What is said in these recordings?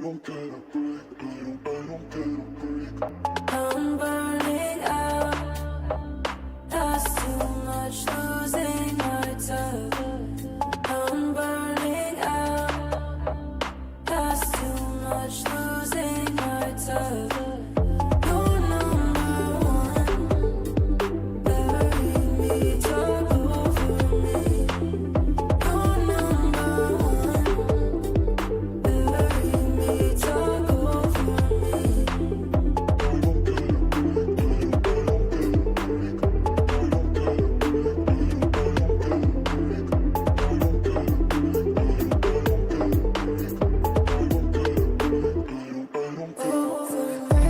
don't get a break. I don't get a break. I'm burning out. That's too much losing my touch. I'm burning out. That's too much losing my touch. You're number one. Bury me, talk over me. You're number one. Bury me, talk over me. Over.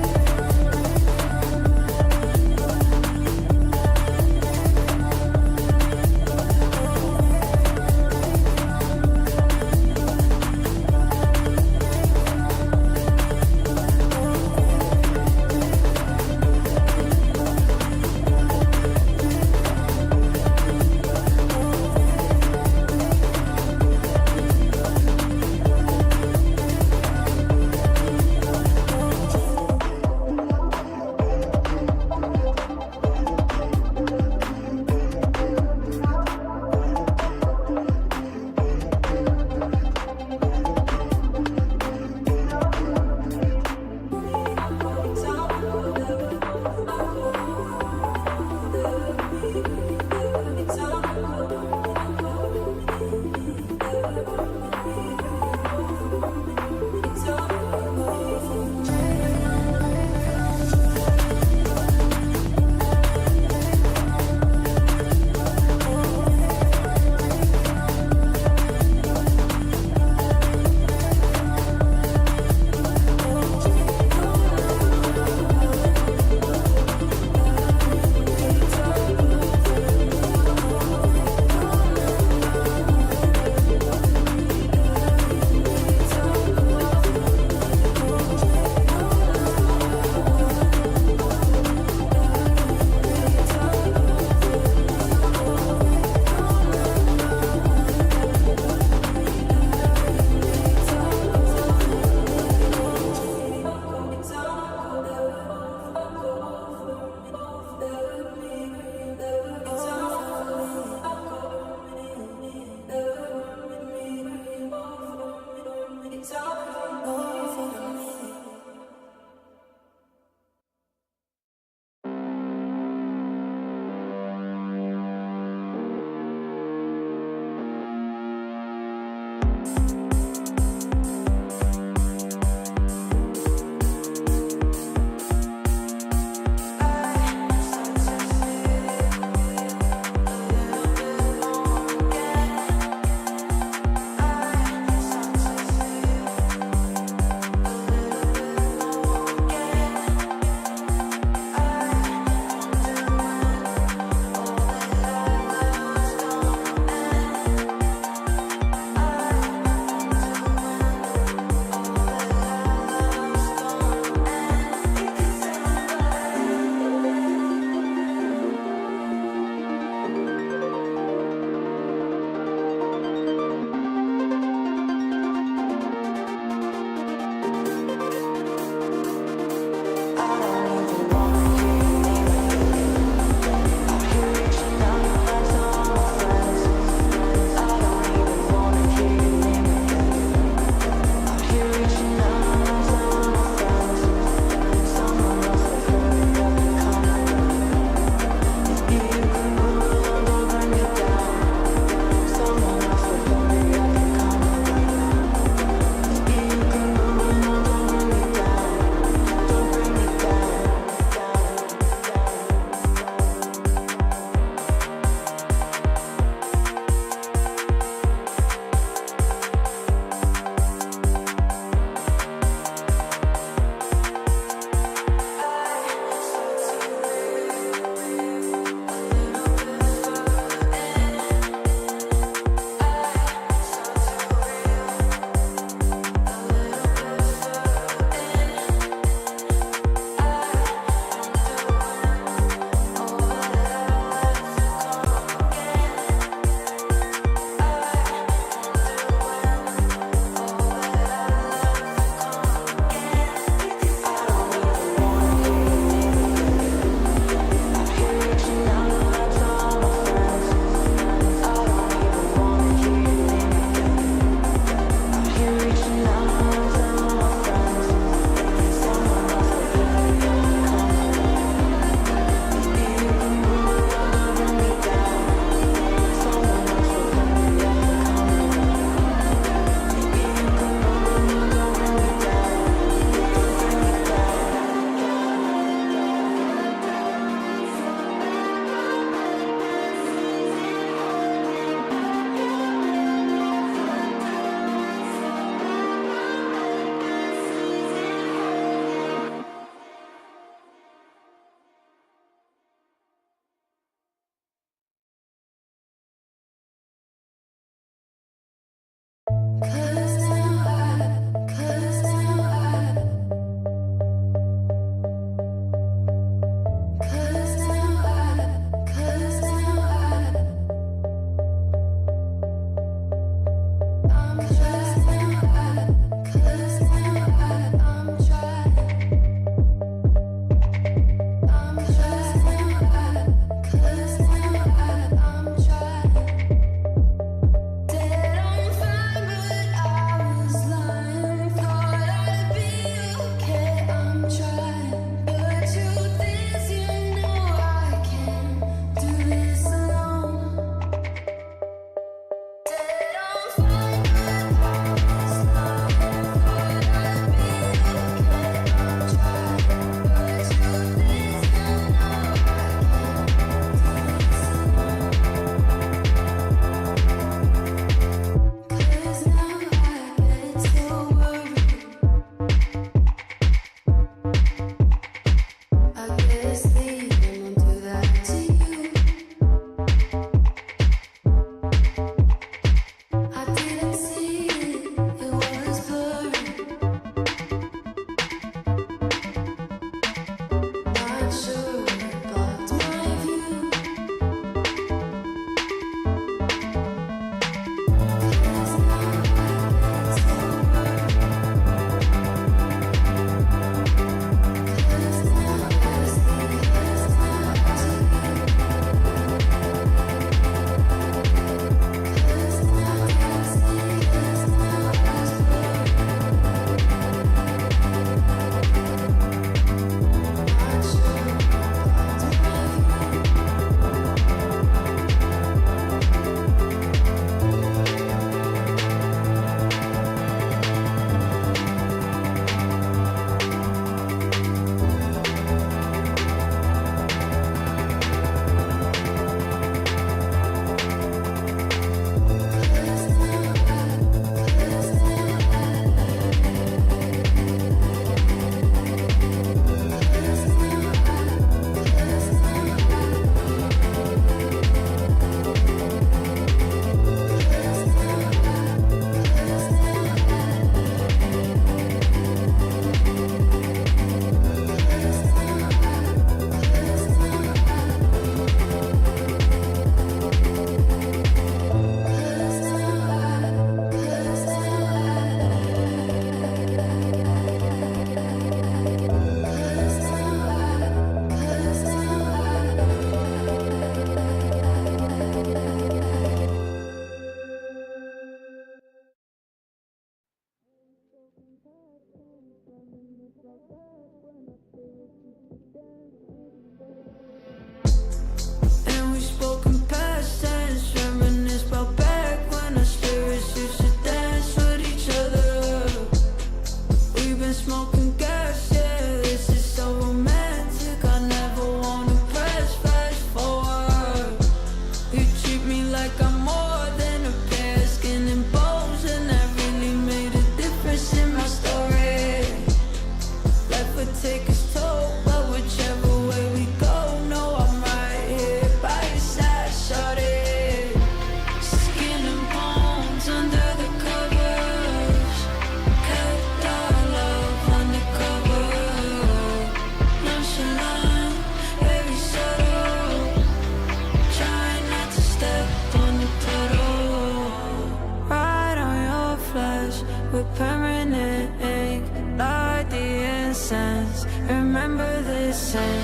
sense. Remember this and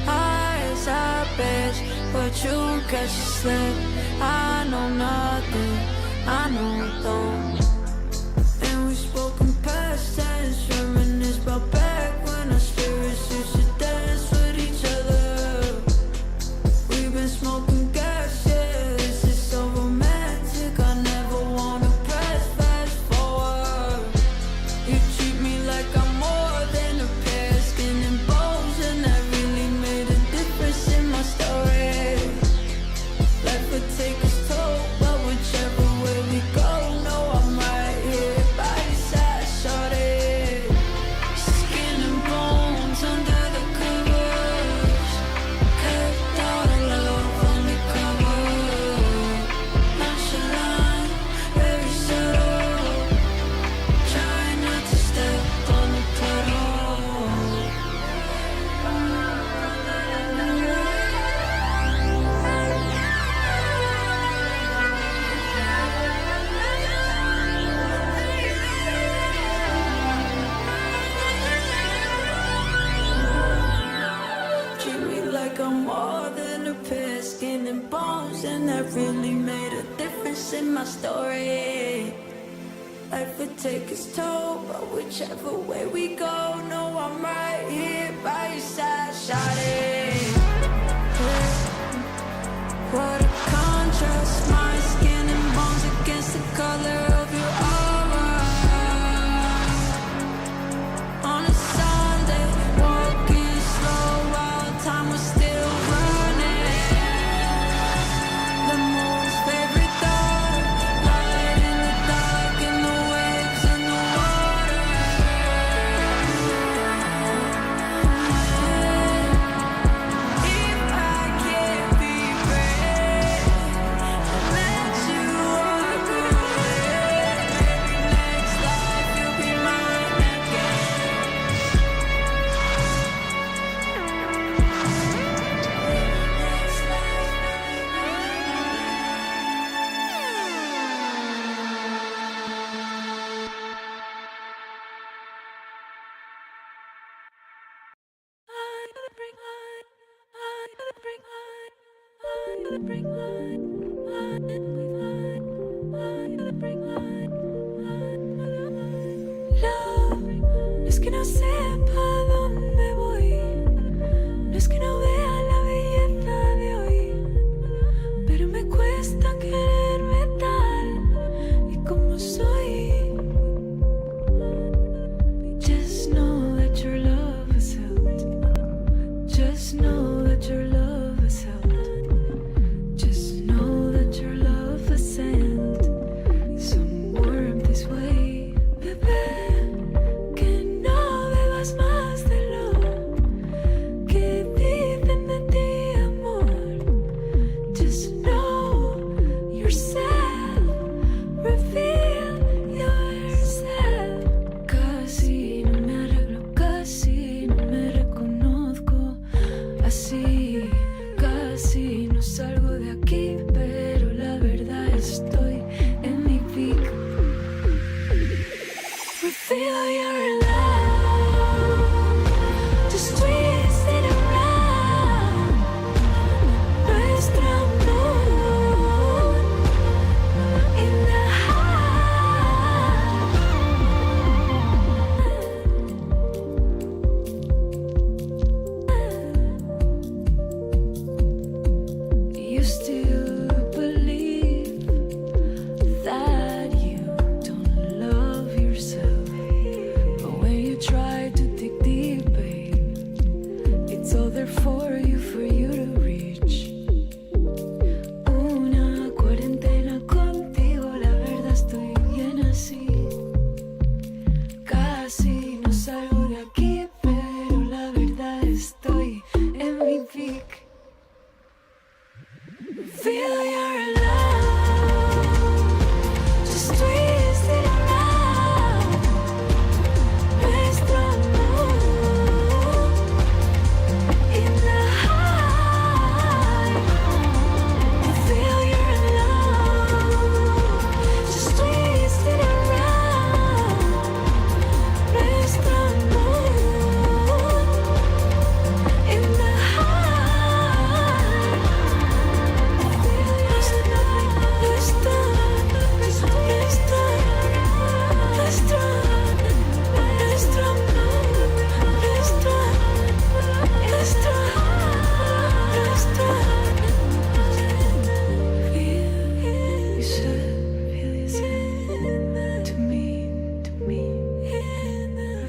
eyes, I bitch, but you catch a slip. I know nothing, I know don't. And we spoke in past tense, reminisce about back when our spirits used to dance with each other. We've been smoking gas, yeah, this is so romantic. I never wanna press fast forward. You treat me like I'm more than a pair of skin and bones, and that really made a difference in my story. Life would take its toll, but whichever way we go, no, I'm right here by your side, shorty. Skin and bones under the covers, cut out our love on the cover. Nonchalant, very subtle, trying not to step on the puddle. Treat me like I'm more than a pair of skin and bones, and that really made a difference in my story. Life would take its toll, but whichever way we go, no, I'm right here by your side, shawty. What a contrast, my skin and bones against the color of your aura. On a Sunday, walking slow while time was still running. The moon's favorite daughter, light in the dark, and the waves in the water. If I can't be brave and let you walk away, maybe next life you'll be mine again. No es que no sepa dónde voy, no es que no vea la belleza de hoy, pero me cuesta quererme tal y como soy. Just know that your love has helped. Just know that your love has helped. Just know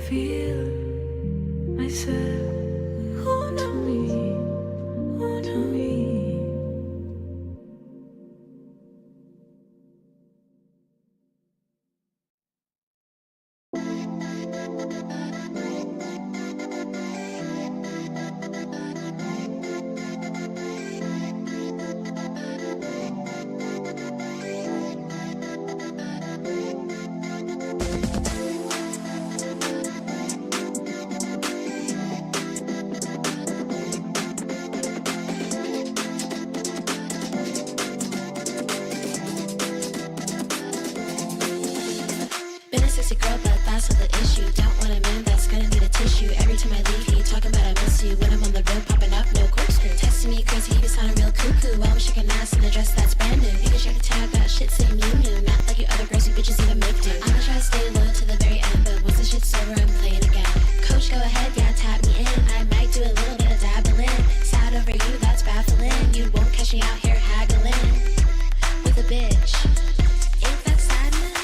feel myself. Oh, to me, oh, to me. Been a sexy girl, but that's not the issue. Don't want a man that's gonna need a tissue. Every time I leave, he talking about I miss you. When I'm on the road, popping up, no corkscrew. Texting me crazy, he be sounding real cuckoo. While I'm shaking ass in a dress that's brand new. You can check the tag, got shit saying you knew. Not like you other girls, you bitches even make do. I'ma try to stay low to the very end, but once the shit's over, I'm playing again. Coach, go ahead, yeah, tap me in. I might do a little bit of dabbling. Sad over you, that's baffling. You won't catch me out here haggling with a bitch. Ain't that sad, man?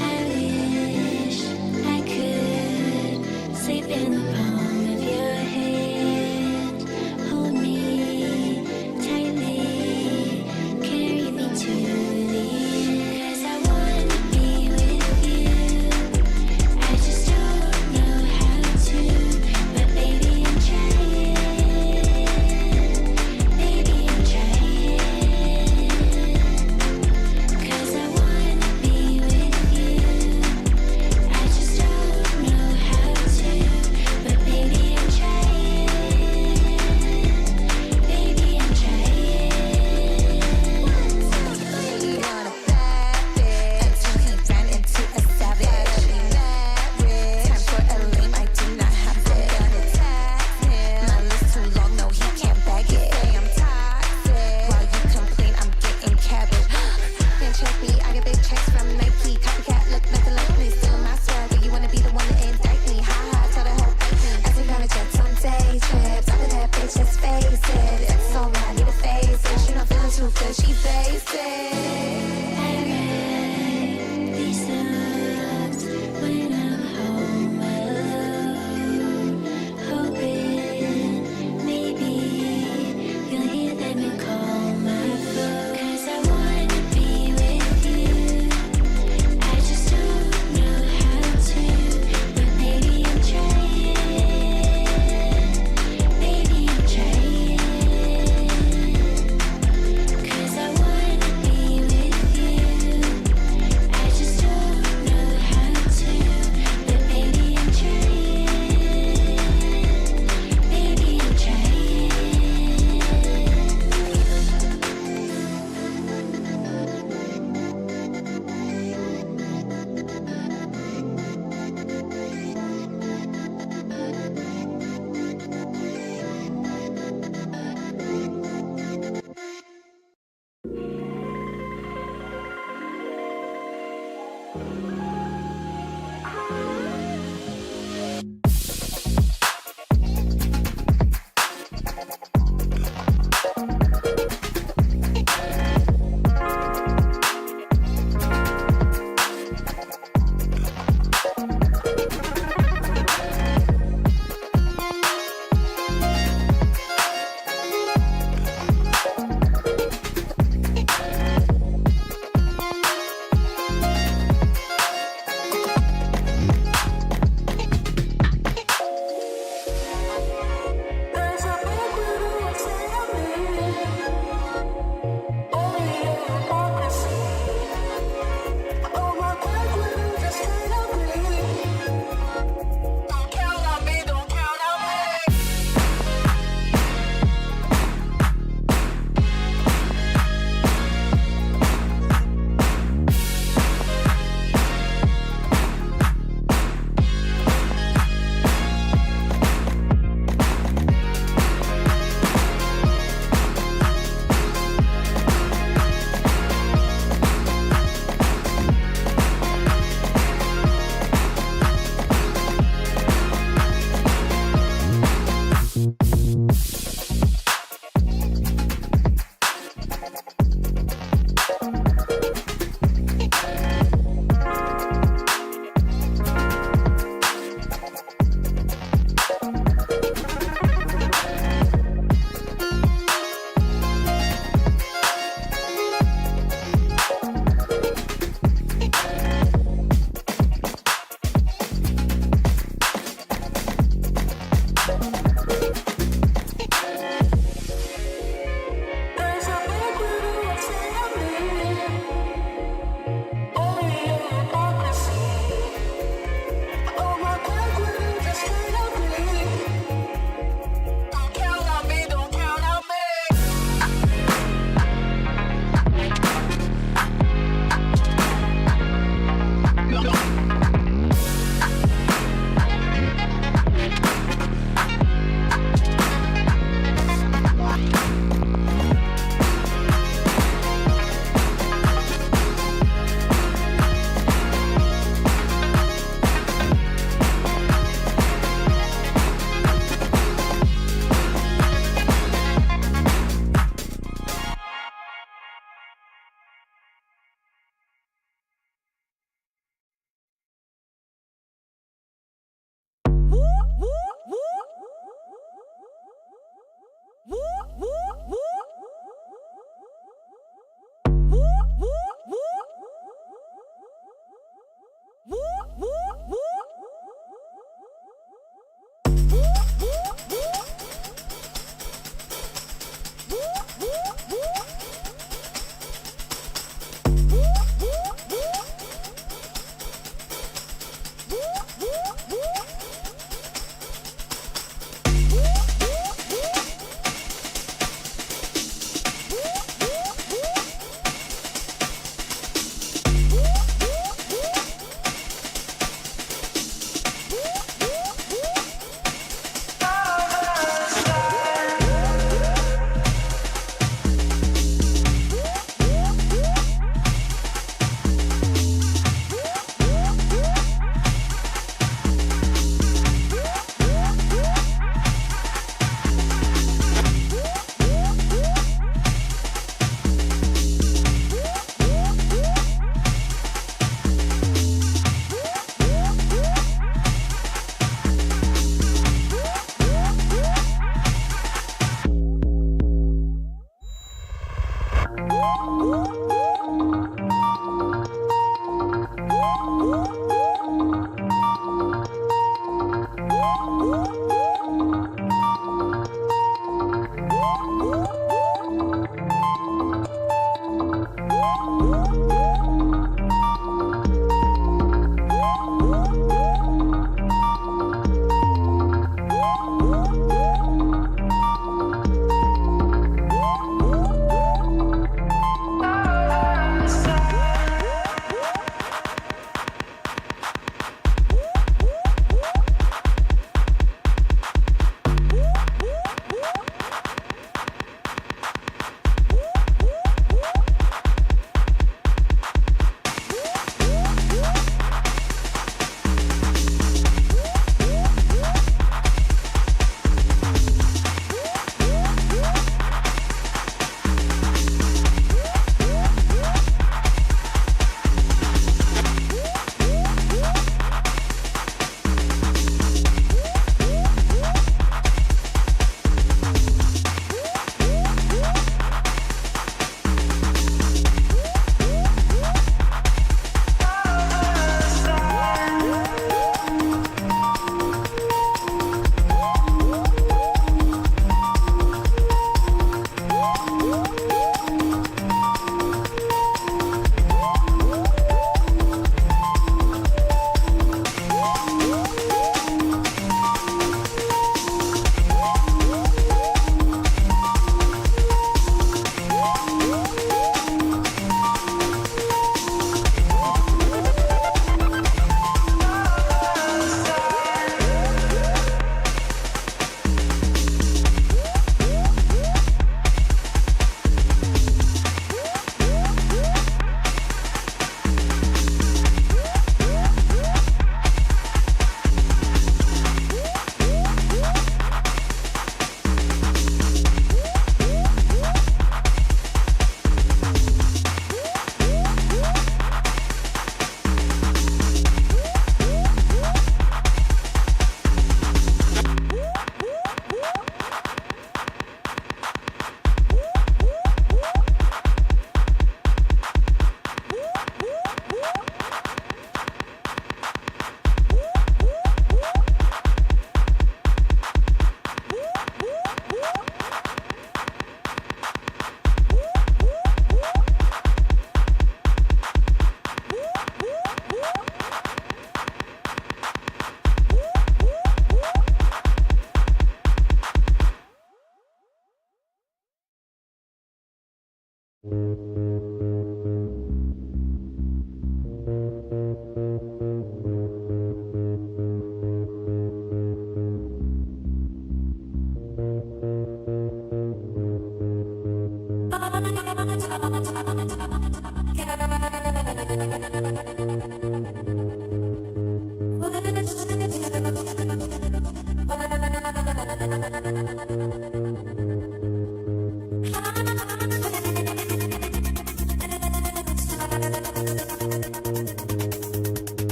I wish I could sleep in the palm of your hand. Hold me tightly, carry me to the end. 'Cause I wanna be with you, I just don't know how to.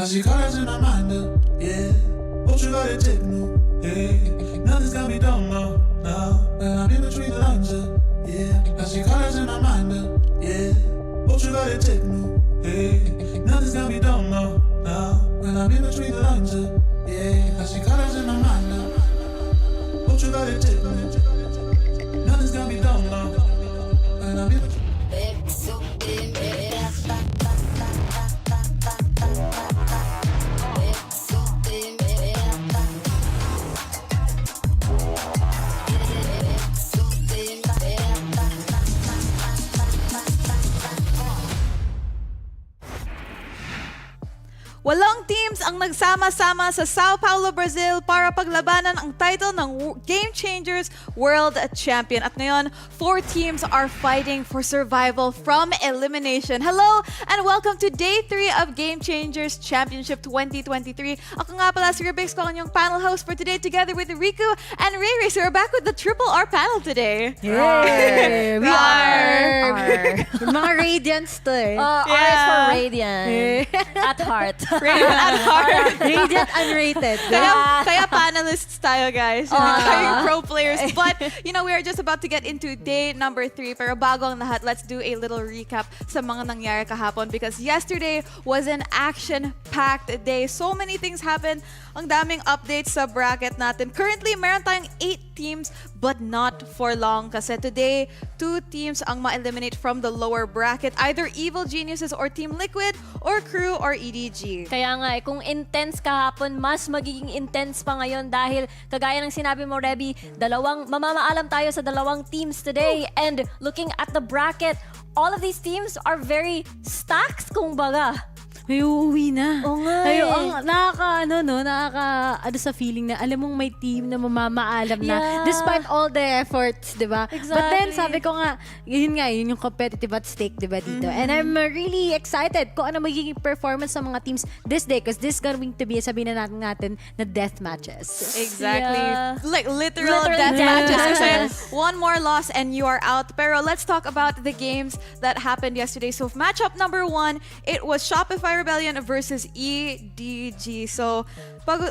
I see colors in my mind, yeah. What you gotta take no, yeah. Nothing's got me down now, when I'm in between the lines, yeah. I see colors in my mind, yeah. What you gotta take no, yeah. Nothing's got me down now, when I'm in between the lines, yeah. I see colors in my mind, what you gotta take no. Nothing's got me down now, when I'm in between. Walong teams ang nagsama-sama sa São Paulo, Brazil para paglabanan ang title ng Game Changers World Champion. At ngayon, 4 teams are fighting for survival from elimination. Hello and welcome to Day 3 of Game Changers Championship 2023. Ako nga pala si Rubix, ko ang inyong panel host for today together with Riku and Ray. So we're back with the Triple R panel today. Yay! We are R. mga Radiants to eh. R is for radiant. At heart. Radiant at heart. Radiant unrated. Kaya panelists tayo, guys. Kaya pro players. But, we are just about to get into day number 3. Pero bago ang lahat, let's do a little recap sa mga nangyari kahapon because yesterday was an action-packed day. So many things happened. Ang daming updates sa bracket natin. Currently, meron tayong 8 teams but not for long kasi today, 2 teams ang ma-eliminate from the lower bracket. Either Evil Geniuses or Team Liquid or KRÜ or EDG. Kaya nga, kung intense kahapon, mas magiging intense pa ngayon dahil kagaya ng sinabi mo, Rebby, mamamaalam tayo sa dalawang teams today. And looking at the bracket, all of these teams are very stacked, kumbaga. May uuwi na. Oo nga Ay, eh. nakaka sa feeling na alam mong may team na mamamaalam na despite all the efforts, di ba? Exactly. But then sabi ko nga, yun yung competitive at stake, di ba, dito? And I'm really excited kung ano magiging performance ng mga teams this day because this is going to be, sabihin na natin na death matches. Exactly. Yeah. Like literal Literal death death matches. Kasi matches. one more loss and you are out. Pero let's talk about the games that happened yesterday. So matchup number 1, it was Shopify Rebellion versus EDG. So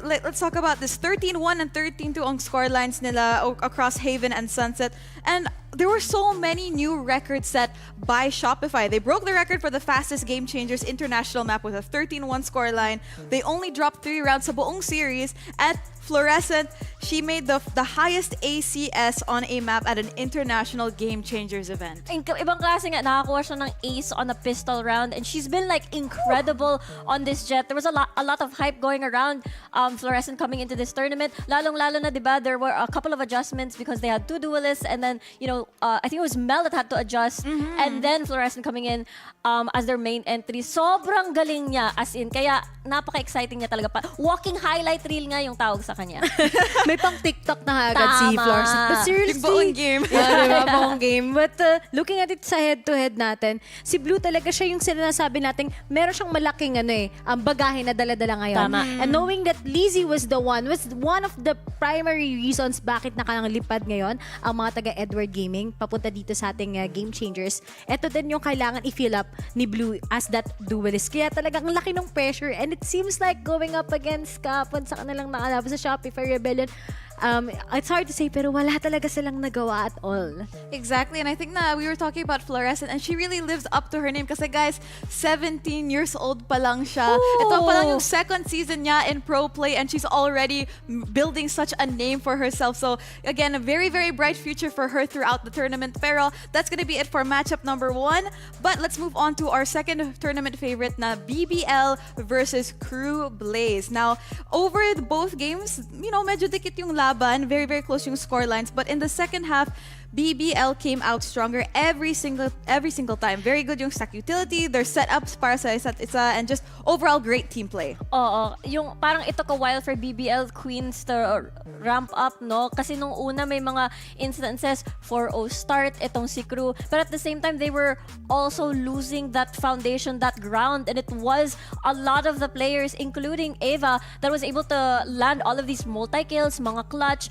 let's talk about this. 13-1 and 13-2 ang scorelines nila across Haven and Sunset. And there were so many new records set by Shopify. They broke the record for the fastest Game Changers international map with a 13-1 scoreline. They only dropped 3 rounds sa buong series. At Fluorescent, she made the highest ACS on a map at an international Game Changers event. Ibang klase nga, nakakuha siya ng ace on a pistol round and she's been like incredible on this jet. There was a lot of hype going around Fluorescent coming into this tournament. Lalong-lalo na, diba, there were a couple of adjustments because they had 2 duelists and then, I think it was Mel that had to adjust and then Fluorescent coming in as their main entry. Sobrang galing niya, as in, kaya napaka-exciting niya talaga pa. Walking highlight reel nga yung tawag sa kanya. May pang TikTok na agad si Tama. Flores. But seriously, Yung buong game. Diba, buong game. But looking at it sa head-to-head natin, si Blue talaga siya yung sinasabi natin, meron siyang malaking ang bagahe na dala-dala ngayon. Tama. And knowing that Lizzie was one of the primary reasons bakit nakalipad ngayon ang mga taga-Edward Gaming papunta dito sa ating Game Changers. Ito din yung kailangan i-fill up ni Blue as that duelist. Kaya talagang laki ng pressure and it seems like going up against kapon sa kanilang nakalaban sa Shopify Rebellion. It's hard to say pero wala talaga silang nagawa at all. Exactly, and I think na we were talking about Fluorescent and she really lives up to her name kasi guys, 17 years old pa lang siya. Ooh. Ito pa lang yung 2nd season niya in pro play and she's already building such a name for herself. So again, a very, very bright future for her throughout the tournament. Pero that's gonna be it for matchup number 1. But let's move on to our second tournament favorite na BBL versus KRÜ BLAZE. Now, over both games, medyo dikit yung laban, very, very close yung score lines. But in the second half, BBL came out stronger every single time. Very good yung stack utility, their setups para sa isa't isa, and just overall great team play. Oo. Yung parang it took a while for BBL Queens to ramp up, no? Kasi nung una may mga instances 4-0 start itong si KRÜ. But at the same time, they were also losing that foundation, that ground. And it was a lot of the players, including Ava, that was able to land all of these multi-kills, mga clutch,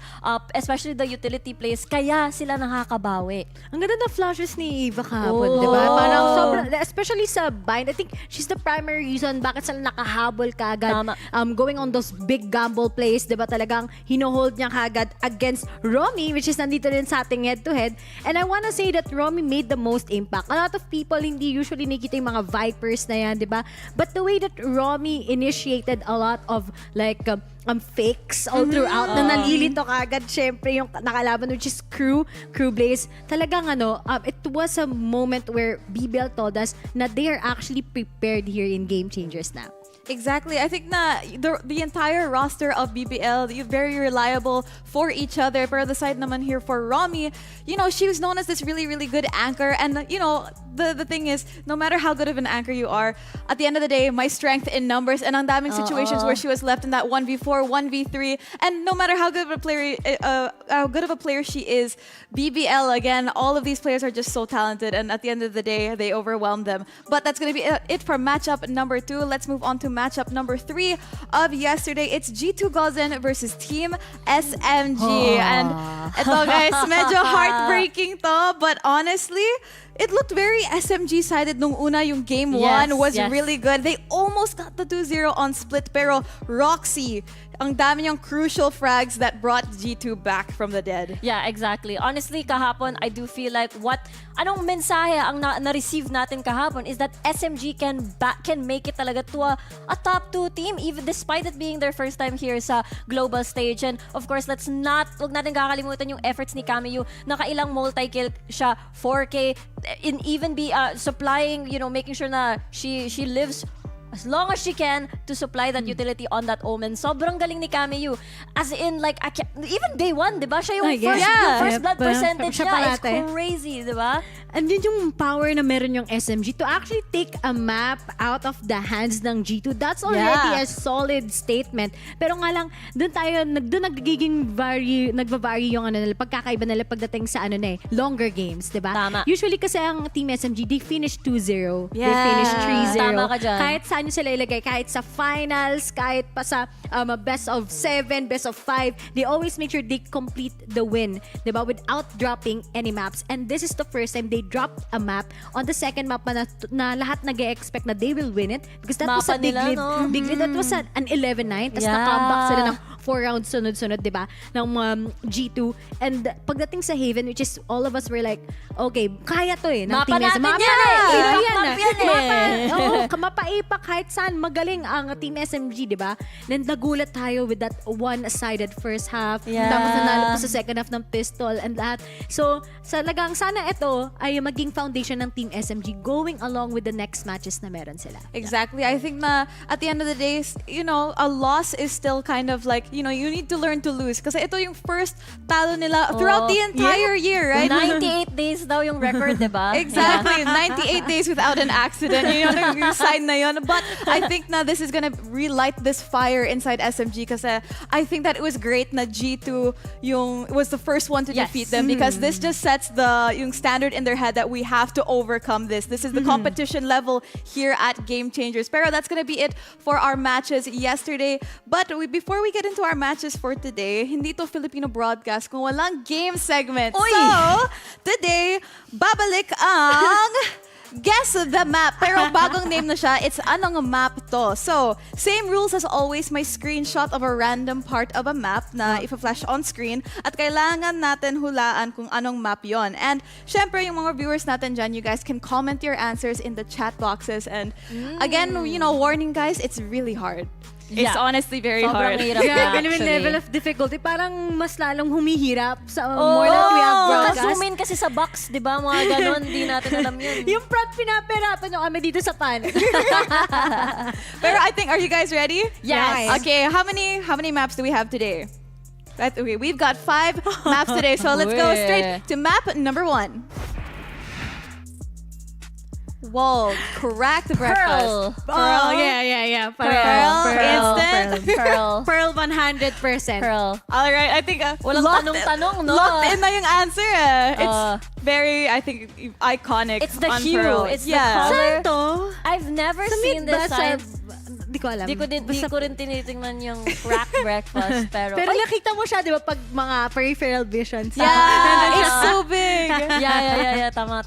especially the utility plays. Kaya sila nakakabawi. Ang ganda na flashes ni Eva kahapon, di ba? Parang sobrang, especially sa bind, I think she's the primary reason bakit sila nakahabol kaagad. Tama. Going on those big gamble plays, di ba? Talagang hinohold niya kaagad against Romy, which is nandito rin sa ating head-to-head. And I wanna say that Romy made the most impact. A lot of people hindi usually nakikita yung mga Vipers na yan, di ba? But the way that Romy initiated a lot of like fakes all throughout na nalilito kaagad syempre yung nakalaban which is KRÜ BLAZE. Talagang it was a moment where BBL told us na they are actually prepared here in Game Changers now. Exactly. I think na the entire roster of BBL, very reliable for each other. Pero the side naman here for Romy, she was known as this really, really good anchor. And, the thing is, no matter how good of an anchor you are, at the end of the day, my strength in numbers and ang daming situations where she was left in that 1v4, 1v3. And no matter how good of a player she is, BBL, again, all of these players are just so talented. And at the end of the day, they overwhelm them. But that's going to be it for matchup number 2. Let's move on to matchup number 3 of yesterday. It's G2 Gozen versus Team SMG. And ito guys, medyo heartbreaking to, but honestly, it looked very SMG-sided nung una. Yung game 1 was really good. They almost got the 2-0 on split, pero Roxy, ang dami niyang crucial frags that brought G2 back from the dead. Yeah, exactly. Honestly, kahapon, I do feel like anong mensahe ang na-receive natin kahapon is that SMG can make it talaga to a top 2 team, even despite it being their first time here sa global stage. And of course, wag natin kakalimutan yung efforts ni Kamiyu. Nakailang multi-kill siya, 4K, in even be supplying, making sure na she lives as long as she can to supply that utility on that Omen. Sobrang galing ni Kamiyu. As in, like, even day 1, di ba? Siya yung first blood percentage niya is crazy, di ba? And yun yung power na meron yung SMG to actually take a map out of the hands ng G2. That's already a solid statement. Pero nga lang, doon nagiging nagva-vary yung nila, pagkakaiba nila pagdating sa longer games, di ba? Tama. Usually kasi ang Team SMG, they finish 2-0. Yeah. They finish 3-0. Tama ka dyan. Kahit saan nyo sila ilagay, kahit sa finals, kahit pa sa best of 7, best of 5, they always make sure they complete the win, di ba? Without dropping any maps. And this is the first time they dropped a map on the second map na lahat nag-expect na they will win it because that was a big lead. Big lead. That was an 11-9. Tapos na-comeback sila ng 4 rounds sunod-sunod, di ba? Ng G2. And pagdating sa Haven, which is all of us were like, okay, kaya to ng Mapa team natin Mapa yan Mapa-APA kahit saan magaling ang Team SMG, di ba? Then nagulat tayo with that one-sided first half. Tapos nanalo pa sa second half ng pistol and lahat. So, talagang sana ito ay maging foundation ng Team SMG going along with the next matches na meron sila. Exactly. I think na at the end of the day, a loss is still kind of like, you need to learn to lose. Kasi ito yung first talo nila throughout the entire year, right? 98 days daw yung record, di ba? Exactly. 98 days without an accident. Yung sign na yun. But I think na this is gonna relight this fire inside SMG kasi I think that it was great na G2 was the first one to defeat them because this just sets yung standard in their head that we have to overcome this. This is the competition level here at Game Changers. Pero that's gonna be it for our matches yesterday. But before we get into our matches for today, hindi to Filipino broadcast kung walang game segment. Oy! So, today, babalik ang Guess the Map. Pero bagong name na siya, it's anong map to. So, same rules as always, may screenshot of a random part of a map na ipa-flash on screen at kailangan natin hulaan kung anong map yon. And syempre, yung mga viewers natin dyan, you guys can comment your answers in the chat boxes. And again, warning guys, it's really hard. It's honestly very hard. Grabe naman level of difficulty. Parang mas lalong humihirap sa more that we have broadcast. Naka-zoom in kasi sa box, di ba? Mga ganon, di natin alam yun. Yung prod, pinaperapan nyo kami dito sa pan. Pero I think, are you guys ready? Yes. Okay, how many maps do we have today? Okay, we've got 5 maps today. So let's go straight to map number 1. Whoa, cracked breakfast. Pearl. Yeah. Pearl. Instant. Pearl. 100%. Pearl. All right, I think Walang tanong-tanong, no? Locked in na yung answer. It's very, I think, iconic. It's the on hue. Pearl. It's the color. Saan to? I've never seen this sign. Di ko alam. Di ko rin tinitingnan yung crack breakfast. Pero nakita mo siya, di ba, pag mga peripheral vision. Yeah, it's so big. yeah. Tama.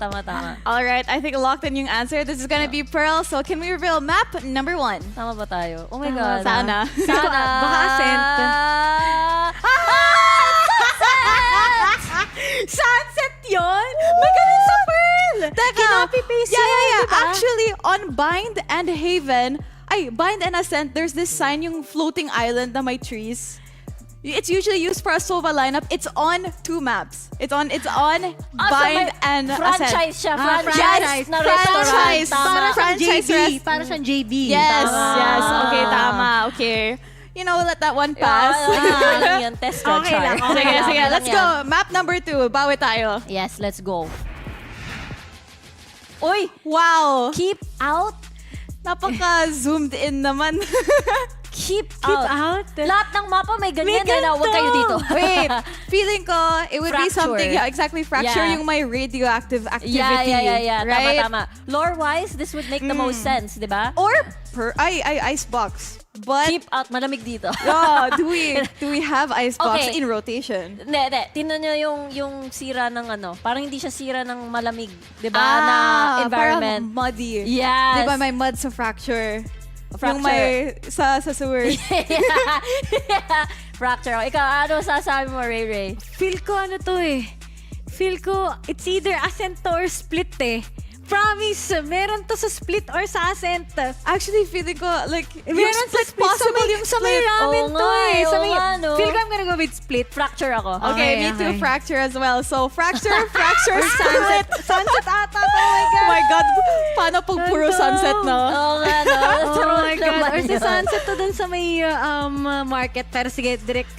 All right, I think locked in yung answer. This is gonna be Pearl. So can we reveal map number 1? Tama ba tayo? Oh my God. Sana. Baka Ascent. Sunset yun? May ganun sa Pearl! Teka. Kinopy-paste Yeah. diba? Actually, on Bind and Haven, Bind and Ascent, there's this sign, yung floating island na may trees. It's usually used for a Sova lineup. It's on 2 maps. It's on Bind and Ascent. Franchise siya. Franchise. Na Franchise. restaurant. Tama. Franchise rest. Para siyang JB. Yes. Okay, Ah. tama. Okay. You know, let that one pass. Yan, test ka, Okay lang, Char. okay Sige, let's Yan. go. Map number 2. Bawi tayo. Yes, let's go. Uy, Wow. keep out. Napaka-zoomed in naman. Keep Keep out. out. Lahat ng mapa may ganyan. May Na, huwag kayo dito. Wait, feeling ko, it would be Fracture. something, exactly, fracture Yeah. yung may radioactive activity. Yeah. Right? Tama. Lore-wise, this would make the most sense, di ba? Or, icebox. But, Keep out. Malamig dito. do we have icebox Okay. in rotation? Hindi. Tingnan nyo yung sira ng ano. Parang hindi siya sira ng malamig. Di ba? Ah, Na environment. Parang muddy. Yes. Di ba may mud sa fracture? Fracture. Yung may sa sewers. Fracture. Ikaw, ano sasabi mo, Ray? Feel ko it's either Ascent to or Split eh. Promise, meron to sa Split or sa Ascent. Actually, feeling ko, like, yung Meron split, sa possible yung Sa may split. ramen Oo to nga eh. eh, Sa oo may, nga, no? feel ko I'm gonna go with Split. Fracture ako. Okay, me too, fracture as well. So, fracture, split. Sunset ata to, oh my God. Oh my God, paano pag puro sunset, no? Oo nga, no? Oh my God. naman Or si yun. Sunset to dun sa may market. Pero sige, direct,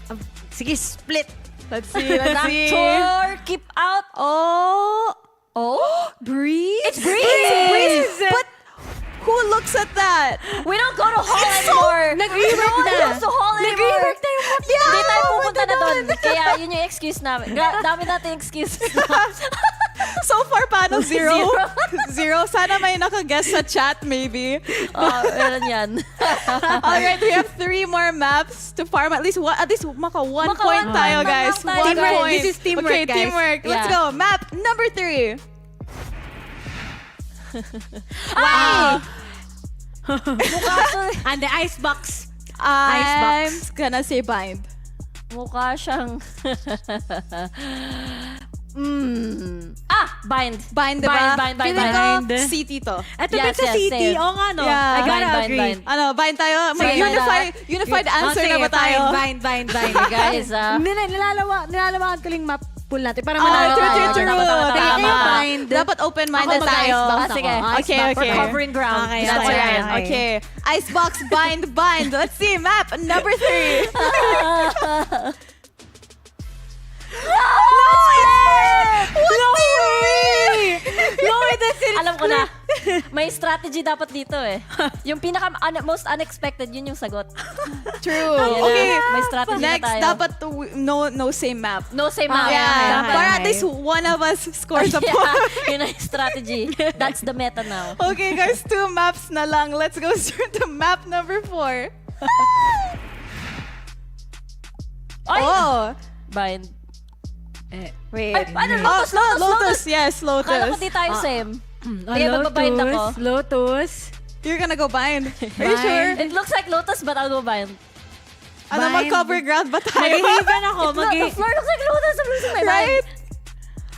sige, Split. Let's see. Fracture, keep out. Oh? Breeze? It's Breeze! But who looks at that? We don't go to hall anymore. Nag-rework No one na. goes to hall anymore. Nag-rework na yung map. Hindi tayo pupunta na doon. Kaya yun yung excuse namin. Dami natin excuse. So far, paano? Zero? Zero. Zero? Sana may nakaguess sa chat, maybe. Meron yan. Alright, we have 3 more maps to farm. At least maka one Maka point one tayo, point. guys. Teamwork. One Teamwork. point. This is teamwork, okay, guys. teamwork. Let's Yeah. go. Map number 3. And the icebox. I'm gonna say bind. Mukha siyang... Bind. Bind, diba? Bind. Feeling ko, bind. city to. Ito Yes, din sa yes, city. same. Oo nga, no? Yeah. I gotta Bind. agree. Ano, bind tayo? May Sige, unified answer na ba tayo? Bind. Guys, Nilalawakan ko lang map pool natin para Oh, manalo true. tayo. Tama. Kayo bind. Dapat open-minded Ako tayo. mag-icebox sige. ako. Okay, Icebox. okay. We're covering ground. Okay, That's okay, right. okay. Okay. Icebox, bind. Let's see. Map number 3. Alam ko na. May strategy dapat dito eh. Yung most unexpected, yun yung sagot. True. Yan na. Okay. May strategy Next, na tayo. dapat no same map. No same map. Yeah. okay, Para at okay. least one of us scores a point. Yeah, yun ang strategy. That's the meta now. Okay, guys, 2 maps na lang. Let's go straight to map number 4. Ay! Oh. Bind. Wait. Ay, ano, Lotus, Lotus. Lotus. Yes, Kala ko Lotus. di tayo same. Sige, Lotus. magbabind ako. Lotus. You're gonna go bind. Are you sure? It looks like Lotus, but I'll go bind. Ano, Bind. mag-cover ground ba tayo? Mag-haven ako. The floor looks like Lotus. I'm losing my Right? mind.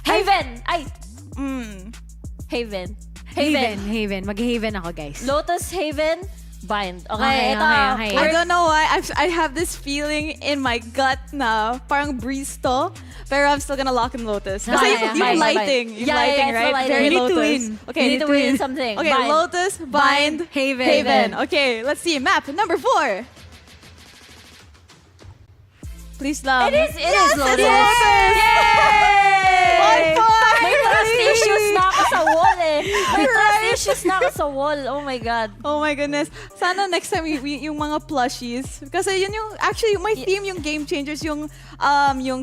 Haven. Ay, Mm. Haven. Mag-haven ako, guys. Lotus, Haven, bind. Okay, Okay, ito. okay. I don't know why. I have this feeling in my gut na parang breeze to. Pero I'm still gonna lock in Lotus. Kasi Okay, yung bind, lighting. bind. Yung Yeah, lighting, it's the right? lighting. Very You need to Lotus. win. Okay, You need to win something. Okay, Bind. Lotus, bind, Haven. Okay, let's see. Map number 4. Please lang. It is Lotus. Yay! 1 point! May trust issues na ako sa wall eh. May trust issues na ako sa wall. Oh my God. Oh my goodness. Sana next time yung mga plushies. Kasi yun yung, actually, my theme yung Game Changers, yung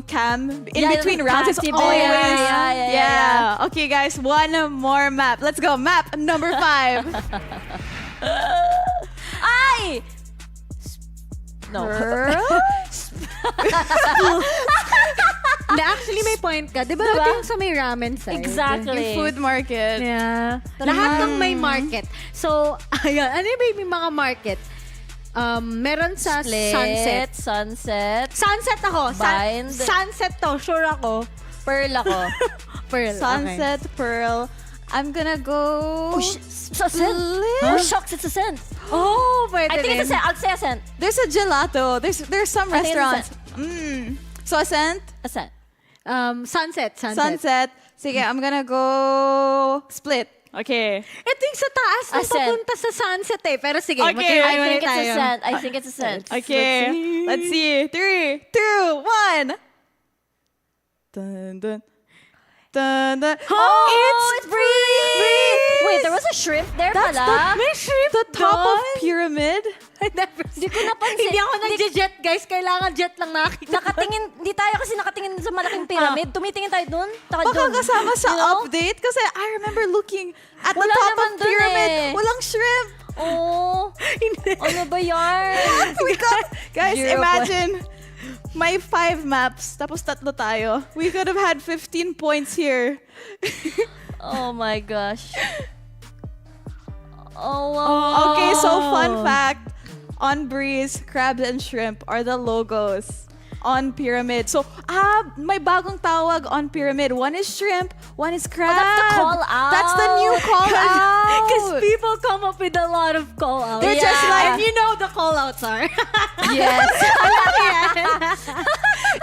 cam. In Yeah, between yung rounds, it's active. always. Yeah. Okay, guys, one more map. Let's go. Map number 5. Ay! Ay! No. Na actually may point ka. Di ba Diba? ito yung sa may ramen side? Exactly. Food market. Yeah. Lahat ng may market. So, ayan. Ano ba yung mga market? Meron sa Sunset. Sunset Ako. Bind. Sunset to. Sure ako. Pearl ako. Pearl. Sunset, Pearl. I'm gonna go... Ascent. Oh, shucks, it's Ascent. Oh, pwede I think rin. it's Ascent. I'll say Ascent. There's a gelato. There's some I think it's restaurants. So Ascent? Ascent. Sunset. Sunset. Sige, I'm gonna go Split. Okay. Ito yung sa taas na Ascent. papunta sa Sunset eh. Pero sige, Okay. magkaiwalay I think it's tayo. Ascent. I think it's Ascent. Okay. Let's see. 3, 2, 1. Dun, dun. Dun, dun. Oh, it's Bree! Wait, there was a shrimp there That's pala? May shrimp the top of doon? pyramid. I never Hindi ko napansin. Hindi ako nagje-jet, guys. Kailangan jet lang nakita. Hindi tayo kasi nakatingin sa malaking pyramid. Tumitingin tayo dun. Baka kasama sa update kasi I remember looking at the Wala top naman of dun pyramid. eh. Walang shrimp. Oh, ano ba yan? We got, guys, 0 imagine may 5 maps tapos 3 tayo. We could have had 15 points here. Oh my gosh. Oh, wow. Okay, so fun fact. On Breeze, crabs and shrimp are the logos on pyramid. So, may bagong tawag on pyramid. One is shrimp, one is crab. that's the call out. That's the new call out. Because people come up with a lot of call-outs. They're just like, And you know the call-outs are. Yes.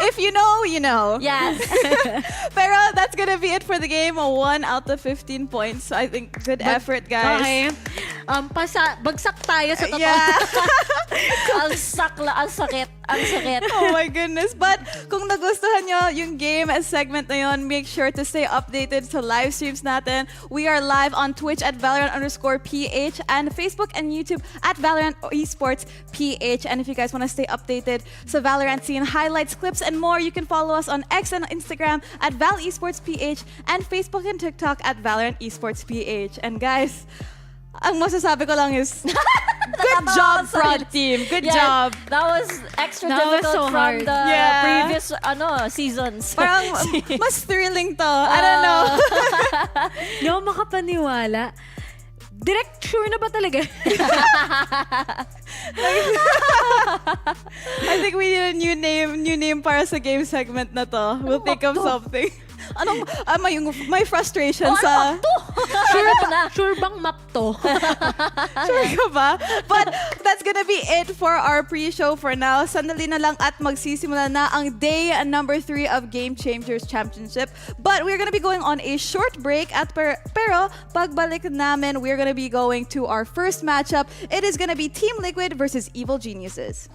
if you know, you know. Yes. Pero that's gonna be it for the game. 1 out of 15 points. So I think good effort, guys. Okay. Bagsak tayo sa totoo. Yeah. Ang sakit. Ang sakit. Oh my goodness. But kung nagustuhan nyo yung game segment na yun, make sure to stay updated sa live streams natin. We are live on Twitch at Valorant_PH and Facebook and YouTube at Valorant Esports PH. And if you guys want to stay updated sa Valorant scene, highlights, clips, and more, you can follow us on X and Instagram at Val Esports PH and Facebook and TikTok at Valorant Esports PH. And guys, ang masasabi ko lang is, good job, front team. Good job. That was extra That was difficult so from hard. the Yeah. previous seasons. Parang mas thrilling to. I don't know. Hindi ako makapaniwala. Direct sure na ba talaga? I think we need a new name para sa game segment na to. We'll think of something. Anong, may frustration sa... Sure bang map to? Sure ka ba? But that's gonna be it for our pre-show for now. Sandali na lang at magsisimula na ang day number 3 of Game Changers Championship. But we're gonna be going on a short break at pero pagbalik namin, we're gonna be going to our first matchup. It is gonna be Team Liquid versus Evil Geniuses.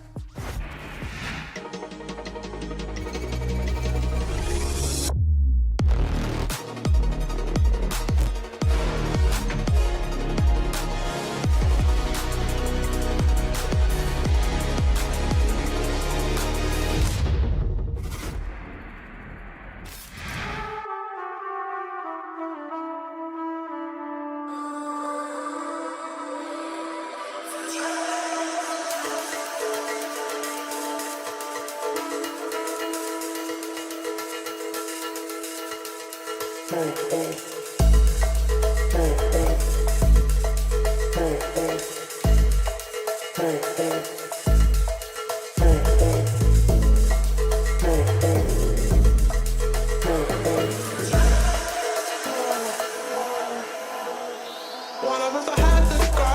One of us had to go.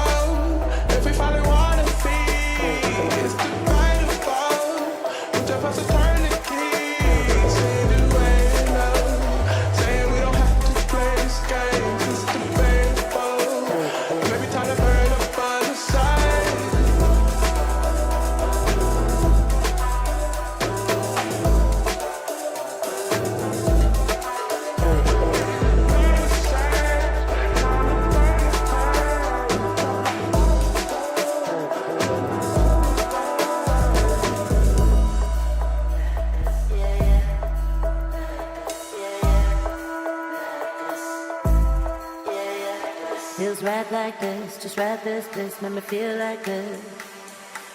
If we finally wanna see, it's the right of fall. Each of us a turn the key. Say the way you know. Saying we don't have to play this game. It's debatable. Maybe time to burn up on the side. Feels right like this, just right this, make me feel like this.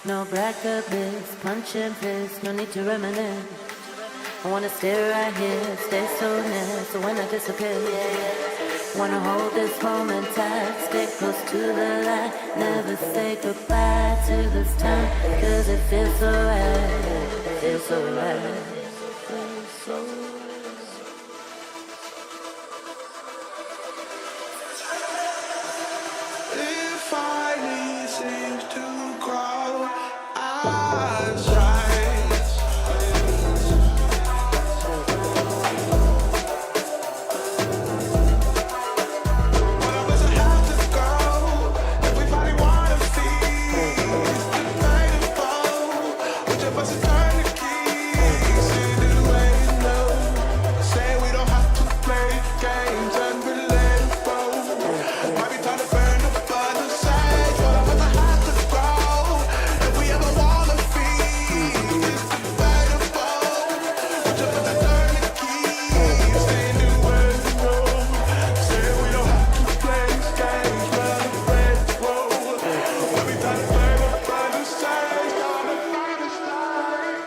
No bracket biz, punch and fist, no need to reminisce. I wanna stay right here, stay so near, so when I disappear, wanna hold this moment tight, stay close to the light, never say goodbye to this time, cause it feels so right, it feels so right. If I need things to grow, I try. But I wish I had to go. Everybody wanna feel it's debatable. Which of us is turn the keys? In the way you know. Say we don't have to play games unrelatable. Might be time to burn the further sage. But I wish I had to go. If we ever wanna feel it's debatable. Which of us is turn the keys? In the way you know. Say we don't have to play games unrelatable. Might be time to burn the further sage. Gonna find a slide.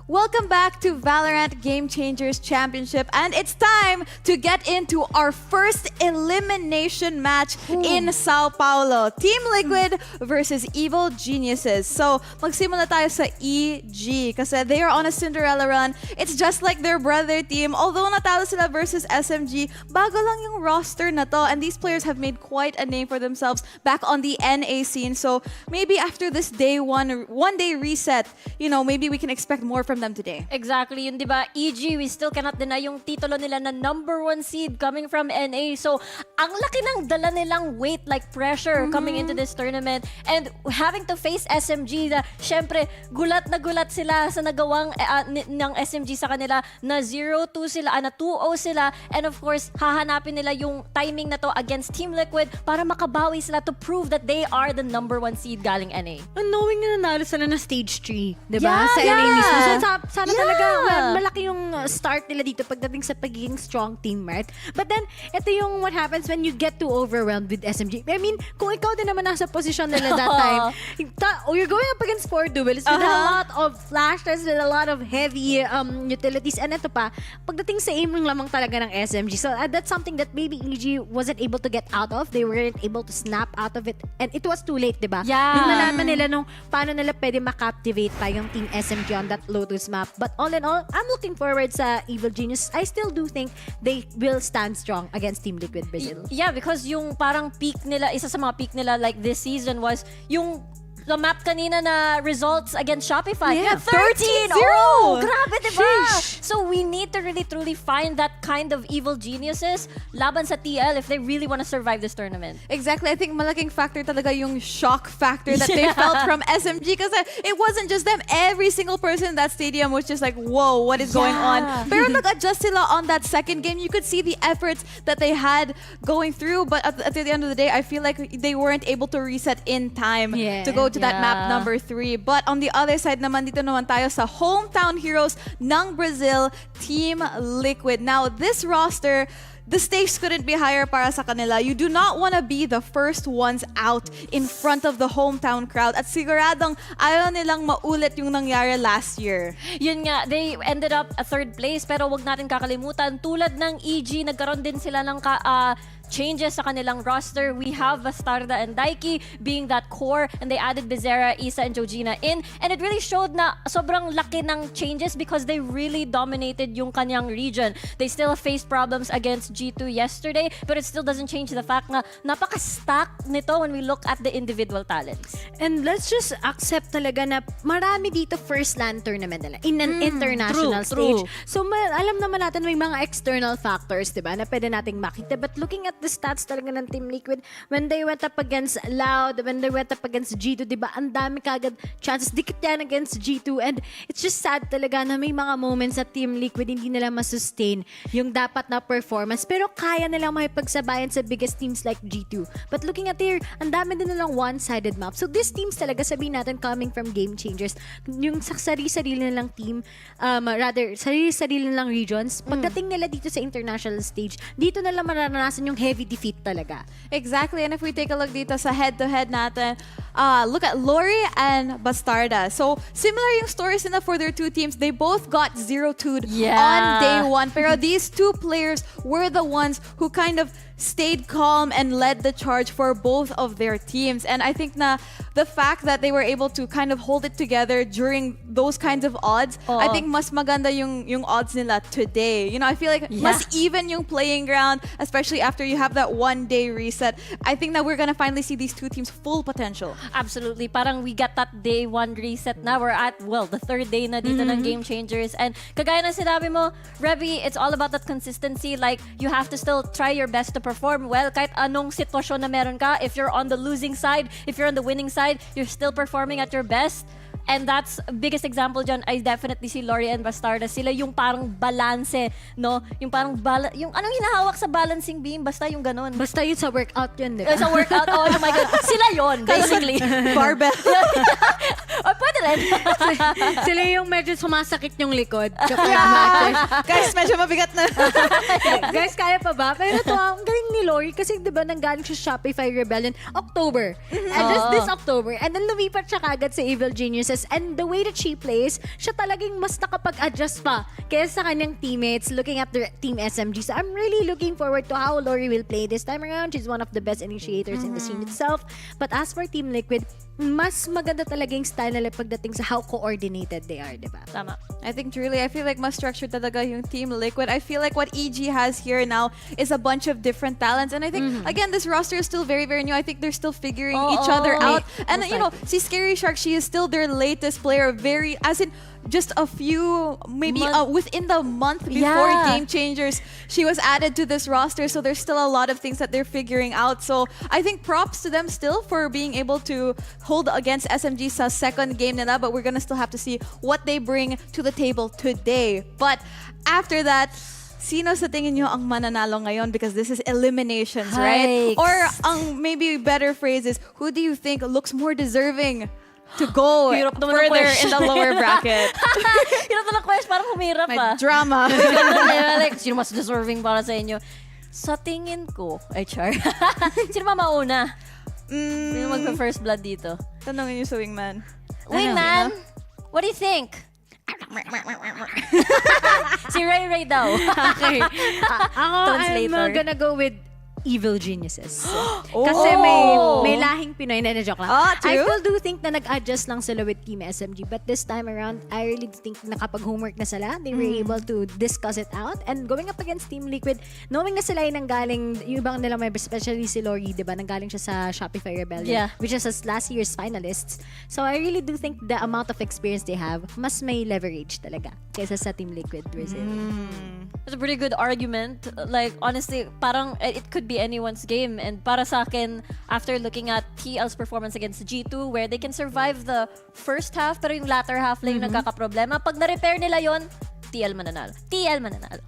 Welcome back to VALORANT Game Changers Championship, and it's time to get into our first elimination match in São Paulo. Team Liquid versus Evil Geniuses. So, magsimula tayo sa EG kasi they are on a Cinderella run. It's just like their brother team. Although natalo sila versus SMG, bago lang yung roster na to, and these players have made quite a name for themselves back on the NA scene. So, maybe after this day one day reset, you know, maybe we can expect more from them today. Exactly, yun, di ba? EG, we still cannot deny yung titulo nila na #1 seed coming from NA. So, ang laki ng dala nilang weight, like pressure coming into this tournament. And having to face SMG na, syempre, gulat na gulat sila sa nagawang ng SMG sa kanila na 0-2 sila, na 2-0 sila. And of course, hahanapin nila yung timing na to against Team Liquid para makabawi sila to prove that they are the #1 seed galing NA. And knowing na nanalo sila na stage 3, di ba? Yeah, Sa NA yeah. mismo. So, sana Yeah. talaga malaki yung start nila dito pagdating sa pagiging strong team, right? But then, ito yung what happens when you get too overwhelmed with SMG. I mean, kung ikaw din naman nasa posisyon nila that time, you're going up against 4 duelists with a lot of flashes, with a lot of heavy utilities. And ito pa, pagdating sa aim lang lamang talaga ng SMG. So, that's something that maybe EG wasn't able to get out of. They weren't able to snap out of it. And it was too late, di ba? Yeah. Yung nalaman nila nung paano nila pwede makaptivate pa yung Team SMG on that Lotus map. But all in all, I'm looking forward sa Evil Genius. I still do think they will stand strong against Team Liquid Brazil. Yeah, because yung parang peak nila, isa sa mga peak nila like this season was yung the map kanina na results against Shopify. Yeah, 13-0! 13-0! Grabe, diba? Sheesh. So we need to really truly find that kind of evil geniuses laban sa TL if they really want to survive this tournament. Exactly. I think malaking factor talaga yung shock factor that they felt from SMG kasi it wasn't just them. Every single person in that stadium was just like, whoa, what is going on? Pero nag-adjust sila on that second game. You could see the efforts that they had going through, but at the end of the day, I feel like they weren't able to reset in time to go to that map #3. But on the other side naman, dito naman tayo sa hometown heroes ng Brazil, Team Liquid. Now, this roster, the stakes couldn't be higher para sa kanila. You do not want to be the first ones out in front of the hometown crowd. At siguradong ayaw nilang maulit yung nangyari last year. Yun nga, they ended up a 3rd place, pero wag natin kakalimutan, tulad ng EG, nagkaroon din sila ng changes sa kanilang roster. We have Bastarda and Daiki being that core, and they added Bezerra, Isa, and Georgina in. And it really showed na sobrang laki ng changes because they really dominated yung kanyang region. They still faced problems against G2 yesterday, but it still doesn't change the fact na napaka-stack nito when we look at the individual talents. And let's just accept talaga na marami dito first LAN tournament nila in an international true. stage. So alam naman natin may mga external factors, 'di ba, na pwede nating makita. But looking at at the stats talaga ng Team Liquid, when they went up against Loud, when they went up against G2, diba, ang dami kagad chances, dikit yan against G2, and it's just sad talaga na may mga moments sa Team Liquid hindi nila masustain yung dapat na performance, pero kaya nilang makipagsabayan sa biggest teams like G2. But looking at here, ang dami din nilang one-sided map. So these teams talaga, sabihin natin, coming from Game Changers, yung sa sarili-sarili nilang team, rather, sarili-sarili nilang regions, pagdating nila dito sa international stage, dito nila mararanasan yung heavy defeat talaga. Exactly. And if we take a look dito sa head-to-head natin, look at Lori and Bastarda. So, similar yung stories nila for their two teams. They both got 0-2'd on day one. Pero these two players were the ones who kind of stayed calm and led the charge for both of their teams. And I think na the fact that they were able to kind of hold it together during those kinds of odds, I think mas maganda yung odds nila today. You know, I feel like mas even yung playing ground, especially after you have that one-day reset. I think that we're gonna finally see these two teams' full potential. Absolutely. Parang we got that day one reset na. We're at, well, the third day na dito ng Game Changers. And kagaya ng sinabi mo, Revy, it's all about that consistency. Like, you have to still try your best to perform well kahit anong sitwasyon na meron ka. If you're on the losing side, if you're on the winning side, you're still performing at your best. And that's biggest example dyan, I definitely see Lori and Bastarda. Sila yung parang balance, no? Yung parang yung anong hinahawak sa balancing beam, basta yung ganun. Basta yun sa workout yun, di ba? Sa workout, oh my God. Sila yon basically. Barbell. Pwede rin. Sila yung medyo sumasakit yung likod. Guys, medyo mabigat na. Guys, kaya pa ba? Pero ito, ang galing ni Lori kasi di ba nanggaling siya sa Shopify Rebellion October. And just this October. And then lumipat siya kagad sa Evil Geniuses. And the way that she plays, siya talagang mas nakapag-adjust pa kaysa sa kanyang teammates looking at the Team SMG. So I'm really looking forward to how Lori will play this time around. She's one of the best initiators in the scene itself. But as for Team Liquid, mas maganda talaga yung style nila pagdating sa how coordinated they are, di ba? Tama. I think truly, I feel like mas structured talaga yung Team Liquid. I feel like what EG has here now is a bunch of different talents. And I think, again, this roster is still very, very new. I think they're still figuring each other out. And, you know, si Scary Shark, she is still their latest player. Very, as in, just a few, maybe within the month before Game Changers, she was added to this roster. So there's still a lot of things that they're figuring out. So I think props to them still for being able to hold against SMG sa second game nila. But we're gonna still have to see what they bring to the table today. But after that, sino sa tingin nyo ang mananalo ngayon? Because this is eliminations, right? Or ang maybe better phrase is, who do you think looks more deserving to go further in the lower bracket? Hirap na question, parang humirap May ah. drama. Like, sino mas deserving para sa inyo? Sa tingin ko, Char. Sino mauna? Sino magpa-first blood dito? Tanongin nyo sa wingman. Wingman, what do you think? Si Ray daw. Okay. Ako, Translator. I'm gonna go with Evil Geniuses. Kasi may lahing Pinoy na joke lang. I still do think na nag-adjust lang sila with Team SMG, but this time around, I really think nakapag-homework na sila. They were able to discuss it out. And going up against Team Liquid, knowing na sila ay nanggaling, yung ibang nila may, especially si Lori, diba? Nanggaling siya sa Shopify Rebellion, which is last year's finalists. So I really do think the amount of experience they have, mas may leverage talaga kaysa sa Team Liquid Brazil. That's a pretty good argument. Like, honestly, parang it could be anyone's game. And para sa akin, after looking at TL's performance against G2, where they can survive the first half, pero yung latter half lang yung nagkakaproblema, pag na-repair nila yon, TL mananalo. TL mananalo.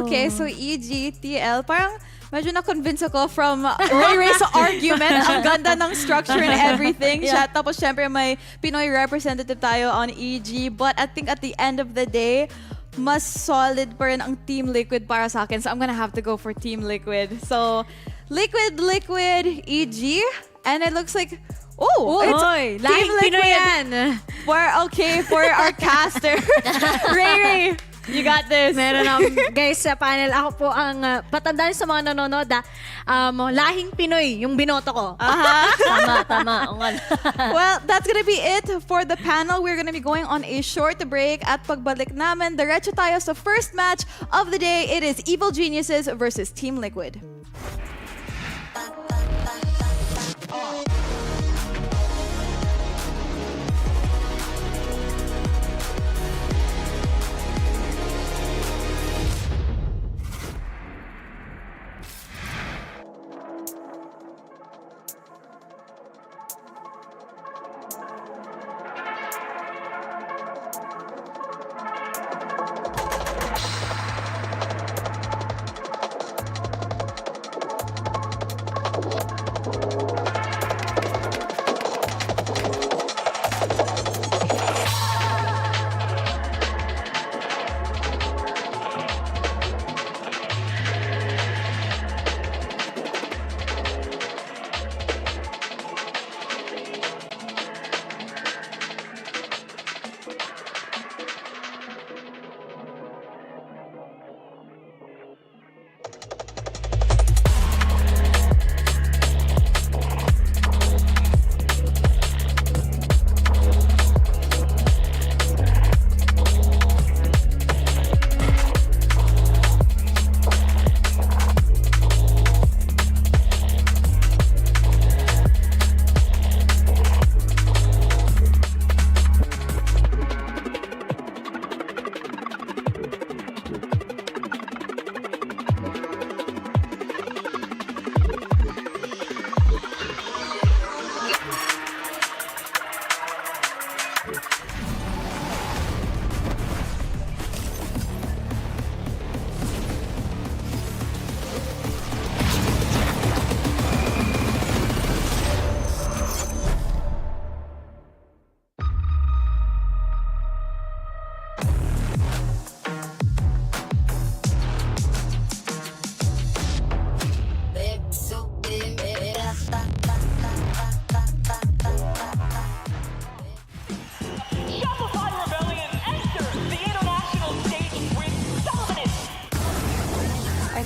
Okay, so EG, TL, parang medyo na-convince ako from Ray's argument. Ang ganda ng structure and everything. Tapos syempre may Pinoy representative tayo on EG. But I think at the end of the day, mas solid pa rin ang Team Liquid para sa akin. So I'm gonna have to go for Team Liquid. So, Liquid, EG. And it looks like, it's Team Liquid. For our caster. Ray, you got this. Meron guys sa panel, ako po ang patandaan sa mga nanonood lahing Pinoy yung binoto ko. Tama. Well, that's gonna be it for the panel. We're gonna be going on a short break. At pagbalik namin, diretso tayo sa first match of the day. It is Evil Geniuses versus Team Liquid.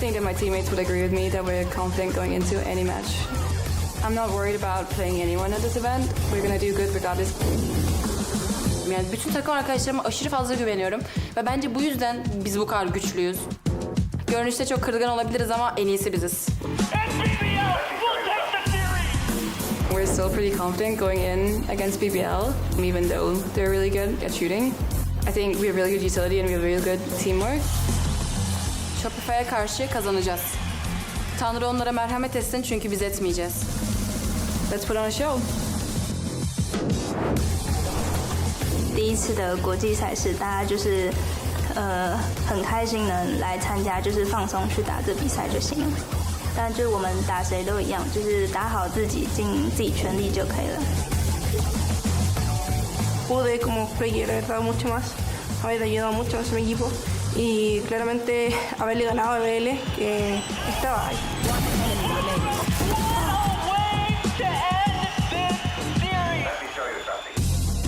think that my teammates would agree with me that we're confident going into any match. I'm not worried about playing anyone at this event. We're gonna do good regardless. Yani bütün takım arkadaşlarıma aşırı fazla güveniyorum ve bence bu yüzden biz bu kadar güçlüyüz. Görünüşte çok kırılgan olabiliriz ama en iyisi biziz. We're still pretty confident going in against BBL, even though they're really good at shooting. I think we have really good utility and we have really good teamwork. Shopify'a karşı kazanacağız. Tanrı onlara merhamet etsin çünkü biz etmeyeceğiz. Let's put on a show. 第一次的国际赛事，大家就是很开心能来参加，就是放松去打这比赛就行了。但就是我们打谁都一样，就是打好自己，尽自己全力就可以了。Pude como player haber dado mucho más, haber ayudado mucho a mi equipo y claramente haberle ganado a BL que estaba ahí.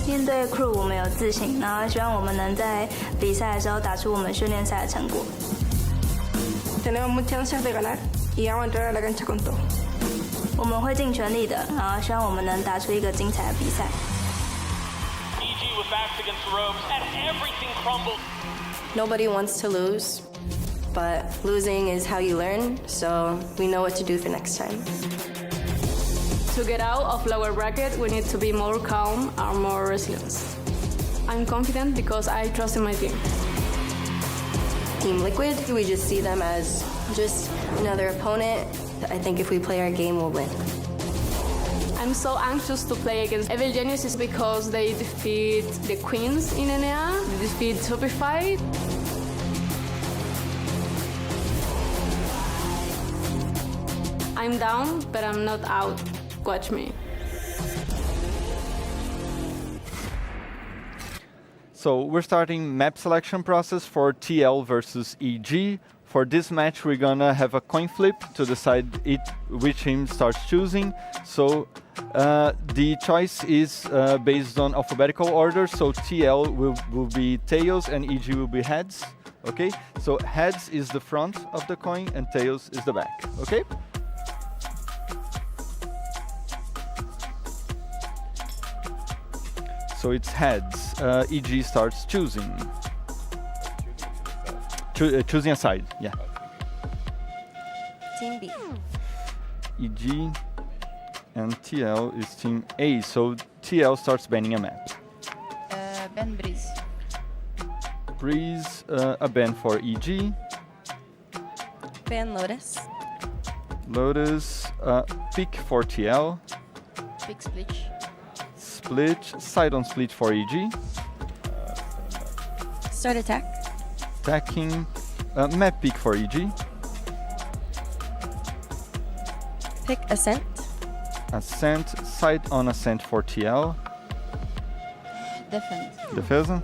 面对 KRÜ 我们有自信，然后希望我们能在比赛的时候打出我们训练赛的成果。Tenemos muchas ansias de ganar y vamos a entrar a la cancha con todo. 我们会尽全力的，然后希望我们能打出一个精彩的比赛。EG was backed against ropes and everything crumbled. Nobody wants to lose, but losing is how you learn, so we know what to do for next time. To get out of lower bracket, we need to be more calm and more resilient. I'm confident because I trust in my team. Team Liquid, we just see them as just another opponent. I think if we play our game, we'll win. I'm so anxious to play against Evil Geniuses because they defeat the Queens in EMEA, they defeat Shopify. I'm down, but I'm not out. Watch me. So we're starting map selection process for TL versus EG. For this match, we're gonna have a coin flip to decide which team starts choosing. So the choice is based on alphabetical order. So TL will be tails and EG will be heads. Okay. So heads is the front of the coin and tails is the back. Okay. So it's heads. EG starts choosing. Choosing a side, yeah. Team B. EG and TL is team A. So TL starts banning a map. Ben Breeze. Breeze, a ban for EG. Ban Lotus. Lotus, pick for TL. Big Splitch. Split, side on split for EG. Start attack. Attacking, map pick for EG. Pick Ascent. Ascent, side on ascent for TL. Defend. Defense.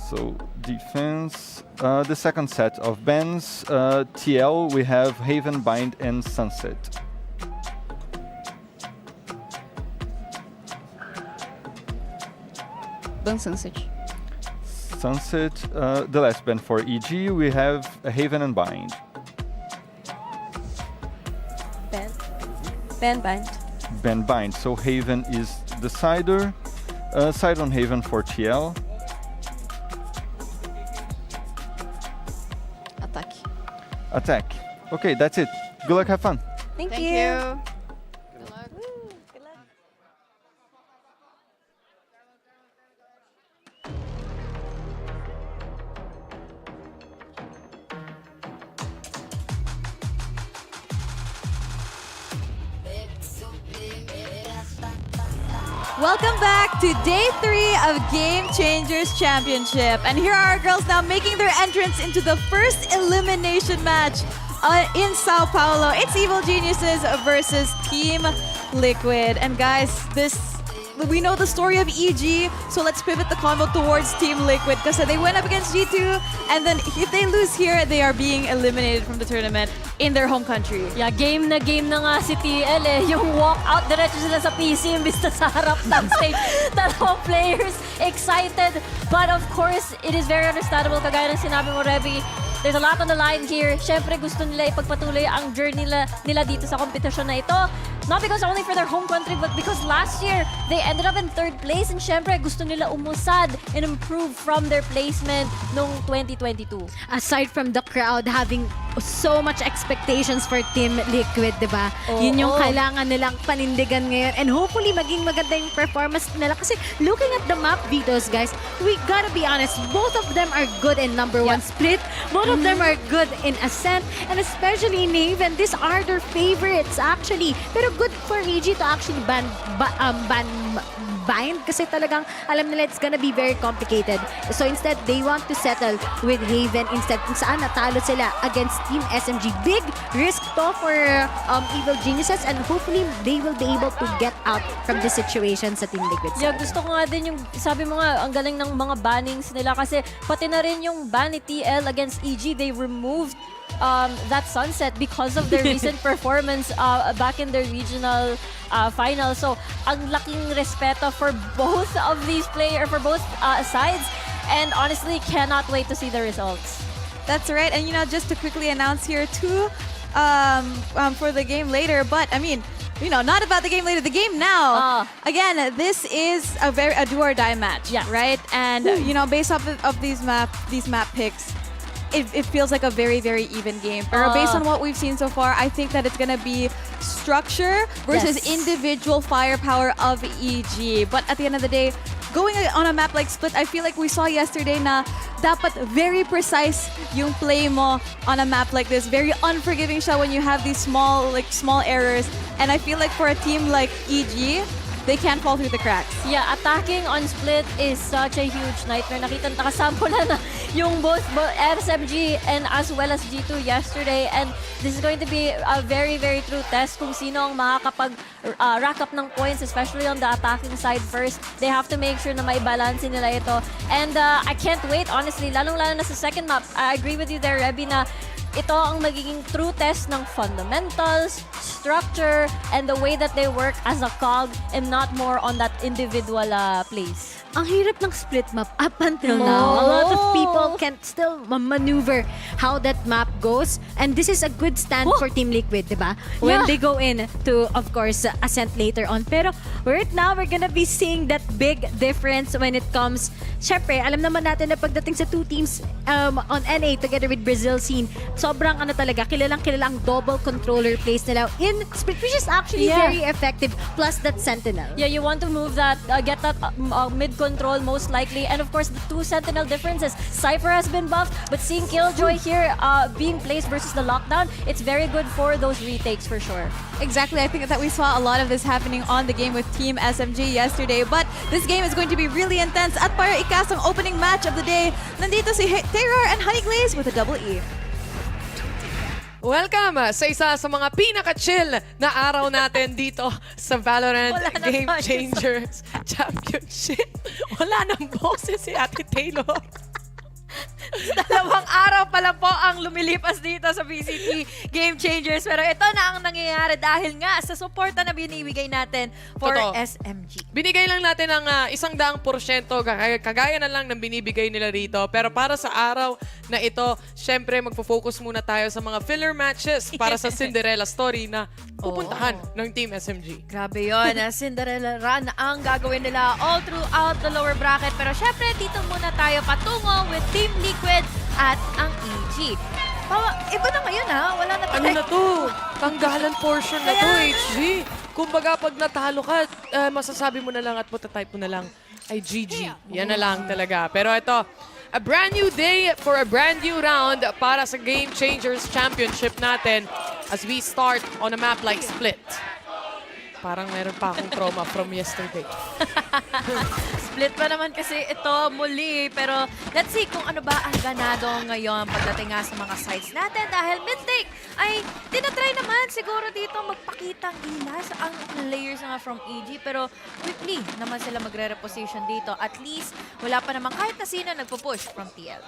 So defense, the second set of bans. TL, we have Haven, Bind, and Sunset. Ban Sunset. Sunset, the last ban for EG, we have Haven and Bind. Ban. Ban Bind. Ban Bind, so Haven is the sider. Side on Haven for TL. Attack. Attack. Okay, that's it. Good luck, have fun. Thank you. Good luck. Good luck. Welcome back to day 3 of Game Changers Championship. And here are our girls now making their entrance into the first elimination match in São Paulo. It's Evil Geniuses versus Team Liquid. And guys, we know the story of EG, so let's pivot the convo towards Team Liquid because they went up against G2, and then if they lose here, they are being eliminated from the tournament in their home country. Yeah, game na nga si TL eh. Yung walk out, diretso sila sa PC imbis na sa harap ng stage. Dalawang players excited, but of course, it is very understandable. Kagaya ng sinabi mo, Revy, There's a lot on the line here. Syempre, gusto nila ipagpatuloy ang journey nila dito sa kompetisyon na ito. Not because only for their home country, but because last year, they ended up in 3rd place. And syempre, gusto nila umusad and improve from their placement noong 2022. Aside from the crowd having so much expectations for Team Liquid, di ba? Yun yung kailangan nilang panindigan ngayon. And hopefully, maging maganda yung performance nila. Kasi looking at the map videos, guys, we gotta be honest, both of them are good in number 1 split. Both of them are good in Ascent. And especially Naven, these are their favorites, actually. Pero good for EG to actually bind kasi talagang alam nila it's gonna be very complicated. So instead, they want to settle with Haven instead kung saan natalo sila against Team SMG. Big risk to for Evil Geniuses and hopefully they will be able to get out from the situation sa Team Liquid. Yeah, gusto ko nga din yung, sabi mo nga, ang galing ng mga bannings nila kasi pati na rin yung ban ni TL against EG, they removed that sunset because of their recent performance back in their regional final. So, ang laking respeto for both of these players, for both sides, and honestly, cannot wait to see the results. That's right. And just to quickly announce here too, for the game later, but I mean, not about the game later, the game now. Again, this is a do or die match, right? And based off of these map picks, it feels like a very, very even game. But based on what we've seen so far, I think that it's gonna be structure versus individual firepower of EG. But at the end of the day, going on a map like Split, I feel like we saw yesterday na dapat very precise yung play mo on a map like this. Very unforgiving siya when you have these small errors. And I feel like for a team like EG, they can't fall through the cracks. Yeah, attacking on Split is such a huge nightmare. Nakasample na yung both SMG and as well as G2 yesterday. And this is going to be a very, very true test kung sino ang makakapag-rack up ng points, especially on the attacking side first. They have to make sure na may balance nila ito. And I can't wait, honestly, lalong-lalo na sa second map. I agree with you there, Rebby, na ito ang magiging true test ng fundamentals, structure, and the way that they work as a cog and not more on that individual plays. Ang hirap ng Split map up until now. A lot of people can't still maneuver how that map goes. And this is a good stand for Team Liquid, diba? When they go in to, of course, Ascent later on. Pero right now, we're gonna be seeing that big difference when it comes. Syempre, alam naman natin na pagdating sa two teams on NA together with Brazil scene, sobrang talaga, kilalang ang double controller plays nila in Split, which is actually very effective, plus that Sentinel. Yeah, you want to move that, get that mid-control most likely. And of course, the two Sentinel differences. Cypher has been buffed, but seeing Killjoy here being placed versus the lockdown, it's very good for those retakes for sure. Exactly. I think that we saw a lot of this happening on the game with Team SMG yesterday. But this game is going to be really intense. At para ikasang opening match of the day, nandito si Terror and Honeyglaze with a double E. Welcome sa isa sa mga pinaka-chill na araw natin dito sa VALORANT Game Changers Championship. Wala nang boses si Ate Taylor. 2 araw pa lang po ang lumilipas dito sa VCT Game Changers. Pero ito na ang nangyayari dahil nga sa suporta na binibigay natin for SMG. Binigay lang natin ang 100%, kagaya na lang ng binibigay nila rito. Pero para sa araw na ito, syempre magpo-focus muna tayo sa mga filler matches para sa Cinderella story na pupuntahan ng Team SMG. Grabe yun. Cinderella run ang gagawin nila all throughout the lower bracket. Pero syempre, dito muna tayo patungo with Team Liquid at ang EG. Iba na ngayon ha. Wala na tayo. Ano na to? Tanggalan portion na to, HG. Kumbaga, pag natalo ka, masasabi mo na lang at matatype mo na lang ay GG. Yan na lang talaga. Pero ito, a brand new day for a brand new round para sa Game Changers Championship natin as we start on a map like Split. Parang meron pa akong trauma from yesterday. Split pa naman kasi ito muli. Pero let's see kung ano ba ang ganado ngayon pagdating nga sa mga sides natin. Dahil mid-take ay tinatry naman siguro dito magpakitang ilas ang players nga from EG. Pero quickly naman sila magre-reposition dito. At least wala pa naman kahit na sino nagpo-push from TL.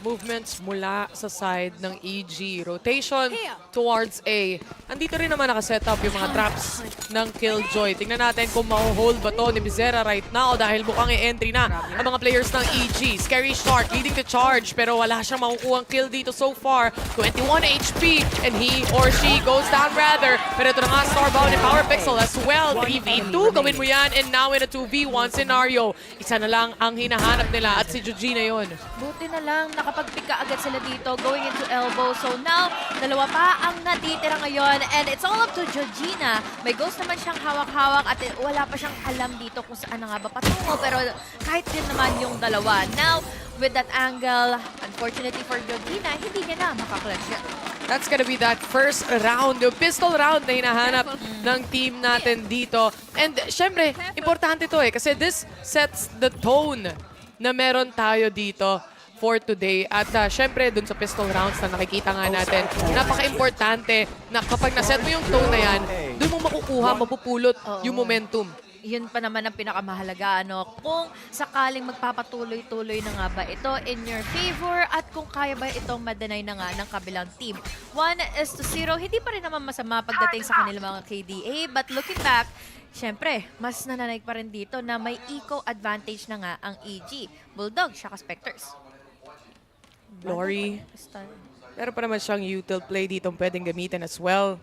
movements mula sa side ng EG. Rotation towards A. Andito rin naman nakaset up yung mga traps ng Killjoy. Tingnan natin kung ma-hold ba to ni Bizera right now dahil mukhang i-entry na ang mga players ng EG. Scary Shark leading to charge pero wala siyang makukuhang kill dito so far. 21 HP and he or she goes down rather. Pero ito na nga, Starbound and Power Pixel as well. 3v2, gawin mo yan and now in a 2v1 scenario. Isa na lang ang hinahanap nila at si Georgina yon. Buti na lang, nakapag-pick ka agad sila dito, going into elbow. So now, dalawa pa ang natitira ngayon. And it's all up to Georgina. May ghost naman siyang hawak-hawak at wala pa siyang alam dito kung saan na nga ba patungo. Pero kahit din naman yung dalawa. Now, with that angle, unfortunately for Georgina, hindi niya na makaklatch yan. That's gonna be that first round, yung pistol round na hinahanap ng team natin dito. And syempre, importante to kasi this sets the tone na meron tayo dito for today. At syempre, dun sa pistol rounds na nakikita nga natin, napaka-importante na kapag naset mo yung tone na yan, dun mo makukuha, mapupulot yung momentum. Yun pa naman ang pinakamahalaga, ano? Kung sakaling magpapatuloy-tuloy na nga ba ito in your favor at kung kaya ba itong ma-deny na nga ng kabilang team. 1-0, hindi pa rin naman masama pagdating sa kanilang mga KDA, but looking back, syempre, mas nananaig pa rin dito na may eco advantage na nga ang EG. Bulldog, Shaka Specters. Glory. Pero pa naman siyang util play dito pwedeng gamitin as well.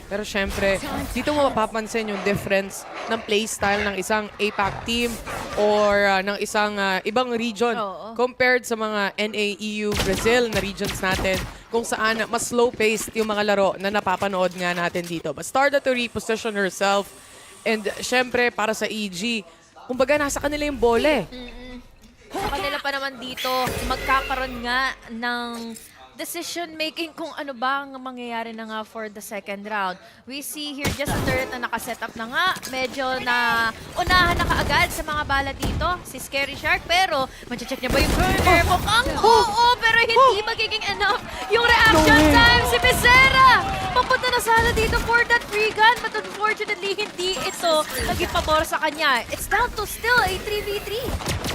Pero syempre, dito mo mapapansin yung difference ng playstyle ng isang APAC team or ng isang ibang region compared sa mga NA-EU Brazil na regions natin kung saan mas slow-paced yung mga laro na napapanood nga natin dito. But started to reposition herself and syempre para sa EG, kumbaga nasa kanila yung bole. Sa kanila pa naman dito, magkakaroon nga ng decision-making kung ano ba ang mangyayari na nga for the second round. We see here just a turret na nakaset up na nga. Medyo na unahan na kaagad sa mga bala dito, si Scary Shark. Pero, mache-check niya ba yung burner? Mukhang oo, pero hindi magiging enough yung reaction time. Si Bezerra! Papunta na sana dito for that free gun. But unfortunately, hindi ito naging pabor sa kanya. It's down to still a 3v3.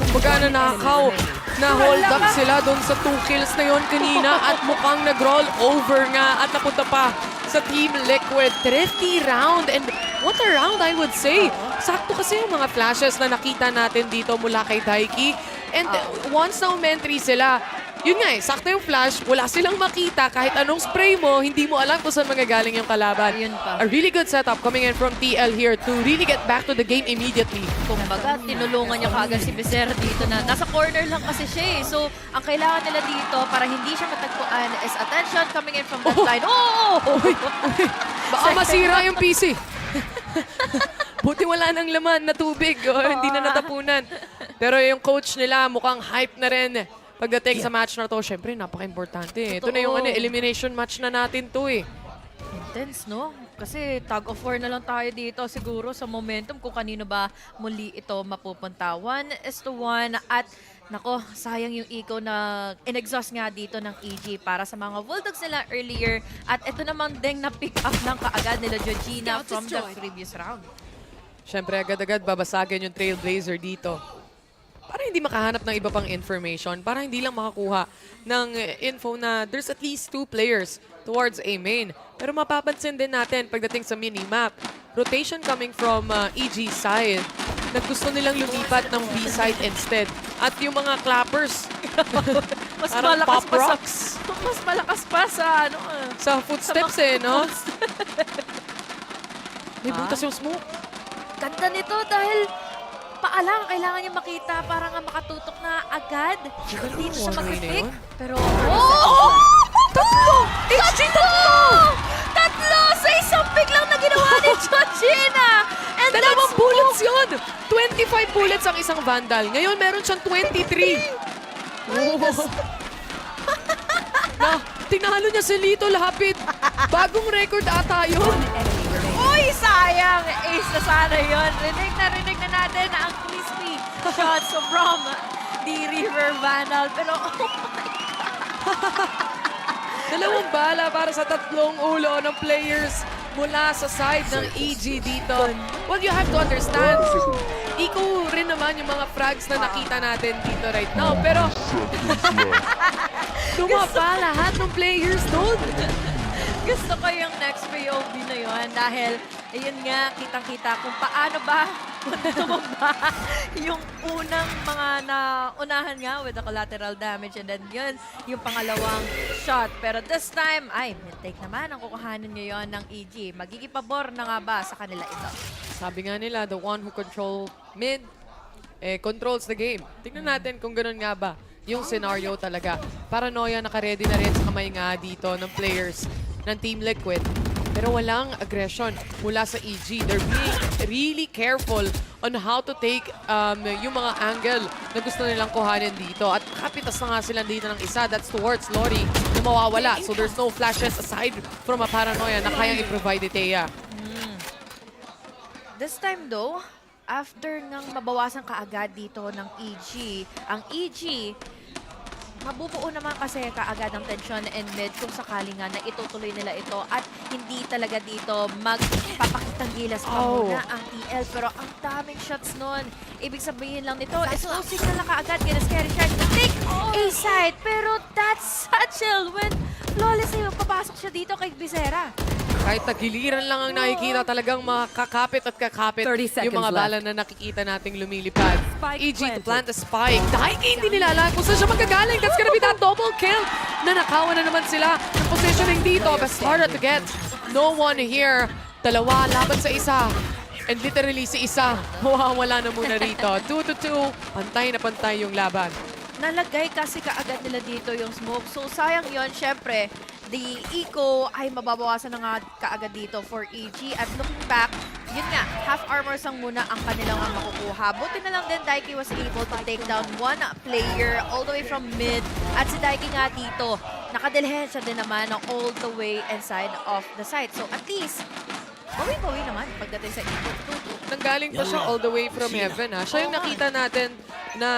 Kumbaga nanakaw, na-hold up sila doon sa 2 kills na yon kanina at mukhang nag-roll over nga at napunta pa sa Team Liquid. Thrifty round and what a round I would say. Sakto kasi yung mga flashes na nakita natin dito mula kay Daiki. And once na umentry sila, yun nga sakto yung flash, wala silang makita. Kahit anong spray mo, hindi mo alam kung saan magagaling yung kalaban. Yun pa. A really good setup coming in from TL here to really get back to the game immediately. Kumbaga, tinulungan niya kaagad si Becerra dito na nasa corner lang kasi siya eh. So, ang kailangan nila dito para hindi siya matagpuan is attention coming in from that line. Baka masira yung PC. Buti wala nang laman na tubig. Hindi na natapunan. Pero yung coach nila mukhang hype na rin. Pagdating sa match na to, syempre, napaka-importante. Ito na yung elimination match na natin to eh. Intense, no? Kasi tag of war na lang tayo dito siguro sa momentum kung kanino ba muli ito mapupunta. 1-1 at nako, sayang yung eco na in-exhaust nga dito ng EG para sa mga Bulldogs nila earlier. At ito naman ding na-pick up ng kaagad nila Georgina from the previous round. Syempre, agad-agad babasagin yung Trailblazer dito. Para hindi makahanap ng iba pang information, para hindi lang makakuha ng info na there's at least 2 players towards A main. Pero mapapansin din natin pagdating sa minimap, rotation coming from EG side, na gusto nilang lumipat ng B side instead. At yung mga clappers, mas parang malakas pop pa rocks. Mas malakas pa sa ano sa footsteps no? May butas yung smoke. Ganda nito dahil paalang kailangan niya makita para nga makatutok na agad. Hindi na siya mag-pick. Pero, Tatlo! Sa isang pick lang na ginawa ni Georgina! And Dalawang bullets yun! 25 bullets ang isang Vandal. Ngayon, meron siyang 23. Tinalo niya si Lito Lapid. Bagong record ata yun. Uy, sayang! Ace na sana yun. Rinig na natin ang crispy shots from the River Vandal. Pero, oh my God! Dalawang bala para sa 3 ulo ng players mula sa side ng EG dito. Well, you have to understand, ikaw rin naman yung mga frags na nakita natin dito right now. Pero, tumapa lahat ng players doon. Gusto ko yung next POV na yun dahil, ayun nga, kitang-kita kung paano ba tumaba yung unang mga naunahan nga with the collateral damage and then yun, yung pangalawang shot. Pero this time, ay, mid-take naman ang kukuhanin ngayon ng EG. Magigipabor na nga ba sa kanila ito? Sabi nga nila, the one who control mid, controls the game. Tingnan natin kung ganun nga ba yung scenario talaga. Paranoia naka-ready na rin sa kamay nga dito ng players ng Team Liquid. Pero walang aggression mula sa EG. They're being really careful on how to take yung mga angle na gusto nilang kuhanin dito. At kapitas na nga sila dito ng isa. That's towards Lori na mawawala. So there's no flashes aside from a paranoia na kayang i-provide ni Thea. This time though, after ngang mabawasan kaagad dito ng EG, ang EG, mabubuo naman kasi kaagad ang tension and mid kung sakali nga na itutuloy nila ito at hindi talaga dito magpapakitang gilas pa muna ang TL. Pero ang daming shots nun. Ibig sabihin lang nito, slow signal na kaagad kina Scary Shark to take a side. Pero that's Satchel when flawlessly papasok siya dito kay Visera. Kahit tagiliran lang ang nakikita, talagang makakapit at kakapit yung mga bala na nakikita nating lumilipad. EG to plant a spike. Daiki hindi nila alam kung saan siya magagaling. That's gonna be that double kill. Nanakawan na naman sila ng positioning dito. But harder to get. No one here. Dalawa laban sa isa. And literally si isa, mawawala na muna rito. 2-2. Pantay na pantay yung laban. Nalagay kasi kaagad nila dito yung smoke. So sayang yon, syempre, the eco ay mababawasan na nga kaagad dito for EG. At looking back, yun nga, half armor sang muna ang kanilang makukuha. Buti na lang din Daiki was able to take down one player all the way from mid. At si Daiki nga dito, nakadilhensya din naman all the way inside of the site. So at least, bawi-bawi naman pagdating sa eco. Nanggaling pa siya all the way from heaven. Ha? Siya yung nakita natin na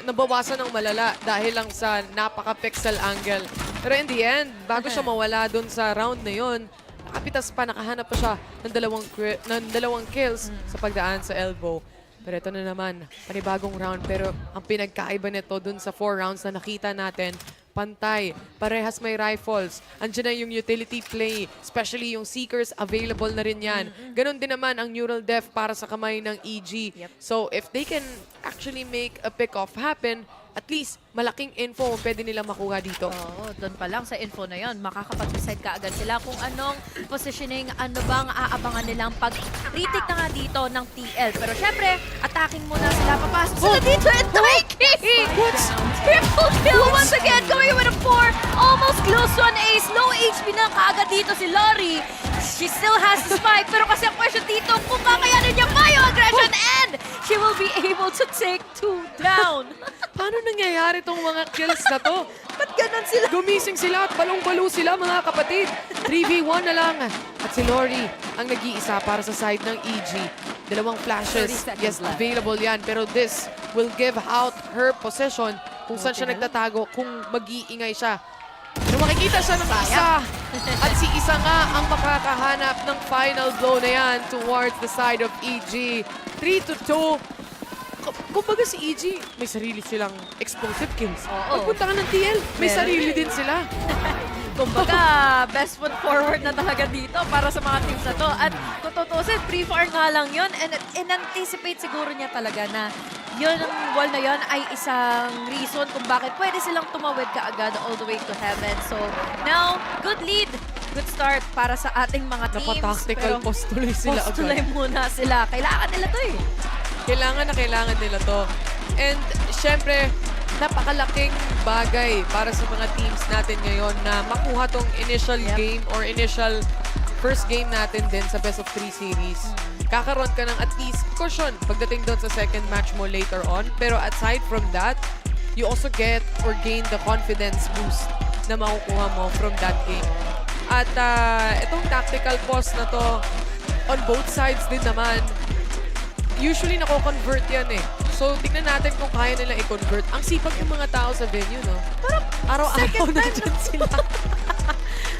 nabawasan ng malala dahil lang sa napaka-pixel angle. Pero in the end, bago siya mawala dun sa round na yun, nakapitas pa, nakahanap pa siya ng dalawang kills sa pagdaan sa elbow. Pero ito na naman, panibagong round. Pero ang pinagkaiba nito dun sa 4 rounds na nakita natin, pantay, parehas may rifles. Andiyan na yung utility play, especially yung Seekers, available na rin yan. Ganon din naman ang neural def para sa kamay ng EG. So if they can actually make a pick-off happen, at least malaking info pwede nilang makuha dito. Oo, doon pa lang sa info na yon, makakapag-decide ka agad sila kung anong positioning, ano bang aabangan nilang pag-retake na nga dito ng TL. Pero syempre, attacking muna sila. Papasok sila dito and Daiki! Triple kill once again, going with a 4. Almost close to an ace. Low HP na kaagad dito si Lori. She still has the spike, pero kasi ang question dito, kung kakayanin niya ba yung aggression and she will be able to take 2 down. Paano nangyayari itong mga kills na to? Ba't ganun sila? Gumising sila at balong-balo sila mga kapatid. 3v1 na lang. At si Lori ang nag-iisa para sa side ng EG. Dalawang flashes. Yes, available yan. Pero this will give out her possession kung saan siya nagtatago, kung mag-iingay siya. Pero makikita siya ng isa. At si isa nga ang makakahanap ng final blow na yan towards the side of EG. 3-2. Kumbaga si EG, may sarili silang explosive kills. Pagpunta ka ng TL, may sarili din sila. Kumbaga, best foot forward na talaga dito para sa mga teams na to. At kung tutusin, pre-fire nga lang yun. And in-anticipate siguro niya talaga na yun ang wall na yun ay isang reason kung bakit pwede silang tumawid kaagad all the way to heaven. So now, good lead. Good start para sa ating mga teams. Napa-tactical post tuloy sila agad. Post tuloy muna sila. Kailangan nila to eh. Kailangan nila to. And syempre, napakalaking bagay para sa mga teams natin ngayon na makuha tong initial game or initial first game natin din sa best of 3 series. Kakaroon ka ng at least cushion pagdating doon sa second match mo later on. Pero aside from that, you also get or gain the confidence boost na makukuha mo from that game. At itong tactical pause na to, on both sides din naman, usually nako-convert yan eh. So, tignan natin kung kaya nila i-convert. Ang sipag ng mga tao sa venue, no? Parang araw-araw na dyan sila.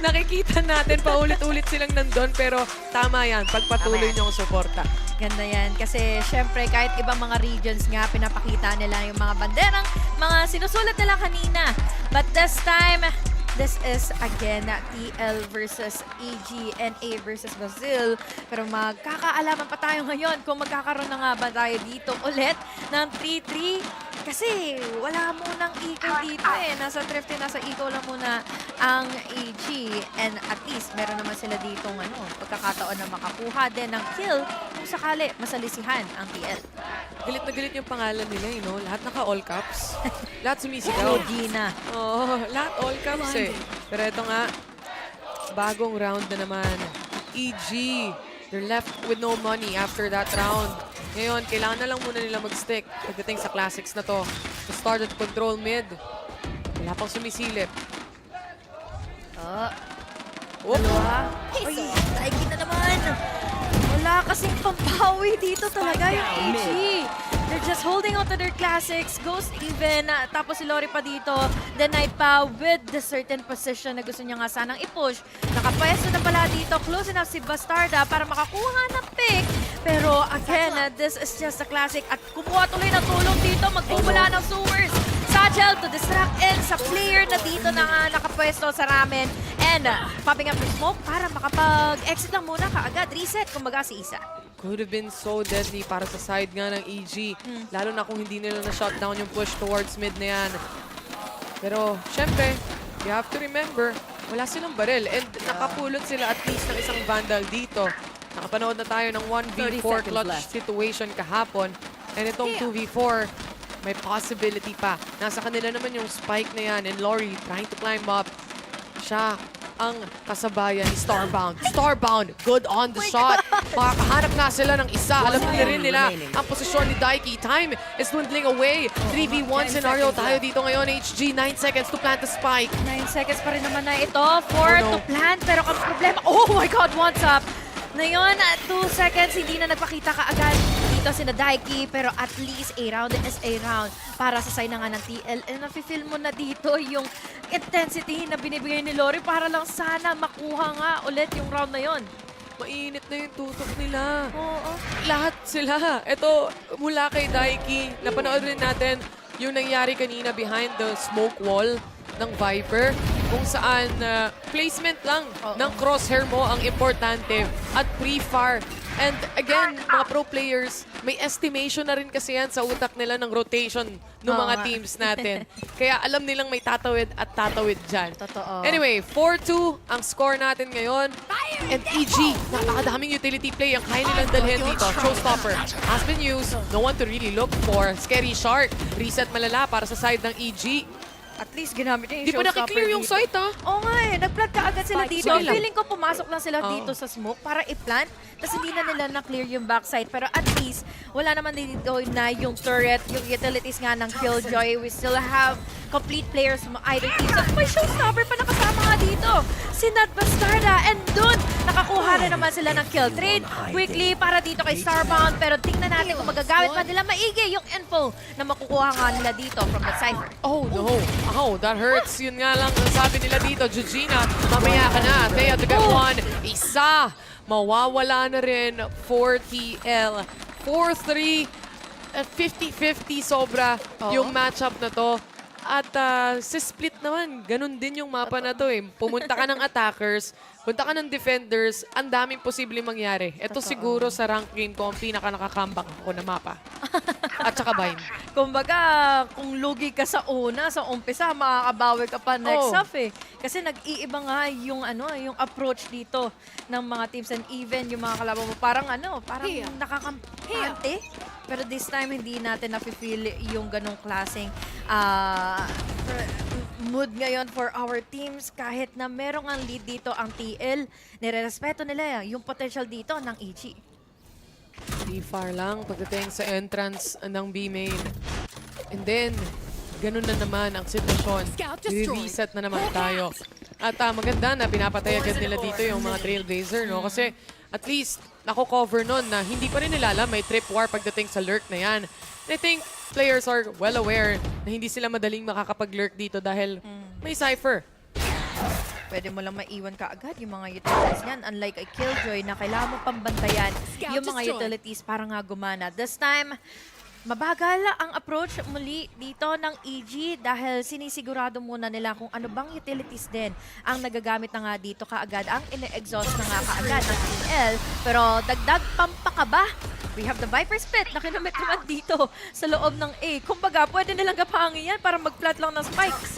nakikita natin paulit-ulit silang nandun, pero tama yan, pagpatuloy niyong suporta. Ganda yan. Kasi syempre, kahit ibang mga regions nga, pinapakita nila yung mga banderang, mga sinusulat nila kanina. But this time, this is again TL versus EG, NA versus Brazil. Pero magkakaalaman pa tayo ngayon kung magkakaroon na nga ba tayo dito ulit ng 3-3. Kasi wala munang eco dito eh. Nasa Thrifty, nasa eco lang muna ang EG. And at least, meron naman sila ditong pagkakataon na makakuha din ng kill kung sakali masalisihan ang TL. Galit na galit yung pangalan nila, Lahat naka-all caps. Lahat sumisigaw. Gina. Oo, lahat all caps eh. Pero ito nga, bagong round na naman. EG, they're left with no money after that round. Ngayon, kailangan na lang muna nila mag-stick pagdating sa classics na to. To start at control mid. Wala pang sumisilip. Dalawa. Uy, taigi na naman. Wala kasing pampawi dito talaga yung EG. They're just holding on to their classics. Goes even. Tapos si Lori pa dito. Denied pa with the certain position na gusto niya nga sanang i-push. Nakapwesto na pala dito. Close enough si Bastarda para makakuha ng pick. Pero again, this is just a classic. At kumuha tuloy ng tulong dito. Magpumula ng sewers. Satchel to distract in sa player na dito na nakapwesto sa ramen. And popping up yung smoke para makapag-exit lang muna kaagad. Reset kumbaga si Isa. Could have been so deadly para sa side nga ng EG. Lalo na kung hindi nila na-shutdown yung push towards mid na yan. Pero, syempre, you have to remember, wala silang baril. And nakapulot sila at least ng isang Vandal dito. Nakapanood na tayo ng 1v4 clutch situation kahapon. And itong 2v4, may possibility pa. Nasa kanila naman yung spike na yan. And Lori trying to climb up. Siya ang kasabayan ni Starbound. Starbound, good on the shot. Makakahanap nga sila ng isa. Alam nila rin nila ang posisyon ni Daiki. Time is dwindling away. 3v1 scenario tayo dito ngayon. HG, 9 seconds to plant the spike. 9 seconds pa rin naman na ito. 4 to plant. Pero ang problema, oh my God, what's up? Ngayon, 2 seconds, hindi na nagpakita kaagad dito si Daiki. Pero at least a round is a round para sa side na nga ng TL. And nafe-feel mo na dito yung intensity na binibigay ni Lori para lang sana makuha nga ulit yung round na yon. Mainit na yung tutok nila. Oo. Lahat sila. Ito, mula kay Daiki, napanood rin natin yung nangyari kanina behind the smoke wall ng Viper, kung saan placement lang ng crosshair mo ang importante at pre-fire. And again, mga pro players, may estimation na rin kasi yan sa utak nila ng rotation ng mga teams natin. Kaya alam nilang may tatawid at tatawid dyan. Totoo. Anyway, 4-2 ang score natin ngayon. And EG, napakadaming utility play ang kaya nilang dalhin dito. Showstopper has been used. No one to really look for. Scary Shark, reset malala para sa side ng EG. At least ginamit niya yung Di pa nakiklear yung site, ha? Oo nga eh. Nag-plant ka agad sila dito. Sige lang. Feeling ko pumasok lang sila dito sa smoke para i-plant. Tapos hindi na nila na-clear yung backside. Pero at least, wala naman dito na yung turret, yung utilities nga ng Killjoy. We still have complete players from either team. So may showstopper pa nakasama nga dito. Si Nat Bastarda. And dun, nakakuha na naman sila ng kill trade. Quickly para dito kay Starbound. Pero tingnan natin kung magagamit pa nila maigi yung info na makukuha nga nila dito from the Cypher. Oh no. Oh, that hurts. Yun nga lang ang sabi nila dito. Georgina, mamaya ka na. Thea to get one. Isa. Mawawala na rin for TL. 4-3. 50-50 sobra yung matchup na to. At sa split naman, ganun din yung mapa na to eh. Pumunta ka ng attackers, punta ka ng defenders, ang daming posibleng mangyari. Ito siguro sa rank game ko, ang pinaka-nakakambak ako na mapa. At saka Vine. Kumbaga, kung lugi ka sa una, sa umpisa, makakabawi ka pa next half eh. Kasi nag-iiba nga yung yung approach dito ng mga teams, and even yung mga kalaban mo parang nakakampante. Pero this time hindi natin nafe-feel yung ganong klaseng mood ngayon for our teams. Kahit na merong ang lead dito ang TL, nire-respeto nila yung potential dito ng EG. Di far lang pagdating sa entrance ng B-main. And then, ganun na naman ang sitwasyon. Reset na naman tayo. At maganda na pinapatay agad nila dito yung mga Trailblazer, no? Kasi at least, nako-cover nun na hindi pa rin nila alam may trip war pagdating sa lurk na yan. I think players are well aware na hindi sila madaling makakapag-lurk dito dahil may Cypher. pwede mo lang maiwan ka agad yung mga utilities niyan. Unlike a Killjoy na kailangan mo pambantayan yung mga utilities para nga gumana. This time, mabagal ang approach muli dito ng EG dahil sinisigurado muna nila kung ano bang utilities din ang nagagamit na nga dito kaagad. Ang ine-exhaust na nga kaagad ng TL. Pero dagdag pampakaba. We have the Viper Spit na kinamit naman dito sa loob ng A. Kumbaga, pwede nilang gapangin yan para mag-plant lang ng spikes.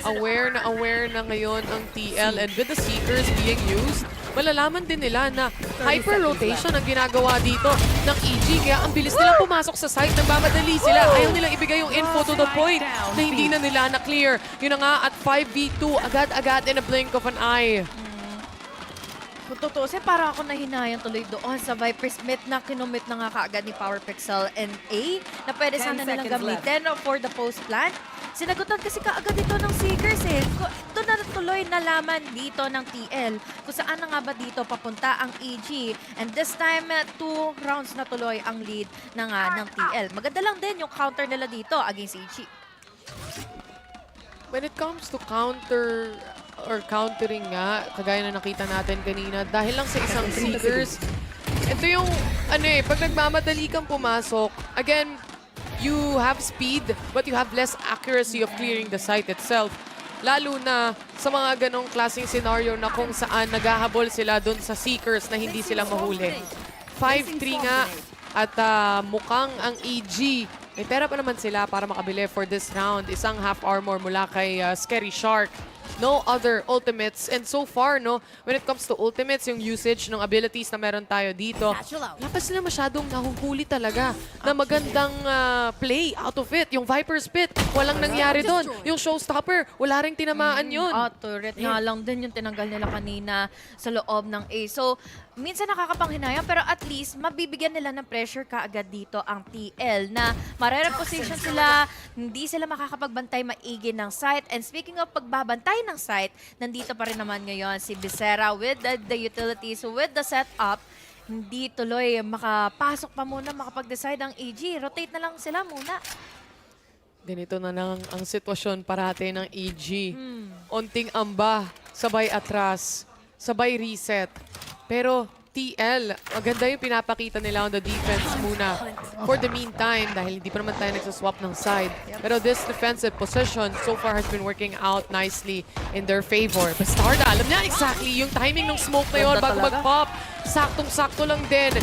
Aware na ngayon ang TL, and with the Seekers being used, malalaman din nila na hyper-rotation ang ginagawa dito ng EG. Kaya ang bilis nilang pumasok sa site, nagmamadali sila. Ayaw nilang ibigay yung info to the point na hindi na nila na-clear. Yun na nga, at 5v2, agad-agad in a blink of an eye. Kung tutusin, para ako nahinayang tuloy doon sa Viper Smith na kinumit na nga kaagad ni Power Pixel and A na pwede sana nilang gamitin for the post-plant. Sinagutan kasi kaagad ito ng Seekers eh. Ito na tuloy nalaman dito ng TL kung saan na nga ba dito papunta ang EG. And this time, 2 rounds na tuloy ang lead na nga ng TL. Maganda lang din yung counter nila dito against EG. When it comes to countering nga, kagaya na nakita natin kanina, dahil lang sa isang Seekers, ito yung, pag nagmamadali kang pumasok, again, you have speed, but you have less accuracy of clearing the site itself. Lalo na sa mga ganong klaseng scenario na kung saan naghahabol sila dun sa Seekers na hindi sila mahuli. 5-3 nga, at mukhang ang EG, may pera pa naman sila para makabili for this round. Isang half armor mula kay Scary Shark. No other ultimates. And so far, no, when it comes to ultimates, yung usage ng abilities na meron tayo dito, wala pa sila masyadong nahuhuli talaga na magandang play out of it. Yung Viper Spit, walang nangyari doon. Yung Showstopper, wala ring tinamaan yun. Turret nga lang din yung tinanggal nila kanina sa loob ng A. So, minsan nakakapanghinayang pero at least mabibigyan nila ng pressure kaagad dito ang TL na mare-reposition sila, hindi sila makakapagbantay maigi ng site. And speaking of pagbabantay ng site, nandito pa rin naman ngayon si Becerra with the utilities, with the setup. Hindi tuloy makapasok pa muna, makapag-decide ang EG. Rotate na lang sila muna. Ganito na lang ang sitwasyon parate ng EG. Onting amba, sabay atras, sabay reset. Pero TL, maganda yung pinapakita nila on the defense muna for the meantime dahil hindi pa naman tayo nagsaswap ng side. Pero this defensive position so far has been working out nicely in their favor. Bastarda, alam niya exactly yung timing ng smoke na yun bago mag-pop. Saktong-sakto lang din.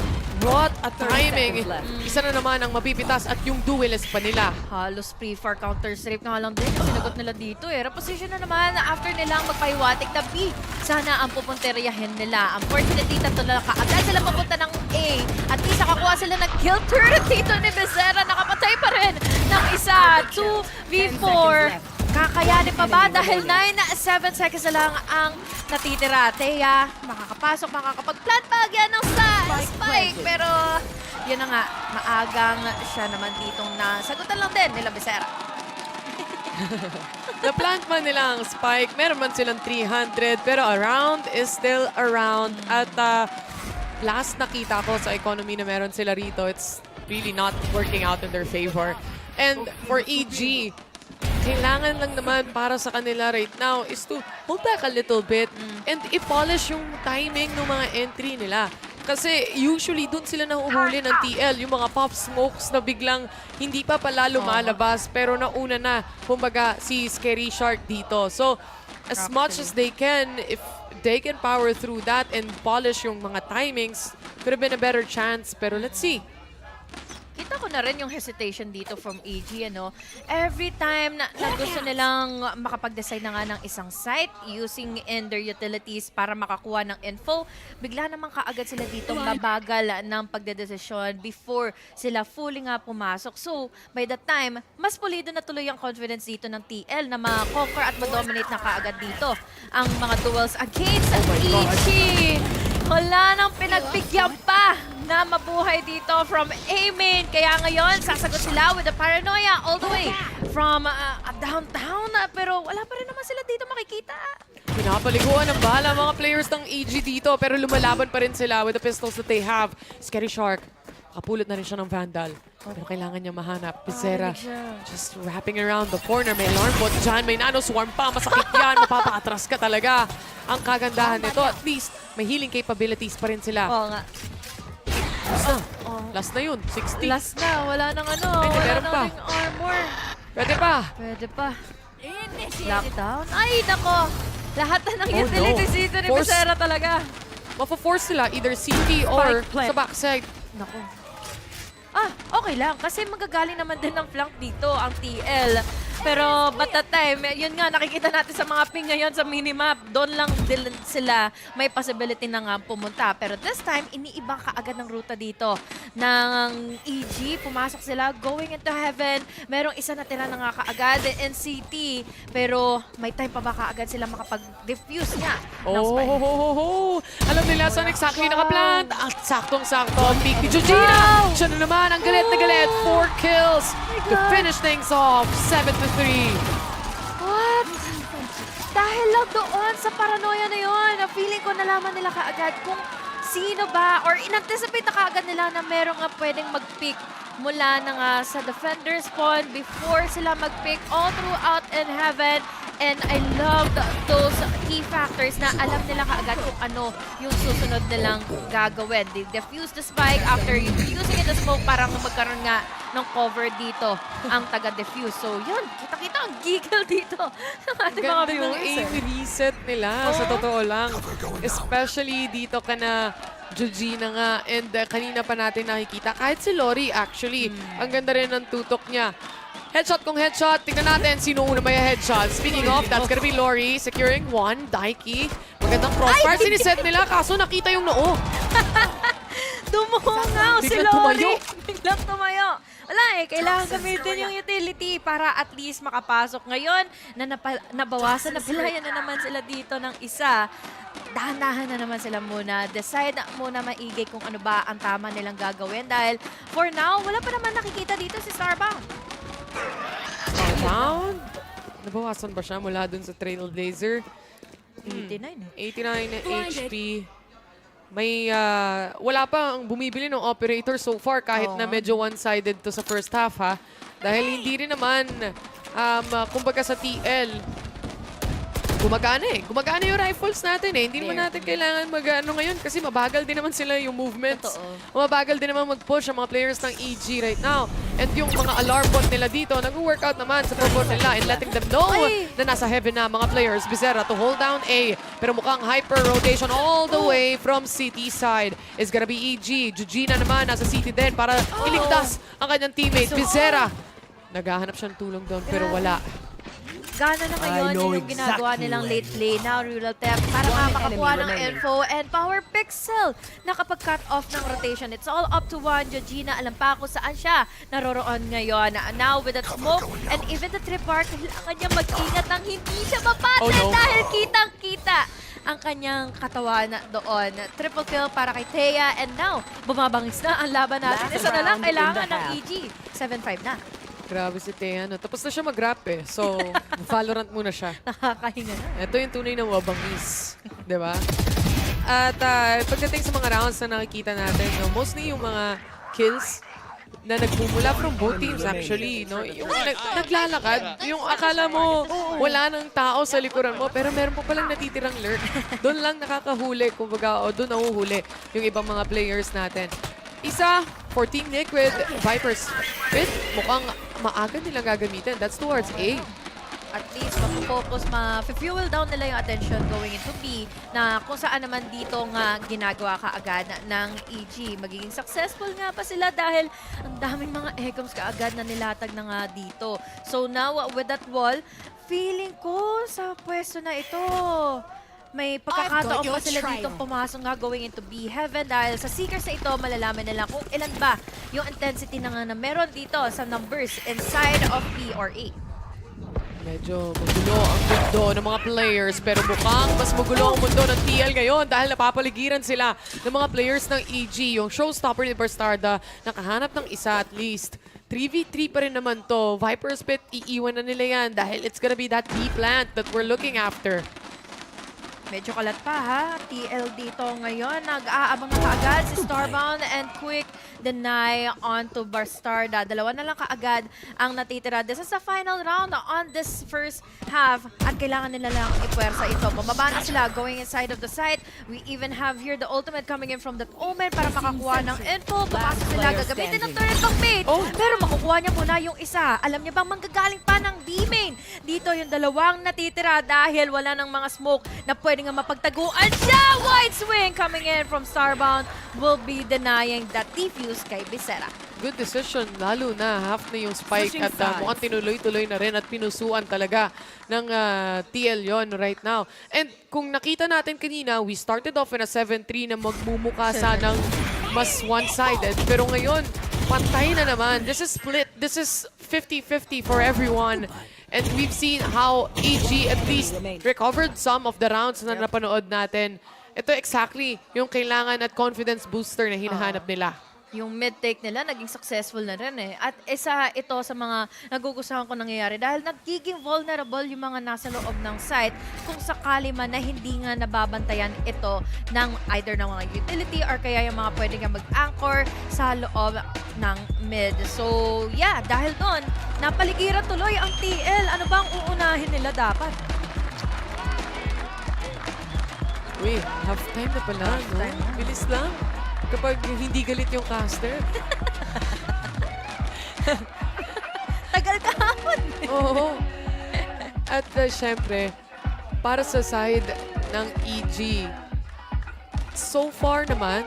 What a timing. Isa na naman ang mapipitas at yung duelist pa nila. Halos pre-far counter-strip nga lang din. Sinagot nila dito eh. Reposition na naman after nilang magpahiwatik na B. Sana ang pupunteriyahin nila. Unfortunately, tatlo na kaagad sila papunta ng A. At least nakakuha sila ng kill turret dito ni Becerra. Nakapatay pa rin ng isa. 2v4. Kakayanin pa ba? Dahil 7 seconds na lang ang natitira. Thea, makakapasok, makakapag-plant pa yan ng spike. Pero yun na nga, maagang siya naman ditong nasagutan lang din nila Becerra. Na-plant man nila ang spike. Meron man silang 300. Pero around is still around. At last nakita ko sa economy na meron sila rito, it's really not working out in their favor. And for EG, kailangan lang naman para sa kanila right now is to hold back a little bit and i-polish yung timing ng mga entry nila. Kasi usually dun sila nahuhuli ng TL, yung mga pop smokes na biglang hindi pa pala lumalabas pero nauna na, kumbaga, si Scary Shark dito. So, as much as they can, if they can power through that and polish yung mga timings, could have been a better chance. Pero let's see. Kita ko na rin yung hesitation dito from EG, ano? Every time na gusto nilang makapag-decide na nga ng isang site using in their utilities para makakuha ng info, bigla naman kaagad sila dito mabagal ng pagdedesisyon before sila fully nga pumasok. So, by that time, mas pulido na tuloy ang confidence dito ng TL na ma-conquer at ma-dominate na kaagad dito ang mga duels against EG. Wala nang pinagbigyan pa na mabuhay dito from A-main. Kaya ngayon, sasagot sila with the paranoia all the way from downtown. Pero wala pa rin naman sila dito makikita. Pinapaliguan ng bala mga players ng EG dito pero lumalaban pa rin sila with the pistols that they have. Scary Shark Kapulot na rin siya ng Vandal. Pero kailangan niya mahanap. Pizera, just wrapping around the corner. May alarm bot dyan. May nanoswarm pa. Masakit yan. Mapapa-atras ka talaga. Ang kagandahan nito, at least, may healing capabilities pa rin sila. Oo nga. Last na yun. 60. Last na. Wala nang ano. Ay, Wala meron nang pa. ring armor. Pwede pa. Pwede pa. Lockdown? Ay, nako. Lahat na ng Oh, utility no. season ni Force. Pizera talaga. Mapo-force sila either CT or Spike plant. sa backside. Nako. Okay lang. Kasi magagaling naman din ng flank dito ang TL. Pero but that time, yun nga, nakikita natin sa mga ping ngayon sa minimap. Doon lang din sila may possibility na nga pumunta. Pero this time, iniiba ka agad ng ruta dito ng EG. Pumasok sila, going into heaven. Merong isa na tira na nga kaagad in CT. Pero may time pa ba kaagad sila makapag-diffuse nga ng spike? Alam nila saan exactly nakaplant. At saktong-sakto. Peak ni Georgina. Siya na naman ang galit na galit. 4 kills to finish things off. 7-3. What? Dahil lang doon sa paranoia na yun, feeling ko nalaman nila kaagad kung sino ba or in-anticipate na kaagad nila na merong nga pwedeng mag-pick mula na nga sa defender spawn before sila mag-pick all throughout in heaven. And I love those key factors na alam nila kaagad kung ano yung susunod nilang gagawin. They defuse the spike after using it the smoke parang magkaroon nga ng cover dito ang taga-defuse. So yun, kita-kita ang giggle dito ng ating mga Ganda ng viewers. aim reset nila, sa totoo lang. Especially dito ka na Georgina nga. And kanina pa natin nakikita, kahit si Lori actually, ang ganda rin ng tutok niya. Headshot kung headshot. Tingnan natin sino una may headshot. Speaking of, that's gonna be Lori securing one. Daiki. Magandang crossfire. Siniset nila kaso nakita yung noo. Dumungaw si Biglang tumayo. Lori. Biglang tumayo. Wala kailangan gamitin yung utility para at least makapasok. Ngayon, na nabawasan, nabilayan na naman sila dito ng isa. Dahan-dahan na naman sila muna. Decide na muna maigi kung ano ba ang tama nilang gagawin. Dahil for now, wala pa naman nakikita dito si Starbound. Down. Nabawasan ba siya mula dun sa Trailblazer? 89 89 na HP. May, wala pa ang bumibili ng operator so far kahit na medyo one-sided to sa first half ha. Dahil hindi rin naman, kumbaga sa TL, gumagana eh. Gumagana yung rifles natin eh. Hindi naman natin kailangan mag-ano ngayon kasi mabagal din naman sila yung movements. Mabagal din naman mag-push ang mga players ng EG right now. And yung mga alarm bot nila dito, nag-workout naman sa purpose nila and letting them know na nasa heaven na mga players. Bizera to hold down A. Pero mukhang hyper rotation all the way from city side is gonna be EG. Georgina naman nasa city din para iligtas ang kanyang teammate. Bizera. Naghahanap siya ng tulong doon pero wala. Gana na ngayon yung ginagawa nilang late play na rural tap para makakuha ng info and power pixel nakapag-cut off ng rotation. It's all up to one. Georgina, alam pa kung saan siya naroroon ngayon. Now with that smoke and even the trip bar, kailangan niya mag-ingat ng hindi siya mapatid dahil kitang-kita ang kanyang katawan doon. Triple kill para kay Thea and now bumabangis na ang laban natin. Isa na lang kailangan ng EG. 7-5 na. Grabe si Thea, no? Tapos na siya mag-rap eh. So, Valorant muna siya. Nakakahinga na. Ito yung tunay na wabangis. Diba? At pagdating sa mga rounds na nakikita natin, no, mostly yung mga kills na nagmumula from both teams actually, no? Yung naglalakad, yung akala mo wala nang tao sa likuran mo, pero meron pa palang natitirang lurk. Doon lang nakakahuli, kumbaga, o doon nahuhuli yung ibang mga players natin. Isa, for Team Liquid, Vipers. Mukhang maaga nilang gagamitin. That's towards A. At least mag-focus, ma-fuel down nila yung attention going into B na kung saan naman dito nga ginagawa kaagad ng EG. Magiging successful nga pa sila dahil ang daming mga ecoms kaagad na nilatag na nga dito. So now, with that wall, feeling ko sa pwesto na ito, may pagkakataon pa sila dito pumasok nga going into B heaven dahil sa Seekers na ito, malalaman nila kung ilan ba yung intensity na nga na meron dito sa numbers inside of B or A. Medyo magulo ang mundo ng mga players pero mukhang mas magulo ang mundo ng TL ngayon dahil napapaligiran sila ng mga players ng EG. Yung showstopper ni Barstarda, nakahanap ng isa at least. 3v3 pa rin naman to. Viper's Pit, iiwan na nila yan dahil it's gonna be that B plant that we're looking after. Medyo kalat pa ha. TL dito ngayon. Nag-aabang na kaagad si Starbound and Quick deny onto Bastarda. Dalawa na lang kaagad ang natitira. This is the final round on this first half at kailangan nila lang ipwersa ito. Bumaba na sila going inside of the site. We even have here the ultimate coming in from that Omen para makakuha ng info. Papasok sila, gagamitin ng turret pang bait. Pero makukuha niya muna yung isa. Alam niya bang manggagaling pa ng B-main? Dito yung dalawang natitira dahil wala ng mga smoke na pwede nga mapagtaguan siya. Wide swing coming in from Starbound will be denying that defuse kay Becerra. Good decision, lalo na half na yung spike at mukhang tinuloy-tuloy na rin at pinusuan talaga ng TL yon right now. And kung nakita natin kanina, we started off in a 7-3 na magmumuka ng mas one-sided. Pero ngayon, pantay na naman. This is split. This is 50-50 for everyone. And we've seen how EG at least recovered some of the rounds na napanood natin. Ito exactly yung kailangan at confidence booster na hinahanap nila. Yung mid-take nila naging successful na rin eh. At isa ito sa mga nagugustuhan ko nangyayari dahil nagiging vulnerable yung mga nasa loob ng site kung sakali man na hindi nga nababantayan ito ng either ng mga utility or kaya yung mga pwede nga mag-anchor sa loob ng mid. So yeah, dahil doon, napaligiran tuloy ang TL. Ano bang uunahin nila dapat? Uy, half-time na pala, no? Bilis lang. Kapag hindi galit yung caster. Tagal kahapon. Oo. At syempre, para sa side ng EG, so far naman,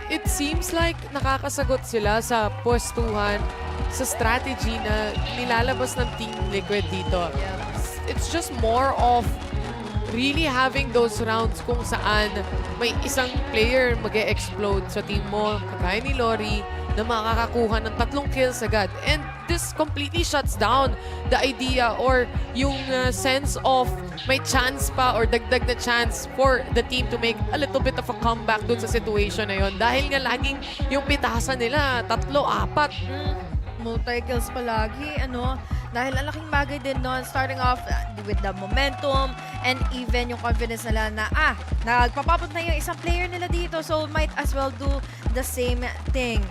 it seems like nakakasagot sila sa pwestuhan, sa strategy na nilalabas ng Team Liquid dito. It's just more of really having those rounds kung saan may isang player mag-e-explode sa team mo, kagaya ni Lori, na makakakuha ng 3 kills agad. And this completely shuts down the idea or yung sense of may chance pa or dagdag na chance for the team to make a little bit of a comeback dun sa situation na yon. Dahil nga laging yung pitasan nila, 3, 4. Multi-kills palagi, ano? Dahil ang laking bagay din doon, starting off with the momentum and even yung confidence nila na, nagpapapot na yung isang player nila dito, so might as well do the same thing.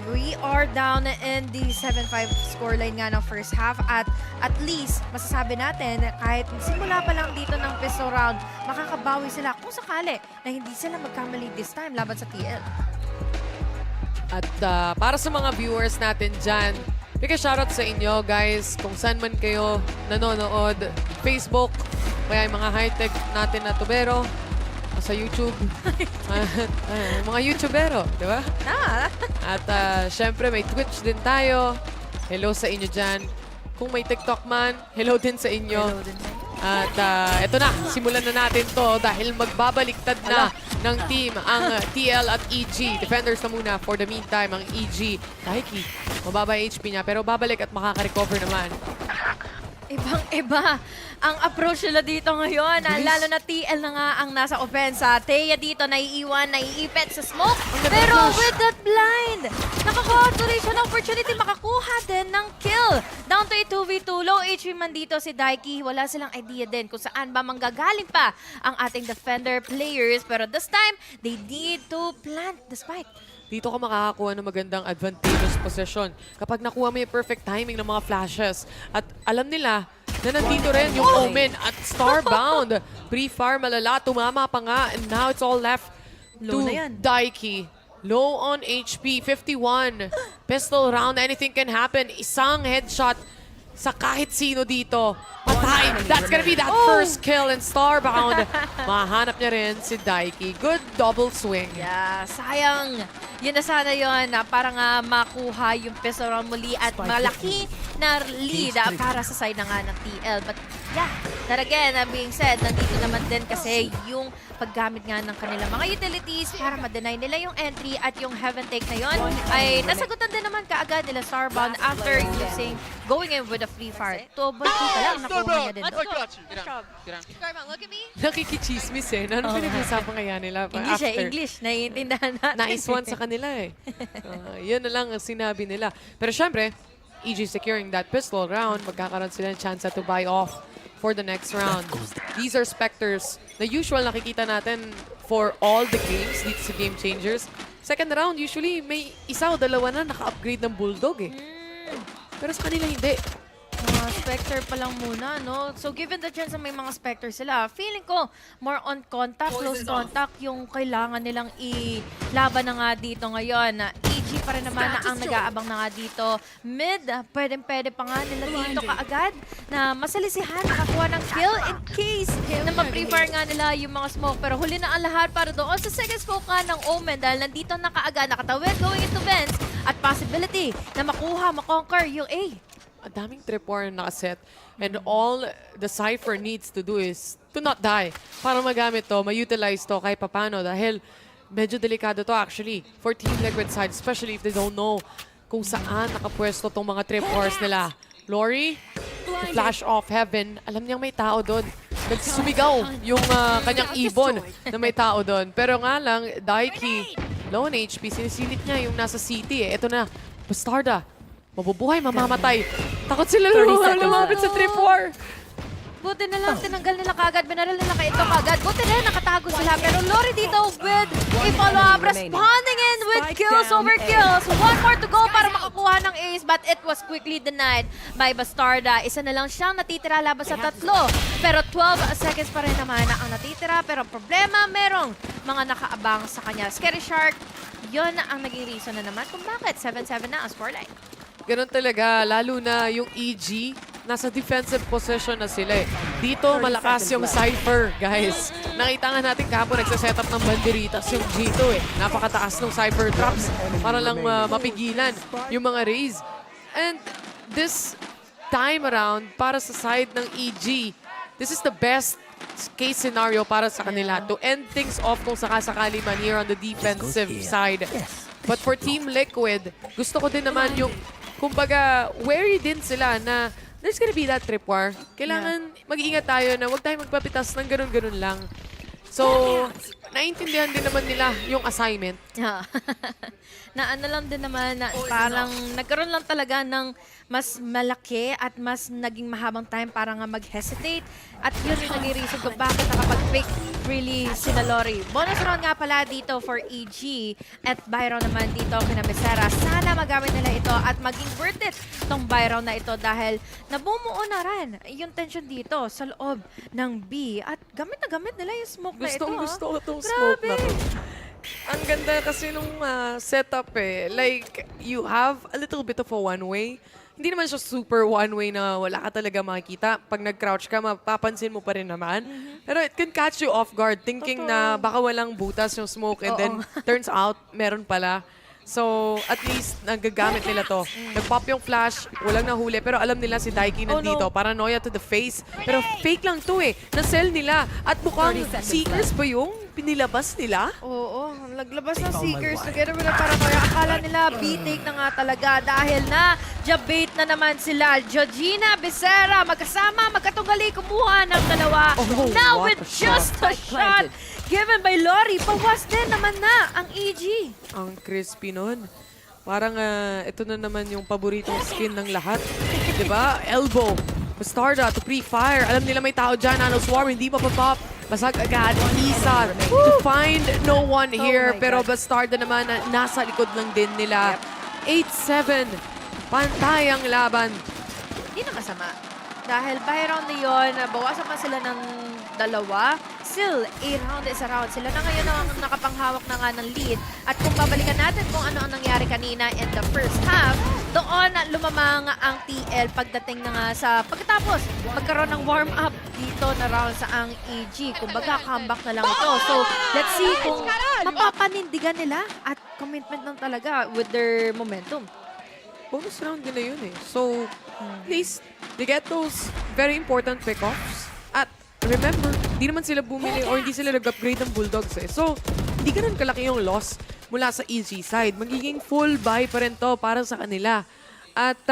We are down in the 7-5 scoreline nga ng first half at least masasabi natin kahit simula pa lang dito ng pistol round, makakabawi sila kung sakali na hindi sila magkamali this time laban sa TL. At para sa mga viewers natin dyan, bigay shoutout sa inyo guys kung saan man kayo nanonood. Facebook, kaya yung mga high-tech natin na tubero, sa YouTube. Mga YouTubero, di ba? At syempre may Twitch din tayo. Hello sa inyo dyan. Kung may TikTok man, hello din sa inyo. Hello din sa inyo. At eto na, simulan na natin to dahil magbabaliktad na ng team ang TL at EG. Defenders na muna for the meantime ang EG. Taiki, mababa yung HP niya pero babalik at makaka-recover naman. Ibang-iba ang approach nila dito ngayon. Lalo na TL na nga ang nasa opensa. Teya dito naiiwan, naiipit sa smoke. Pero with that blind, nakakuha tuloy siya ng opportunity makakuha din ng kill. Down to a 2v2. Low HP man dito si Daiki. Wala silang idea din kung saan ba manggagaling pa ang ating defender players. Pero this time, they need to plant the spike. Dito ka makakakuha ng magandang advantageous position kapag nakuha mo yung perfect timing ng mga flashes. At alam nila na nandito rin yung Omen at Starbound. Pre-fire malala, tumama pa nga. And now it's all left to Daiki. Low on HP, 51. Pistol round, anything can happen. Isang headshot sa kahit sino dito. Patay! That's gonna be that first kill in Starbound. Mahanap niya rin si Daiki. Good double swing. Yeah, sayang. Yun na sana yun na parang makuha yung pistol round muli at malaki na lead para sa side na nga ng TL. But yeah, that again, being said, nandito naman din kasi yung paggamit nga ng kanilang mga utilities para ma-deny nila yung entry at yung heaven take na yun ay nasagutan din naman kaagad nila Starbound after using going in with a free fire. Double kill pa lang, nakuha niya din. Starbound, look at me. Nakikichismis eh. Ano pinag-usapan kaya nila? English eh, English. Naiintindahan natin. Nais-one sa kanila eh. Yun na lang ang sinabi nila. Pero syempre, EG securing that pistol round, magkakaroon sila ng chance to buy off for the next round. These are Spectres na usual nakikita natin for all the games dito sa Game Changers. second round, usually may isa o dalawa na naka-upgrade ng Bulldog eh. Pero sa kanila hindi. Mga Spectre pa lang muna, no? So, given the chance na may mga Spectre sila, feeling ko, more on contact, close contact, yung kailangan nilang ilaban na nga dito ngayon. EG pa rin naman na ang nag-aabang na nga dito. Mid, pwede pa nga nila dito kaagad na masalisihan, nakakuha ng kill in case na ma-pre-fire nga nila yung mga smoke. Pero huli na ang lahat para doon sa second smoke nga ng Omen dahil nandito na kaagad, nakatawid going into vents at possibility na makuha, makonquer yung A. Ang daming trip war na nakaset. And all the Cypher needs to do is to not die. Para magamit to, ma-utilize to kahit papano. Dahil medyo delikado to actually for Team Liquid side. Especially if they don't know kung saan nakapwesto tong mga trip wars nila. Lori, flash off heaven. Alam niyang may tao doon. Nagsumigaw yung kanyang ibon na may tao doon. Pero nga lang, Daiki, low on HP, sinisilip niya yung nasa city eh. Ito na, Bastarda. Mabubuhay, mamamatay. Takot sila lumapit sa trip war. Buti na lang, tinanggal nila kaagad, binaril nila kay ito kaagad. Buti na lang, nakatago sila. Pero Lori dito with a follow-up, responding in with kills over kills. One more to go para makakuha ng ace, but it was quickly denied by Bastarda. Isa na lang siyang natitira laban sa tatlo. Pero 12 seconds pa rin naman ang natitira. Pero problema, merong mga nakaabang sa kanya. Scary Shark, yun ang naging reason na naman kung bakit 7-7 na ang scoreline. Ganun talaga, lalo na yung EG, nasa defensive position na sila eh. Dito, malakas yung Cypher, guys. Nakita nga natin kahapon, nagsaset up ng banderitas yung G2 eh. Napakataas ng Cypher traps para lang mapigilan yung mga Rays. And this time around, para sa side ng EG, this is the best case scenario para sa kanila to end things off kung sakasakali man here on the defensive side. But for Team Liquid, gusto ko din naman yung kumbaga, wary din sila na there's gonna be that trip war. Kailangan mag-iingat tayo na huwag tayo magpapitas ng ganun-ganun lang. So, naiintindihan din naman nila yung assignment. Na ano lang din naman, na parang nagkaroon lang talaga ng mas malaki at mas naging mahabang time para nga mag-hesitate. At yun yung naging reason kung bakit nakapag-fake really sina Lori. Bonus round nga pala dito for EG at buy round naman dito kina Mesera. Sana magamit nila ito at maging worth it itong buy round na ito dahil nabumuo na rin yung tension dito sa loob ng B. At gamit na gamit nila yung smoke na ito. Gusto ko itong smoke na to. Ang ganda kasi nung setup eh. Like, you have a little bit of a one-way. Hindi naman siya super one-way na wala ka talaga makikita. Pag nag-crouch ka, mapapansin mo pa rin naman. Pero it can catch you off guard thinking na baka walang butas yung smoke and then turns out meron pala. So, at least nagagamit nila to. Nag-pop yung flash, walang nahuli, pero alam nila si Daiki nandito. Paranoia to the face. Pero fake lang to eh. Na-sell nila. At mukhang Seekers ba yung pinilabas nila? Oo, naglabas ng Seekers together with the Paranoia. Akala nila B-take na nga talaga dahil na jabait na naman sila. Georgina, Becerra, magkasama, magkatunggali, kumuha ng dalawa. Now with just a shot given by Lori, pawas din naman na ang EG. Ang crispy nun. Parang ito na naman yung paboritong skin ng lahat. Diba? Elbow. Bastarda to pre-fire. Alam nila may tao dyan. Nano Swarm, hindi pa pop. Basag agad. Isa to find no one here. Pero Bastarda naman nasa likod lang din nila. 8-7. Pantay ang laban. Hindi na masama. Dahil by round na yun, bawasan pa sila ng dalawa. Still, a-round is a round. Sila na ngayon ang nakapanghawak na nga ng lead. At kung babalikan natin kung ano ang nangyari kanina in the first half, doon lumamang ang TL pagdating na nga sa pagkatapos magkaroon ng warm-up dito na round sa ang EG. Kumbaga, comeback na lang ito. So, let's see kung mapapanindigan nila at commitment lang talaga with their momentum. Bonus round din na yun eh. So, at least, they get those very important pick-offs. At remember, hindi naman sila bumili or hindi sila nag-upgrade ng Bulldogs eh. So, hindi ganun kalaki yung loss mula sa EG side. Magiging full buy pa rin to para sa kanila. At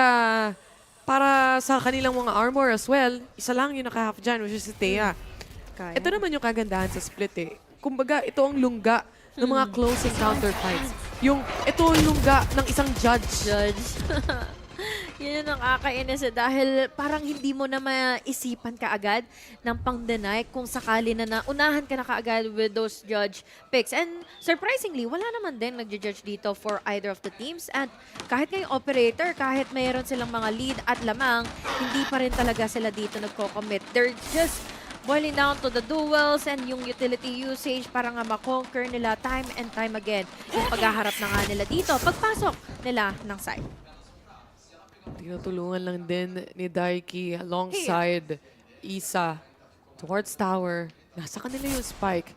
para sa kanilang mga armor as well, isa lang yung naka-half dyan, which is si Thea. Ito naman yung kagandahan sa split eh. Kumbaga, ito ang lungga ng mga close encounter fights. Ito ang lungga ng isang judge. Yun yung nakakainis dahil parang hindi mo na maisipan kaagad ng pang-deny kung sakali na unahan ka na kaagad with those judge picks. And surprisingly, wala naman din nag-judge dito for either of the teams. And kahit ngayong operator, kahit mayroon silang mga lead at lamang, hindi pa rin talaga sila dito nagko-commit. They're just boiling down to the duels and yung utility usage para nga makonquer nila time and time again. Yung paghaharap na nga nila dito, pagpasok nila ng side. Tinutulungan lang din ni Daiki alongside Isa towards tower. Nasa kanila yung spike.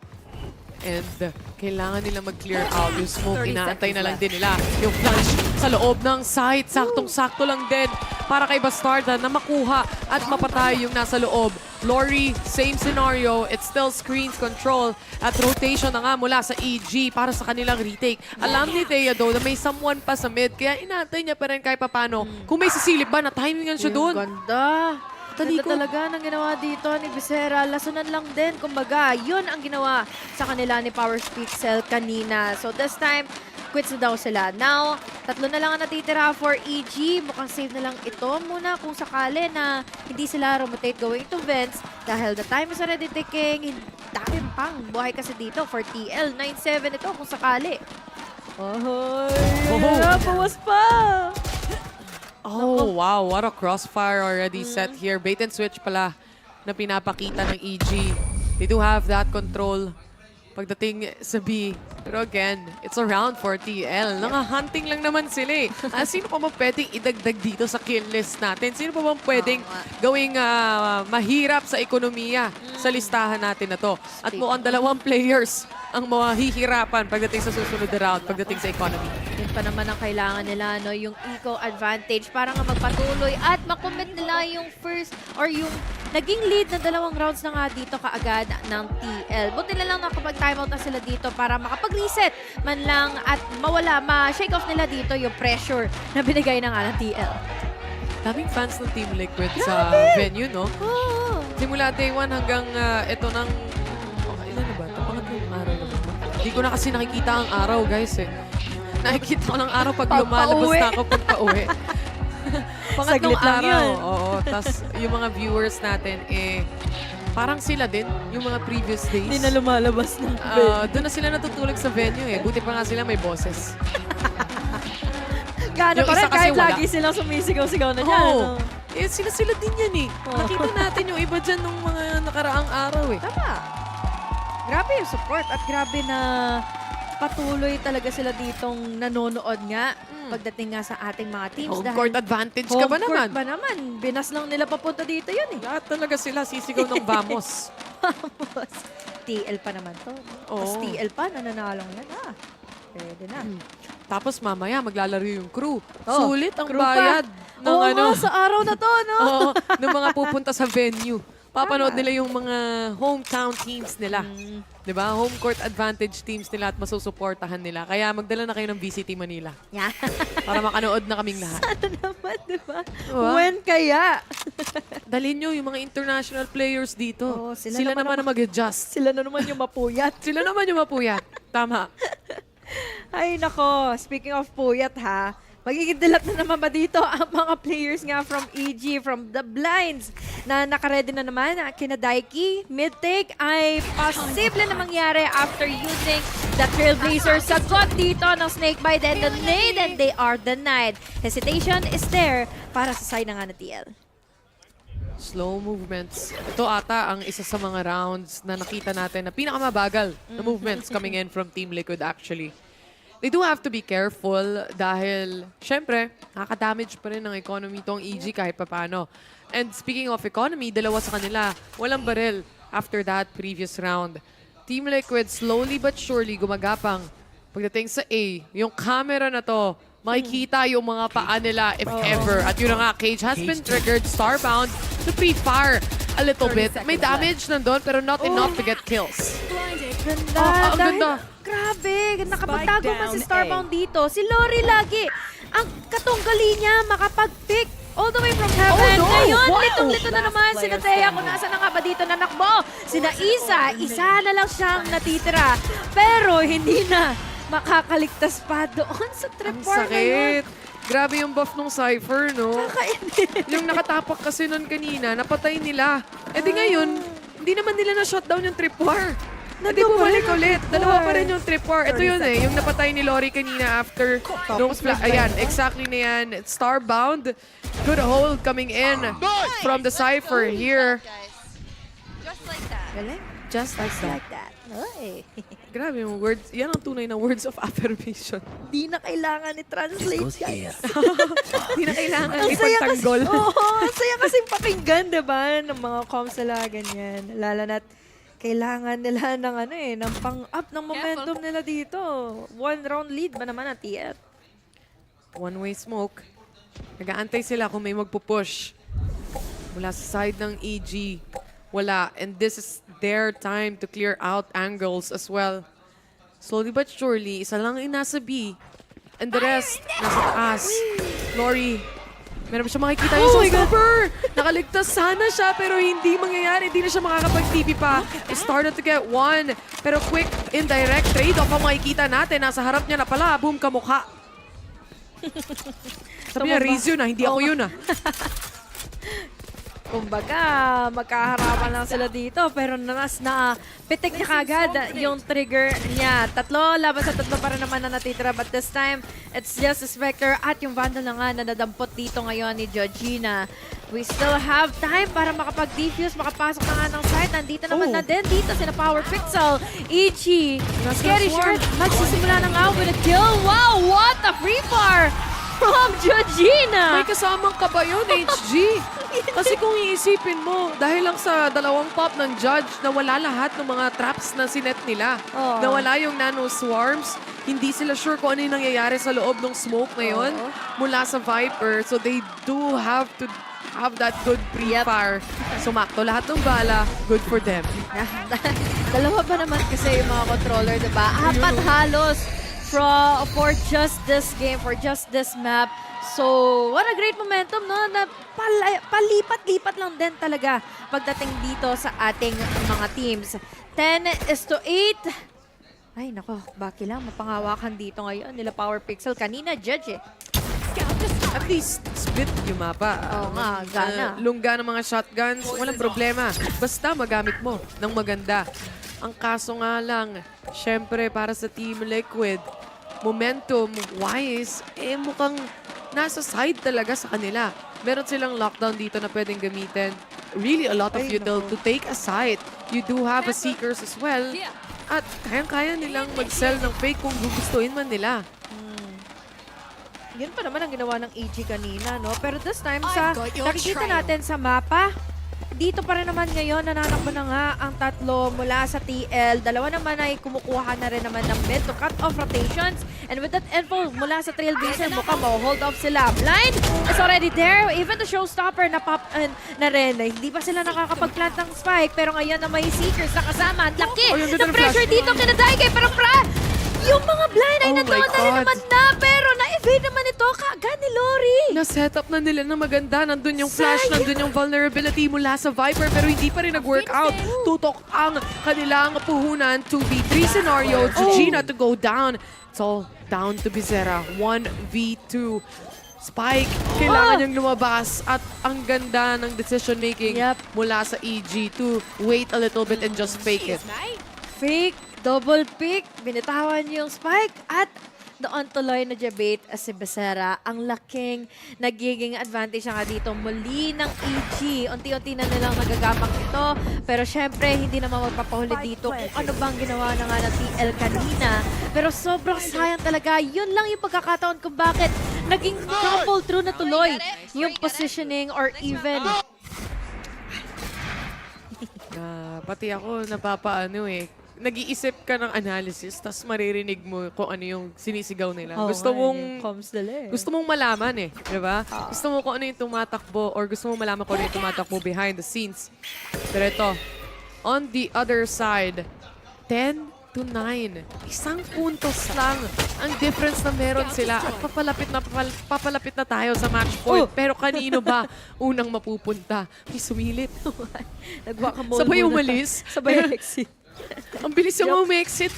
And kailangan nila mag-clear out yung smoke. Inaantay na lang din nila yung flash sa loob ng site. Saktong-sakto lang din para kay Bastarda na makuha at mapatay yung nasa loob. Lori, same scenario. It's still screens control at rotation na nga mula sa EG para sa kanilang retake. Alam ni Thea though na may someone pa sa mid kaya inaantay niya pa rin kahit papano. Kung may sisilip ba, na-timingan siya doon. Ganda. Ganda talaga ng ginawa dito ni Visera. Lasunan lang din, kumbaga. Yun ang ginawa sa kanila ni Power Pixel kanina. So this time, quits na daw sila. Now, 3 na lang ang natitira for EG. Mukhang save na lang ito muna kung sakali na hindi sila rotate going to vents. Dahil the time is already ticking. Dami pang buhay kasi dito for TL. 9-7 ito kung sakali. Bawas pa! Oh, wow. What a crossfire already set here. Bait and switch pala na pinapakita ng EG. They do have that control pagdating sa B. Pero again, it's a round for TL. Naka-hunting lang naman sila eh. Sino pa bang pwedeng idagdag dito sa kill list natin? Sino pa bang pwedeng gawing mahirap sa ekonomiya sa listahan natin na to? At mukhang 2 players ang mahihirapan pagdating sa susunod na round, pagdating sa economy. Yun pa naman ang kailangan nila, no? Yung eco advantage para nga magpatuloy at makommit nila yung first or yung naging lead na 2 rounds na nga dito kaagad ng TL. Buti na lang nakapag-timeout na sila dito para makapag-reset man lang at mawala, ma-shake off nila dito yung pressure na binigay na nga ng TL. Daming fans ng Team Liquid sa venue, no? Oo. Simula day 1 hanggang ito ng... ilan na ba? Pangatlong araw na ba? Hindi ko na kasi nakikita ang araw, guys eh. Nakikita ko ng araw pag lumalabas na ako pagka-uwi. Pangatlong araw. Oo. Tapos yung mga viewers natin, parang sila din, yung mga previous days. Hindi na lumalabas ng venue. Doon na sila natutulog sa venue eh. Buti pa nga sila may boses. Gano'n pa rin kahit lagi silang sumisigaw-sigaw na dyan. Oo. Sila din yan eh. Nakita natin yung iba dyan nung mga nakaraang araw eh. Tama. Grabe yung support at grabe na patuloy talaga sila ditong nanonood nga pagdating nga sa ating mga teams. Home court advantage ka ba naman? Home court ba naman? Binas lang nila papunta dito yun eh. Lahat talaga sila sisigaw ng vamos. Vamos. TL pa naman to. Mas Oo. TL pa, nananalong na na. Pwede na. Tapos mamaya maglalaro yung crew. Oh, Sulit ang crew pa. bayad ng Oo ano. nga, sa araw na to, no? Oo, ng mga pupunta sa venue. Papanood nila yung mga hometown teams nila. 'Di ba? Home court advantage teams nila at masusuportahan nila. Kaya magdala na kayo ng VCT Manila. Yeah. Para makanood na kaming lahat. Sana naman, di ba? Diba? When kaya? Dalhin nyo yung mga international players dito. Oo, sila naman ang mag-adjust. Sila na naman yung mapuyat. Sila naman yung mapuyat. Tama. Ay, nako. Speaking of puyat, ha? Magiging dilat na naman ba dito ang mga players nga from EG, from the blinds, na nakaredy na naman kina Daiki. Mid-take ay posible na mangyari after using the Trailblazer. Sagot dito ng Snakebite and the nade, and they are denied. Hesitation is there para sa side na nga na TL. Slow movements. Ito ata ang isa sa mga rounds na nakita natin na pinakamabagal na movements coming in from Team Liquid actually. They do have to be careful dahil, syempre, nakaka-damage pa rin ng economy tong EG kahit papano. And speaking of economy, 2 sa kanila. Walang barrel after that previous round. Team Liquid slowly but surely gumagapang. Pagdating sa A, yung camera na to, makikita yung mga paa nila if ever. At yun na nga, Cage has been triggered, Starbound, to pre-fire a little bit. May damage nandun pero not enough to get kills. Ganda. Ang ganda. Grabe, nakapagtago man si Starbound dito. Si Lori lagi. Ang katunggali niya makapag-pick all the way from heaven. Oh, no. Ngayon, Wow. litong-lito na naman si Thea kung nasa na nga ba dito na nakbo. Sina isa na lang siyang natitira. Pero hindi na makakaligtas pa doon sa trip Ang war sakit. ngayon. Grabe yung buff nung Cypher, no? Yung nakatapak kasi nun kanina, napatay nila. E di ngayon, hindi naman nila na-shutdown yung trip war. Hindi bumalik ulit. Dalawa pa rin yung trip war. Ito yun yung napatay ni Lori kanina after nung ayan, exactly na yan. Starbound. Good hold coming in from the Cypher here. Just like that. Just like that. Ay. Grabe yung words. Yan ang tunay na words of affirmation. Di na kailangan i-translate, guys. Hindi na kailangan Ang saya kasi, ipagtanggol. ang saya kasi pakinggan, diba? Ng mga comms nila, ganyan. Lalo na't kailangan nila ng ng pang-up ng momentum nila dito. 1 round lead ba naman ang TF? One-way smoke. Nag-aantay sila kung may magpupush. Mula sa side ng EG. Wala. And this is their time to clear out angles as well. Slowly but surely, isa lang yung nasa B. And the rest, nasa taas. Lori, meron ba siya makikita yung stopper? Nakaligtas sana siya, pero hindi mangyayari. Hindi na siya makakapag-TP pa. He started to get one. Pero quick, indirect trade-off ang makikita natin. Nasa harap niya na pala. Boom, kamukha. Sabi niya, Riz yun hindi ako yun Kumbaga, magkaharapan lang sila dito. Pero pitik niya kagad yung trigger niya. 3 laban sa 3 pa rin naman na natitira. But this time, it's just a Spectre at yung Vandal na nga na nadampot dito ngayon ni Georgina. We still have time para makapag-defuse, makapasok na nga ng site. Nandito naman na din dito sila Power Pixel, Ichi, Scary Shark. Magsisimula na nga with a kill. Wow, what a free fire from Georgina! May kasamang ka ba yun, HG? Kasi kung iisipin mo, dahil lang sa 2 pop ng Judge, nawala lahat ng mga traps na sinet nila. Nawala yung nano swarms. Hindi sila sure kung ano yung nangyayari sa loob ng smoke ngayon mula sa Viper. So they do have to have that good pre-fire. Sumakto lahat ng bala. Good for them. Dalawa ba naman kasi yung mga controller, diba? 4 halos for just this game, for just this map. So, what a great momentum, no? Na palipat-lipat lang din talaga pagdating dito sa ating mga teams. 10-8. Ay, nako, baki lang. Mapangawakan dito ngayon nila Power Pixel. Kanina, Judge eh. At least, split yung mapa. Oo nga, gana. Lungga ng mga shotguns, walang problema. Basta magamit mo ng maganda. Ang kaso nga lang, syempre para sa Team Liquid, momentum-wise, mukhang nasa side talaga sa kanila. Meron silang lockdown dito na pwedeng gamitin. Really a lot of util to take a side. You do have a Seekers as well. At kayang-kaya nilang mag-sell ng fake kung gugustuhin man nila. Yun pa naman ang ginawa ng EG kanina, no? Pero this time, sa nakikita natin sa mapa, dito pa rin naman ngayon, nananakbo na nga ang 3 mula sa TL. 2 naman ay kumukuha na rin naman ng mid to cut off rotations. And with that info mula sa Trailblazer, mukhang hold off sila. Blind is already there. Even the showstopper na pop na rin. Hindi pa sila nakakapag-plant ng spike. Pero ngayon na may Seekers na kasama. Ang laki ng pressure dito kina Daigay. Pero yung mga blind ay nandoon na rin naman na. Pero na-evade naman ito kaagad ni Lori. Na-set up na nila na maganda. Nandun yung flash, nandun yung vulnerability mula sa Viper. Pero hindi pa rin nag-workout. Tutok ang kanilang puhunan. 2v3 scenario. Georgina to go down. It's all down to Bizera. 1v2. Spike, kailangan niyang lumabas. At ang ganda ng decision making mula sa EG to wait a little bit and just fake it. Fake. Double pick, binitawan yung spike at doon tuloy na debate si Becerra. Ang laking nagiging advantage nga dito muli ng EG. Unti-unti na nilang nagagamang ito. Pero syempre, hindi naman magpapahuli dito kung ano bang ginawa na nga ng TL kanina. Pero sobrang sayang talaga. Yun lang yung pagkakataon kung bakit naging double through na tuloy yung positioning or even... Pati ako napapaano nag-iisip ka ng analysis, tas maririnig mo kung ano yung sinisigaw nila. Gusto mong malaman di ba? Gusto mo kung ano yung tumatakbo or gusto mo malaman kung ano yung tumatakbo behind the scenes. Pero ito, on the other side, 10-9. Isang puntos lang ang difference na meron sila at papalapit na tayo sa match point. Pero kanino ba unang mapupunta? May sumilip. Sabay umalis. Sabay exit. Ang bilis yung umi-exit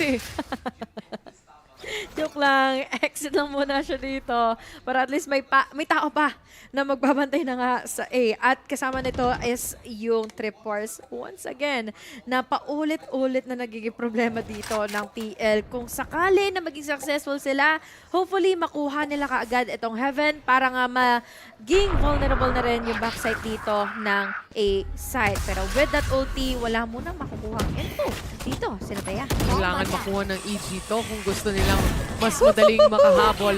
Joke lang. Exit lang muna siya dito. Para at least may tao pa na magbabantay na nga sa A. At kasama nito is yung Trip Wars. Once again, na paulit-ulit na nagiging problema dito ng TL. Kung sakali na maging successful sila, hopefully makuha nila kaagad itong Heaven para nga maging vulnerable na rin yung backside dito ng A side. Pero with that ulti, wala munang makukuha ang info. Dito, sila Taya. Kailangan makuha ng EG to kung gusto nilang mas madaling makahabol.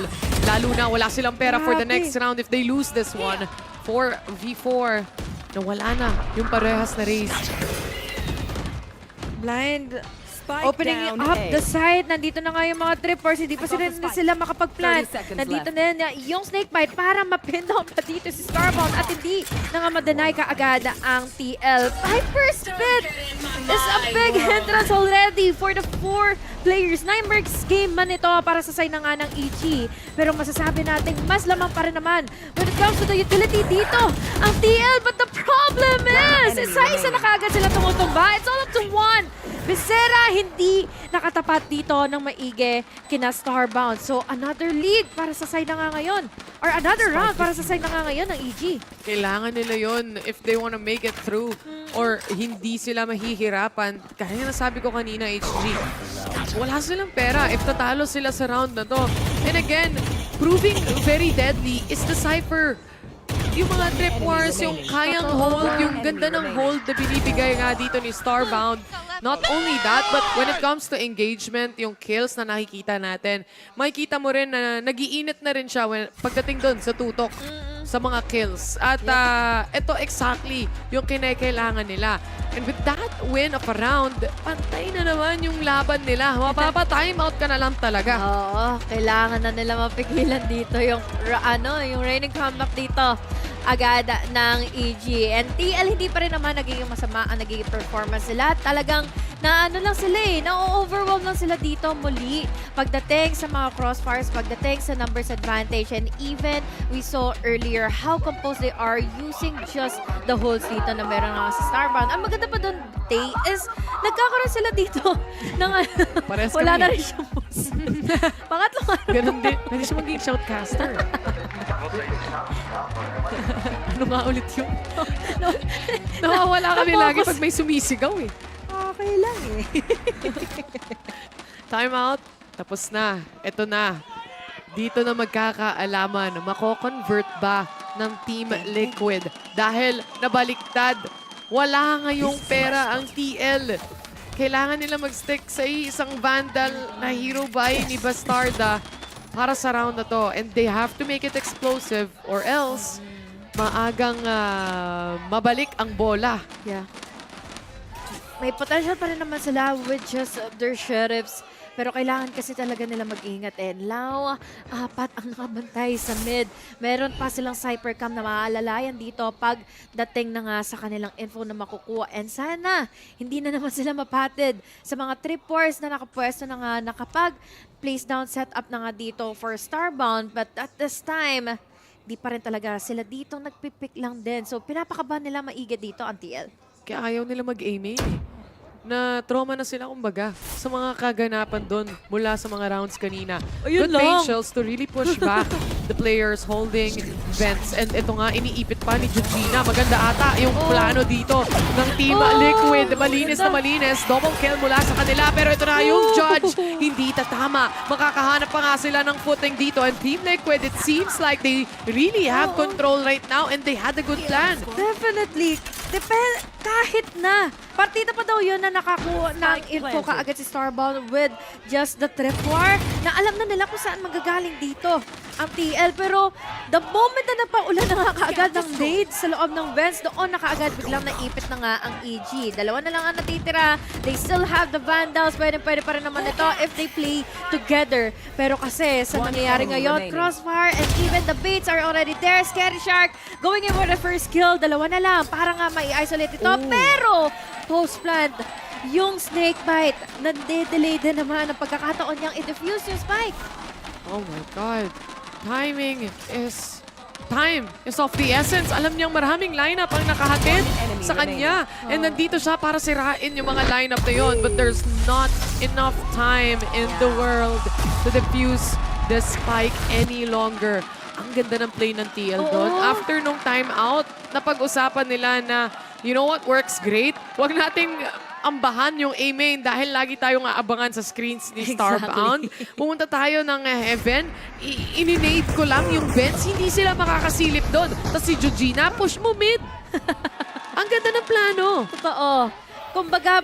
Lalo na wala silang pera for the next round if they lose this one. 4v4. Nawala na yung parehas na race. Blind. Opening up the side. Nandito na nga yung mga trippers. Hindi pa sila makapag-plant. Nandito na yung snakebite para mapin down pa dito si Starbound at hindi na nga ma-deny kaagad ang TL. Hyper Spit is a big hindrance already for the 4 players. 9 mercs game man ito para sa side na nga ng EG. Pero masasabi natin, mas lamang pa rin naman when it comes to the utility dito ang TL. But the problem is, isa-isa na kaagad sila tumutumba. It's all up to 1. Becerra hindi nakatapat dito ng maigi kina Starbound. So another lead para sa side na nga ngayon. Or another round para sa side na nga ngayon ng EG. Kailangan nila yon if they wanna make it through or hindi sila mahihirapan. Kaya nasabi ko kanina, HG, wala silang pera if tatalo sila sa round na to. And again, proving very deadly is the Cypher. Yung mga Trip Wars, yung kayang hold, yung ganda ng hold na binibigay nga dito ni Starbound. Not only that, but when it comes to engagement, yung kills na nakikita natin, makikita mo rin na nag-iinit na rin siya pagdating doon sa tutok sa mga kills. At ito exactly yung kinakailangan nila. And with that win of a round, pantay na naman yung laban nila. Mapapa-time out ka na lang talaga. Oo, kailangan na nila mapigilan dito yung reigning comeback dito agad ng EG. And TL hindi pa rin naman nagiging masama ang nagiging performance nila. Talagang lang sila na-overwhelm lang sila dito muli pagdating sa mga crossfires, pagdating sa numbers advantage. And even we saw earlier how composed they are using just the holds dito na meron nga sa Starbound. Ang maganda pa doon, Tay, is nagkakaroon sila dito ng wala na rin siyang boss. Pangatlong Ganun din. Pwede siya maging shoutcaster. Ano nga ulit yun? Nawawala kami lagi pag may sumisigaw eh. Okay lang eh. Time out. Tapos na. Ito na. Dito na magkakaalaman. Mako-convert ba ng Team Liquid? Dahil nabaliktad. Wala ngayong pera ang TL. Kailangan nila mag-stick sa isang Vandal na hero buy ni Bastarda para sa round na to. And they have to make it explosive or else maagang mabalik ang bola. Yeah. May potential pa rin naman sila with just their sheriffs. Pero kailangan kasi talaga nila mag-ingat eh. Apat ang nakabantay sa mid. Meron pa silang cybercam na maalalayan dito pag dating na nga sa kanilang info na makukuha. And sana, hindi na naman sila mapatid sa mga Trip Wars na nakapwesto na nga nakapag-place down setup na nga dito for Starbound. But at this time, di pa rin talaga sila dito nagpipik lang din. So pinapakabahan nila maigi dito ang TL. Kaya ayaw nila mag-aim eh. Na trauma na sila kumbaga sa mga kaganapan doon mula sa mga rounds kanina. Good patience to really push back the players holding vents. And ito nga, iniipit pa ni Georgina. Maganda ata yung plano dito ng Team Liquid. Malinis na malinis. Double kill mula sa kanila. Pero ito na yung judge. Hindi tatama. Makakahanap pa nga sila ng footing dito. And Team Liquid, it seems like they really have control right now and they had a good plan. Definitely. Kahit na. Partida pa daw yun na nakakuha ng info kaagad si Starbound with just the Trip War na alam na nila kung saan magagaling dito ang TL. Pero the moment na napaulan na nga kaagad ng nades sa loob ng vents, doon na kaagad biglang naipit na nga ang EG. Dalawa na lang ang natitira. They still have the Vandals. Pwede pa rin naman ito if they play together. Pero kasi sa nangyayari ngayon, Crossfire and even the baits are already there. Scary Shark going in for the first kill. Dalawa na lang para nga mai-isolate ito. Pero post-plant, yung snakebite, nade-delay din naman ang pagkakataon niyang i-defuse yung spike. Oh my God. Timing is time is of the essence. Alam niyang maraming lineup ang nakahatid sa kanya. And nandito siya para sirain yung mga lineup na yun. But there's not enough time in the world to defuse the spike any longer. Ang ganda ng play ng TL doon. After nung timeout, napag-usapan nila na, you know what works great? Huwag nating ambahan yung A-main dahil lagi tayong aabangan sa screens ni Starbound. Pumunta tayo ng Heaven. Ininade ko lang yung vents. Hindi sila makakasilip doon. Tapos si Georgina, push mo mid. Ang ganda ng plano. Totoo. Kumbaga,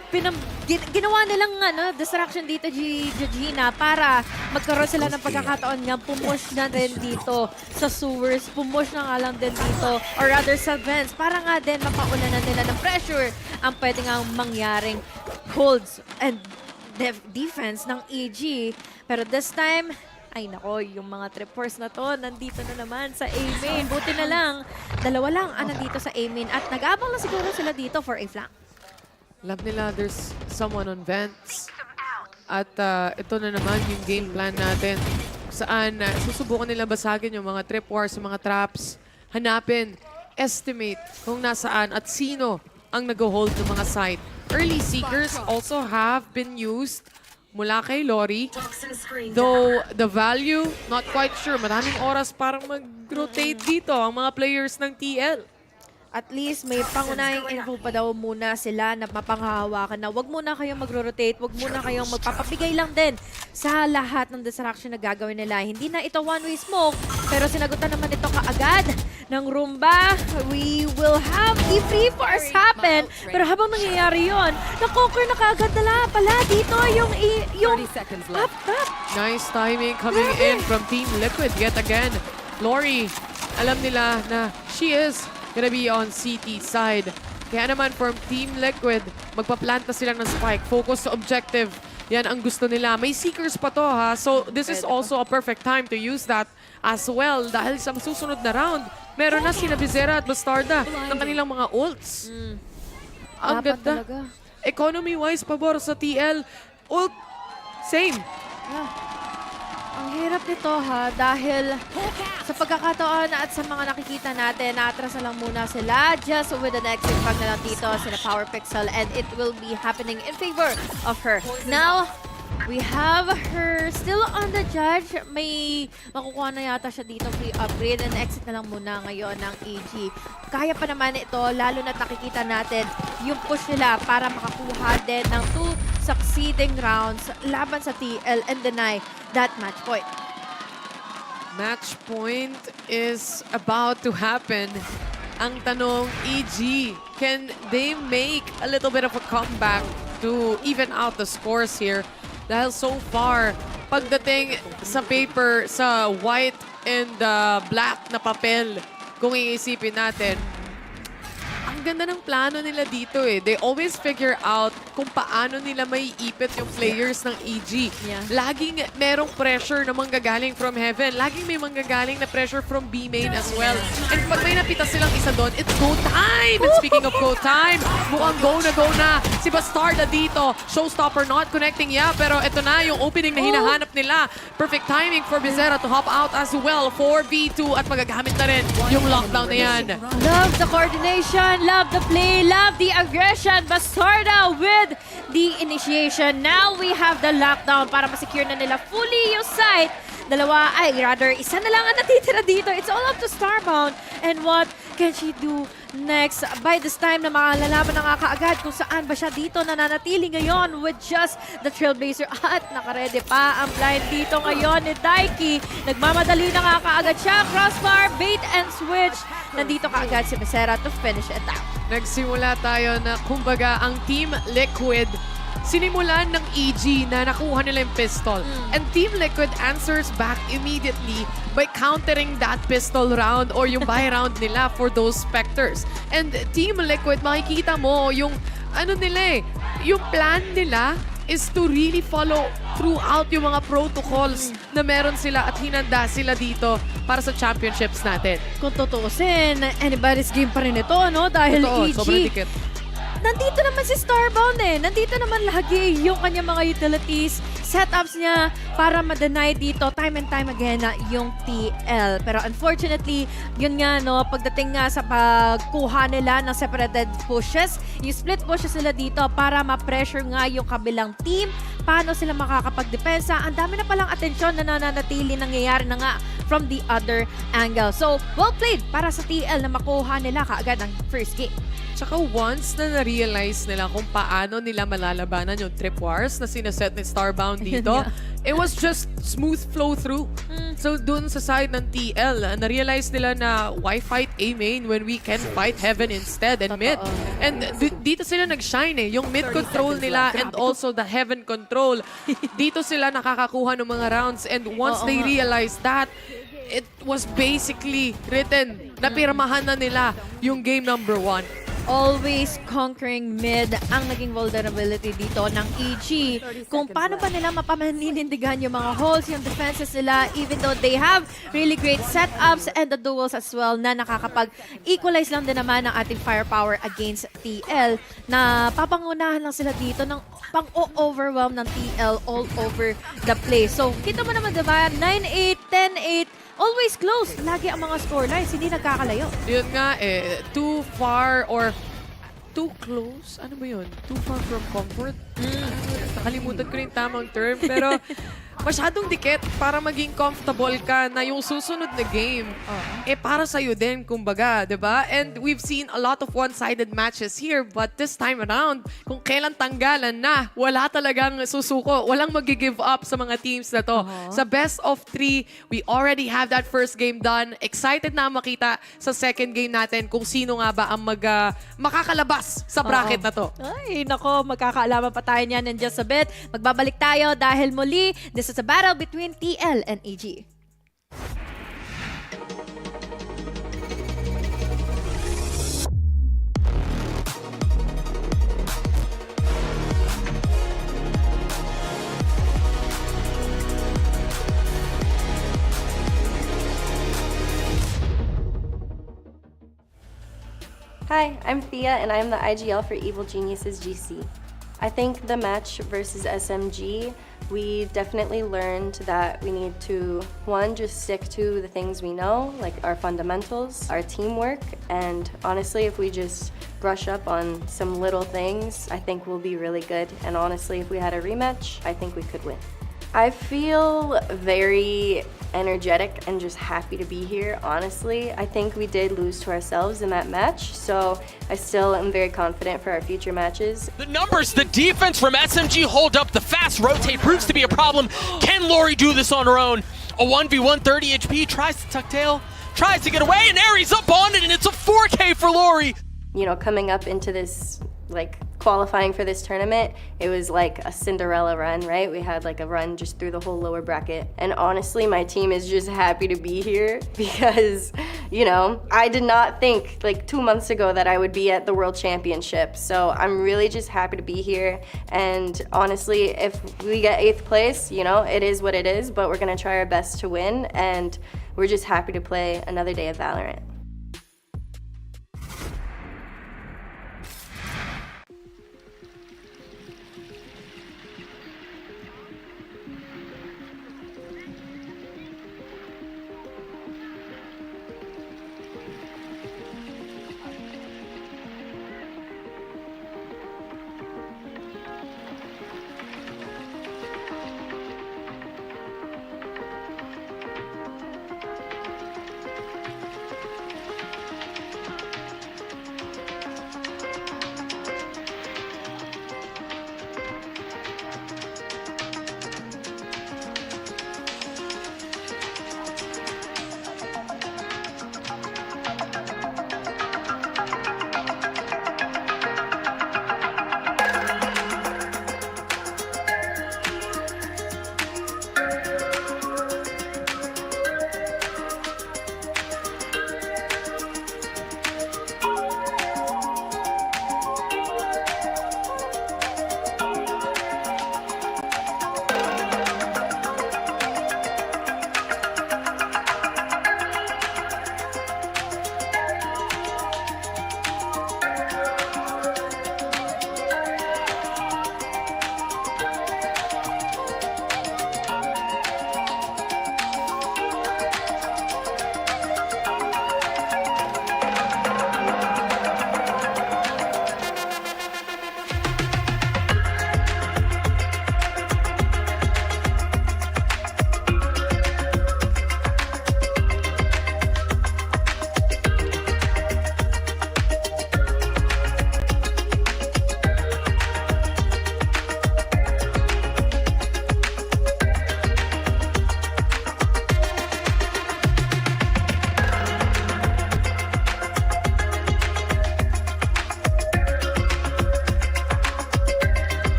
ginawa nilang distraction dito, Georgina, para magkaroon sila ng pagkakataon nga, pumush na rin dito sa sewers, pumush na nga lang din dito, or rather sa vents, para nga din mapaulanan nila ng pressure ang pwede nga mangyaring holds and defense ng EG. Pero this time, ay nako, yung mga trippers na to, nandito na naman sa A-main. Buti na lang, dalawa lang ang nandito sa A-main at nag-abang na siguro sila dito for a flank. Love nila, there's someone on vents. At ito na naman yung game plan natin. Saan susubukan nila basagin yung mga trip wars, yung mga traps. Hanapin, estimate kung nasaan at sino ang nag-hold ng mga site. Early seekers also have been used mula kay Lori. Though the value, not quite sure. Maraming oras parang mag-rotate dito ang mga players ng TL. At least may pangunahing info pa daw muna sila na mapanghahawakan na wag muna kayong magro-rotate, wag muna kayong magpapabigay lang din sa lahat ng distraction na gagawin nila. Hindi na ito one-way smoke, pero sinagutan naman ito kaagad ng Roomba. We will have the free force happen. Pero habang nangyayari yun, na-conquer na kaagad na pala dito yung up. Nice timing coming in from Team Liquid yet again. Lori, alam nila na she is gonna be on CT side. Kaya naman from Team Liquid, magpa-plant na sila ng spike. Focus sa objective. Yan ang gusto nila. May seekers pa to ha. So this is also a perfect time to use that as well. Dahil sa susunod na round, meron na sina Bizera at Bastarda ng kanilang mga ults. Ang ganda. Economy-wise, pabor sa TL. Ult, same. Ang hirap nito ha, dahil sa pagkakataon at sa mga nakikita natin, naatras na lang muna sila just with an exit pag na lang dito sila Power Pixel and it will be happening in favor of her. Now, we have her still on the judge. May makukuha na yata siya dito free upgrade and exit na lang muna ngayon ng EG. Kaya pa naman ito, lalo na nakikita natin yung push nila para makakuha din ng 2 succeeding rounds laban sa TL and deny that match point. Match point is about to happen. Ang tanong, EG, can they make a little bit of a comeback to even out the scores here? Dahil so far, pagdating sa paper, sa white and black na papel, kung iisipin natin, ang ganda ng plano nila dito eh. They always figure out kung paano nila may ipit yung players ng EG. Laging merong pressure na manggagaling from Heaven. Laging may manggagaling na pressure from B-main as well. And pag may napita silang isa doon, it's go time! And speaking of go time, mukhang go na si Bastarda dito. Showstopper not connecting, pero ito na yung opening na hinahanap nila. Perfect timing for Bizera to hop out as well. 4v2 at magagamit na rin yung lockdown na yan. Love the coordination, love the play, love the aggression. Bastarda with the initiation. Now we have the lockdown para masecure na nila fully yung site. Dalawa, isa na lang ang natitira dito. It's all up to Starbound. And what can she do next? By this time na makalalaman na nga kaagad kung saan ba siya dito nananatili ngayon with just the Trailblazer. At nakaredy pa ang blind dito ngayon ni Daiki. Nagmamadali na nga kaagad siya. Crossbar, bait and switch. Nandito kaagad si Becerra to finish it out. Nagsimula tayo na kumbaga ang Team Liquid sinimulan ng EG na nakuha nila yung pistol. And Team Liquid answers back immediately by countering that pistol round or yung buy round nila for those Spectres. And Team Liquid, makikita mo yung yung plan nila is to really follow throughout yung mga protocols na meron sila at hinanda sila dito para sa championships natin. Kung tutuusin, anybody's game pa rin ito, no? Dahil Totoo, EG, sobrang dikit. nandito naman si Starbound eh. Nandito naman lagi yung kanyang mga utilities, setups niya para ma-deny dito time and time again na yung TL. Pero unfortunately, yun nga no, pagdating nga sa pagkuha nila ng separated pushes, yung split pushes nila dito para ma-pressure nga yung kabilang team, paano sila makakapagdepensa. Ang dami na palang atensyon na nananatili, nangyayari na nga from the other angle. So, well played para sa TL na makuha nila kaagad ang first game. Tsaka once na na-realize nila kung paano nila malalabanan yung trip wars na sinaset ni Starbound dito, it was just smooth flow through. So dun sa side ng TL, na-realize nila na why fight A main when we can fight Heaven instead and mid. And dito sila nag-shine eh. Yung mid control nila and also the Heaven control. Dito sila nakakakuha ng mga rounds and once they realized that, it was basically written, napirmahan na nila yung game number 1. Always conquering mid ang naging vulnerability dito ng EG. Kung paano pa nila mapamaninindigan yung mga holes, yung defenses nila, even though they have really great setups and the duels as well na nakakapag-equalize lang din naman ng ating firepower against TL na papangunahan lang sila dito ng pang-overwhelm ng TL all over the place. So, kita mo naman diba, 9-8, 10-8, always close. Lagi ang mga scorelines, hindi nagkakalayo. Yun nga eh, too far or too close? Ano ba yun? Too far from comfort? Nakalimutan ko yung tamang term. Pero masyadong dikit para maging comfortable ka na yung susunod na game, para sa'yo din, kumbaga, diba? And we've seen a lot of one-sided matches here, but this time around, kung kailan tanggalan na, wala talagang susuko. Walang mag-give up sa mga teams na to. Sa best of 3, we already have that first game done. Excited na makita sa second game natin kung sino nga ba ang makakalabas sa bracket na to. Ay, nako, magkakaalaman pa tayo niyan in just a bit. Magbabalik tayo dahil muli, this is a battle between TL and EG. Hi, I'm Thea and I'm the IGL for Evil Geniuses GC. I think the match versus SMG, we definitely learned that we need to, one, just stick to the things we know, like our fundamentals, our teamwork, and honestly, if we just brush up on some little things, I think we'll be really good. And honestly, if we had a rematch, I think we could win. I feel very energetic and just happy to be here, honestly. I think we did lose to ourselves in that match, so I still am very confident for our future matches. The numbers, the defense from SMG hold up. The fast rotate proves to be a problem. Can Lori do this on her own? A 1v1, 30 HP, tries to tuck tail, tries to get away, and Aries up on it, and it's a 4K for Lori. You know, coming up into this, like, qualifying for this tournament, it was like a Cinderella run, right? We had like a run just through the whole lower bracket. And honestly, my team is just happy to be here because, you know, I did not think like 2 months ago that I would be at the World Championship. So I'm really just happy to be here. And honestly, if we get 8th place, you know, it is what it is, but we're gonna try our best to win. And we're just happy to play another day of Valorant.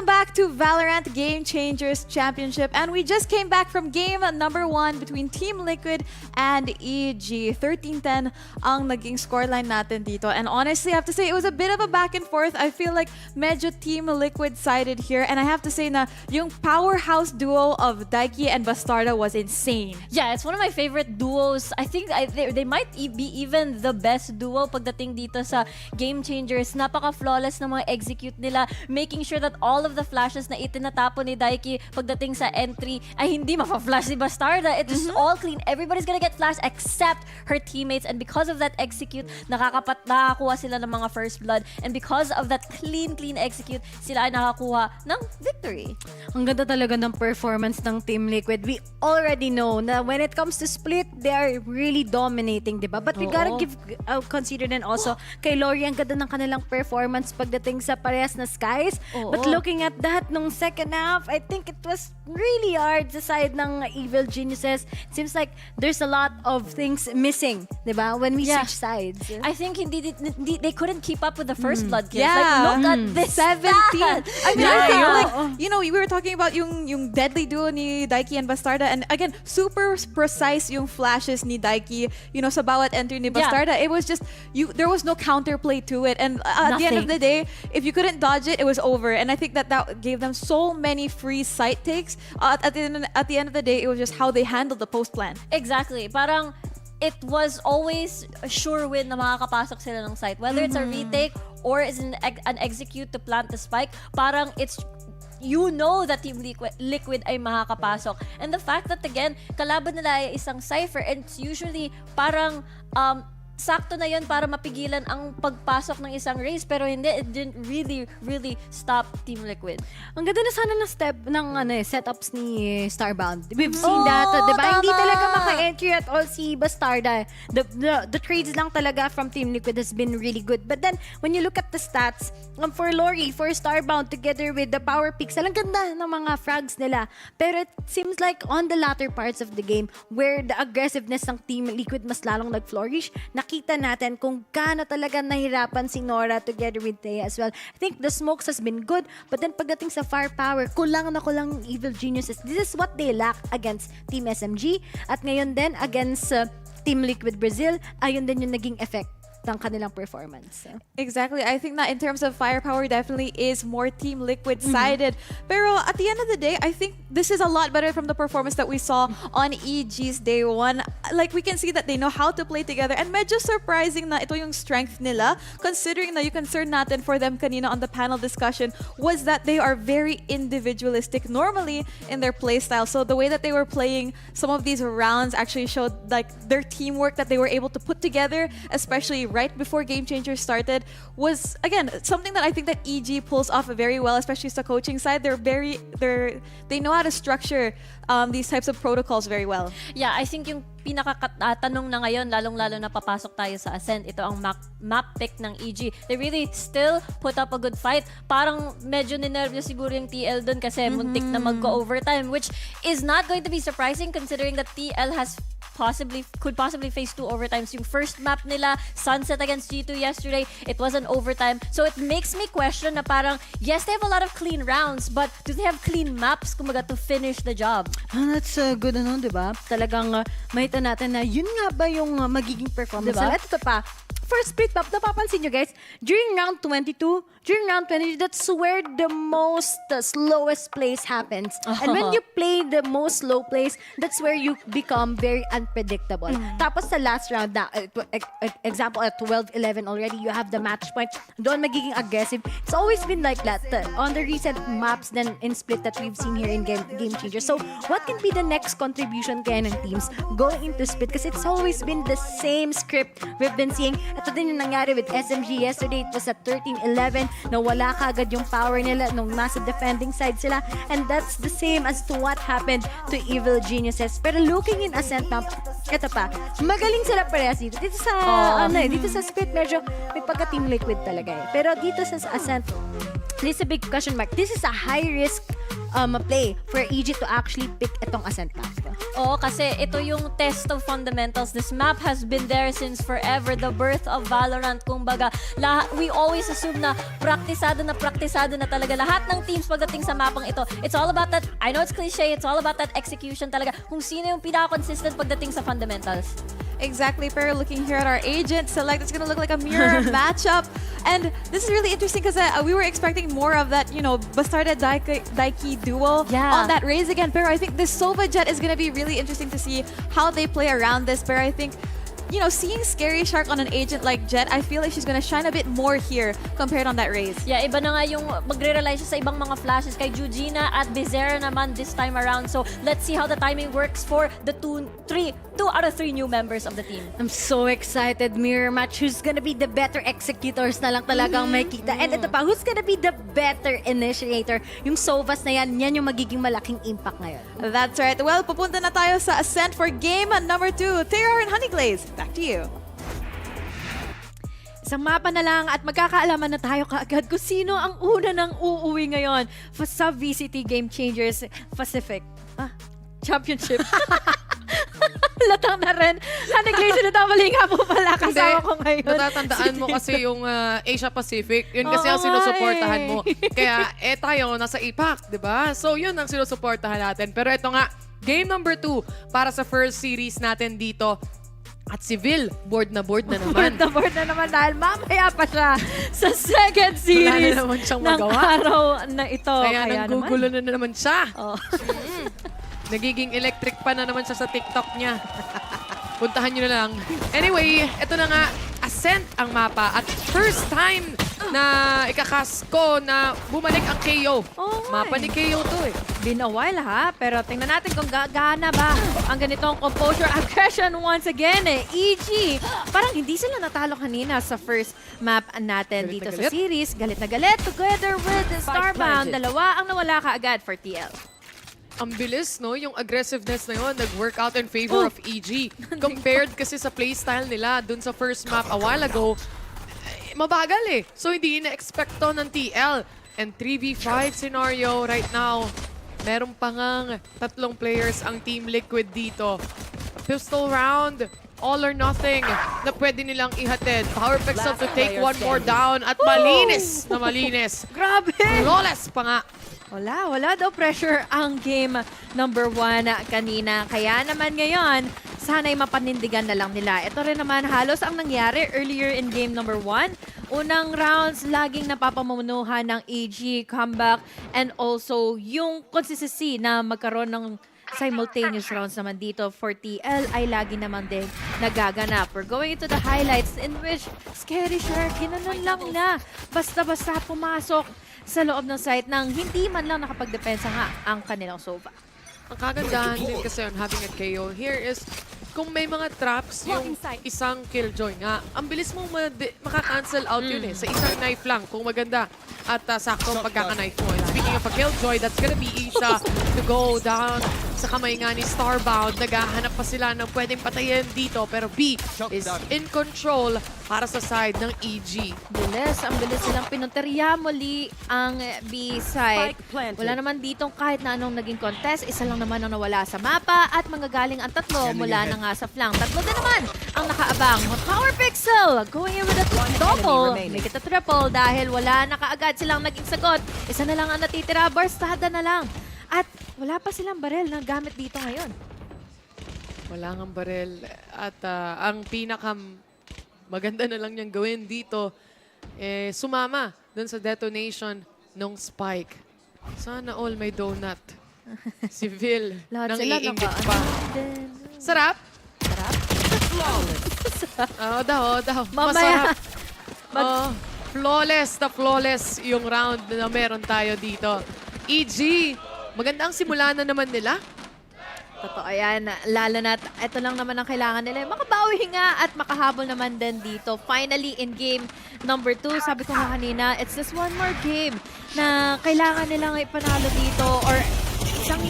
Welcome back to VALORANT Game Changers Championship, and we just came back from game number 1 between Team Liquid and EG. 13-10 ang naging scoreline natin dito. And honestly, I have to say, it was a bit of a back and forth. I feel like medyo Team Liquid sided here, and I have to say na yung powerhouse duo of Daiki and Bastarda was insane. Yeah, it's one of my favorite duos. I think they might be even the best duo pagdating dito sa Game Changers. Napaka-flawless ng mga execute nila, making sure that all of the flashes na itinatapo ni Daiki pagdating sa entry ay hindi mafa-flash si Bastarda. It's just all clean. Everybody's gonna get flashed except her teammates, and because of that execute, nakakuha sila ng mga first blood, and because of that clean execute, sila ay nakakuha ng victory. Ang ganda talaga ng performance ng Team Liquid. We already know na when it comes to split, they are really dominating, diba? But we gotta give consider din also kay Lori, ang ganda ng kanilang performance pagdating sa parehas na skies. But looking at that nung second half, I think it was really hard sa side ng Evil Geniuses. It seems like there's a lot of things missing, diba? When we switch sides. I think they couldn't keep up with the first blood kills. Yeah. Like, look at this 17. I mean, I think, like, you know, we were talking about yung deadly duo ni Daiki and Bastarda, and again, super precise yung flashes ni Daiki, you know, sa bawat entry ni Bastarda. It was just, there was no counterplay to it, and at the end of the day, if you couldn't dodge it, it was over. And I think that gave them so many free site takes. At the end of the day, it was just how they handled the post plan. Exactly. Parang it was always a sure win na makakapasok sila ng site. Whether it's a retake or is an execute to plant the spike, parang it's, you know that Team Liquid ay makakapasok. And the fact that, again, kalaban nila ay isang Cypher, and it's usually parang sakto na yun para mapigilan ang pagpasok ng isang race, pero hindi, it didn't really stop Team Liquid. Ang ganda na sana ng step ng setups ni Starbound. We've seen that, diba? Hindi talaga maka-entry at all si Bastarda. The trades lang talaga from Team Liquid has been really good. But then, when you look at the stats, for Lori, for Starbound, together with the power pixel, ang ganda ng mga frags nila. Pero it seems like on the latter parts of the game, where the aggressiveness ng Team Liquid mas lalong nag-flourish, nakita natin kung gaano talaga nahirapan si Nora together with Thea as well. I think the smokes has been good, but then pagdating sa firepower, kulang Evil Geniuses. This is what they lack against Team SMG, at ngayon din against Team Liquid Brazil, ayun din yung naging effect ng kanilang performance. Exactly. I think that in terms of firepower, definitely is more Team Liquid sided. Pero at the end of the day, I think this is a lot better from the performance that we saw on EG's day 1. Like, we can see that they know how to play together, and medyo surprising na ito yung strength nila, considering na yung concern natin for them kanina on the panel discussion was that they are very individualistic normally in their play style. So the way that they were playing some of these rounds actually showed like their teamwork that they were able to put together, especially right before Game Changers started, was again something that I think that EG pulls off very well, especially sa coaching side. They know how to structure these types of protocols very well. Yeah, I think yung pinaka-tanong na ngayon, lalong-lalo na papasok tayo sa Ascent, ito ang map pick ng EG. They really still put up a good fight. Parang medyo ninervyo siguro yung TL dun kasi muntik na mag-overtime, which is not going to be surprising considering that TL could possibly face 2 overtimes. Yung first map nila, Sunset against G2 yesterday, it was an overtime. So it makes me question na parang, yes, they have a lot of clean rounds, but do they have clean maps kumbaga to finish the job? That's good, diba? Talagang mahita natin na yun nga ba yung magiging performance. Diba? Ito pa, first split map, napapansin nyo guys, during round 22, that's where the most slowest plays happens. And when you play the most slow plays, that's where you become very unpredictable. Tapos sa last round, example at 12-11 already, you have the match point. Doon magiging aggressive. It's always been like that on the recent maps then in split that we've seen here in Game Changers. So what can be the next contribution kaya ng teams going into split? Because it's always been the same script we've been seeing. Ito din yung nangyari with SMG yesterday. It was at 13-11 na wala kagad yung power nila nung nasa defending side sila. And that's the same as to what happened to Evil Geniuses. Pero looking in Ascent map, ito pa, magaling sila parehas dito. Dito sa split, medyo may pagka-Team Liquid talaga eh. Pero dito sa Ascent, this is a big question mark. This is a high risk play for EG to actually pick itong Ascent map. Oo, kasi ito yung test of fundamentals. This map has been there since forever. The birth of Valorant. Kumbaga, we always assume na praktisado na talaga lahat ng teams pagdating sa mapang ito. It's all about that, I know it's cliche, it's all about that execution talaga. Kung sino yung pinaka-consistent pagdating sa fundamentals. Exactly, pero looking here at our agent select, it's gonna look like a mirror matchup. And this is really interesting because we were expecting more of that, you know, Bastarda Daiki duo on that raise again. Pero I think this Sova Jet is gonna be really interesting to see how they play around this. Pero I think, you know, seeing Scary Shark on an agent like Jet, I feel like she's gonna shine a bit more here compared on that raise. Yeah, iba na nga yung magre-rely siya sa ibang mga flashes kay Jujina at Bizera naman this time around. So let's see how the timing works for the two out of three new members of the team. I'm so excited. Mirror match. Who's gonna be the better executors na lang talagang may kita. And ito pa, who's gonna be the better initiator? Yung Sovas na yan yung magiging malaking impact ngayon. That's right. Well, pupunta na tayo sa Ascent for game number 2. Terrar and Honeyglaze, back to you. Isang mapa na lang at magkakaalaman na tayo kaagad kung sino ang una ng uuwi ngayon sa VCT Game Changers Championship. Latang na rin. Honeyglaze, natamali nga po pala kasama ko ngayon. Natatandaan mo kasi yung Asia Pacific. Yun kasi ang sinusuportahan mo. Kaya tayo nasa IPAC, di ba? So yun ang sinusuportahan natin. Pero ito nga, game number 2 para sa first series natin dito. At si VIL, board na naman. board na naman dahil mamaya pa siya sa second series ng araw na ito. Kaya nanggugulo na naman siya. Nagiging electric pa na naman siya sa TikTok niya. Puntahan nyo na lang. Anyway, ito na nga, Ascent ang mapa. At first time na ikakasko na bumalik ang KO. Mapa ni KO to eh. Been a while ha, pero tingnan natin kung gagana ba ang ganitong composure aggression once again eh. EG, parang hindi sila natalo kanina sa first map natin dito sa series. Galit na galit together with the Starbound. Dalawa ang nawala kaagad for TL. Ang bilis, no? Yung aggressiveness na yun, nag-work out in favor of EG. Compared kasi sa playstyle nila dun sa first map a while ago, mabagal eh. So hindi ina-expect to ng TL. And 3v5 scenario right now, meron pa ngang 3 players ang Team Liquid dito. Pistol round, all or nothing na pwede nilang ihatid. Power Pixel to take one more down at malinis na malinis. Grabe! Flawless pa nga. Wala daw pressure ang game number 1 kanina. Kaya naman ngayon, sana'y mapanindigan na lang nila. Ito rin naman halos ang nangyari earlier in game number 1. Unang rounds, laging napapamamunuhan ng AG comeback and also yung consistency na magkaroon ng simultaneous rounds naman dito for TL ay lagi naman din nagaganap. We're going into the highlights in which Scary Shark, ginanon lang na. Basta-basta pumasok sa loob ng site nang hindi man lang nakapagdepensa nga ang kanilang Sova. Ang kagandahan din kasi on having a KO here is kung may mga traps yung isang killjoy nga, ang bilis mong maka-cancel out yun eh. Sa isang knife lang, kung maganda at sakto pagkaka-knife mo. And speaking of a killjoy, that's gonna be Isha to go down sa kamay nga ni Starbound. Naghahanap pa sila ng pwedeng patayin dito, pero B is in control para sa side ng EG. Ang bilis silang pinunteriya muli ang B side. Wala naman ditong kahit na anong naging contest. Isa lang naman ang nawala sa mapa at manggagaling ang 3 mula na nga sa flank. 3 din naman ang nakaabang. Power Pixel going in with a double. Make it a triple dahil wala na kaagad silang naging sagot. Isa na lang ang natitira. Barstada na lang. At wala pa silang barel na gamit dito ngayon. Wala nga barel. At ang maganda na lang niyang gawin dito, sumama dun sa detonation ng spike. Sana all may donut. Si VIL nang iinggit pa. Sarap? Sarap? daw. Mamaya. Flawless na flawless yung round na meron tayo dito. EG, maganda ang simula na naman nila. Totoo yan. Lalo na ito lang naman ang kailangan nila. Makabawi nga at makahabol naman din dito. Finally, in game number 2, sabi ko nga kanina, it's just one more game na kailangan nilang ipanalo dito or isang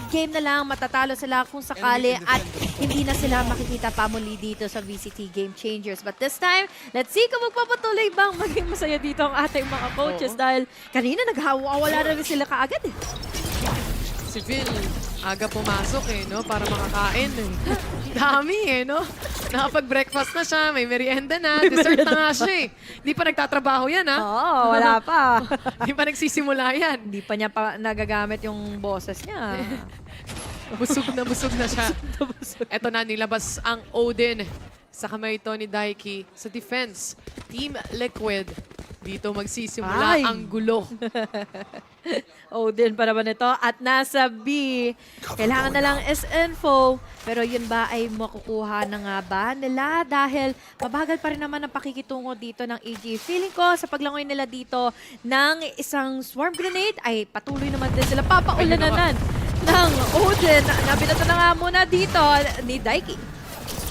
game na lang matatalo sila kung sakali at hindi na sila makikita pa muli dito sa VCT Game Changers. But this time, let's see kung magpapatuloy bang maging masaya dito ang ating mga coaches dahil kanina naghawawala na rin sila kaagad eh. Si Phil, aga pumasok no? Para makakain Dami no? Nakapag-breakfast na siya, may merienda na, dessert na nga siya Hindi pa nagtatrabaho yan Oo, wala pa. Hindi pa nagsisimula yan. Hindi pa niya pa nagagamit yung boses niya. Busog na siya. Eto na, nilabas ang Odin sa kamay ito ni Daiki sa defense. Team Liquid. Dito magsisimula ang gulo. Odin pa naman ito. At nasa B, kailangan na lang S-info. Pero yun ba ay makukuha na nga ba nila? Dahil mabagal pa rin naman ang pakikitungo dito ng EG. Feeling ko sa paglangoy nila dito ng isang swarm grenade ay patuloy naman din sila papaulananan ng Odin. Nabinato na nga muna dito ni Daiki.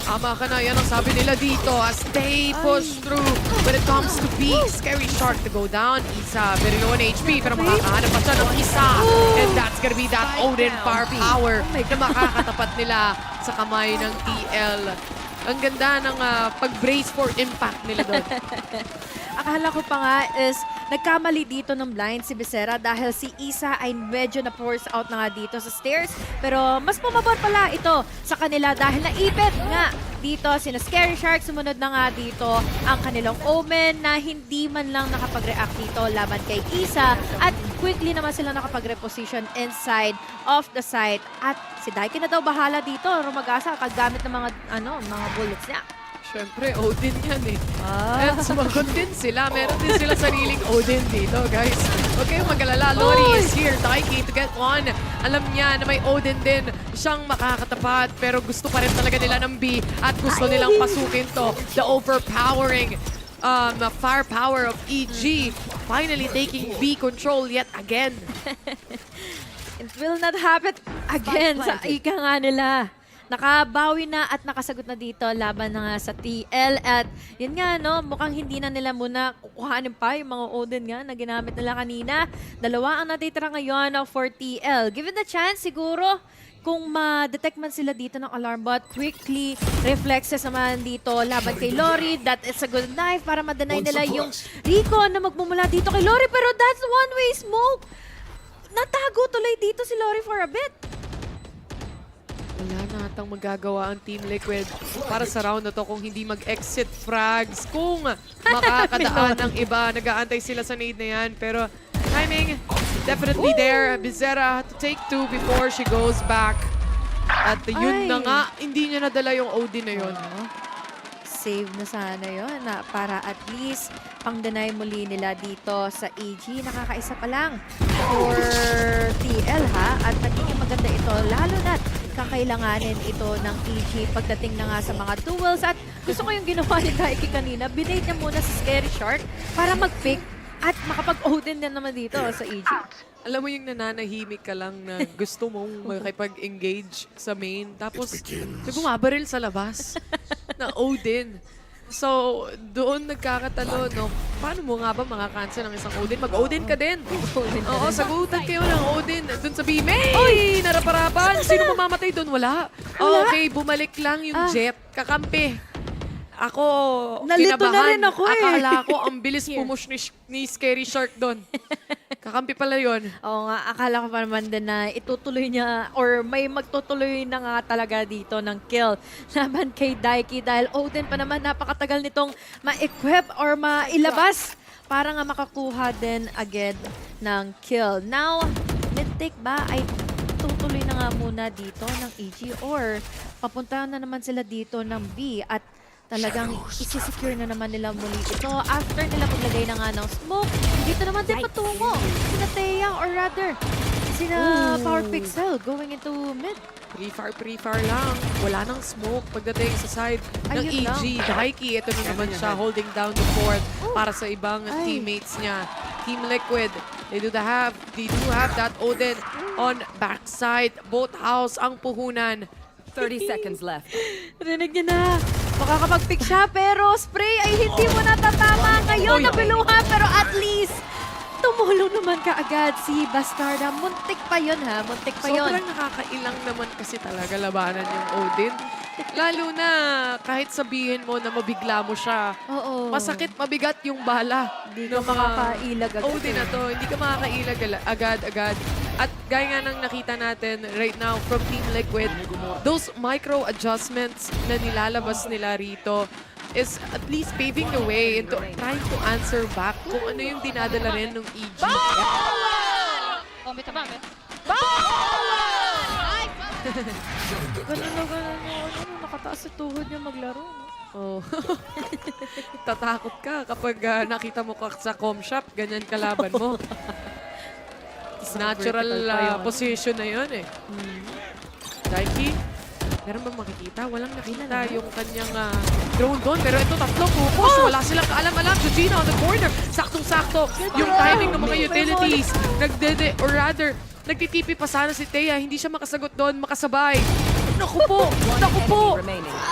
Tama ka na, yan ang sabi nila dito as they push through. When it comes to B, Scary Shark to go down. Isa, very low on HP, pero makakahanap pa siya ng isa. And that's gonna be that Odin firepower na makakatapat nila sa kamay ng TL. Ang ganda ng pag-brace for impact nila doon. Akala ko pa nga is nagkamali dito ng blind si Becerra dahil si Isa ay medyo na-force out na nga dito sa stairs. Pero mas pumabor pala ito sa kanila dahil naipit nga dito sina Scary Shark. Sumunod na nga dito ang kanilang Omen na hindi man lang nakapag-react dito laban kay Isa. At quickly naman sila nakapag-reposition inside of the site. At si Daiki na daw bahala dito. Rumagasa kagamit ng mga bullets niya. Siyempre, Odin yan At sumagot din sila. Meron din sila sariling Odin dito, guys. Huwag kayong mag-alala. Lori is here. Daiki to get one. Alam niya na may Odin din siyang makakatapat. Pero gusto pa rin talaga nila ng B. At gusto nilang pasukin to. The overpowering firepower of EG. Finally taking B control yet again. It will not happen again sa ika nga nila. Nakabawi na at nakasagot na dito laban na nga sa TL. At yun nga, mukhang hindi na nila muna kukuhanin pa yung mga Odin nga na ginamit nila kanina. Dalawa ang natitira ngayon for TL. Given the chance, siguro, kung ma-detect man sila dito ng alarm bot, quickly reflexes naman dito laban kay Lori. That is a good knife para ma-deny nila yung Rico na magmumula dito kay Lori. Pero that's one-way smoke. Natago tuloy dito si Lori for a bit. Wala na atang magagawa ang Team Liquid para sa round na to kung hindi mag-exit frags. Kung makakadaan ang iba, nag-aantay sila sa nade na yan. Pero timing, definitely there. Becerra to take 2 before she goes back. At yun na nga, hindi niya nadala yung Odin na yun. Save na sana yun para at least pang-deny muli nila dito sa EG. Nakakaisa pa lang for TL At nagiging maganda ito lalo na't kakailanganin ito ng EG pagdating na nga sa mga duels. At gusto ko yung ginawa ni Daiki kanina. Binate niya muna sa Scary Shark para mag-pick at makapag-Odin din naman dito sa EG. Alam mo yung nananahimik ka lang na gusto mong makipag-engage sa main. Tapos bumabaril sa labas na Odin. So, doon nagkakatalo, paano mo nga ba makakancel ng isang Odin? Mag-Odin ka din. Oo, sagutan kayo ng Odin. Doon sa B-Main! Oy! Naraparapan! Sino mamamatay doon? Wala. Okay, bumalik lang yung Jet. Kakampi. Ako, nalito kinabahan. Na rin ako Akala ko ang bilis pumush ni Scary Shark doon. Kakampi pala yun. Oo nga, akala ko pa naman din na itutuloy niya or may magtutuloy na nga talaga dito ng kill laban kay Daiki dahil Odin pa naman napakatagal nitong ma-equip or mailabas para nga makakuha din agad ng kill. Now, mid-take ba ay tutuloy na nga muna dito ng EG or papunta na naman sila dito ng B at talagang isi-secure na naman nila muli ito. After nila maglagay na nga ng smoke, dito naman din patungo. Sina Thea or rather, sina Power Pixel going into mid. Pre-fire lang. Wala nang smoke pagdating sa side ng EG. Daiki, ito na naman siya holding down the fort para sa ibang teammates niya. Team Liquid, they do have that Odin on backside. Both house ang puhunan. 30 seconds left. Rinig niya na. Makakapag-pick siya pero spray ay hindi mo natatama ngayon. Nabiluhan pero at least tumulong naman kaagad si Bastarda. Muntik pa yun ha. Muntik pa yun. Sobrang nakakailang naman kasi talaga labanan yung Odin. Lalo na kahit sabihin mo na mabigla mo siya. Oo. Masakit, mabigat yung bala. Hindi ka makakailag agad. OD na to. Hindi ka makakailag agad-agad. At gaya nga ng nakita natin right now from Team Liquid, those micro adjustments na nilalabas nila rito is at least paving the way into trying to answer back kung ano yung dinadala rin ng EG. Oh, may tama, may. Ganun na, nakataas sa tuhod niya maglaro. Oh. Tatakot ka kapag nakita mo ka sa com shop, ganyan kalaban mo. Natural position na yun eh. Daiki, meron bang makikita? Walang nakita yung kanyang drone doon. Pero ito, tatlo focus. Wala silang kaalam-alam. Georgina on the corner. Saktong-sakto. Yung timing ng mga utilities. Or rather, nagtitipi pa sana si Thea. Hindi siya makasagot doon, makasabay. Naku po! Naku po!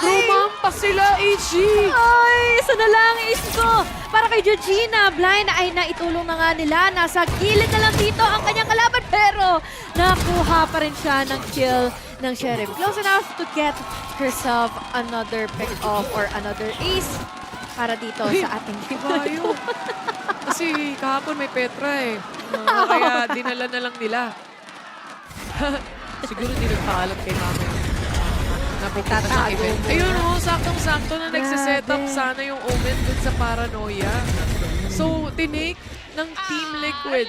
Rumampas sila, EG! Ay, isa na lang, ace ko! Para kay Georgina, blind ay naitulong na nga nila. Nasa gilid na lang dito ang kanyang kalaban, pero nakuha pa rin siya ng kill ng Sheriff. Close enough to get herself another pick-off or another ace para dito sa ating Bayo. Kasi kahapon may Petra eh. Kaya dinala na lang nila. Siguro hindi nagpaalam kay Mama. Napupunta sa event. Ayun o, saktong-sakto na nagsiset up sana yung Omen dun sa Paranoia. So, tinake ng Team Liquid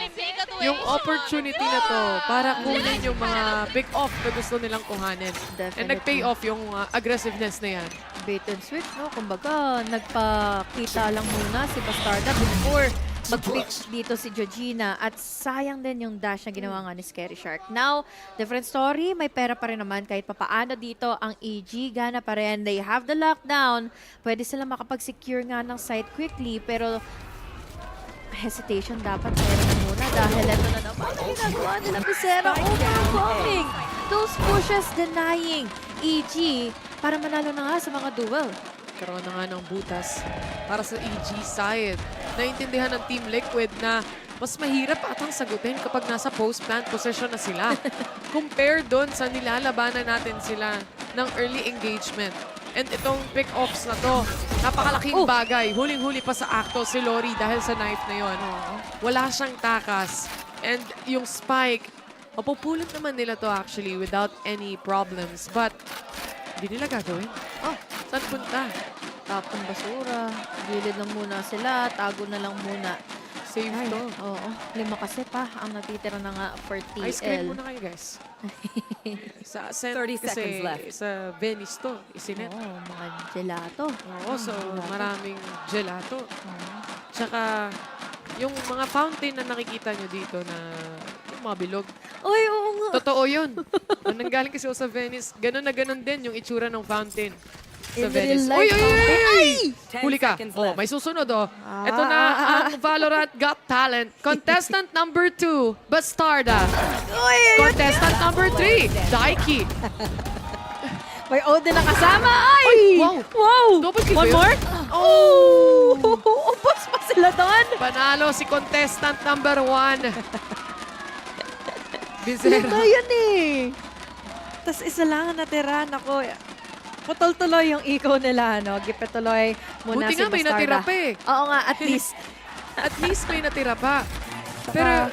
yung opportunity na to para kunin yung mga pick-off na gusto nilang kuhanin. And nag-pay off yung aggressiveness na yan. Bait and switch, no? Kumbaga, nagpakita lang muna si Bastarda before mag-pick dito si Georgina. At sayang din yung dash na ginawa nga ni Scary Shark. Now, different story. May pera pa rin naman kahit papaano dito ang EG. Gana pa rin. They have the lockdown. Pwede sila makapag-secure nga ng site quickly. Pero hesitation dapat meron na muna dahil ito na naman ang ginagawa nila. Pisera overcoming. Those pushes denying EG para manalo na nga sa mga duel. Karoon na nga ng butas para sa EG side. Naintindihan ng Team Liquid na mas mahirap atang sagutin kapag nasa post-plant position na sila. Compare doon sa nilalabanan natin sila ng early engagement. And itong pick-offs na to, napakalaking bagay. Huling-huli pa sa acto si Lori dahil sa knife na yon. Wala siyang takas. And yung spike, mapupulot naman nila to actually without any problems. But, hindi nila gagawin. Saan punta? Tapong basura. Gilid lang muna sila. Tago na lang muna. Save to. Oo. 5 kasi pa ang natitira na nga for TL. Ice cream muna kayo, guys. Sa Ascent 30 kasi sa Venice to, isinet. Oo, mga gelato. Oo, so maraming gelato. Tsaka, yung mga fountain na nakikita nyo dito na yung mga bilog. Uy, oo nga. Totoo yun. Nung nanggaling kasi ako sa Venice, ganun na ganun din yung itsura ng fountain. Sa In Venice. real life fountain. Ay! Huli ka. Oh, may susunod oh. Ito na ang Valorant Got Talent. Contestant number 2, Bastarda. Contestant number 3, Daiki. May Odin na kasama. Ay! Wow! Double kill One ba yun? more? Oh! Ubos pa sila doon. Panalo si contestant number 1. Sila yun eh. Tapos isa lang ang natira. Nako, putol tuloy yung ikaw nila, no? Gipet tuloy muna Buti si nga may Bastarda. natira pa eh. Oo nga, at least. At least may natira pa. Pero...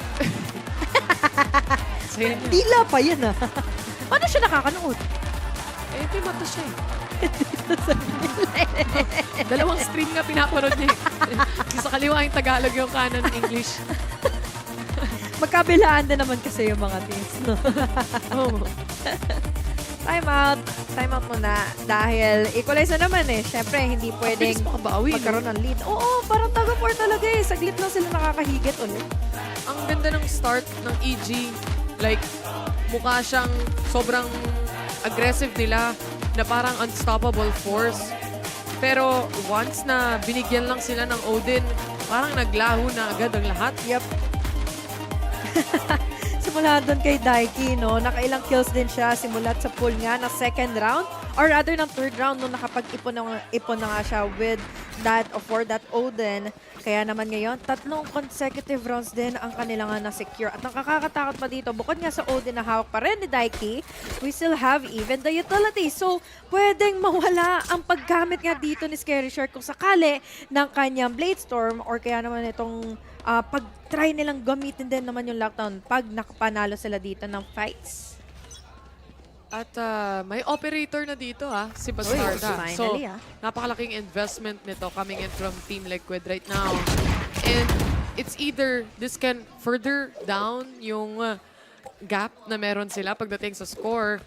Tila pa yan ah. Paano siya nakakanood? Eh, may mata siya eh. Dalawang stream nga pinapanood niya eh. Sa kaliwa yung Tagalog, yung kanan English. Magkabilaan din naman kasi yung mga teams, no? Oh. Time out. Time out muna. Dahil equalize na naman eh. Siyempre, hindi pwedeng magkaroon ng lead. Oo, parang tag-of-war talaga eh. Saglit lang sila nakakahigit ulit. Ang ganda ng start ng EG. Like, mukha siyang sobrang aggressive nila na parang unstoppable force. Pero once na binigyan lang sila ng Odin, parang naglaho na agad ang lahat. Yep. Simula doon kay Daiki, no? Nakailang kills din siya simulat sa pool nga na second round. or rather ng third round nung nakapag-ipon na nga siya with that or for that Odin. Kaya naman ngayon, 3 consecutive rounds din ang kanila nga na-secure. At nakakatakot pa dito, bukod nga sa Odin na hawak pa rin ni Daiki, we still have even the utility. So, pwedeng mawala ang paggamit nga dito ni Scary Shark kung sakali ng kanyang Blade Storm or kaya naman itong pag-try nilang gamitin din naman yung lockdown pag nakapanalo sila dito ng fights. At may operator na dito si Bastarda. So, finally, napakalaking investment nito coming in from Team Liquid right now. And it's either this can further down yung gap na meron sila pagdating sa score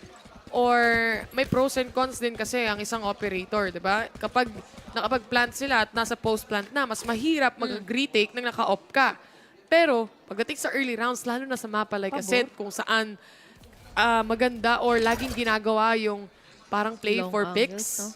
or may pros and cons din kasi ang isang operator, di ba? Kapag nakapag-plant sila at nasa post-plant na, mas mahirap mag-retake nang naka-off ka. Pero pagdating sa early rounds, lalo na sa mapa like Ascent, kung saan maganda or laging ginagawa yung parang play Long for angles, picks.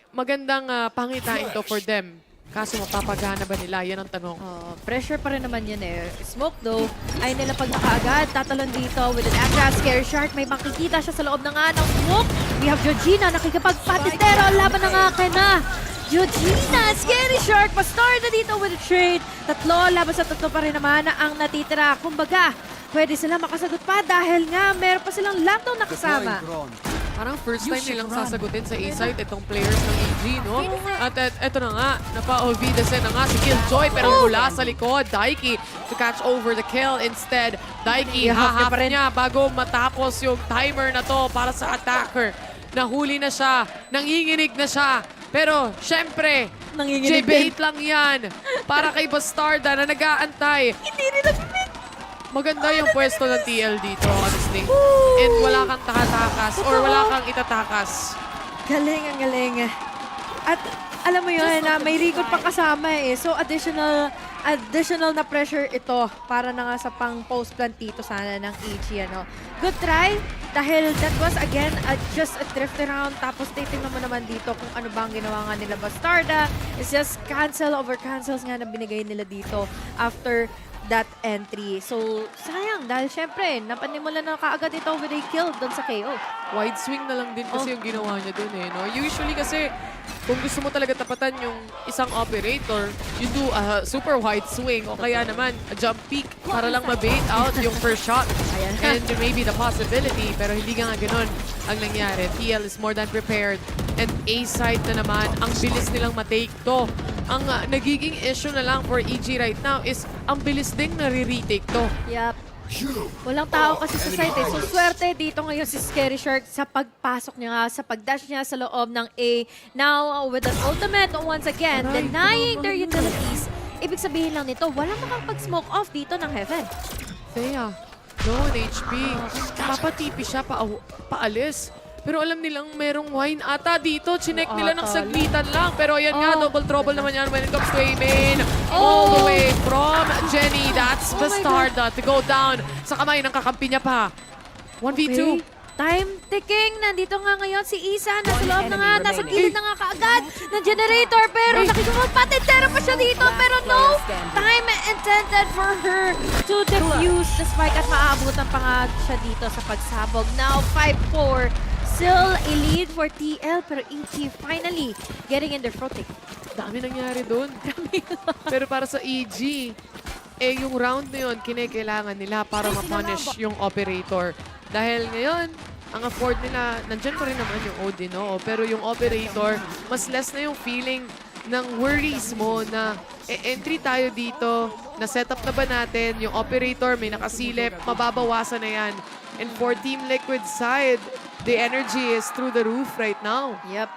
Magandang pangitain to for them. Kaso mapapagana ba nila? Yan ang tanong. Pressure pa rin naman yun eh. Smoke though, ay nila pag nakaagad, tatalon dito with an extra Scary Shark. May makikita siya sa loob na nga ng smoke. We have Georgina, nakikipagpatistero. Laban na nga kay na. Georgina, Scary Shark, Bastarda dito with a trade. 3 laban sa 3 pa rin naman ang natitira. Kumbaga, pwede sila makasagot pa dahil nga meron pa silang lockdown na kasama. Parang first time nilang sasagutin sa A-side itong players ng EG, no? At eto na nga, napa-Ovidesen na nga si Killjoy pero mula sa likod, Daiki to catch over the kill. Instead, Daiki hahap niya bago matapos yung timer na to para sa attacker. Nahuli na siya, nanginginig na siya. Pero, syempre, J-bait lang yan para kay Bastarda na nag-aantay. Hindi nila maganda yung pwesto ng TL dito, honestly. And wala kang takatakas or wala kang itatakas. Galing, ang galing. At alam mo yun, may record pa kasama eh. So additional na pressure ito para na nga sa pang post-plant dito sana ng EG. Good try dahil that was again just a drift around. Tapos titingnan mo naman dito kung ano bang ginawa nga nila Bastarda. It's just cancel over cancels nga na binigay nila dito after that entry. So, sayang dahil syempre, napanimulan na kaagad ito with a kill doon sa KO. Wide swing na lang din kasi yung ginawa niya doon eh. No? Usually kasi, kung gusto mo talaga tapatan yung isang operator, you do a super wide swing o kaya naman a jump peak para lang ma-bait out yung first shot. And there may be the possibility, pero hindi nga ganun ang nangyari. TL is more than prepared. And A-side na naman, ang bilis nilang matake to. Ang nagiging issue na lang for EG right now is ang bilis ding nare-retake to. Yep. Walang tao kasi sa site eh. So, swerte dito ngayon si Scary Shark sa pagpasok niya, sa pagdash niya sa loob ng A. Now, with an ultimate, once again, denying their utilities. Ibig sabihin lang nito, walang makapag-smoke off dito ng Heaven. Thea, no on HP. Papatipi siya, paalis. Pero alam nilang merong wine ata dito. Chinek nila ng saglitan lang. Pero ayan nga, double trouble naman yan when it comes to Amen. All the way from Jenny. That's Bastarda to go down sa kamay ng kakampi niya pa. 1v2. Time ticking. Nandito nga ngayon si Isa. Nasa loob na nga. Nasa gilid na nga kaagad ng generator. Pero nakikipagpatintero pa siya dito. Pero no time intended for her to defuse the spike at maaabutan pa nga siya dito sa pagsabog. Now 5-4. Still a lead for TL, pero EG finally getting in their footing. Dami nangyari doon. Pero para sa EG, yung round na yun, kinekailangan nila para ma-punish yung operator. Dahil ngayon, ang afford nila, nandyan pa rin naman yung Odin, no? Pero yung operator, mas less na yung feeling ng worries mo na entry tayo dito, na-setup na ba natin, yung operator may nakasilip, mababawasan na yan. And for Team Liquid side, the energy is through the roof right now. Yep.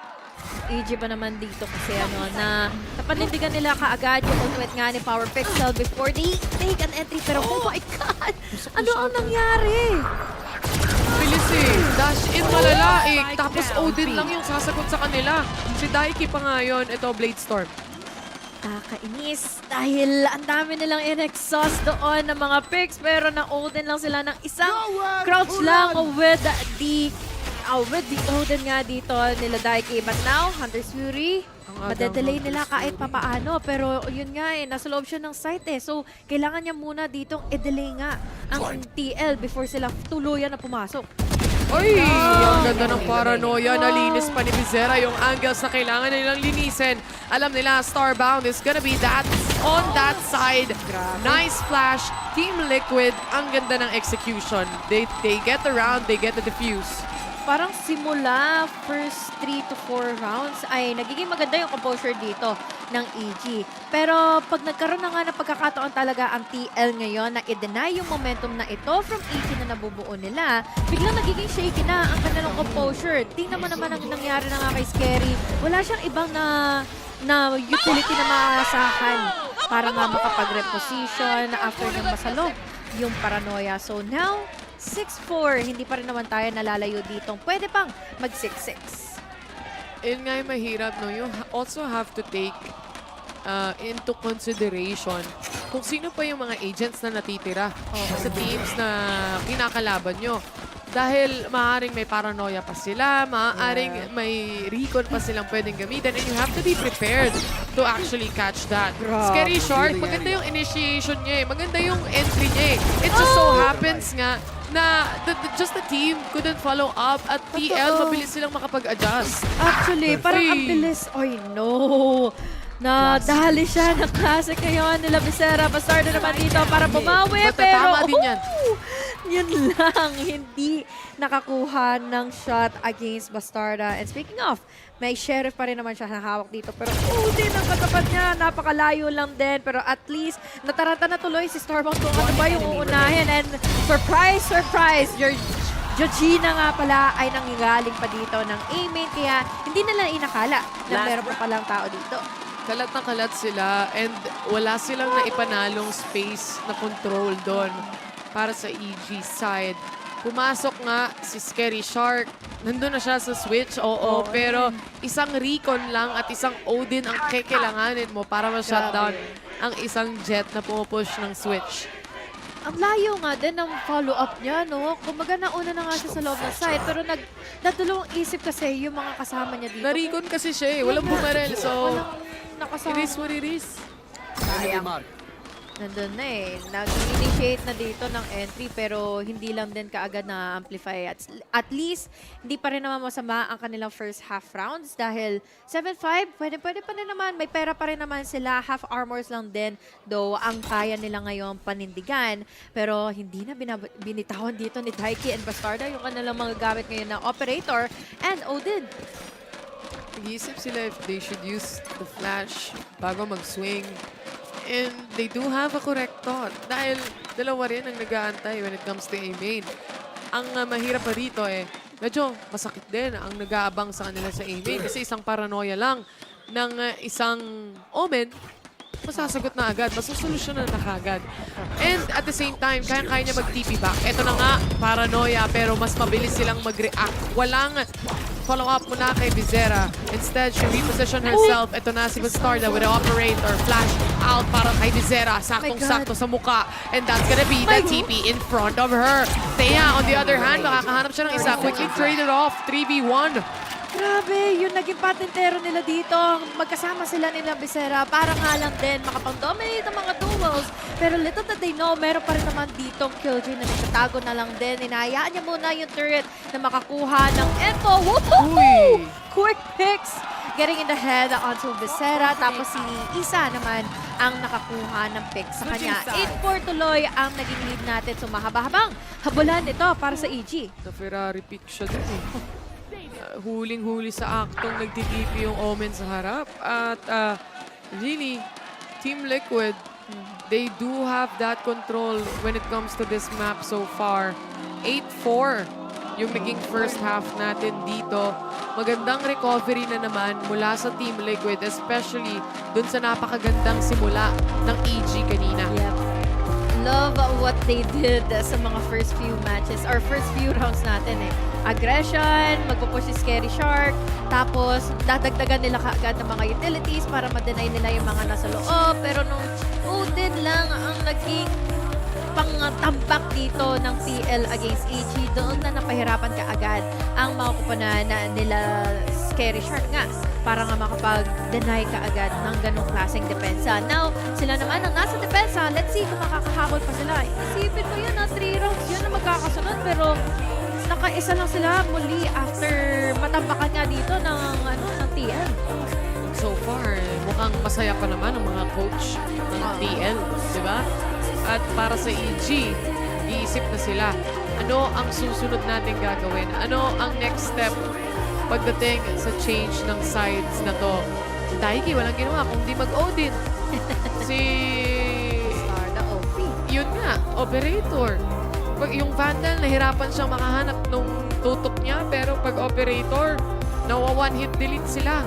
EG pa naman dito kasi na napanindigan nila kaagad yung ultimate nga ni Power Pixel before they take an entry. Pero oh my God! Ano ang nangyari? Bilis eh. Dash in malala eh. Tapos Odin lang yung sasagot sa kanila. Si Daiki pa nga yun. Ito, Blade Storm. Nakakainis dahil ang dami nilang in-exhaust doon ng mga picks pero na-Odin lang sila ng isang crouch lang with the Odin nga dito nila Daiki. But now, Hunter's Fury, madedelay nila kahit papaano. Pero yun nga eh, nasa loob siya ng site eh. So, kailangan niya muna ditong i-delay nga ang TL before sila tuluyan na pumasok. Ay, ang ganda ng paranoia. Nalinis pa ni Bizera yung angles na kailangan nilang linisin. Alam nila, Starbound is gonna be that on that side. Nice flash. Team Liquid, ang ganda ng execution. They get the round, they get the defuse. Parang simula first 3 to 4 rounds ay nagiging maganda yung composure dito ng EG. Pero pag nagkaroon na nga ng pagkakataon talaga ang TL ngayon na i-deny yung momentum na ito from EG na nabubuo nila, biglang nagiging shaky na ang kanilang composure. Tingnan mo naman ang nangyari na nga kay Scary. Wala siyang ibang na utility na maasahan para nga makapag-reposition after ng masalog yung paranoia. So now, 6-4, hindi pa rin naman tayo nalalayo dito. Pwede pang mag-6-6. Yun nga yung mahirap, no? You also have to take into consideration kung sino pa yung mga agents na natitira sa teams na kinakalaban nyo. Dahil maaaring may paranoia pa sila, maaaring may recon pa silang pwedeng gamitin, and you have to be prepared to actually catch that. Scary Shark, maganda yung initiation niya eh. Maganda yung entry niya eh. It just so happens nga na just the team couldn't follow up at TL, mabilis silang makapag-adjust. Actually, parang ang bilis. Oy, no. Nadali siya ng classic ngayon nila Visera. Bastardo naman dito para bumawi. Pero, din yan. Yun lang. Hindi nakakuha ng shot against Bastarda. And speaking of, may sheriff pa rin naman siya hawak dito. Pero din ang katapat niya. Napakalayo lang din. Pero at least, nataranta na tuloy si Starbound kung ano ba yung uunahin. And surprise, surprise! Georgina nga pala ay nanggaling pa dito ng A-main. Kaya hindi nila inakala na meron pa palang tao dito. Kalat na kalat sila and wala silang naipanalong space na control doon para sa EG side. Pumasok nga si Scary Shark. Nandun na siya sa switch, oo. Pero isang recon lang at isang Odin ang kailanganin mo para ma-shutdown ang isang jet na pumupush ng switch. Ang layo nga din ng follow-up niya, no? Kumbaga nauna na nga siya sa loob ng side, pero nagdadalawang isip kasi yung mga kasama niya dito. Narikon kasi siya eh. Walang bumarel. So, nakasama. it is what it is. Sayang. Nandun na eh. Nag-initiate na dito ng entry pero hindi lang din kaagad na amplify. At least, hindi pa rin naman masama ang kanilang first half rounds dahil 7-5, pwede pa rin naman. May pera pa rin naman sila. Half armors lang din though ang kaya nila ngayon panindigan. Pero hindi na binitawan dito ni Daiki and Bastarda yung kanilang mga gamit ngayon na operator and Odin. Nag-iisip sila if they should use the flash bago mag-swing. And they do have a correct thought. Dahil dalawa rin ang nag-aantay when it comes to A-main. Ang mahirap pa dito eh, medyo masakit din ang nag-aabang sa kanila sa A-main. Kasi isang paranoia lang ng isang Omen, masasagot na agad, masusolusyonan na kagad. And at the same time, kaya niya mag-TP back. Ito na nga, paranoia, pero mas mabilis silang mag-react. Walang follow-up muna kay Visera. Instead, she repositioned herself. Ito na si Bastarda with the operator. Flash out para kay Visera. Saktong-sakto sa muka. And that's gonna be the TP in front of her. Thea, on the other hand, makakahanap siya ng isa. Quickly traded off. 3v1. Grabe, yung naging patentero nila dito. Magkasama sila nila Visera para nga lang din makapang-dominate ang mga duels. Pero little that they know, meron pa rin naman ditong Killjoy na nagtatago na lang din. Hinahayaan niya muna yung turret na makakuha ng info. Woohoo! Quick picks! Getting in the head onto Visera. Tapos si Isa naman ang nakakuha ng pick sa kanya. 8-4 tuloy ang naging lead natin. So mahaba-habang habulan ito para sa EG. The Ferrari pick siya din eh. Huling-huli sa aktong nagtitipi yung Omen sa harap. At really, Team Liquid, they do have that control when it comes to this map so far. 8-4 yung naging first half natin dito. Magandang recovery na naman mula sa Team Liquid, especially dun sa napakagandang simula ng EG kanina. Yep. Love what they did sa mga first few matches or first few rounds natin eh. Aggression, magpupush si Scary Shark, tapos dadagdagan nila kaagad ng mga utilities para ma-deny nila yung mga nasa loob. Pero nung Odin lang ang naging pangtambak dito ng TL against EG, doon na napahirapan kaagad ang mga kupanan nila Scary Shark nga para nga makapag-deny kaagad ng ganong klaseng depensa. Now, sila naman ang nasa depensa. Let's see kung makakahabol pa sila. Isipin mo yun na 3 rounds yun na magkakasunod pero nakaisa lang sila muli after matampakan nga dito ng TL. So far, mukhang masaya pa naman ang mga coach ng TL, di ba? At para sa EG, iisip na sila, ano ang susunod natin gagawin? Ano ang next step pagdating sa change ng sides na to? Si Taiki, walang ginawa kung di mag-Odin. Si... Starda OP. Yun nga, operator. Pag yung Vandal, nahirapan siyang makahanap nung tutok niya, pero pag operator, nawa one-hit delete sila.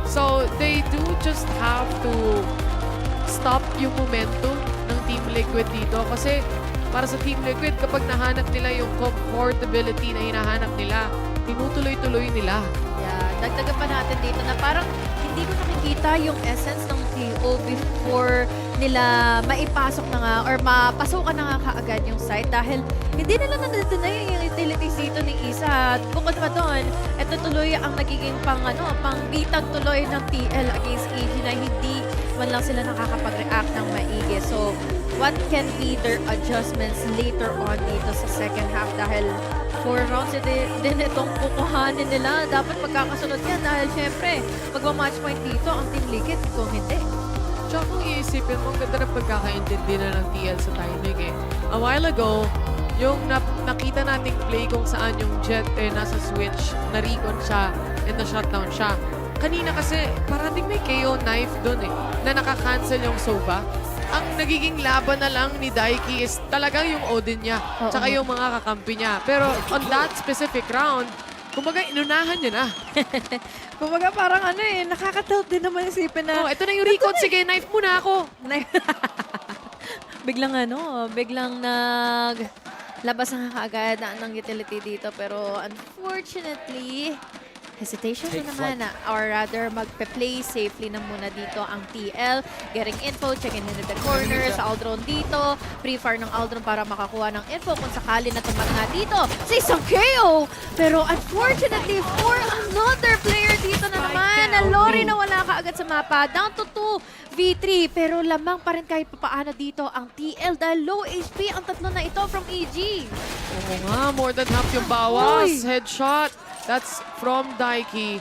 So, they do just have to stop yung momentum ng Team Liquid dito. Kasi para sa Team Liquid, kapag nahanap nila yung comfortability na hinahanap nila, tinutuloy-tuloy nila. Yeah, dagdagan pa natin dito na parang hindi ko nakikita yung essence ng KO before nila maipasok na nga or mapasukan na nga kaagad yung site dahil hindi nila nandito na yung utilities dito ni Isa. At bukod pa doon, ito tuloy ang nagiging pangbitag tuloy ng TL against EG na hindi man lang sila nakakapag-react ng maigi. So, what can be their adjustments later on dito sa second half dahil 4 rounds din itong kukuhanin nila. Dapat magkakasunod yan dahil syempre, magma-match point dito ang Team Liquid kung hindi. Tsaka kung iisipin mo, ang ganda na pagkakaintindi na ng TL sa timing eh. A while ago, yung nakita nating play kung saan yung Jet nasa switch, na-recon siya, and na-shutdown siya. Kanina kasi, parating may KO knife dun eh, na nakakancel yung Sova. Ang nagiging laban na lang ni Daiki is talagang yung Odin niya, tsaka yung mga kakampi niya. Pero on that specific round, kumbaga inunahan niya na. Kumbaga parang nakaka-tilt din naman isipin na... Oh, ito na yung recon. Sige, knife muna ako. biglang labas na kaagad ng utility dito. Pero unfortunately, hesitation na naman or rather magpe-play safely na muna dito ang TL. Getting info, checking into the corner sa Aldron dito. Pre-fire ng Aldron para makakuha ng info kung sakali na tumatanga dito sa isang KO. Pero unfortunately for another player dito na naman, na Lori na wala kaagad sa mapa. Down to 2v3 pero lamang pa rin kahit papaano dito ang TL dahil low HP ang tatlo na ito from EG. Oo nga, more than half yung bawas. Headshot. That's from Daiki.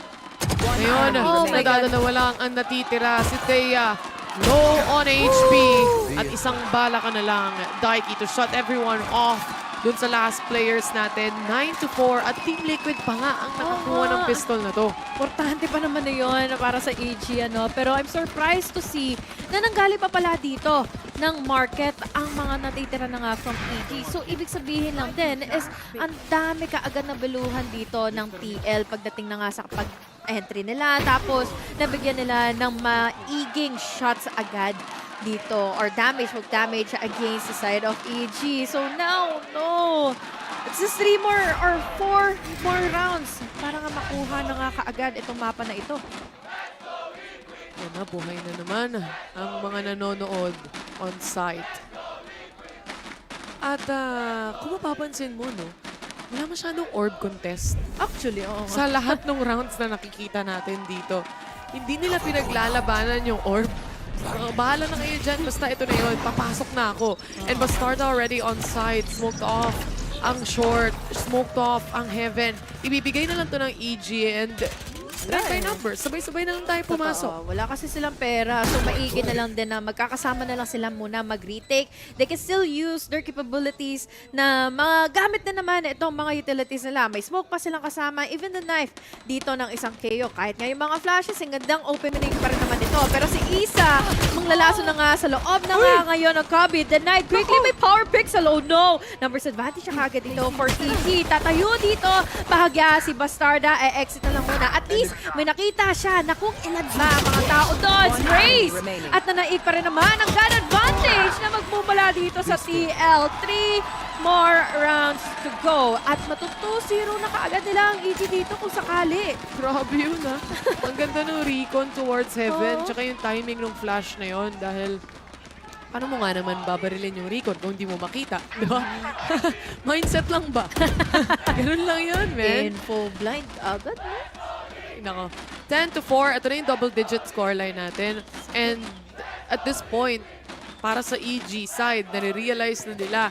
Ngayon, nadadalawa lang ang natitira. Si Thea, low on HP. At isang bala ka na lang, Daiki, to shut everyone off dun sa last players natin. 9-4 at Team Liquid pa nga ang nakakuha ng pistol na to. Importante pa naman na yun para sa EG. Pero I'm surprised to see na nanggaling pa pala dito ng market ang mga natitira na nga from EG. So, ibig sabihin lang din is ang dami kaagad na beluhan dito ng TL pagdating na nga sa pag-entry nila. Tapos, nabigyan nila ng maiging shots agad dito or damage against the side of EG. So, now, no! It's just 3 more or 4 more rounds para nga makuha na nga kaagad itong mapa na ito. Yan na, buhay na naman ang mga nanonood on site. At kung mapapansin mo, no, wala masyadong orb contest. Actually, oo. Sa lahat ng rounds na nakikita natin dito, hindi nila pinaglalabanan yung orb. Bahala na kayo dyan, basta ito na yun, papasok na ako. And Bastarda already on site, smoked off ang short, smoked off ang heaven. Ibibigay na lang to ng EG and straight by numbers. Sabay-sabay na lang tayo pumasok. Totoo. Wala kasi silang pera. So, maigi na lang din na magkakasama na lang sila muna mag-retake. They can still use their capabilities na magamit na naman itong mga utilities nila. May smoke pa silang kasama. Even the knife dito ng isang KO. Kahit nga yung mga flashes, ang gandang opening pa rin naman ito. Pero si Isa, manglalaso na nga sa loob na nga ngayon ng Cubby. The knife quickly may power pick sa low. No! Numbers advantage siya kagad dito for EG. Tatayo dito. Bahagya si Bastarda. Exit na lang muna. At least, may nakita siya na kung ilan ba mga tao doon. Race! At nanaig pa rin naman ang gun advantage na magmumula dito sa TL. 3 more rounds to go. At matutu-0 na kaagad nila ang EG dito kung sakali. Grabe yun, ha? Ang ganda ng recon towards heaven. Tsaka yung timing ng flash na yun dahil paano mo nga naman babarilin yung recon kung hindi mo makita, di ba? Mindset lang ba? Ganun lang yun, man. Info blind agad, no? Nako. 10-4. Ito na yung double-digit scoreline natin. And at this point, para sa EG side, nare-realize na nila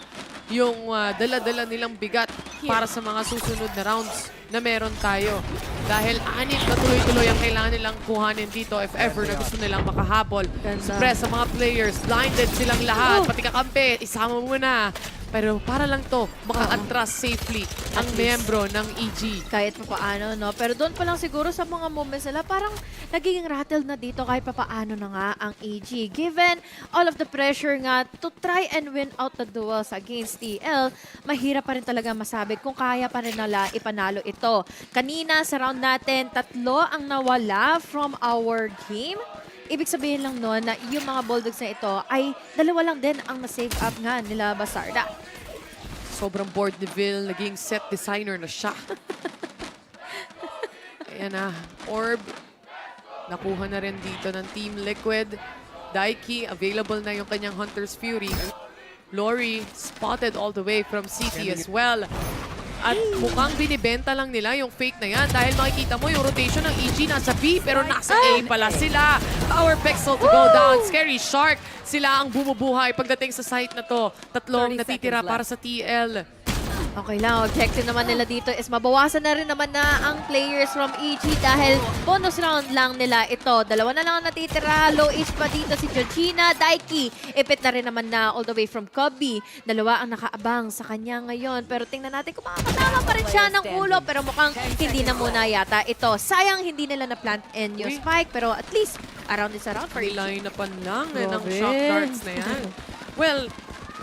yung dala-dala nilang bigat para sa mga susunod na rounds na meron tayo. Dahil 6 na tuloy-tuloy ang kailangan nilang kuhanin dito if ever na gusto nilang makahabol. Suppress sa mga players, blinded silang lahat, pati kakampi, isama muna. Pero para lang to, maka-atras safely ang miyembro ng EG. Kahit pa paano, no? Pero doon pa lang siguro sa mga moments nila, parang nagiging rattled na dito kahit pa paano na nga ang EG. Given all of the pressure nga to try and win out the duels against TL, mahirap pa rin talaga masabi kung kaya pa rin nila ipanalo ito. Kanina sa round natin, 3 ang nawala from our game. Ibig sabihin lang nun na yung mga Bulldogs na ito ay 2 lang din ang na-save up nga nila Basarda. Sobrang bored ni Vil, naging set designer na siya. Ayan na, Orb. Nakuha na rin dito ng Team Liquid. Daiki, available na yung kanyang Hunter's Fury. Lori, spotted all the way from CT as well. At mukhang binibenta lang nila yung fake na yan dahil makikita mo yung rotation ng EG nasa B pero nasa A pala sila. Power Pixel to go down. Scary Shark. Sila ang bumubuhay pagdating sa site na to. 3 natitira para sa TL. Okay lang, objective naman nila dito is mabawasan na rin naman na ang players from EG dahil bonus round lang nila ito. 2 na lang ang natitira, low-ish pa dito si Georgina, Daiki. Ipit na rin naman na all the way from Cubby. 2 ang nakaabang sa kanya ngayon. Pero tingnan natin kung makakatama pa rin siya ng ulo. Pero mukhang hindi na muna yata ito. Sayang hindi nila na-plant in yung spike. Pero at least around this around for EG. Line-upan lang ng shock darts na yan. Well,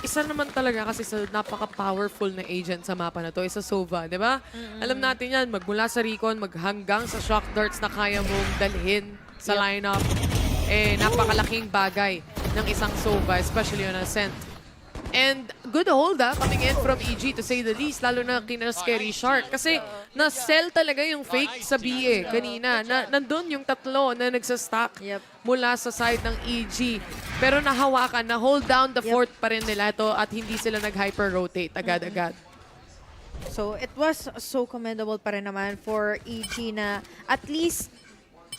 isa naman talaga kasi sa napaka-powerful na agent sa mapa na to, isa Sova, di ba? Alam natin yan, magmula sa Recon, maghanggang sa shock darts na kaya mong dalhin sa lineup. Eh, napakalaking bagay ng isang Sova, especially on Ascent. And good hold coming in from EG to say the least, lalo na kina Scary Shark. Kasi na-sell talaga yung fake sa BA kanina. Nandun yung 3 na nagsastack mula sa side ng EG. Pero nahawakan, na-hold down the fort pa rin nila ito at hindi sila nag-hyper-rotate agad-agad. So, it was so commendable pa rin naman for EG na at least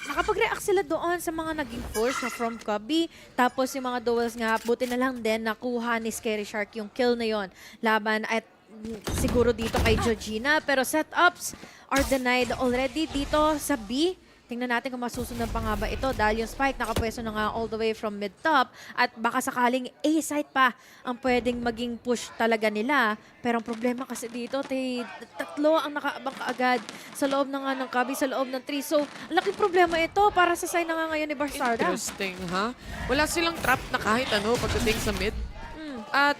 nakapag-react sila doon sa mga naging push na from Cubby. Tapos yung mga duels nga, buti na lang din nakuha ni Scary Shark yung kill na yon laban at siguro dito kay Georgina. Pero setups are denied already dito sa B. Tingnan natin kung masusunod pa nga ba ito dahil yung spike nakapwesto na nga all the way from mid-top at baka sakaling A-site pa ang pwedeng maging push talaga nila. Pero ang problema kasi dito, 3 ang nakaabang kaagad sa loob na nga ng Cubby, sa loob ng 3. So, laking problema ito para sa side na nga ngayon ni Basarda. Interesting, ha? Wala silang trap na kahit ano pagdating sa mid. At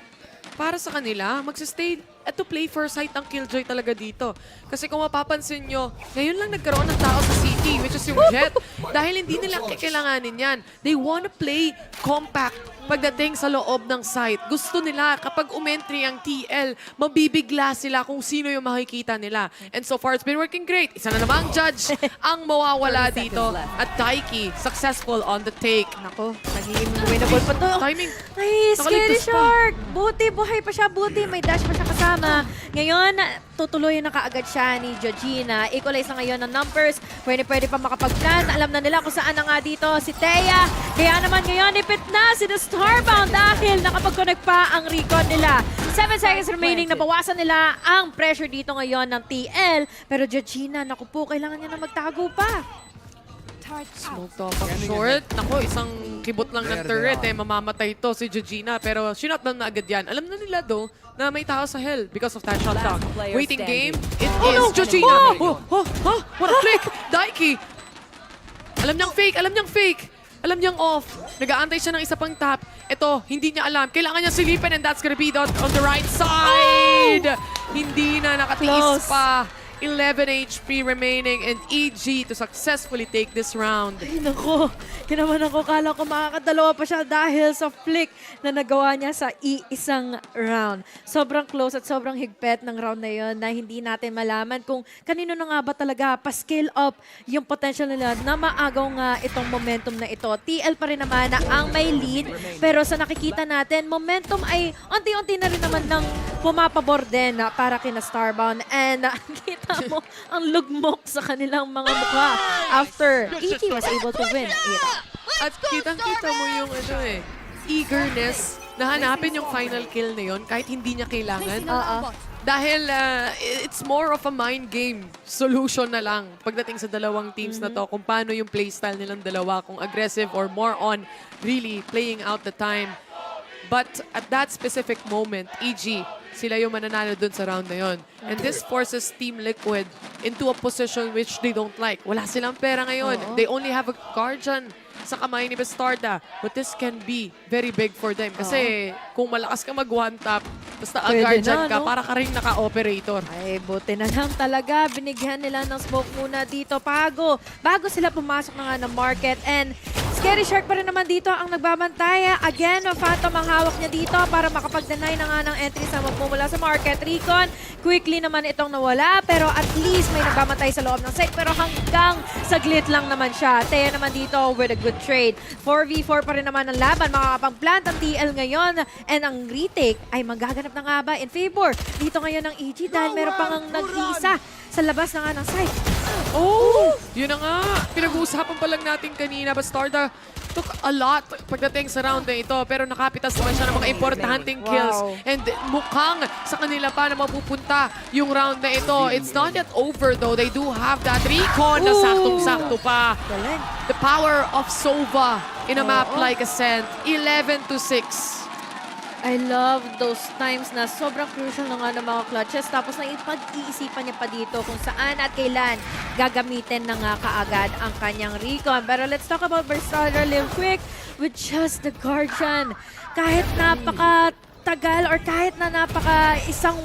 para sa kanila, magsistay at to play for site ang Killjoy talaga dito. Kasi kung mapapansin nyo, ngayon lang nagkaroon ng tao sa city, which is yung Jet. Dahil hindi nila kailanganin yan. They wanna play compact pagdating sa loob ng site. Gusto nila kapag umentry ang TL, mabibigla sila kung sino yung makikita nila. And so far, it's been working great. Isa na namang judge ang mawawala dito. At Daiki, successful on the take. Nako, naging winnable pa to. Timing. Ay, Scary Shark! Buti, buhay pa siya. Buti, may dash pa siya kasama. Ngayon, tutuloy na kaagad siya ni Georgina. Equalize na ngayon ng numbers. Pwede pa makapag-plan. Alam na nila kung saan na nga dito si Thea. Kaya naman ngayon, ipit na si The Starbound dahil nakapag-connect pa ang recon nila. 7 seconds remaining. Nabawasan nila ang pressure dito ngayon ng TL. Pero Georgina, naku po, kailangan niya na magtago pa. Smoke top ang short. Nako, isang kibot lang ng turret mamamatay to si Georgina. Pero sinotdown na agad yan. Alam na nila do na may tao sa hell because of that shutdown. Waiting game, it is Georgina. What a flick! Daiki! Alam niyang fake, alam niyang fake. Alam niyang off. Nag-aantay siya ng isa pang tap. Ito, hindi niya alam. Kailangan niya silipin and that's gonna be on the right side. Hindi na nakatiis pa. 11 HP remaining and EG to successfully take this round. Ay, nako. Kinaman ako, kala ko makakadalawa pa siya dahil sa flick na nagawa niya sa iisang round. Sobrang close at sobrang higpit ng round na yon na hindi natin malaman kung kanino na nga ba talaga pa-scale up yung potential nila na maagaw nga itong momentum na ito. TL pa rin naman na ang may lead, pero sa nakikita natin, momentum ay unti-unti na rin naman ng pumapabor din para kina Starbound. And kita mo ang lugmok sa kanilang mga mukha after EG was able to win it. At kitang-kita mo yung eagerness na hanapin yung final kill na yon kahit hindi niya kailangan. Dahil it's more of a mind game solution na lang pagdating sa dalawang teams na to, kung paano yung playstyle nilang dalawa, kung aggressive or more on really playing out the time. But at that specific moment, EG, sila yung mananalo dun sa round na yun. And this forces Team Liquid into a position which they don't like. Wala silang pera ngayon. They only have a Guardian sa kamay ni Bastarda. But this can be very big for them. Kasi kung malakas ka mag-one tap, basta a Guardian ka, para ka rin naka-operator. Ay, buti na lang talaga. Binigyan nila ng smoke muna dito. Bago sila pumasok na nga ng market. And Scary Shark pa rin naman dito ang nagbabantay. Again, Phantom ang hawak niya dito para makapag-deny na nga ng entry sa magmumula sa market. Recon, quickly naman itong nawala. Pero at least may nagbabantay sa loob ng site. Pero hanggang saglit lang naman siya. Teya naman dito with a good trade. 4v4 pa rin naman ang laban. Makakapag-plant ang TL ngayon. And ang retake ay magaganap na nga ba in favor dito ngayon ng EG dahil meron pang nag-iisa sa labas na nga ng site. Oh! Yun na nga. Pinag-uusapan pa lang natin kanina. Bastarda took a lot pagdating sa round na ito. Pero nakapitas naman siya ng mga importanteng kills. And mukhang sa kanila pa na mapupunta yung round na ito. It's not yet over though. They do have that recon na saktong-sakto pa. The power of Sova in a map like Ascent. 11-6. I love those times na sobrang crucial na nga ng mga clutches. Tapos pag-iisipan niya pa dito kung saan at kailan gagamitin na nga kaagad ang kanyang recon. Pero let's talk about Bastarda real quick with just the Guardian. Kahit napaka-tagal or kahit na napaka-isang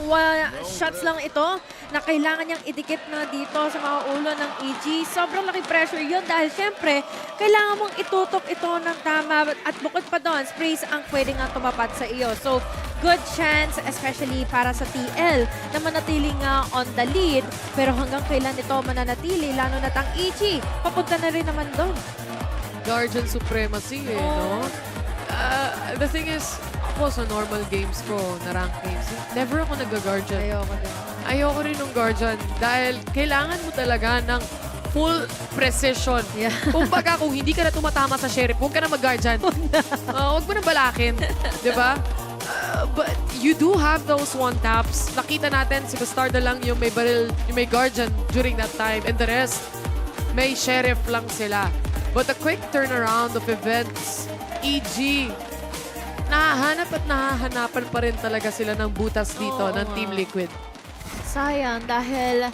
shots lang ito na kailangan niyang idikit na dito sa mga ulo ng EG. Sobrang laki pressure yun dahil syempre, kailangan mong itutok ito ng tama at bukod pa doon, sprays ang pwede nga tumapat sa iyo. So, good chance, especially para sa TL, na manatili nga on the lead. Pero hanggang kailan ito mananatili, lalo na't ang EG, papunta na rin naman doon. Guardian supremacy no? The thing is, ako sa normal games ko, na rank games, never ako nag-Guardian. Ayoko rin ng Guardian dahil kailangan mo talaga ng full precision. Kumbaga, kung hindi ka na tumatama sa sheriff, huwag ka na mag-Guardian. Huwag mo na balakin. Diba? But you do have those one taps. Nakita natin, si Bastarda lang yung may baril, yung may Guardian during that time. And the rest, may sheriff lang sila. But the quick turnaround of events, EG, nahahanap at nahahanapan pa rin talaga sila ng butas dito ng Team Liquid. Sayang dahil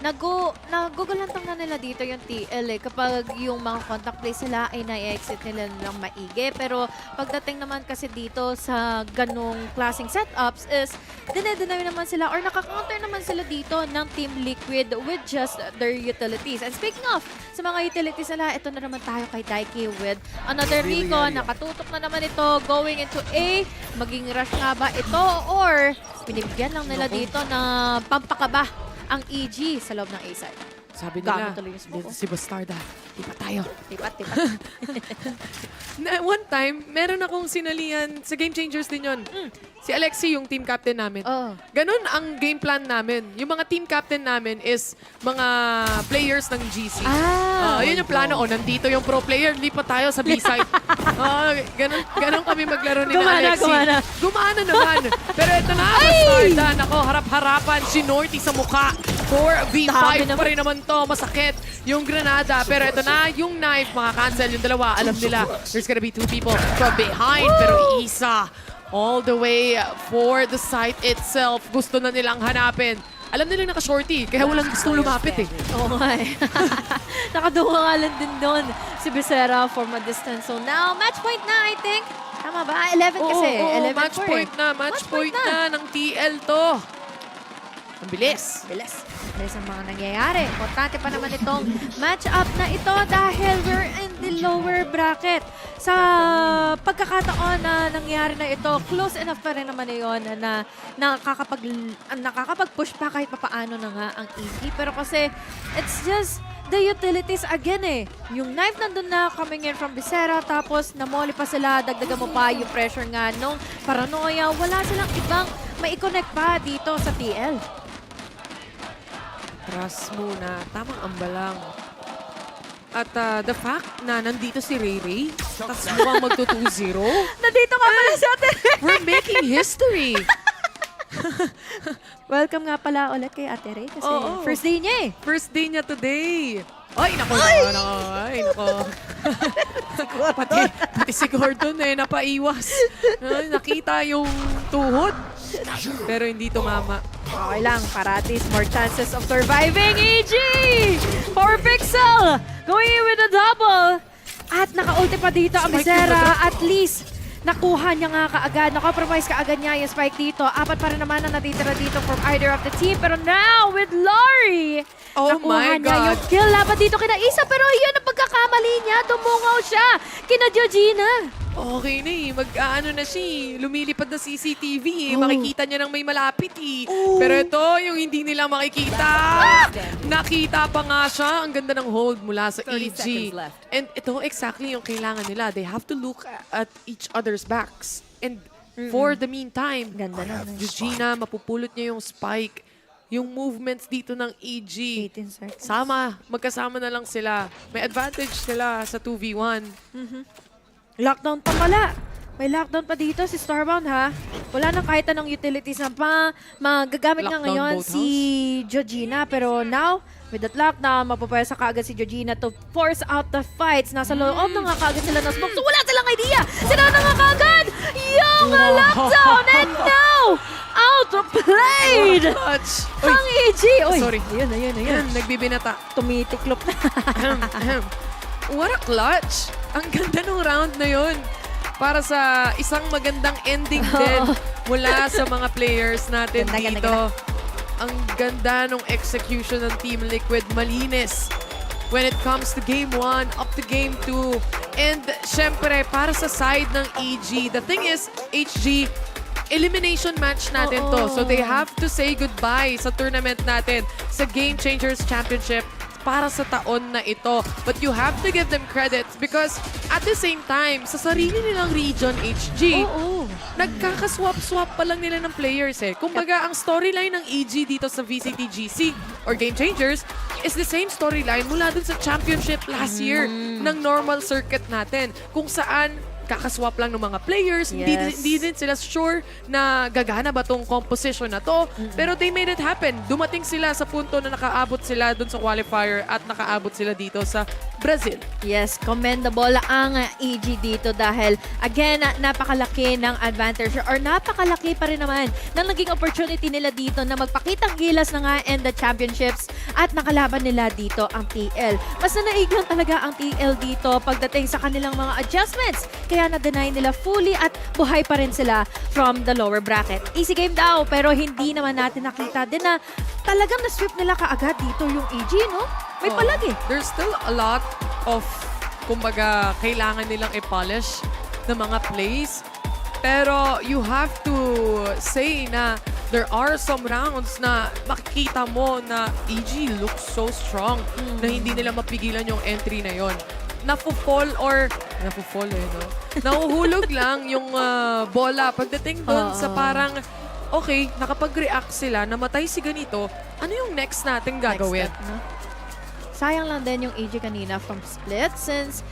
nagugulantang na nila dito yung TL kapag yung mga contact play sila ay na-exit nila ng maigi. Pero pagdating naman kasi dito sa ganong klaseng setups is dinedeny naman sila or nakakounter naman sila dito ng Team Liquid with just their utilities. And speaking of sa mga utilities nila, ito na naman tayo kay Daiki with another recon. Nakatutok na naman ito going into A. Maging rush nga ba ito or binibigyan lang nila dito na pampakaba ang EG sa loob ng A-side. Sabi nila, si Bastarda, tipat tayo. Tipat. One time, meron akong sinalihan sa Game Changers din yun. Si Alexi, yung team captain namin. Ganun ang game plan namin. Yung mga team captain namin is mga players ng GC. Yun yung plano. Nandito yung pro player, lipat tayo sa B-side. Ganun kami maglaro ni Alexi. Gumana naman. Pero ito na, Bastarda. Nako, harap-harapan si Norty sa mukha. 4v5 pa rin naman to. Masakit yung granada. Pero ito na, yung knife, cancel yung dalawa. Alam nila, there's gonna be two people from behind. Pero isa, all the way for the site itself. Gusto na nilang hanapin. Alam nila naka-shorty, kaya walang gustong lumapit eh. Oo nga eh. Nakadunga nga lang din doon si Becerra from a distance. So now, match point na I think. Tama ba? 11 kasi. 11 match point na. Match point na ng TL to. Ang bilis. Bilis ang mga nangyayari. Importante pa naman itong match-up na ito dahil we're in the lower bracket. Sa pagkakataon na nangyayari na ito, close enough pa rin naman yun na nakakapag-push pa kahit papaano na nga ang EG. Pero kasi, it's just the utilities again eh. Yung knife nandun na coming in from Becerra, tapos namoli pa sila, dagdagan mo pa yung pressure nga nung paranoia. Wala silang ibang mai-connect pa dito sa TL. Trust muna. Tamang ambalang. At the fact na nandito si Ray, tapos mukhang magto 2-0. Nandito ka pala sa atin. We're making history. Welcome nga pala ulit kay Ate Ray kasi first day niya eh. First day niya today. Ay, nako. Ay, nako. pati si Gordon napaiwas. Nakita yung tuhod. Pero hindi tumama. Okay lang, para at least more chances of surviving. EG! 4 pixel! Going in with a double. At naka-ulti pa dito ang Misera. At least, nakuha niya nga kaagad. Nakapromise kaagad niya yung spike dito. 4 pa rin naman na natitira dito from either of the team. Pero now, with Lori, nakuha niya yung kill. Laban dito kina Isa. Pero yun ang pagkakamali niya. Dumungaw siya kina Georgina. Okay na mag-ano na siya lumilipad na CCTV makikita niya nang may malapit Pero ito, yung hindi nila makikita. Nakita pa nga siya. Ang ganda ng hold mula sa EG. And ito exactly yung kailangan nila. They have to look at each other's backs. And for the meantime, ganda na. Georgina, mapupulot niya yung spike. Yung movements dito ng EG. Magkasama na lang sila. May advantage sila sa 2v1. Lockdown pa pala. May lockdown pa dito si Starbound ha. Wala nang kahit anong utilities na magagamit nga ngayon si Georgina. Pero now, with that lockdown, mapapwersa kaagad si Georgina to force out the fights. Nasa loob na nga kaagad sila ng smoke. So wala silang idea. Sila na nga kaagad yung lockdown. And now, outplayed ang EG. Sorry. Ayun. Nagbibinata. Tumitiklop na. What a clutch! Ang ganda ng round na yun. Para sa isang magandang ending din mula sa mga players natin dito. Ang ganda ng execution ng Team Liquid. Malinis. When it comes to Game 1, up to Game 2. And syempre, para sa side ng EG, the thing is, HG, elimination match natin to. So they have to say goodbye sa tournament natin sa Game Changers Championship para sa taon na ito. But you have to give them credits because at the same time, sa sarili nilang region, HG, nagkakaswap-swap pa lang nila ng players Kumbaga, ang storyline ng EG dito sa VCTGC or Game Changers is the same storyline mula dun sa championship last year ng normal circuit natin. Kung saan kakaswap lang ng mga players. Hindi din sila sure na gagana ba tong composition na to. Pero they made it happen. Dumating sila sa punto na nakaabot sila dun sa qualifier at nakaabot sila dito sa Brazil. Yes, commendable ang EG dito dahil again, napakalaki ng advantage or napakalaki pa rin naman ng naging opportunity nila dito na magpakitang gilas na nga in the championships at nakalaban nila dito ang TL. Mas nanaig lang talaga ang TL dito pagdating sa kanilang mga adjustments. Kaya na-deny nila fully at buhay pa rin sila from the lower bracket. Easy game daw, pero hindi naman natin nakita din na talagang na-sweep nila kaagad dito yung EG, no? May palag There's still a lot of, kumbaga, kailangan nilang i-polish ng mga plays. Pero you have to say na there are some rounds na makikita mo na EG looks so strong na hindi nila mapigilan yung entry na yon. Napo-fall no? Nahuhulog lang yung bola pagdating doon sa parang okay, nakapag-react sila, namatay si ganito, ano yung next natin gagawin? Next step, no? Sayang lang din yung AJ kanina from split since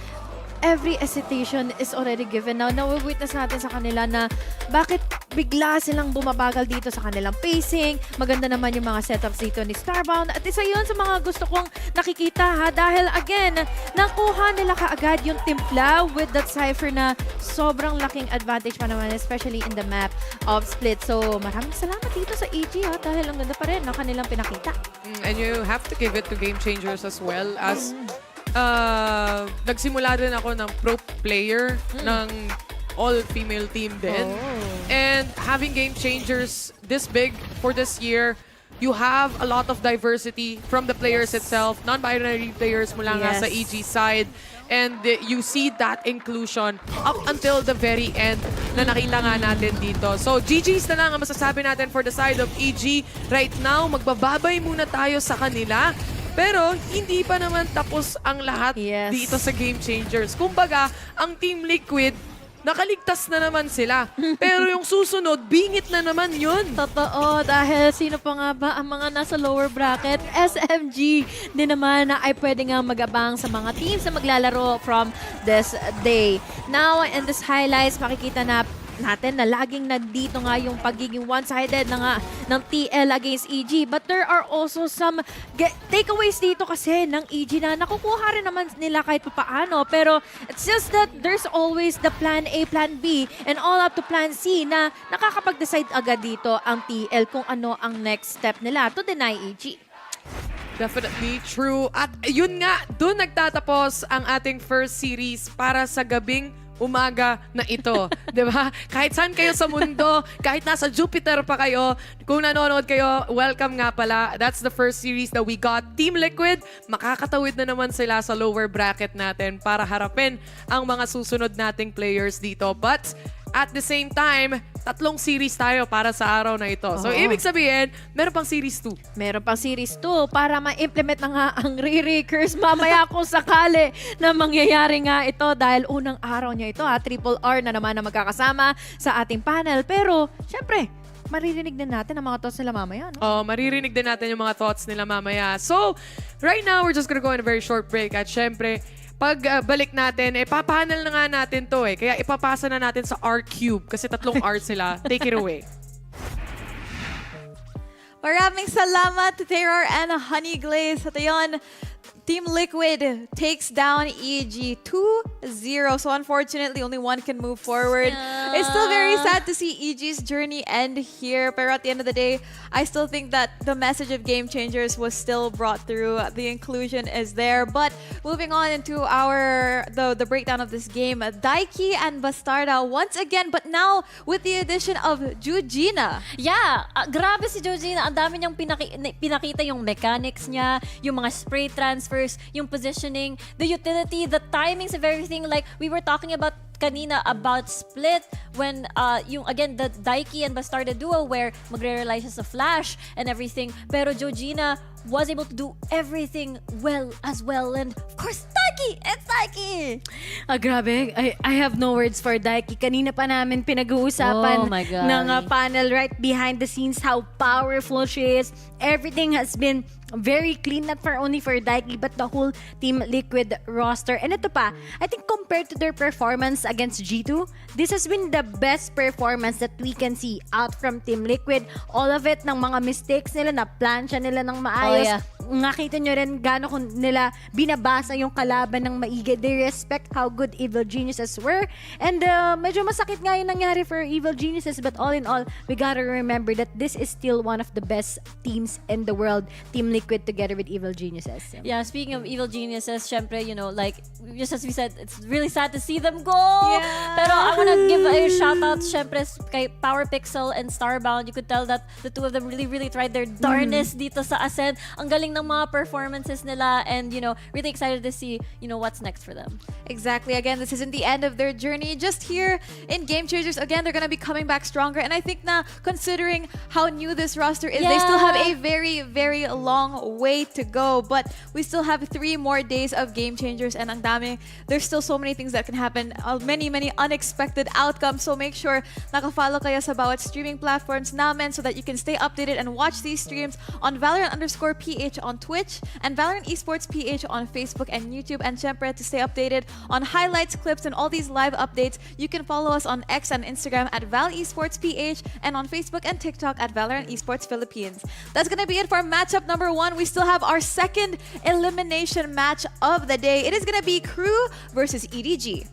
every hesitation is already given. Now, nawawitness natin sa kanila na bakit bigla silang bumabagal dito sa kanilang pacing. Maganda naman yung mga setups dito ni Starbound. At isa yun sa mga gusto kong nakikita dahil again, nakuha nila kaagad yung timpla with that Cypher na sobrang laking advantage pa naman, especially in the map of Split. So, maraming salamat dito sa EG dahil ang ganda pa rin ng kanilang pinakita. And you have to give it to Game Changers as well as nagsimula din ako ng pro player ng all-female team din. And having Game Changers this big for this year, you have a lot of diversity from the players itself, non-binary players mula nga sa EG side. And you see that inclusion up until the very end na nakita nga natin dito. So, GG's na lang ang masasabi natin for the side of EG. Right now, magbababay muna tayo sa kanila. Pero hindi pa naman tapos ang lahat dito sa Game Changers. Kumbaga, ang Team Liquid, nakaligtas na naman sila. Pero yung susunod, bingit na naman yun. Totoo, dahil sino pa nga ba ang mga nasa lower bracket? SMG din naman na ay pwede nga mag-abang sa mga teams na maglalaro from this day. Now, in this highlights, makikita na natin na laging nandito nga yung pagiging one-sided ng TL against EG. But there are also some takeaways dito kasi ng EG na nakukuha rin naman nila kahit paano. Pero it's just that there's always the plan A, plan B, and all up to plan C na nakakapag-decide agad dito ang TL kung ano ang next step nila to deny EG. Definitely true. At yun nga, doon nagtatapos ang ating first series para sa gabing umaga na ito. Diba? Kahit saan kayo sa mundo, kahit nasa Jupiter pa kayo, kung nanonood kayo, welcome nga pala. That's the first series that we got. Team Liquid, makakatawid na naman sila sa lower bracket natin para harapin ang mga susunod nating players dito. But at the same time, 3 series tayo para sa araw na ito. So, ibig sabihin, meron pang series 2. Meron pang series 2 para ma-implement na nga ang re-recurs mamaya kung sakali na mangyayari nga ito dahil unang araw niya ito, Triple R na naman na magkakasama sa ating panel. Pero, syempre, maririnig din natin ang mga thoughts nila mamaya, no? Maririnig din natin yung mga thoughts nila mamaya. So, right now, we're just gonna go on a very short break. At syempre, pag balik natin, papanel na nga natin to eh. Kaya ipapasa na natin sa R-Cube kasi 3 R sila. Take it away. Maraming salamat, Terror and Honey Glaze. At ayun, Team Liquid takes down EG 2-0. So unfortunately, only one can move forward. Yeah. It's still very sad to see EG's journey end here. Pero at the end of the day, I still think that the message of Game Changers was still brought through. The inclusion is there. But moving on into the breakdown of this game, Daiki and Bastarda once again, but now with the addition of Jujina. Yeah, grabe si Jujina. Ang dami niyang pinakita yung mechanics niya, yung mga spray transfers, yung positioning, the utility, the timings of everything. Like we were talking about kanina about split when yung again the Daiki and Bastarda duo where magre-rely siya sa flash and everything, pero Jojina was able to do everything well as well. And of course, Daiki! It's Daiki! Grabe. I have no words for Daiki. Kanina pa namin pinag-uusapan ng panel right behind the scenes how powerful she is. Everything has been very clean, not for only for Daiki, but the whole Team Liquid roster. And ito pa, I think compared to their performance against G2, this has been the best performance that we can see out from Team Liquid. All of it, ng mga mistakes nila, na plansya nila ng maayos. Nakita nyo rin gano'n nila binabasa yung kalaban ng maigi. They respect how good Evil Geniuses were. And medyo masakit nga yung nangyari for Evil Geniuses, but all in all, we gotta remember that this is still one of the best teams in the world. Team Liquid together with Evil Geniuses. Yeah, speaking of Evil Geniuses, syempre, you know, like, just as we said, it's really sad to see them go. Yeah. Pero I wanna give a shout out, syempre, kay Power Pixel and Starbound. You could tell that the two of them really tried their darnest dito sa Ascent. Ang galing ng mga performances nila, and, you know, really excited to see, you know, what's next for them. Exactly. Again, this isn't the end of their journey. Just here in Game Changers, again, they're gonna be coming back stronger. And I think na, considering how new this roster is, they still have a very long way to go. But we still have 3 more days of Game Changers, and ang dami, there's still so many things that can happen. Many unexpected outcomes. So make sure naka-follow kayo sa bawat streaming platforms namin so that you can stay updated and watch these streams on Valorant_PH on Twitch and Valorant Esports PH on Facebook and YouTube. And syempre, to stay updated on highlights, clips, and all these live updates, you can follow us on X and Instagram at Val Esports PH and on Facebook and TikTok at Valorant Esports Philippines. That's gonna be it for matchup number 1. We still have our second elimination match of the day. It is gonna be KRÜ versus EDG.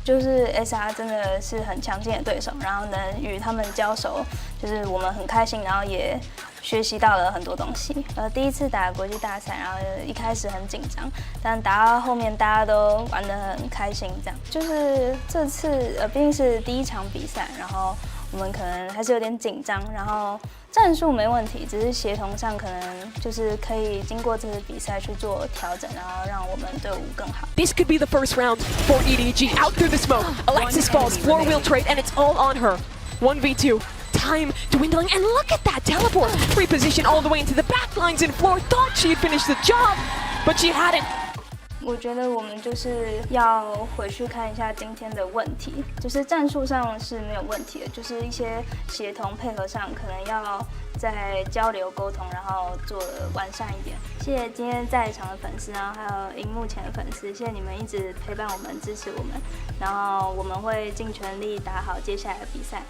就是 SR 真的是很强劲的对手，然后能与他们交手，就是我们很开心，然后也学习到了很多东西。第一次打国际大赛，然后一开始很紧张，但打到后面大家都玩得很开心，这样。就是这次毕竟是第一场比赛，然后我们可能还是有点紧张，然后战术没问题，只是协同上可能就是可以经过这次比赛去做调整，然后让我们队伍更好。 This could be the first round for EDG. Out through the smoke, Alexis falls, floor wheel trade, and it's all on her. 1v2. Time dwindling, and look at that teleport! Reposition all the way into the back lines, and Floor thought she had finished the job, but she hadn't. 我觉得我们就是要回去看一下今天的问题，就是战术上是没有问题的，就是一些协同配合上可能要再交流沟通，然后做得完善一点。谢谢今天在场的粉丝，然后还有荧幕前的粉丝，谢谢你们一直陪伴我们、支持我们，然后我们会尽全力打好接下来的比赛。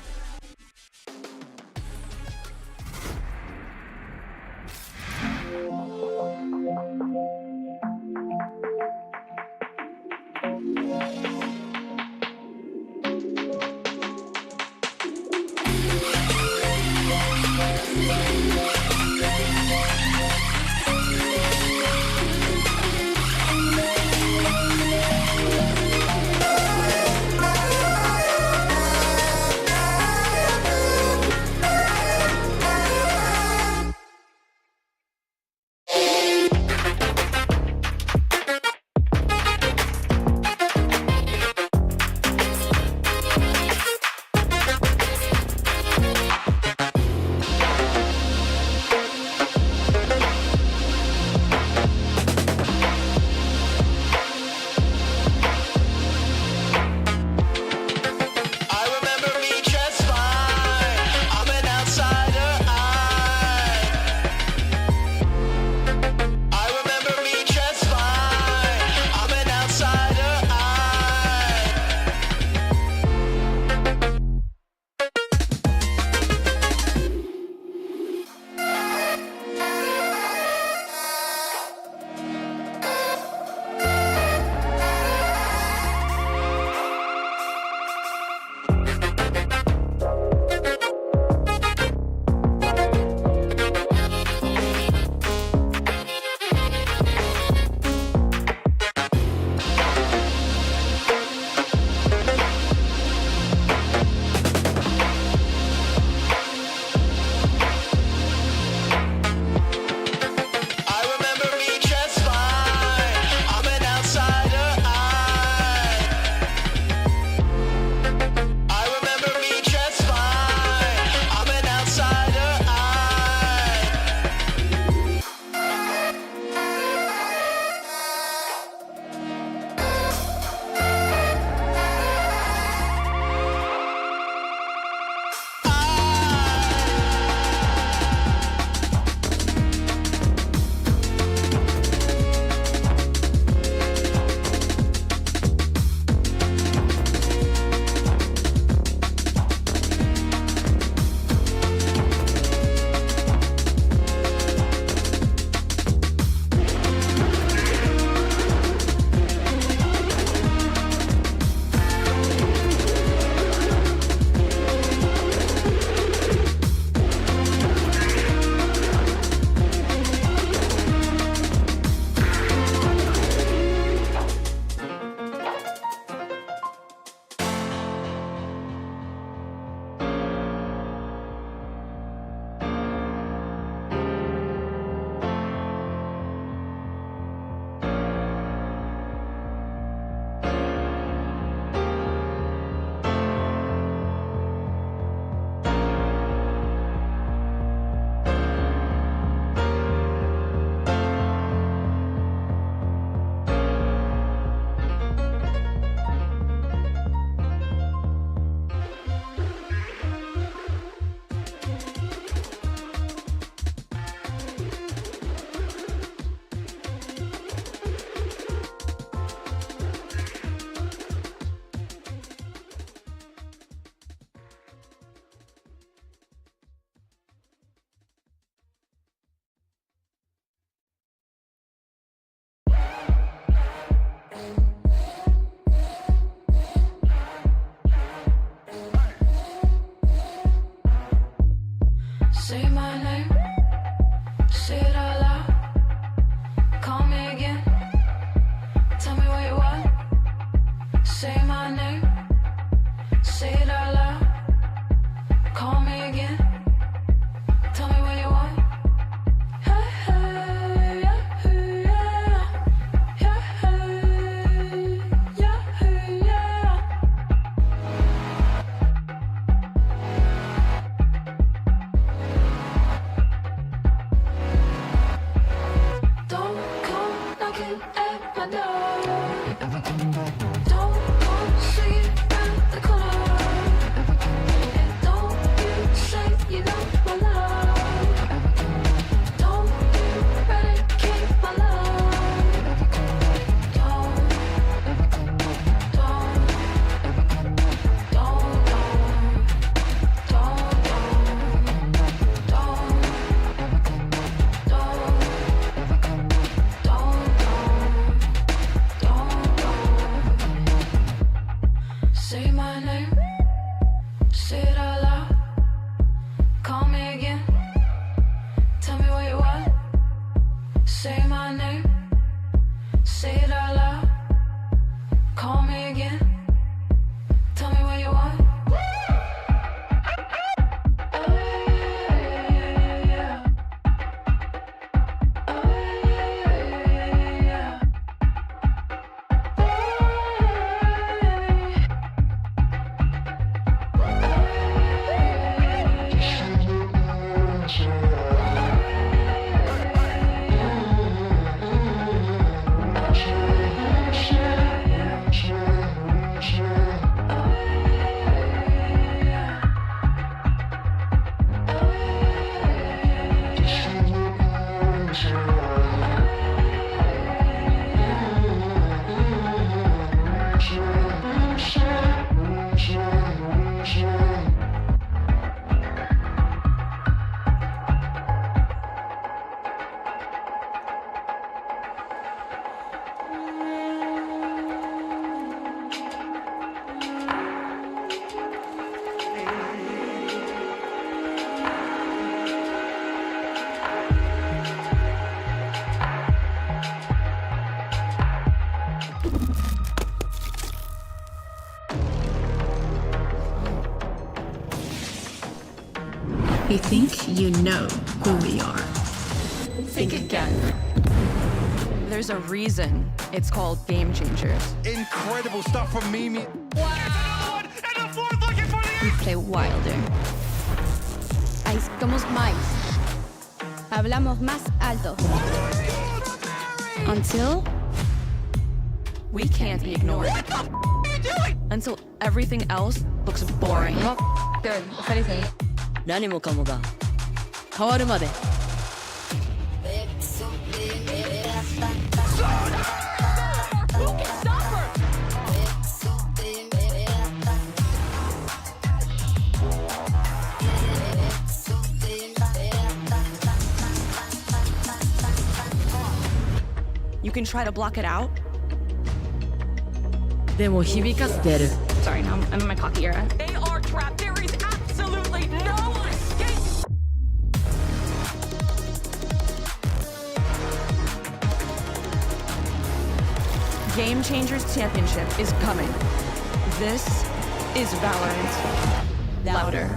keep my love. Don't want to see you around the corner. And don't you say you know my love. Don't you eradicate my love. Say my name, say it out loud. Call me again, tell me where you are. Say my name, say it out loud. Call me again, tell me where you are. We think you know who we are. Think again. There's a reason it's called Game Changers. Incredible stuff from Mimi. We play wilder. Somos más. Hablamos más alto. Until We can't be ignored. Until everything else looks boring. Good. If anything. 何もかもが変わるまで You can try to block it out. でも響かせてやる Sorry, now I'm in my cocky era. They are trapped. There is absolutely no escape. Game Changers Championship is coming. This is Valorant. Louder.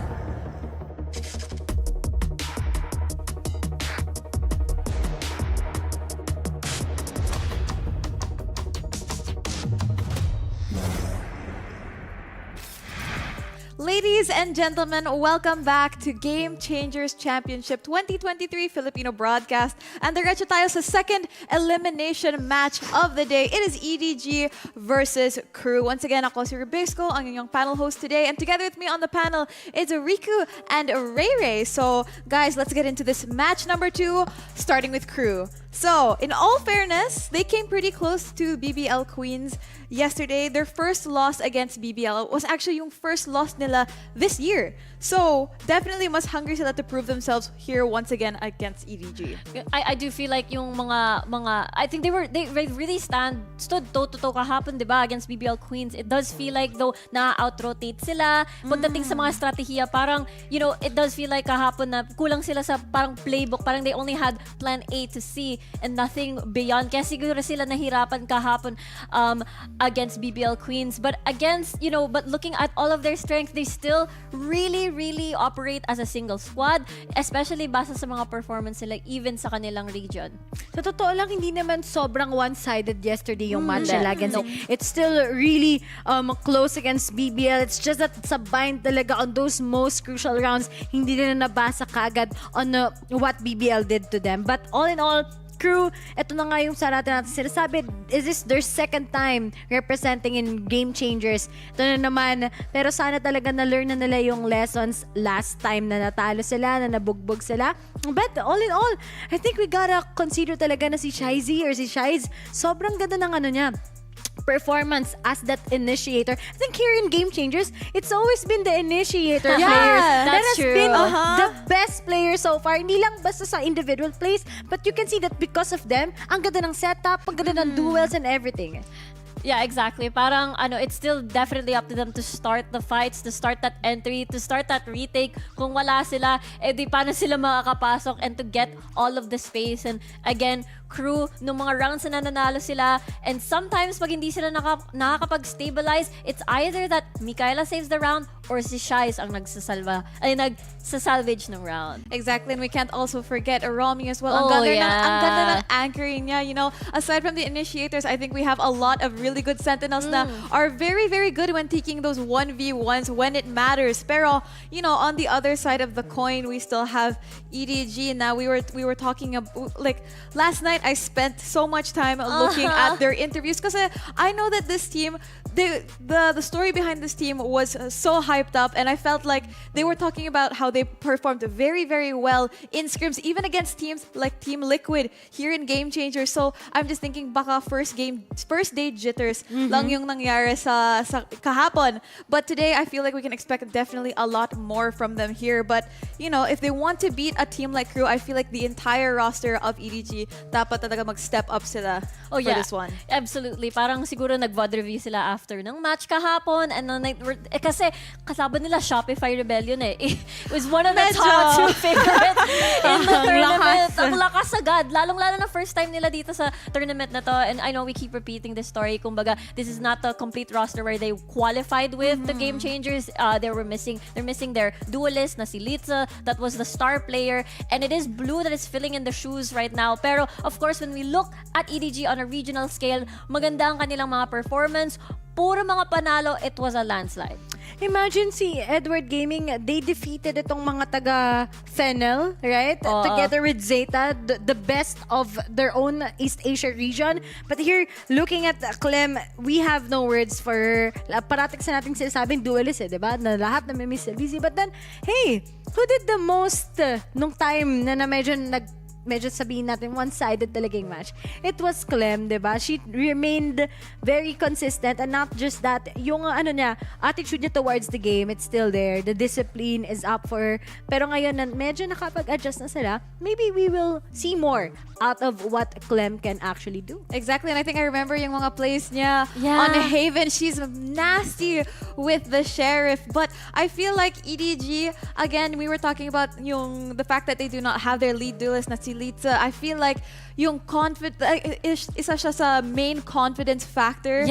Ladies and gentlemen, welcome back to Game Changers Championship 2023 Filipino broadcast. And diretso tayo sa second elimination match of the day. It is EDG versus KRÜ. Once again, ako si Rubisco, ang inyong panel host today. And together with me on the panel is Riku and Ray Ray. So, guys, let's get into this match number 2, starting with KRÜ. So, in all fairness, they came pretty close to BBL Queens yesterday. Their first loss against BBL was actually yung first loss nila this year. So, definitely mas hungry sila to prove themselves here once again against EDG. I do feel like yung mga I think they really stood toe-to-toe kahapon, diba, against BBL Queens. It does feel like though na-out-rotate sila. Pagdating sa mga strategiya, parang, you know, it does feel like kahapon na kulang sila sa parang playbook. Parang they only had plan A to C and nothing beyond. Kaya siguro sila nahirapan kahapon against BBL Queens. But looking at all of their strength, they still really operate as a single squad, especially basa sa mga performance nila even sa kanilang region. Sa totoo lang, hindi naman sobrang one-sided yesterday yung match nila against. It's still really close against BBL. It's just that sa bind talaga on those most crucial rounds, hindi na nabasa kaagad on what BBL did to them. But all in all, KRÜ, ito na nga yung sarata natin sinasabi, is this their second time representing in Game Changers? Ito na naman, pero sana talaga na-learn na nila yung lessons last time na natalo sila, na nabugbog sila. But all in all, I think we gotta consider talaga na si Shizy or si Shiz, sobrang ganda ng ano niya, performance as that initiator. I think here in Game Changers, it's always been the initiator players that has been the best player so far. Hindi lang basta sa individual plays, but you can see that because of them, ang ganda ng setup, ang ganda ng duels and everything. Yeah, exactly. Parang it's still definitely up to them to start the fights, to start that entry, to start that retake. Kung wala sila, di paano sila makakapasok, and to get all of the space. And again, KRÜ, nung mga rounds na nananalo sila, and sometimes pag hindi sila nakakapag-stabilize, it's either that Mikaela saves the round or si Shiz ang nagsasalvage ng round. Exactly, and we can't also forget Romy as well. Oh, ang ganda ng anchoring niya, you know. Aside from the initiators, I think we have a lot of really good sentinels na are very, very good when taking those 1v1s when it matters. Pero, you know, on the other side of the coin, we still have EDG. Now, we were talking about, like, last night, I spent so much time looking at their interviews because I know that this team, the story behind this team was so hyped up, and I felt like they were talking about how they performed very, very well in scrims, even against teams like Team Liquid here in Game Changers. So I'm just thinking baka first day jitters lang yung nangyari sa kahapon. But today I feel like we can expect definitely a lot more from them here. But you know, if they want to beat a team like KRÜ, I feel like the entire roster of EDG dapat talaga mag-step up sila for this one. Absolutely. Parang siguro nag-VOD review sila after ng match kahapon, and kasi kasama nila Shopify Rebellion It was one of the top 2 favorites in the tournament. Ang lakas agad. Lalong-lalo na first time nila dito sa tournament na to. And I know we keep repeating this story. Kumbaga, this is not the complete roster where they qualified with the Game Changers. They're missing their duelist na si Litza. That was the star player. And it is Blue that is filling in the shoes right now. Pero of course, when we look at EDG on a regional scale, maganda ang kanilang mga performance. Puro mga panalo, it was a landslide. Imagine si Edward Gaming, they defeated itong mga taga Fennel, right? Together with Zeta, the best of their own East Asia region. But here, looking at Clem, we have no words for her. Parating sa nating sinasabing duelist, diba? Na lahat na may miss busy. But then, hey, who did the most nung time na medyo sabihin natin one-sided talaga yung match? It was Clem, diba? She remained very consistent, and not just that, yung attitude niya towards the game, it's still there. The discipline is up for her. Pero ngayon, medyo nakapag-adjust na sila. Maybe we will see more out of what Clem can actually do. Exactly, and I think I remember yung mga plays niya on Haven. She's nasty with the Sheriff. But I feel like EDG, again, we were talking about the fact that they do not have their lead duelist na si Litza. I feel like yung isa siya sa main confidence factor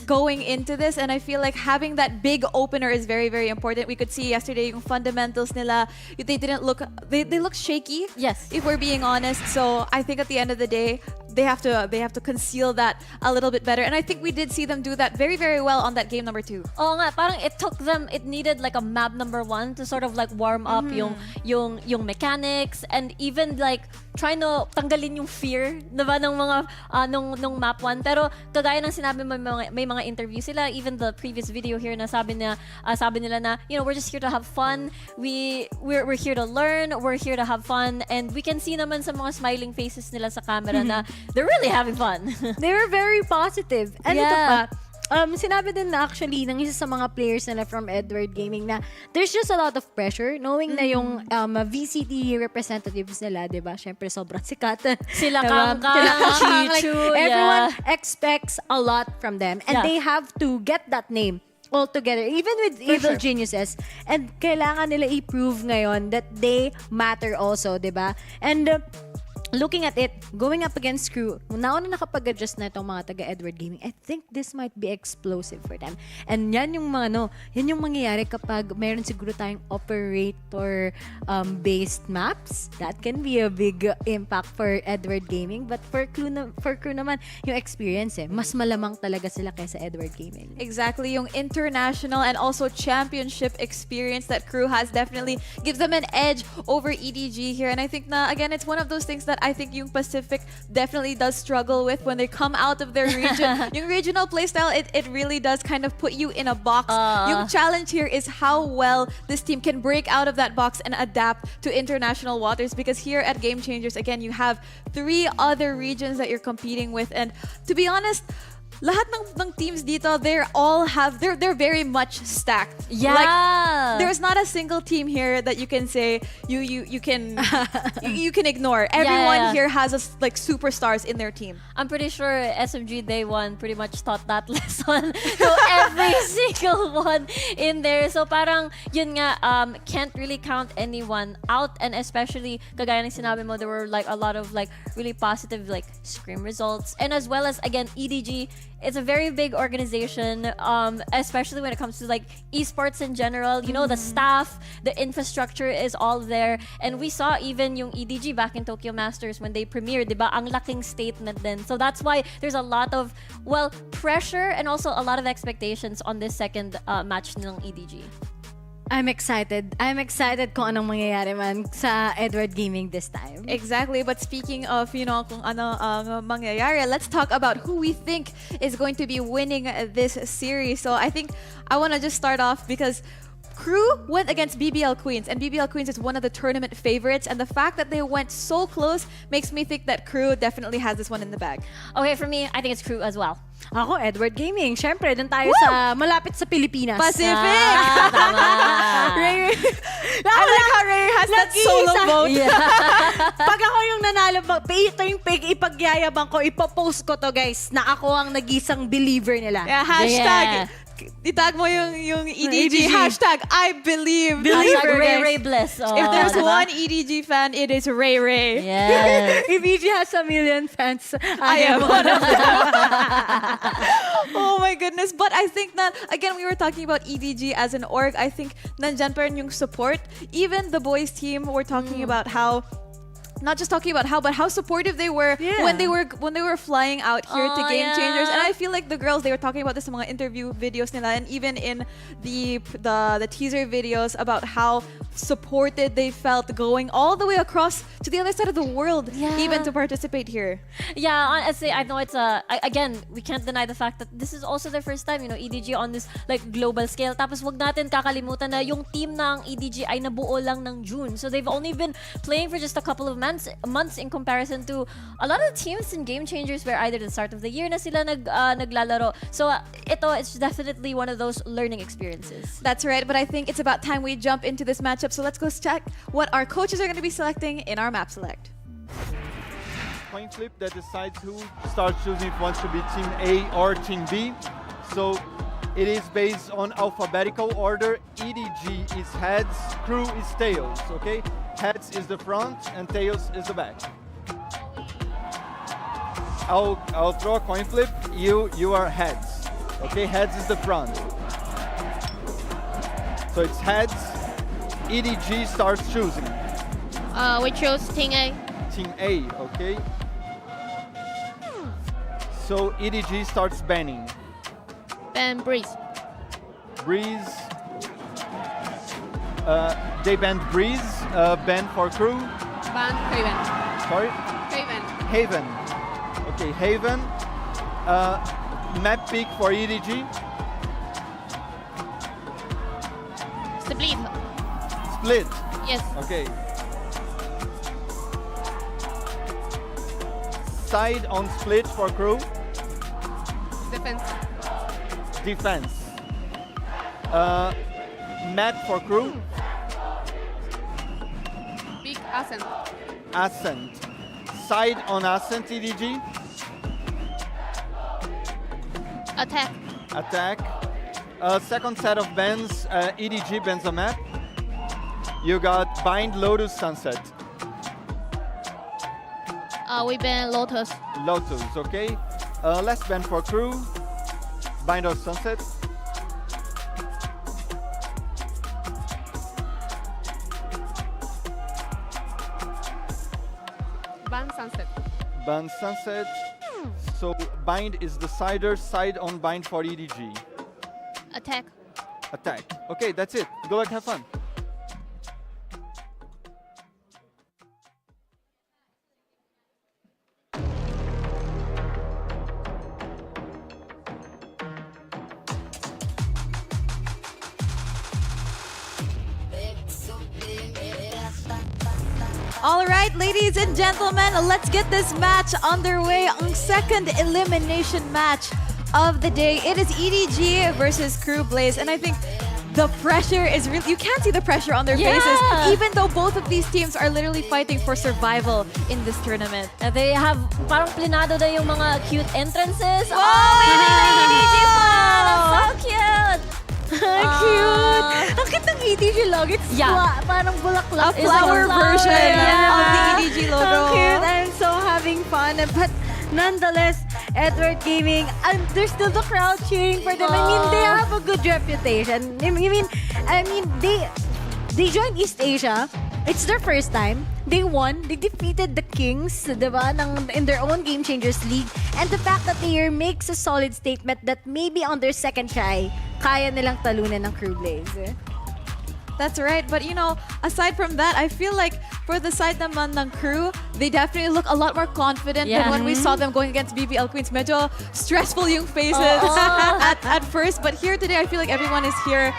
going into this, and I feel like having that big opener is very, very important. We could see yesterday yung fundamentals nila, they look shaky, if we're being honest. So I think at the end of the day, they have to conceal that a little bit better, and I think we did see them do that very, very well on that game number 2. Oo nga, parang it needed like a map number 1 to sort of like warm up yung mechanics, and even like trying to tanggalin yung fear, diba, ng mga nung map 1. Pero kagaya ng sinabi mo, may mga interview sila, even the previous video here na sabi nila na, you know, we're just here to have fun. We're here to learn, we're here to have fun, and we can see naman sa mga smiling faces nila sa camera na they're really having fun. They were very positive. And ito pa, sinabi din na actually ng isa sa mga players nila from Edward Gaming na there's just a lot of pressure knowing na yung VCT representatives nila, diba? Syempre sobrang sikat. Sila Kangkang, Chichu, everyone expects a lot from them, and they have to get that name all together, even with Evil Geniuses. And kailangan nila i-prove ngayon that they matter also, diba? And looking at it, going up against KRÜ, nauna nakapag-adjust na itong mga taga-Edward Gaming, I think this might be explosive for them. And yan yung mangyayari kapag meron siguro tayong operator-based maps. That can be a big impact for Edward Gaming. But for KRÜ naman, yung experience mas malamang talaga sila kaysa Edward Gaming. Exactly, yung international and also championship experience that KRÜ has definitely gives them an edge over EDG here. And I think na, again, it's one of those things that I think yung Pacific definitely does struggle with when they come out of their region. Yung regional playstyle, it really does kind of put you in a box. Yung challenge here is how well this team can break out of that box and adapt to international waters, because here at Game Changers, again, you have 3 other regions that you're competing with. And to be honest, lahat ng teams dito, they're very much stacked. Yeah. Like, there's not a single team here that you can say you can you can ignore. Everyone here has like superstars in their team. I'm pretty sure SMG Day 1 pretty much taught that lesson to every single one in there. So parang yun nga, can't really count anyone out, and especially kagaya ng sinabi mo, there were like a lot of like really positive like scrim results, and as well as again EDG. It's a very big organization, especially when it comes to like esports in general. You know, the staff, the infrastructure is all there. And we saw even yung EDG back in Tokyo Masters when they premiered, diba? Ang laking statement din. So that's why there's a lot of, well, pressure and also a lot of expectations on this second match ng EDG. I'm excited. I'm excited kung anong mangyayari man sa Edward Gaming this time. Exactly. But speaking of, kung ano ang mangyayari, let's talk about who we think is going to be winning this series. So I think I want to just start off because KRÜ went against BBL Queens, and BBL Queens is one of the tournament favorites, and the fact that they went so close makes me think that KRÜ definitely has this one in the bag. Okay, for me, I think it's KRÜ as well. Ako, Edward Gaming. Siyempre, dun tayo sa malapit sa Pilipinas. Pacific! Ray. I like how Ray has that solo vote. Yeah. Pag ako yung nanalo, ito yung ipagyayabang ko, ipopost ko to, guys, na ako ang nag-isang believer nila. Yeah, hashtag. Itag mo yung EDG. Hashtag I believe. Hashtag Ray Bliss. If there's one EDG fan, it is Ray. Yes. If EDG has 1 million fans, I am one of them. Oh my goodness. But I think that, again, we were talking about EDG as an org. I think nandyan pa rin yung support. Even the boys team were talking about how, not just talking about how, but how supportive they were when they were flying out here to Game Changers. And I feel like the girls, they were talking about this in mga interview videos nila, and even in the teaser videos about how supported they felt going all the way across to the other side of the world, even to participate here. Yeah, honestly, I know it's again, we can't deny the fact that this is also their first time, EDG on this like global scale. Tapos wag natin kakalimutan na yung team ng EDG ay nabuo lang ng June. So they've only been playing for just a couple of months in comparison to a lot of teams in Game Changers where either the start of the year na sila naglalaro. So it's definitely one of those learning experiences. That's right, but I think it's about time we jump into this matchup. So let's go check what our coaches are going to be selecting in our map select. Coin flip that decides who starts choosing if wants to be Team A or Team B. So it is based on alphabetical order. EDG is heads, KRÜ is tails, okay? Heads is the front and tails is the back. I'll throw a coin flip. You are heads, okay? Heads is the front. So it's heads. EDG starts choosing. We chose Team A. Team A, okay? So EDG starts banning. Ban Breeze. Breeze. They banned Breeze. Ban for KRÜ. Ban Haven. Sorry? Haven. Okay, Haven. Map pick for EDG. Split. Yes. Okay. Side on split for KRÜ. Defense. Map for KRÜ. Big Ascent. Ascent. Side on Ascent, EDG. Attack. Second set of bans, EDG bans a map. You got Bind, Lotus, Sunset. We ban Lotus. Lotus, okay. Last ban for KRÜ. Bind or Sunset. Ban Sunset. Ban Sunset. So Bind is the side on Bind for EDG. Attack. Okay, that's it. Good luck, have fun. All right, ladies and gentlemen, let's get this match underway. Ang second elimination match of the day. It is EDG versus KRÜ BLAZE, and I think the pressure is really, you can't see the pressure on their faces, even though both of these teams are literally fighting for survival in this tournament. They have parang plinado na yung mga cute entrances. Wow! EDG fan! So cute! Cute! Ang cute ng EDG logo. It's parang bulaklak. A flower version of the EDG logo. So cute. I'm so having fun. But nonetheless, Edward Gaming, and there's still the crowd cheering for them. I mean, they have a good reputation. I mean, they joined East Asia. It's their first time. They won. They defeated the Kings, diba, in their own Game Changers League. And the fact that they here makes a solid statement that maybe on their second try, kaya nilang talunan ng KRÜ BLAZE. That's right. But, you know, aside from that, I feel like for the side naman ng KRÜ, they definitely look a lot more confident than when we saw them going against BBL Queens. Medyo stressful yung faces at first. But here today, I feel like everyone is here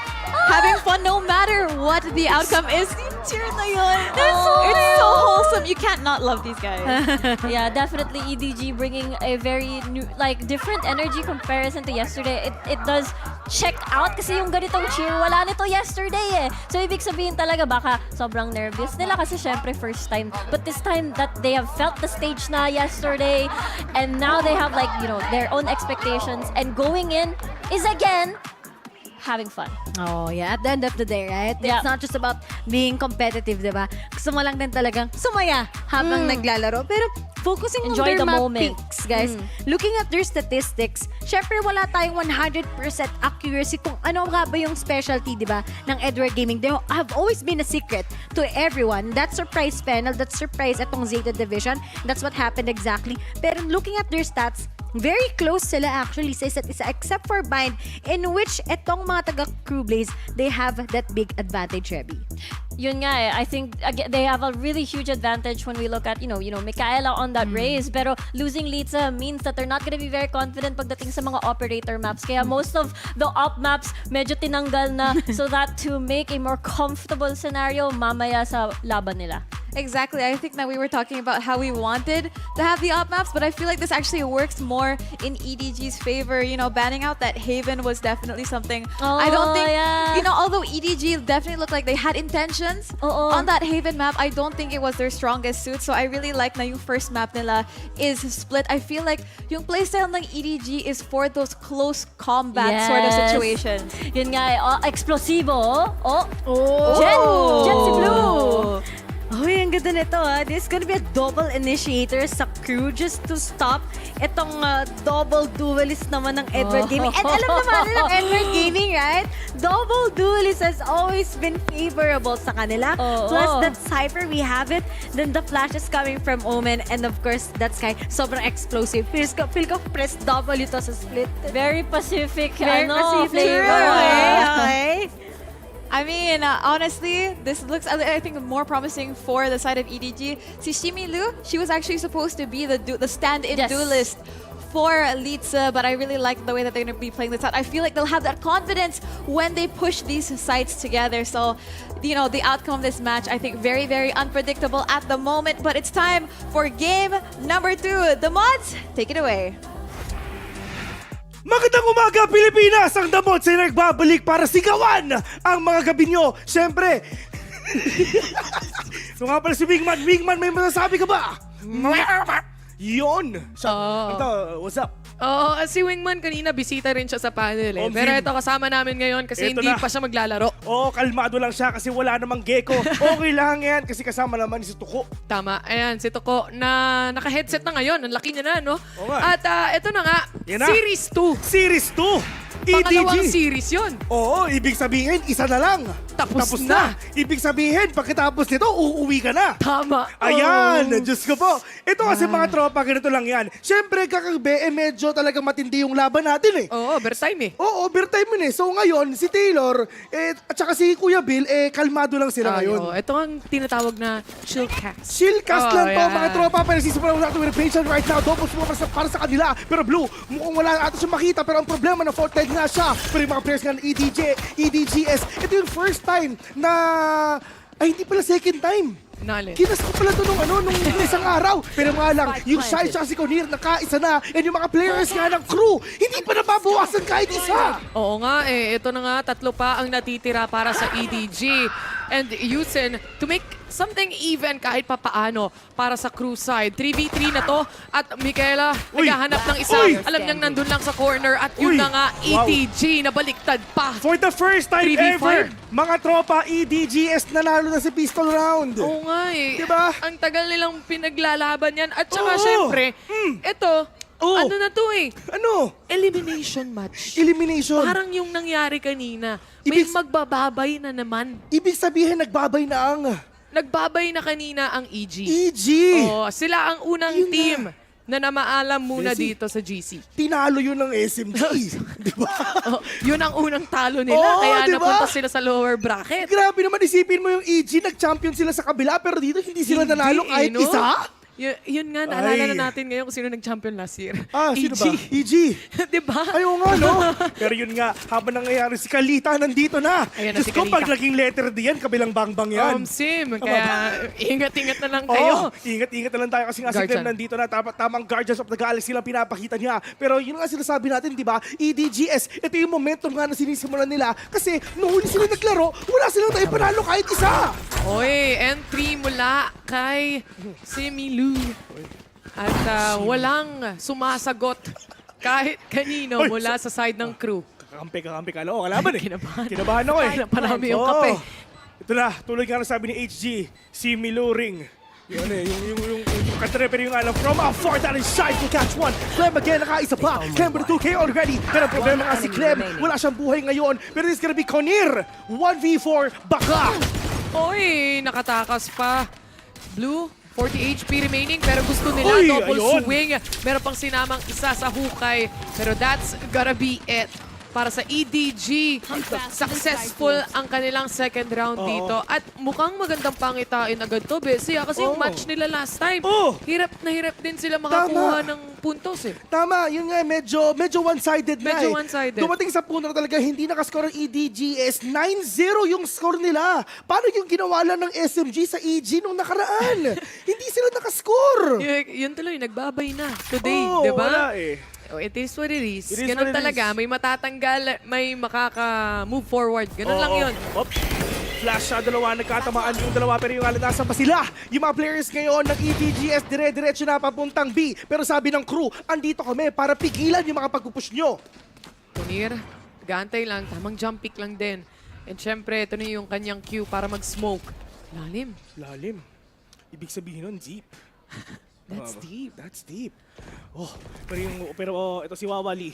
having fun no matter what the outcome is. Cheer na yun. It's so wholesome. You can't not love these guys. Yeah, definitely EDG bringing a very new, like, different energy comparison to yesterday. It does check out kasi yung ganitong cheer, wala nito yesterday eh. So, ibig sabihin talaga baka sobrang nervous nila kasi syempre first time. But this time that they have felt the stage na yesterday and now they have like, you know, their own expectations and going in is again having fun. Oh, yeah. At the end of the day, right? It's not just about being competitive, diba? Gusto mo lang din talagang sumaya habang naglalaro. Pero focusing on their map picks, guys. Looking at their statistics, syempre wala tayong 100% accuracy kung ano nga ba yung specialty, diba, ng Edward Gaming. They have always been a secret to everyone. That surprise panel, that surprise atong Zeta Division, that's what happened exactly. Pero looking at their stats, very close sila actually sa isa't isa except for Bind, in which etong mga taga KRÜ BLAZE, they have that big advantage, Rebby. Yun nga eh. I think they have a really huge advantage when we look at, you know, Micaela on that race. Pero losing Litsa means that they're not gonna be very confident pagdating sa mga operator maps. Kaya most of the op maps medyo tinanggal na so that to make a more comfortable scenario mamaya sa laban nila. Exactly. I think that we were talking about how we wanted to have the op maps, but I feel like this actually works more in EDG's favor. You know, banning out that Haven was definitely something. I don't think, you know, although EDG definitely looked like they had intentions on that Haven map, I don't think it was their strongest suit. So I really like na yung first map nila is split. I feel like yung playstyle ng EDG is for those close combat sort of situations. Yun nga eh. Explosivo. Jen si Blue. Uy, ang ganda nito ha. This is gonna be a double initiator sa KRÜ just to stop itong double duelist naman ng Edward Gaming. And alam naman ng Edward Gaming, right? Double duelist has always been favorable sa kanila. Plus that Cypher, we have it. Then the flashes coming from Omen. And of course, that Sky, sobrang explosive. Feel ko press W to sa split. Very Pacific. Very Pacific. Flavor. Okay. I mean, honestly, this looks, I think, more promising for the side of EDG. Si Shimi Lu, she was actually supposed to be the stand-in duelist for Litsa, but I really like the way that they're going to be playing this out. I feel like they'll have that confidence when they push these sides together. So, you know, the outcome of this match, I think, very, very unpredictable at the moment. But it's time for game number 2. The mods, take it away. Magandang umaga, Pilipinas! Ang damot sa nagbabalik para sigawan ang mga gabi nyo. Siyempre, so nga pala si Wingman. Wingman, may masasabi ka ba? Yun! Ito, what's up? Oo, si Wingman kanina bisita rin siya sa panel eh. Pero ito kasama namin ngayon kasi hindi pa siya maglalaro. Oo, kalmado lang siya kasi wala namang gecko. Okay lang yan kasi kasama naman si Tuko. Tama, ayan si Tuko na naka-headset na ngayon. Ang laki niya na, no? At ito na nga, Series 2. Series 2! Pangalawang series yun. Oo, ibig sabihin, isa na lang. Tapos na. Ibig sabihin, pagkatapos nito, uuwi ka na. Tama. Ayan, Diyos ko po. Ito kasi mga tropa, ganito lang yan. Siyempre, kakabe, medyo talaga matindi yung laban natin eh. Oo, overtime eh. Oo, overtime yun eh. So ngayon, si Taylor, at saka si Kuya Bill, kalmado lang sila ngayon. Ito ang tinatawag na chillcast. Chillcast lang to, mga tropa. Pero sisimulan natin with patient right now. Double smoke para sa kanila. Pero Blue, mukhang wala natin siya makita. Pero ang problema na Fortnite nga siya. Pero yung mga players nga ng EDGS, ito yung first time na, ay hindi pala second time. Nalin. Kinas ko pala ito nung isang araw. Pero nga lang, yung Shai at si Konir nakaisa na. And yung mga players nga ng crew, hindi pa nababawasan kahit isa. Oo nga ito na nga, 3 pa ang natitira para sa EDG. And Yusin to make something even kahit papaano para sa crew side. 3v3 na to at Michaela naghahanap ng isa. Alam niyang nandun lang sa corner at yun na nga EDG nabaliktad pa. For the first time 3v5. ever, mga tropa, EDGS nanalo na sa pistol round. Oo nga Diba? Ang tagal nilang pinaglalaban yan. At saka syempre, ito, ano na to Ano? Elimination match. Elimination. Parang yung nangyari kanina. May magbababay na naman. Ibig sabihin, nagbabay na ang... Nagbabay na kanina ang EG. EG! Oh, sila ang unang team na namaalam muna dito sa GC. Tinalo yun ng SMG. Di ba? Yun ang unang talo nila, kaya napunta sila sa lower bracket. Grabe naman, isipin mo yung EG, nag-champion sila sa kabila, pero dito hindi sila nanalo kahit isa. Yun nga, naalala na natin ngayon kung sino nag-champion last year. Sino ba? EG. Diba? Ayaw nga, no? Pero yun nga, habang nangyayari si Kalita, nandito na. Ayan na Diyos si ko, Kalita. pag naging letter D yan, kabilang bangbang yan. Sim, kaya ingat-ingat na lang kayo. Ingat-ingat na lang tayo kasi nga si Clem nandito na. Tamang Guardians of the Galaxy lang pinapakita niya. Pero yun nga sinasabi natin, di ba? EDGS, ito yung momentum nga na sinisimulan nila. Kasi nung huli sila naglaro, wala silang tayo panalo kahit isa. Oy, entry mula kay Similu. At walang sumasagot kahit kanino mula sa side ng crew. Kakampi ka. Oo, kalaban eh. Kinabahan ako eh. Parami yung kape. Ito na, tulad nga na sabi ni HG, si Miluring. Yun eh, yung katre, pero yung alam, from afar, that is Shai to catch one. Clem again, nakaisa pa. Clem with 2K already. Pero ang problema nga si Clem, wala siyang buhay ngayon. Pero this is gonna be Konir. 1v4, baka. Oy, nakatakas pa. Blue, 40 HP remaining, pero gusto nila double swing. Meron pang sinamang isa sa hukay. Pero that's gotta be it. Para sa EDG, successful ang kanilang second round dito. At mukhang magandang pangitain agad to, Bessie. Kasi yung match nila last time, hirap na hirap din sila makakuha ng puntos eh. Tama, yun nga, medyo one-sided na Medyo one-sided. Dumating sa punto na talaga, hindi nakascore ang EDGS. 9-0 yung score nila. Paano yung ginawa lang ng SMG sa EG nung nakaraan? Hindi sila nakascore. Yun tuloy, nagbabay na today, diba? Wala eh. Oh, it is what it is. It is Ganun what it talaga. is. May matatanggal, may makaka-move forward. Ganun lang yun. Flash sa dalawa, nagkatamaan yung dalawa, pero yung alanasan pa sila. Yung mga players ngayon ng EDGS, dire-diretso na papuntang B. Pero sabi ng crew, andito kami para pigilan yung mga pagpupush nyo. Konir, gantay lang. Tamang jump pick lang din. And syempre, ito na yung kanyang cue para mag-smoke. Lalim. Lalim. Ibig sabihin nun, deep. That's deep. That's deep. Pero ito si Wawali.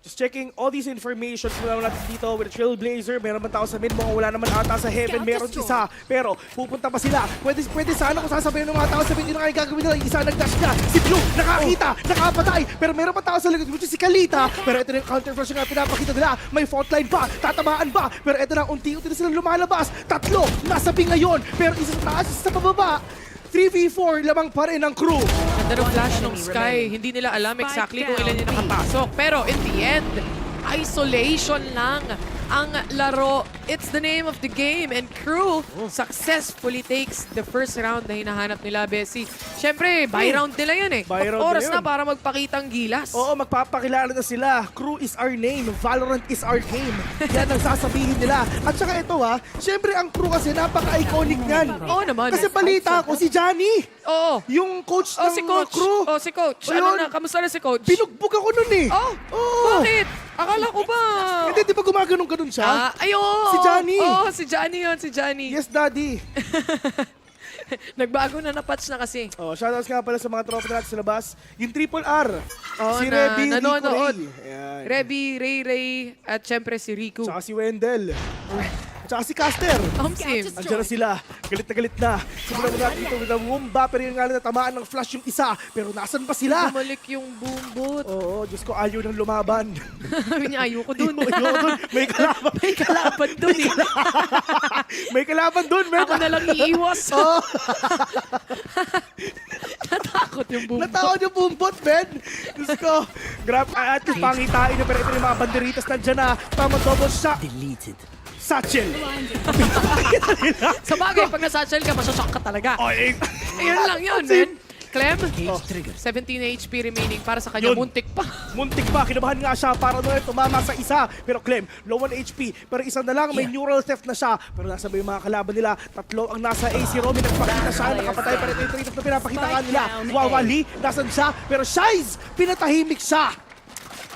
Just checking all these information mula natin dito with the Trailblazer. Meron man tao sa mid, mukhang wala naman ata sa heaven. Meron isa. Pero pupunta pa sila. Pwede sana kung sasabihin ng mga tao sa mid, yun ang gagawin nila. Isa nag-dash na. Si Blue, nakakita, nakapatay. Pero meron pa tao sa likod, which is si Kalita. Pero ito na yung counter-flash nga pinapakita nila. May fault line pa, tatamaan ba? Pero ito na, unti-unti na silang lumalabas. 3, nasa B ngayon. Pero isa sa taas, isa sa pababa. 3v4, lamang pa rin ang crew. Ganda ng flash ng Sky. Hindi nila alam exactly kung ilan yung nakapasok. Pero in the end, isolation lang ang laro. It's the name of the game. And crew successfully takes the first round na hinahanap nila, Bessie. Siyempre, buy round nila yun eh. Oras na para magpakitang gilas. Oo, magpapakilala na sila. Crew is our name. Valorant is our game. Yan ang sasabihin nila. At saka ito siyempre ang crew kasi napaka-iconic niyan. Oo naman. Kasi balita ko, si Johnny. Oo. Yung coach ng si coach. crew. Si coach. Ano na? Kamusta na si coach? Binugbog ako nun eh. Bakit? Akala ko ba? Hindi, di ba gumaganon-ganon siya? Ayun! Si Johnny. Si Johnny yun, si Johnny. Yes, Daddy. Nagbago na patch na kasi. Shoutouts nga pala sa mga tropa natin sa labas. Yung Triple R. Si na Reby, nanonood. Rico Ray. Reby, Ray, at syempre si Riku. Tsaka si Wendell. Tsaka si Caster. Sim. Andiyan na sila. Galit na. Simulan mo natin dito with a Wumba. Pero yung nga natamaan ng flash yung isa. Pero nasan pa sila? Bumalik yung boombot. Oo, Diyos ko, ayaw ng lumaban. Ayoko dun. May kalaban. May kalaban dun eh. May kalaban dun. Ako na lang iiwas. Natakot yung boombot. Natakot yung boombot, Ben. Diyos ko. Grab, at yung pangitain niya. Pero ito yung mga banderitas nandiyan na. Tama double shot. Deleted. Satchel. Sa bagay, pag nasatchel ka, masashock ka talaga. Ayun lang yun, man. Clem, 17 HP remaining para sa kanya. Yun. Muntik pa. Muntik pa, kinabahan nga siya para doon tumama sa isa. Pero Clem, low 1 HP. Pero isa na lang, may neural theft na siya. Pero nasa yung mga kalaban nila, tatlo ang nasa AC. Romy, nagpakita siya, nakapatay pa rin ito na pinapakita nga nila. Wawali, nasan siya? Pero Shies, pinatahimik siya.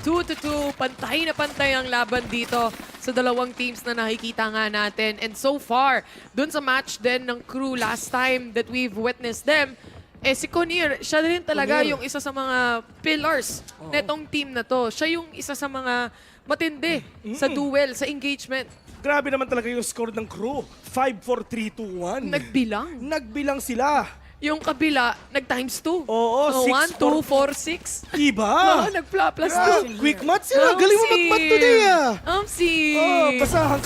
2-2, pantay na pantay ang laban dito sa dalawang teams na nakikita nga natin. And so far, dun sa match din ng KRÜ last time that we've witnessed them, si Conir, siya rin talaga yung isa sa mga pillars netong team na to. Siya yung isa sa mga matindi sa duel, sa engagement. Grabe naman talaga yung score ng KRÜ. 5-4-3-2-1. Nagbilang sila. Yung kabila, nag-times 2. Oo, 1, 2, 4, 6. Iba? Nag-plus 2. Quick math sila. Galing mo mag-math today basta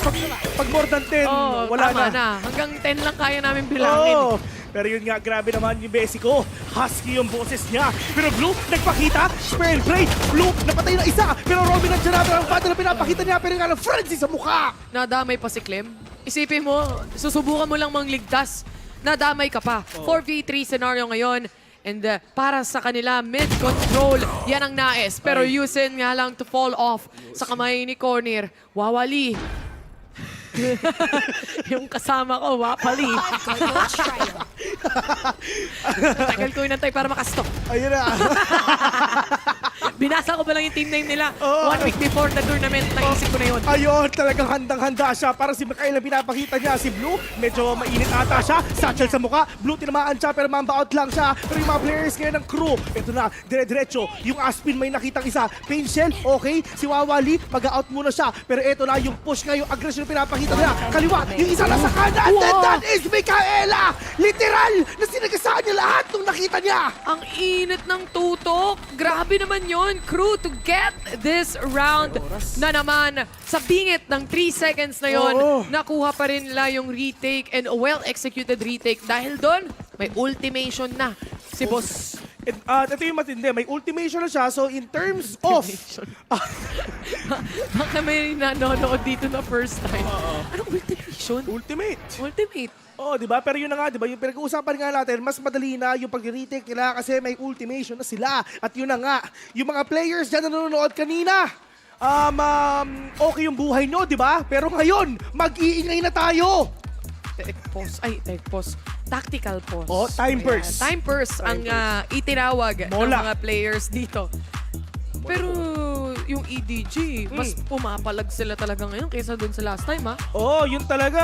pag more than 10, wala na. Hanggang 10 lang kaya namin bilangin. Pero yun nga, grabe naman yung Bessie ko. Husky yung boses niya. Pero Blue, nagpakita. Spell play. Blue, napatay na isa. Pero Robin ang dyan ang battle na pinapakita niya. Pero nga ng frenzy sa mukha. Nadamay pa si Clem. Isipin mo, susubukan mo lang mangligtas. Nadamay ka pa. 4v3 scenario ngayon. And para sa kanila, mid-control, yan ang nais. Pero Yusin nga lang to fall off sa kamay ni Conir. Wawali. Yung kasama ko, Wapali. Tagal ko inantay para makastop. Ayun na. Binasa ko pa lang yung team name nila 1 week before the tournament. Naisip ko na yun. Ayun, talagang handang-handa siya. Para si Mikaela pinapakita niya. Si Blue, medyo mainit ata siya. Satchel sa mukha. Blue, tinamaan siya pero mamba out lang siya. Pero yung mga players ngayon ng KRÜ, ito na, dire-diretso. Yung Aspin may nakitang isa. Pain Shell, okay. Si Wawali, mag-out muna siya. Pero ito na yung push nga, yung aggression na pinapakita nila. Kaliwa, yung isa na sa kanan. And that is Mikaela! Literal na sinagasaan niya lahat nung nakita niya. Ang init ng tutok. Grabe naman yon, KRÜ, to get this round na naman. Sa bingit ng 3 seconds na yon, nakuha pa rin nila yung retake and a well-executed retake. Dahil doon, may ultimation na si Boss. Ito yung matindi, may ultimation na siya. So in terms of... Baka may nanonood dito na first time. Anong ultimation? Ultimate. Ultimate. Di ba? Pero yun na nga, di ba? Yung pinag-uusapan nga natin, mas madali na yung pag-retake nila kasi may ultimation na sila. At yun na nga, yung mga players dyan na nanonood kanina, okay yung buhay nyo, di ba? Pero ngayon, mag-iingay na tayo. Tech pause. Tactical pause. Time burst. Time burst ang itinawag ng mga players dito. Pero yung EDG, mas pumapalag sila talaga ngayon kaysa dun sa last time, ha? Yun talaga.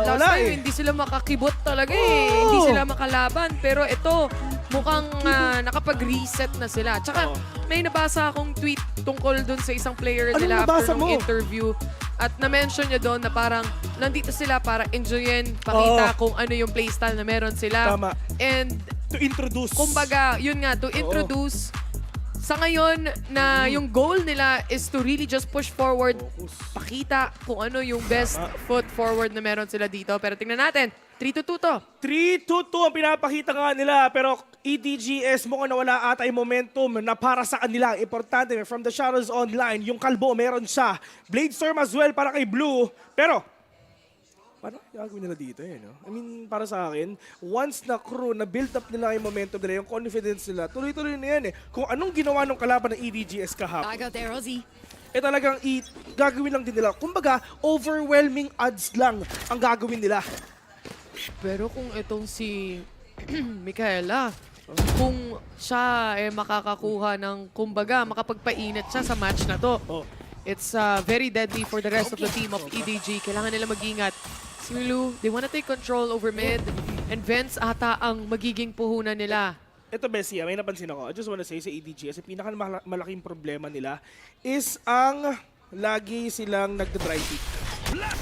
Last time, hindi sila makakibot talaga Hindi sila makalaban. Pero ito, mukhang nakapag-reset na sila. Tsaka, may nabasa akong tweet tungkol dun sa isang player nila after ng interview. At na-mention niya doon na parang nandito sila para enjoyin, pakita kung ano yung playstyle na meron sila. Tama. And to introduce. Kumbaga, yun nga, to introduce. Sa ngayon na yung goal nila is to really just push forward, pakita kung ano yung best foot forward na meron sila dito. Pero tingnan natin, 3-2 to. 3-2 ang pinapakita nga nila. Pero EDGS mukhang nawala ata yung momentum na para sa kanila. Importante, from the Shadows Online, yung kalbo meron siya. Bladestorm as well para kay Blue. Pero, paano gagawin nila dito? No? I mean, para sa akin, once na KRÜ, na-build up nila yung momentum nila, yung confidence nila, tuloy-tuloy na yan Kung anong ginawa ng kalaban ng EDGS kahapon. Talagang gagawin lang din nila. Kumbaga, overwhelming odds lang ang gagawin nila. Pero kung itong si Mikaela, kung siya makakakuha ng, kumbaga, makapagpainit siya sa match na to, it's very deadly for the rest of the team of EDG. Kailangan nila mag-ingat. Si Milu, they wanna take control over mid, and Vents ata ang magiging puhunan nila. Ito, Bessie, may napansin ako. I just wanna say sa EDG, kasi pinakamalaking problema nila is ang lagi silang nagda-dry pick.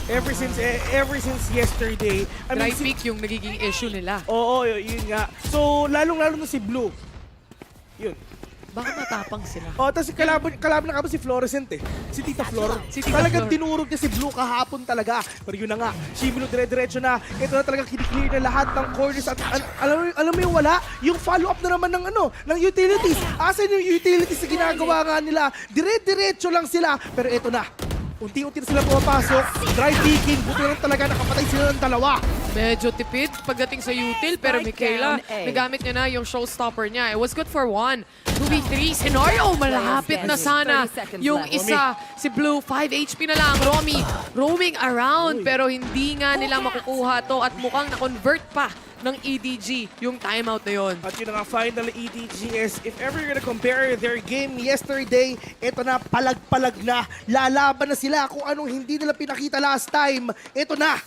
Ever since yesterday. Dry pick yung nagiging issue nila. Oo, yun nga. So, lalong-lalo na si Blue. Yun. Baka matapang sila. Tapos kalaban na si Fluorescent Si Tita Flor. Talagang dinurog niya si Blue kahapon talaga. Pero yun na nga, Shimino dire-diretso na. Ito na talagang kiniklear na lahat ng corners. At alam mo yung wala? Yung follow-up na naman ng utilities. Asan yung utilities na ginagawa nga nila? Dire-diretso lang sila. Pero ito na. Unti-unti na sila pumapasok. Dry picking. Buti lang talaga nakapatay sila ng dalawa. Medyo tipid pagdating sa util, pero Michaela, nagamit niya na yung showstopper niya. It was good for 1. 2v3 scenario, malapit na sana. Yung isa, si Blue, 5 HP na lang. Romy, roaming around, pero hindi nga nila makukuha to at mukhang na-convert pa ng EDG yung timeout na yun. At yun nga, final EDG is, if ever you're gonna compare their game yesterday, ito na, palag-palag na. Lalaban na sila kung anong hindi nila pinakita last time. Ito na.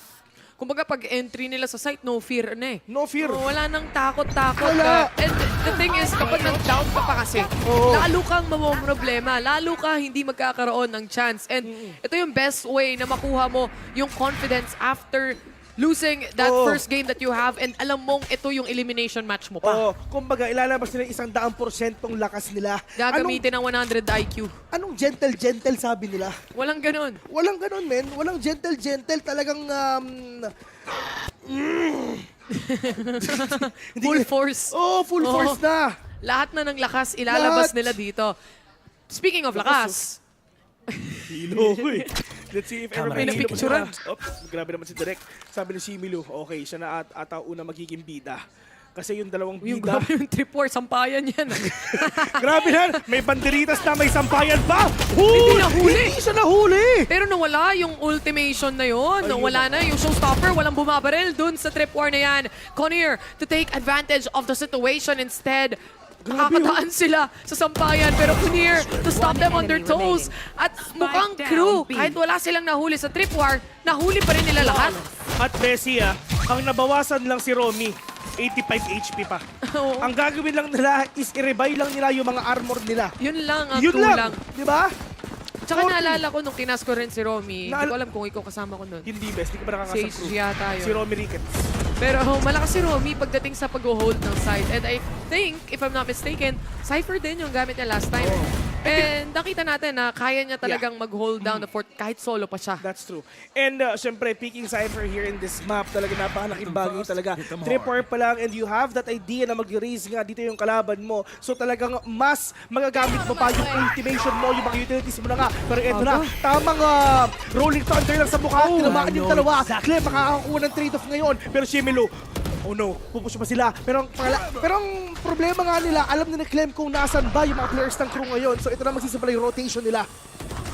Kumbaga pag entry nila sa site, no fear na eh. No fear. Wala nang takot-takot. Wala. And the thing is, kapag nag-down ka pa kasi, lalo kang mamomroblema, lalo ka hindi magkakaroon ng chance. And ito yung best way na makuha mo yung confidence after losing that first game that you have and alam mong ito yung elimination match mo pa. Kumbaga, ilalabas nila 100% lakas nila. Gagamitin ng 100 IQ. Anong gentle sabi nila? Walang ganun. Walang ganun, men. Walang gentle. Talagang, full force. Full force na. Lahat na ng lakas ilalabas nila dito. Speaking of lakas, hilo ko eh. Let's see if ever may hilo pa Pinapicturean. sila. Oops, grabe naman si Direk. Sabi ni Shimilu, okay, siya na ata una magiging bida. Kasi yung dalawang yung bida. grabe yung 3-4, sampayan yan. Grabe na, may banderitas na, may sampayan pa. Hindi nahuli. Hindi siya nahuli. Pero nawala yung ultimation na yun. Nawala na yung showstopper. Walang bumabaril dun sa trip war na yan. Conir to take advantage of the situation instead. Nakakataan sila sa sampayan pero Kunir to stop them on their toes. At mukhang KRÜ, kahit wala silang nahuli sa trip war, nahuli pa rin nila lahat. At Bessie, ang nabawasan lang si Romy, 85 HP pa. Ang gagawin lang nila is i-revive lang nila yung mga armor nila. Yun lang ang Yun kulang. Di ba? Tsaka naalala ko nung kinasko rin si Romy, hindi ko alam kung ikaw kasama ko nun. Hindi, Bes. Hindi ko ba nakakasap Si HG yata yun. Si Romy Ricketts. Pero malakas si Romy pagdating sa pag-hold ng side. And I think, if I'm not mistaken, Cypher din yung gamit niya last time. And nakita natin na kaya niya talagang mag-hold down the fort kahit solo pa siya. That's true. And syempre, picking Cypher here in this map, talaga napakalaking bagay talaga. Trip-war pa lang and you have that idea na mag-raise nga dito yung kalaban mo. So talagang mas magagamit mo pa yung ultimation mo, yung mga utilities mo na nga. Pero eto na, tamang rolling thunder lang sa mukha. Tinamaan yung dalawa. Clem, makakakuha ng trade-off ngayon. Pero Shimilu, oh no, pupush pa sila. Pero ang problema nga nila, alam na ni Clem kung nasan ba yung mga players ng KRÜ ngayon. So ito na magsisimula yung rotation nila.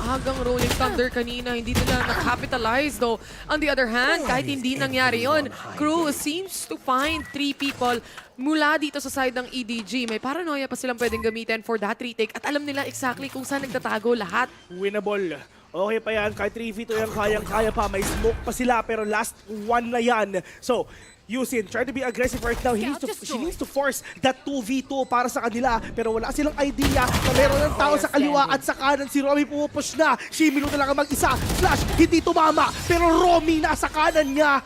Agang rolling thunder kanina, hindi nila na-capitalize though. On the other hand, kahit hindi nangyari yon, KRÜ seems to find 3 people mula dito sa side ng EDG. May paranoia pa silang pwedeng gamitin for that retake at alam nila exactly kung saan nagtatago lahat. Winnable. Okay pa yan, kahit 3v2 yan, kayang-kaya pa. May smoke pa sila, pero last one na yan. So, Yusin, try to be aggressive right now. She needs to force that 2v2 para sa kanila. Pero wala silang idea na meron ng tao sa kaliwa at sa kanan. Si Romy pumupush na. Shimilu na lang ang mag-isa. Flash, hindi tumama. Pero Romy nasa kanan niya.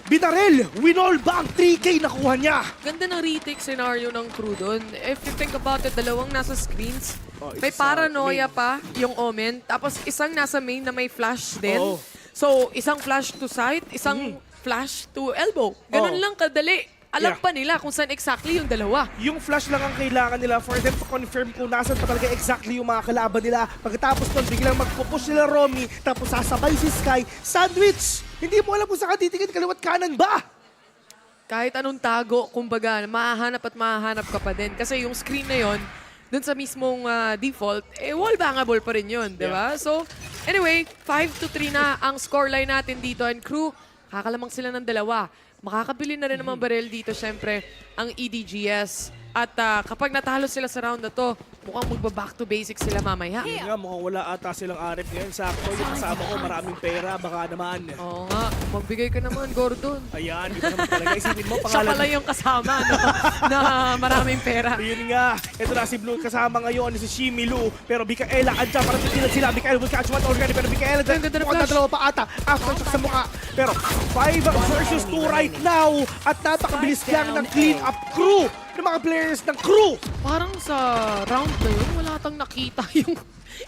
Binarel, winol ba ang 3K nakuha niya? Ganda ng retake scenario ng KRÜ doon. If you think about it, dalawang nasa screens. May paranoia pa yung Omen. Tapos isang nasa main na may flash din. So, isang flash to side, isang flash to elbow. Ganun lang kadali. Alam pa nila kung saan exactly yung dalawa. Yung flash lang ang kailangan nila for them to confirm kung nasan pa talaga exactly yung mga kalaban nila. Pagkatapos nun, biglang magpupush nila Romy, tapos sasabay si Sky. Sandwich! Hindi mo alam kung saan ka titingin, kaliwat kanan ba? Kahit anong tago, kumbaga, mahahanap at mahahanap ka pa din. Kasi yung screen na yon, dun sa mismong default, wall bangable pa rin yun, di ba? So, anyway, 5-3 na ang scoreline natin dito. And KRÜ, kakalamang sila ng dalawa. Makakabili na rin naman baril dito, syempre, ang EDGS. At kapag natalo sila sa round na to, mukhang magba-back to basics sila mamaya. Hindi nga, mukhang wala ata silang arip ngayon. Sakto, yung kasama ko, maraming pera, baka naman. Oo nga, magbigay ka naman, Gordon. Ayan, iba naman talaga. Isipin mo, Siya pangalan. pala yung kasama, no? Na maraming pera. Yun nga, ito na si Blue kasama ngayon, si Shimilu. Pero Mikaela, andyan, parang titilan sila. Mikaela will catch one already, pero Mikaela dyan, mukhang nadalawa pa ata. Aftershock sa mukha. Pero 5 versus 2 right now. At napakabilis lang ng clean up KRÜ ng mga players ng KRÜ. Parang sa round na yun, wala tang nakita yung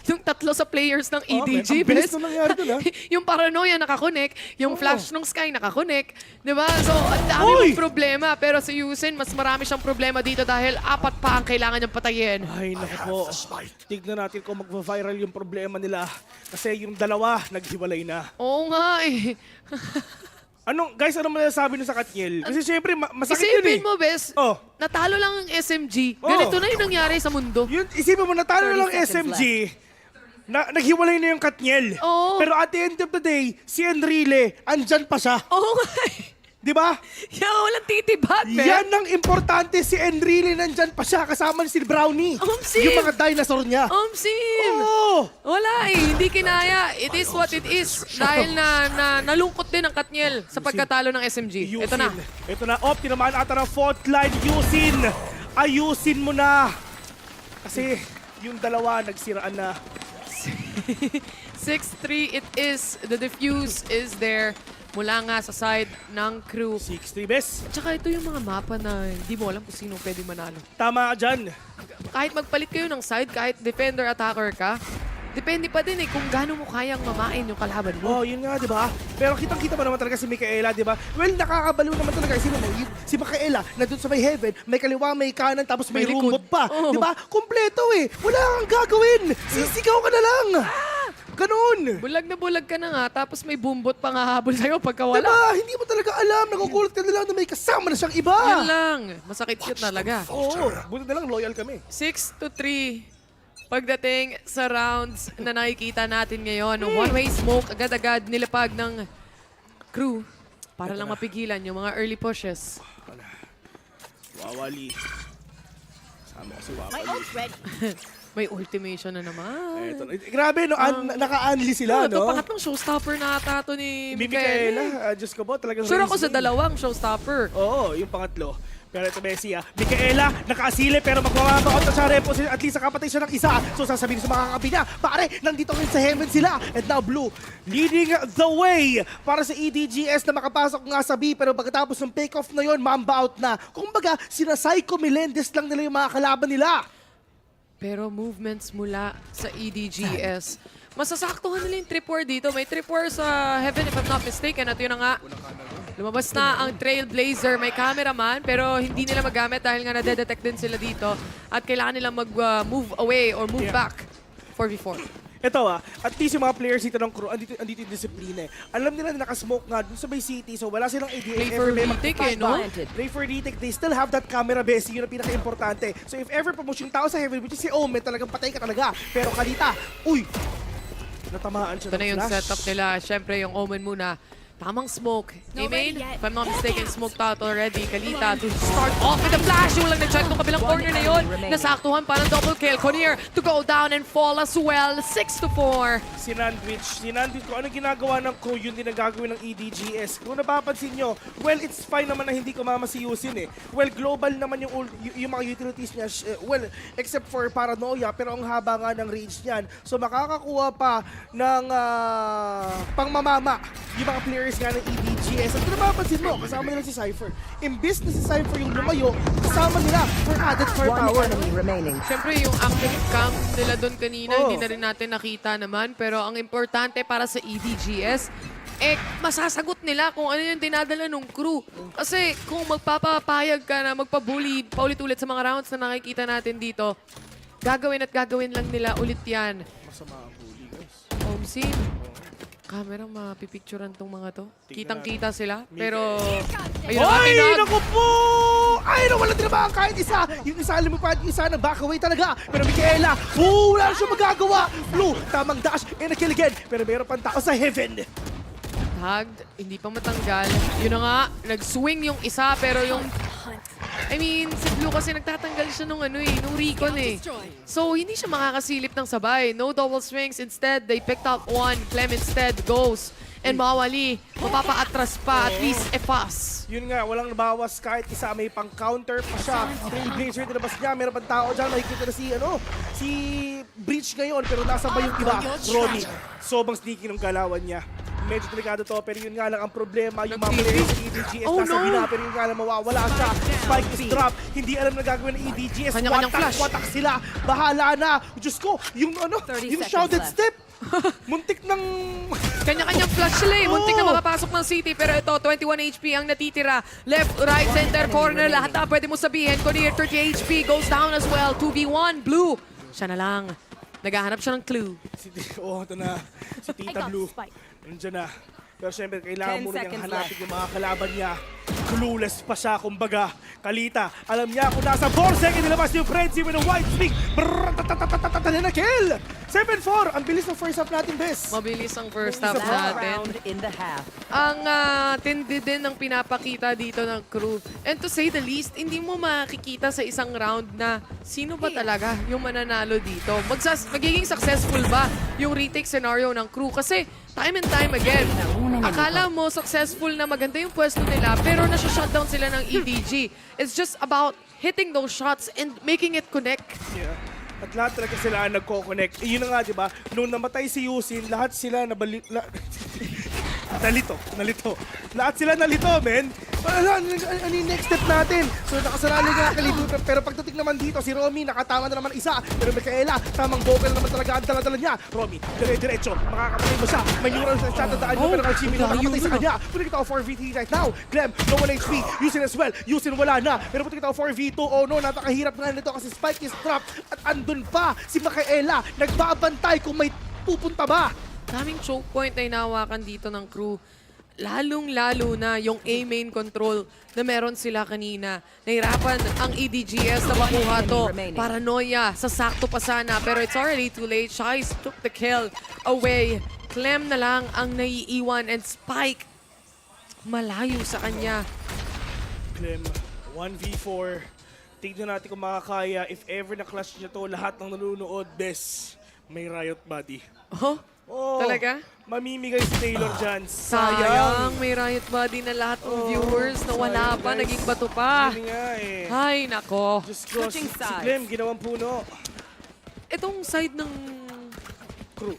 yung tatlo sa players ng EDG. Ang bilis na nangyari dun, Yung paranoia nakakonek, yung flash ng Sky nakakonek. Diba? So, ang dami mong problema. Pero si Yusin, mas marami siyang problema dito dahil 4 pa ang kailangan niyang patayin. Ay, naku po. Tignan natin kung mag-viral yung problema nila. Kasi yung dalawa, naghiwalay na. Oo nga eh. Guys, anong masasabi nyo sa Katniel? Kasi syempre, masakit yun eh. Isipin mo, Bes, natalo lang ang SMG. Ganito na yung nangyari sa mundo. Isipin mo, natalo lang SMG. Naghiwalay na yung Katniel. Pero at the end of the day, si Enrile, andyan pa siya. Oo nga eh. Di ba? Walang titibag, man. Yan ang importante, si Enrile nandyan pa siya, kasama ni si Brownie. Omsim! Yung mga dinosaur niya. Omsim! Oo! Wala eh, hindi kinaya. It is what it is. Dahil nalungkot din ang Katniel sa pagkatalo ng SMG. Ito na. Ito na. Tinamaan ata ng fault line. Ayusin mo na. Kasi yung dalawa nagsiraan na. 6-3 it is. The defuse is there. Mula nga sa side ng KRÜ. 6-3 best. Tsaka ito yung mga mapa na hindi mo alam kung sino pwede manalo. Tama ka dyan. Kahit magpalit kayo ng side, kahit defender, attacker ka, depende pa din eh kung gaano mo kayang mamain yung kalaban mo. Yun nga, di ba? Pero kitang-kita pa naman talaga si Micaela, di ba? Well, nakakabaliw naman talaga. Si Micaela, nandun sa may heaven, may kaliwa, may kanan, tapos may rumbot pa. Di ba? Kompleto eh. Wala kang gagawin. Sisigaw ka na lang. Ganun. Bulag na bulag ka na nga, tapos may bumbot pa nga habol sa'yo pagka wala. Diba? Hindi mo talaga alam. Nakukulot ka na lang na may kasama na siyang iba. Yan lang. Masakit yun talaga. Oo. Buti na lang, loyal kami. 6-3. Pagdating sa rounds na nakikita natin ngayon, one-way smoke, agad-agad nilapag ng KRÜ para lang mapigilan yung mga early pushes. Wawali. Sama ko si Wawali. May ultimation na naman. Grabe, no? Naka-unli sila, no? Ito, pangatlong showstopper na ata ito ni Micaela. Diyos ko po, talagang... Sure ako sa dalawang showstopper. Oo, yung pangatlo. Pero ito, Messi, Micaela, nakaasile, pero magmamabaot na siya repo. At least nakapatay siya ng isa. So sasabihin sa mga kakabi niya, pare, nandito rin sa heaven sila. And now, Blue, leading the way para sa EDGS na makapasok nga sa B. Pero pagkatapos ng take-off na yon, mamba out na. Kumbaga, sina Psycho Melendez lang nila yung mga kalaban nila. Pero movements mula sa EDGS. Masasaktuhan nila yung trip war dito. May trip war sa Heaven if I'm not mistaken. At yun na nga, lumabas na ang Trailblazer. May cameraman pero hindi nila magamit dahil nga nadedetect din sila dito. At kailangan nilang mag-move away or move back 4v4. Ito at least yung mga players dito ng KRÜ, andito yung disiplina. Alam nila na nakasmoke nga dun sa Bay City, so wala silang idea. Play for retake no? Play for retake, they still have that camera base, yun ang pinaka-importante. So if ever promote yung tao sa heaven, which is si Omen, talagang patay ka talaga. Pero Kalita, natamaan siya ng flash. Ito na yung setup nila. Siyempre yung Omen muna. Tamang smoke. A-main, if I'm not mistaken, smoked out already. Kalita to start off with a flash. Yung lang na-check nung kabilang corner na yun. Nasaktuhan pa ng double kill. Conir to go down and fall as well. 6-4. Si Nandwich, kung anong ginagawa ng KRÜ, yun din ang gagawin ng EDGS. Kung napapansin nyo, well, it's fine naman na hindi kumama si Yusin eh. Well, global naman yung mga utilities niya. Well, except for paranoia, pero ang haba nga ng range niyan. So makakakuha pa ng pangmamama yung mga players nga ng EDGS. At kung napapansin mo, kasama nila si Cypher. Imbis na si Cypher yung lumayo, kasama nila for added firepower. Siyempre yung active camp nila doon kanina, hindi na rin natin nakita naman. Pero ang importante para sa EDGS, masasagot nila kung ano yung dinadala ng KRÜ. Kasi kung magpapapayag ka na magpabully paulit-ulit sa mga rounds na nakikita natin dito, gagawin at gagawin lang nila ulit yan. Masama ang bully, guys. Omsim. Camera, mapipicturean tong mga to. Kitang-kita sila, pero... Ay, naku po! Ay, wala din naman kahit isa. Yung isa, lumipad, yung isa na back away talaga. Pero Micaela, wala siya magagawa. Blue, tamang dash, and a kill again. Pero meron pang tao sa heaven. Tagged, hindi pa matanggal. Yun na nga, nag-swing yung isa, pero yung... I mean, si Blue kasi nagtatanggal siya nung recon eh. So, hindi siya makakasilip ng sabay. No double swings. Instead, they picked up one. Clem instead goes. And Mawali, mapapaatras pa at least pass. Yun nga, walang nabawas kahit isa. May pang-counter pa siya. Trailblazer, dinabas niya. Meron pang tao dyan. Makikita na si Breach ngayon. Pero nasa ba yung iba? Ronnie. Sobrang sneaky ng galawan niya. medyo delikado to, pero yun nga lang ang problema, yung mga players ng EDGS nasa gina, pero yun nga lang mawawala siya. Spike is drop, hindi alam na gagawin ng EDGS, watak sila, bahala na. Diyos ko, yung shouted step, muntik ng... Kanya-kanyang flash sila eh. Muntik na makapasok ng City. Pero ito, 21 HP ang natitira. Left, right, center, corner. Lahat na pwede mo sabihin. Konir, 30 HP. Goes down as well. 2v1. Blue. Siya na lang. Naghahanap siya ng clue. Ito na. Si Tita Blue. Nandiyan na. Pero syempre, kailangan muna niyang hanapin yung mga kalaban niya. Clueless pa siya, kumbaga. Kalita, alam niya kung nasa borseng inilabas yung Frenzy with a white streak. Na kill! 7-4! Ang bilis ng first half natin, Bes. Mabilis ang first half natin. Ang tindi din ng pinapakita dito ng crew. And to say the least, hindi mo makikita sa isang round na sino ba talaga yung mananalo dito. Magiging successful ba yung retake scenario ng crew? Kasi time and time again, akala mo successful na maganda yung pwesto nila, pero nasa-shutdown sila ng EDG. It's just about hitting those shots and making it connect. Yeah. At lahat talaga sila ang nagko-connect. Yun na nga, di ba? Nung namatay si Yusin, lahat sila nalito. Lahat sila nalito, men. Ano yung next step natin? So, nakasarali nga kalibutan. Pero pagdating naman dito, si Romy, nakatama na naman isa. Pero Micaela, tamang vocal naman talaga ang dala-dala niya. Romy, dire-diretso. Makakapatay mo siya. May neural sa chat at daan niyo. Pero Kalchimi na nakapatay sa kanya. Punta kita 4v3 right now. Clem, no 1 HP. Yusin as well. Yusin wala na. Pero punta kita 4v2. Oh no, napakahirap na nito kasi Spike is trapped. At andun pa si Micaela. Nagbabantay kung may pupunta ba. Daming choke point na inawakan dito ng crew. Lalong-lalo na yung A-main control na meron sila kanina. Nahirapan ang EDGS na makuha to. Paranoia, sasakto pa sana. Pero it's already too late. Shice took the kill away. Clem na lang ang naiiwan. And Spike, malayo sa kanya. Clem, 1v4. Tignan natin kung makakaya. If ever na-clutch niya to, lahat ng nanonood, best, may Riot body. Oh? Talaga? Mamimigay si Taylor dyan. Sayang, may Riot body na lahat ng viewers na wala pa, naging bato pa. Hindi nga eh. Ay, nako. Diyos ko, si Clem, ginawang puno. Itong side ng crew,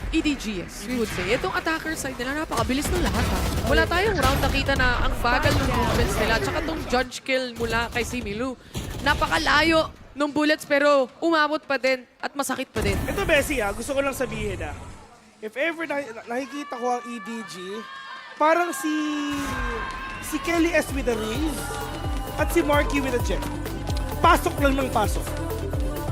EDGS, we would say. Itong attacker side nila, napakabilis ng lahat. Wala tayong round nakita na ang bagal ng movements nila. Tsaka itong judge kill mula kay Similu. Napakalayo ng bullets pero umabot pa din at masakit pa din. Ito, Bessie, gusto ko lang sabihin if ever nakikita ko ang EDG, parang si Kelly S with a raise at si Marky with a jet. Pasok lang ng pasok.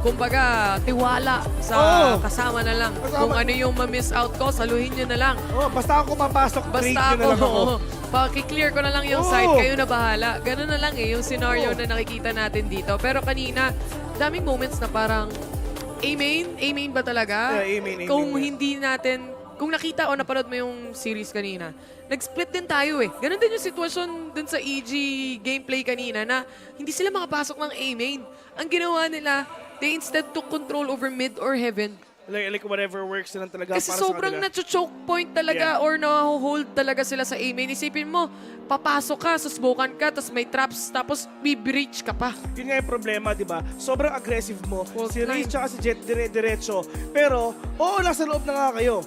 Kumbaga, tiwala sa kasama na lang. Kung ano yung ma-miss out ko, saluhin nyo na lang. Basta ako papasok, trade nyo na lang ako. Paki-clear ko na lang yung side, kayo na bahala. Ganun na lang yung scenario na nakikita natin dito. Pero kanina, daming moments na parang A-main ba talaga? Yeah, A-main. Kung hindi natin, kung nakita o napanood mo yung series kanina, nag-split din tayo eh. Ganun din yung sitwasyon dun sa EG gameplay kanina na hindi sila makapasok ng A-main. Ang ginawa nila, they instead took control over mid or heaven. Like whatever works na lang talaga Kasi para sa sobrang kanila. na-choke point talaga or na-hold talaga sila sa A-main. Isipin mo, papasok ka, susbukan ka, tapos may traps, tapos be-breach ka pa. Yun nga yung problema, di ba? Sobrang aggressive mo. Si Raze tsaka si Jet dire-diretso. Pero, nasa loob na nga kayo.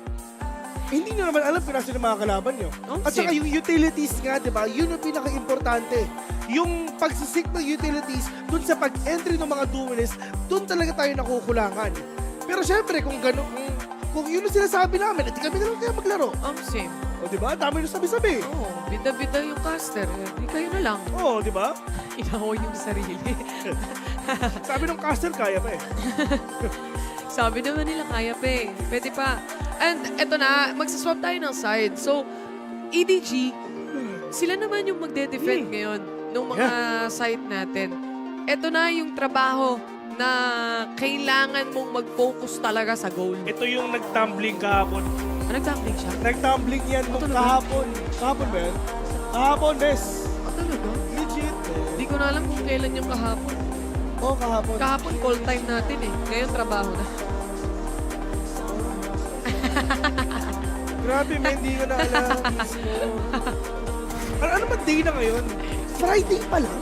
Hindi nyo naman alam kung nasa yung mga kalaban nyo. At saka yung utilities nga, di ba? Yun yung pinaka-importante. Yung pagsisik ng utilities, dun sa pag-entry ng mga duelists, dun talaga tayo nakukulangan. Pero syempre, kung gano'n, kung yun ang sinasabi namin, edi kami na lang kaya maglaro. Same. O diba? Dami nyo sabi-sabi. Bida-bida yung caster. Di kayo na lang. Diba? Inaho yung sarili. Sabi ng caster, kaya pa eh. Sabi naman nila, kaya pa eh. Pwede pa. And eto na, magsaswap tayo ng side. So, EDG, sila naman yung magde-defend ngayon ng mga site natin. Eto na yung trabaho na kailangan mong mag-focus talaga sa goal. Ito yung nag-tumbling kahapon. Nag-tumbling siya? Nag-tumbling yan nung kahapon. Kahapon ba yan? Kahapon, Bes. Talaga? Legit. Di ko na alam kung kailan yung kahapon. Kahapon. Kahapon, call time natin eh. Ngayon, trabaho na. Grabe, men, hindi ko na alam. Ano ba day na ngayon? Friday pa lang.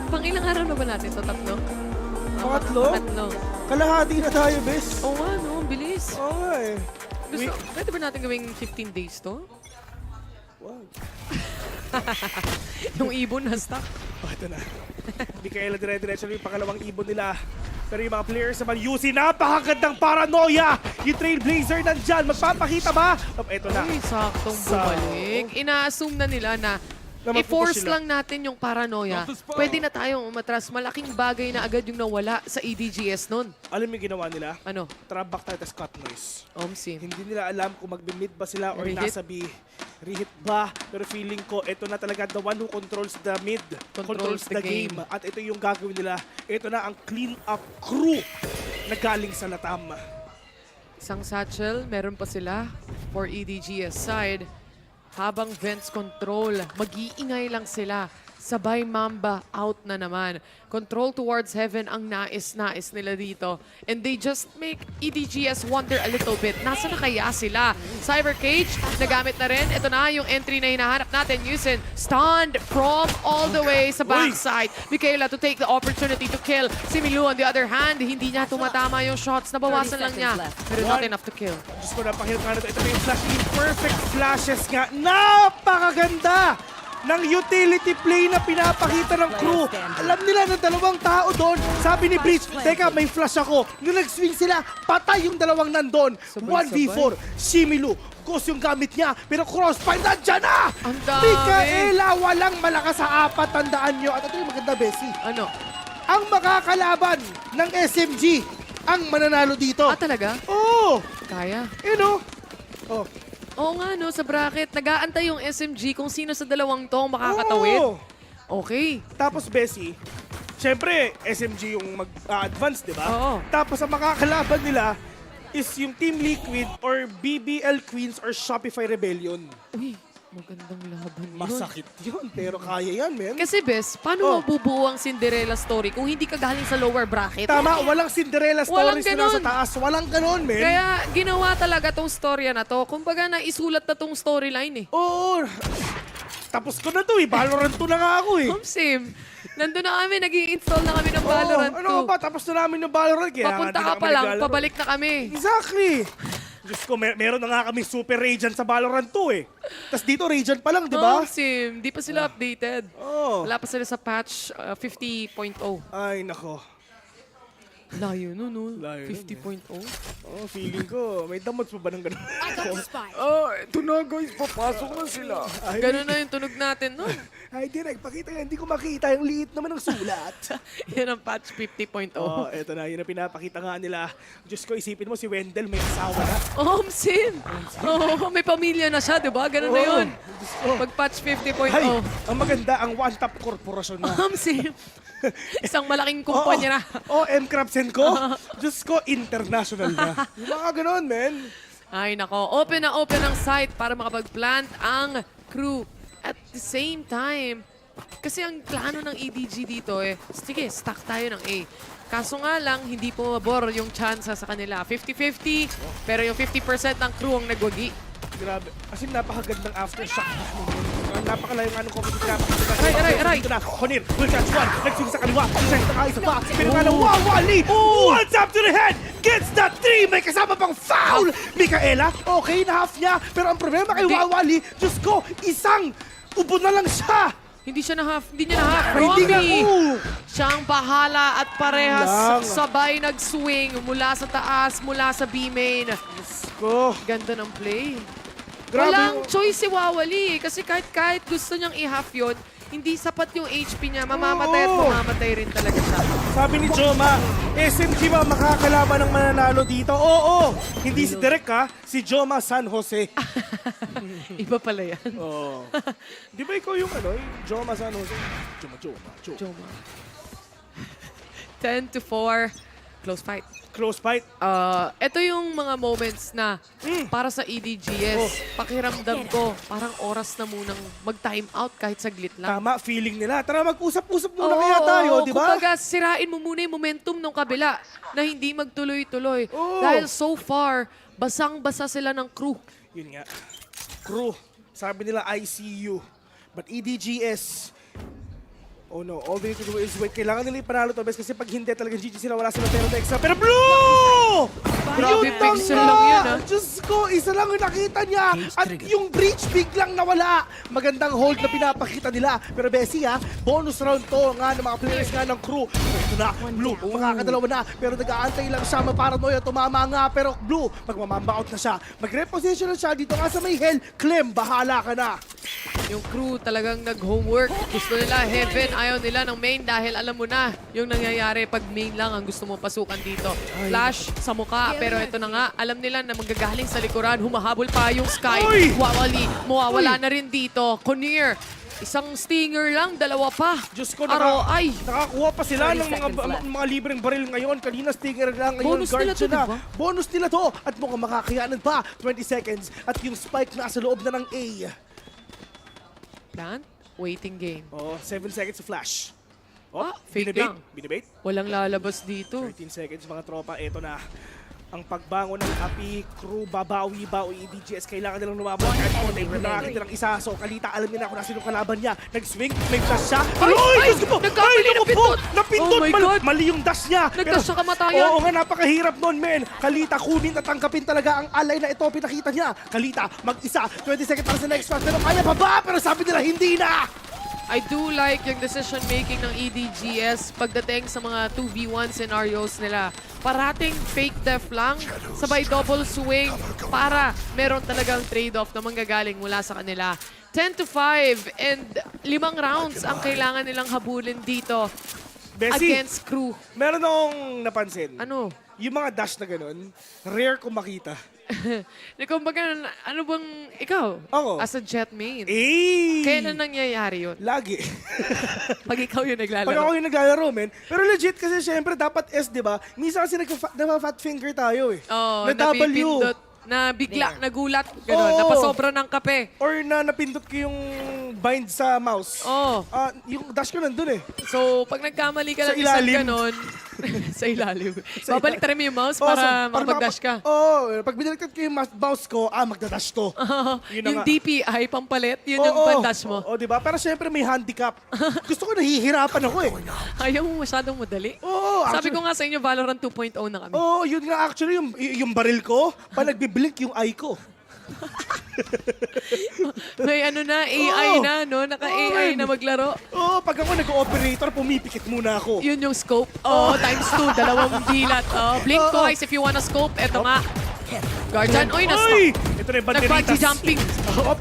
Pang ilang araw na ba natin ito? Tatlo? Pangatlo? Tatlo. Kalahati na tayo, Bes. Oo nga, no? Bilis. Oo nga eh. Pwede ba natin gawing 15 days to? Wow. Yung ibon na stuck. Oh, ito na. Hindi kaya dire-diretso yung pangalawang ibon nila. Pero yung mga players naman, UC, napakagandang paranoia! Yung Trailblazer nandyan, magpapakita ba? Oh, ito na. Ay, saktong bumalik. Ina-assume na nila na i-force lang natin yung paranoia. Pwede na tayong umatras. Malaking bagay na agad yung nawala sa EDGS nun. Alam mo yung ginawa nila? Ano? Trap back tayo, tas cut noise. Omsim. Hindi nila alam kung magbi-mid ba sila or Reheat? nasa B. Reheat ba? Pero feeling ko, ito na talaga the one who controls the mid. Controls the game. At ito yung gagawin nila. Ito na ang clean-up crew na galing sa LATAM. Isang satchel, meron pa sila for EDGS side. Habang Vents control, mag-iingay lang sila. Sabay Mamba out na naman. Control towards heaven ang nais-nais nila dito. And they just make EDGS wonder a little bit. Nasaan na kaya sila? Cyber Cage, nagamit na rin. Ito na yung entry na hinahanap natin. Yusin, stunned from all the way sa backside. Michaela to take the opportunity to kill. Si Milu on the other hand, hindi niya tumatama yung shots. Nabawasan lang niya. Pero not enough to kill. Diyos ko, napakahirap nga na ito. Ito na yung flash. Imperfect flashes nga. Napakaganda ng utility play na pinapakita ng crew. Alam nila na dalawang tao doon. Sabi ni Breach, teka, may flash ako. Nung nag-swing sila, patay yung dalawang nandun. 1v4, Shimilu. Ghost yung gamit niya, pero crossfire nandyan na! Ang dami! Michaela, walang malakas sa apat. Tandaan nyo. At ito yung maganda, Bessie. Ano? Ang makakalaban ng SMG ang mananalo dito. Ah, talaga? Oo! Kaya. Oh. Oo nga, no, sa bracket, nag-aantay yung SMG kung sino sa dalawang tong makakatawid. Oo. Okay. Tapos, Bessie, syempre, SMG yung mag-advance, di ba? Oo. Tapos, ang makakalaban nila is yung Team Liquid or BBL Queens or Shopify Rebellion. Uy, magandang laban yun. Masakit yun, pero kaya yan, men. Kasi, Bes, paano mabubuo ang Cinderella story kung hindi ka galing sa lower bracket? Tama, walang Cinderella Walang stories na sa ganun. taas. Walang ganon, men. Kaya ginawa talaga tong storya na to. Kumbaga naisulat na tong storyline eh. Oo. Tapos ko na to eh. Valorant 2 na nga ako eh. Sim, nandun na kami, nag-i-install na kami ng Valorant 2. Ano ba? Tapos na namin ng Valorant. Kaya Papunta ka pa lang, pabalik na kami. Exactly. Diyos ko, meron na nga kami super Radiant sa Valorant 2 eh. Tapos dito Radiant pa lang, di ba? Sim, di pa sila updated. Oh. Wala pa sila sa patch 50.0. Ay, nako. Layo nun, no? Layo nun, 50.0. Oh, feeling ko, may damot pa ba ng gano'n? Ito na guys, papasok na sila. Ganun na yung tunog natin nun. Ay, direct, pakita yan. Hindi ko makita yung liit naman ng sulat. Yan ang patch 50.0. Oh, eto na. Yun ang pinapakita nga nila. Diyos ko, isipin mo si Wendell may asawa na. Sim! Oh, may pamilya na siya, di ba? Ganun na yun. Pag patch 50.0. Ay, ang maganda, ang One Top Corporation na. Sim! Isang malaking kumpanya na. M-Crabsen ko. Diyos ko, international na. Yung mga ganon, men. Ay, nako. Open na open ang site para makapag-plant ang crew. At the same time, kasi ang plano ng EDG dito eh, sige, stack tayo ng A. Kaso nga lang, hindi pumabor yung chance sa kanila. 50-50, pero yung 50% ng crew ang nagwagi. Grabe. Kasi napakagandang aftershock. Napakalayo nga nung competitive trap. Aray! Ito na, Honir, will catch one. Nagsing sa kaliwa. Isa pa. Pero nga na, wawali! One tap to the head! Gets that 3! May kasama pang foul! Michaela, okay na half niya. Pero ang problema kay Wawali, Diyos ko, isang ubo na lang siya! Hindi siya na half. Hindi niya na half. Hindi nga, Siyang bahala at parehas Lang. sabay nag-swing mula sa taas, mula sa B-main. Ko. Ganda ng play. Grabe Walang yung- choice si Wawali kasi kahit gusto niyang i-half yun, hindi sapat yung HP niya. Mamamatay at mamamatay rin talaga siya. Sabi ni Joma, SMG ba makakalaban ng mananalo dito? Oo! Hindi si Derek ha, si Joma San Jose. Iba pala yan. Oo. Di ba ikaw yung ano, yung Joma San Jose? Joma. 10-4. Close fight. Close fight. Ito yung mga moments na para sa EDGS, pakiramdam ko, parang oras na munang mag-time out kahit saglit lang. Tama, feeling nila. Tara, mag-usap-usap muna kaya tayo, di ba? Kumbaga, sirain mo muna yung momentum ng kabila na hindi magtuloy-tuloy. Dahil so far, basang-basa sila ng crew. Yun nga. Crew, sabi nila ICU. But EDGS, oh no, all they need to do is wait. Kailangan nila ipanalo to, best kasi pag hindi talagang GG sila, wala sila pero extra. Pero Blue! Nako! Grabe, Yun na pixel nga! lang yun, ah. Diyos ko, isa lang yung nakita niya. At yung breach biglang nawala. Magandang hold na pinapakita nila. Pero Bessie bonus round to nga ng mga players nga ng crew. Ito na, Blue, makakadalawa na. Pero nag-aantay lang siya, maparanoia, tumama nga. Pero Blue, magmamamba-out na siya. Mag-reposition na siya dito nga sa may hell. Clem, bahala ka na. Yung crew talagang nag-homework. Gusto nila heaven, ayaw nila ng main dahil alam mo na yung nangyayari pag main lang ang gusto mo pasukan dito. Flash sa mukha, pero ito na nga, alam nila na manggagaling sa likuran, humahabol pa yung Sky. Wawali, mawawala na rin dito. Konir, isang stinger lang, dalawa pa. Diyos ko, Aroay. nakakuha pa sila ng mga libreng baril ngayon. Kanina stinger lang, ngayon Bonus guard nila to, siya na. diba? Bonus nila to. At mukhang makakayanan pa. 20 seconds. At yung spike nasa loob na ng A. Plant, waiting game. 7 seconds to flash. Fake binibait. lang. Binibait. Walang lalabas dito. 13 seconds mga tropa. Ito na. Ang pagbangon ng api, crew, babawi, DGS, kailangan nilang lumabot. At kung nakakita ng isa, so Kalita, alam niya na kung nasin yung kalaban niya. Nag-swing, may flash siya. Ay! Diyos ko po! Ay, naku po! Napindot! Oh my God! Mali yung dash niya. Nag-dash siya kamatayan. Oo nga, napakahirap nun, men. Kalita, kunin at tangkapin talaga ang alay na ito. Pinakita niya. Kalita, mag-isa. 20 seconds para sa next flash. Pero kaya pa ba? Pero sabi nila, hindi na! I do like yung decision-making ng EDGS pagdating sa mga 2v1 scenarios nila. Parating fake def lang, sabay double swing para meron talagang trade-off na manggagaling mula sa kanila. 10-5 and 5 rounds ang kailangan nilang habulin dito against crew. Meron akong napansin. Ano? Yung mga dash na ganun, rare kung makita. Kumbaga, ano bang ikaw? Ako. As a jet main. Kailan nangyayari yun? Lagi. Pag ikaw yung naglalaro. Pag ako yung naglalaro, men. Pero legit kasi syempre dapat S, di ba? Minsan kasi nagpa-fat finger tayo eh. Oo, na W. napipindot. Na bigla, nagulat, gano'n, napasobra ng kape. Or na napindot ko yung bind sa mouse. Oo. Yung dash ko nandun eh. So, pag nagkamali ka Sa ng isang ilalim. gano'n, sa ilalim. Babalik na rin mo yung mouse para makapag-dash ka. Pag binaliktad ko yung mouse ko, magda-dash to. Yun na Yung nga. DPI, pampalit, yun yung pan-dash mo. Oo, di ba? Pero syempre may handicap. Gusto ko nahihirapan ako eh. Ayaw mo masyadong madali. Oo, Sabi ko nga sa inyo, Valorant 2.0 na kami. Oo, yun nga actually, yung baril ko, pa nagbiblink yung eye ko. May ano na, AI na, no? Naka-AI na maglaro. Oo, pag ako nag-operator, pumipikit muna ako. Yun yung scope. Times 2, dalawang dilat. Blink twice if you wanna scope. Eto nga. Guardian, Uy! Ito na yung banderitas. Nag-bungee jumping.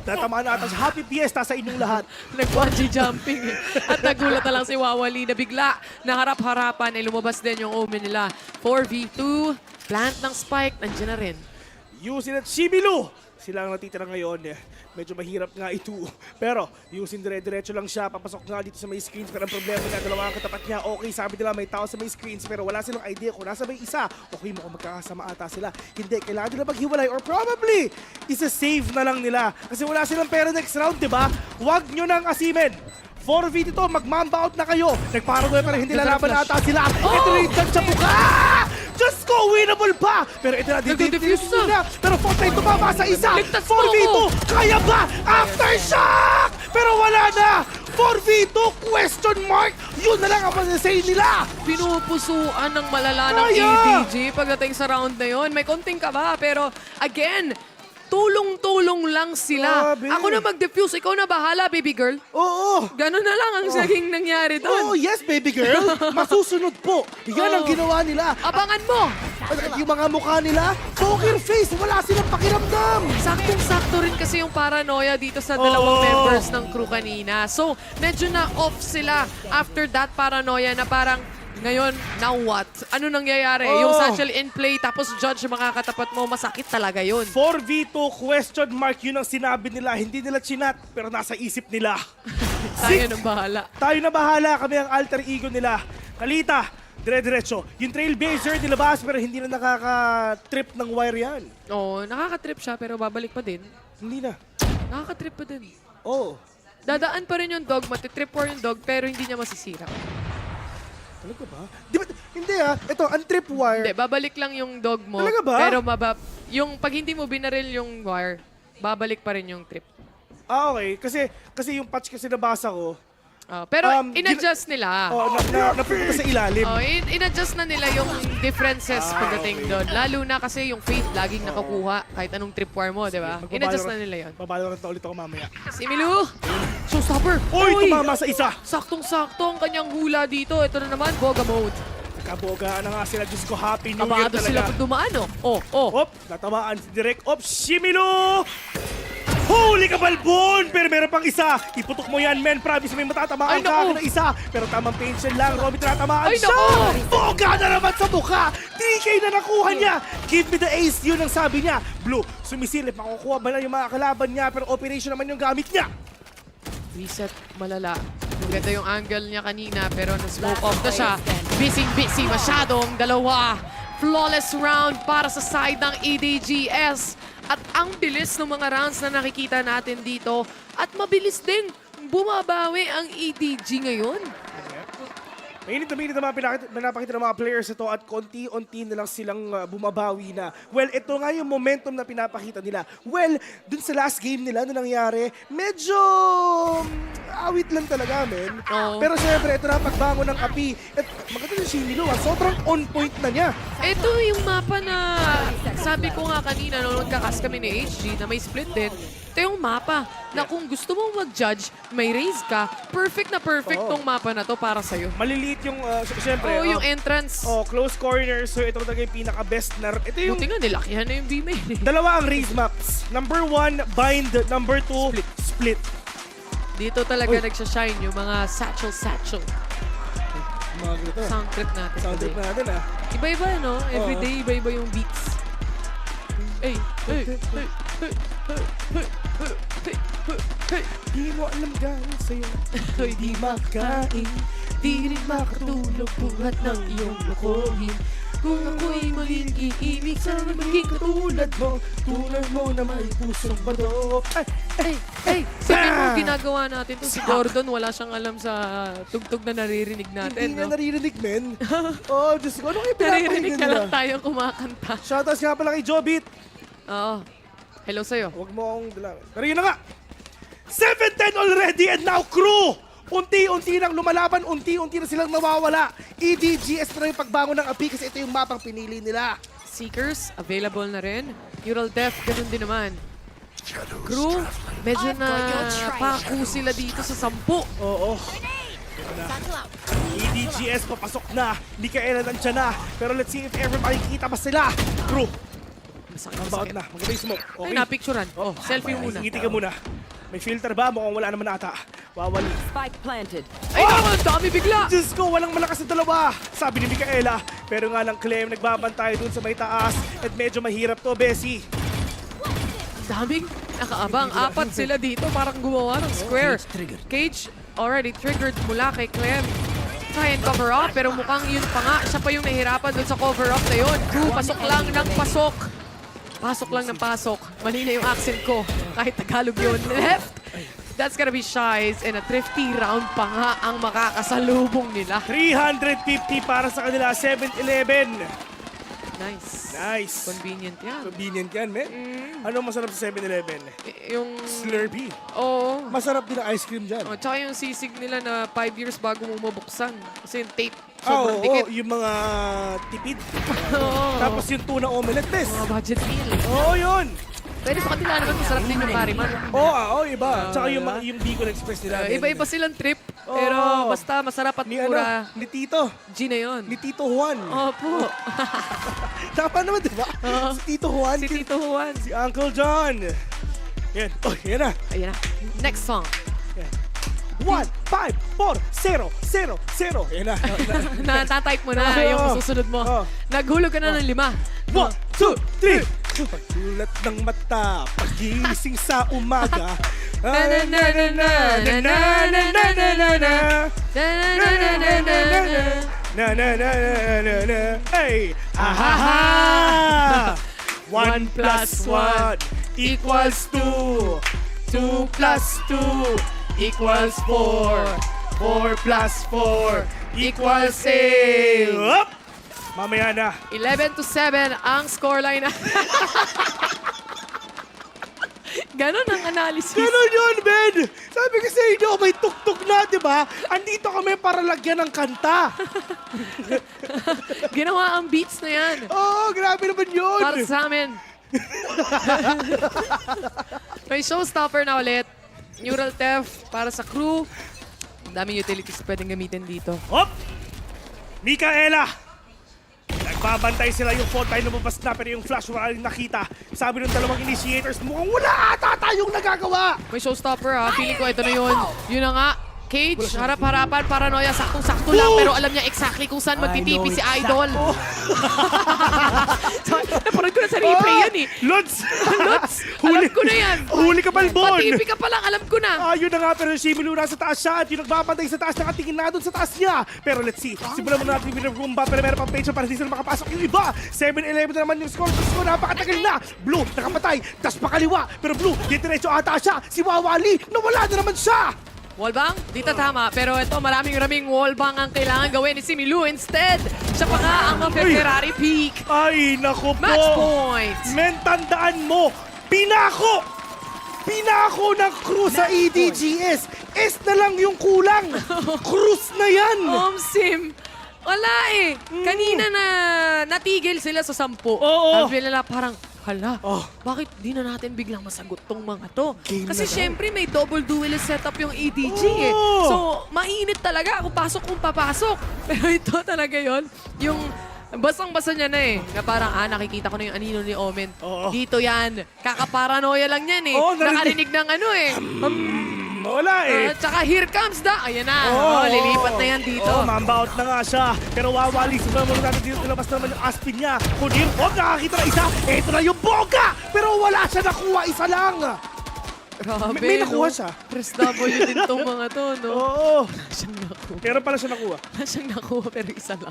Natamaan na ata. Happy Fiesta sa inyong lahat. Nag-bungee jumping. At nagulat na lang si Wawali na bigla na harap-harapan ay lumabas din yung omen nila. 4v2, plant ng spike, nandiyan na rin. Yusin at Shibilu! Sila ang natitira ngayon. Medyo mahirap nga ito. Pero, Yusin dire-diretso lang siya. Papasok nga dito sa may screens. Pero ang problema na dalawa ang katapat niya. Okay, sabi nila may tao sa may screens. Pero wala silang idea kung nasa may isa. Okay, mukhang magkakasama ata sila. Hindi, kailangan nila maghiwalay. Or probably, isa-save na lang nila. Kasi wala silang pera next round, di ba? Huwag nyo nang asimin. 4v dito, mag-mamba out na kayo. Nagparanoy pero hindi lalaban ata sila. Ito na yung dyan sa mukha! Diyos ko, winnable pa! Pero ito na, Nag-defuse na. Pero Fortnite tumama sa isa. 4v2, kaya ba? Aftershock! Pero wala na! 4v2, question mark! Yun na lang ang masasay nila! Pinupusuan ng malala ng Kaya! ADG pagdating sa round na yun. May konting kaba, pero again, tulong-tulong lang sila. Grabe. Ako na mag-defuse, ikaw na bahala, baby girl. Oo! Ganun na lang ang naging nangyari doon. Oh, yes, baby girl! Masusunod po! Yan ang ginawa nila. Abangan mo! Yung mga mukha nila, poker face! Wala silang pakiramdam! Saktong-sakto rin kasi yung paranoia dito sa dalawang members ng crew kanina. So, medyo na-off sila after that paranoia na parang, ngayon, now what? Ano nangyayari? Yung satchel in play, tapos judge makakatapat mo, masakit talaga yun. 4v2 question mark, yun ang sinabi nila. Hindi nila chinat, pero nasa isip nila. Tayo na bahala. Tayo na bahala, kami ang alter ego nila. Kalita, dire-diretso. Yung trailblazer nilabas, pero hindi na nakaka-trip ng wire yan. Oo, nakaka-trip siya, pero babalik pa din. Hindi na. Nakaka-trip pa din. Oo. Dadaan pa rin yung dog, matitrip po yung dog, pero hindi niya masisira. Talaga ba? Di ba? Hindi ito, ang trip wire. Hindi, babalik lang yung dog mo. Talaga ba? Pero yung pag hindi mo binaril yung wire, babalik pa rin yung trip. Okay. Kasi yung patch kasi nabasa ko, Pero in-adjust nila. Napunta sa ilalim. In-adjust na nila yung differences pagdating doon. Lalo na kasi yung Faith laging nakukuha kahit anong tripwire mo, di ba? In-adjust na nila yun. Babalorant na ulit ako mamaya. Si Milu! Showstopper! Uy, tumama sa isa! Saktong-sakto ang kanyang hula dito. Ito na naman, Boga mode. Kabogaan na nga sila. Diyos ko, Happy New Year Kabado talaga. sila pag dumaan, oh. Hop, natamaan si direct. Hop, Shimilu! Holy kabalbon! Pero meron pang isa. Iputok mo yan, men. Promise may matatamaan ka ng isa. Pero tamang pension lang. Robby, tinatamaan siya. Boga na naman sa mukha. 3K na nakuha niya. Give me the ace. Yun ang sabi niya. Blue, sumisilip. Makukuha ba na yung mga kalaban niya? Pero operation naman yung gamit niya. Reset, malala. Maganda yung angle niya kanina, pero na-smoke off na siya. Busy masyadong dalawa. Flawless round para sa side ng EDGS. At ang bilis ng mga rounds na nakikita natin dito. At mabilis din bumabawi ang EDG ngayon. Mainit na pinapakita ng mga players ito at konti-unti na lang silang bumabawi na. Well, ito nga yung momentum na pinapakita nila. Well, dun sa last game nila na nangyari, medyo awit lang talaga, men. Pero syempre, ito na pagbangon ng api. At maganda yung Shimilu, sobrang on point na niya. Ito yung mapa na sabi ko nga kanina nung nagkakas kami ni HG na may split din. Ito yung mapa na kung gusto mong mag-judge, may raise ka, perfect tong mapa na to para sa'yo. Maliliit yung, syempre. Yung entrance. Close corners. So ito talaga yung pinaka-best na. Ito yung... Buti nga, nilakihan na yung B-main. Dalawa ang raise maps. Number 1, bind. Number 2, split. Dito talaga nagsashine yung mga satchel. Mga ganito. Sound trip natin. Iba-iba, no? Everyday, iba-iba yung beats. Di mo alam gano'n sa'yo. Di makain, di rin makatulog buhat ng iyong lokohin. Kung ako'y maging iibig, sana maging katulad mo. Tulad mo na may pusong bato. Sabi mo, ginagawa natin to si Gordon, wala siyang alam sa tugtog na naririnig natin. Hindi na naririnig, men. Diyos ko, ano kayo pinapakinggan Naririnig nila? na lang tayong kumakanta. Shoutouts nga pala kay Jobit. Hello sa'yo. Huwag mo akong dalawin. Pero yun na nga. 7-10 already and now KRÜ! Unti-unti nang lumalaban, unti-unti na silang nawawala. EDGS na yung pagbangon ng api kasi ito yung mapang pinili nila. Seekers, available na rin. Neural Death, ganun din naman. KRÜ, medyo na paku sila dito sa 10. Oo. EDGS papasok na. Hindi kailan nandiyan na. Pero let's see if ever makikita pa sila. KRÜ. Masakit na. Maganda yung smoke. Okay. Ay, napicturean. Selfie muna. Ngiti ka muna. May filter ba? Mukhang wala naman ata. Wawali. Spike planted. Ay, naman! Dami bigla! Diyos ko, walang malakas na dalawa. Sabi ni Micaela. Pero nga lang, Clem, nagbabantay dun sa may taas. At medyo mahirap to, Bessie. Daming nakaabang. 4 sila dito. Parang gumawa ng square. Cage already triggered mula kay Clem. Try and cover up. Pero mukhang yun pa nga. Siya pa yung nahirapan dun sa cover up na yun. KRÜ, pasok lang ng pasok. Pasok lang ng pasok. Mali na yung accent ko. Kahit Tagalog yun. Left. That's gonna be Shies. And a thrifty round pa nga ang makakasalubong nila. 350 para sa kanila. 7-11. Nice. Convenient yan. Convenient yan, men. Ano masarap sa 7-Eleven? Yung... Slurpee. Oo. Masarap din ang ice cream dyan. Tsaka yung sisig nila na 5 years bago mo mabuksan. Kasi yung tape, sobrang dikit. Yung mga tipid. Tapos yung tuna omelette, bes. Mga budget meal. Oo, yun. Pwede sa kanila naman, masarap din yung kariman. Iba. Tsaka yung Bicol Express nila. Iba-iba silang trip. Pero basta masarap at mura. Ni Tito. G na yun. Ni Tito Juan. Opo. Tama naman, di ba? Si Tito Juan. Si Tito Juan. Si Uncle John. Yan. Yan na. Ayan na. Next song. 1, 5, 4, 0, 0, 0. Yan na. Natatype mo na yung susunod mo. Naghulog ka na ng 5. 1, 2, 3. Pagkulat ng mata, pagising sa umaga. Hey! Ahaha! 1 plus 1 equals 2. 2 plus 2 equals 4. 4 plus 4 equals 8. Up! Mamaya na. 11-7 ang scoreline na. Ganon ang analysis. Ganon yun, Ben! Sabi kasi inyo, may tuktok na, di ba? Andito kami para lagyan ng kanta. Ginawa ang beats na yan. Oo, grabe naman yun. Para sa amin. May showstopper na ulit. Neural Theft para sa crew. Ang daming utilities pwedeng gamitin dito. Hop! Mikaela! Nagbabantay sila yung fall tayo lumabas na pero yung flash wala rin nakita. Sabi ng dalawang initiators, mukhang wala ata tayong nagagawa. May showstopper ha. Feeling ko ito na yun. Yun na nga. Cage, harap-harapan, paranoia, saktong-sakto lang. Pero alam niya exactly kung saan magtitipi si Idol. So, naparod ko na sa replay yan eh. Lods! Alam ko na yan. Huli ka, Balbon! Patipi ka pa lang, alam ko na. Yun na nga, pero si Shimilu nasa taas siya at yung nagbabantay sa taas, nakatingin na doon sa taas niya. Pero let's see, simulan muna natin yung rumba, pero meron pang page para hindi sila makapasok yung iba. 7-11 na naman yung score. Napakatagal na. Blue, nakapatay. Das pa kaliwa. Pero Blue, diretso ata siya. Si Wawali, nawala na naman siya. Wallbang? Di tama. Pero ito, maraming wallbang ang kailangan gawin ni si Milu instead. Siya pa nga ang Ferrari peak. Ay, naku po. Match point. Men, tandaan mo, pinako ng crew sa EDGS. S na lang yung kulang. Cruise na yan. Sim. Wala eh. Kanina na natigil sila sa 10. Oo. Sabi nila parang, hala, bakit di na natin biglang masagot tong mga to? Kasi syempre may double duelist setup yung EDG eh. So, mainit talaga kung papasok. Pero ito talaga yon yung basang-basa niya na eh. Na parang, nakikita ko na yung anino ni Omen. Dito yan. Kakaparanoia lang yan eh. Nakarinig ng ano eh. Wala eh. Tsaka here comes the... Ayan na. Lilipat na yan dito. Mamba-out na nga siya. Pero Wawali, sumunod muna natin dito. Labas naman yung Aspin niya. Kunin, nakakita na isa. Ito na yung Boga! Pero wala siya nakuha. Isa lang. Grabe, May nakuha siya. Press W din tong mga to, no? Oo. Siyang nakuha. Meron pala siya nakuha. Siyang nakuha, pero isa lang.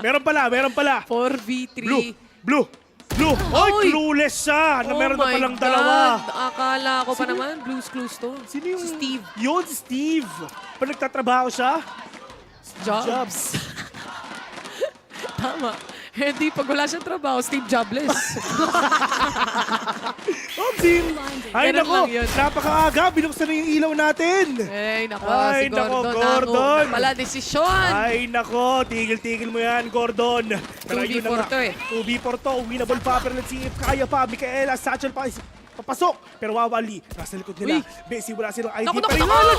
Meron pala. 4v3. Blue! Oy, clueless siya na meron na palang dalawa. Akala ko pa naman, Blue's Clues to. Sino yung... Si Steve. Yun, si Steve. Pa nagtatrabaho siya? Jobs. Tama. Hindi, pag wala siyang trabaho, Steve Jobless. Ay, nako, napakaaga. Binuksan na yung ilaw natin. Ay, nako, si Gordon. Pala, desisyon. Ay, nako, tigil-tigil mo yan, Gordon. 2v4 to eh. 2v4 to, winnable pa. Pero let's see if kaya pa. Mikaela, Satchel pa. Papasok. Pero Wawali, nasa likod nila. Besi, wala silang ID.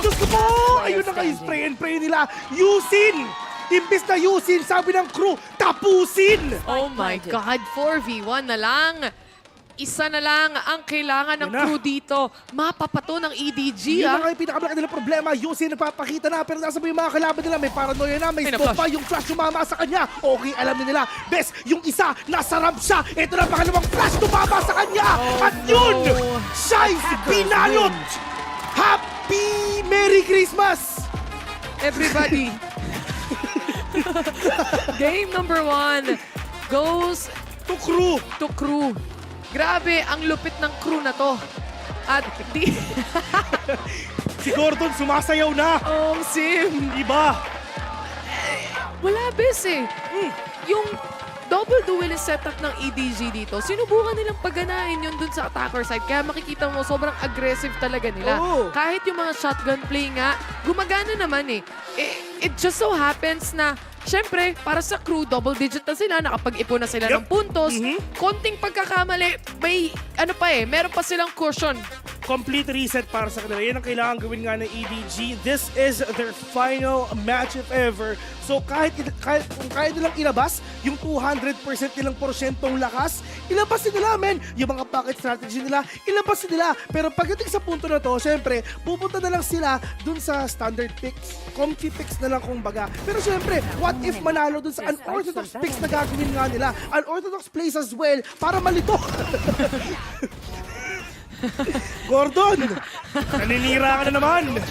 Diyos ko po! Ayun na kayo, spray and pray nila. Yusin! Imbis na yusin, sabi ng crew, tapusin! Oh my God, 4v1 na lang. Isa na lang ang kailangan ng crew dito. Mapapato ng EDG, Yun na nga yung pinakamalaki nilang problema. Yusin nagpapakita na, pero nasa yung mga kalaban nila. May paranoia na, may smoke pa. Yung flash tumama sa kanya. Okay, alam na nila. Bes, yung isa, nasa ramp siya. Ito na pangalawang flash tumama sa kanya. At yun, siya'y binalot. Happy Merry Christmas! Everybody. Game number 1 goes to crew. Grabe, ang lupit ng crew na to. At di... Si Gordon sumasayaw na. Sim. Iba. Wala, bes eh. Yung double duelist setup ng EDG dito, sinubukan nilang pagganahin yun dun sa attacker side. Kaya makikita mo, sobrang aggressive talaga nila. Kahit yung mga shotgun play nga, gumagana naman eh. It just so happens na, syempre, para sa crew, double digit na sila, nakapag-ipon na sila ng puntos. Konting pagkakamali, may, meron pa silang cushion. Complete reset para sa kanila. Yan ang kailangan gawin nga ng EDG. This is their final match if ever. So kahit kung kaya nilang ilabas yung 200% nilang porsyentong lakas, ilabas nila, men. Yung mga pocket strategy nila, ilabas nila. Pero pagdating sa punto na to, syempre, pupunta na lang sila dun sa standard picks. Comfy picks na lang kumbaga. Pero syempre, what if manalo dun sa unorthodox picks na gagawin nga nila? Unorthodox plays as well para malito. Gordon, naninira ka na naman.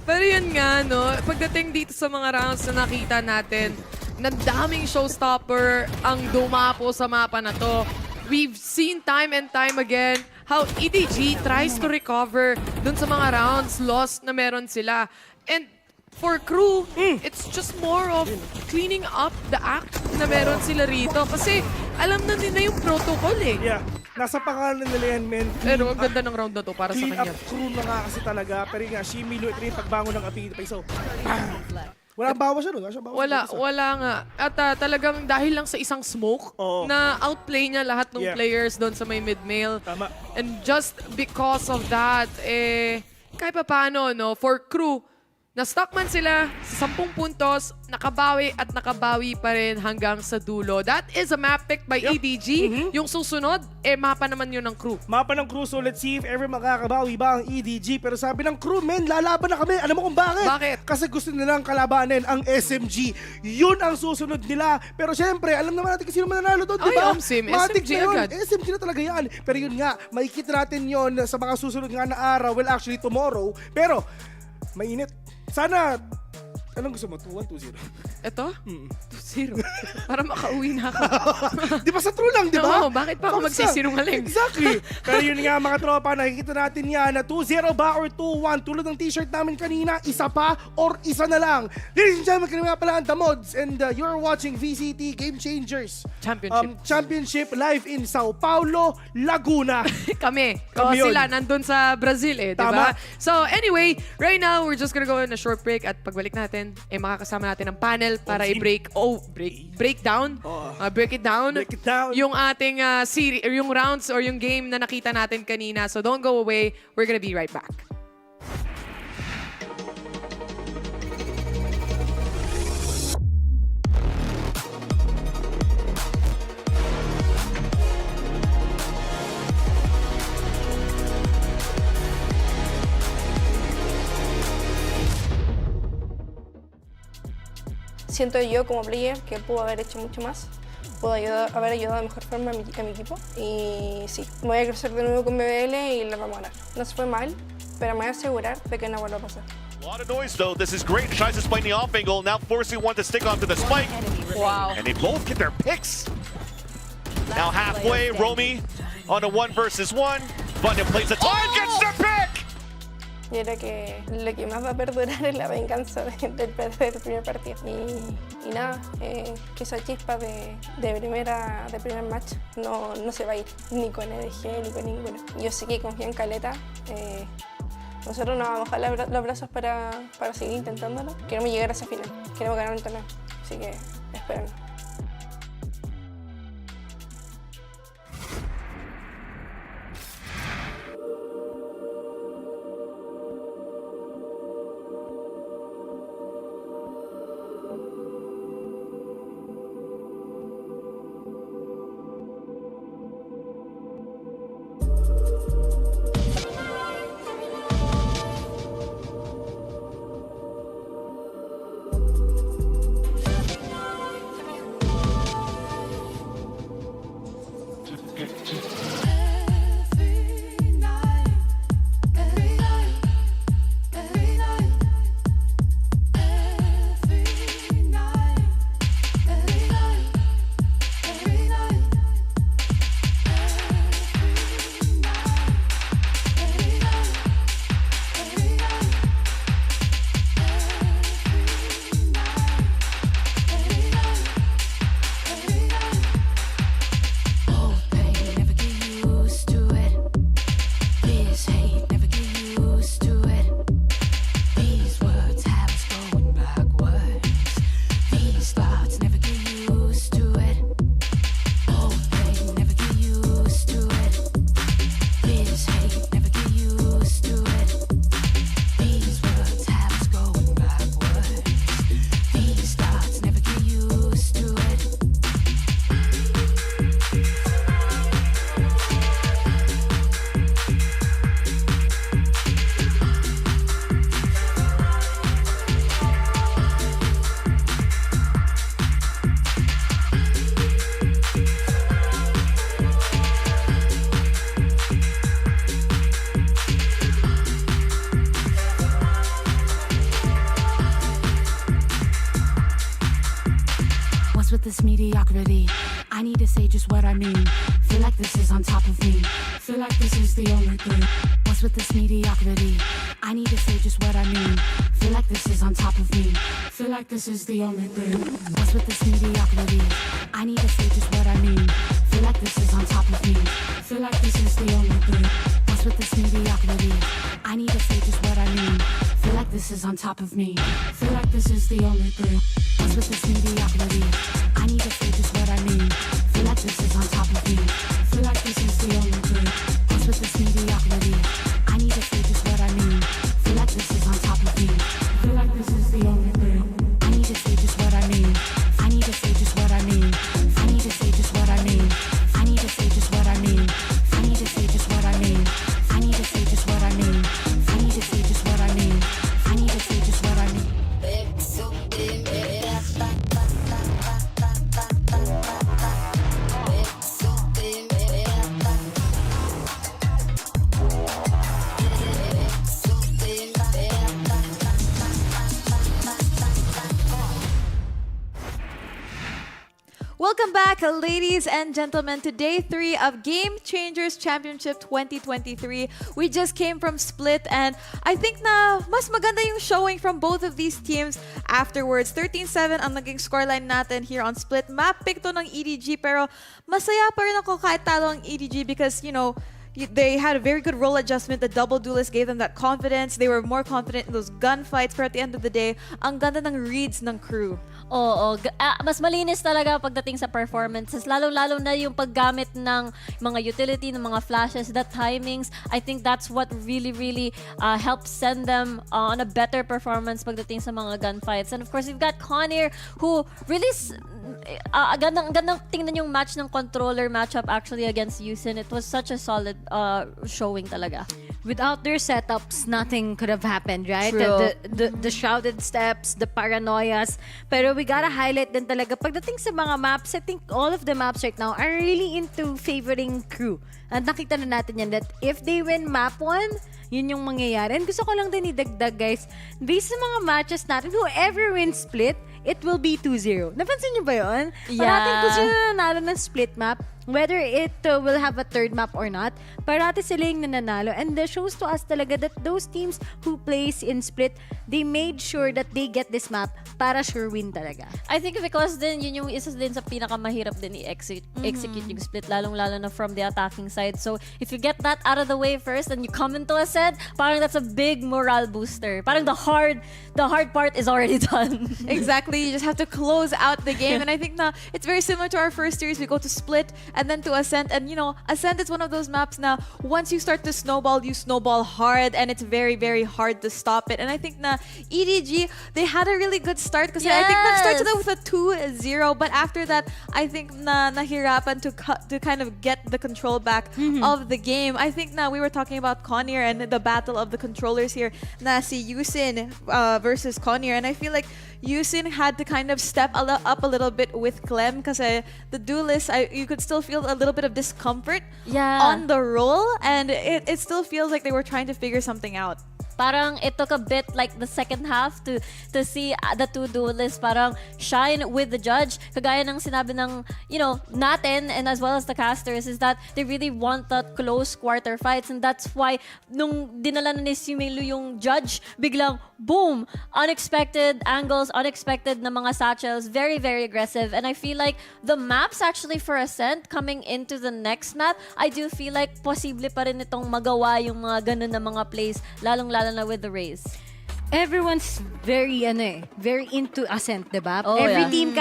Pero yun nga, no, pagdating dito sa mga rounds na nakita natin, na daming showstopper ang dumapo sa mapa na to. We've seen time and time again how EDG tries to recover dun sa mga rounds lost na meron sila. And for crew, it's just more of cleaning up the act na meron sila rito. Kasi alam na nila yung protocol eh. Yeah. Nasa pangalan nila yan, men. Pero ang ganda ng round na to para sa Clean kanya. up crew na nga kasi talaga. Pero yun nga, Shimi, ito yung pagbangon ng Apitipay. So, wala bawas siya doon. Wala nga. At talagang dahil lang sa isang smoke, na outplay niya lahat ng players doon sa may mid-mail. Tama. And just because of that, kahit pa paano, no, for KRÜ, na-stock man sila sa 10 puntos, nakabawi at nakabawi pa rin hanggang sa dulo. That is a map pick by EDG. Yung susunod, mapa naman yun ng KRÜ. Mapa ng KRÜ, so let's see if ever makakabawi ba ang EDG. Pero sabi ng KRÜ, men, lalaban na kami. Alam mo kung bakit? Bakit? Kasi gusto nilang kalabanin ang SMG. Yun ang susunod nila. Pero syempre, alam naman natin kung sino mananalo doon, di ba? Matik SMG na yun. agad. SMG na talaga yan. Pero yun nga, makikita natin yun sa mga susunod nga na araw. Well, actually, tomorrow. Pero, mainit. Sana, anong gusto mo? 2-1, 2-0? Ito? 2-0. Para makauwi na ako. Di ba sa true lang, di ba? Oo, bakit pa ako magsisinungaling? Exactly. Pero yun nga mga tropa, nakikita natin yan na 2-0 ba or 2-1. Tulad ng t-shirt namin kanina, isa pa or isa na lang. Ladies and gentlemen, kanina pala ang The Mods and you're watching VCT Game Changers Championship live in São Paulo, Laguna. Kami yun. sila nandun sa Brazil di ba? So anyway, right now, we're just gonna go on a short break at pagbalik natin, makakasama natin ang panel para i-break it down yung ating yung rounds or yung game na nakita natin kanina. So don't go away. We're gonna be right back. Siento yo como player que pudo haber hecho mucho más, pudo haber ayudado de mejor forma a mi equipo y sí, me voy a cruzar de nuevo con BBL y la vamos a ganar. No se fue mal, pero me voy a asegurar de que no vuelva a pasar. A lot of noise though, this is great. Tries to spike the off angle, now forcing one to stick onto the spike. Wow. And they both get their picks. Now halfway, Romy on a 1 versus 1. Button plays the time, gets the pick! Yo creo que lo que más va a perdurar es la venganza del primer partido. Y nada, que esa chispa de primer match no se va a ir, ni con EDG, ni con ninguno. Yo sé que confío en Caleta. Nosotros nos vamos a bajar los brazos para seguir intentándolo. Queremos llegar a esa final, queremos ganar un torneo. Así que espérenos. with this mediocrity. I need to say just what I mean. Feel like this is on top of me. Feel like this is the only thing. What's with this mediocrity? I need to say just what I mean. Feel like this is on top of me. Feel like this is the only thing. What's with this mediocrity? I need to say just what I mean. Feel like this is on top of me. Feel like What's with this mediocrity? I need to say just what I mean. Feel like this is on top of me. Feel like this is the only thing. What's with this mediocrity? I need to say just what I mean. Feel like this is on top of me. Feel like this is the only thing. What's with this mediocrity? I need to say just what I mean. Feel like this is on top of me. Feel like this is the only thing. I need to say just what I mean. I need to say just what I mean. I need to say just what I mean. I need to say just what I mean. I need to say just what I mean. I need to say just what I mean. I need to say just what I mean. I need to say just what I mean. Welcome back, ladies and gentlemen, to day 3 of Game Changers Championship 2023. We just came from Split and I think na mas maganda yung showing from both of these teams afterwards. 13-7 ang naging scoreline natin here on Split. Map pick to ng EDG pero masaya pa rin ako kahit talo ang EDG because, you know, they had a very good role adjustment. The double duelist gave them that confidence. They were more confident in those gunfights. But at the end of the day, ang ganda ng reads ng KRÜ. Oo, mas malinis talaga pagdating sa performances. Lalo-lalo na yung paggamit ng mga utility, ng mga flashes, the timings. I think that's what really helps send them on a better performance pagdating sa mga gunfights. And of course, we've got Conair who really... gandang tingnan yung match ng controller matchup actually against Yusin. It was such a solid showing talaga. Without their setups, nothing could have happened, right? True. The shrouded steps, the paranoias. Pero we gotta highlight din talaga. Pagdating sa mga maps, I think all of the maps right now are really into favoring KRÜ. At nakita na natin yan that if they win map 1, yun yung mangyayari. And gusto ko lang din idagdag, guys, based sa mga matches natin, whoever wins Split, it will be 2-0. Napansin niyo ba yun? Yeah. Parating kung sino nanalo ng split map, whether it will have a third map or not, parati sila yung nananalo. And that shows to us talaga that those teams who plays in split, they made sure that they get this map para sure win talaga. I think because din, yun yung isa din sa pinakamahirap din i-execute yung split, lalong-lalo na from the attacking side. So, if you get that out of the way first and you come into a set, parang that's a big morale booster. Parang the hard part is already done. Exactly. You just have to close out the game. And I think na it's very similar to our first series. We go to Split and then to Ascent. And, you know, Ascent is one of those maps na once you start to snowball, you snowball hard and it's very, very hard to stop it. And I think na EDG, they had a really good start because I think that started out with a 2-0. But after that, I think na nahirapan to kind of get the control back of the game. I think na we were talking about Conair and the battle of the controllers here na si Yusin versus Conair. And I feel like Yusin had to kind of step up a little bit with Clem kasi the duelist, you could still feel a little bit of discomfort on the roll, and it still feels like they were trying to figure something out. Parang it took a bit like the second half to see the two duelists parang shine with the judge. Kagaya ng sinabi ng, you know, natin and as well as the casters is that they really want that close quarter fights, and that's why nung dinala na ni Similu yung judge, biglang boom, unexpected angles, unexpected na mga satchels, very, very aggressive. And I feel like the maps actually for Ascent coming into the next map, I do feel like posible pa rin itong magawa yung mga ganun na mga plays, lalong-lalo na with the Rays. Everyone's very into Ascent, diba? Oh, Every yeah. team,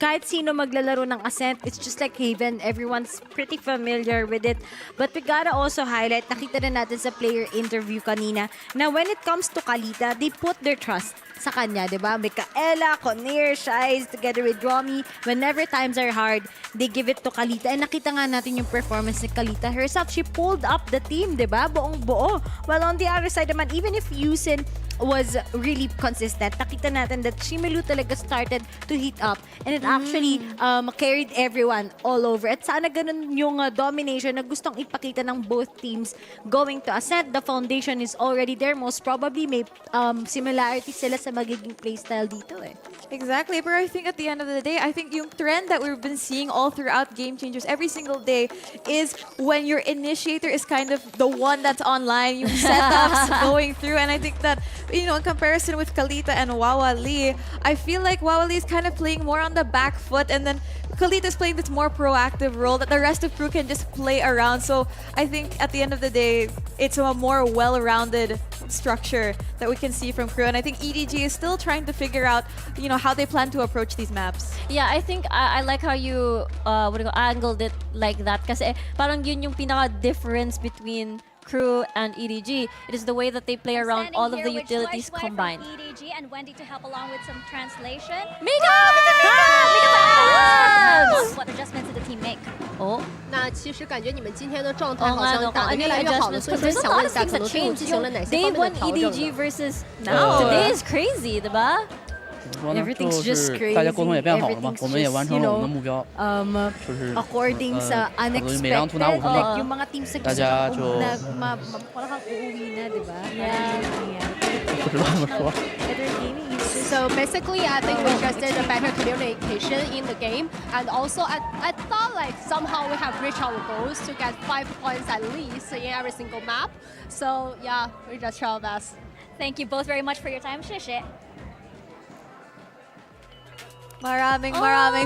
kahit sino maglalaro ng Ascent, it's just like Haven. Everyone's pretty familiar with it. But we gotta also highlight, nakita na natin sa player interview kanina, na when it comes to Kalita, they put their trust sa kanya, diba? Mikaela, Conair, Shies, together with Romy. Whenever times are hard, they give it to Kalita. And nakita nga natin yung performance ni Kalita herself. She pulled up the team, diba? Buong buo. While on the other side naman, even if Yusin was really consistent, nakita natin that Shimilu talaga started to heat up. And it actually carried everyone all over. At sana ganun yung domination na gustong ipakita ng both teams going to Ascent. The foundation is already there. Most probably may similarity sila sa magiging playstyle dito eh. Exactly, but I think at the end of the day, I think yung trend that we've been seeing all throughout Game Changers every single day is when your initiator is kind of the one that's online, yung setups going through, and I think that you know, in comparison with Kalita and Wawa Lee, I feel like Wawa Lee is kind of playing more on the back foot, and then Kalita is playing this more proactive role that the rest of KRÜ can just play around. So I think at the end of the day, it's a more well-rounded structure that we can see from KRÜ, and I think EDG is still trying to figure out, you know, how they plan to approach these maps. Yeah, I think I like how you angled it like that, kasi parang yun yung pinaka difference between KRÜ and EDG. It is the way that they play around all of the utilities combined. EDG and Wendy to help along with some translation. Mika! What adjustments did the team make? 那其实感觉你们今天的状态哦好像打得越来越好了，所以就是想问一下，可能是进行了哪些 Day 方面 1 的调整 EDG 呢？ versus now. Today is crazy, 对吧？ Everything's just crazy. 大家沟通也变好了嘛，我们也完成了我们的目标， according sa unexpected, 每人图拿5分 like 嘛， yung mga teams 大家就 parang kang uuwi na, di ba?不知道怎么说。 So basically, I think we just did a better communication in the game, and also I thought like somehow we have reached our goals to get 5 points at least in every single map. So yeah, we just try our best. Thank you both very much for your time. 谢谢。 Maraming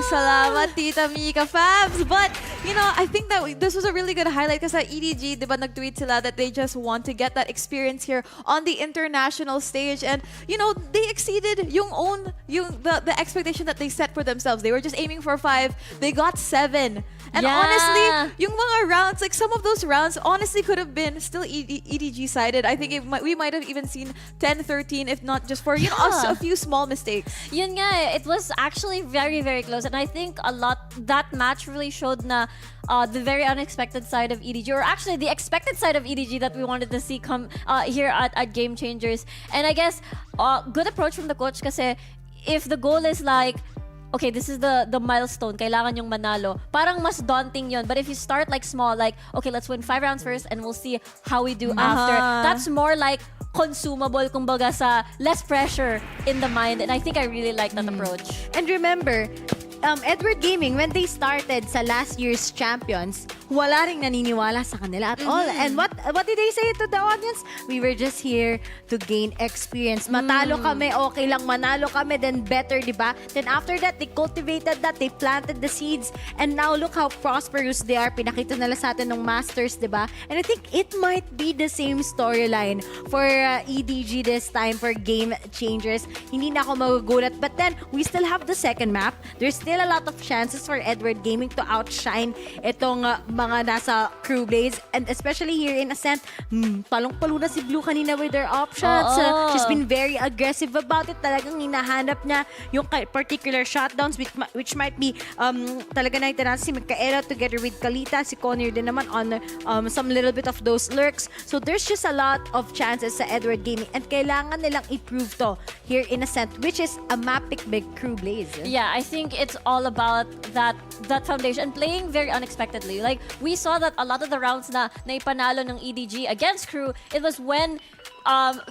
salamat, Tita Mika Fabs. But, you know, I think that this was a really good highlight kasi EDG, di ba, nag-tweet sila that they just want to get that experience here on the international stage. And, you know, they exceeded the expectation that they set for themselves. They were just aiming for 5. They got 7. And honestly, yung mga rounds, like some of those rounds, honestly could have been still EDG sided. I think we might have even seen 10-13, if not just for, you know, a few small mistakes. Yun nga, it was actually very, very close. And I think that match really showed na the very unexpected side of EDG, or actually the expected side of EDG that we wanted to see come here at Game Changers. And I guess, good approach from the coach kasi if the goal is like, okay, this is the milestone, kailangan yung manalo, parang mas daunting yun. But if you start like small, like, okay, let's win 5 rounds first and we'll see how we do after. That's more like consumable, kumbaga, sa less pressure in the mind. And I think I really like that approach. And remember, Edward Gaming, when they started sa last year's champions, wala ring naniniwala sa kanila at all. And what did they say to the audience? We were just here to gain experience. Matalo kami, okay lang. Manalo kami, then better, di ba? Then after that, they cultivated that. They planted the seeds. And now look how prosperous they are. Pinakita nila sa atin ng Masters, di ba? And I think it might be the same storyline for EDG this time, for Game Changers. Hindi na ako magugulat. But then, we still have the second map. There's still a lot of chances for Edward Gaming to outshine itong mga nasa KRÜ BLAZE, and especially here in Ascent, palong-palo na si Blue kanina with their options. She's been very aggressive about it. Talagang hinahanap niya yung particular shutdowns which might be talaga na ito si Micaela together with Kalita, si Connor din naman on some little bit of those lurks. So there's just a lot of chances sa Edward Gaming, and kailangan nilang i-prove to here in Ascent, which is a map pick by KRÜ BLAZE. Yeah, I think it's all about that foundation, playing very unexpectedly. Like, we saw that a lot of the rounds na ipanalo ng EDG against KRÜ, it was when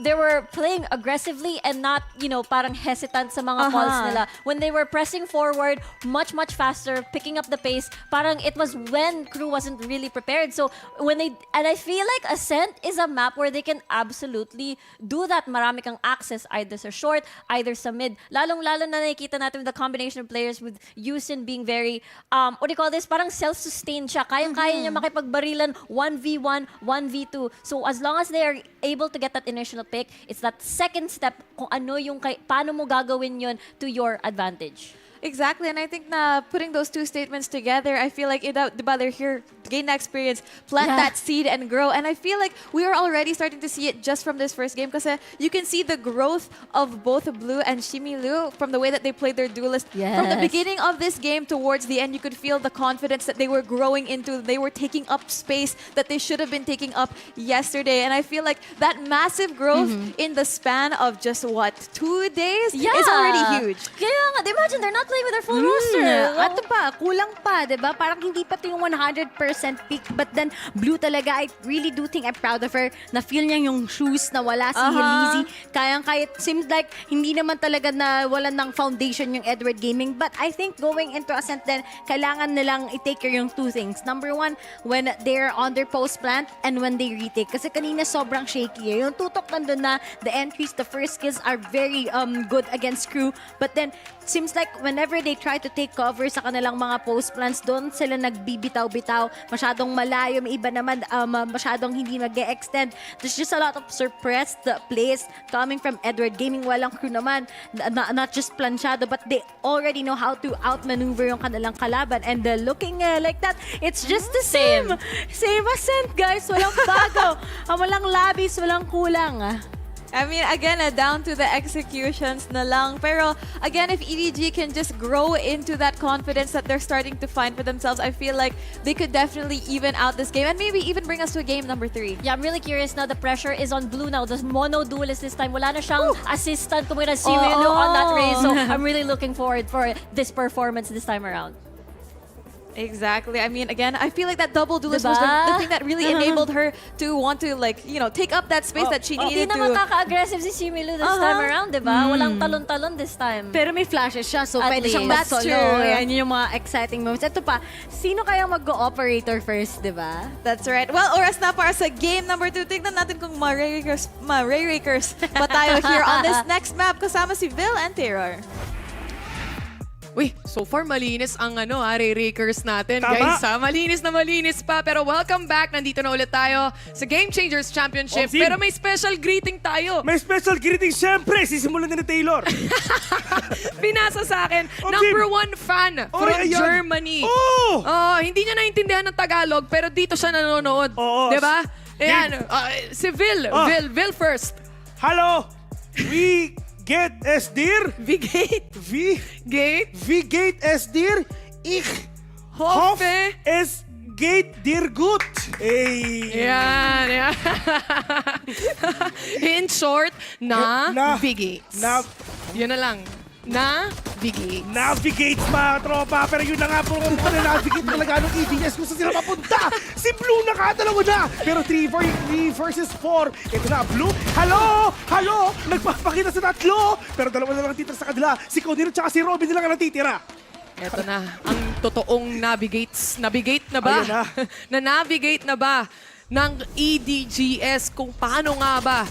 they were playing aggressively and not, you know, parang hesitant sa mga calls nila. When they were pressing forward much faster, picking up the pace, parang it was when KRÜ wasn't really prepared. So and I feel like Ascent is a map where they can absolutely do that. Marami kang access either sa short, either sa mid. Lalong-lalo na nakikita natin the combination of players with Yusin being very, what do you call this? Parang self-sustained siya. Kayang-kaya niya makipagbarilan 1v1, 1v2. So as long as they are able to get that initial pick, it's that second step kung ano yung paano mo gagawin yun to your advantage. Exactly, and I think na putting those two statements together, I feel like they're here to gain that experience, plant that seed and grow. And I feel like we are already starting to see it just from this first game kasi you can see the growth of both Blue and Shimilu from the way that they played their duelist. From the beginning of this game towards the end, you could feel the confidence that they were growing into. They were taking up space that they should have been taking up yesterday. And I feel like that massive growth in the span of just, 2 days is already huge. Kaya nga, imagine they're not playing with their full roster. Ato pa, kulang pa, diba? Parang hindi pa ito yung 100% peak. But then, Blue talaga, I really do think I'm proud of her. Na-feel niya yung shoes na wala si Lizzy. Kayang-kaya, seems like hindi naman talaga na wala ng foundation yung Edward Gaming. But I think going into Ascent then, kailangan nilang i-take care yung two things. Number one, when they're on their post plant and when they retake. Kasi kanina sobrang shaky. Yung tutok nandun na the entries, the first kills are very good against KRÜ. But then, seems like whenever they try to take cover sa kanilang mga post plants, doon sila nagbibitaw-bitaw. Masyadong malayo. May iba naman masyadong hindi mag-extend. There's just a lot of suppressed plays coming from Edward Gaming. Walang KRÜ naman. Not just planchado, but they already know how to outmaneuver yung kanilang kalaban. And looking like that, it's just the same. Same Ascent, guys. Walang bago. Walang labis, walang kulang. I mean, again, down to the executions na lang. Pero, again, if EDG can just grow into that confidence that they're starting to find for themselves, I feel like they could definitely even out this game and maybe even bring us to a game number 3. Yeah, I'm really curious now. The pressure is on Blue now. The mono duelist this time. Wala na siyang assistant kung si Milo on that race. So, I'm really looking forward for this performance this time around. Exactly. I mean, again, I feel like that double duelist was the thing that really enabled her to want to, like, you know, take up that space that she needed to. Hindi naman kaka-aggressive si Shimilu this time around, diba? Walang talon-talon this time. Pero may flashes siya, so pwede siyang That's mag-solo. true. Yan yung mga exciting moments. Ito pa, sino kaya mag-go-operator first, diba? That's right. Well, oras na para sa game number 2. Tignan natin kung ma-Ray-Rakers pa tayo here on this next map kasama si Vil and Terror. Uy, so far malinis ang Ray-Rakers natin. Tama. Guys, malinis pa. Pero welcome back. Nandito na ulit tayo sa Game Changers Championship. Omsim. Pero may special greeting tayo. May special greeting, syempre. Sisimulan din ni Taylor. Pinasa sa akin, Omsim. number 1 fan from ayan. Germany. Hindi niya naintindihan ng Tagalog, pero dito siya nanonood. Oo. Diba? Ayan, si Vil. Vil first. Hello. We get es dir. Vigate. Wie geht es dir? Ich hoffe es geht dir gut. Hey. Yan. In short, navigates. Yun na lang. Navigates. Navigates, mga tropa. Pero yun na nga po kung navigate talaga ng EDS kung saan sila mapunta. Si Blue nakatalawa na. Pero 3 versus 4. Ito na, Blue. Hello! Nagpapakita sa tatlo. Pero dalawa na lang titira sa kanila. Si Codino at si Robin nila nga natitira. Ito na, ang totoong navigates. Navigate na ba? Ayun na. Na-navigate na ba ng EDGS kung paano nga ba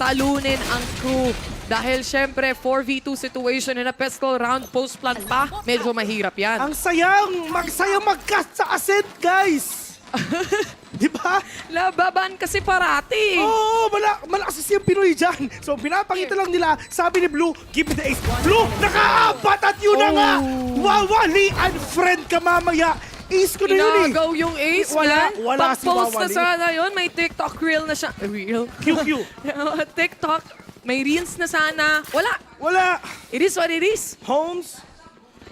talunin ang KRÜ? Dahil syempre, 4v2 situation in a pistol round post-plant pa, medyo mahirap yan. Ang sayang mag-cast sa Ascent, guys. Di ba? Lababan kasi parati. Oo, malakas kasi yung Pinoy dyan. So, pinapakita lang nila, sabi ni Blue, give me the ace. Blue, nakaapat at yun na nga. Wawali and friend ka mamaya. Ace ko na yun eh. Inagaw yung ace. Wala si Pag-post na Wawali. sana yun, may TikTok reel na siya. Reel? QQ. TikTok. May reels na sana. Wala. It is what it is. Holmes.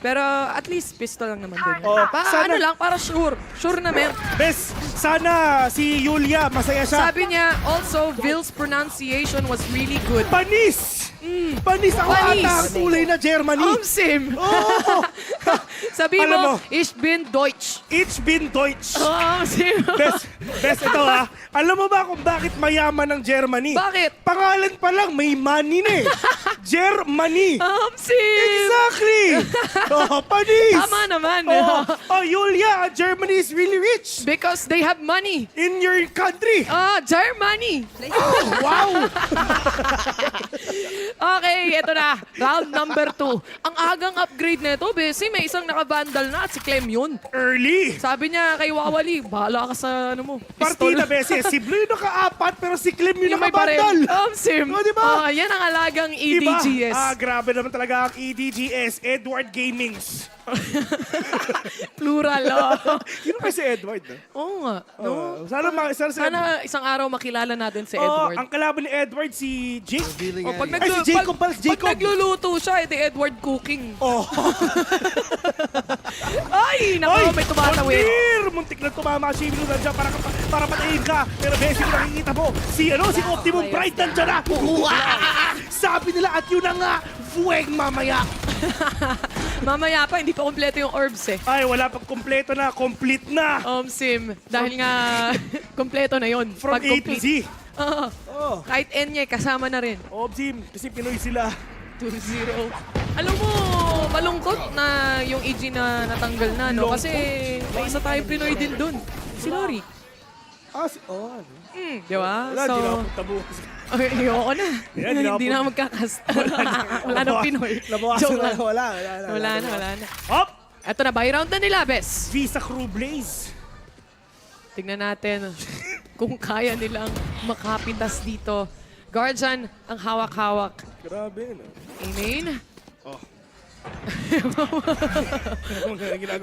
Pero at least pistol lang naman din. Sana- Ano lang, para sure. Sure na men. Bes, sana si Yulia masaya siya. Sabi niya, also, Vil's pronunciation was really good. Panis! Panis ako Panis. ata ang tulay na Germany. Omsim! Oo! Sabi Alam mo, mo, ich bin Deutsch. Ich bin Deutsch. Omsim! Bes, ito ha. Alam mo ba kung bakit mayaman ang Germany? Bakit? Pangalan pa lang, may money na eh. Germany. Omsim! Exactly! Panis! Tama naman. Yulia, Germany is really rich. Because they have money. In your country. Germany! Wow! Okay, ito na. Round number 2. Ang agang upgrade nito, Bessie, may isang naka-vandal na at si Clem yun. Early. Sabi niya kay Wawali, bahala ka sa Partida, Bessie. Si Blue yung naka-apat, pero si Clem yung may baril. naka-bandal. Sim. Diba? Yan ang alagang EDGS. Grabe naman talaga ang EDGS. Edward Gamings. Plural, Yun ba si Edward? Oo nga. No? Sana isang araw makilala natin si Edward. Ang kalaban ni Edward si Jake. Pag si Jacob pala, si Jacob. Pag nagluluto siya, edi Edward cooking. Ay, may tumatawid. Muntik na tumama si Shimilu nandiyan para patayin ka. Pero Bessie, kung nakikita mo, si Optimum Pride nandiyan na. Sabi nila at yun na nga, fuweng mamaya. Mamaya pa, hindi pa kompleto yung orbs eh. Ay, wala pang kompleto na. Complete na. Sim, dahil nga kompleto na yon. From A to Z. Oo. Kahit N niya, kasama na rin. Sim, kasi Pinoy sila. 2-0. Alam mo, malungkot na yung EG na natanggal na, no? Kasi may isa tayong Pinoy din dun. Si Lori. Ano? Di ba? Wala, di na ako tabukas. Okay, ayoko na. Yeah, Hindi na magkakast. Wala nang Pinoy. Nabawasan na. Wala na. Hop! Eto na, buy round na nila, Bes. Visa KRÜ BLAZE. Tingnan natin kung kaya nilang makapitas dito. Guardian ang hawak-hawak. Grabe, no? Amen.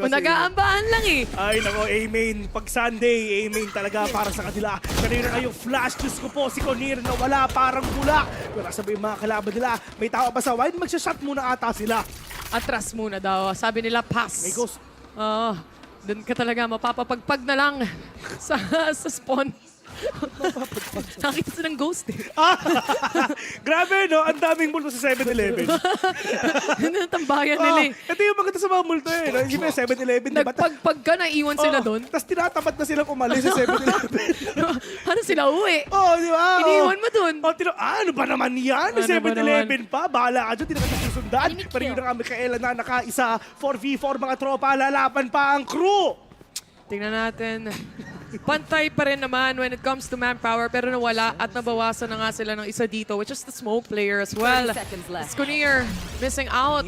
Nag-aambahan lang eh. Ay, nako, amen. Pag Sunday, amen talaga para sa kanila. Kanina kayong flash, Diyos ko po, si Conir na wala, parang bulak. Pero nasa ba yung mga kalaban nila? May tao pa sa wide, magsashot muna ata sila. Atras muna daw. Sabi nila, pass. May ghost. Doon ka talaga mapapapagpag na lang sa spawn. Nakita silang ghost eh. Grabe, no? Ang daming multo sa 7-Eleven. Tambayan nila eh. Ito yung maganda sa mga multo eh. No? Yung 7-Eleven, diba? Nagpagpag ka, naiwan sila doon. Tapos tinatamad na silang umalis sa 7-Eleven. Ano sila uwi? Di ba? Iniwan mo doon. Ano ba naman yan? May 7-Eleven pa. Bahala ka dyan. Hindi na ka susundan. Pero yun ang Micaela na nakaisa. 4v4 mga tropa. Lalaban pa ang KRÜ. Tingnan natin. Pantay pa rin naman when it comes to manpower, pero nawala at nabawasan na nga sila ng isa dito, which is the smoke player as well. Skunir missing out.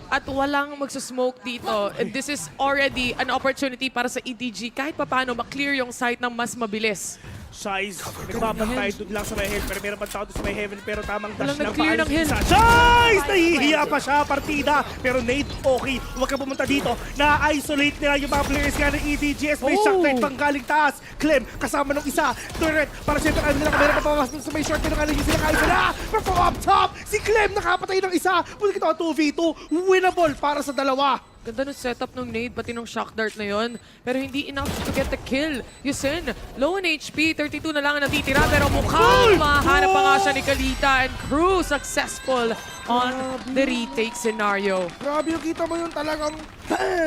At walang magsusmoke dito. And this is already an opportunity para sa EDG kahit paano maklear yung site ng mas mabilis. Size, nagbabantay doon lang sa may heaven, pero meron pang tao doon sa may heaven, pero tamang dash ng nag-clear ng hill. Size! Nahihiya pa siya, partida. Pero Nate, okay, huwag ka pumunta dito. Na-isolate nila yung mga players nga ng EDGS. May shock trade pang galing taas. Clem, kasama ng isa. Turret, para siyempre nila, meron pa pamasok sa may short, pero nga yung sila kaisa na. Pero from up top, si Clem nakapatay ng isa. Punta kita 2v2, winnable para sa dalawa. Ganda ng setup ng nade, pati ng shock dart na yon. Pero hindi enough to get the kill. Yusin, low on HP, 32 na lang ang natitira. Pero mukhang mahanap pa nga siya ni Kalita. And KRÜ successful on the retake scenario. Grabe yung kita mo yun talagang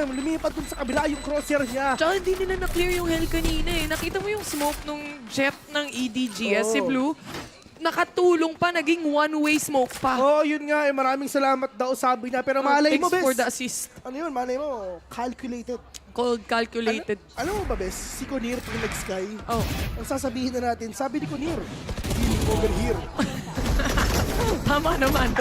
lumipat dun sa kabila yung crosshair niya. Tsaka hindi nila na-clear yung hell kanina eh. Nakita mo yung smoke ng jet ng EDGS, si Blue. Nakatulong pa, naging one-way smoke pa. Yun nga eh, maraming salamat daw sabi niya. Pero malay mo, Bes. Thanks for the assist. Ano yun, malay mo, calculated. Cold calculated. Alam mo ba, Bes, si Conir pag nag-sky, ang sasabihin na natin, sabi ni Conir, feeling over here. Tama naman.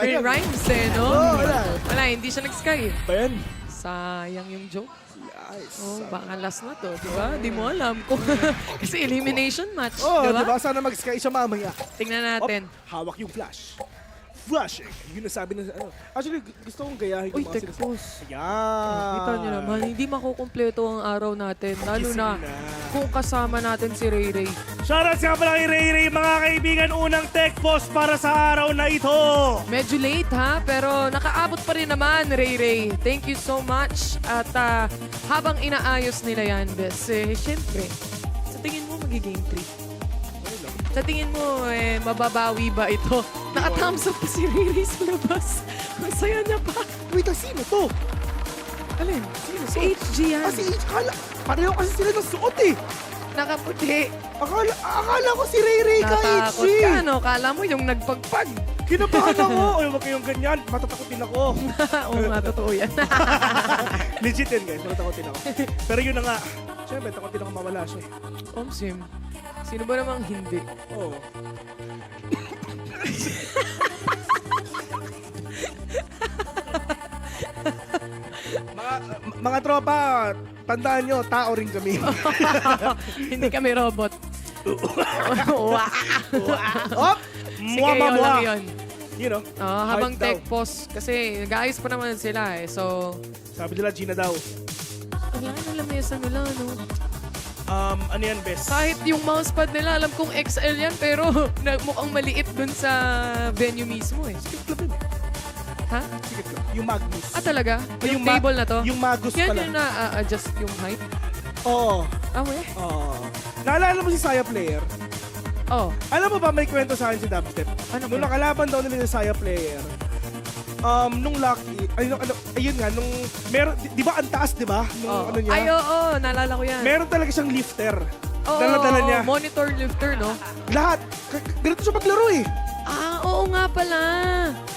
May rhymes eh, no? Wala, hindi siya nag-sky. Ba yan? Sayang yung joke. Baka last na to, di ba? Di mo alam kung kasi elimination match, di ba? Diba? Sana mag-sky siya mamaya. Tingnan natin. Hawak yung flash. Flashing. Yun nasabi na Actually, gusto kong gayahin yung mga sinasabi. Yan. Kita nyo naman, hindi makukumpleto ang araw natin. Lalo na kung kasama natin si Ray Ray. Shoutout nga pala kay Ray Ray, mga kaibigan. Unang tech post para sa araw na ito. Medyo late ha, pero nakaabot pa rin naman, Ray Ray. Thank you so much. At habang inaayos nila yan, Bes, syempre, sa tingin mo magiging 3. Sa tingin mo, mababawi ba ito? Naka-thumbs up pa si Riri sa labas. Masaya niya pa. Wait, sino to? Alin? Sino? Si HG yan. Si HG. Pareho kasi sila ng suot eh. Nakaputi. Akala ko si Ray Ray ka, HG. Natakot ka, no? Kala mo yung nagpagpag. Kinabahan ako. Huwag kayong ganyan. Matatakotin ako. Oo nga, totoo yan. Legit yan, guys. Matatakotin ako. Pero yun na nga. Siyempre, takotin ako mawala siya. Sim. Sino ba namang hindi? Oo. mga tropa, tandaan nyo, tao rin kami. Hindi kami robot. Sige, yun lang yun. You know, habang tech post, kasi nag-ayos pa naman sila eh. So, sabi nila, Gina daw. Ang yan ang lamesa nila, no? Ano yan, Bes? Kahit yung mousepad nila, alam kong XL yan, pero mukhang maliit dun sa venue mismo eh. Skip club yun eh. Ha? Skip club. Yung Magnus. Talaga? Yung table na to? Yung Magus yan pala. Yan yung na-adjust yung height? Oo. Oo. Naalala mo si Saya Player? Oo. Alam mo ba, may kwento sa akin si Dubstep? Ano Nung nakalaban daw nila si Saya Player, nung lucky, ayun nga, nung, meron, di ba ang taas, di ba? Nung ano niya? Ay, oo, naalala ko yan. Meron talaga siyang lifter. Oo, Dala-dala niya. monitor lifter, no? Lahat. Ganito siya maglaro eh. Oo nga pala.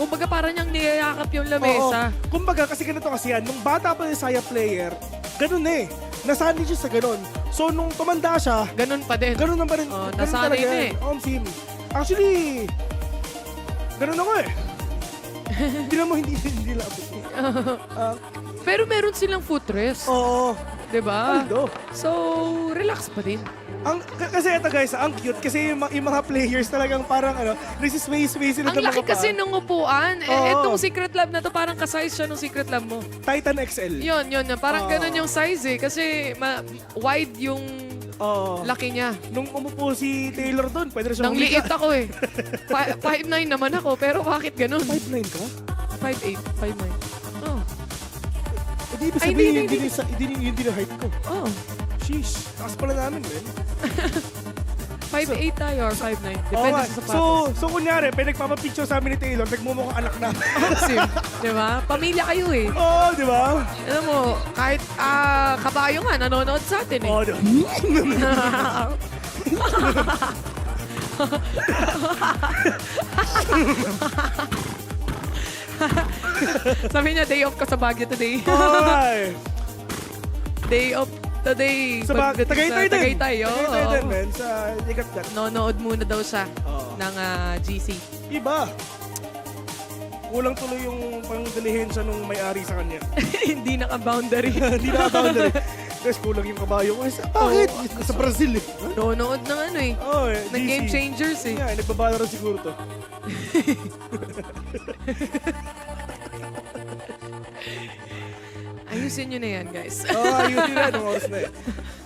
Kumbaga parang niyang niyayakap yung lamesa. Oo. Kumbaga, kasi ganito kasi yan, nung bata pa yung Saya player, ganun eh. Nasanay siya sa ganun. So, nung tumanda siya, ganun pa din. Ganun na pa rin. Nasanay na eh. Sim. Actually, ganun ako eh. Hindi na mo, hindi labot. Pero meron silang footrest. Oo. Diba? Aldo. So, relax pa din. Kasi ito guys, ang cute kasi yung mga players talagang parang nagsisway sila Ang ng mga laki kasi paa. nung upuan. Etong Secret Lab na to, parang ka-size siya nung Secret Lab mo. Titan XL. Yun. Parang ganun yung size eh. Kasi wide yung laki niya. Nung umupo si Taylor doon, pwede na siya Nang liit ako eh. 5'9 naman ako, pero bakit ganun? 5'9 ka? 5'8, 5'9. Oh. Hindi ibig sabihin, hindi na height ko. Oh. Sheesh, taas pala namin, man. 5'8 tayo or 5'9. Depende sa sapatos. So kunyari, nagpapapicture sa amin ni Taylor, nagmumukhang anak na. Sim, di ba? Pamilya kayo eh. Oo, di ba? Alam mo, kahit kabayo nga, nanonood sa atin eh. Oo, di ba? Sabi niya, day off ka sa Baguio today. Ay! Day off today. Tagaytay din. Tagaytay, Tagaytay din, man. Sa Ligat-gat. Nonood muna daw siya ng GC. Iba. Kulang tuloy yung pangdilihensya nung may-ari sa kanya. Hindi naka-boundary. Hindi naka-boundary. Tapos kulang yung kabayo ko. Bakit? Sa Brazil eh. Nonood ng ano eh. Ng Game Changers eh. Yeah, nagbabalaro siguro to. Ayusin nyo na yan, guys. Ayusin na. Anong oras na eh.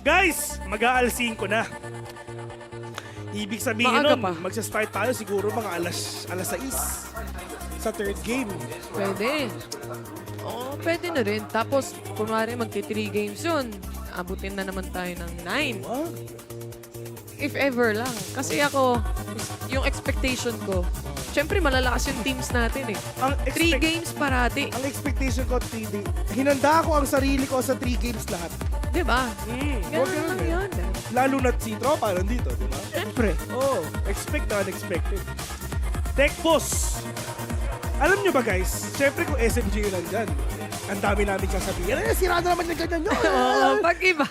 Guys, mag-aalsing ko na. Ibig sabihin nun, magsa-start tayo siguro mga alas 6 sa third game. Pwede. Oo, pwede na rin. Tapos, kunwari magti-3 games yun, abutin na naman tayo ng 9. If ever lang. Kasi ako, yung expectation ko, syempre malalakas yung teams natin eh. 3 games parati. Ang expectation ko, 3 days. Hinanda ko ang sarili ko sa 3 games lahat. Diba? Ganun lang yun. Lalo na si Tropa nandito, diba? Syempre. Expect na unexpected. Tech Boss! Alam nyo ba guys, syempre kung SMG yun nandyan, ang dami namin sasabihin, sira na naman yung ganyan nyo. Pag iba,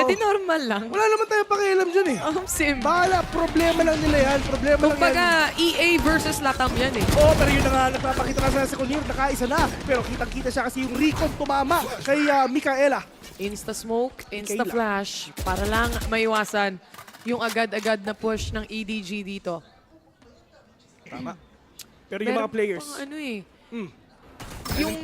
di normal lang. Wala naman tayong pakialam dyan eh. Sim. Bahala, problema lang nila yan. Problema lang yan. Kumbaga, EA versus LATAM yan eh. Pero yun na nga, nagpapakita na sa Kunir, nakaisa na. Pero kitang-kita siya kasi yung recon tumama kay Mikaela. Insta-smoke, insta-flash, para lang maiwasan yung agad-agad na push ng EDG dito. Tama. Pero yung mga players. Yung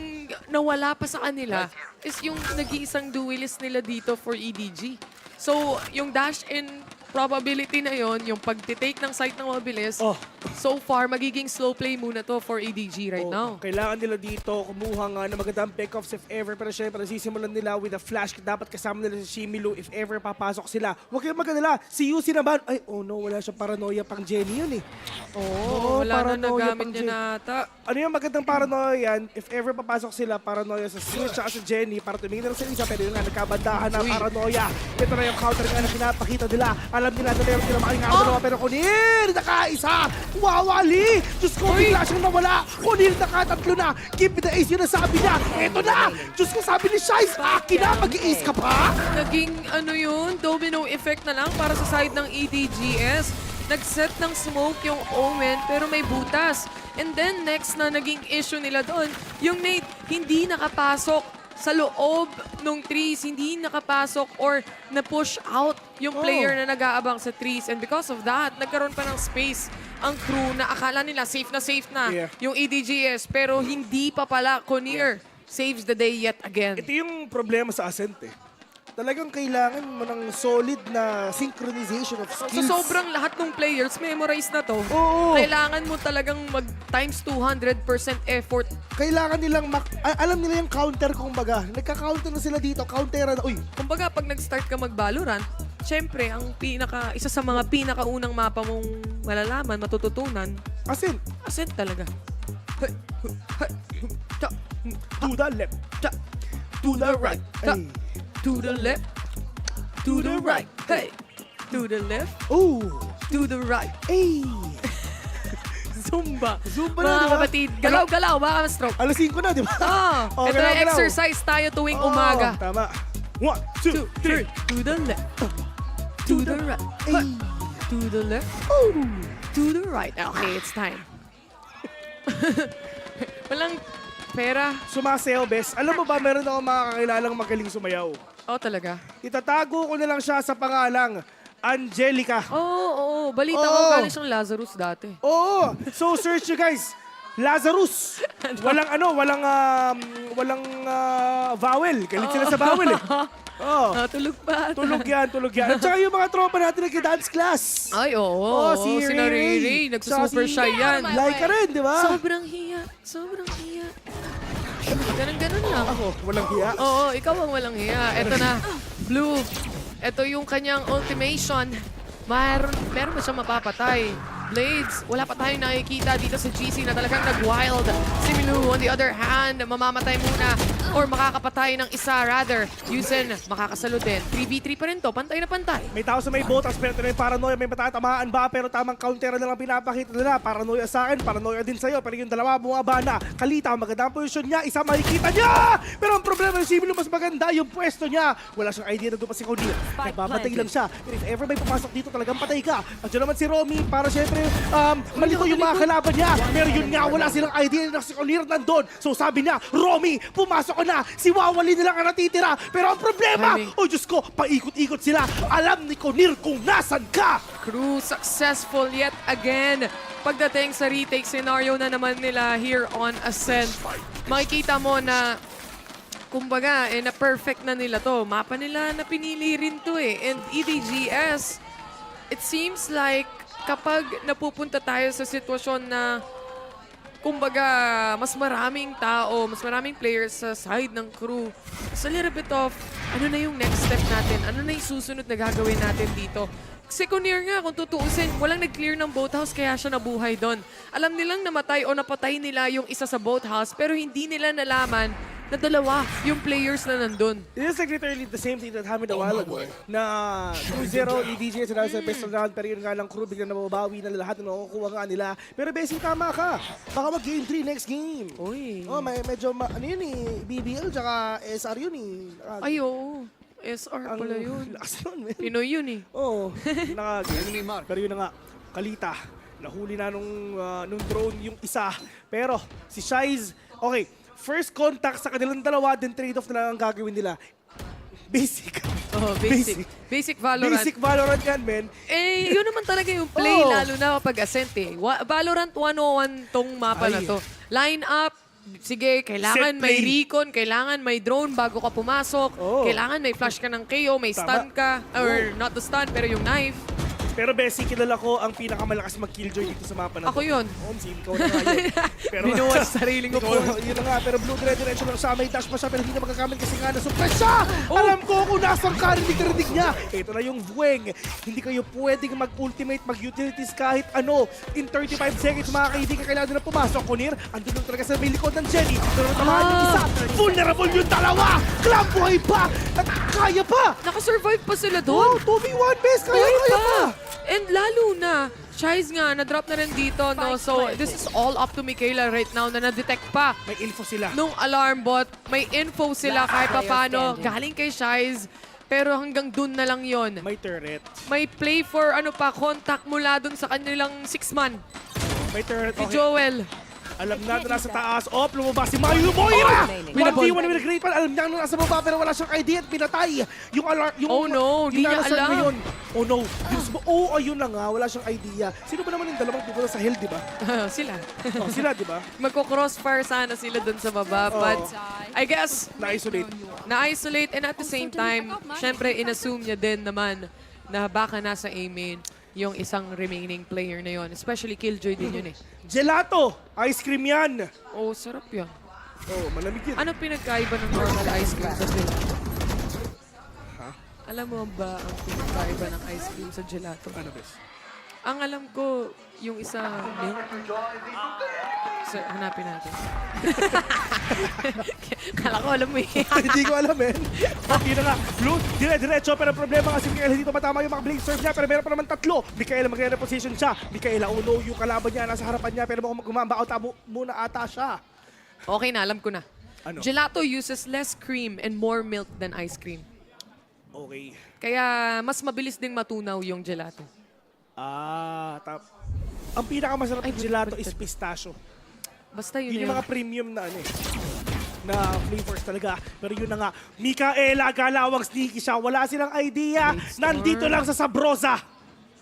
nawala pa sa kanila is yung nag-iisang duelist nila dito for EDG. So, yung dash-in probability na yon, yung pag-take ng site ng mabilis, so far, magiging slow play muna to for EDG right now. Kailangan nila dito kumuha nga ng magandang pick-offs if ever. Pero syempre, sisimulan nila with a flash. Dapat kasama nila si Shimilu if ever papasok sila. Huwag kayong magkadala. Si Yusi naman, ay, wala siya paranoia pang Jenny yun eh. Wala na nagamit niya na ata. Ano yung magandang paranoia yan? If ever papasok sila, paranoia sa Switch at sa Jenny para tumingin na sa isa. Pero yun nga, nagkabandahan ng paranoia. Ito na yung counter nga na pinapakita nila. Alam nila na meron sila making dalawa. Pero Kunir, nakaisa! Wawali! Diyos ko, bigla siyang nawala. Kunir, nakatatlo na. Give me the ace, yun ang sabi niya. Ito na! Diyos ko, sabi ni Shice, akin na, mag-i-ace ka pa? Naging domino effect na lang para sa side ng EDGS. Nag-set ng smoke yung Omen pero may butas. And then next na naging issue nila doon, yung Nate hindi nakapasok sa loob ng trees, hindi nakapasok or na-push out yung player na nag-aabang sa trees. And because of that, nagkaroon pa ng space ang crew na akala nila safe na yung EDGS pero hindi pa pala. Kunir saves the day yet again. Ito yung problema sa Ascent eh. Talagang kailangan mo ng solid na synchronization of skills. So sobrang lahat ng players, memorize na to. Kailangan mo talagang mag times 200% effort. Kailangan nilang, alam nila yung counter kumbaga. Nagka-counter na sila dito, counteran. Kumbaga pag nag-start ka mag-VALORANT, syempre, ang isa sa mga pinakaunang mapa mong malalaman, matututunan, Ascent. Ascent talaga. To the left. To the right. Ay. To the left. To the right. Hey. To the left. Ooh. To the right. Ay. Zumba. Zumba na, Mga di ba? kapatid. Galaw-galaw. Baka ma-stroke. Alas 5 na, di ba? Oh, ito na exercise tayo tuwing umaga. Tama. 1, 2, 3. To the left. To the right. To the left. To the right. Okay, it's time. Walang pera. Sumasayaw, bes. Alam mo ba, meron ako makakakilalang magaling sumayaw. Oh, talaga? Itatago ko na lang siya sa pangalang Angelica. Oo. Balita ko galing siyang Lazarus dati. Oo. So search nyo guys. Lazarus. Walang vowel. Galit sila sa vowel eh. Oh. Tulog pa. Tulog yan. At saka yung mga tropa natin nag-dance class. Ay, oo. Oh, si Ray. Nagsusuper shy yan. Like ka rin, di ba? Sobrang hiya. Ganun lang. Ako, walang hiya. Oo, ikaw ang walang hiya. Ito na, Blue. Ito yung kanyang ultimation. Meron ba siyang mapapatay? Blades, wala pa tayong nakikita dito sa GC na talagang nag-wild. Si Milu, on the other hand, mamamatay muna or makakapatay ng isa rather. Yusen, makakasalo din. 3v3 pa rin to, pantay na pantay. May tao sa may botas, pero ito na yung paranoia. May matatamaan ba? Pero tamang counter na lang pinapakita nila. Paranoia sa akin, paranoia din sa'yo. Pero yung dalawa bumaba na. Kalita, maganda ang posisyon niya. Isa makikita niya! Pero ang problema yung si Milu, mas maganda yung pwesto niya. Wala siyang idea na doon pa si Cody. Nagbabatay lang siya. Pero if ever may pumasok dito, talagang patay ka. At yun naman si Romy, para syempre malito yung mga kalaban niya. Pero yun nga, wala silang idea na si Conir nandun. So sabi niya, Romy, pumasok ko na. Si Wawali na lang ang natitira. Pero ang problema, oh Diyos ko, paikot-ikot sila. Alam ni Conir kung nasan ka. KRÜ successful yet again. Pagdating sa retake scenario na naman nila here on Ascent, makikita mo na kumbaga, na-perfect na nila to. Mapa nila na pinili rin to eh. And EDGS, it seems like kapag napupunta tayo sa sitwasyon na kumbaga, mas maraming tao, mas maraming players sa side ng KRÜ, it's a little bit of, ano na yung next step natin? Ano na yung susunod na gagawin natin dito? Si Conir nga, kung tutuusin, walang nag-clear ng boathouse kaya siya nabuhay doon. Alam nilang namatay o napatay nila yung isa sa boathouse pero hindi nila nalaman na dalawa yung players na nandun. This is like literally the same thing that happened a while ago. Na 2-0, EDJ sa sa pistol round, pero yun nga lang KRÜ, biglang nababawi na lahat na nakukuha nga nila. Pero Bessie, tama ka. Baka mag-game 3 next game. Uy. Oh, medyo, ano yun eh, BBL tsaka SR yun eh. Ay, oo. SR pala yun. Lakas nun, man. Pinoy yun eh. Oo. Pero yun na nga, Kalita, nahuli na nung drone yung isa. Pero si Shize, okay, first contact sa kanilang dalawa, then trade-off na lang ang gagawin nila. Basic. Oh, basic Valorant. Basic Valorant yan, man. Eh, yun naman talaga yung play, lalo na kapag Ascent eh. Valorant 101 tong mapa na to. Line up, sige, kailangan may recon, kailangan may drone bago ka pumasok, kailangan may flash ka ng KO, may stun ka, or not the stun, pero yung knife. Pero Bessie, kilala ko ang pinakamalakas mag-killjoy dito sa mapa na Ako yun. Omsi, ikaw na nga yun. Pero, binuwas sa sariling ko. Yun na nga, pero Blue dire-diretso lang siya. May dash pa siya, pero hindi na magagamit kasi nga na-suppress siya! Alam ko kung nasang ka, rinig niya. Ito na yung Vueng. Hindi kayo pwedeng mag-ultimate, mag-utilities kahit ano. In 35 seconds, mga kaibigan, kailangan na pumasok. Conir, andun lang talaga sa may likod ng Jenny. Pero natamaan yung isa. Vulnerable yung dalawa! Clam buhay pa! At kaya pa! Nakasurvive pa sila doon. 2v1 best! Kaya pa! And lalo na, Shize nga, na-drop na rin dito, no? So, this is all up to Michaela right now na na-detect pa. May info sila. Nung alarm bot, may info sila kahit pa paano. Galing kay Shize, pero hanggang dun na lang yon. May turret. May play for contact mula dun sa kanilang 6-man. May turret. Si Joel. Alam na nasa taas. Lumabas si Mayu Moira! 1v1 na Great Pan. Alam niya nasa baba pero wala siyang idea at pinatay. Yung alarm, oh no, di niya alam. Oh no. Oh, ayun na nga. Wala siyang idea. Sino ba naman yung dalawang pupunta sa hill, di ba? Sila. Sila, di ba? Magko-crossfire sana sila dun sa baba. But I guess, na-isolate and at the same time, syempre, inassume niya din naman na baka nasa A-main yung isang remaining player na yon. Especially Killjoy din yun eh. Gelato! Ice cream yan! Oh, sarap yan. Oh, malamig yun. Ano pinagkaiba ng normal ice cream sa gelato? Alam mo ba ang pinagkaiba ng ice cream sa gelato? Ano, bes? Ang alam ko, yung isa link. So, hanapin natin. Kala ko alam mo eh. Hindi ko alam eh. Okay na nga. Blue, dire-diretso. Pero problema kasi Mikaela hindi matama yung mga blade serve niya. Pero meron pa naman tatlo. Mikaela magre-reposition siya. Mikaela uno yung kalaban niya nasa harapan niya. Pero mukhang gumamba out muna ata siya. Okay na, alam ko na. Ano? Gelato uses less cream and more milk than ice cream. Okay. Kaya mas mabilis ding matunaw yung gelato. Ang pinakamasarap ng gelato is pistachio. Basta yun Yun yung mga premium na ano eh. Na flavors talaga. Pero yun na nga, Mikaela, galawang sneaky siya. Wala silang idea. Nandito lang sa Sabrosa.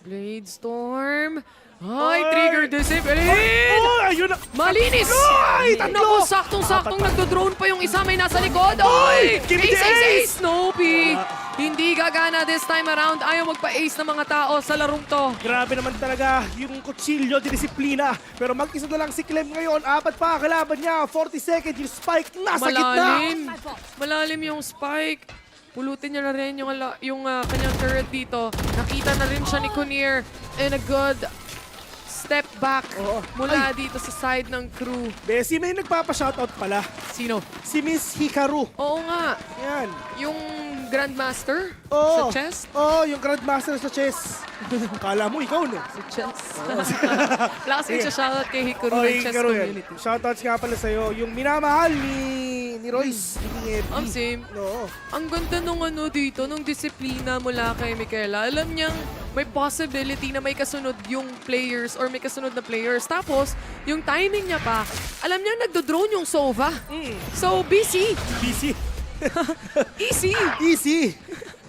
Blade Storm. Ay, trigger discipline! Ayun na! Malinis! Ay, Naku, saktong-saktong nagdo-drone pa yung isa may nasa likod. Ay! Give me the ace! Snoopy! Hindi gagana this time around. Ayaw magpa-ace ng mga tao sa larong to. Grabe naman talaga yung kutsilyo, disiplina. Pero mag-isa na lang si Clem ngayon. 4 pa kalaban niya. 40 seconds yung spike nasa Malalim. gitna. Malalim yung spike. Pulutin niya na rin yung kanyang turret dito. Nakita na rin siya ni Kunir. And a good step back mula dito sa side ng crew. Bessie, may nagpapa-shoutout pala. Sino? Si Miss Hikaru. Oo nga. Yan. Yung Grandmaster sa chess? Yung Grandmaster sa chess. Kala mo, ikaw no? Sa chess. Wala kasi siya shoutout kay Hikaru ng chess Hikaru yan. community. Shoutouts nga pala sa'yo. Yung minamahal ni Royce. Same. No. Ang ganda nung dito, nung disiplina mula kay Mikaela. Alam niyang may possibility na may kasunod yung players or may kasunod na players. Tapos, yung timing niya pa, alam niya nagdo-drone yung Sova. So, busy. Busy. Easy.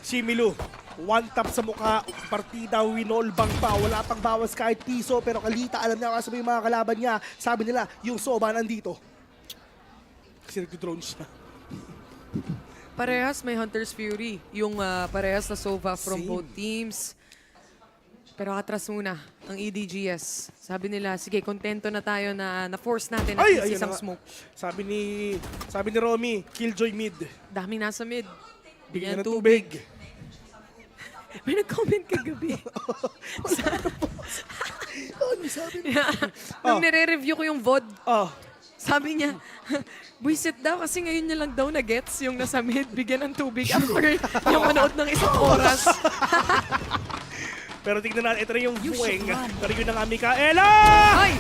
Shimilu. One tap sa mukha, partida, winolbang pa. Wala pang bawas kahit piso. Pero Kalita, alam niya kasi yung mga kalaban niya. Sabi nila, yung Sova nandito. Kasi nagdo-drone siya. Parehas may Hunter's Fury. Yung parehas na Sova from both teams. Pero atras muna ang EDGS. Sabi nila, sige, kontento na tayo na na-force natin at least isang smoke. Sabi ni Romy, Killjoy mid. Daming nasa mid. Bigyan ng tubig. May nag-comment kagabi. Ano sabi niya? Nung nire-review ko yung VOD, sabi niya, buisit daw kasi ngayon niya lang daw na-gets yung nasa mid, bigyan ng tubig after yung manood ng 1 oras. Pero tignan natin, ito na yung buweng. Pero yun na nga, Mikaela!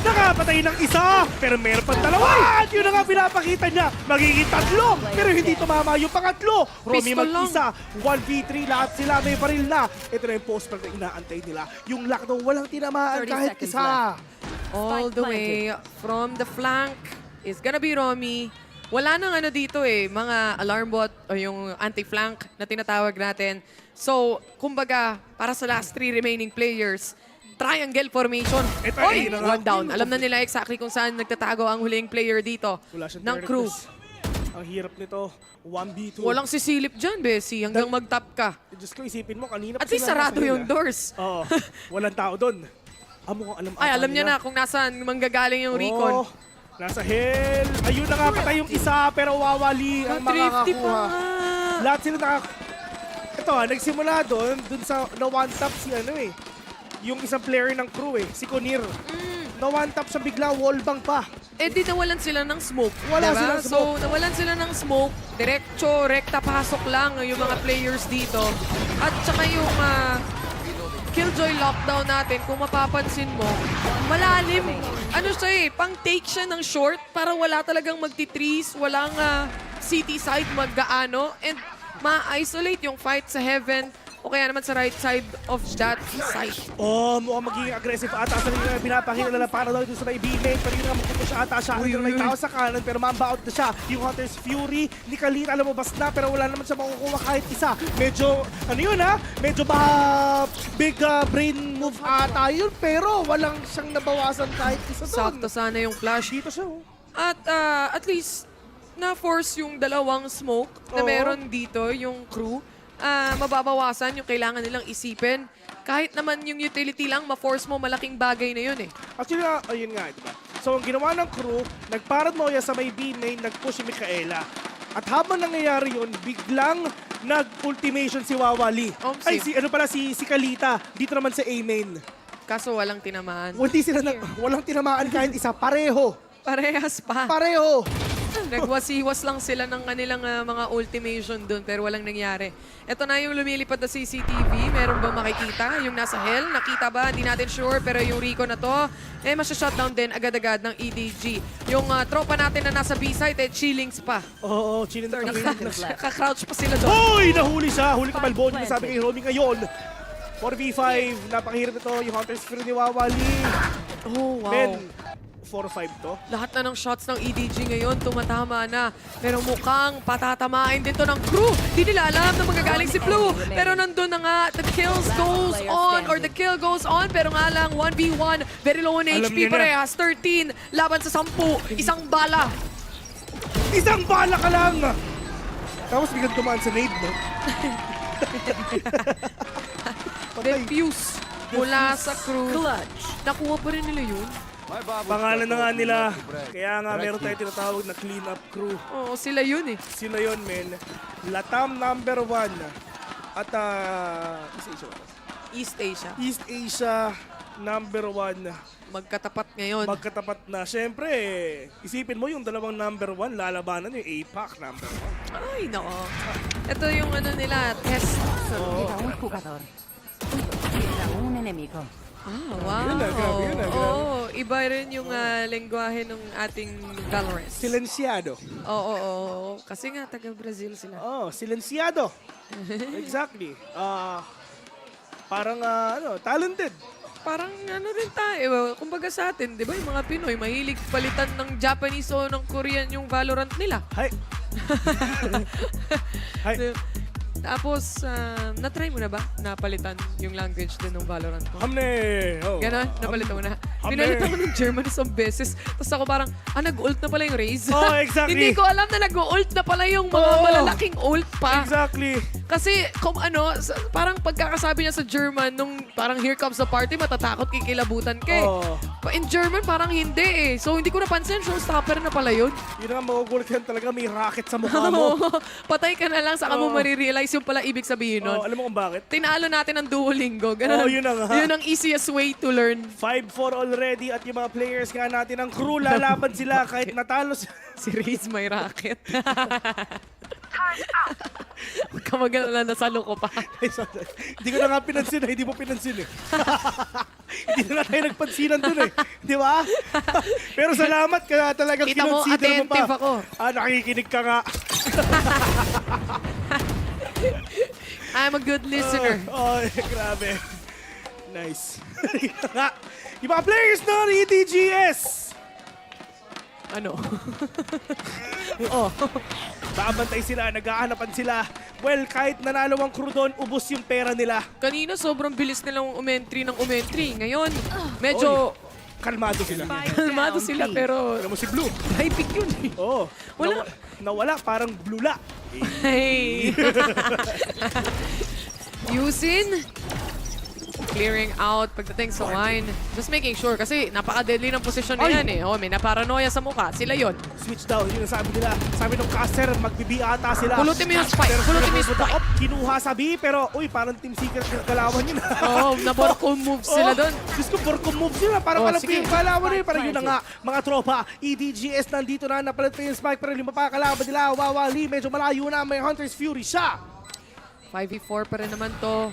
Nakapatay ng isa! Pero meron pang dalawa! At yun na nga pinapakita niya. Magiging 3! Pero hindi tumama yung pangatlo. Romy mag-isa. 1v3, lahat sila may baril na. Ito na yung post-play na inaantay nila. Yung lockdown, walang tinamaan kahit isa. All the way from the flank is gonna be Romy. Wala nang dito mga alarm bot o yung anti-flank na tinatawag natin. So, kumbaga, para sa last 3 remaining players, triangle formation. One down. Alam na nila exactly kung saan nagtatago ang huling player dito ng crew. Ang hirap nito, 1v2. Walang sisilip dyan, Bessie, hanggang mag-top ka. Diyos ko, isipin mo, kanina At least sarado yung doors. Oo, walang tao doon. Alam niya na kung nasaan manggagaling yung recon. Nasa hell. Ayun na nga, patay yung isa, pero wawali ang makakakuha. Lahat sila Ito nagsimula doon sa na one tap si yung isang player ng crew si Kunir. Na one tap siya bigla, wallbang pa. Di nawalan sila ng smoke. Wala silang smoke. So, nawalan sila ng smoke. Diretso, rekta pasok lang yung mga players dito. At saka yung Killjoy lockdown natin, kung mapapansin mo, malalim. Pang take siya ng short para wala talagang magti-trees, walang city side maggaano, and ma-isolate yung fight sa heaven o kaya naman sa right side of that site. Mukhang magiging aggressive ata sa nila. Pinapakita nila para daw dito sa may B-main. Pero yun nga magpupush ata siya. Hindi na may tao sa kanan pero mamba out na siya. Yung Hunter's Fury, ni Kalita lumabas na pero wala naman siya makukuha kahit isa. Medyo, medyo big brain move ata yun pero walang siyang nabawasan kahit isa doon. Sakto sana yung flash. Dito siya. At least, na-force yung dalawang smoke na meron dito, yung crew. Mababawasan yung kailangan nilang isipin. Kahit naman yung utility lang, ma-force mo, malaking bagay na yun Actually, ayun nga, diba? So, ang ginawa ng crew, nagparad mo sa may B-main, nag-push si Mikaela. At habang nangyayari yun, biglang nag-ultimation si Wawali. Si Kalita, dito naman sa A-main. Kaso walang tinamaan. Walang tinamaan kahit isa. Pareho. Parehas pa. Pareho. Nagwasiwas lang sila ng kanilang mga ultimation doon pero walang nangyari. Ito na yung lumilipad na CCTV. Meron bang makikita? Yung nasa hell, nakita ba? Hindi natin sure pero yung Rico na to, masya-shutdown din agad-agad ng EDG. Yung tropa natin na nasa B-side, chillings pa. Oo, chilling na kami. Nakaka-crouch pa sila doon. Hoy! Nahuli siya! Huli ka Balbon. Yung sabi kay Romy ngayon. 4v5. Napakahirap ito. Yung Hunter's Fury ni Wawali. Oh, wow. Men, 4-5 to. Lahat na ng shots ng EDG ngayon tumatama na. Pero mukhang patatamain din to ng crew. Di nila alam na magagaling si Blue. Pero nandun na nga, the kills goes on or the kill goes on. Pero nga lang, 1v1, very low on HP parehas. 13 laban sa 10. Isang bala. Isang bala ka lang! Tapos biglang tumaan sa nade, no? Defuse mula sa crew. Nakuha pa rin nila yun. Pangalan na nga nila. Kaya nga meron tayo tinatawag na clean up crew. Oo, sila yun eh. Sila yun, men. LATAM number 1. At East Asia. East Asia number 1. Magkatapat ngayon. Magkatapat na. Siyempre, isipin mo yung dalawang number 1, lalabanan yung APAC number 1. Ay, nako. Ito yung ano nila, test. Wow. Oo, iba rin yung lengguwahe ng ating Valorant. Silensyado. Oo. Kasi nga, taga-Brazil sila. Silensyado. Exactly. Parang, talented. Parang ano rin tayo, kumbaga sa atin, di ba yung mga Pinoy, mahilig palitan ng Japanese o ng Korean yung Valorant nila. Hay. Hay. Tapos, na-try mo na ba napalitan yung language din ng Valorant mo? Hamne! Ganon? Napalitan mo na? Pinalitan ko ng German isang beses. Tapos ako parang, nag-ult na pala yung Raze. Oh, exactly. Hindi ko alam na nag-ult na pala yung mga malalaking ult pa. Exactly. Kasi, parang pagkakasabi niya sa German, nung parang here comes the party, matatakot kikilabutan ka eh. In German, parang hindi eh. So, hindi ko napansin, showstopper na pala yun. Yun nga, magugulat ka talaga, may rocket sa mukha mo. Patay ka na lang, saka mo marirealize yung pala ibig sabihin nun. Alam mo kung bakit? Tinalo natin ang Duolingo. Ganun. Yun na nga. Yun ang easiest way to learn. 5-4 already at yung mga players nga natin ng crew, lalaban sila kahit natalo Si Riz may racket. Huwag ka mag-alala, nasalo ko pa. Hindi ko na nga pinansin, hindi mo pinansin eh. Hindi na tayo nagpansinan dun eh. Di ba? Pero salamat ka talagang Kita mo, kinonsider mo pa. attentive ako. Nakikinig ka nga. I'm a good listener. Grabe. Nice. Yung mga players na EDGS. Ano? Babantay sila, nag-aanapan sila. Well, kahit nanalo ang crew doon, ubos yung pera nila. Kanina sobrang bilis nilang umentry. Ngayon, medyo kalmado sila. Kalmado sila pero... Alam mo si Blue. High pick yun eh. Nawala, parang blula. Hey! Yusin, clearing out pagdating sa wine. Just making sure kasi napaka-deadly ng posisyon niyan eh. May naparanoia sa mukha. Sila yon. Switch down. Yun ang sabi nila. Sabi ng caster, magbibi ata sila. Pulutin mo yung spike. Kinuha sa B, pero parang Team Secret galawan yun. Na-borcom moves sila doon. Diyos ko, borcom moves sila. Parang alam ko yung galawan yun. Parang yun na nga, mga tropa. EDGS nandito na, napalit pa yung spike, pero lima pa kalaban nila. Wawali, medyo malayo na. May Hunter's Fury siya. 5v4 pa rin naman to.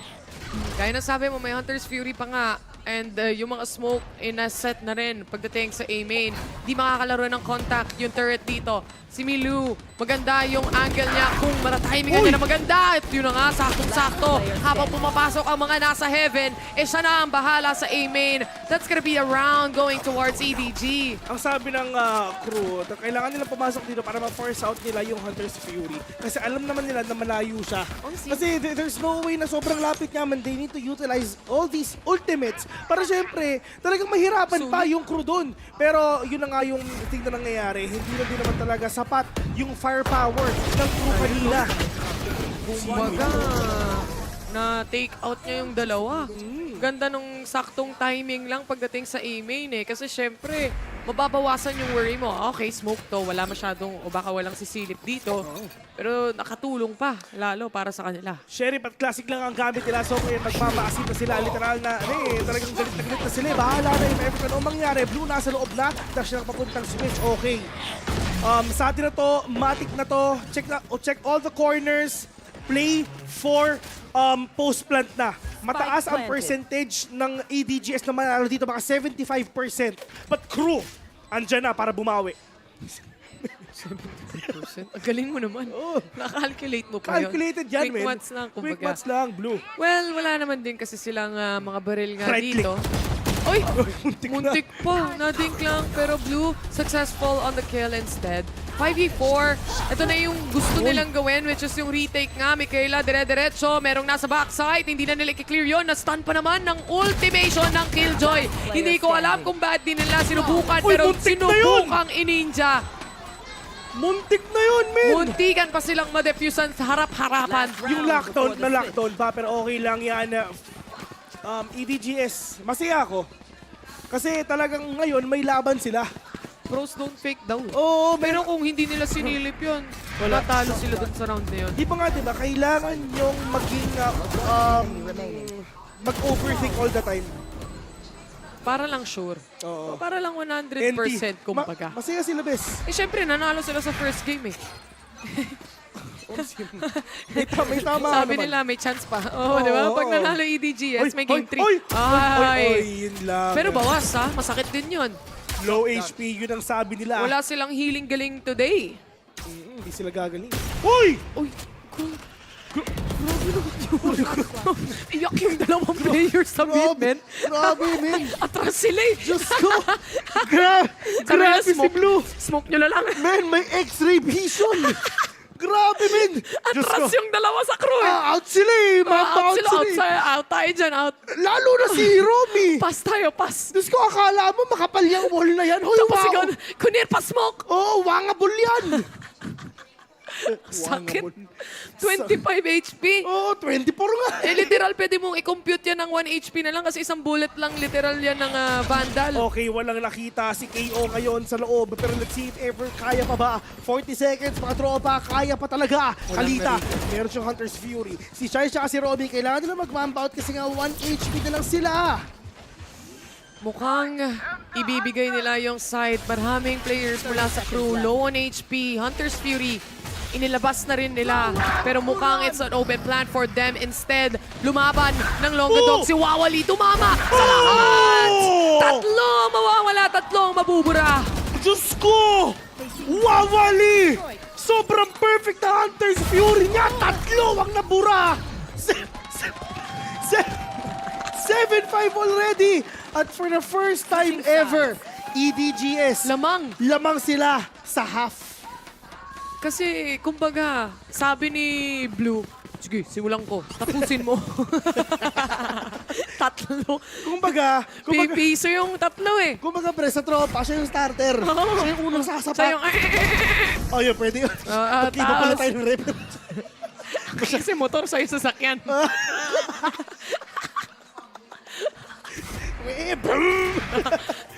Kaya nasabi mo, may Hunter's Fury pa nga. And yung mga smoke, na-set na rin pagdating sa A-main. Di makakalaro ng contact yung turret dito. Si Milu, maganda yung angle niya. Kung matatimingan niya na maganda, at yun na nga, saktong-sakto. Habang pumapasok ang mga nasa heaven, siya na ang bahala sa A-main. That's gonna be a round going towards EDG. Ang sabi ng crew, kailangan nilang pumasok dito para ma-force out nila yung Hunter's Fury. Kasi alam naman nila na malayo siya. Kasi there's no way na sobrang lapit naman. They need to utilize all these ultimates para syempre talagang mahirapan pa yung crew doon. Pero yun na nga yung thing na nangyayari. Hindi na din naman talaga sapat yung firepower ng crew kanina. Kumbaga, na-take out niya yung dalawa. Ganda nung saktong timing lang pagdating sa A-main eh. Kasi syempre, mababawasan yung worry mo. Okay, smoke to, wala masyadong, o baka walang sisilip dito. Pero nakatulong pa, lalo para sa kanila. Sheriff at Classic lang ang gamit nila. So ngayon magpapaasin na sila. Literal na, talagang galit na galit na sila. Bahala na yung everything. Ano mangyari? Blue nasa loob na. Dash na papuntang switch. Okay. Sa atin na to, matic na to. Check all the corners. Play for post plant na. Mataas ang percentage ng ADGS na manalo dito. Baka 75%. But KRÜ, andyan na para bumawi. 75%? Ang galing mo naman. Nakalculate mo pa yun. Calculated yan, Quick man. maths lang, kumbaga. Quick maths lang, Blue. Well, wala naman din kasi silang mga baril nga Right dito. Oy! Muntik pa. Nadink lang. Pero Blue, successful on the kill instead. 5v4. Ito na yung gusto nilang gawin, which is yung retake nga. Michaela, dire-diretso. Merong nasa backside. Hindi na nila i-clear yun. Na-stun pa naman ng ultimation ng Killjoy. Hindi ko alam kung bakit din nila sinubukan. Pero sinubukang ininja. Muntik na yun, men! Muntikan pa silang ma-defusean sa harap-harapan. Yung lockdown na lockdown pa, pero okay lang yan. EDGS, masaya ako. Kasi talagang ngayon may laban sila. Pros don't fake daw. Oo, pero kung hindi nila sinilip yun, matalo sila dun sa round na yun. Di ba nga, diba, kailangan yung maging mag-overthink all the time. Para lang sure. Oo. Para lang 100% kumbaga. Masaya sila, bes. Eh, syempre, nanalo sila sa first game eh. may tama Sabi naman. nila, may chance pa. Oo, di ba? Pag nanalo EDGS, may game 3. Ay, yun lang. Pero bawas ha, masakit din yun. Low HP, yun ang sabi nila. Wala silang healing galing today. Hindi sila gagaling. Uy! Uy! Iyak yung dalawang players sa mid, men. Grabe, men. Atras sila eh. Diyos ko. Grabe si Blue. Smoke nyo na lang. Men, may X-ray vision. Grabe, men. Atras yung dalawa sa crew eh. Out sila eh. Out sila. Out tayo dyan, out. Lalo na si Romy. Pass tayo, pass. Diyos ko, akala mo makapal yung wall na yan. Hoy, Tapos wow. kunir pa smoke. Oo, wangable yan. Sakit. 25 HP. Oo, 24 nga. Eh, literal, pwede mong i-compute yan ng 1 HP na lang kasi isang bullet lang literal yan ng Vandal. Okay, walang nakita si KO ngayon sa loob. Pero let's see if ever kaya pa ba. 40 seconds, mga tropa, kaya pa talaga. Kalita, meron siyang Hunter's Fury. Si Shai siya kasi Robby, kailangan nila mag-vamp out kasi nga 1 HP na lang sila. Mukhang ibibigay nila yung side. Maraming players mula sa crew. Low on HP. Hunter's Fury. Inilabas na rin nila. Pero mukhang it's an open plan for them. Instead, lumaban ng Longadog. Si Wawali tumama sa lahat! Tatlo mawawala, tatlo mabubura. Diyos ko! Wawali! Sobrang perfect na Hunter's Fury niya! Tatlo ang nabura! 7-5 already! At for the first time ever, EDGS, lamang sila sa half. Kasi, kumbaga, sabi ni Blue, sige, simulan ko. Tapusin mo. Tatlo. Kumbaga, piso yung tatlo eh. Kumbaga, pre, sa tropa, siya yung starter. Siya yung unang sasapak. Siya yung oh, yun, pwede yun. Iba pala tayo ng rep. Kasi motor sa'yo sasakyan.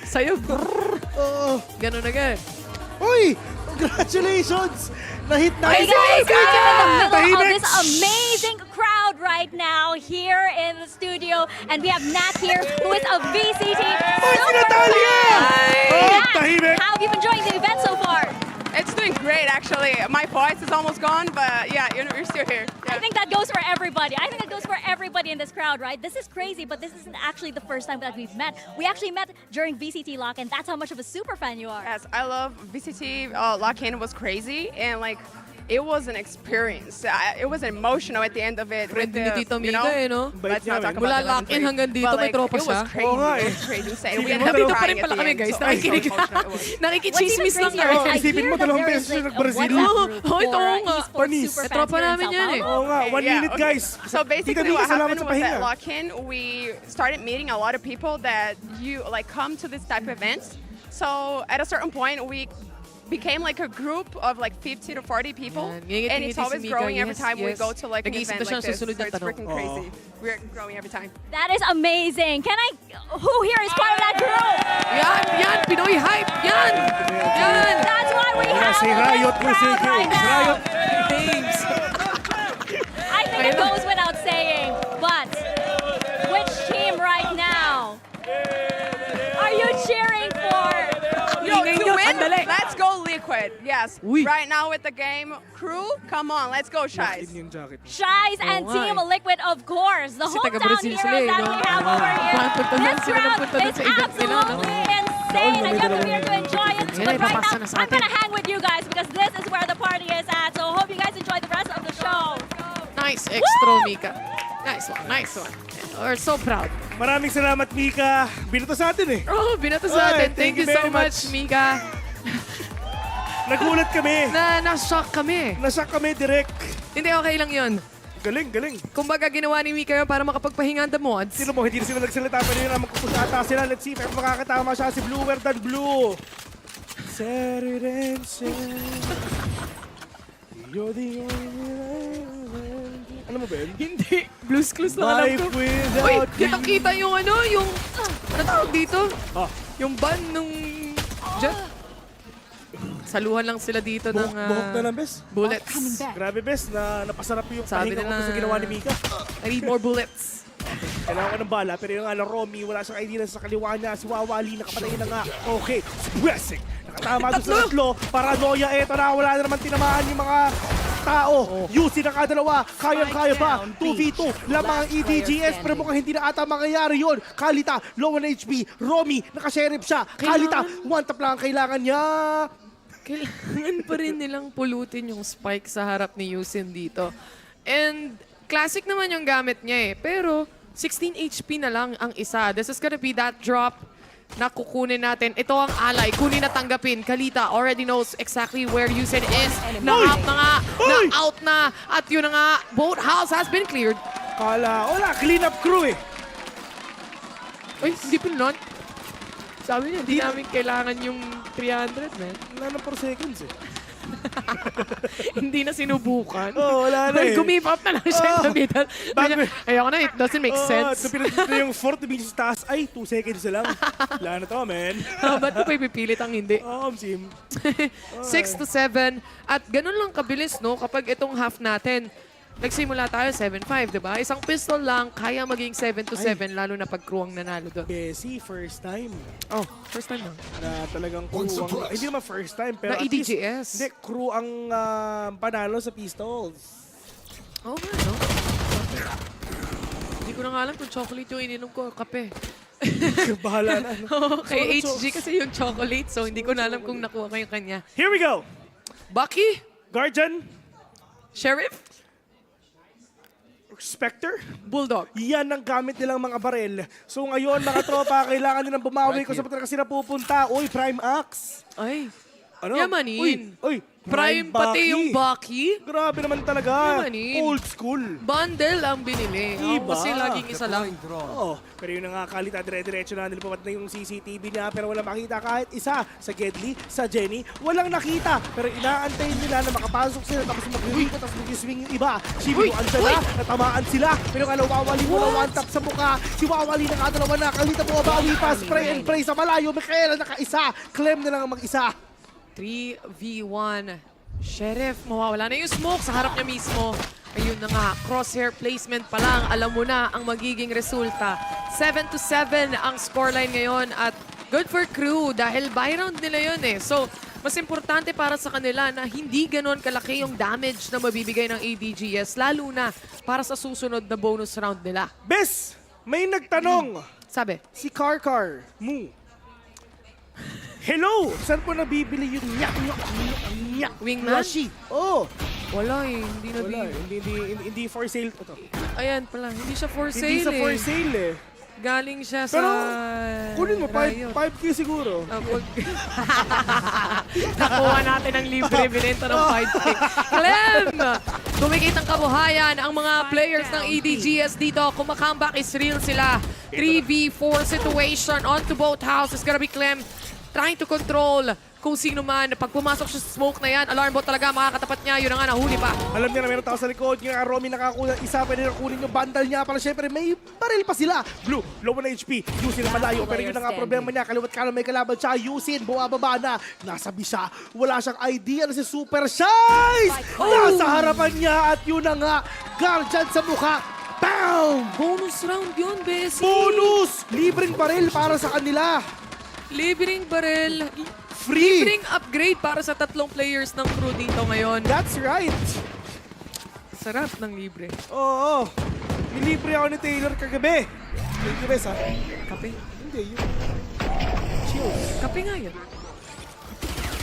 Sa'yo, gano'n na gan. Uy! Congratulations! Na-hit na! Hey guys, we're in the middle of Tahimik! this amazing crowd right now here in the studio. And we have Nat here, who is a VCT super fan. Oh, tahimik! How have you been enjoying the event so far? It's doing great, actually. My voice is almost gone, but yeah, you're still here. Yeah. I think that goes for everybody. I think that goes for everybody in this crowd, right? This is crazy, but this isn't actually the first time that we've met. We actually met during VCT Lock-in. That's how much of a super fan you are. Yes, I love VCT. Lock-in was crazy, and like, it was an experience. It was emotional at the end of it. Friend ni Tito Mika eh, no? Let's not talk Mula about Lock-in hanggang dito, may tropa siya. It was crazy. It was crazy insane. We ended up Nandito pa rin crying pala at the kami, end. guys. So Nakikinig. Nakikichismis lang kami. Isipin mo, dalawang beses siya nag-Brazil. Oh, ito nga. Panis. Tropa namin yan eh. Oo nga, 1 minute, guys. So basically Tita Mika, what salamat happened sa was pahinga. at Lock-in, we started meeting a lot of people that you like come to this type of events. So at a certain point, we became like a group of like 50 to 40 people, and it's always growing every time we go to like an event like this. So it's freaking crazy. We're growing every time. That is amazing. Who here is part of that group? Yan, Pinoy hype. Yan! Yan! That's why we have Si Riot this crowd right now. Riot Games. I think it goes without saying, but which team right now are you cheering for? Yo, Ingay to nyo, win, sandali. let's go Liquid. Yes. Uy. Right now with the game, crew, come on, let's go, Shies. yung jacket. Shies and Oo nga Team eh. Liquid, of course. The Kasi hometown taga-Brazil heroes sila eh, that no? we have over here. Punta doon This sila, crowd punta doon is sa event nila, no? absolutely insane, and you're here to enjoy it. Yan, But right ipapasa now, na sa I'm atin. gonna hang with you guys because this is where the party is at. So hope you guys enjoy the rest of the show. Nice extra, Mika. Nice one, nice one. We're so proud. Maraming salamat, Mika. Binato sa atin eh. Oh, binato sa Ay, atin. Thank you so very much, Mika. Nagulat kami. Na-shock kami. Nashock kami direct. Hindi, okay lang yun. Galing, galing. Kumbaga, ginawa ni Mika yun para makapagpahinga ang the mods. Sino mo, hindi na sila nagsalita pero yun ang magkukusata sila. Let's see if makakatama siya si Bluer than Blue. Saturday, you're the only. Ano mo, Ben? Hindi. Blues Clues lang alam ko. Life without Uy, you. kitang-kita yung ano, yung... Ano tawag dito? Ah. Yung ban nung... Jet. Saluhan lang sila dito ng... Buhok na lang, Bes. Bullets. Grabe, Bes, na napasarap yung Sabi pahinga ko nila- sa ginawa ni Mika. I need more bullets. Kailangan ko ng bala, pero yung Romy, wala siyang idea sa kaliwa niya. Si Wawali, nakapatay na nga. Okay, si Blessing. Nakatama doon sa tatlo. Paranoia, eto na. Wala na naman tinamaan yung mga tao. UC nakadalawa. Kayang-kaya pa. 2v2. Lamang ang EDGS, pero mukhang hindi na ata mangyayari yun. Kalita, low on HP. Romy, nakasheriff siya. Kalita, one tap lang ang kailangan niya. Kailangan pa rin nilang pulutin yung spike sa harap ni Yusin dito. And classic naman yung gamit niya eh. Pero 16 HP na lang ang isa. This is gonna be that drop na kukunin natin. Ito ang ally. Kunin na tanggapin. Kalita already knows exactly where Yusin is. Na-up na nga. Na-out na. At yun na nga. Boat house has been cleared. Wala. Clean up crew eh. Uy, hindi pa nun. Sabi niya, hindi namin kailangan yung 300, man. Wala na 4 seconds eh. Hindi na sinubukan. Wala na eh. Gumip up na lang siya in the middle. Ayoko na, it doesn't make sense. Ito pinag yung 4 to be sa taas. Ay, 2 seconds na lang. Wala na to, man. Ba't mo pa ipipilit ang hindi? Sim. 6 to 7. At ganun lang kabilis, no? Kapag itong half natin, nagsimula tayo 7-5, di ba? Isang pistol lang, kaya maging 7 to 7, lalo na pag crew ang nanalo doon. Bessie, first time. Oh, first time lang. Na talagang crew ang... Hindi naman first time, pero Na at least... EDGS. Hindi, crew ang panalo sa pistols. Oo nga, no? Hindi ko na nga alam kung chocolate yung ininom ko, kape. Bahala na. Kay HG kasi yung chocolate, so hindi ko na alam kung nakuha ko yung kanya. Here we go! Bucky? Guardian? Sheriff? Spectre? Bulldog. Yan ang gamit nilang mga barel. So ngayon, mga tropa, kailangan nilang bumawi kung saan talaga sila pupunta. Uy, Prime Axe. Ay. Ano? Yamanin. Uy, Prime pati yung Bucky. Grabe naman talaga. Yamanin. Old school. Bundle ang binili. Iba. Kasi laging isa lang. Oo. Pero yun na nga, Kalita, dire-diretso na nilipapat na yung CCTV niya pero wala makita kahit isa. Sa Gedli, sa Jenny, walang nakita. Pero inaantay nila na makapasok sila tapos mag-rito tapos mag-swing yung iba. Shibiro, andyan na, natamaan sila. Pero nga Wawali mo na one tap sa mukha. Si Wawali nakadalawa na. Kalita mo bawi pa, spray and pray sa malayo. Michaela naka-isa. Clem na lang ang mag-isa. 3v1. Sheriff, mawawala na yung smoke sa harap niya mismo. Ayun na nga, crosshair placement pa lang. Alam mo na ang magiging resulta. 7 to 7 ang scoreline ngayon at good for crew dahil buy round nila yun eh. So, mas importante para sa kanila na hindi ganon kalaki yung damage na mabibigay ng ADGS, lalo na para sa susunod na bonus round nila. Bes, may nagtanong. Sabi? Si Karkar, Mu. Hello! Saan po nabibili yung nyak Wingman? plushie? Oh! Wala eh, hindi na Wala, hindi for sale. Ito. Ayan pala, hindi siya for sale Hindi sa for sale eh. Galing siya Pero, sa kunin mo, Riot. 5K siguro. Nakuha natin ang libre, binenta ng 5K. Clem! Kumikit ang kabuhayan ang mga players ng EDGS dito. Kung makambak is real sila. 3v4 situation onto both houses. Gonna be Clem trying to control kung sino man. Pag pumasok siya sa smoke na yan, alarm bot talaga, makakatapat niya. Yun na nga, nahuli pa. Alam niya na meron tao sa likod. Yung Romy nakakuha isa, pwede na kunin yung bundle niya. Para syempre may baril pa sila. Blue, low na HP. Yusin na malayo. Pero yun na nga problema niya. Kaliwat ka na may kalaban siya. Yusin, bumababa na. Nasabi siya. Wala siyang idea na si Super Shies! Nasa harapan niya at yun na nga. Guardian sa mukha. Bam! Bonus round yun, Bessie. Bonus! Libreng baril para sa kanila. Libreng baril. Free! Libreng upgrade para sa 3 players ng crew dito ngayon. That's right. Sarap ng libre. Oo. Nilibre ako ni Taylor kagabi. Thank you, Bes, ha? Kape? Hindi, yun. Cheers. Kape nga yun.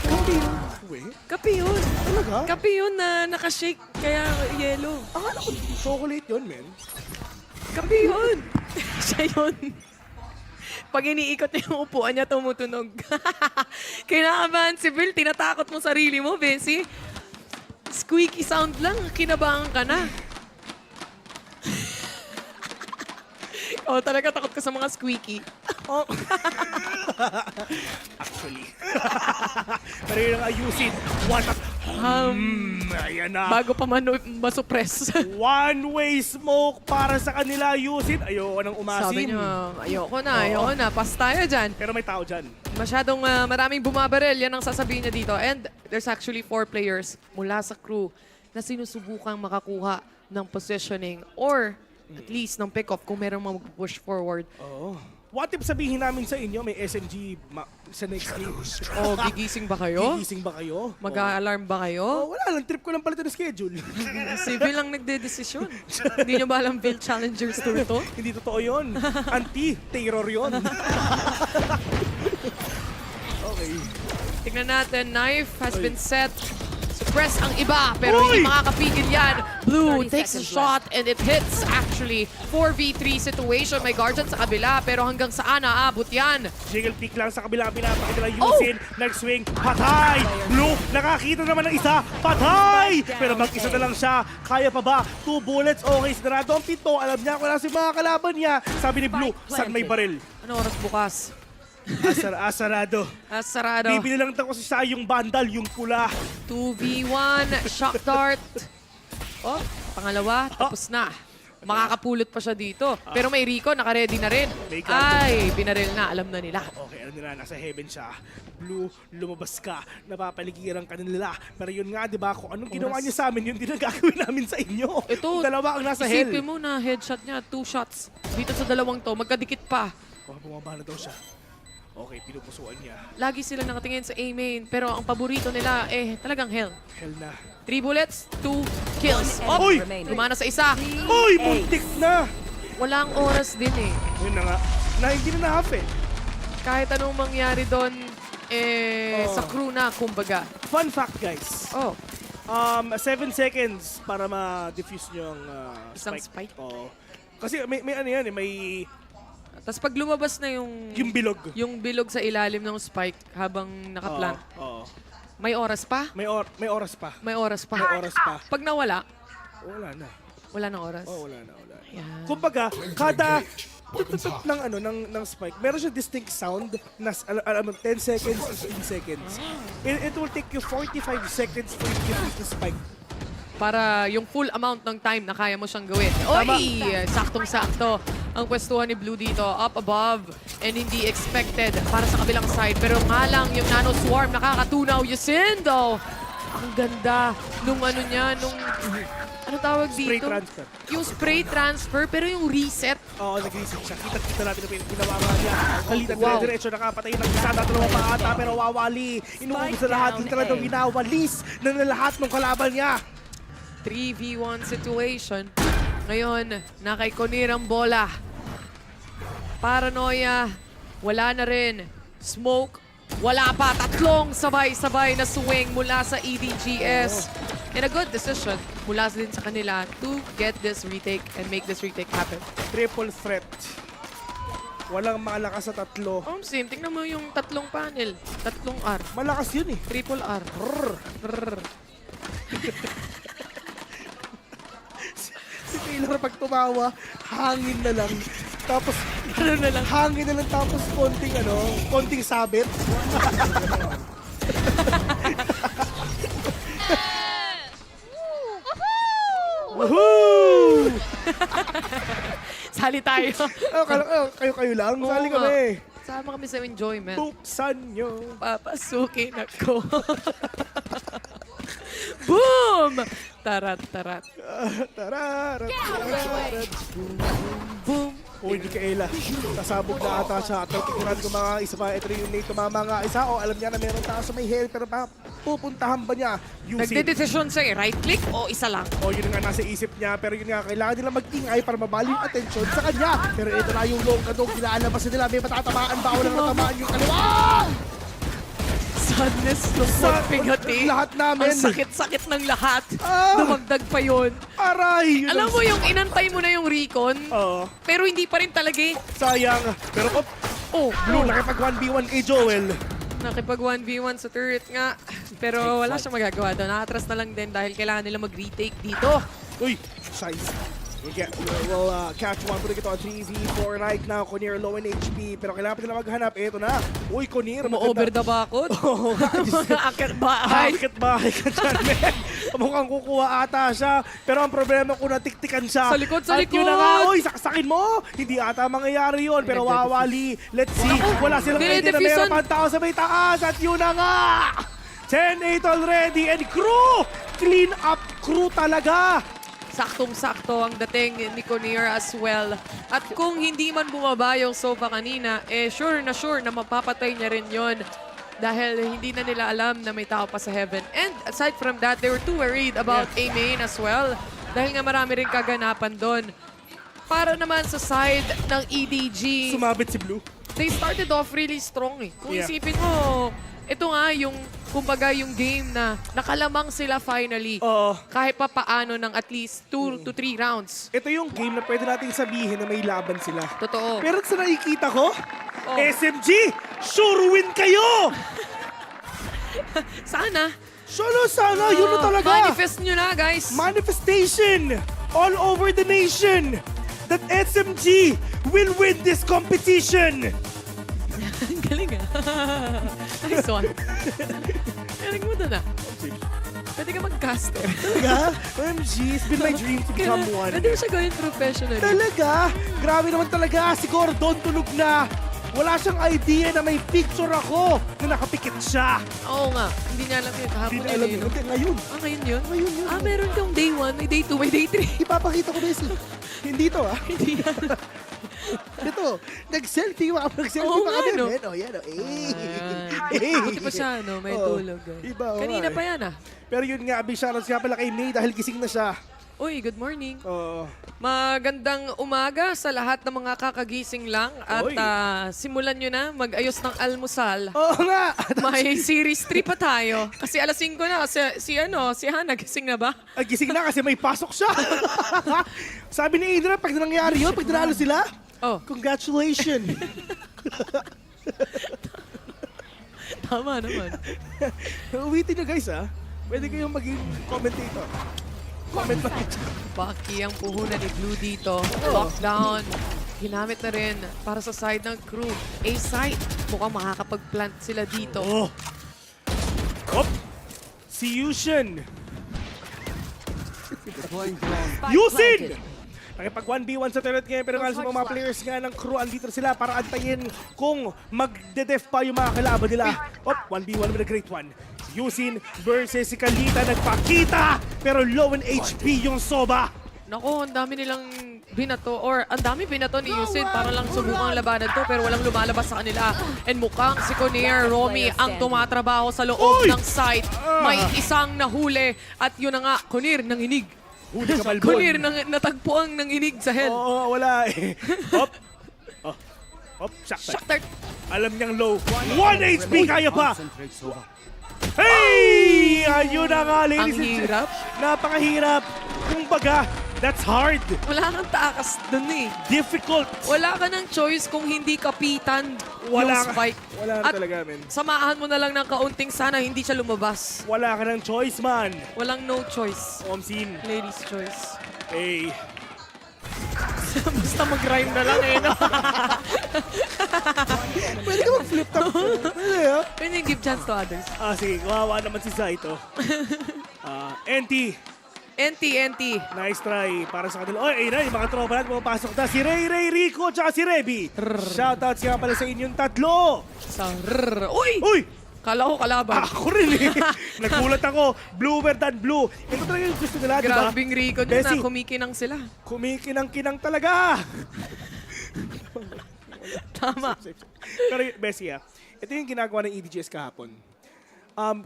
Kape yun. Kape yun. Talaga? Kape yun na nakashake kaya yellow. Akala ko chocolate yun, men. Kape yun. Siya yun. Pag iniikot niya yung upuan niya, tumutunog. Kinakabahan si Bill, tinatakot mo sarili mo, Bessie. Squeaky sound lang, kinabahan ka na. Oh, talaga takot ka sa mga squeaky. Oh. Actually. Pero yun ang ayusin. Ayan na. Bago pa masupress. One-way smoke para sa kanila ayusin. Ayoko nang umasin. Sabi niyo, ayoko na. Pas tayo dyan. Pero may tao dyan. Masyadong maraming bumabaril. Yan ang sasabihin niya dito. And there's actually 4 players mula sa crew na sinusubukang makakuha ng positioning or at least ng pick-off kung merong mag-push forward. Oo. What if sabihin namin sa inyo may SMG sa next game? Oh, gigising ba kayo? Gigising ba kayo? Mag-a-alarm ba kayo? Oh, wala lang. Trip ko lang pala ito na schedule. Si Vil lang nagde-desisyon. Hindi nyo ba alam Vil Challengers Tour to? Hindi totoo yun. Anti-terror yun. Okay. Tignan natin. Knife has been set. Suppress ang iba, pero hindi makakapigil yan. Blue takes a shot and it hits actually. 4v3 situation. May Guardian sa kabila, pero hanggang saan naabot yan? Jiggle pick lang sa kabila. Pinapakita lang Yusin. Nag-swing. Patay! Blue, nakakita naman ng isa. Patay! Pero mag-isa na lang siya. Kaya pa ba? 2 bullets. Okay, sinarado ang pito. Alam niya kung nasa mga kalaban niya. Sabi ni Blue, saan may baril? Ano oras bukas? Asarado. Asarado. Bibili lang ako sa yung bandal, yung pula. 2v1, shock dart. Oh, pangalawa, tapos na. Makakapulot pa siya dito. Pero may Rico, naka-ready na rin. Ay, binaril na. Alam na nila. Okay, alam nila. Nasa heaven siya. Blue, lumabas ka. Napapaligiran ka nila. Pero yun nga, di ba? Kung anong ginawa niya sa amin, yun din ang gagawin namin sa inyo. Ito, dalawa ang nasa hell. Isipin mo na headshot niya, 2 shots. Dito sa dalawang to, magkadikit pa. Oh, bumaba na daw siya. Okay, pinupusuan niya. Lagi sila nakatingin sa A-main, pero ang paborito nila, talagang hell. Hell na. 3 bullets, 2 kills. Oh, Uy! lumana sa isa. Uy! Muntik na! Walang oras din eh. Yun na nga. Hindi na na-half eh. Kahit anong mangyari doon, sa crew na, kumbaga. Fun fact, guys. Oh. 7 seconds para ma-defuse nyo ang Isang spike. spike? Oo. Kasi may ano yan eh, may... Tapos pag lumabas na yung bilog. Yung bilog sa ilalim ng spike habang nakaplant. Oo. May oras pa? May oras pa. May oras pa. May oras pa. Pag nawala? Wala na. Wala na oras? Oo, wala na. Kumbaga, kada tututut ng spike, meron siya distinct sound na 10 seconds to 15 seconds. It will take you 45 seconds to defuse the spike. Para yung full amount ng time na kaya mo siyang gawin. Oy! Saktong-sakto ang pwestuhan ni Blue dito. Up above and hindi expected para sa kabilang side. Pero nga lang yung nano swarm nakakatunaw. Yusin though! Ang ganda nung ano niya, nung... Ano tawag dito? Spray transfer. Yung spray transfer, pero yung reset. Oo, nag-reset siya. Kita natin yung ginawa nga niya. Kalitan dire-diretso, nakapatay ng isa, dalawa pa ata, pero wawali. Inuubos na lahat. Literal daw winawalis na lahat ng kalaban niya. 3v1 situation. Ngayon, nakaikonir ang bola. Paranoia, wala na rin. Smoke, wala pa. Tatlong sabay-sabay na swing mula sa EDGS. And a good decision mula din sa kanila to get this retake and make this retake happen. Triple threat. Walang malakas sa tatlo. Sim, tingnan mo yung tatlong panel. Tatlong R. Malakas yun eh. Triple R. Si Taylor pag tumawa, hangin na lang. Tapos, hangin na lang tapos konting sabit. Woohoo! Sali tayo. Kayo lang. Oo Sali nga. kami. Sama kami sa enjoyment. Buksan nyo. Papasukin ako. Boom! Tarat. Tararat. Boom! Uy, Mikaela. Nasabog na ata siya. Tagtikuran ko mga isa pa. Ito yung nate tumama nga isa. O alam niya na meron tao sa may health. Pero pupuntahan ba niya? Nagdedesisyon siya right click o isa lang? O yun nga nasa isip niya. Pero yun nga, kailangan nila mag-ingay para mabali yung atensyon sa kanya. Pero ito na yung long kadong. Kinaalabas nila. May matatamaan ba? Walang natamaan yung kaliwa. Sadness, lungkot, pigati. Lahat namin. Ang sakit-sakit ng lahat. Dumagdag pa yun. Aray! Alam mo yung inantay mo na yung recon, pero hindi pa rin talaga eh. Sayang. Pero Blue, nakipag 1v1 kay Joel. Nakipag 1v1 sa turret nga. Pero wala siyang magagawa doon. Nakatras na lang din dahil kailangan nila mag-retake dito. Uy, size. We'll catch one. Pwede ito 3v4 right now. Konir low in HP. Pero kailangan pa nila maghanap. Ito na. Uy, Konir. Mo-over the bakod. Oo nga. Mga akit bahay. Akit bahay ka dyan, men. Mukhang kukuha ata siya. Pero ang problema kung natiktikan siya. Sa likod, sa At likod. yun na nga. Uy, saksakin mo. Hindi ata mangyayari yun. Pero wawali. Let's see. Wala silang idea na meron pang tao sa may taas. At yun na nga. 10-8 already. And crew. Clean up crew talaga. Saktong-sakto ang dating ni Konir as well. At kung hindi man bumaba yung Sova kanina, sure na mapapatay niya rin yon. Dahil hindi na nila alam na may tao pa sa heaven. And aside from that, they were too worried about A-main as well. Dahil nga marami rin kaganapan doon. Para naman sa side ng EDG. Sumabit si Blue. They started off really strong eh. Kung isipin mo, ito nga yung, kumbaga yung game na nakalamang sila finally. Kahit pa paano ng at least 2 to 3 rounds. Ito yung game na pwede nating sabihin na may laban sila. Totoo. Pero sa nakikita ko, SMG, sure win kayo! Sana. Sana, yun na talaga. Manifest nyo na, guys. Manifestation all over the nation that SMG will win this competition. Galing ah. Nice one. Galing mo doon ah. Pwede ka mag-caster. Talaga? OMG, it's been my dream to become one. Pwede mo siya gawin professionally. Talaga? Grabe naman talaga. Si Gordon tunog na. Wala siyang idea na may picture ako na nakapikit siya. Oo nga. Hindi niya alam yun. Kahapon Hindi niya alam yun. Hindi, ngayon. Ngayon yun? Ngayon yun. Meron kang day 1, may day 2, may day 3. Ipapakita ko, Bessie. Hindi to, Hindi yan. Ito, nag-selfie pa kami no? men. Oh, yan, oh. Buti pa siya, no? May tulog. Iba, Kanina pa yan, ah. Pero yun nga, big shoutout siya pala kay May dahil gising na siya. Uy, good morning. Magandang umaga sa lahat ng mga kakagising lang. At simulan nyo na mag-ayos ng almusal. Oo nga! May series 3 pa tayo. Kasi alas 5 na. Si Hana, gising na ba? Gising na kasi may pasok siya. Sabi ni Adrian, pag nangyari yun, pag nanalo sila, congratulations! Tama naman. Uwitin nyo guys, ha? Pwede kayong maging commentator. Comment lang. Baki ang puhunan ni Blue dito. Lockdown. Ginamit na rin para sa side ng crew. A-side. Mukhang makakapag-plant sila dito. Si Yushin! Yusin! Nakipag 1v1 sa turret ngayon pero nga sa mga players nga ng crew andito sila para antayin kung magde-def pa yung mga kalaban nila. 1v1 with a great one. Yusin versus si Kalita nagpakita pero low in HP yung Soba. Naku, ang dami nilang binato or ang dami binato ni Yusin para lang subukang labanan to pero walang lumalabas sa kanila. And mukhang si Konir Romy ang tumatrabaho sa loob ng site. May isang nahuli at yun na nga, Konir nanginig. Konir natagpo ang nanginig sa hell. Oo, wala eh. Shaktar. Alam niyang low. 1 HP kaya pa. Hey! Ayun na nga, ladies and hirap. Napakahirap. Kumbaga, that's hard. Wala kang takas dun eh. Difficult. Wala ka ng choice kung hindi kapitan yung spike. Wala na talaga, men. Samahan mo na lang ng kaunting sana hindi siya lumabas. Wala ka ng choice, man. Walang no choice. Omsin. Ladies' choice. Hey. Basta mag-rhyme na lang eh, no? Pwede ka mag-flip top. Pwede, ha? Pwede give chance to others. Sige, kawawa naman si Zaito. NT. NT. Nice try para sa kanila. Oy, ayun na, yung mga tropa natin pumapasok na. Si Ray, Rico, tsaka si Reby. Shoutouts nga pala sa inyong tatlo. Uy! Kala ko kalaban. Ako rin eh. Nagulat ako. Bluer than blue. Ito talaga yung gusto nila, di ba? Grabing Rico nyo na, kumikinang sila. Kumikinang-kinang talaga. Tama. Pero Bessie, ito yung ginagawa ng EDGS kahapon.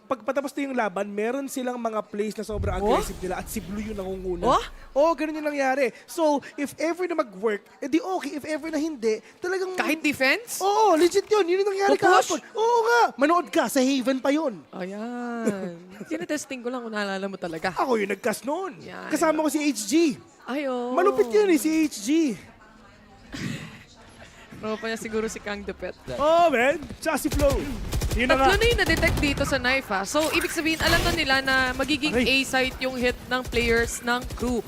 Pag patapos na yung laban, meron silang mga plays na sobrang aggressive nila at si Blue yung nangunguna. Ganun yung nangyari. So, if ever na mag-work, edi okay. If ever na hindi, talagang... Kahit defense? Oo, legit yun. Yun yung nangyari kahapon. Oo nga. Manood ka. Sa Haven pa yun. Ayan. Tinetesting ko lang kung naalala mo talaga. Ako yung nag-cast noon. Yan. Kasama ko si HG. Ayo. Malupit yun eh, si HG. Tropa niya siguro si Kang Dupet. Man. Tsaka si Flo. Tatlo na yung na-detect dito sa knife, ha? So, ibig sabihin, alam na nila na magiging A-site yung hit ng players ng KRÜ.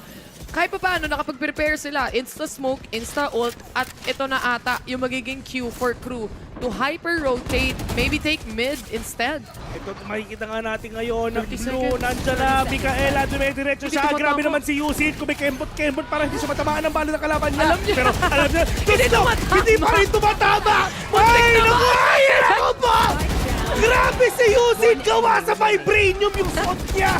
Kahit pa paano, nakapag-prepare sila. Insta-smoke, insta-ult, at ito na ata yung magiging cue for KRÜ to hyper-rotate, maybe take mid instead. Ito, makikita nga natin ngayon ng Blue. Nandiyan na, Mikaela, dumediretso siya. Grabe naman si Yusin. Kumikembot-kembot para hindi siya matamaan ng bala ng kalaban niya. Alam niya. Pero alam niya, hindi pa rin tumatama. Ay, naku! Ay, naku po! Grabe si Yusin! Gawa sa vibranium yung suot niya!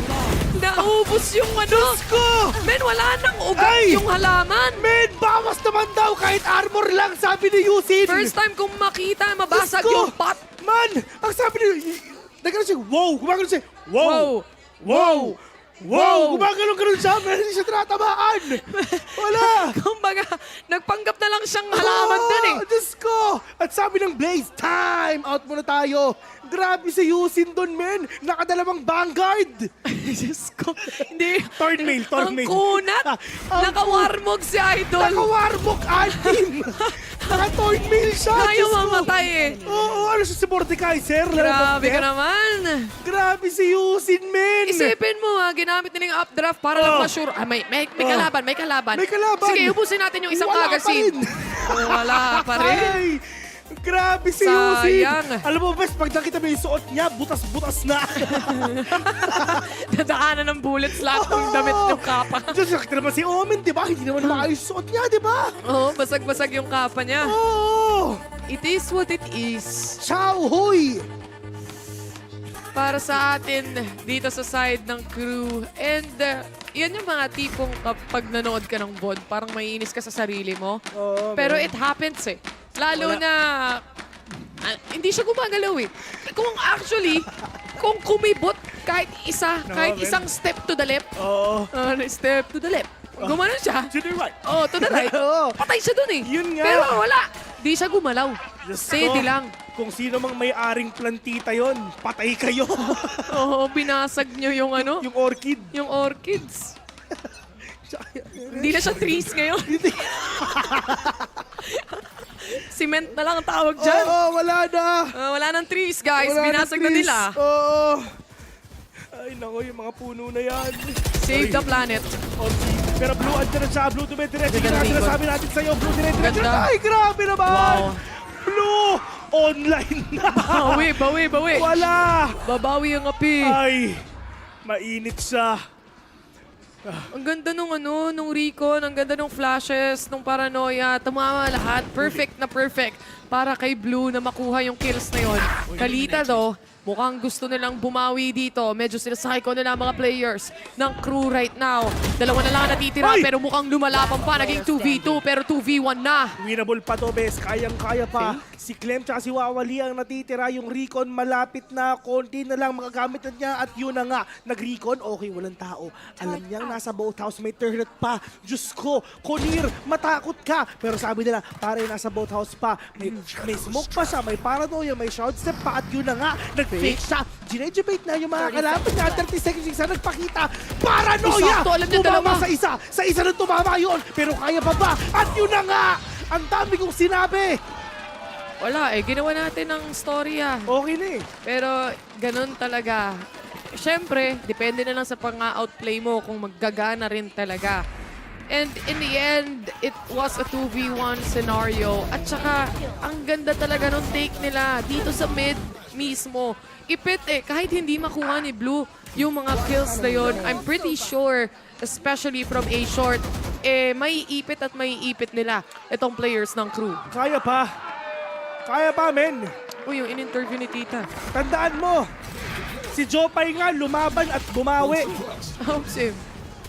Naubos yung ano! Ko! Men, wala nang ugat yung halaman! Men, bawas naman daw kahit armor lang, sabi ni Yusin! First time kong makita, mabasag yung pot! Man, ang sabi ni... Nagkaroon siya, wow! Gumagano siya, wow! Wow! Wow! Gumagano siya, pero hindi siya tinatamaan! Wala! Kumbaga, nagpanggap na lang siyang halaman dun eh! Diyos ko! At sabi ng Blaze, time out muna tayo! Grabe si Yusin dun, men! Nakadalawang Vanguard! Diyos ko, hindi. Thornmail. Ang kunat! Naka-warmog si Idol! Naka-warmog, Altim! Naka-thornmail siya! Ayaw mamatay eh! Oo, ano siya si Mordekaiser? Grabe ka naman! Grabe si Yusin, men! Isipin mo ginamit nila yung updraft para lang ma-sure. May kalaban, may kalaban. May kalaban! Sige, ubusin natin yung isang magazine. Wala pa rin. Ay, grabe si Yusin! Alam mo, best, pag nakita mo yung suot niya, butas-butas na. Dadaanan ng bullets lahat ng damit ng kapa. Diyos, nakita naman si Omen, di ba? Hindi naman maayos suot niya, di ba? Oo, basag-basag yung kapa niya. Oo! It is what it is. Ciao, huy! Para sa atin dito sa side ng KRÜ. And yan yung mga tipong kapag nanood ka ng VOD, parang maiinis ka sa sarili mo. Pero it happens eh. Lalo na hindi siya gumagalaw eh. Kung actually, kung kumibot kahit isang step to the left. Step to the left. Gumanon siya. To the right. To the right. Patay siya dun eh. Yun nga. Pero wala. Di siya gumalaw. Steady lang. Kung sino mang may-aring plantita yon, patay kayo. Binasag nyo yung ano? Yung orchid. Yung orchids. Hindi na siya trees ngayon. Cement na lang ang tawag dyan. Wala na. Wala nang trees, guys. Wala Binasag na na nila. Ay, nako, yung mga puno na yan. Save the planet. Pero Blue, andyan na siya. Blue, dumediretso. Sinasabi natin sa'yo, Blue, dumediretso. Ganda. Ay, grabe naman. Wow. Blue, online na. Bawi. Wala. Babawi ang api. Ay, mainit siya. Ang ganda nung recon, ang ganda nung flashes, nung paranoia, tumama lahat. Perfect na perfect para kay Blue na makuha yung kills na yon. Kalita do, mukhang gusto nilang bumawi dito. Medyo sinasakay nila mga players ng KRÜ right now. Dalawa na lang natitira pero mukhang lumalaban pa. Naging 2v2 pero 2v1 na. Winnable pa to, Bes. Kayang-kaya pa. Si Clem tsaka si Wawali ang natitira. Yung recon malapit na. Konti na lang magagamit na niya. At yun na nga. Nag-recon, okay, walang tao. Alam niyang nasa boathouse, may turret pa. Diyos ko, Konir, matakot ka. Pero sabi nila, pare, nasa boathouse pa. May smoke pa siya, may paranoia, may short step pa. At yun na nga, nag-fake siya. Ginejibate na yung mga kalaban niya. 30 seconds isa nagpakita. Paranoia! Tumama sa isa. Sa isa na tumama yun. Pero kaya pa ba? At yun na nga! Ang dami kong sinabi! Wala ginawa natin ng storya. Okay na eh. Pero ganun talaga. Siyempre, depende na lang sa pang-outplay mo kung maggagana rin talaga. And in the end, it was a 2v1 scenario. At saka, ang ganda talaga nung take nila dito sa mid mismo. Ipit kahit hindi makuha ni Blue yung mga kills na yun, I'm pretty sure, especially from A short, may ipit at may ipit nila itong players ng KRÜ. Kaya pa. Kaya pa, men. Uy, yung in-interview ni Tita. Tandaan mo, si Jopay nga lumaban at bumawi. Oh, same.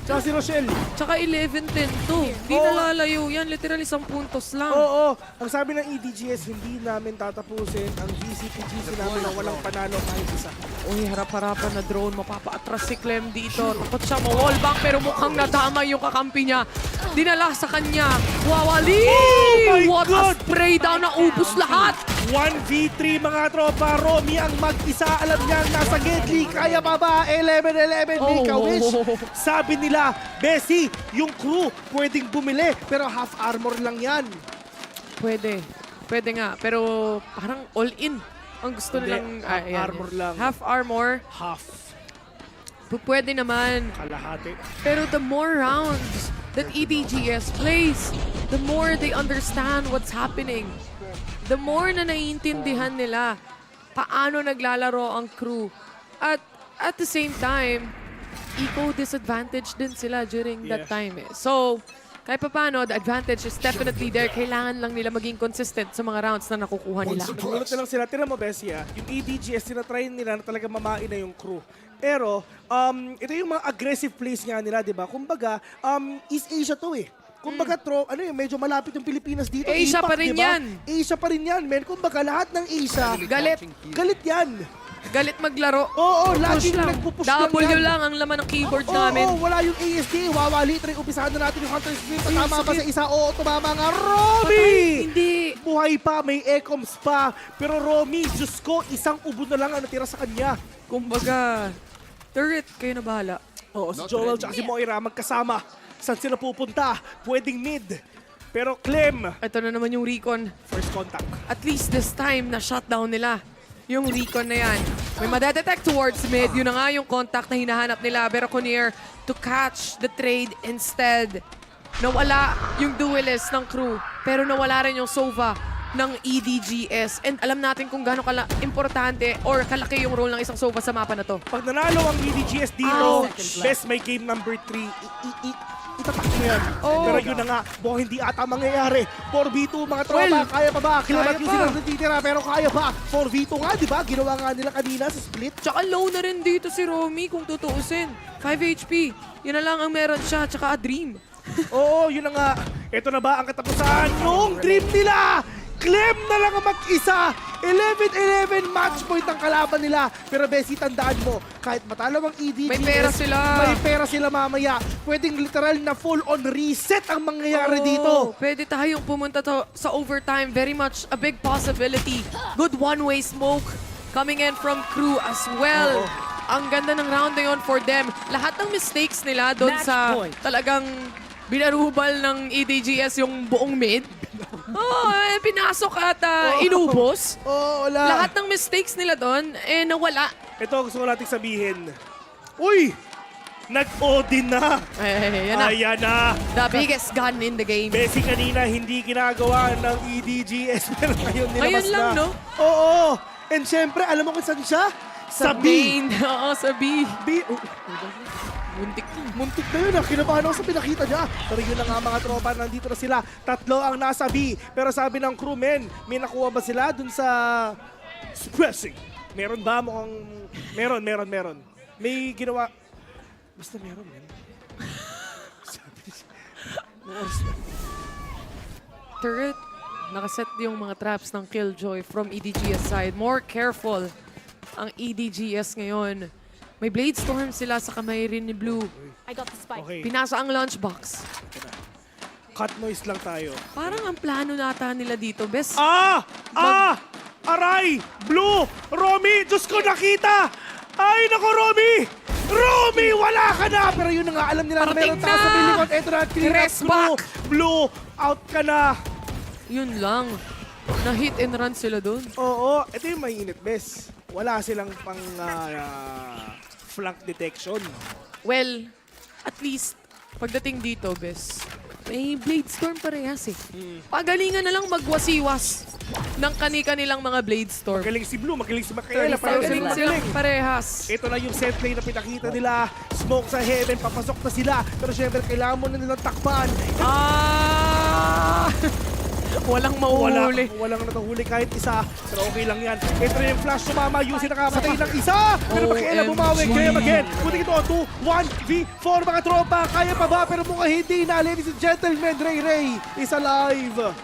Tsaka si Rochelle. Tsaka 11-10 to. Di nalalayo yan. Literally 10 puntos lang. Oo. Ang sabi ng EDGS, hindi namin tatapusin ang VCPGC namin na walang panalo kahit isa. Uy, harap-harapan na drone. Mapapaatras si Clem dito. Takot siya ma-wallbang pero mukhang nadama yung kakampi niya. Dinala sa kanya. Wawali! What a spray down na ubus lahat! 1v3 mga tropa. Romy ang mag-isa. Alam niya nasa Gedli. Kaya pa ba? 11-11. Make a wish. Sabi nila, Bessie, yung KRÜ pwedeng bumili. Pero half armor lang yan. Pwede. Pwede nga. Pero parang all-in. Ang gusto nilang... half armor lang. Half armor. Half. Pwede naman. Kalahati. Pero the more rounds that EDGS plays, the more they understand what's happening. The more na naiintindihan nila paano naglalaro ang KRÜ. At the same time, eco-disadvantage din sila during that time. So, kahit pa paano, the advantage is definitely there. Kailangan lang nila maging consistent sa mga rounds na nakukuha nila. Nagulat na lang sila. Tira mo, Bessie, yung EDGS, tinatry nila na talaga mamain na yung KRÜ. Pero, ito yung mga aggressive plays nga nila, di ba? Kumbaga, East Asia to Kumbaga, medyo malapit yung Pilipinas dito. Asia Impact, pa rin diba? yan. Asia pa rin yan, men. Kumbaga, lahat ng Asia, galit yan. Galit maglaro. Oo, lagi nagpupush lang W yan. lang ang laman ng keyboard namin. Oo, wala yung ASD. Wawali. Umpisahan na natin yung Hunter Sprint. Tama pa sa isa. Oo, tumama nga. Romy! Hindi. Buhay pa, may ecoms pa. Pero Romy, Diyos ko, isang ubo na lang ang natira sa kanya. Kumbaga, turret, kayo na bahala. Oo, si Joel at si Moira magkasama. Saan sila pupunta? Pwedeng mid. Pero Clem. Ito na naman yung recon. First contact. At least this time, na-shutdown nila yung recon na yan. May madedetect towards mid. Yun na nga yung contact na hinahanap nila. Pero Connier to catch the trade instead. Nawala yung duelist ng KRÜ. Pero nawala rin yung Sova ng EDGS. And alam natin kung gaano importante or kalaki yung role ng isang Sova sa mapa na to. Pag nanalo ang EDGS dito, best may game number 3. Itatak mo yan. Pero yun na nga, hindi ata mangyayari. 4v2 mga tropa, kaya pa ba? Kilamat yung sila natitira, pero kaya pa. 4v2 nga, di ba? Ginawa nga nila kanina sa split. Tsaka low na rin dito si Romy kung tutuusin. 5 HP. Yun na lang ang meron siya, tsaka a dream. Oo, yun na nga. Ito na ba ang katapusan nung dream nila? Clem na lang ang mag-isa. 11-11 match point ang kalaban nila. Pero Bessie, tandaan mo, kahit matalo ang EDGS, may pera sila. May pera sila mamaya. Pwedeng literal na full-on reset ang mangyayari dito. Pwede tayong pumunta sa overtime. Very much a big possibility. Good one-way smoke coming in from KRÜ as well. Ang ganda ng round na yun for them. Lahat ng mistakes nila doon sa talagang binarubal ng EDGS yung buong mid. Pinasok at inubos. Wala. Lahat ng mistakes nila doon, nawala. Ito gusto ko natin sabihin. Uy! Nag-Odin na! Ayan na! The biggest gun in the game. Bessie kanina hindi ginagawa ng EDGS pero ngayon nilabas ngayon lang, na. no? Oo! And syempre, alam mo kung saan siya? Sa B! Oo, sa B. Muntik na yun. Kinabahan ako sa pinakita niya. Pero yun na nga mga tropa. Nandito na sila. 3 ang nasa B. Pero sabi ng KRÜ, men, may nakuha ba sila dun sa suppressing? Meron ba? Mukhang... Meron. May ginawa... Basta meron, men. Turret. Nakaset yung mga traps ng Killjoy from EDGS side. More careful ang EDGS ngayon. May Blade Storm sila sa kamay rin ni Blue. I got the spike. Okay. Pinasa ang lunchbox. Cut noise lang tayo. Parang ang plano nata nila dito, best. Aray! Blue! Romy! Diyos ko, nakita! Ay, nako, Romy! Romy, wala ka na! Pero yun na nga, alam nila na meron tayo sa bilikot. Ito na, clean up, Blue! Out ka na! Yun lang. Na-hit and run sila doon. Oo, ito yung mainit, bes. Wala silang pang flank detection. Well, at least, pagdating dito, bes, may Blade Storm parehas eh. Pagalingan na lang magwasiwas ng kani-kanilang mga Blade Storm. Magaling si Blue, magaling si Michaela. Magaling silang parehas. Ito na yung set play na pinakita nila. Smoke sa heaven, papasok na sila. Pero syempre, kailangan mo na nilang takpan. Walang mauhuli. Walang natahuli kahit isa. Pero okay lang yan. Ito na yung flash sumama. Yusi nakapatay ng isa. Pero Michaela bumawi. Game again. Puting ito. 2-1v4 mga tropa. Kaya pa ba? Pero mukhang hindi na. Ladies and gentlemen, Ray is alive.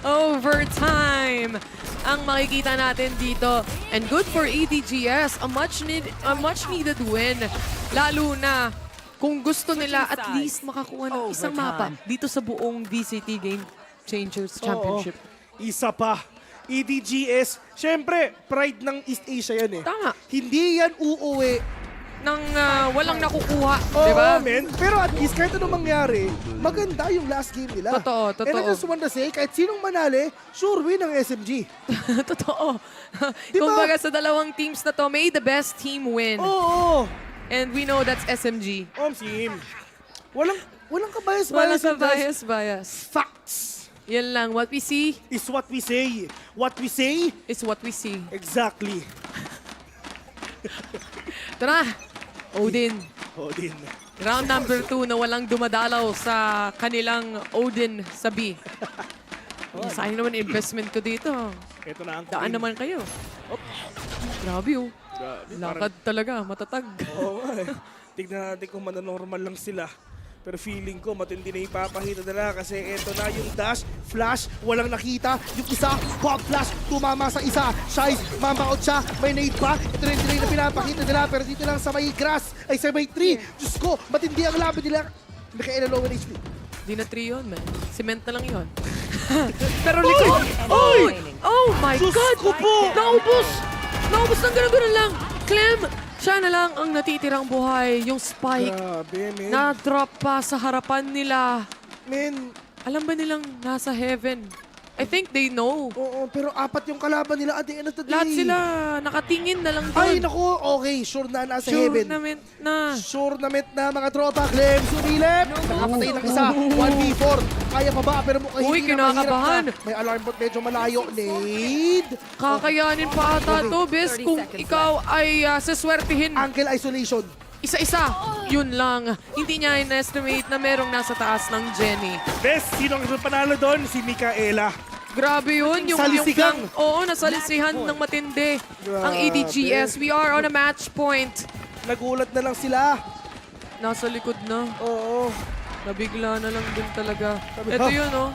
Overtime ang makikita natin dito. And good for EDGS. A much needed win. Lalo na kung gusto nila at least makakuha ng isang mapa dito sa buong VCT Game Changers Championship. Isa pa. EDGS, syempre, pride ng East Asia yan eh. Tama. Hindi yan uuwi nang walang nakukuha, Oo, di ba? men. Pero at least kahit anong mangyari, maganda yung last game nila. Totoo. And I just want to say, kahit sinong manali, sure win ang SMG. Totoo. Diba? Kumbaga sa dalawang teams na to, may the best team win. Oo. And we know that's SMG. Sim. Walang kabayas-bayas. Walang kabayas-bayas. Facts. Yan lang. What we see is what we say. What we say is what we see. Exactly. Tara, Odin. Round number 2 na walang dumadalaw sa kanilang Odin sa B. Sayang naman investment ko dito. Ito na ang Daan naman kayo. Grabe oh. Lakad talaga, matatag. Oo nga eh. Tignan natin kung mananormal lang sila. Pero feeling ko matindi na ipapakita nila kasi eto na yung dash, flash, walang nakita. Yung isa, pop flash, tumama sa isa. Shies, mamaot siya, may nade pa. Ito na yung delay na pinapakita nila pero dito lang sa may grass, ay sa may tree. Diyos ko, matindi ang laban nila. Michaela lower HP. Di na 3 yun, man. Cement na lang yun. Pero likod. Oh my Diyos God! ko po! Naubos ng ganun-ganun lang. Clem, siya na lang ang natitirang buhay. Yung spike. Grabe, men. Na-drop pa sa harapan nila. Men. Alam ba nilang nasa heaven? I think they know. Oo, pero 4 yung kalaban nila at the end of the day. Lahat sila nakatingin na lang doon. Ay, naku, okay. Sure na nasa heaven. Sure na mga tropa. Clem, sumilip. Nakapatay ng isa. 1v4. Kaya pa ba? Pero mukhang hindi na kinakabahan. mahirap na. May alarm bot medyo malayo. Nade. Kakayanin pa ata to, Bes, kung ikaw ay saswertihin. Ankle isolation. Isa-isa. Yun lang. Hindi niya in-estimate na merong nasa taas ng Jenny. Bes, sino ang panalo doon? Si Michaela. Grabe yun. Salisigang. Oo, nasalisihan ng matindi. Ang EDGS. We are on a match point. Nagulat na lang sila. Nasa likod na. Oo. Nabigla na lang din talaga. Ito yun, oh.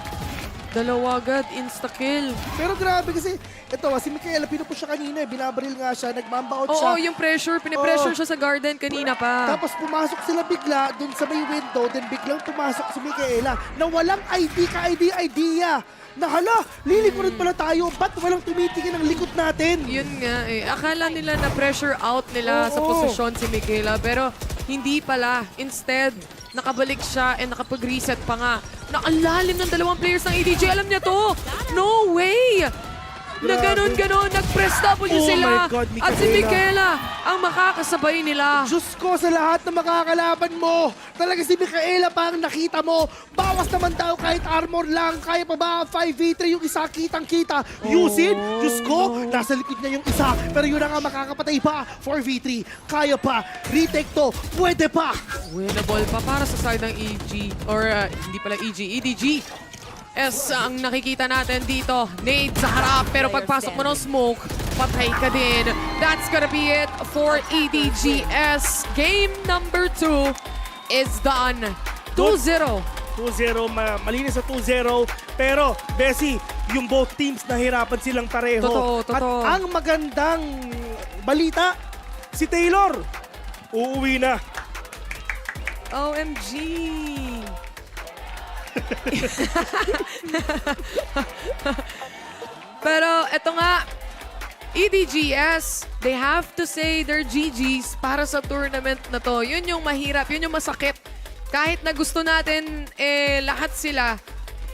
Dalawa agad, insta-kill. Pero grabe kasi, ito si Michaela, pinupush siya kanina, binabaril nga siya, nagmambaot siya. Oo, yung pressure, pinipressure siya sa garden kanina pa. Tapos pumasok sila bigla dun sa may window, then biglang pumasok si Michaela na walang idea. Na hala, lilikuran pala tayo, ba't walang tumitingin ang likod natin? Yun nga eh, akala nila na pressure out nila sa posisyon si Michaela, pero hindi pala. Instead, nakabalik siya and nakapag-reset pa nga. Nakalalim ng dalawang players ng EDG. Alam niya to! No way! Na ganon, nag-press W sila. My God, at si Michaela ang makakasabay nila. Diyos ko, sa lahat ng makakalaban mo, talaga si Michaela pa ang nakita mo. Bawas naman daw kahit armor lang. Kaya pa ba 5v3 yung isa kitang-kita? Yusin, Diyos ko, nasa likod niya yung isa. Pero yun ang makakapatay pa. 4v3, kaya pa. Retake to, pwede pa. Winnable pa para sa side ng EG. Or hindi pala EG, EDG. Ang nakikita natin dito, nade sa harap, pero pagpasok mo ng smoke, patay ka din. That's gonna be it for EDGS. Game number 2 is done. 2-0. 2-0, malinis sa 2-0. Pero, Bessie, yung both teams nahirapan silang pareho. Totoo. At ang magandang balita, si Taylor, uuwi na. OMG! Pero eto nga, EDGS, they have to say their GGs para sa tournament na to. Yun yung mahirap, yun yung masakit. Kahit na gusto natin lahat sila,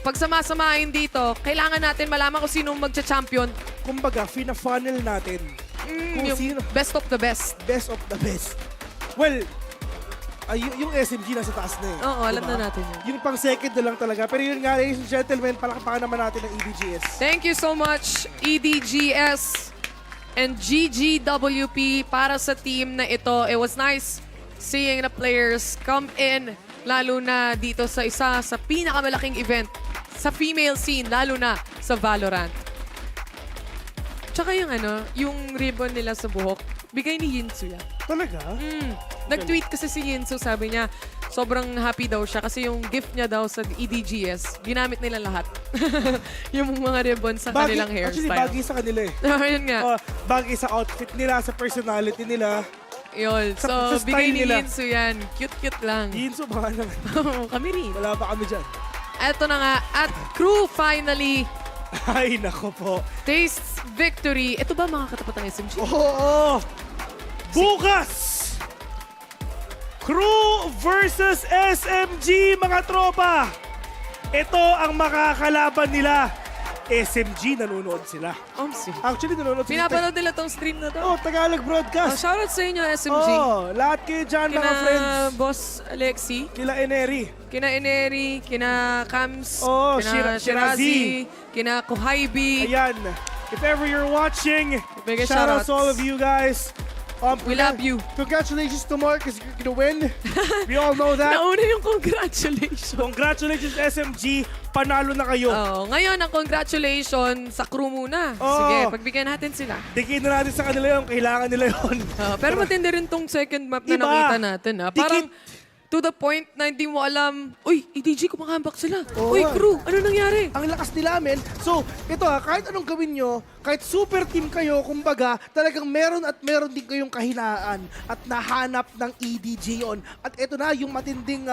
pag sama-samahin dito, kailangan natin malaman kung sinong magcha-champion. Kumbaga, fina-funnel natin. Yung best of the best. Best of the best. Well, yung SMG nasa taas na eh. Oo, alam na natin yun. Yung pang second na lang talaga. Pero yun nga, ladies and gentlemen, palakpakan naman natin ng EDGS. Thank you so much, EDGS and GGWP para sa team na ito. It was nice seeing the players come in, lalo na dito sa isa sa pinakamalaking event sa female scene, lalo na sa Valorant. Tsaka yung ribbon nila sa buhok, bigay ni Yinsu yan. Talaga? Nag-tweet kasi si Yinsu, sabi niya, sobrang happy daw siya kasi yung gift niya daw sa EDGS, ginamit nila lahat. Yung mga ribbon sa kanilang hairstyle. Actually, bagay sa kanila eh. Yun nga. Bagay sa outfit nila, sa personality nila. Yun. So, sa bigay ni nila. Yinsu yan. Cute-cute lang. Yinsu, baka naman. Kami rin. Wala pa kami dyan. Eto na nga. At KRÜ finally ay, nako po. tastes victory. Ito ba mga katapat ng SMG? Oo! Bukas! KRÜ versus SMG, mga tropa! Ito ang makakalaban nila. SMG, nanonood sila. Actually, nanonood sila. Pinapanood nila tong stream na to. Oh, Tagalog broadcast. Shoutout sa inyo, SMG. Oh, lahat kayo dyan, mga friends. Kina Boss Alexi. Kila Eneri. Kina Kams. Oh, kina Shirazi. Kina Kuhaibi. Ayan. If ever you're watching, Mega shout out shoutouts. to all of you guys. We love you. Congratulations to Mark because you're gonna win. We all know that. Nauna yung congratulations. Congratulations SMG. Panalo na kayo. Oh, ngayon ang congratulations sa KRÜ muna. Sige, pagbigyan natin sila. Dikin na natin sa kanila yung kailangan nila yun. Pero matindi rin tong second map na nakita natin. Parang to the point na hindi mo alam, uy, EDG, kumakambak sila. Uy, KRÜ, ano nangyari? Ang lakas nila, men. So, ito kahit anong gawin nyo, kahit super team kayo, kumbaga, talagang meron at meron din kayong kahinaan at nahanap ng EDG yon. At ito na yung matinding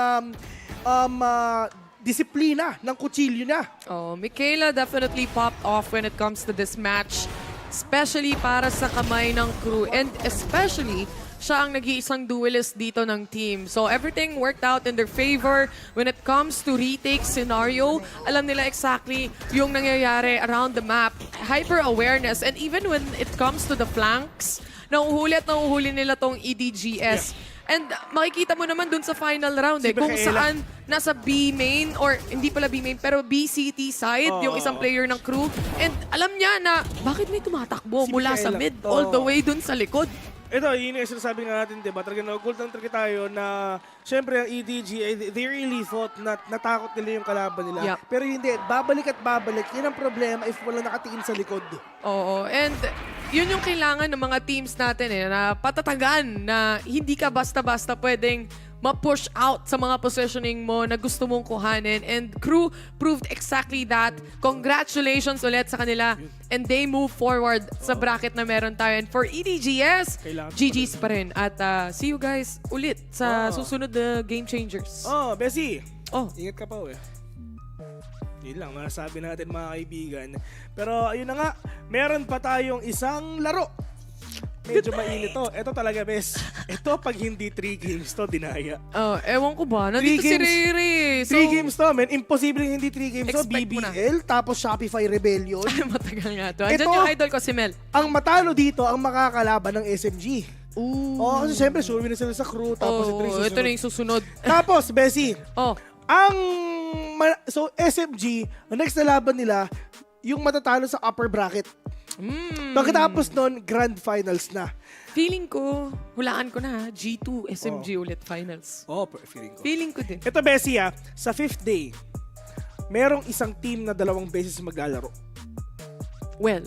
disiplina ng kutsilyo niya. Oh, Michaela definitely popped off when it comes to this match. Especially para sa kamay ng KRÜ. And especially, siya ang nag-iisang duelist dito ng team. So everything worked out in their favor. When it comes to retake scenario, alam nila exactly yung nangyayari around the map. Hyper-awareness. And even when it comes to the flanks, nauhuli at nauhuli nila tong EDGS. And makikita mo naman dun sa final round kung saan nasa B main or hindi pala B main pero BCT side yung isang player ng KRÜ. And alam niya na bakit may tumatakbo mula sa mid all the way dun sa likod. Ito, yun yung sinasabi nga natin, diba? Talagang nag-gold ang tricky tayo na syempre ang EDG, they really thought na natakot nila yung kalaban nila. Yep. Pero hindi, babalik at babalik. Yan ang problema if wala nakatingin sa likod. Oo, and yun yung kailangan ng mga teams natin na patatagan na hindi ka basta-basta pwedeng ma-push out sa mga positioning mo na gusto mong kuhanin. And KRÜ proved exactly that. Congratulations ulit sa kanila. And they move forward sa bracket na meron tayo. And for EDGS, GG's pa rin. At see you guys ulit sa susunod na Game Changers. Bessie. Ingat ka pa Yun lang, masasabi natin mga kaibigan. Pero ayun na nga, meron pa tayong isang laro. Medyo mainit to. Ito talaga, bes. Ito, pag hindi 3 games to, dinaya. Ewan ko ba? Nandito si Riri. 3 games to, men. Imposible hindi 3 games to. BBL, tapos Shopify Rebellion. Ay, matagal nga to. Andyan yung idol ko, si Mel. Ang matalo dito, ang makakalaban ng SMG. Kasi syempre, sure na sila sa KRÜ. Tapos ito na yung susunod. Tapos, Bessie. So, SMG, ang next na laban nila, yung matatalo sa upper bracket. Pagkatapos nun, grand finals na. Feeling ko, hulaan ko na G2 SMG ulit finals. Feeling ko. Feeling ko din. Ito, Bessie, sa 5th day, merong isang team na 2 beses maglalaro. Well,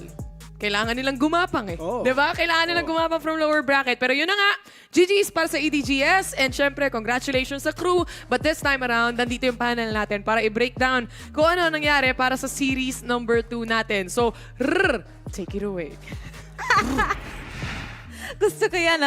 kailangan nilang gumapang Diba? Kailangan nilang gumapang from lower bracket. Pero yun na nga, GG's para sa EDGS. And syempre, congratulations sa KRÜ. But this time around, nandito yung panel natin para i-breakdown kung ano nangyari para sa series number 2 natin. So, take it away. Gusto ko yan,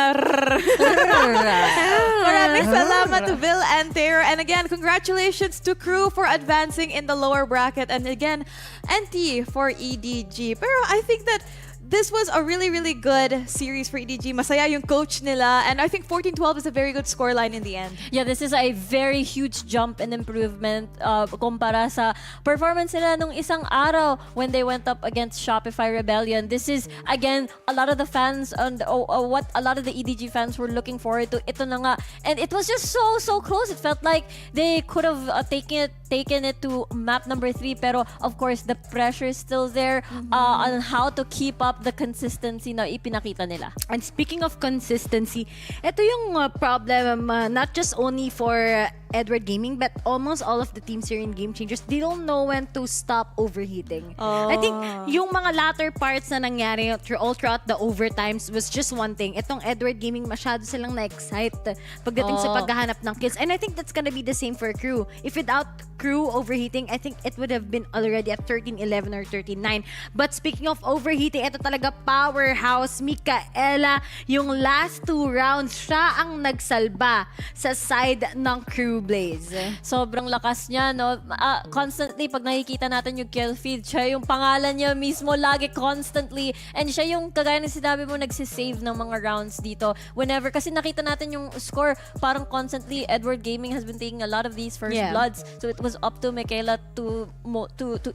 Maraming salamat to Vil and Taylor. And again, congratulations to KRÜ for advancing in the lower bracket. And again, NT for EDG. Pero I think that this was a really, really good series for EDG. Masaya yung coach nila. And I think 14-12 is a very good scoreline in the end. Yeah, this is a very huge jump in improvement kumpara sa performance nila nung isang araw when they went up against Shopify Rebellion. This is, again, a lot of the fans and what a lot of the EDG fans were looking forward to. Ito na nga. And it was just so close. It felt like they could have taken it to map number 3. Pero, of course, the pressure is still there on how to keep up the consistency na ipinakita nila. And speaking of consistency, ito yung problem not just only for Edward Gaming but almost all of the teams here in Game Changers. They don't know when to stop overheating. I think yung mga latter parts na nangyari all throughout the overtimes was just one thing. Itong Edward Gaming, masyado silang na-excite pagdating sa paghahanap ng kills. And I think that's gonna be the same for KRÜ. If without KRÜ overheating, I think it would have been already at 13-11 or 13-9. But speaking of overheating, ito talaga powerhouse Micaela. Yung last 2 rounds, siya ang nagsalba sa side ng KRÜ BLAZE. Sobrang lakas niya, no? Constantly, pag nakikita natin yung kill feed, siya yung pangalan niya mismo lagi constantly. And siya yung, kagaya ng sinabi mo, nagsisave ng mga rounds dito. Whenever, kasi nakita natin yung score, parang constantly, Edward Gaming has been taking a lot of these first bloods. So it was up to Micaela to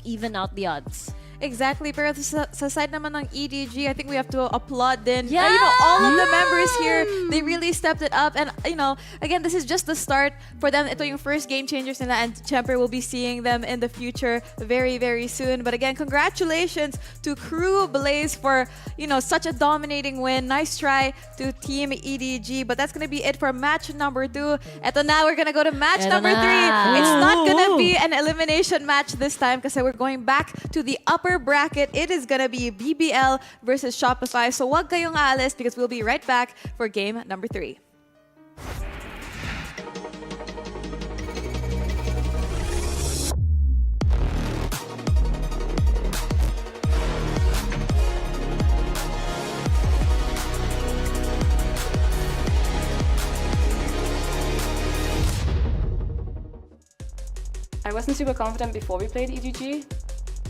even out the odds. Exactly. Pero sa side naman ng EDG, I think we have to applaud din. You know, all of the members here, they really stepped it up. And, you know, again, this is just the start for them. Ito yung first Game Changers nila, and syempre we'll be seeing them in the future very, very soon. But again, congratulations to KRÜ BLAZE for, you know, such a dominating win. Nice try to Team EDG. But that's gonna be it for match number 2. Eto na, we're gonna go to match number 3. It's not gonna be an elimination match this time kasi we're going back to the upper bracket. It is gonna be BBL versus Shopify. So wag kayong aalis because we'll be right back for game number 3. I wasn't super confident before we played EDG.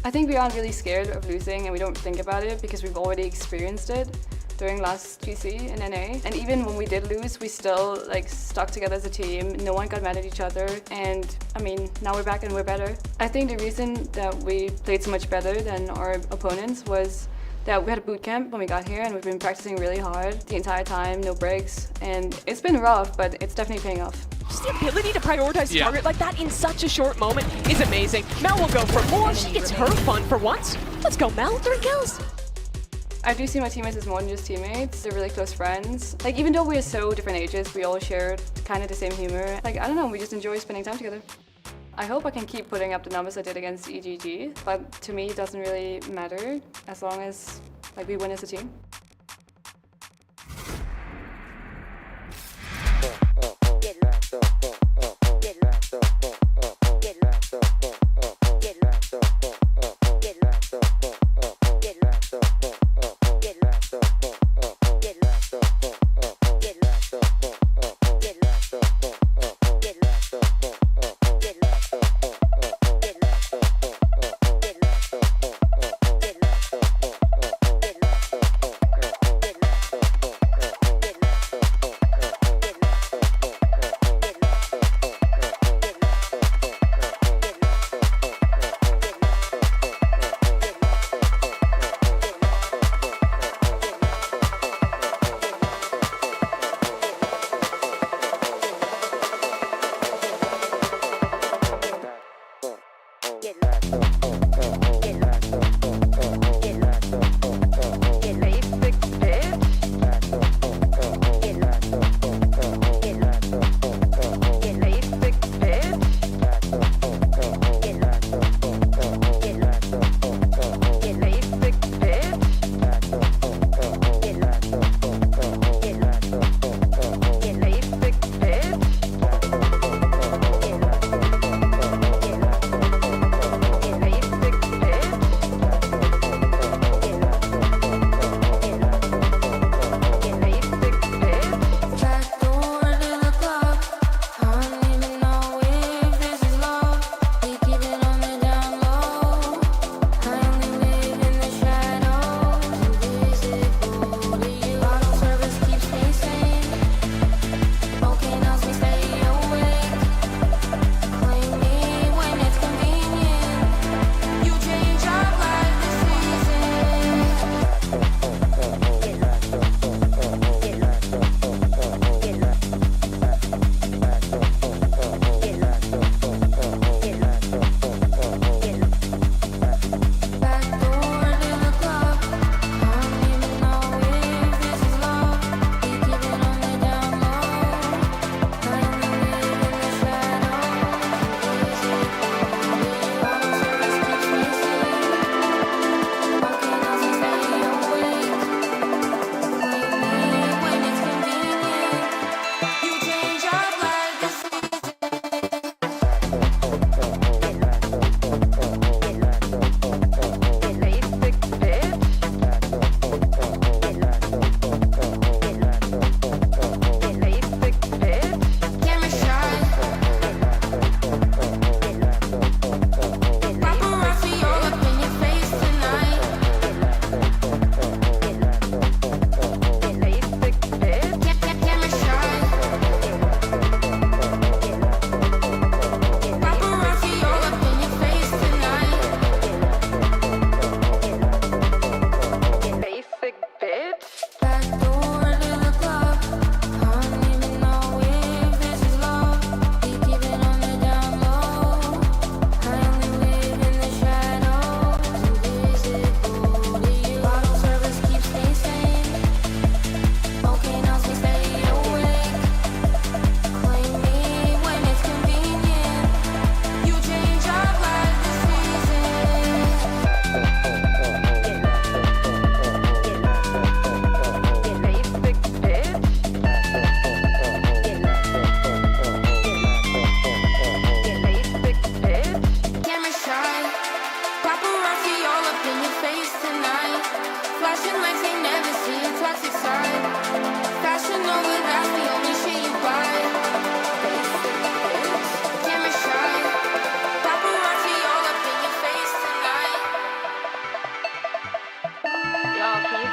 I think we aren't really scared of losing and we don't think about it because we've already experienced it during last GC and NA. And even when we did lose, we still stuck together as a team. No one got mad at each other. And I mean, now we're back and we're better. I think the reason that we played so much better than our opponents was that we had a boot camp when we got here and we've been practicing really hard the entire time, no breaks. And it's been rough, but it's definitely paying off. Just the ability to prioritize a target like that in such a short moment is amazing. Mel will go for more. She gets her fun for once. Let's go, Mel. 3 kills. I do see my teammates as more than just teammates. They're really close friends. Even though we're so different ages, we all share kind of the same humor. I don't know, we just enjoy spending time together. I hope I can keep putting up the numbers I did against EGG, but to me it doesn't really matter as long as we win as a team.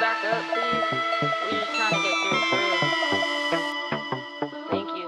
back up, please? We trying to get through KRÜ. Thank you.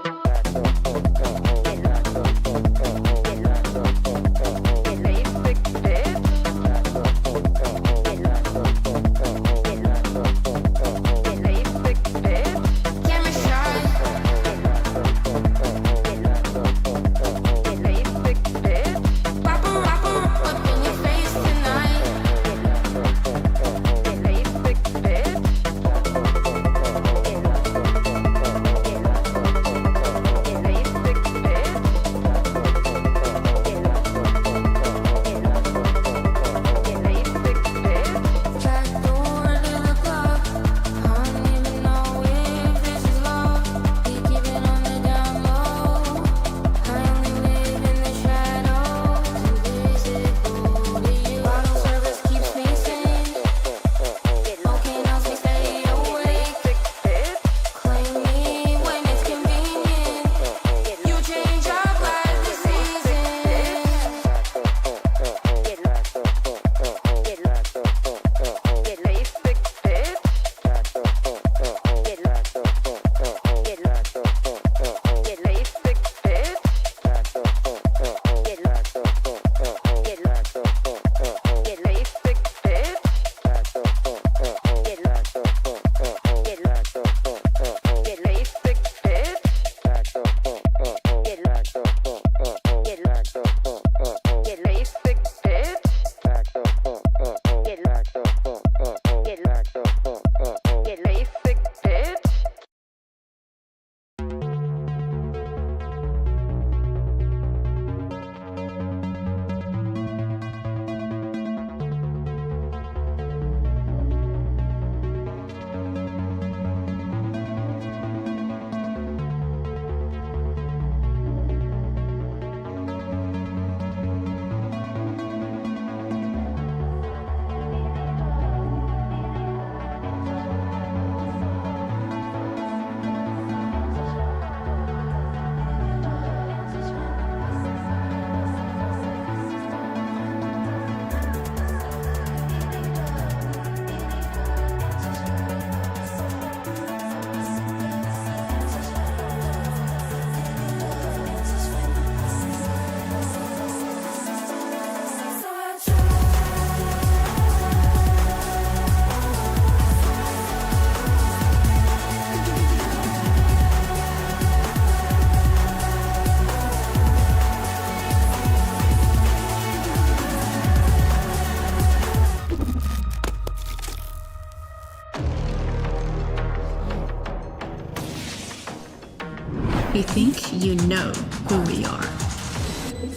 We think you know who we are.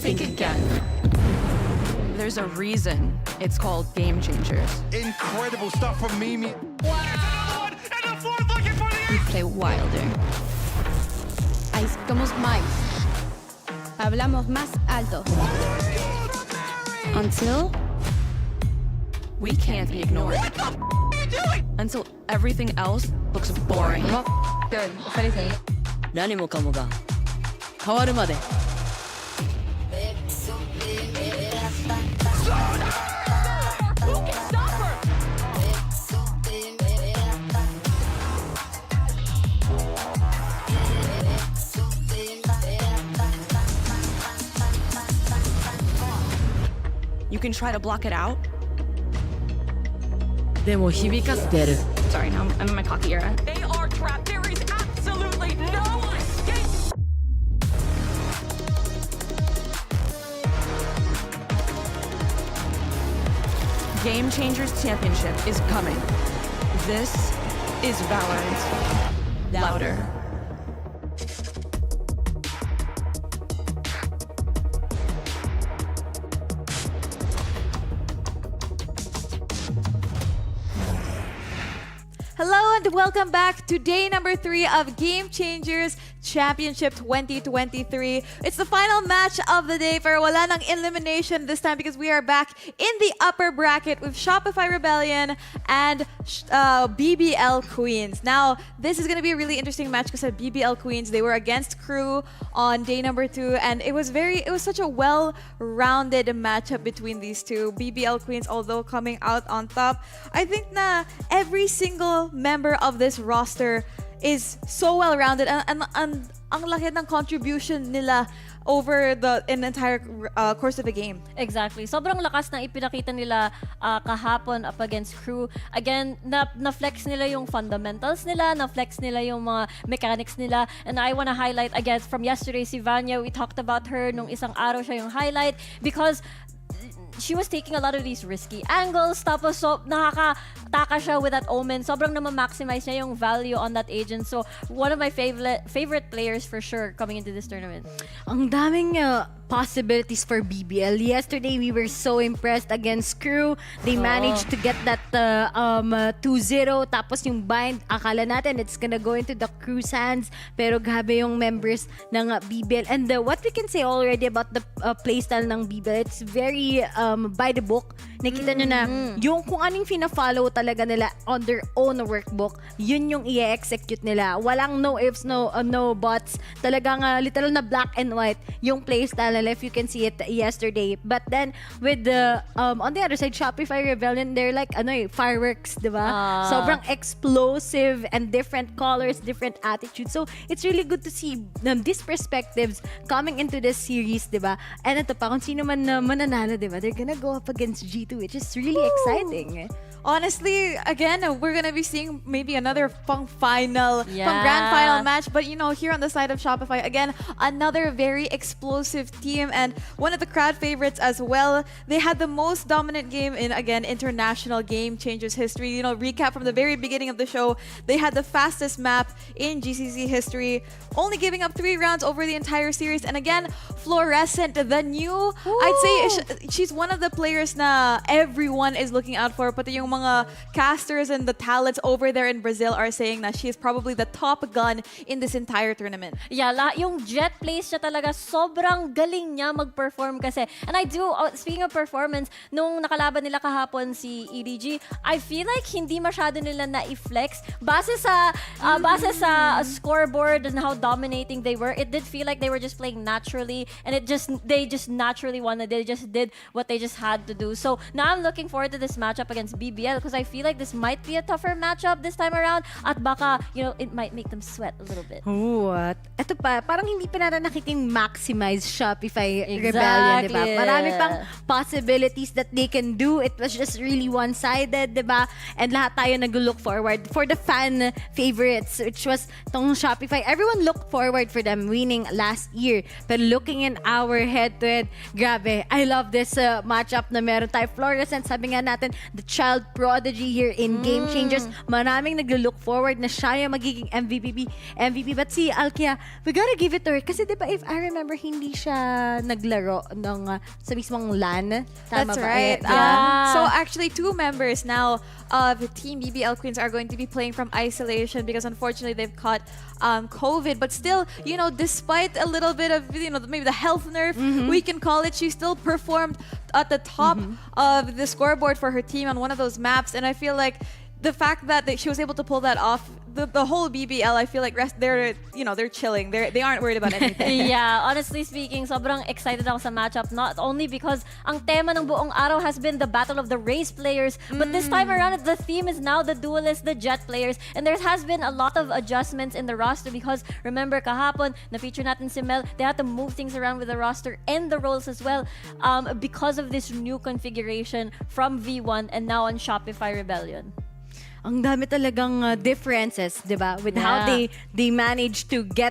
Think again. There's a reason it's called Game Changers. Incredible stuff from Mimi. We play wilder. Aiscamos más. Hablamos más alto. Until We can't be ignored. Until everything else looks boring. Good. 何もかもが変わるまで You can try to block it out. でも響かせてる Sorry, now I'm in my cocky era. They are trapped. There is absolutely no escape. Game Changers Championship is coming. This is Valorant. Louder. Hello and welcome back to day number 3 of Game Changers Championship 2023. It's the final match of the day, pero wala nang elimination this time because we are back in the upper bracket with Shopify Rebellion and BBL Queens. Now, this is going to be a really interesting match because BBL Queens, they were against KRÜ on day number 2, and it was such a well-rounded matchup between these two. BBL Queens, although coming out on top, I think na every single member of this roster is so well-rounded and ang laki ng contribution nila over the entire course of the game. Exactly. Sobrang lakas ng ipinakita nila kahapon up against KRÜ. Again, na-flex nila yung fundamentals nila, na-flex nila yung mga mechanics nila. And I wanna highlight again from yesterday, si Vanya, we talked about her nung isang araw siya yung highlight because she was taking a lot of these risky angles, tapos nakakataka siya with that Omen. Sobrang na-maximize niya yung value on that agent. So, one of my favorite players for sure coming into this tournament. Ang daming possibilities for BBL. Yesterday, we were so impressed against KRÜ. They managed to get that 2-0. Tapos yung bind, akala natin it's gonna go into the KRÜ's hands. Pero grabe yung members ng BBL. And what we can say already about the playstyle ng BBL, it's very by the book. Nakita nyo na yung kung anong fina-follow talaga nila on their own workbook, yun yung i-execute nila. Walang no ifs, no buts. Talagang literal na black and white yung playstyle nila, if you can see it yesterday. But then, with the, on the other side, Shopify Rebellion, they're like, fireworks, di ba? Sobrang explosive and different colors, different attitudes. So, it's really good to see these perspectives coming into this series, di ba? And ito pa, kung sino man mananalo, di ba? They're gonna go up against G2, which is really exciting. Honestly, again, we're gonna be seeing maybe another grand final match. But here on the side of Shopify, again, another very explosive team and one of the crowd favorites as well. They had the most dominant game in, again, international Game Changers history. Recap from the very beginning of the show, they had the fastest map in GCC history, only giving up 3 rounds over the entire series. And again, Fluorescent, the new, I'd say she's one of the players na everyone is looking out for. But yung mga casters and the talents over there in Brazil are saying that she is probably the top gun in this entire tournament. Yeah, yung jet plays siya talaga, sobrang galing niya mag-perform kasi. And I do, speaking of performance, nung nakalaban nila kahapon si EDG, I feel like hindi masyado nila na-flex. Base sa scoreboard and how dominating they were, it did feel like they were just playing naturally and they just naturally won. They just did what they just had to do. So now I'm looking forward to this matchup against BBL because I feel like this might be a tougher matchup this time around at baka, it might make them sweat a little bit. What? Ito pa, parang hindi pa natin nakiking maximize Shopify Rebellion, diba? Marami pang possibilities that they can do. It was just really one-sided, diba? And lahat tayo nag-look forward for the fan favorites, which was tong Shopify. Everyone looked forward for them winning last year. But looking in our head-to-head, grabe, I love this matchup na meron tayo. Fluorescent, sabi nga natin, the child prodigy here in Game Changers. Maraming nag-look forward na siya yung magiging MVP. But si Alkia, we gotta give it to her. Kasi diba, if I remember, hindi siya naglaro sa mismong LAN. Tama That's ba? right. Yeah. So actually, 2 members now of Team BBL Queens are going to be playing from isolation because unfortunately they've caught COVID. But still, despite a little bit of, maybe the health nerve, we can call it, she still performed at the top of the scoreboard for her team on one of those maps. And I feel like the fact that she was able to pull that off, the whole BBL, I feel like they're chilling. They aren't worried about anything. Yeah, honestly speaking, sobrang excited ako sa matchup. Not only because ang tema ng buong araw has been the battle of the race players, but this time around, the theme is now the duelists, the jet players. And there has been a lot of adjustments in the roster because remember kahapon, na-feature natin si Mel, they had to move things around with the roster and the roles as well because of this new configuration from V1 and now on Shopify Rebellion. Ang dami talagang differences, di ba? With how they managed to get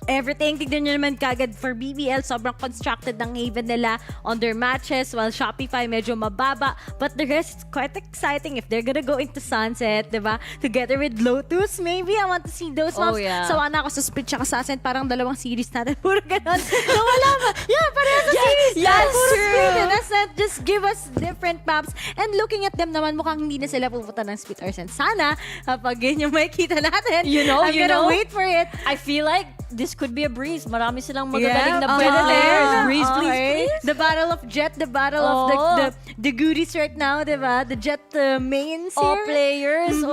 everything. Tignan nyo naman kagad for BBL, sobrang constructed ng Haven nila on their matches, while Shopify medyo mababa. But the rest is quite exciting if they're gonna go into Sunset, diba? Together with Lotus, maybe. I want to see those maps. yeah. Sawa na ako sa Split tsaka Sunset. Parang dalawang series natin. Puro ganun. Nawala ba? Yeah, parang sa series. That's Puro true. Split and Sunset. Just give us different maps. And looking at them naman, mukhang hindi na sila pupunta ng Split or Sunset. Sana, kapag yun yung makikita natin, I'm gonna wait for it. I feel like this could be a breeze. Marami silang magagaling na players. Breeze, please. The battle of Jet, the battle of the goodies right now, diba? The Jet mains here. All players.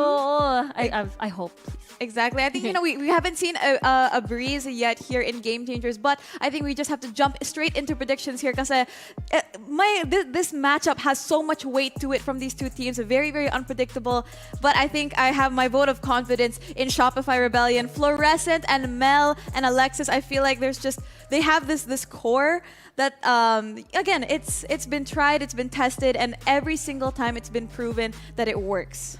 I hope. Exactly. I think, we haven't seen a breeze yet here in Game Changers, but I think we just have to jump straight into predictions here because this matchup has so much weight to it from these two teams. Very, very unpredictable. But I think I have my vote of confidence in Shopify Rebellion. Fluorescent and Mel and Alexis, I feel like they have this core that, again, it's been tried, it's been tested, and every single time it's been proven that it works.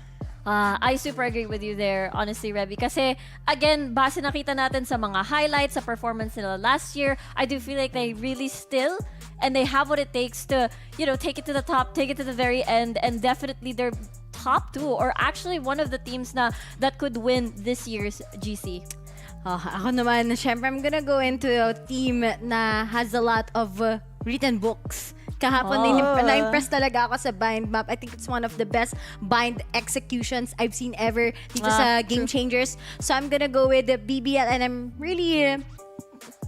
I super agree with you there, honestly, Rebby. Kasi, again, base nakita natin sa mga highlights, sa performance nila last year, I do feel like they really still, and they have what it takes to, take it to the top, take it to the very end, and definitely they're top 2, or actually one of the teams that could win this year's GC. Ako naman, syempre, I'm gonna go into a team na has a lot of written books. Kahapon, na-impress talaga ako sa bind map. I think it's one of the best bind executions I've seen ever dito sa Game Changers. So I'm gonna go with the BBL, and I'm really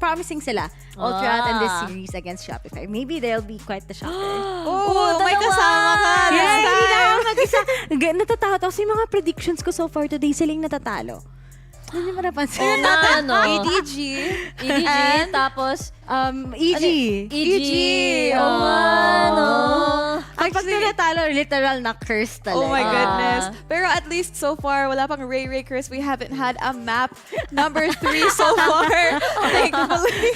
promising sila all throughout in this series against Shopify. Maybe they'll be quite the shocker. May kasama ka. Hindi na ako mag-isa. Natatakot ako sa mga predictions ko so far today. Silang natatalo. Hindi mo napansin. EDG. EDG, tapos EG. Kapag natalo, literal na curse talaga. Oh my goodness. Pero at least so far, wala pang Ray curse. We haven't had a map number 3 so far, thankfully.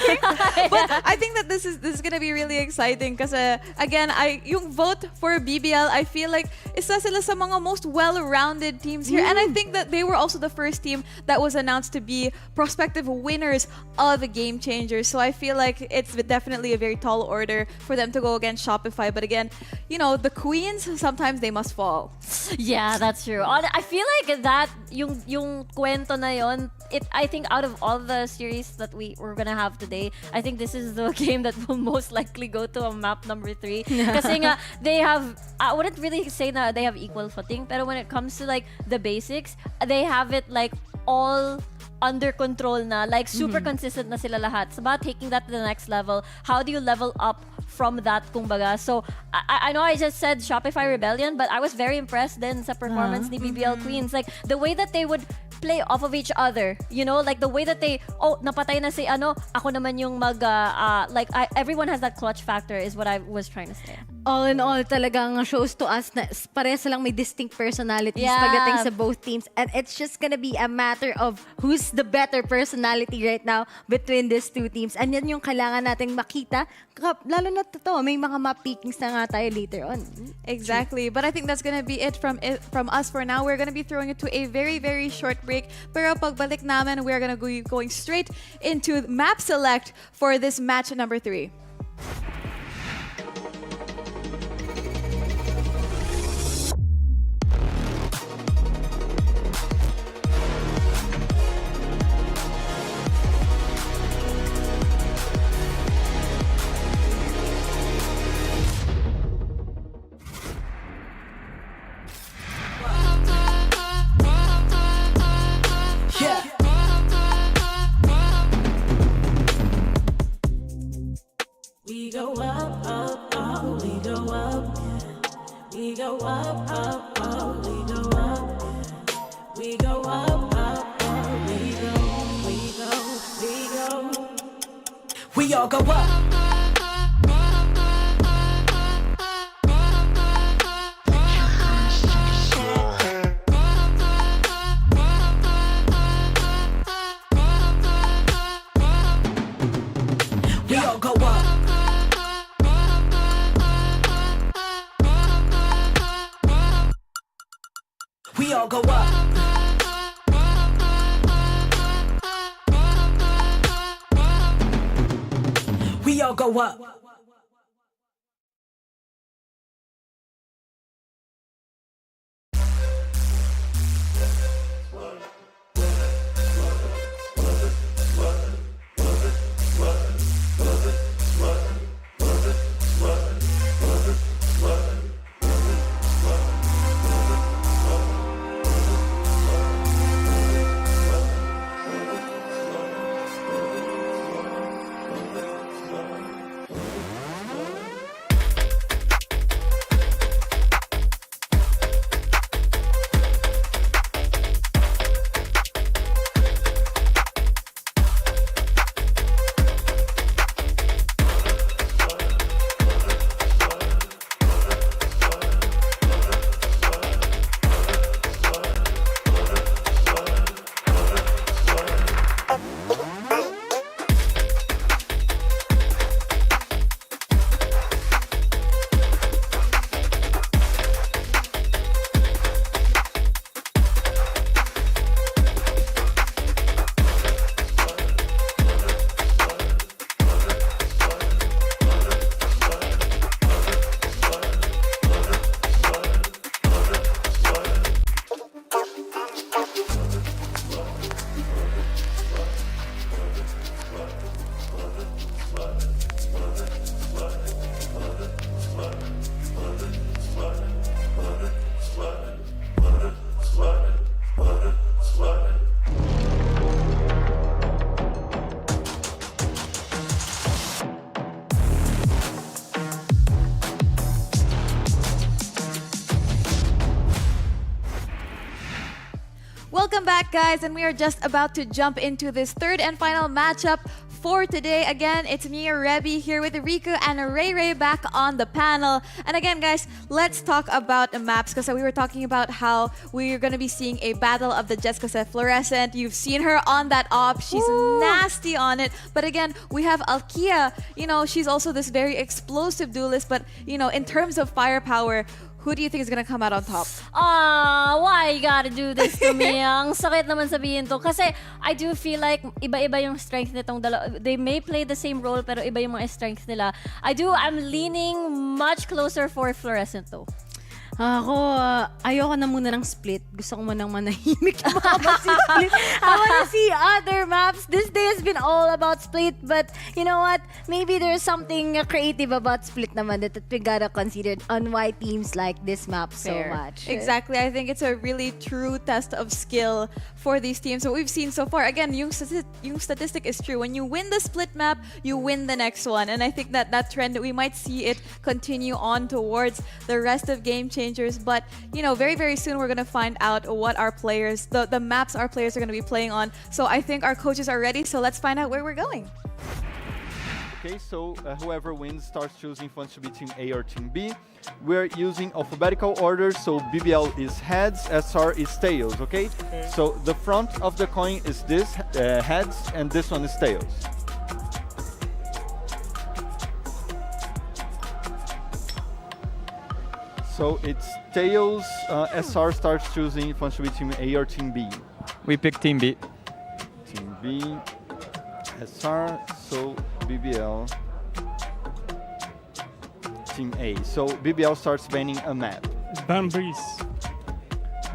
But I think that this is gonna be really exciting kasi, again, yung vote for BBL, I feel like isa sila sa mga most well-rounded teams here. And I think that they were also the first team that was announced to be prospective winners of the Game Changers. So I feel like it's definitely a very tall order for them to go against Shopify. But again, the queens, sometimes they must fall. Yeah, that's true. I feel like that, yung kwento na yon, I think out of all the series that we're gonna have today, I think this is the game that will most likely go to a map number 3. Kasi nga, they have, I wouldn't really say that they have equal footing, pero when it comes to like the basics, they have it like all under control na, like super consistent na sila lahat. It's about taking that to the next level. How do you level up from that, kumbaga? So, I know I just said Shopify Rebellion, but I was very impressed din sa performance ni BBL Queens. Like, the way that they would play off of each other, like the way that they, napatay na si ako naman yung everyone has that clutch factor is what I was trying to say. All in all, talagang shows to us na pares lang may distinct personalities pagdating sa both teams. And it's just gonna be a matter of who's the better personality right now between these two teams. And yan yung kailangan nating makita. Lalo na totoo, may mga map pickings na nga tayo later on. Exactly. But I think that's gonna be it from us for now. We're gonna be throwing it to a very, very short break. Pero pagbalik namin, we're gonna be going straight into map select for this match number 3. We go up, up, up, we go up, we go up, up, up, we go up, we go up, up, up, we go, we go, we go. We all go up. We all go up. We all go up. all go up. Welcome back, guys, and we are just about to jump into this third and final matchup for today. Again, it's me, Rebby, here with Riku and Ray Ray back on the panel. And again, guys, let's talk about the maps, because we were talking about how we're going to be seeing a battle of the Jets because Fluorescent. You've seen her on that op. She's nasty on it. But again, we have Alkia. You know, she's also this very explosive duelist. But, you know, in terms of firepower, who do you think is gonna come out on top? Why you gotta do this to me? Ang sakit naman sabihin to. Kasi I do feel like iba-iba yung strength nitong dalawa. They may play the same role pero iba yung mga strength nila. I'm leaning much closer for Fluorescent though. Ako, ayoko na muna ng split. Gusto ko munang manahimik yung mga split. I wanna see other maps. This day has been all about split, but you know what? Maybe there's something creative about split naman that we gotta consider on why teams like this map so much. Exactly. I think it's a really true test of skill for these teams. What we've seen so far, again, yung statistic is true. When you win the split map, you win the next one. And I think that trend, we might see it continue on towards the rest of Game Changers. But, you know, very, very soon we're going to find out what our players, the maps our players are going to be playing on. So I think our coaches are ready. So let's find out where we're going. Okay, so whoever wins starts choosing if wants to be Team A or Team B. We're using alphabetical order, so BBL is heads, SR is tails, okay? So the front of the coin is this, heads, and this one is tails. So it's tails, SR starts choosing if wants to be Team A or Team B. We pick Team B. Team B, SR, so BBL, Team A. So BBL starts banning a map. Ban Breeze.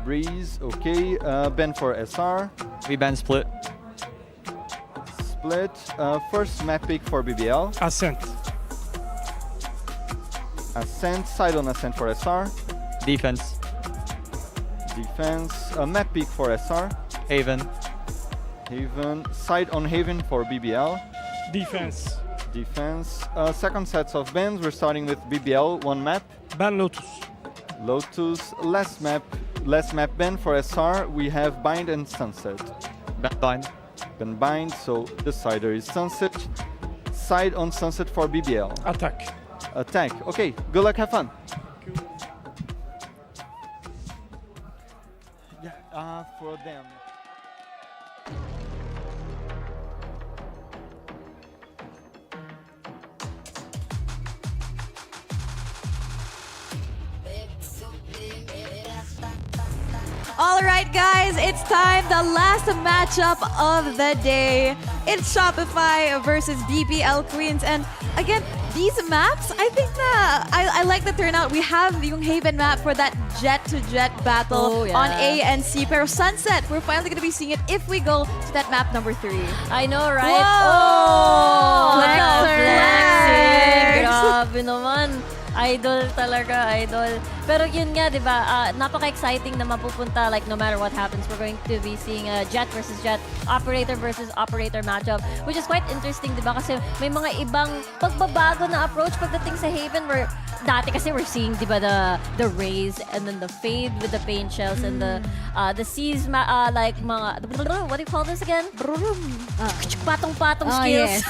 Breeze, okay. Ban for SR. We ban Split. Split. First map pick for BBL. Ascent. Ascent, side on Ascent for SR. Defense. Defense. Map pick for SR. Haven. Haven, side on Haven for BBL. Defense. Defense. Second sets of bans. We're starting with BBL, one map. Ban Lotus. Lotus, last map ban for SR. We have Bind and Sunset. Ban Bind. Ban Bind, so the sider is Sunset. Side on Sunset for BBL. Attack. Attack. Okay, good luck, have fun. Yeah, for them. All right, guys, it's time. The last matchup of the day. It's Shopify versus BBL Queens. And again, these maps, I think I like the turnout. We have yung Haven map for that jet-to-jet battle on A and C. Pero Sunset, we're finally going to be seeing it if we go to that map number 3. I know, right? Whoa! Flexing! Grabe naman. Idol talaga, idol. Pero yun nga, di ba, napaka-exciting na mapupunta, like no matter what happens, we're going to be seeing a jet versus jet, operator versus operator matchup, which is quite interesting, di ba? Kasi may mga ibang pagbabago na approach pagdating sa Haven, where dati kasi we're seeing, di ba, the raise and then the fade with the paint shells and the C's, like mga, what do you call this again? Patong-patong skills. Yes.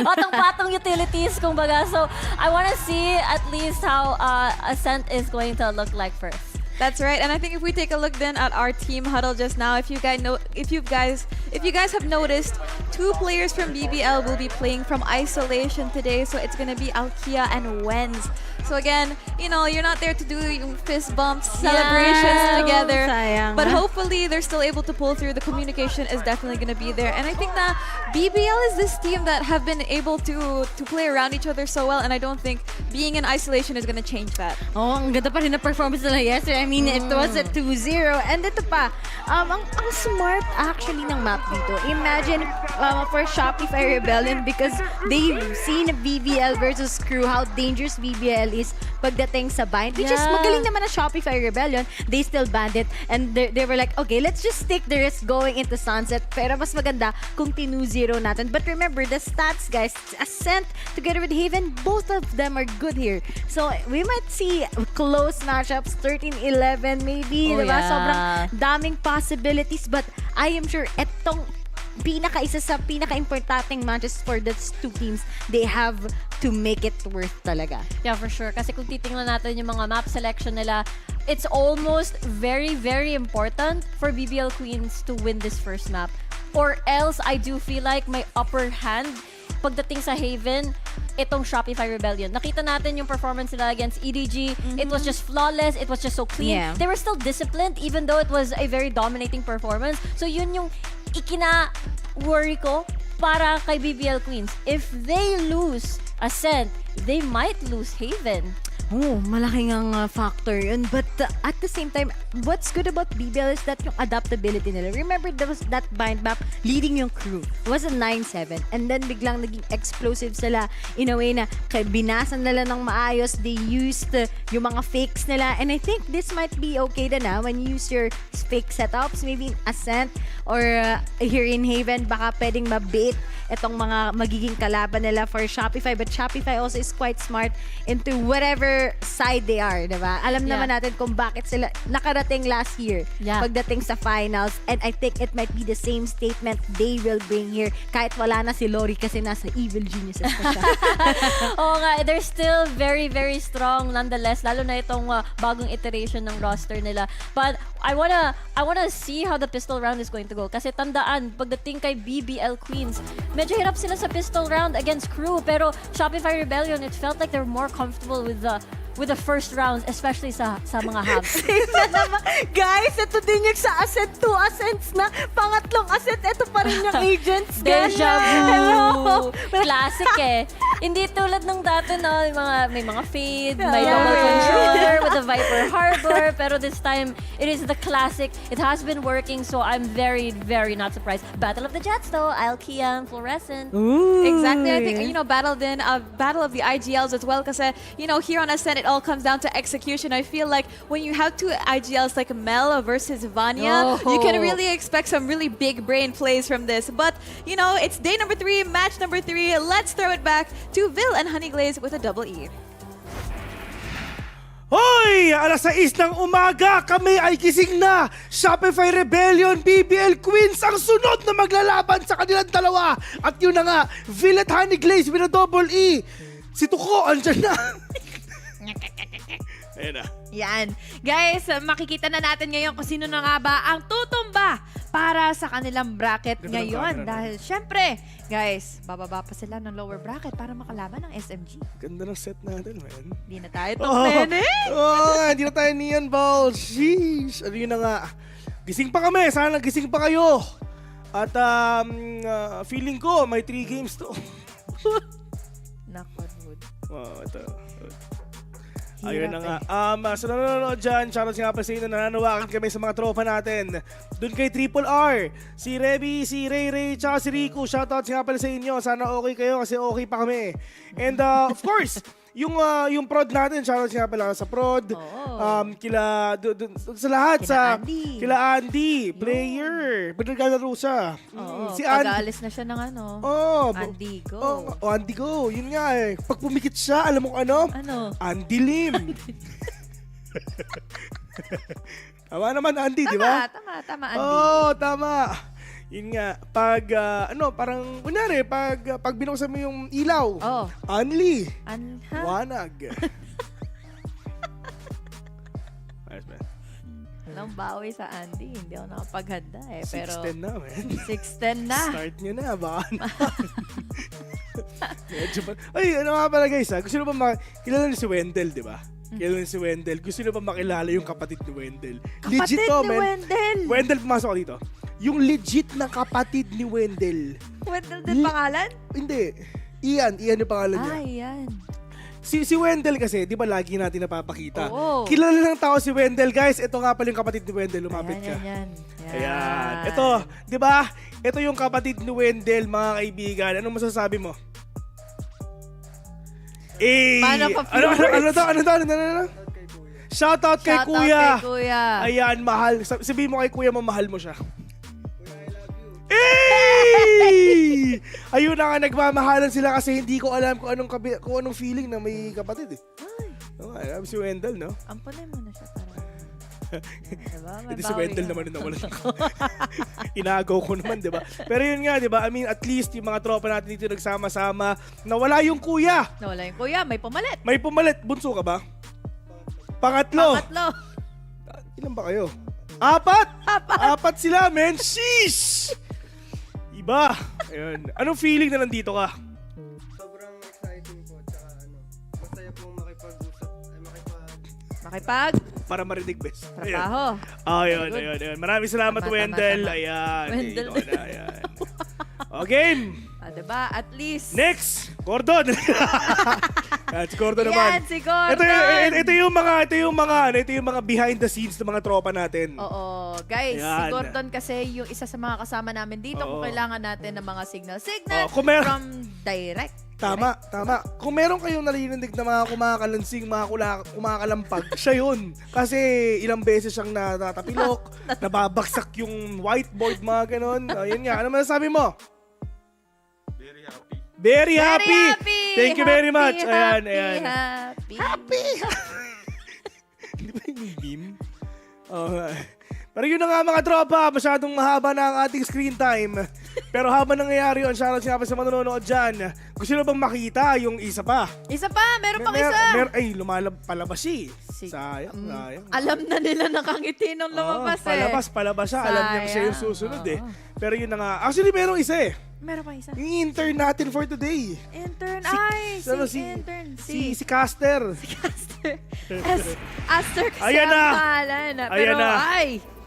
Patong-patong utilities, kumbaga. So, I wanna see at least how Ascent is going to look like first. That's right, and I think if we take a look then at our team huddle just now, if you guys have noticed, 2 players from BBL will be playing from isolation today, so it's gonna be Alkia and Wenz. So again, you know, you're not there to do yung fist bumps, celebrations together, but hopefully they're still able to pull through. The communication is definitely gonna be there, and I think that BBL is this team that have been able to play around each other so well, and I don't think being in isolation is gonna change that. Oh, ang ganda pa rin na performance nila yesterday. I mean, it was a 2-0. And ito pa, ang smart actually ng map dito. Imagine for Shopify Rebellion, because they've seen BBL versus KRÜ, how dangerous BBL is pagdating sa bind, which is magaling naman na Shopify Rebellion. They still banned it, and they were like, okay, let's just take the risk going into Sunset. Pero mas maganda kung 2-0 natin. But remember, the stats, guys, Ascent together with Haven, both of them are good here. So we might see close matchups, 13-11 maybe, diba? Sobrang daming possibilities, but I am sure etong isa sa pinaka-importanting matches for these 2 teams, they have to make it worth talaga. Yeah, for sure. Kasi kung titingnan natin yung mga map selection nila, it's almost very, very important for BBL Queens to win this first map. Or else, I do feel like may upper hand pagdating sa Haven, itong Shopify Rebellion. Nakita natin yung performance nila against EDG. It was just flawless. It was just so clean. They were still disciplined even though it was a very dominating performance. So yun yung ikina-worry ko para kay BBL Queens. If they lose Ascent, they might lose Haven. Oh, malaking ang factor yun. But at the same time, what's good about BBL is that yung adaptability nila. Remember, there was that bind map leading yung KRÜ. It was a 9-7. And then biglang naging explosive sila in a way na binasan nila ng maayos. They used yung mga fakes nila. And I think this might be okay na when you use your fake setups. Maybe in Ascent or here in Haven, baka pwedeng mabait itong mga magiging kalaban nila for Shopify. But Shopify also is quite smart into whatever side they are, diba? Alam naman natin kung bakit sila nakarating last year pagdating sa finals, and I think it might be the same statement they will bring here kahit wala na si Lori kasi nasa Evil Geniuses pa siya. Oo nga, they're still very, very strong nonetheless, lalo na itong bagong iteration ng roster nila. But I wanna see how the pistol round is going to go. Kasi tandaan, pagdating kay BBL Queens, medyo hirap sila sa pistol round against KRÜ, pero Shopify Rebellion, it felt like they're more comfortable with the first rounds, especially sa mga halves. Guys, ito din yung sa Ascent, 2 Ascents na. Pangatlong Ascent, ito pa rin yung agents. Deja vu. Hello. Classic eh. Hindi tulad ng dati na may mga fade, may double controller with the Viper Harbor, pero this time, it is the classic. It has been working, so I'm very, very not surprised. Battle of the Jets though, Alkia and Fluorescent. Exactly. I think, battle of the IGLs as well, kasi, here on Ascent, it all comes down to execution. I feel like when you have 2 IGLs like Mel versus Vanya, you can really expect some really big brain plays from this. But, it's day number 3, match number 3. Let's throw it back to Vil and Honeyglaze with a double E. Hoy! Alas 6 ng umaga, kami ay gising na! Shopify Rebellion, BBL Queens ang sunod na maglalaban sa kanilang dalawa! At yun na nga, Vil at Honeyglaze with a double E! Si Tuko, andyan na! Ayan na. Yan. Guys, makikita na natin ngayon kung sino na nga ba ang tutumba para sa kanilang bracket Ganda ng ngayon. camera, no? Dahil syempre, guys, bababa pa sila ng lower bracket para makalaban ng SMG. Ganda ng set natin, man. Hindi na tayo top 10 eh. Hindi na tayo neon ball. Sheesh. Ano yun na nga. Gising pa kami. Sana gising pa kayo. At feeling ko, may 3 games to. Nako, dude. Ito. Ayun na nga. Sa nanonood dyan, shoutout nga pa sa inyo, nananawagan kami sa mga tropa natin. Doon kay Triple R, si Reby, si Ray, tsaka si Riku, shoutout nga pala sa inyo. Sana okay kayo kasi okay pa kami. And of course, yung prod natin, shoutout nga pala sa prod. Sa lahat, kila Andy, player. Naglalaro siya. Si Andy. Pag-aalis na siya ng Andy Go. Andy Go, yun nga eh. Pag pumikit siya, alam mo kung ano? Andy Lim. Tama naman, Andy, di ba? Tama, Andy. Tama. Yun nga, parang, kunyari, pag binuksan mo yung ilaw, Anli, wanag. Ayos ba? Walang bawi sa Andy, hindi ako nakapaghanda eh. Pero 6'10 na, man. 6'10 na. Start nyo na, baka Ay, ano nga pala guys, gusto nyo ba kilala niyo si Wendell, di ba? Kilala niyo si Wendell. Gusto nyo ba makilala yung kapatid ni Wendell? Kapatid ni Wendell? Wendell, pumasok ka dito. Yung legit na kapatid ni Wendell. Wendell din pangalan? Hindi. Ian yung pangalan niya. Ian. Si Wendell kasi, di ba lagi natin napapakita? Oo. Kilala ng tao si Wendell, guys. Ito nga pala yung kapatid ni Wendell. Lumapit ka. Ayan. Ito, di ba? Ito yung kapatid ni Wendell, mga kaibigan. Anong masasabi mo? Ano to? Shoutout kay Kuya. Ayan, mahal. Sabihin mo kay Kuya mo, mahal mo siya. Ayun na nga, nagmamahalan sila kasi hindi ko alam kung anong feeling na may kapatid eh. Alam si Wendell, no? Ampunin mo na siya para. Diba? Hindi si Wendell naman yung nawalan. Inagaw ko naman, di ba? Pero yun nga, di ba? I mean, at least yung mga tropa natin dito nagsama-sama. Nawala yung kuya. May pumalit. May pumalit. Bunso ka ba? Pangatlo. Ilan ba kayo? 4 sila, men. Sheesh! Iba. Ayun. Anong feeling na nandito ka? Sobrang exciting po. Tsaka masaya pong makipag? Para marinig, bes. Trabaho. Ayun. Maraming salamat, Wendell. Ayan. Wendell. Ayan. Game. Diba? At least. Next. Gordon. Si Gordon naman. Si Gordon. Ito yung mga behind the scenes ng mga tropa natin. Oo. Guys, Ayan. si Gordon kasi yung isa sa mga kasama namin dito kung kailangan natin ng mga signal from direct. Tama. Kung meron kayong narinig na mga kumakalansing, mga kumakalampag, siya yun. Kasi ilang beses siyang natatapilok, nababagsak yung whiteboard, mga ganon. Ayun nga. Ano masasabi mo? Very happy. Thank you very much. Ayan. Happy. Hindi ba yung meme? Pero yun na nga mga tropa, masyadong mahaba na ang ating screen time. Pero habang nangyayari yun, shoutout nga pa sa manonood dyan. Gusto nyo bang makita yung isa pa? Isa pa? Meron pang isa? Palabas siya. Sayang. Alam na nila nakangiti nung lumabas Palabas siya. Alam niya siya yung susunod eh. Pero yun na nga. Actually, merong isa eh. Meron pa isa? Yung intern natin for today. Si Caster. Aster kasi Ayan na. ang pangalan. Ayan na.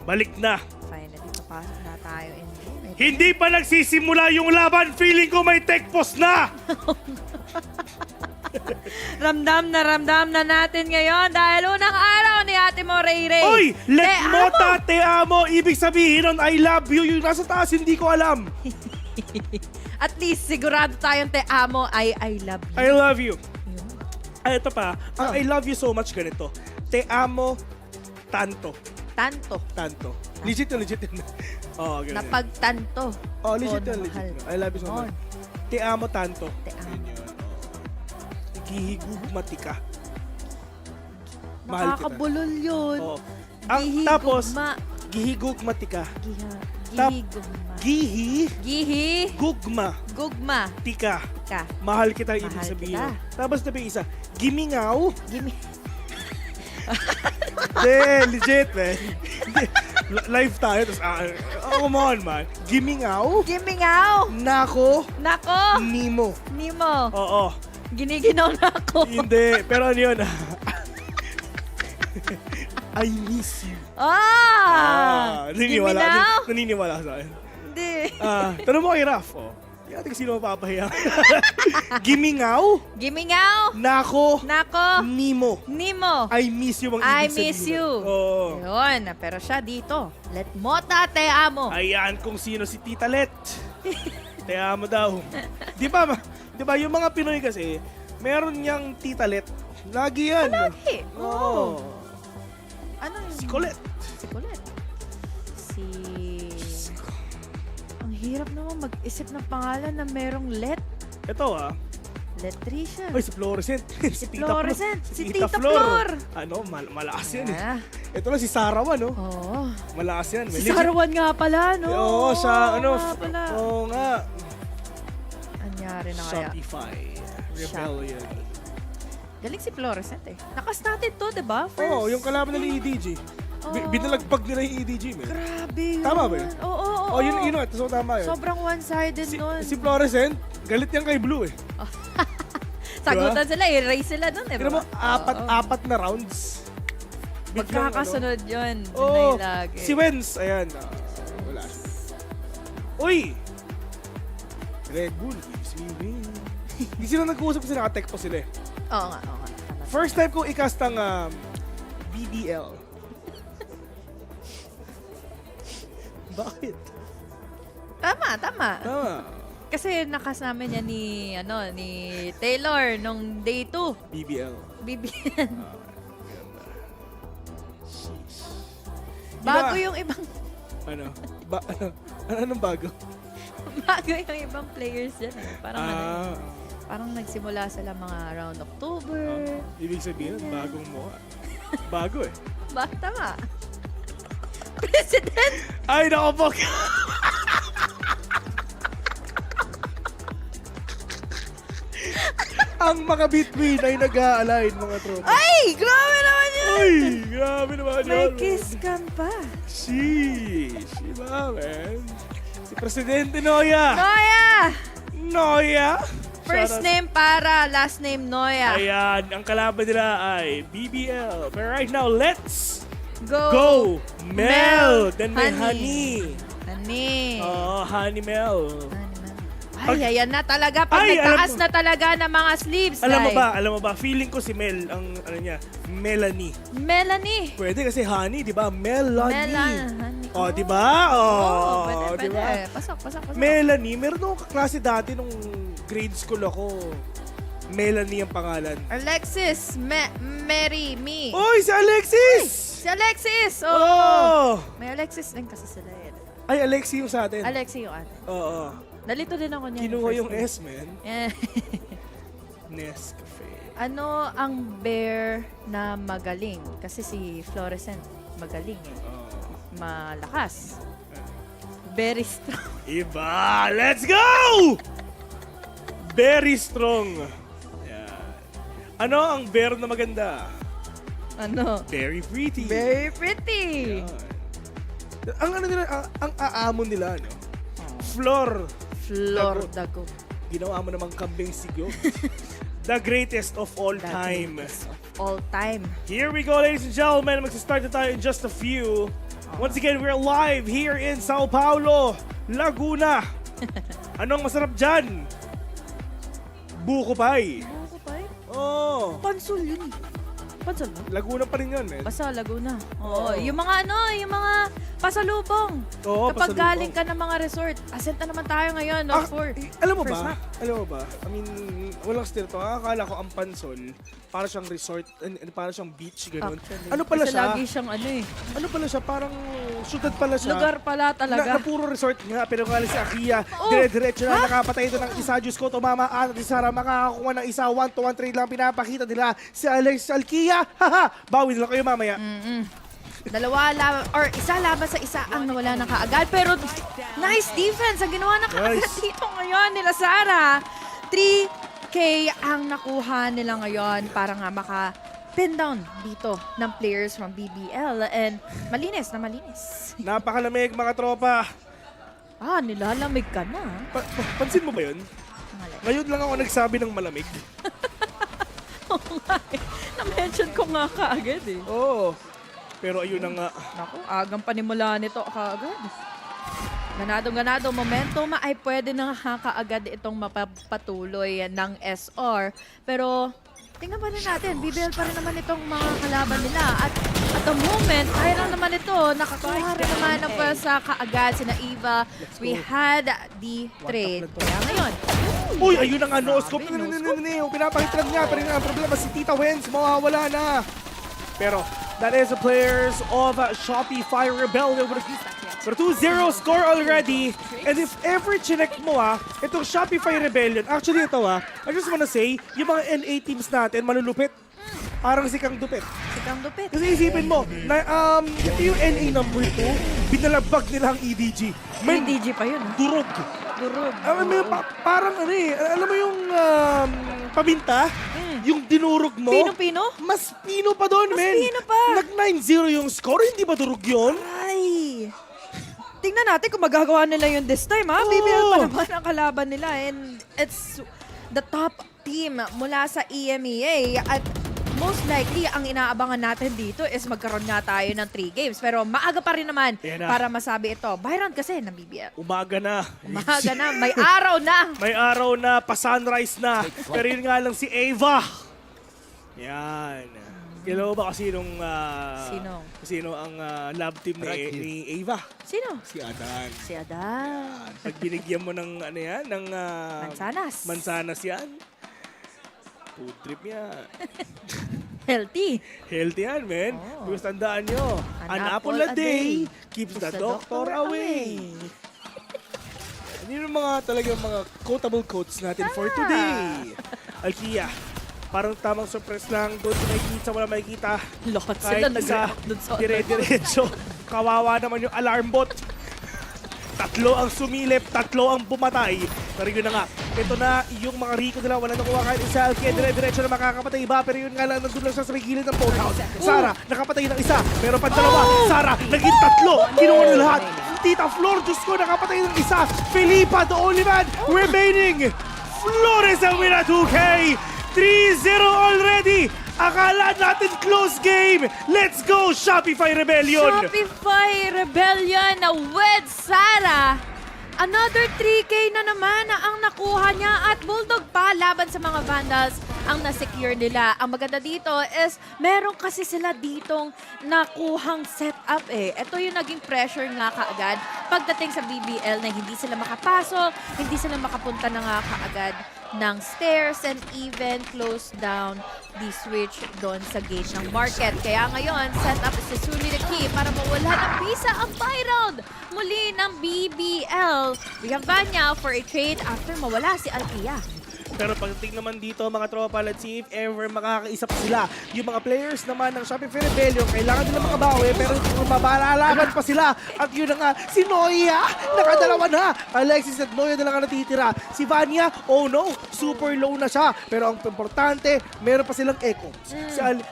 Balik na. Finally, papasok na tayo in game. Hindi pa nagsisimula yung laban. Feeling ko may tech post na. Ramdam na natin ngayon dahil unang araw ni Ate mo, Ray. Oy! Lekmota, te amo. Ibig sabihin nun, I love you. Yung nasa taas, hindi ko alam. At least, sigurado tayong te amo ay I love you. I love you. Ay, ito pa. Ang I love you so much ganito. Te amo, tanto. Tanto. Legit yun. Oh, ganun. Napagtanto. Oh, legit yun. I love you so much. Te amo, tanto. Te amo. Gihigugmatika. Mahal kita. Makakabulol yun. Oh. Tapos, gihigugmatika. Gugma. Tika. Mahal kita ibig sabihin. Tapos nabi isa, gimingaw. Legit, man. Live tayo, tapos, come on, man. Gimingaw? Gimingaw? Nako? Nako? Nimo. Nimo? Oo. Giniginaw na ako. Hindi, pero ano yun? I miss you. Naniniwala sa akin. Hindi. Tanong mo kay Raf, Hindi natin sino mapapahiya. Gimingaw? Gimingaw? Nako? Nako? Nimo. Nimo? I miss you bang I ibig sabihin? miss you. Oo. Yun, pero siya dito. Let mo te amo. Ayan kung sino si Tita Let. Te amo daw. Di ba yung mga Pinoy kasi, meron niyang Tita Let. Lagi yan. Lagi? Oo. Ano yun? Si Colette. Si Colette. Ang hirap naman mag-isip ng pangalan na merong Let. Ito Letricia. Ay, si Florescent. Si Florescent. Si Tita Flor. Ano, malakas yan Ito lang si Sarawan, no? Oo. Malakas yan. Si Sarawan nga pala, no? Oo, siya, ano. Nga pala. Oo nga. Anyari na kaya? Shopify. Rebellion. Galing si Florescent Naka-started to, di ba? Oo, yung kalaban nila yung EDG. Binalagpag nila yung EDG, man. Grabe yun. Tama ba yun? Oo. Yun so tama yun. Sobrang one-sided nun. Si Florescent, galit yan kay Blue Sagutan sila, i-race sila nun, di Pero ba? mo, apat na rounds. Magkakasunod yun. Oo. Lagi. Si Wenz, ayan. Wala siya. Uy! Red Bull, hindi sila nag-uusap kasi naka-tech pa sila Oo nga. First time ko i-cast ang BBL. Bakit? Tama. Kasi nakasama niya ni Taylor nung day 2. BBL. Bago yung ibang... Anong bago? Bago yung ibang players dyan Parang nagsimula sila mga around October. Ibig sabihin, bagong mukha. Bago Tama. President! Ay, nakapok! Ang mga between ay nag-a-align, mga tropa. Ay! Grabe naman yun! Ay! Grabe naman yun! May kiss cam pa. Sheesh! Diba, man? Si Presidente Noya! Noya! First name para, last name Noya. Ayan, ang kalaban nila ay BBL. But right now, let's go Mel! Then may Honey. Honey Mel. Ay, ayan na talaga. Pag nagtaas na talaga ng mga sleeves. Alam mo ba, feeling ko si Mel, ang Melanie. Pwede kasi Honey, di ba? Melanie. Di ba? Pwede. Pasok. Melanie, meron akong kaklase dati nung grade school ako. Melanie ang pangalan. Alexis, Mary, me. Oy, si Alexis! Si Alexis! May Alexis din kasi sila Ay, Alexi yung sa atin. Alexi yung atin. Oo. Nalito din ako niya. Kinuha yung S, man. Nescafe. Ano ang bear na magaling? Kasi si Florescent magaling Malakas. Very strong. Iba! Let's go! Very strong. Yan. Ano ang bear na maganda? Very pretty. Very pretty. Yan. Ang aamon nila, Flor Dago. Ginawa mo namang kambing sigyo. The greatest of all time. Here we go, ladies and gentlemen. Magsa-start na tayo in just a few. Once again, we're live here in São Paulo, Laguna. Anong masarap dyan? Buko pie. Pansol yun. Laguna pa rin yun, man. Basta Laguna. Yung mga pasalubong. Kapag galing ka ng mga resort, ascent na naman tayo ngayon. Alam mo ba? I mean, walang still to. Akala ko ang Pansol, para siyang resort, para siyang beach, gano'n. Ano pala kasi siya? Lagi siyang Ano pala siya? Parang syudad pala siya. Lugar pala talaga. Na puro resort nga, pero kung si Akia, dire-diretso na nakapatay ito ng isa. Diyos ko, tumama at Sara, makakakuha ng isa. 1-to-1 trade lang pinapakita nila. Si Alex Alkia, bawi nila kayo mamaya. Isa laban sa isa ang nawala ng kaagad. Pero nice defense ang ginawa ng kaagad dito ngayon nila Sara. 3K ang nakuha nila ngayon para nga pin down dito ng players from BBL and malinis na malinis. Napakalamig mga tropa. Nilalamig ka na. Pansin mo ba yun? Ngayon lang ako nagsabi ng malamig. Oo nga eh. Na-mention ko nga kaagad eh. Oo. Pero ayun na nga. Naku, agang panimula nito kaagad. Ganado-ganado momentum ay pwede na kaagad itong mapapatuloy ng SR. Pero tingnan pa rin natin, BBL pa rin naman itong mga kalaban nila. At at the moment, kaya lang naman ito, nakakuha rin naman ng pwersa kaagad sina Eva. We had the trade. Kaya ngayon, uy, ayun na nga, no-scope. Yung pinapakita niya, pero ang problema si Tita Wens, mawawala na. Pero that is the players of Shopify Rebellion. Pero 2-0 score already. And if ever chinek mo itong Shopify Rebellion, actually ito I just wanna say, yung mga NA teams natin, malulupit. Parang sikang dupit. Sikang dupit. Kasi isipin mo, na, ito yung NA number 2, binalabag nila ang EDG. May EDG pa yun. Durog. Durog. Parang alam mo yung pabinta? Yung dinurog mo? Pino-pino? Mas pino pa doon, men. Mas pino pa. Nag 9-0 yung score, hindi ba durog yun? Ay. Tingnan natin kung magagawa nila yun this time, ha? BBL pa naman ang kalaban nila. And it's the top team mula sa EMEA. At most likely, ang inaabangan natin dito is magkaroon nga tayo ng 3 games. Pero maaga pa rin naman para masabi ito. Byron kasi ng BBL. Umaga na. Umaga na. May araw na. May araw na. Pa-sunrise na. Pero yun nga lang si Eva. Yan. Kailan ba kasi sino ang lab team ni Eva? Sino? Si Adan. Si Adan. Pag binigyan mo ng ng Mansanas. Mansanas yan. Food trip yan. Healthy. Healthy yan, men. Because tandaan nyo, an apple a day keeps the doctor away. Yun yung talagang mga quotable quotes natin for today. Alkia, parang tamang surprise lang doon sa makikita, wala makikita. Lot kahit sila nag-react doon sa dire-diretso. Kawawa naman yung alarm bot. 3 ang sumilip, 3 ang pumatay. Pero yun na nga, ito na yung mga Rico nila, wala nakuha kahit isa. Alkia, dire-diretso na makakapatay iba. Pero yun nga lang, nandun lang siya sa may gilid ng boathouse. Sara, nakapatay ng isa. Pero pandalawa, Sara, naging 3. Kinuha na lahat. Tita Flor, Diyos ko, nakapatay ng isa. Felipa, the only man remaining. Flores ang win at 2K. 3-0 already! Akala natin close game! Let's go, Shopify Rebellion! Shopify Rebellion with Sara. Another 3K na naman ang nakuha niya at Bulldog pa laban sa mga Vandals ang na-secure nila. Ang maganda dito is meron kasi sila ditong nakuhang setup Ito yung naging pressure nga kaagad pagdating sa BBL na hindi sila makapasok, hindi sila makapunta na nga kaagad ng stairs and even close down the switch doon sa gate ng market. Kaya ngayon, setup is truly the key para mawala ng visa ang buy round muli ng BBL. We have Vanya for a trade after mawala si Alkia. Pero pagdating naman dito mga tropa, let's see if ever makakaisap sila. Yung mga players naman ng Shopify Rebellion, kailangan nila makabawi pero mabalalaban pa sila. At yun na nga, si Noya, nakadalawa na. Alexis at Noya na lang ang natitira. Si Vanya, oh no, super low na siya. Pero ang importante, meron pa silang echo.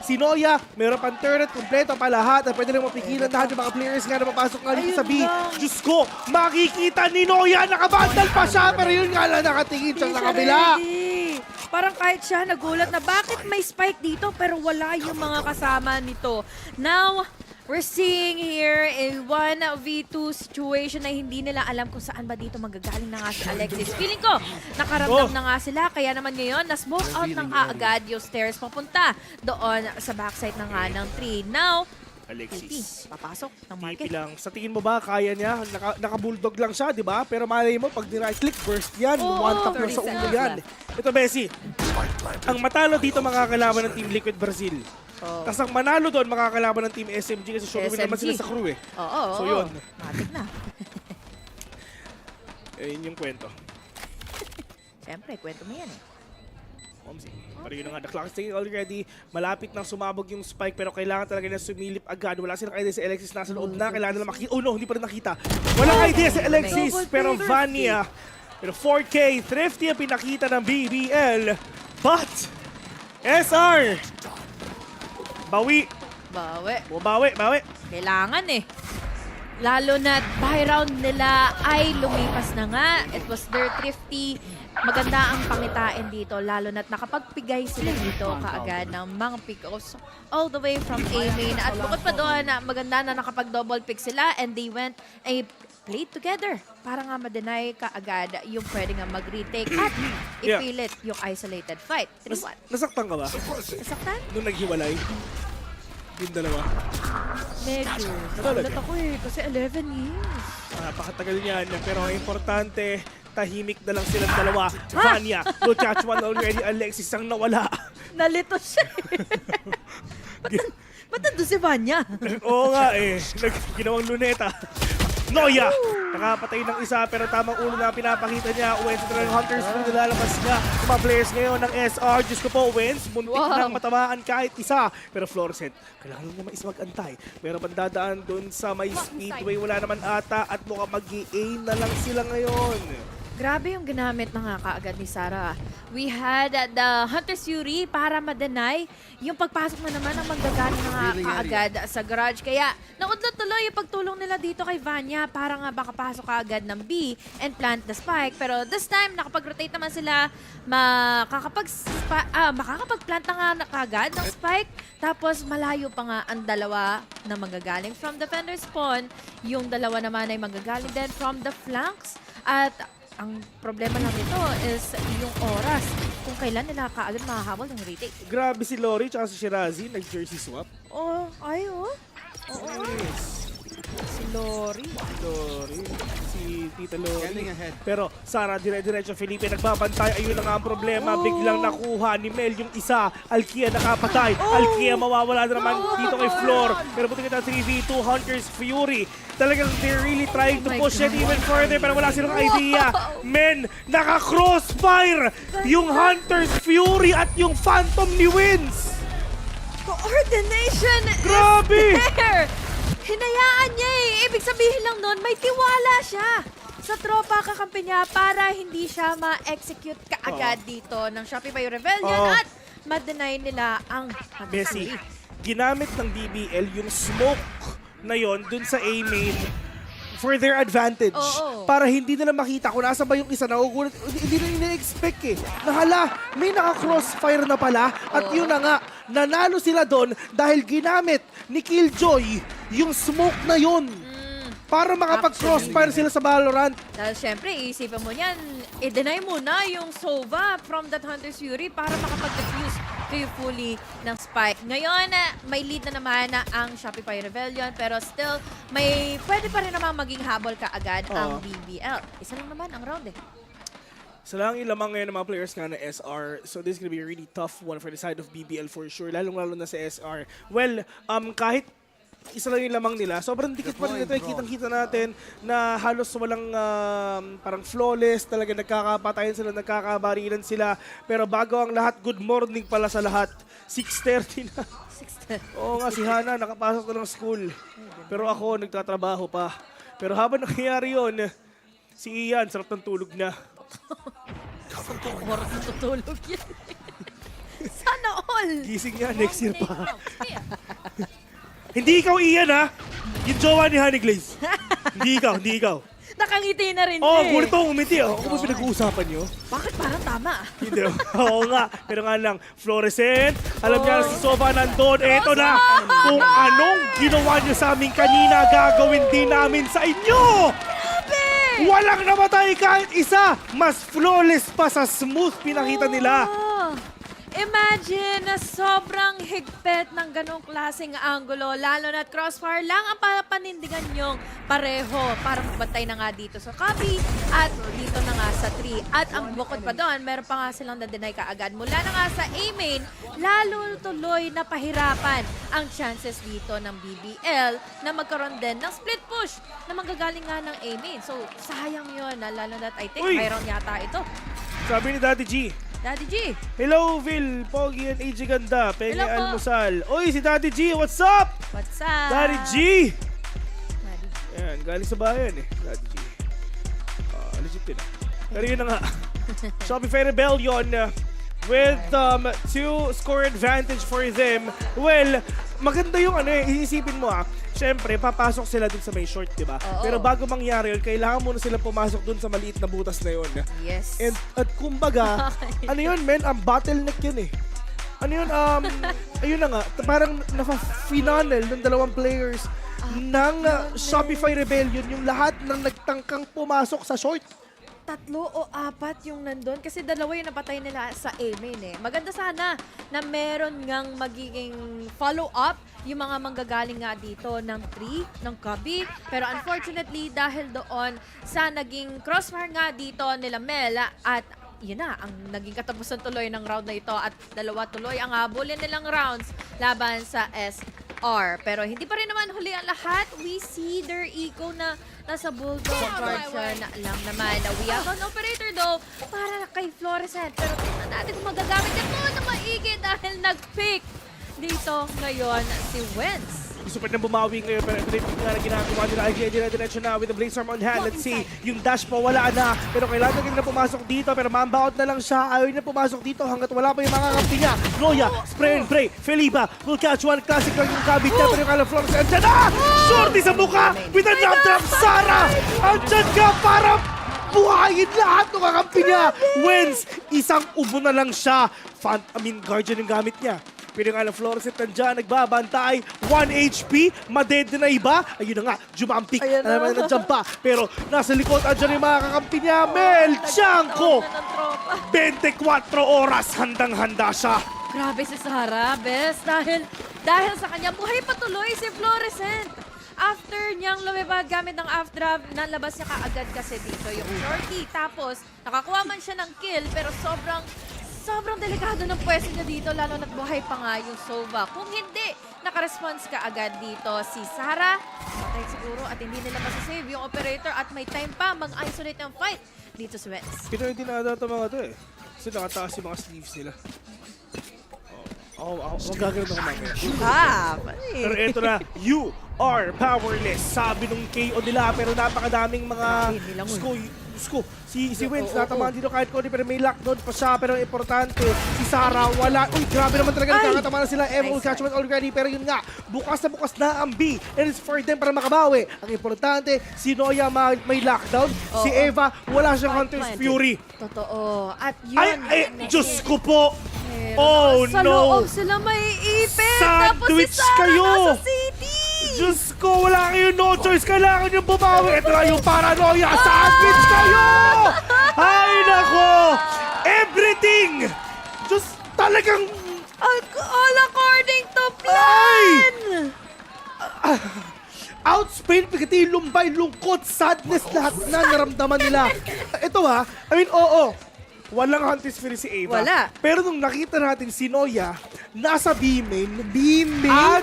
Si Noya, meron pang turret, kompleto pa lahat. At pwede lang mapigilan lahat yung mga players nga na mapasok nga dito sa B. Diyos ko, makikita ni Noya, nakabandal pa siya. Pero yun nga lang, nakatingin siya sa kabila. Parang kahit siya nagulat na bakit may spike dito pero wala yung mga kasama nito. Now, we're seeing here a 1v2 situation na hindi nila alam kung saan ba dito magagaling na nga si Alexis. Feeling ko, nakaramdam na nga sila. Kaya naman ngayon, na-smoke out ng kaagad yung stairs papunta doon sa backside na nga ng 3. Now, Alexis. Papasok ng market. Lang. Sa tingin mo ba, kaya niya? Naka-bulldog lang siya, di ba? Pero malay mo, pag ni-right click, burst yan. One tap na sa ulo yan. Ito, Bessie. Ang matalo dito makakalaban ng Team Liquid Brazil. Tapos ang manalo doon, makakalaban ng Team SMG kasi sure naman sila sa KRÜ So yun. Matik na. Yun yung kwento. Siyempre, kwento mo yan Pero yun nga, the clock is ticking already. Malapit nang sumabog yung spike pero kailangan talaga na sumilip agad. Wala silang idea si Alexis, nasa loob na. Kailangan nila makita. Oh no, hindi pa rin nakita. Walang idea si Alexis pero Vanya. Pero 4K, thrifty ang pinakita ng BBL. But, SR, Bawi. Bawi. Kailangan eh. Lalo na buy round nila ay lumipas na nga. It was their thrifty. Maganda ang pangitain dito. Lalo na't nakapagpigay sila dito kaagad ng mga pick-offs all the way from A main. At bukod pa doon, maganda na nakapag-double pick sila and they went and played together para nga ma-deny kaagad yung pwede nga mag-retake at ipilit yung isolated fight. 3-1. Nasaktan ka ba? Nasaktan? Nung naghiwalay? Yung dalawa? Medyo. Nagulat ako eh, kasi 11 years. Napakatagal niyan, pero ang importante, tahimik na lang silang dalawa. Vanya, Luchachuan already, Alexis ang nawala. Nalito siya eh. Ba't nandun si Vanya? Oo nga eh, ginawang luneta. Noya! Nakapatay ng isa pero tamang ulo na pinapakita niya. Wens ito ng Hunters Blue nilalabas nga. Mga players ngayon ng SR. Diyos ko po, Wens, muntik nang matamaan kahit isa. Pero Fluorescent, kailangan naman is mag-antay. Pero pandadaan dun sa may speedway, wala naman ata at mukhang mag-i-aim na lang sila ngayon. Grabe yung ginamit na nga kaagad ni Sarah. We had the Hunter's Fury para ma-deny yung pagpasok na naman ng manggagaling na nga kaagad sa garage. Kaya naudlot tuloy yung pagtulong nila dito kay Vanya para nga makapasok kaagad ng B and plant the spike. Pero this time, nakapag-rotate naman sila, makakapag-plant na nga kaagad ng spike. Tapos malayo pa nga ang dalawa na manggagaling from defender spawn. Yung dalawa naman ay manggagaling din from the flanks. At ang problema lang nito is yung oras kung kailan nila kaagad mahahabol ng retake. Grabe si Lori at si Shirazi, nag-jersey swap. Oo. Si Lori. Si Tita Lori. Pero Sara, dire-diretso Felipe nagbabantay. Ayun na nga ang problema. Biglang nakuha ni Mel yung isa. Alkia nakapatay. Alkia mawawala na naman dito kay Floor. Pero buti kita 3v2 Hunters Fury. Talagang they're really trying to push it even further pero wala silang idea. Men, naka-crossfire yung Hunters Fury at yung Phantom ni Wins. Coordination Grabe! is there! Hinayaan niya eh. Ibig sabihin lang nun, may tiwala siya sa tropa kakampi niya para hindi siya ma-execute kaagad dito ng Shopify Rebellion at ma-deny nila ang Bessie, ginamit ng BBL yung smoke na yon dun sa A main for their advantage. Para hindi nila makita kung nasa ba yung isa. Nagugulat, hindi na ina-expect eh. Nahala, may naka-crossfire na pala at yun na nga, nanalo sila doon dahil ginamit ni Killjoy yung smoke na yun. Para makapag-crossfire sila sa Valorant. Dahil syempre, iisipin mo yan, i-deny mo na yung Sova from that Hunter's Fury para makapag-defuse kayo fully ng spike. Ngayon, may lead na naman ang Shopify Rebellion pero still, may pwede pa rin naman maging habol kaagad ang BBL. Isa lang naman ang round eh. Isa lang yung lamang ngayon ng mga players nga na SR. So this is gonna be a really tough one for the side of BBL for sure. Lalong-lalo na sa SR. Well, kahit isa lang yung lamang nila. Sobrang dikit pa rin ito. Kitang-kita natin na halos walang parang flawless. Talaga nagkakapatayan sila, nagkakabarilan sila. Pero bago ang lahat, good morning pala sa lahat. 6:30 na. 6:30. Oo nga, si Hana nakapasok na ng school. Pero ako, nagtatrabaho pa. Pero habang nangyayari yun, si Ian, sarap ng tulog na. Sampung oras na tutulog yan. Sana all! Gising niya, next year pa. Hindi ikaw, Ian, ha? Yung jowa ni Honey Glaze. Hindi ikaw. Nakangiti na rin gulit ako umiti. Ako ba pinag-uusapan nyo? Bakit parang tama? Hindi. Oo nga. Pero nga lang, Fluorescent, alam niya si Sova nandun. Eto na, kung anong ginawa niyo sa amin kanina, gagawin din namin sa inyo! Grabe! Walang namatay kahit isa! Mas flawless pa sa smooth pinakita nila. Imagine na sobrang higpit ng ganong klaseng angulo, lalo na't crossfire lang ang panindigan nyong pareho para magbantay na nga dito sa copy at dito na nga sa 3. At ang bukod pa doon, meron pa nga silang na-deny kaagad. Mula na nga sa A-main, lalo tuloy na pahirapan ang chances dito ng BBL na magkaroon din ng split push na manggagaling nga ng A-main. So, sayang yun, lalo na't I think mayroon yata ito. Sabi ni Daddy G. Daddy G. Hello, Phil. Pogi and AJ Ganda. Pengi Almusal. Oy, si Daddy G. What's up? What's up? Daddy G. Ayan, galing sa bayan eh. Daddy G. Legit din. Pero yun na nga. Shopify Rebellion. with 2-score advantage for them. Well, maganda yung iisipin mo Siyempre, papasok sila dun sa may short, di ba? Pero bago mangyari yun, kailangan muna sila pumasok dun sa maliit na butas na yun. Yes. At kumbaga, ano yun, men? Ang bottleneck yun eh. Ano yun, ayun na nga, parang nafa-finale ng dalawang players ng Shopify Rebellion, yung lahat ng nagtangkang pumasok sa short. 3 o 4 yung nandun kasi 2 yung napatay nila sa A-main Maganda sana na meron ngang magiging follow-up yung mga manggagaling nga dito ng 3, ng Cubby. Pero unfortunately, dahil doon sa naging crossfire nga dito nila Mel at yun na, ang naging katapusan tuloy ng round na ito at 2 tuloy ang habulin nilang rounds laban sa SR. Pero hindi pa rin naman huli ang lahat. We see their eco na nasa bulldog version lang naman. We have an operator though para kay Fluorescent. Pero tingnan natin kung magagamit ito na maigi dahil nag-pick dito ngayon si Wentz. Gusto pa rin bumawi ngayon pero ito rin nga na ginagawa nila. Diretso na with the Blaze Arm on hand. Let's see, yung dash pa wala na. Pero kailangan na pumasok dito. Pero mambaot na lang siya. Ayaw na pumasok dito hanggat wala pa yung mga kampi niya. Noya, spray and pray. Felipa will catch one. Classic lang yung kabit niya. Pero yung Alan Flores, andyan na! Shorty sa mukha with a jump trap. Sara! Andyan ka para buhayin lahat ng kakampi niya. Wins, isang ubo na lang siya. Guardian yung gamit niya. Pero nga na Florset nandiyan, nagbabantay. 1 HP, madede na iba. Ayun na nga, jumampik. Alam na nandiyan pa. Pero nasa likod, andyan yung mga kakampi niya. Mel Chanko! 24 oras, handang-handa siya. Grabe si Sara, best. Dahil sa kanya, buhay patuloy si Fluorescent. After niyang lumipad gamit ng afdraft, nalabas niya kaagad kasi dito yung shorty. Tapos, nakakuha man siya ng kill, pero sobrang delikado ng pwesto niya dito, lalo na't buhay pa nga yung Sova. Kung hindi, naka-response ka agad dito si Sara. Matay siguro at hindi nila masasave yung operator at may time pa mag-isolate ng fight dito sa Wentz. Pero hindi na ito mga to Kasi nakataas yung mga sleeves nila. Magagano'n ako mamaya. Pero ito na, you are powerless. Sabi nung KO nila, pero napakadaming mga si Wentz natamaan dito kahit konti pero may lockdown pa siya pero importante si Sara wala. Uy, grabe naman talaga nakakatama na sila. Will catch one already pero yun nga, bukas na ang B and it's for them para makabawi. Ang importante, si Noya may lockdown, si Eva wala siyang Hunter's Fury. Totoo. At yun. Diyos ko po! Sa loob sila may ipit. Sandwich Tapos si Sara kayo! nasa city! Diyos ko, wala kayo no choice. Kailangan yung bumawi. Ito na yung paranoia. Sandwich kayo! Ay, nako! Everything! Diyos, talagang... All according to plan! Outspain, pagkati lumbay, lungkot, sadness, lahat na naramdaman nila. Ito oo. Walang Hunter's Fury si Eva. Wala. Pero nung nakita natin si Noya, nasa B-main.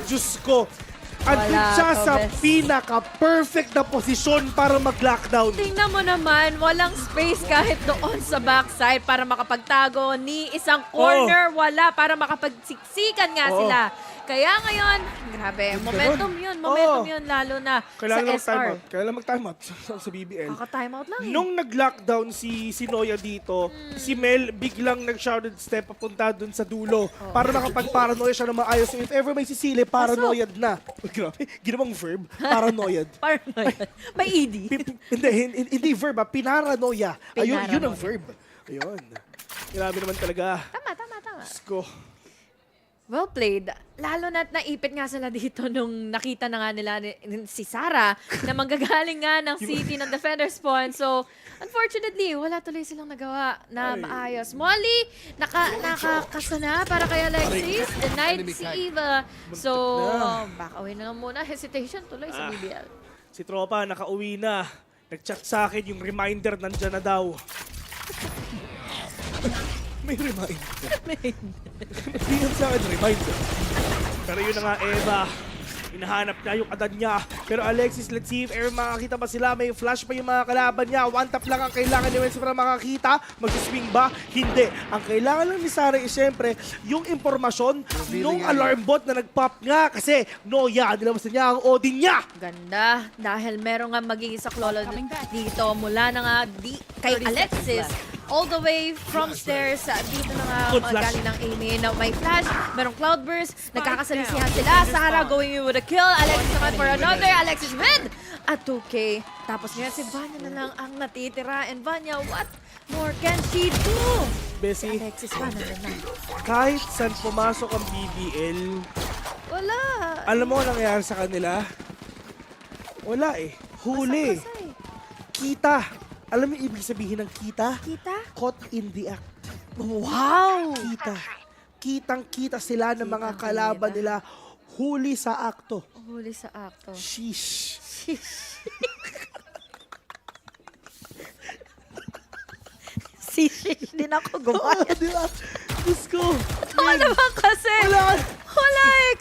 Diyos ko. Andun siya sa pinaka-perfect na posisyon para mag-lockdown. Tingnan mo naman, walang space kahit doon sa backside para makapagtago ni isang corner. Wala para makapagsiksikan nga sila. Kaya ngayon, grabe, momentum yun lalo na sa SR. Kailangan mag-timeout sa BBL. Kaka-timeout lang Nung nag-lockdown si Noya dito, si Mel biglang nag-shouted step papunta dun sa dulo para makapag-paranoia siya na maayos. If ever may sisili, paranoiad na. Grabe, ginawang verb, paranoiad. May ED. Hindi verb, pinaranoia. Ayun, yun ang verb. Ayun. Grabe naman talaga. Tama. Sko. Well played. Lalo na't naipit nga sila dito nung nakita na nga nila si Sara na manggagaling nga ng city ng defender spawn. So, unfortunately, wala tuloy silang nagawa na maayos. Molly, nakakasana para kay Alexis. Denied si Eva. So, back away na lang muna. Hesitation tuloy sa BBL. Si Tropa, nakauwi na. Nag-chat sa akin yung reminder, nandyan na daw. May reminder. Hindi sa akin reminder. Pero yun na nga, Eva. Hinahanap niya yung adan niya. Pero Alexis, let's see if ever makakita pa sila. May flash pa yung mga kalaban niya. One tap lang ang kailangan ni Wentz para makakita. Mag-swing ba? Hindi. Ang kailangan lang ni Sara is syempre yung impormasyon nung alarm bot na nag-pop nga. Kasi Noya, nilabas na niya ang Odin niya. Ganda. Dahil meron nga magiging saklolo dito mula na nga kay Alexis. all the way from stairs. Dito na nga Good flash. galing ng EMEA na may flash, merong cloudburst, nagkakasalisihan sila. Sarah going in with a kill, Alexis naman for another, Alexis with a 2K. Tapos ngayon si Vanya na lang ang natitira. And Vanya, what more can she do? Bessie, Alexis pa na lang. kahit saan pumasok ang BBL, Wala. alam mo ang nangyayari sa kanila? Wala eh. Huli. Kita. Alam mo yung ibig sabihin ng kita? Kita? Caught in the act. Wow! Kita. Kitang-kita sila ng mga kalaban nila. Huli sa akto. Huli sa akto. Sheesh. Shish din ako gumaya. Di ba? Diyos ko. Totoo naman kasi. Wala eh.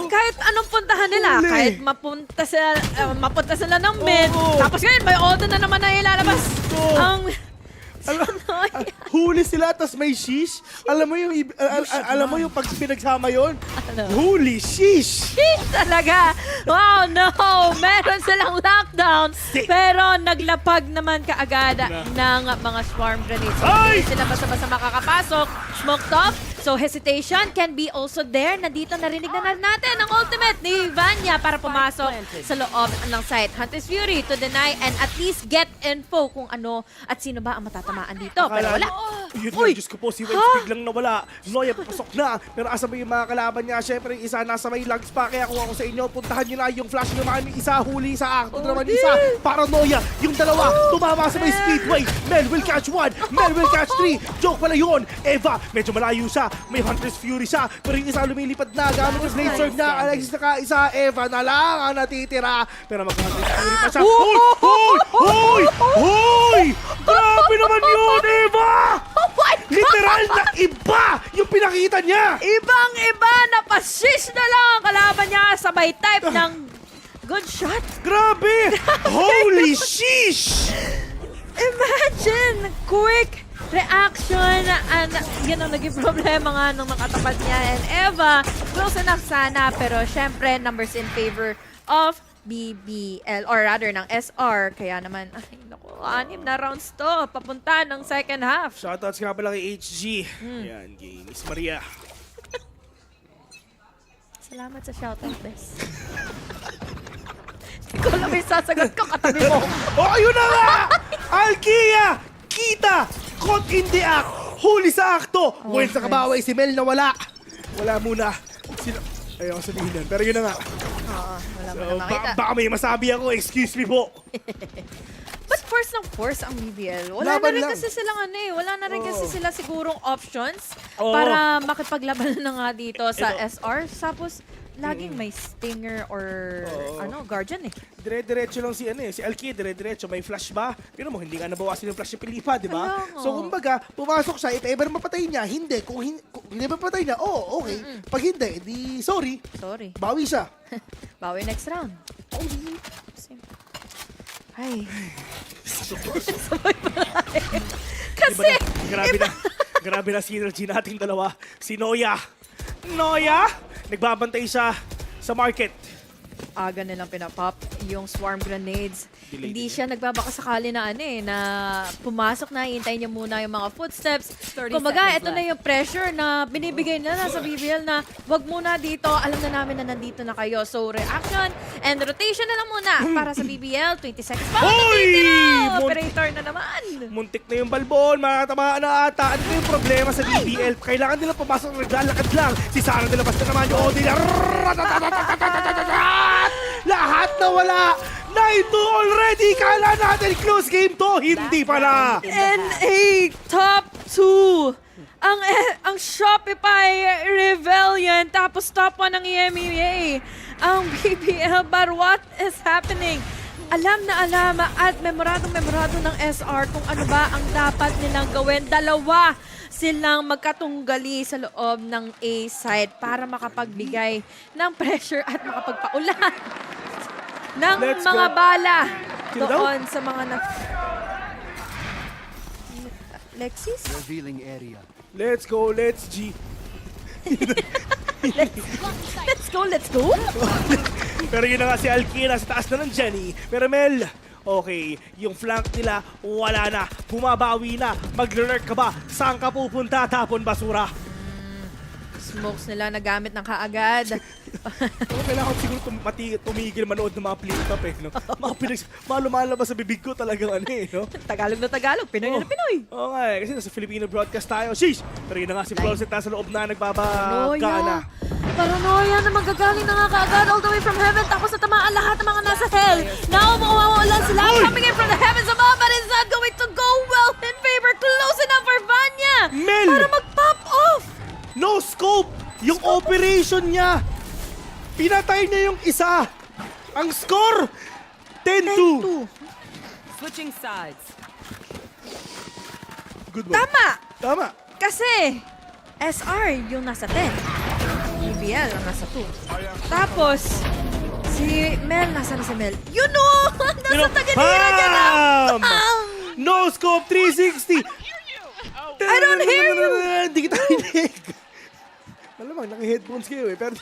Kahit anong puntahan nila. Huli. Kahit mapunta sila ng mid. Tapos ngayon, may auto na naman na ilalabas. Ang... Huli sila, tas may shish. Alam mo yung pag pinagsama yun? Huli, shish! Shish talaga! Wow, no! Meron silang lockdown. Pero naglapag naman kaagad ng mga swarm grenades. So, hindi sila basta-basta makakapasok. Smoked off. So hesitation can be also there. Nandito narinig na natin ang ultimate ni Vanya para pumasok sa loob ng site. Hunter's Fury to deny and at least get info kung ano at sino ba ang matatamaan dito. Pero wala. Yun lang, Diyos ko po, si Wedge biglang nawala. Noya, papasok na. Pero asa ba yung mga kalaban niya? Siyempre, yung isa nasa may lags pa. Kaya kung ako sa inyo, puntahan nyo na yung flash nyo. Maraming isa, huli sa akto naman isa. Paranoia, yung dalawa, tumama sa may speedway. Mel will catch one, Mel will catch three. Joke pala yun. Eva, medyo malayo siya. May Hunter's Fury siya. Pero yung isa lumilipad na. Gamit yung blade sword na. Alexis naka isa. Eva na lang ang natitira. Pero mag-Hunter's Fury pa siya. Hoy! Hoy! Hoy! Hoy! Grabe naman yun, Eva! Oh my God! Literal na iba yung pinakita niya! Ibang-iba na pashish na lang ang kalaban niya. Sabay type ng good shot. Grabe! Holy sheesh! Imagine! Quick reaction and yun ang naging problema nga nung makatapat niya. And Eva, close enough sana pero syempre numbers in favor of BBL or rather ng SR. Kaya naman, ay naku, 6 na rounds to. Papunta ng second half. Shoutouts nga pala kay HG. Yan, kay Miss Maria. Salamat sa shoutout, Bes. Hindi ko alam yung sasagot ko katabi mo. Oh, ayun na nga! Alkia! Kita! Caught in the act! Huli sa akto! Well, sa kabaway si Mel na wala. Wala muna. Ayaw ko sabihin yan. Pero yun na nga. Oo, wala mo na makita. Baka may masabi ako. Excuse me po. But force ng force ang BBL. Wala Laban na rin lang. kasi silang wala na rin kasi sila sigurong options Oo. para makipaglaban na nga dito sa SR. Tapos, laging may stinger or guardian eh. Dire-diretso lang si Alki, dire-diretso. May flash ba? Pero mo, hindi nga nabawasan yung flash ni Pilipa, di ba? Kaya nga. So, kumbaga, pumasok siya, if ever mapatay niya, hindi. Kung hindi mapatay niya, okay. Pag hindi, di sorry. Sorry. Bawi siya. Bawi next round. Ay. Kasi, grabe na synergy nating dalawa. Si Noya. Noya, nagbabantay siya sa market. aga nilang pinapop yung swarm grenades. Delay Hindi din siya nagbabakasakali na na pumasok na, hintayin niya muna yung mga footsteps. Kumbaga, ito na yung pressure na binibigay nila sa BBL na wag muna dito, alam na namin na nandito na kayo. So, reaction and rotation na lang muna para sa BBL. 20 seconds pa. Operator na naman. Muntik na yung balbon, makatamaan na ata. Ano yung problema sa BBL? Kailangan nila pumasok, naglalakad lang. Si Sarah nilabas na naman yung Odin. Lahat na wala! 9-2 already! Kala natin close game to! Hindi pala! NA top 2! Ang Shopify Rebellion, tapos top 1 ng EMEA. Ang BBL, but what is happening? Alam na alam at memorado ng SR kung ano ba ang dapat nilang gawin. Dalawa silang magkatunggali sa loob ng A side para makapagbigay ng pressure at makapagpaulan ng mga bala doon sa mga Lexis? Revealing area. Let's go, let's G. Let's go! Pero yun na nga si Alkina sa taas na ng Jenny. Pero Mel, Okay, yung flank nila, wala na. Bumabawi na. Mag-lurk ka ba? Saan ka pupunta? Tapon basura. Smokes nila nagamit ng kaagad. Kailangan siguro tumigil manood ng mga flip-top eh. No? Lumalabas sa bibig ko talagang ano eh. No? Tagalog na Tagalog, Pinoy na Pinoy. Oo nga eh, kasi nasa Filipino broadcast tayo. Sheesh! Pero yun na nga si Florset nasa loob na nagbabagana. Paranoia na magagaling na nga kaagad all the way from heaven tapos natamaan lahat ng mga nasa hell. Now, mawawala sila coming in from the heavens above but it's not going to go well in favor. Close enough for Vanya Mel! para mag-pop off. No scope! Yung operation niya! Pinatay niya yung isa! Ang score! 10-2! Switching sides. Good one. Tama! Kasi SR yung nasa 10. BBL ang nasa 2. Tapos, si Mel, nasa na si Mel? You know! Nasa taganira niya na! No scope 360! I don't hear you! Hindi kita hinig! Malamang, naka-headphones kayo eh. Pero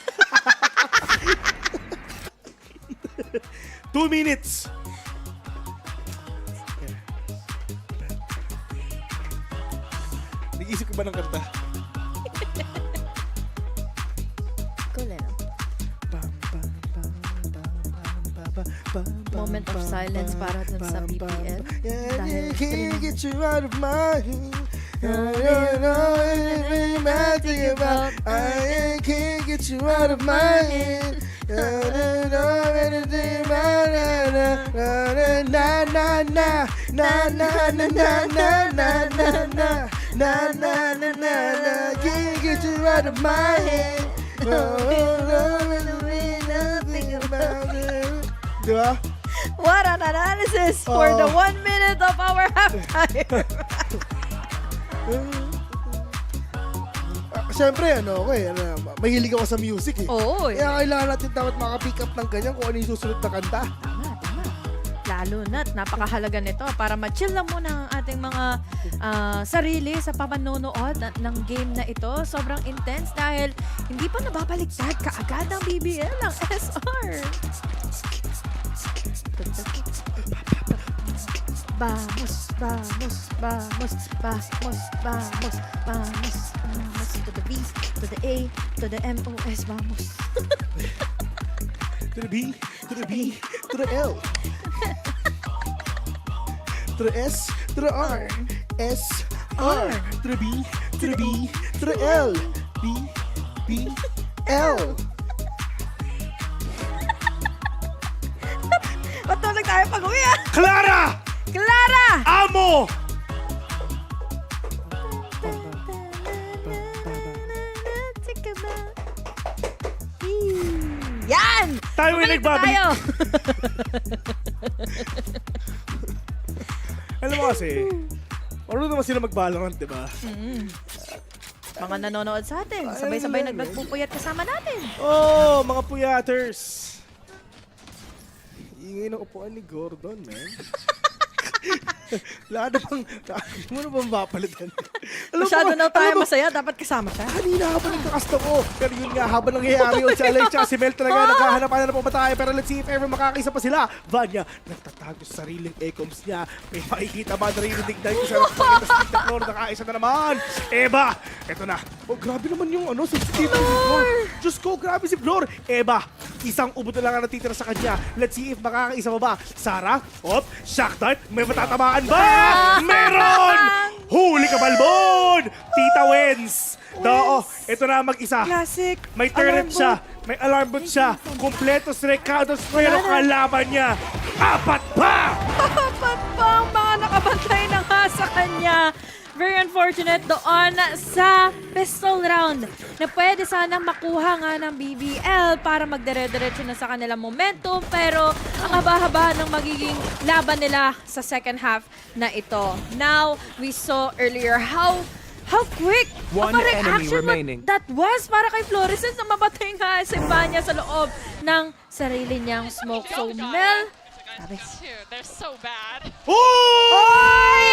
2 minutes! Nag-isip ko ba ng kanta? Moment of silence para dun sa BPL. I can't get you out of my head. I can't get you out of my head. Can't get you out of my head. Diba? What an analysis for the 1 minute of our halftime. Siyempre, mahilig ako sa music eh. Oo. Kaya kailangan natin dapat maka-pick up ng ganyan kung ano yung susunod na kanta. Tama. Lalo na't napakahalaga nito para ma-chill lang muna ang ating mga sarili sa pamanonood ng game na ito. Sobrang intense dahil hindi pa nababaliktad kaagad ang BBL ng SR. Vamos, vamos, vamos, vamos, vamos, vamos, vamos, to the B, to the A, to the MOS, vamos. To the B, to the B, to the L. To the S, to the R. S, R. To the B, to the B, to the L. B, B, L. Patuloy tayo pag-uwi ah! Clara! Clara! Amo! Yan! Tayo ay nagbabalik. Tayo. Alam mo kasi, marunong naman sila mag-Valorant, di ba? Mga nanonood sa atin, sabay-sabay nagpupuyat kasama natin. Oh, mga puyaters. Ingay ng upuan ni Gordon, man. Lada bang, mo na bang mapalitan? Masyado na tayo masaya, dapat kasama siya. Kanina habang nagkakasta ko. Pero yun nga, habang nangyayari yun, si Alay at si Mel talaga naghahanap-hanap na po ba tayo. Pero let's see if ever makakaisa pa sila. Vanya, nagtatago sa sariling ecoms niya. May makikita ba naririnig dahil isa na pakita sa tignan floor. Nakaisa na naman. Eba, eto na. Oh, grabe naman yung sensitive si Flor. Diyos ko, grabe si Flor. Eba, isang ubod na lang ang natitira sa kanya. Let's see if makakaisa pa ba. Sarah, shock dart, may matatamaan ba? Meron! Huli ka, Balbon! Tita wins! Ito na mag-isa. Classic. May turret siya. May alarm bot siya. Kompleto si Ricardo pero kalaban niya. 4 pa! 4 pa ang mga nakabantay na nga sa kanya. Very unfortunate doon sa pistol round na pwede sanang makuha nga ng BBL para magdire-diretso na sa kanilang momentum pero ang haba-haba ng magiging laban nila sa second half na ito. Now, we saw earlier how quick One enemy remaining. that was para kay Florescence na mabatay nga si Vanya sa loob ng sarili niyang smoke. So, Mel, They're so bad. Oy!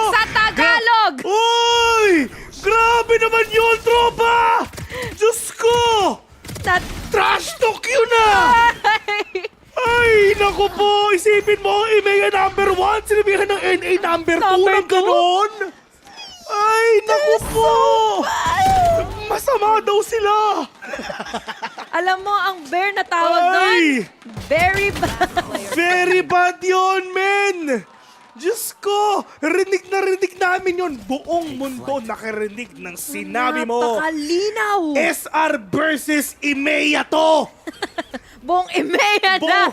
Sa Tagalog! Uy! Grabe naman yun, tropa! Diyos ko! Trash talk yun ah! Ay, naku po! Isipin mo, EMEA number 1, sinabihan ng NA number 2 ng ganon! Ay, naku po! Masama daw sila! Alam mo, ang bear na tawag doon, very bad. Very bad yun, men! Diyos ko! Rinig na rinig namin yun. Buong mundo nakarinig ng sinabi mo. Napakalinaw! SR versus EMEA to! Buong EMEA na!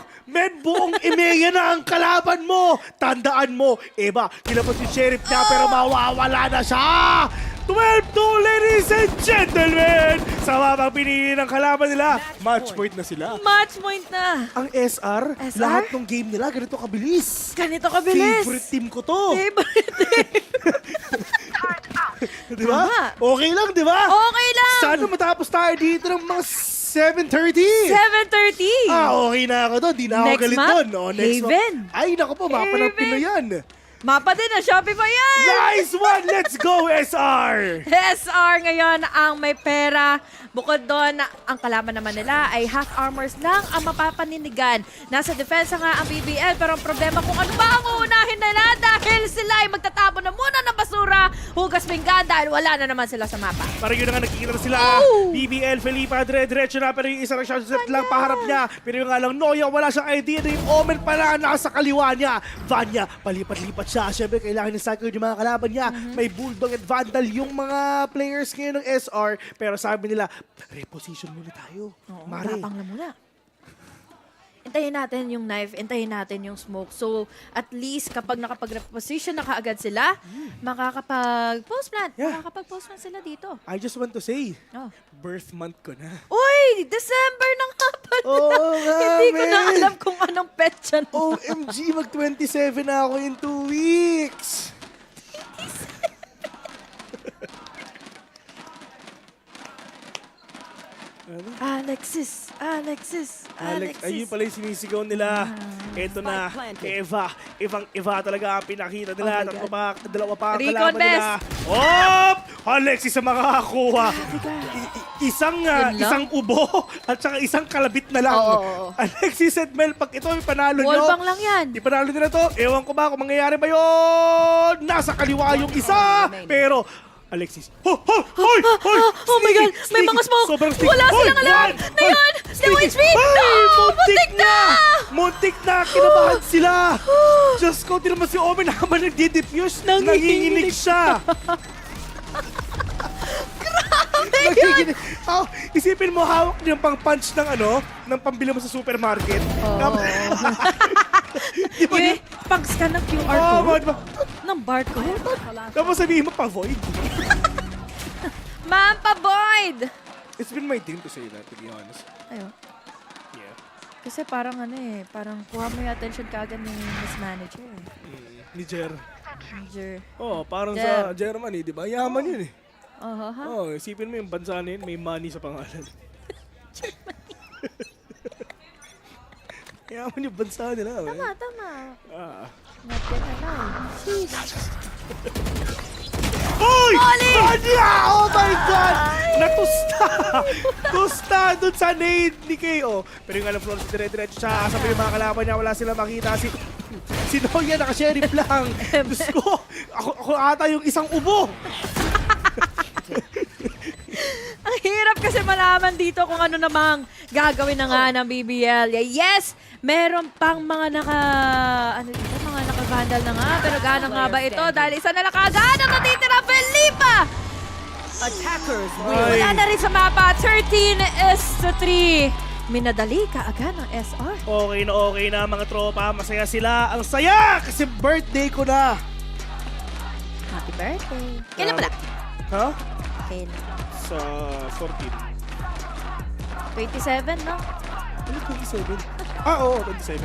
Buong EMEA na ang kalaban mo! Tandaan mo, Eva, kinapos si Sheriff niya pero mawawala na siya! 12-2, ladies and gentlemen! Sa mapang pinili ng kalaban nila, match point na sila. Match point na! Ang SR, lahat ng game nila ganito kabilis. Ganito kabilis! Favorite team ko to. Favorite team! Di ba? Okay lang, di ba? Okay lang! Sana matapos tayo dito ng mga 7:30. 7:30! Okay na ako doon. Di na ako Next galit month, doon. Next Haven. Ay, naku po, mapa ng Pinoy yan. Mapa din na Shopify yan! Nice one! Let's go, SR! SR ngayon ang may pera. Bukod doon, ang kalaban naman nila ay half armors lang ang mapapaninigan. Nasa depensa nga ang BBL, pero ang problema kung ano ba ang uunahin nila dahil sila ay magtatapon na muna ng basura, hugas pinggan dahil wala na naman sila sa mapa. Parang yun na nga, nakikita na sila. BBL, Felipa, diretso na, pero yung isang shot lang paharap niya. Pero yung nga lang, Noya, wala siyang idea na yung Omen pala nasa kaliwa niya. Vanya, palipat-lipat siya. Siyempre, kailangan niya cycle yung mga kalaban niya. May Bulldog at Vandal yung mga players ngayon ng SR. Pero sabi nila, reposition muna tayo. Mare. Tapang na muna. Intayin natin yung knife, intayin natin yung smoke. So, at least kapag nakapag-reposition na kaagad sila, makakapag-post plant. Makakapag-post plant sila dito. I just want to say, birth month ko na. Uy! December na nga pala! Hindi ko na alam kung anong petsa na. OMG, mag-27 na ako in 2 weeks! Alexis! Ayun pala yung sinisigaw nila. Ito na, Eva talaga ang pinakita nila. Dalawa pa ang kalaban nila. Alexis ang makakakuha. Isang ubo at saka isang kalabit na lang. Alexis at Mel, pag ito ay panalo nyo. Wallbang lang yan. Ipanalo nila to. Ewan ko ba kung mangyayari ba yun. Nasa kaliwa yung isa. Pero, Alexis. Oh my God! May mga smoke! Wala silang alam! Na yun! The HP! No! Muntik na! Muntik na! Kinabahan sila! Diyos ko, tinaman si Omen habang nagdi-diffuse. Nanginginig siya! Grabe yun! Isipin mo, hawak niyo pang punch ng ng pambili mo sa supermarket. Pag-scan ng QR code? Ng barcode? Tapos sabihin mo pa-void. Ma'am, pa-void! It's been my dream to say that, to be honest. Ayun. Yeah. Kasi parang parang kuha mo yung attention kaagad ni Miss Manager. Ni Jer. Parang Jer. sa Germany, di ba? Yaman yun eh. Uh-huh. Isipin mo yung bansa na yun, may money sa pangalan. Yaman yung bansa nila. Tama. Not gonna lie. Hoy! Vanya! Oh my God! Natusta! Tusta dun sa nade ni KO. Pero yung alam, Flores, dire-diretso siya. Sabi yung mga kalaban niya, wala silang makita. Si Noya, naka-sheriff lang. Diyos ko, ako ata yung isang ubo. Ang hirap kasi malaman dito kung ano namang gagawin na nga ng BBL. Yes! Meron pang mga mga naka-vandal na nga. Pero gaano nga ba ito? Dahil isa na lang kaagad ang natitira, Felipa! Attackers Wala na rin sa mapa. 13-3. Minadali kaagad ng SR. Okay na mga tropa. Masaya sila. Ang saya! Kasi birthday ko na. Happy birthday. Kailan pala? Ha? Kailan? Sa 14. 27, no? Ano 27? Oo, 27.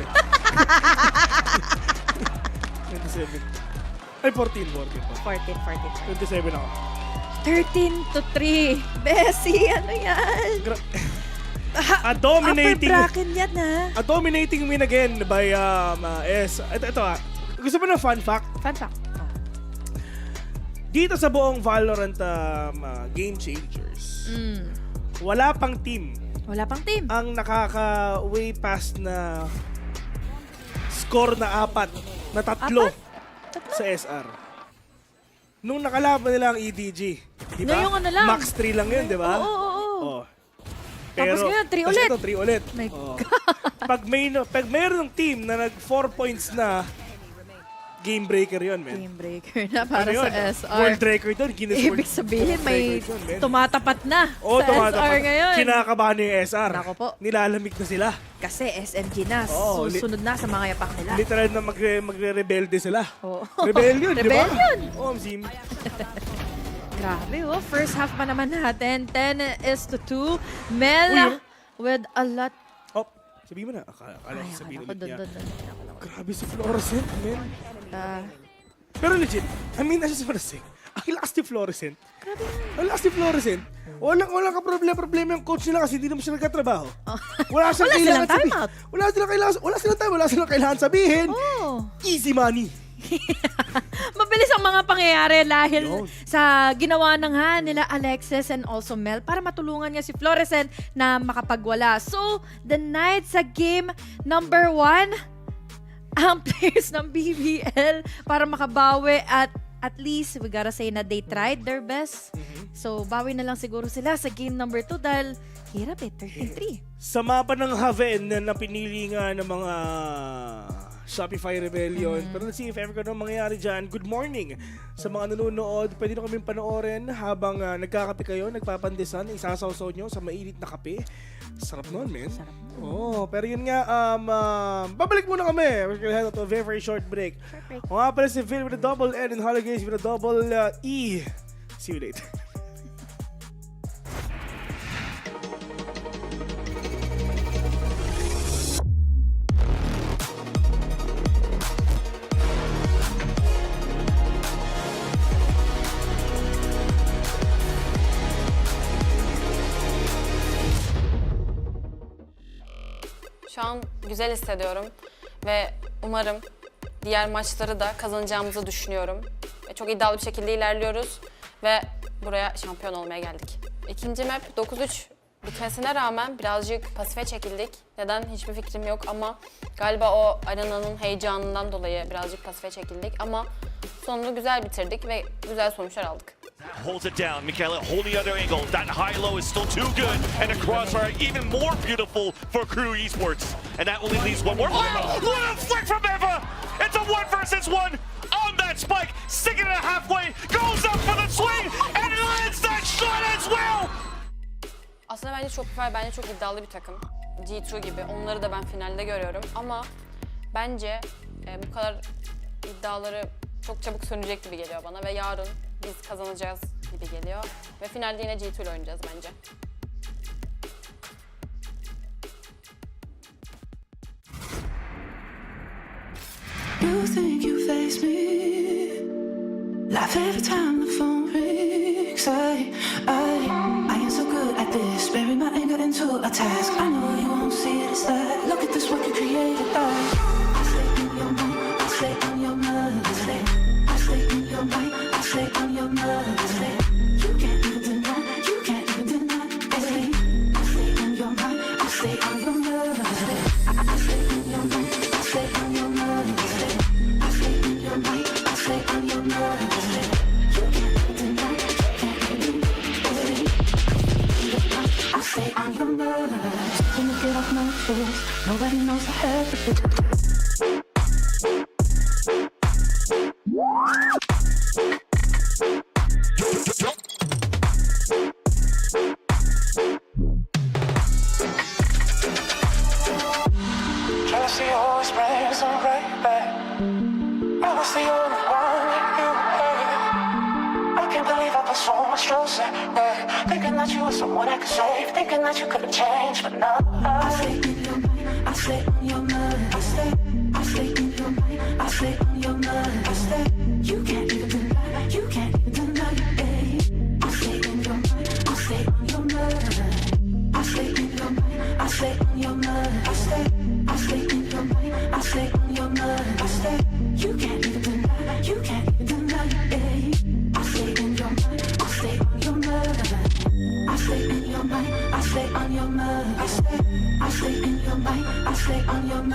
27. Ay, 14. 27 ako. 13-3. Bessie, ano yan? A dominating... Upper bracket yan, ha? A dominating win again by S. Ito Gusto mo ng fun fact? Fun fact. Dito sa buong Valorant Game Changers, wala pang team Wala pang team. ang nakaka-way past na score na 4-3 sa SR. Nung nakalaban nila ang EDG, diba? Ngayong ano lang. Max 3 lang yun, di ba? Oo. Pero, Tapos ngayon, 3 tapos ulit. ito, 3 ulit. My Oo. God. Pag mayroon ng team na nag 4 points na, game breaker yun, man. Game breaker na para Ano sa yun? SR. World record doon. Ibig sabihin, may tumatapat na Oo, sa tumatapat. SR ngayon. Kinakabahan na yung SR. Nako po. Nilalamig na sila. Kasi SMG na. Oo, Susunod na sa mga yapak nila. Literal na magre-rebelde sila. Oo. Rebellion, di ba? Rebellion. Oo, Zim. Grabe, oh. First half pa naman natin. 10-2. Mel with a lot. Oh, sabihin mo na. Akala sabihin Ako, ulit niya. doon. Grabe si Fluorescent, man. Pero legit, I mean, as I was saying, ang lakas ni Fluorescent. Ang lakas ni Fluorescent. Walang ka-problema yung coach nila kasi hindi naman siya nagkatrabaho. Wala silang kailangan sabihin. Wala silang kailangan sabihin. Easy money. Mabilis ang mga pangyayari dahil sa ginawa ng nila Alexis and also Mel para matulungan niya si Fluorescent na makapagwala. So, the night sa game number 1, ang players ng BBL para makabawi at least we gotta say na they tried their best. So, bawi na lang siguro sila sa game number 2 dahil hirap 13-3. Sa mapa ng Haven na pinili nga ng mga Shopify Rebellion. Pero let's see if ever ganun mangyayari dyan. Good morning sa mga nanonood. Pwede nyo kaming panoorin habang nagkakape kayo, nagpapandesan, isasawsaw nyo sa mainit na kape. Sarap nun, man. Pero yun nga, babalik muna kami. We're gonna head to a very, very short break. O nga pala si Phil with a double N and Hollow Games with a double E. See you later. Şu an güzel hissediyorum ve umarım diğer maçları da kazanacağımızı düşünüyorum. Çok iddialı bir şekilde ilerliyoruz ve buraya şampiyon olmaya geldik. İkinci map 9-3 bitmesine rağmen birazcık pasife çekildik. Neden hiçbir fikrim yok ama galiba o arenanın heyecanından dolayı birazcık pasife çekildik ama sonunu güzel bitirdik ve güzel sonuçlar aldık. Holds it down. Michaela holding the other angle. That high-low is still too good. And a crossfire even more beautiful for KRÜ Esports. And that only leaves one more. Oh, what a flick from Eva! It's a 1 versus 1 on that spike. Sticking it halfway. Goes up for the swing and lands that shot as well! Aslında bence Shopify çok iddialı bir takım. G2 gibi. Onları da ben finalde görüyorum. Ama bence bu kadar iddiaları çok çabuk sönecek gibi geliyor bana. Ve yarın biz kazanacağız gibi geliyor. Ve finalde yine G2 ile oynayacağız bence. You think you face me? Laugh every time the phone rings. I am so good at this. Bury my anger into a task. I know you won't see it. It's like, look at this work you created. I stay in your mind. I stay on your mind. I stay in your mind. I stay on your mind. You can't even deny. You can't even deny. I stay on your mind. I stay on your mind. I stay in your mind. I stay on your mind. I stay in your mind. I stay on your mind. You can't even deny. I stay on your mind. When you get off my face, nobody knows I have to do. Jealousy always brings them right back. I was the only one you had. I can't believe I put so much trust in that. Thinking that you were someone I could save. Thinking that you could have changed, but no. I stay in your mind. I stay on your mind. I stay in your mind. I stay on your mind. You can't even deny. You can't even deny it. I stay in your mind. I stay on your mind. I stay in your mind. I stay on your mind. I stay in your mind. I stay on your mind. You can't even deny. You can't even deny it. I stay in your mind. I stay on your mind. I stay in your mind. I stay on your mind. I stay in your mind. I stay on your mind.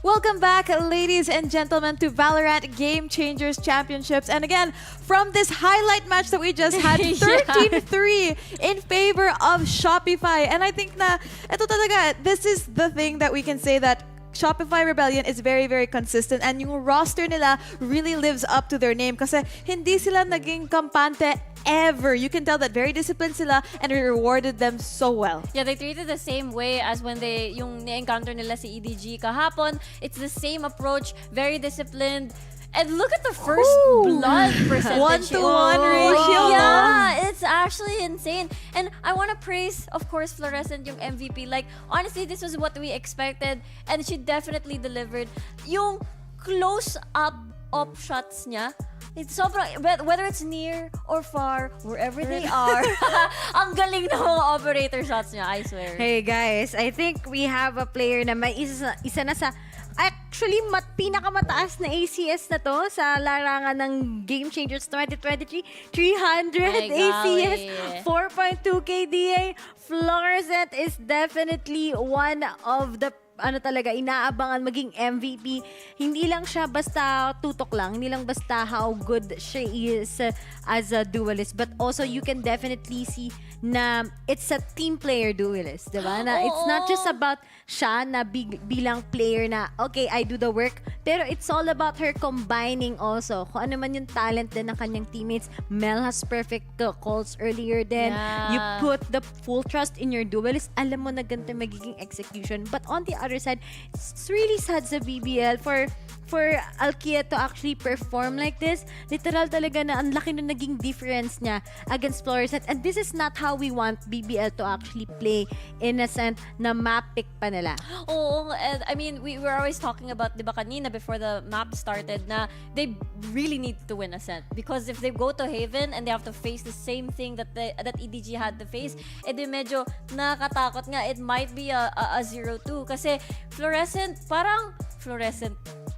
Welcome back, ladies and gentlemen, to VALORANT Game Changers Championships. And again, from this highlight match that we just had, 13-3 in favor of Shopify. And I think na, ito talaga, this is the thing that we can say that Shopify Rebellion is very, very consistent, and yung roster nila really lives up to their name kasi hindi sila naging kampante ever. You can tell that very disciplined sila and it rewarded them so well. Yeah, they treated the same way as when yung na-encounter nila si EDG kahapon. It's the same approach, very disciplined. And look at the first blood percentage. 1-to-1 ratio. Yeah, it's actually insane. And I want to praise, of course, Fluorescent, yung MVP. Like, honestly, this was what we expected. And she definitely delivered. Yung close-up op shots niya, it's sobrang, whether it's near or far, wherever they are, ang galing ng mga operator shots niya, I swear. Hey guys, I think we have a player na may isa na sa actually pinakamataas na ACS na to sa larangan ng Game Changers 2023. 300 ACS, 4.2 KDA. Fluorescent is definitely one of the inaabangan maging MVP. Hindi lang siya basta tutok lang, hindi lang basta how good she is as a duelist, but also you can definitely see na it's a team player duelist, diba? Na it's not just about siya na bilang player na, okay, I do the work, pero it's all about her combining also. Kung ano man yung talent din ng kanyang teammates. Mel has perfect calls earlier then. Yeah. You put the full trust in your duelist, alam mo na ganito magiging execution. But on the other side, it's really sad sa BBL for Alkia to actually perform like this. Literal talaga na ang laki na naging difference niya against Fluorescent. And this is not how we want BBL to actually play, in a sense na map pick pa nila. Oh, and I mean, we were always talking about, diba kanina before the map started, na they really need to win Ascent. Because if they go to Haven and they have to face the same thing that EDG had to face, edi medyo nakakatakot nga. It might be a 0-2. Kasi Fluorescent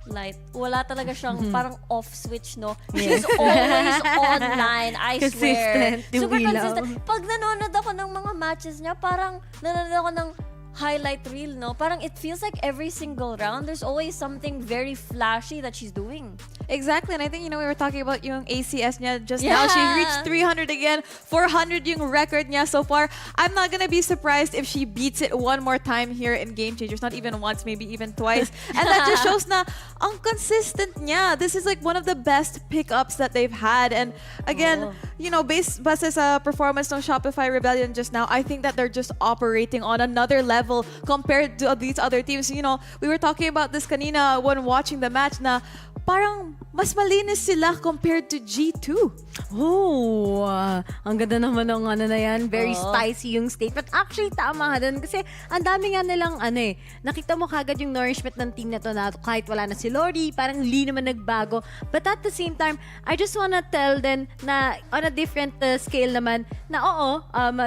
light. Wala talaga siyang parang off switch, no? She's always online, I swear. Super consistent. Pag nanonood ako ng mga matches niya, parang nanonood ako ng highlight reel, no? Parang it feels like every single round, there's always something very flashy that she's doing. Exactly, and I think, we were talking about yung ACS niya just now. She reached 300 again, 400 yung record niya so far. I'm not gonna be surprised if she beats it one more time here in Game Changers. Not even once, maybe even twice. And that just shows na ang consistent niya. This is like one of the best pickups that they've had. And again, based sa performance ng Shopify Rebellion just now, I think that they're just operating on another level compared to these other teams. We were talking about this kanina when watching the match na parang mas malinis sila compared to G2. Oh, ang ganda naman ng ano na yan. Very spicy yung statement. Actually, tama ka dun. Kasi ang dami nga nilang nakita mo kagad yung nourishment ng team na to na kahit wala na si Lori, parang hindi naman nagbago. But at the same time, I just wanna tell them na on a different scale naman, na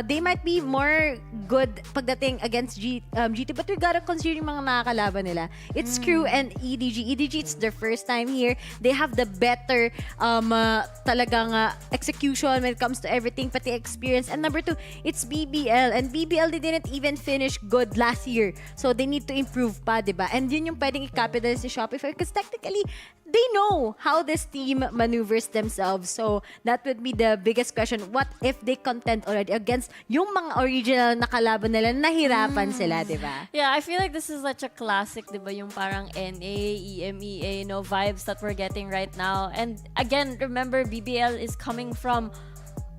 they might be more good pagdating against G2, but we gotta consider yung mga nakakalaban nila. It's KRÜ and EDG. EDG, it's their first time here. They have the better talagang execution when it comes to everything, pati experience. And number 2, it's BBL. And BBL, they didn't even finish good last year. So they need to improve pa, diba? And yun yung pwedeng i-capitalize si Shopify because technically, they know how this team maneuvers themselves. So that would be the biggest question. What if they contend already against yung mga original na kalaban nila, nahirapan sila, diba? Yeah, I feel like this is such a classic, diba? Yung parang NA, EMEA, vibes that we're getting right now. And again, remember, BBL is coming from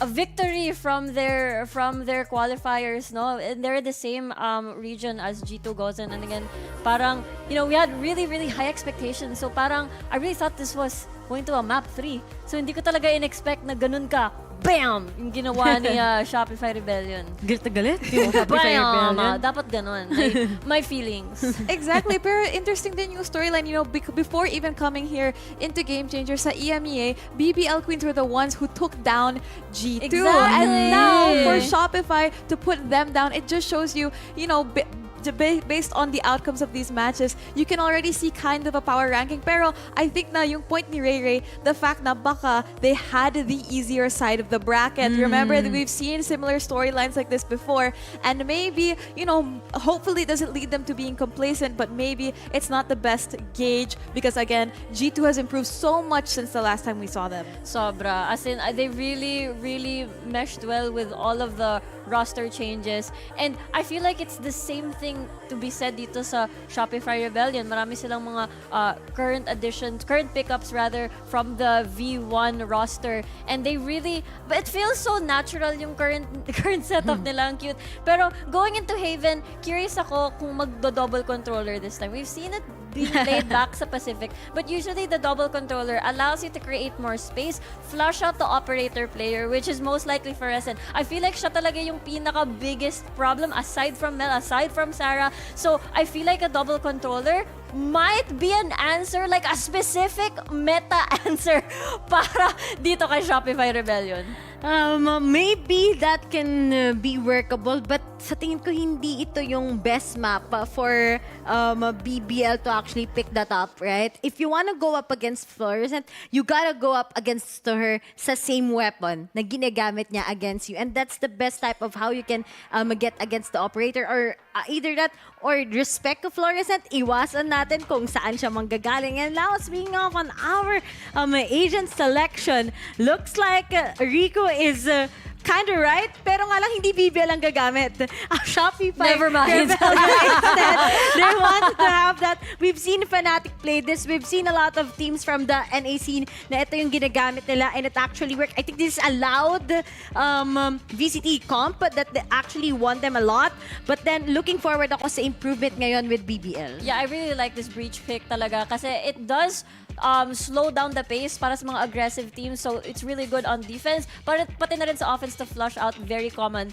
a victory from their qualifiers, no? And they're the same region as G2 Gozen. And again, parang, we had really, really high expectations. So parang, I really thought this was going to a map 3. So hindi ko talaga in-expect na ganun ka. Bam! Yung ginawa ni Shopify Rebellion. Galit na galit yung Shopify Rebellion. Dapat ganun. My feelings. Exactly. Pero interesting din yung storyline, before even coming here into Game Changers sa EMEA, BBL Queens were the ones who took down G2. Exactly. And now, for Shopify to put them down, it just shows you, based on the outcomes of these matches, you can already see kind of a power ranking. Pero I think na yung point ni Ray, the fact na baka they had the easier side of the bracket. Remember that we've seen similar storylines like this before, and maybe, hopefully it doesn't lead them to being complacent, but maybe it's not the best gauge because again, G2 has improved so much since the last time we saw them. Sobra. As in, they really, really meshed well with all of the roster changes. And I feel like it's the same thing to be said dito sa Shopify Rebellion. Marami silang mga current pickups rather, from the V1 roster. And they really, but it feels so natural yung current setup nila, ang cute. Pero going into Haven, curious ako kung magdo-double controller this time. We've seen it being played back sa Pacific, but usually the double controller allows you to create more space, flush out the operator player, which is most likely for Resen. I feel like siya talaga yung pinaka-biggest problem aside from Mel, aside from Sarah. So I feel like a double controller might be an answer, like a specific meta answer para dito kay Shopify Rebellion. Maybe that can be workable, but sa tingin ko hindi ito yung best map for BBL to actually pick that up, right? If you wanna go up against Fluorescent, you gotta go up against her sa same weapon na ginagamit niya against you, and that's the best type of how you can get against the operator, or either that or respect to Fluorescent, iwasan natin kung saan siya manggagaling. And now, speaking of on our agent selection, looks like Rico is kind of right, pero nga lang hindi BBL ang gagamit. Shopify. Never mind. Instead, they wanted to have that. We've seen Fnatic play this. We've seen a lot of teams from the NA scene na ito yung ginagamit nila, and it actually worked. I think this is a loud VCT comp that they actually won them a lot. But then, looking forward ako sa improvement ngayon with BBL. Yeah, I really like this breach pick talaga kasi it does slow down the pace para sa mga aggressive teams. So it's really good on defense. Pati na rin sa offense to flush out very common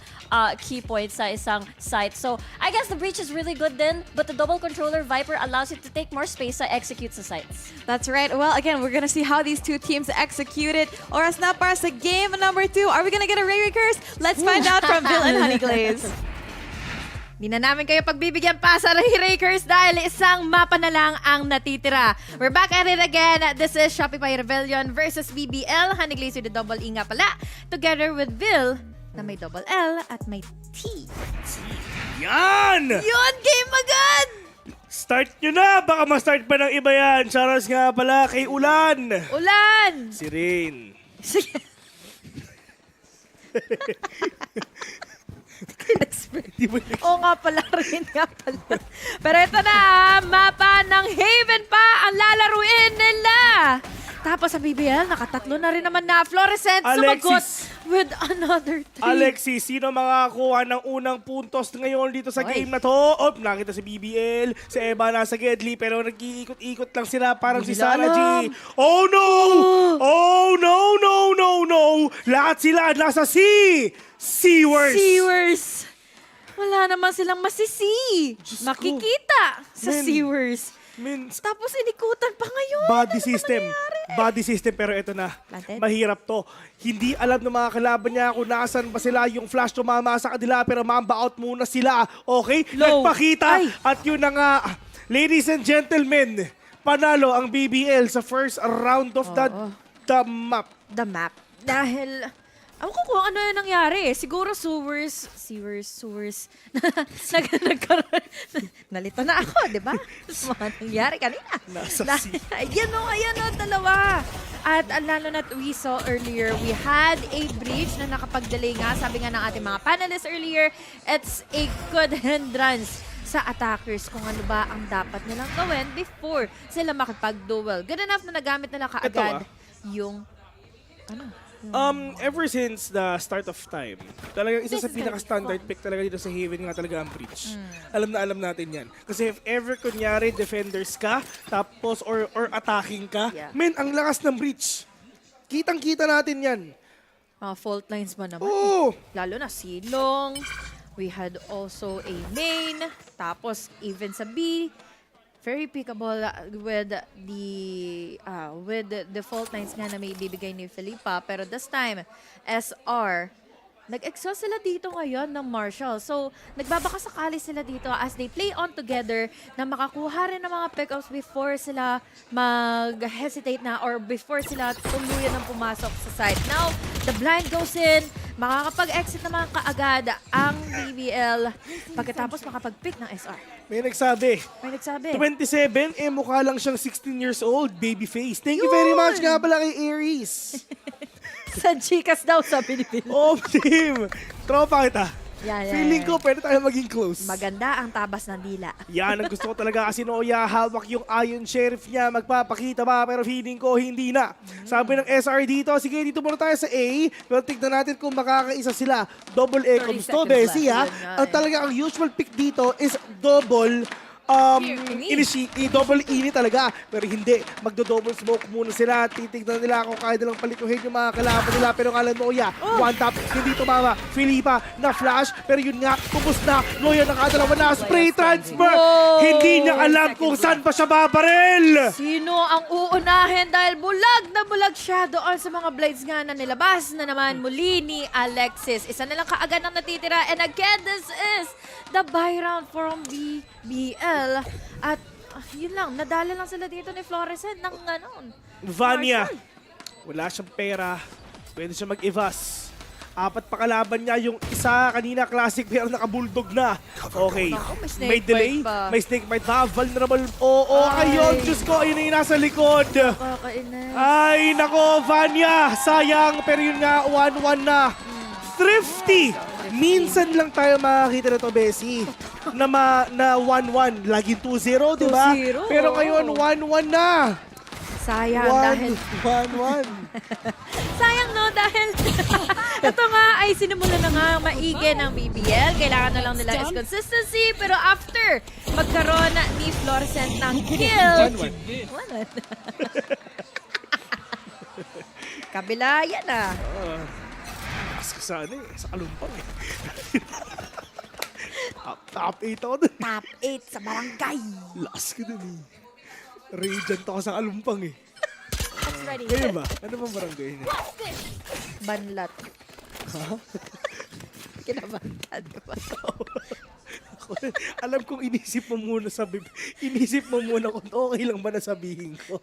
key points sa isang site. So I guess the breach is really good then, but the double controller Viper allows you to take more space sa execute sa sites. That's right. Well, again, we're gonna see how these two teams execute it. Oras na para sa game number 2. Are we gonna get a Ray curse? Let's find out from Vil and Honeyglaze. Di na namin kayo pagbibigyan pa sa Rakers dahil isang mapa na lang ang natitira. We're back at it again. This is Shopify Rebellion versus BBL. Honeyglaze with the double E nga pala. Together with Vil na may double L at may T. Yan! Yun! Game agad! Start nyo na! Baka ma-start pa ng iba yan. Charas nga pala kay Ulan. Ulan! Si Rain. Sige. Oo nga pala, rin nga pala. Pero ito na, mapa ng Haven pa ang lalaruin nila. Tapos sa BBL, nakatatlo na rin naman na Fluorescent. Sumagot. with another 3. Alexis, sino makakakuha ng unang puntos ngayon dito sa game na to? Nakita si BBL, si Eva nasa Gedli, pero nag-iikot-ikot lang sila parang si Sarah G. Oh no! Oh no, no, no, no! Lahat sila nasa Seawers! Seawers! Wala naman silang masisi. Makikita sa Seawers. Tapos inikutan pa ngayon. Body system, pero ito na. Mahirap to. Hindi alam ng mga kalaban niya kung nasan ba sila. Yung flash tumama sa kanila, pero mamba out muna sila. Okay? Nagpakita. At yun na nga, ladies and gentlemen, panalo ang BBL sa first round of the map. The map. Dahil, ako kung ano yung nangyari. Siguro Seawers. Nagkaroon. Nalito na ako, di ba? Mga nangyari kanina. Ayan o, dalawa. At lalo na we saw earlier, we had a breach na nakapagdelay nga. Sabi nga ng ating mga panelists earlier, it's a good hindrance sa attackers kung ano ba ang dapat nilang gawin before sila makipag-duel. Good enough na nagamit nila kaagad yung ever since the start of time, talagang isa sa pinaka-standard pick talaga dito sa Haven nga talaga ang breach. Alam natin yan. Kasi if ever kunyari defenders ka, tapos or attacking ka, men, ang lakas ng breach. Kitang-kita natin yan. Mga fault lines ba naman? Lalo na Silong. We had also a main. Tapos even sa B, very pickable with the fault lines nga na may bibigay ni Felipa. Pero this time, SR, nag-exhaust sila dito ngayon ng Marshall. So, nagbabakasakali sila dito as they play on together na makakuha rin ng mga pickups before sila mag-hesitate na or before sila tuluyan ng pumasok sa side. Now, the blind goes in. Makakapag-exit naman kaagad ang BBL pagkatapos makapag-pick ng SR. May nagsabi. 27, mukha lang siyang 16 years old, baby face. Thank you very much nga pala kay Aries. Sa Gcash daw, sabi ni Phil. Team. Tropa kita. Feeling ko pwede tayo maging close. Maganda ang tabas ng dila. Yan ang gusto ko talaga kasi Noya, hawak yung Iron Sheriff niya, magpapakita ba, pero feeling ko hindi na. Sabi ng SR dito, sige dito muna tayo sa A, pero tignan natin kung makakaisa sila. Double A, kumusto, Bessie ha? Ang talaga ang usual pick dito is double double ini talaga. Pero hindi, magdo-double smoke muna sila. Titignan nila kung kaya nilang palituhin yung mga kalaban nila. Pero nga lang Noya, one tap, hindi tumama. Felipa na flash, pero yun nga, kubos na. Noya nakadalawa na, spray transfer. Hindi niya alam kung saan pa siya babaril. Sino ang uunahin dahil bulag na bulag siya doon sa mga blades nga na nilabas na naman muli ni Alexis. Isa na lang kaagad ang natitira. And again, this is the buy round from BBL. At yun lang, nadala lang sila dito ni Florescent ng Vanya, wala siyang pera. Pwede siya mag-evas. 4 pa kalaban niya, yung isa kanina classic pero naka-bulldog na. Okay, may delay, may snake bite pa, vulnerable. Ayun, Diyos ko, ayun na yung nasa likod. Ay, nako, Vanya, sayang, pero yun nga, 1-1 na. Thrifty! Minsan lang tayo makakita na to, Bessie, na 1-1. Laging 2-0, di ba? Pero ngayon, 1-1 na. Sayang dahil... 1-1. Sayang no, dahil ito nga ay sinimula na nga maigi ng BBL. Kailangan na lang nila is consistency. Pero after magkaroon ni Florescent ng kill... 1-1. Kabila, yan ah. Sa kalumpang eh. Top 8 ako dun. Top 8 sa barangay. Last ko dun eh. Radiant ako sa kalumpang eh. Ready. Ngayon ba? Ano bang barangay niya? Banlat. Ha? Kinabantad ba ito? Alam kong inisip mo muna kung okay lang ba na sabihin ko.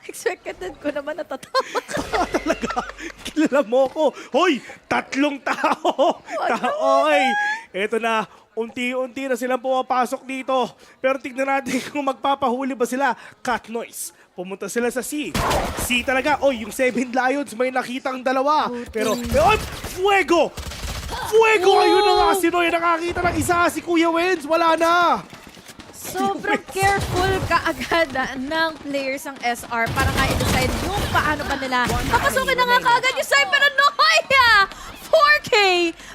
Expected ko naman natatawa ka. Talaga? Kilala mo ko. Hoy! 3 tao! Okay. Eto na. Unti-unti na silang pumapasok dito. Pero tignan natin kung magpapahuli ba sila. Cat noise. Pumunta sila sa C. C talaga. Yung 7 Lions may nakitang 2. Pero, fuego! Fuego! Ayun na nga. Sino yung nakakita ng isa? Si Kuya Wenz. Wala na. sobrang careful kaagad ng players ng SR para nga i-decide yung paano pa nila. Papasukin na nga kaagad yung side, pero Noya! 4K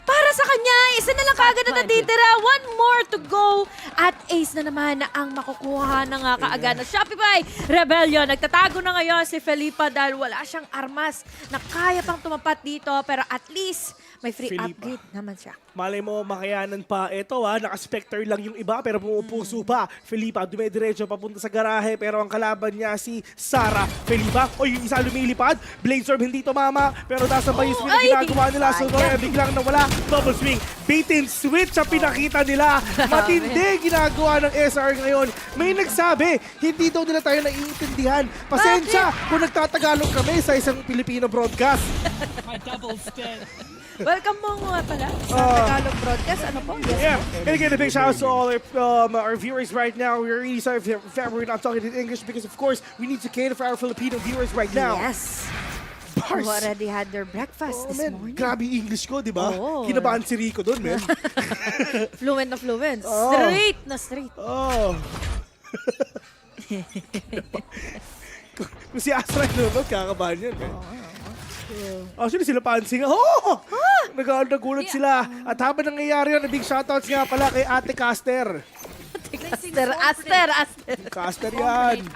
para sa kanya. Isa na lang kaagad na natitira. One more to go. At ace na naman ang makukuha na nga kaagad ng Shopify Rebellion. Nagtatago na ngayon si Felipa dahil wala siyang armas na kaya pang tumapat dito. Pero at least may free upgrade naman siya. Malay mo, makayanan pa. Ito naka-specter lang yung iba pero pumupuso pa. Felipa, dumediretso papunta sa garahe pero ang kalaban niya si Sarah. Felipa, yung isa lumilipad. Blazorb hindi tumama pero nasa bayis na ginagawa nila. So biglang nawala. Double swing. Bait and switch ang pinakita nila. Matindi ginagawa ng SR ngayon. May nagsabi, hindi daw nila tayo naiintindihan. Pasensya kung nagtatagalog kami sa isang Filipino broadcast. My double step. Welcome mo nga pala sa Tagalog broadcast. Ano po? Yes. Yeah, and again, a big shout out to all our viewers right now. We're really sorry if we're not talking in English because, of course, we need to cater for our Filipino viewers right now. Yes. Who already had their breakfast this morning. Grabe English ko, di ba? Kinabahan si Rico doon, man. Fluent na fluent. Straight na straight. Kung si Astra naman, kakabahan yun. Actually, sila pansing. Nagulat sila. At habang nangyayari yun, big shoutouts nga pala kay Ate Caster. Aster. Caster yan.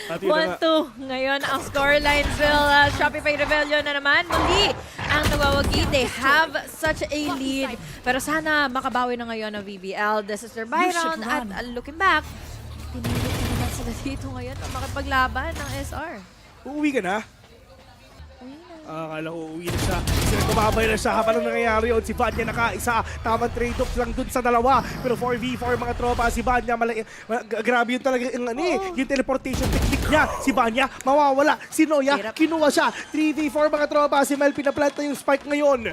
1-2. Ngayon, ang scoreline will Shopify Rebellion na naman. Muli ang nagwawagi. They have such a lead. Pero sana makabawi na ngayon ng VBL. This is their buy round. At looking back, tinilit naman sila dito ngayon na makipaglaban ng SR. Uuwi ka na? Akala ko uuwi na siya. Sila kumabay na siya habang nangyayari yun. Si Vanya nakaisa. Tamang trade-off lang dun sa dalawa. Pero 4v4 mga tropa. Si Vanya, grabe yun talaga yung teleportation technique niya. Si Vanya, mawawala. Si Noya, kinuha siya. 3v4 mga tropa. Si Mel, pinaplanta yung spike ngayon.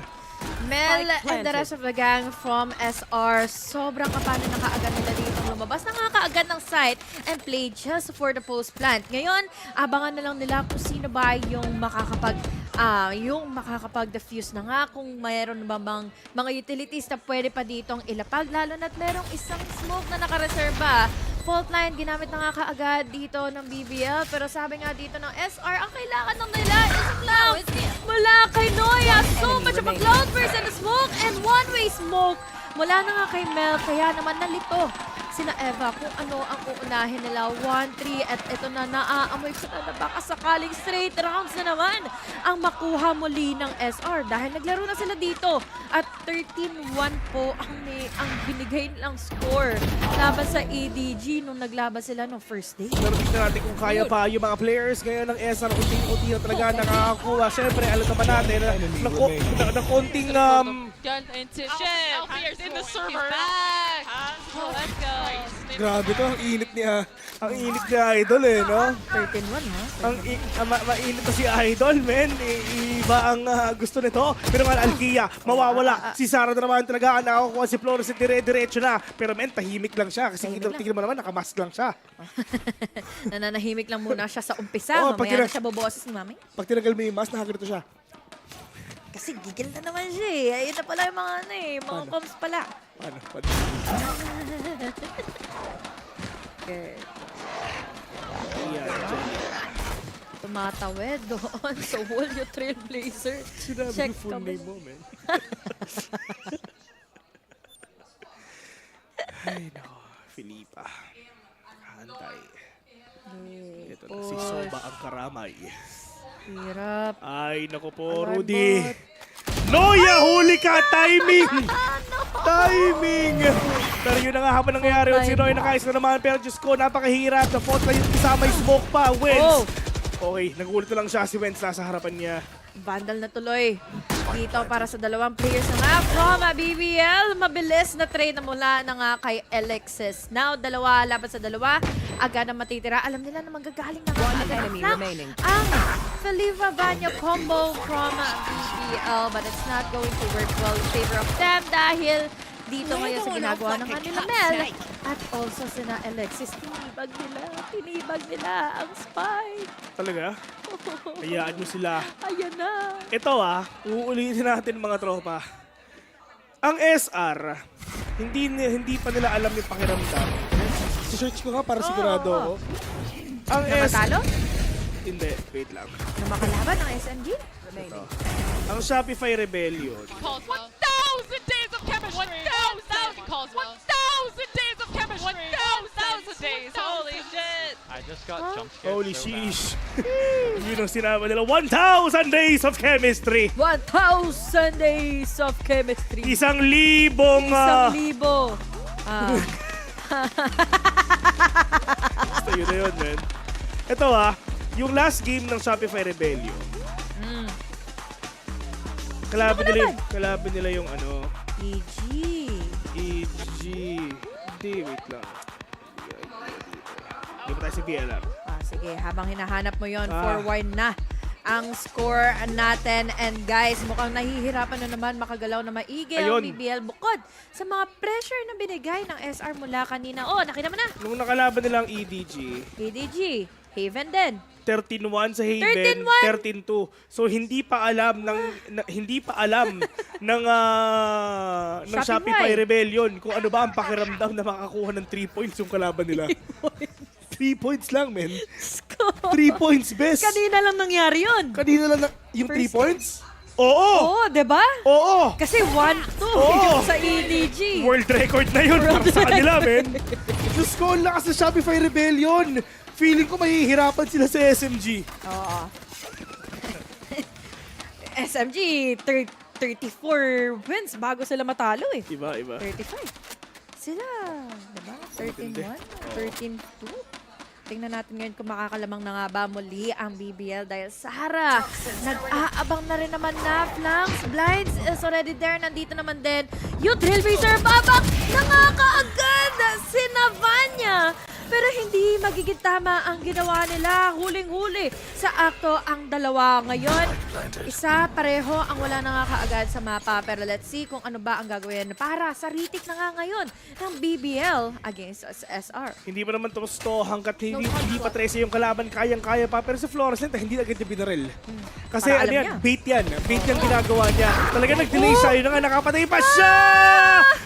Mel and the rest of the gang from SR, sobrang kapano na kaagad nila dito lumabas na nga kaagad ng site and play just for the post plant. Ngayon, abangan na lang nila kung sino ba yung makakapag-defuse na nga, kung mayroon ba bang mga utilities na pwede pa ditong ilapag, lalo na't merong isang smoke na nakareserba. Fault line, ginamit na nga kaagad dito ng BBL, pero sabi nga dito ng SR, ang kailangan ng nila is a cloud mula kay Noya. So much of a cloud burst and a smoke and one-way smoke mula na nga kay Mel, kaya naman nalito sina Eva kung ano ang uunahin nila. 1-3 at ito na naaamoy ko na baka sakaling straight rounds na naman ang makuha muli ng SR dahil naglaro na sila dito at 13-1 po ang binigay nilang score laban sa ADG nung naglaban sila nung first day. Pero tignan natin kung kaya pa yung mga players ngayon ng SR. Unti-unti na talaga nakakakuha. Siyempre, alam naman natin na konting Gun into Chef. In the server. Let's go. Grabe to, ang init niya. Ang init ni Idol no? 13-1 ha? Mainit to si Idol, men. Iba ang gusto nito. Pero nga Alkia, mawawala. Si Sarah na naman talaga ang nakakuha si Flores at dire-diretso na. Pero men, tahimik lang siya. Kasi tignan mo naman, nakamask lang siya. Nananahimik lang muna siya sa umpisa. Mamaya na siya boboses ni Mami. Pag tinagal mo yung mask, nakaganito siya. Kasi gigil na naman siya eh. Ayun na pala yung mga mga comms pala. Paano? Okay. Tumatawid doon sa wall yung Trailblazer. Sinabi yung full name mo, man. Ay, no. Felipa. Hantay. Ito na si Soba ang karamay. Hirap. Ay, naku po, Rudy. Noya, huli ka! Timing! Timing! Pero yun na nga habang nangyayari si Noya nakais na naman. Pero Diyos ko, napakahirap. Na-fault na yung isa, may smoke pa. Wins! Okay, nagulat na lang siya. Si Wentz nasa harapan niya. Vandal na tuloy. Dito para sa dalawang players na nga from BBL. Mabilis na trade na mula na nga kay Alexis. Now, dalawa laban sa dalawa. Agad na matitira. Alam nila na magagaling na nga ang Felipa Vanya combo from BBL. But it's not going to work well in favor of them dahil dito ngayon sa ginagawa ng kanila Mel. At also sina Alexis. Tinibag nila ang spike. Talaga? Hayaan mo sila. Ayan na. Ito uulitin natin mga tropa. Ang SR, hindi pa nila alam yung pakiramdam. Search ko nga para sigurado ako. Ang Matalo? Hindi, wait lang. Na makalaban ng SMG? Ito. Ang Shopify Rebellion. Calls 1,000 days of chemistry. 1,000 calls 1,000 days of chemistry. 1,000 days. Holy shit. I just got jump scared. Holy so sheesh. Yun ang sinabi nila, 1,000 days of chemistry. 1,000 days of chemistry. 1,000 1,000. Basta yun na yun, man. Ito yung last game ng Shopify Rebellion. Kalaban nila yung ano. EG. Hindi, wait lang. Hindi pa tayo si BLR. Sige, habang hinahanap mo yon, forward na ang score natin. And guys, mukhang nahihirapan na naman makagalaw na maigi ang BBL bukod sa mga pressure na binigay ng SR mula kanina. Oh, nakita mo na. Nung nakalaban nila ang EDG, Haven din. 13-1 sa Haven, 13-2. So hindi pa alam ng Shopify Rebellion kung ano ba ang pakiramdam na makakuha ng 3 points yung kalaban nila. 3 points lang, men. 3 points, best. Kanina lang nangyari yun. Kanina lang yung 3 points? Oo! Oo, diba? Oo! Kasi 1-2 sa EDG. World record na yun para sa kanila, men. Diyos ko, ang lakas sa Shopify Rebellion. Feeling ko mahihirapan sila sa SMG. Oo. SMG, 34 wins bago sila matalo eh. Iba. 35. Sila, diba? 13-1, 13-2. Tingnan natin ngayon kung makakalamang na nga ba muli ang BBL dahil Sara, nag-aabang na rin naman na flanks. Blinds is already there. Nandito naman din yung Trailblazer. Babak na nga kaagad si Navanya. Pero hindi magiging tama ang ginawa nila. Huling-huli sa akto ang dalawa. Ngayon, isa pareho ang wala na nga kaagad sa mapa. Pero let's see kung ano ba ang gagawin para sa retake na nga ngayon ng BBL against SR. Hindi pa naman tapos to hanggat hindi pa 13 yung kalaban, kayang-kaya pa. Pero sa Fluorescent, hindi agad yung binaril. Kasi ano yan, bait yan. Bait yung ginagawa niya. Talaga nag-delay siya. Yun na nga, nakapatay pa siya!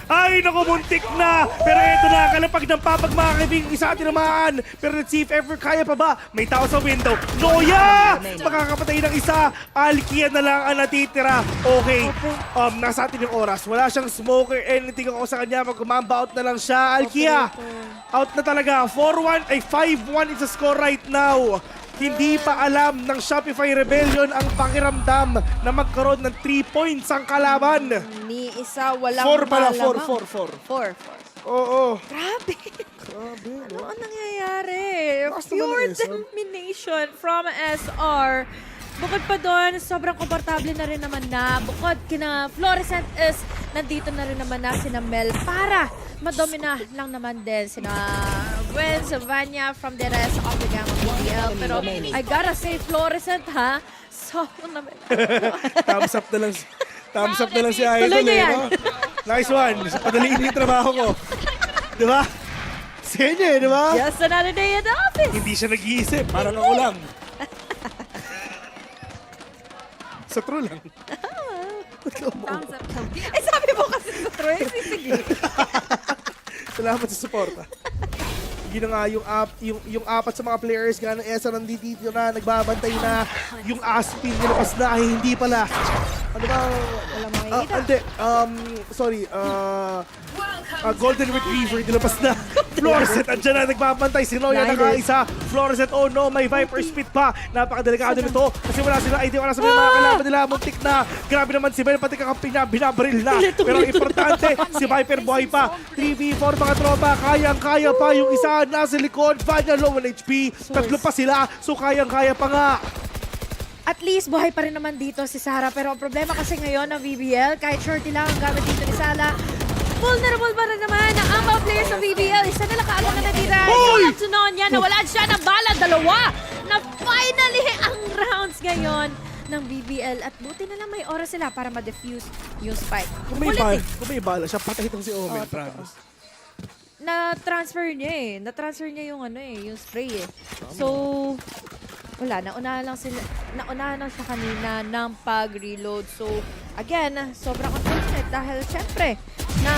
Ay, naku, muntik na! Pero ito na, kalapag ng papag mga kaibing isa tinamaan. Pero let's see if ever kaya pa ba. May tao sa window. Noya! Makakapatay ng isa. Alkia na lang ang natitira. Okay. Nasa atin yung oras. Wala siyang smoker. Anything ako sa kanya. Mag-umamba out na lang siya. Alkia! Out na talaga. 4-1 ay 5-1 is the score right now. Hindi pa alam ng Shopify Rebellion ang pakiramdam na magkaroon ng 3 points ang kalaban. Ni isa walang 4 pala, 4. 4. Oo. Grabe. Ano ang nangyayari? Lakas Pure naman ng SR. domination from SR. Bukod pa doon, sobrang komportable na rin naman na. Bukod kina Fluorescent is nandito na rin naman na sina Mel para madomina lang naman din sina Gwen, Sylvania from the rest of the gang of BBL. Pero I gotta say, Fluorescent ha, sobrang naman. Thumbs up na lang si Idol. Tuloy niyo yan. No? Nice one. Padaliin yung trabaho ko. Diba? Sige niya diba? Just another day at the office. Hindi siya nag-iisip. Parang ako lang. Sa true lang. Sabi mo kasi sa Troy, sige. Salamat sa suporta. Yun na nga, yung apat sa mga players nga ng ESA nandito na, nagbabantay na, yung Aspin nilapas na, ay hindi pala. Ano ba? Wala makikita. Hindi, sorry, Golden Retriever, nilapas na. Fluorescent, andyan na, nagbabantay. Si Noya nakaisa. Fluorescent, oh no, may Viper Spit pa. Napakadelikado nito. Kasi wala silang idea, wala sa mga kalaban nila. Muntik na. Grabe naman si Ben, pati kakampi niya, binabaril na. Pero ang importante, si Viper buhay pa. 3v4 mga tropa, kayang-kaya pa. Yung isa nasa likod, Vanya low on HP. Tatlo pa sila, so kayang-kaya pa nga. At least buhay pa rin naman dito si Sarah. Pero ang problema kasi ngayon ng VBL, kahit shorty lang ang gamit dito ni Sala, vulnerable pa rin naman ang mga players ng VBL. Isa nila kaagad na natira. Yung Tsunonya, nawalan siya ng bala. Dalawa na finally ang rounds ngayon ng VBL. At buti na lang may oras sila para ma-defuse yung spike. Kung may bala siya, patay itong si Omen, promise. Na-transfer niya yung yung spray eh. So, wala, naunahan lang siya kanina ng pag-reload. So, again, sobrang unfortunate dahil syempre, na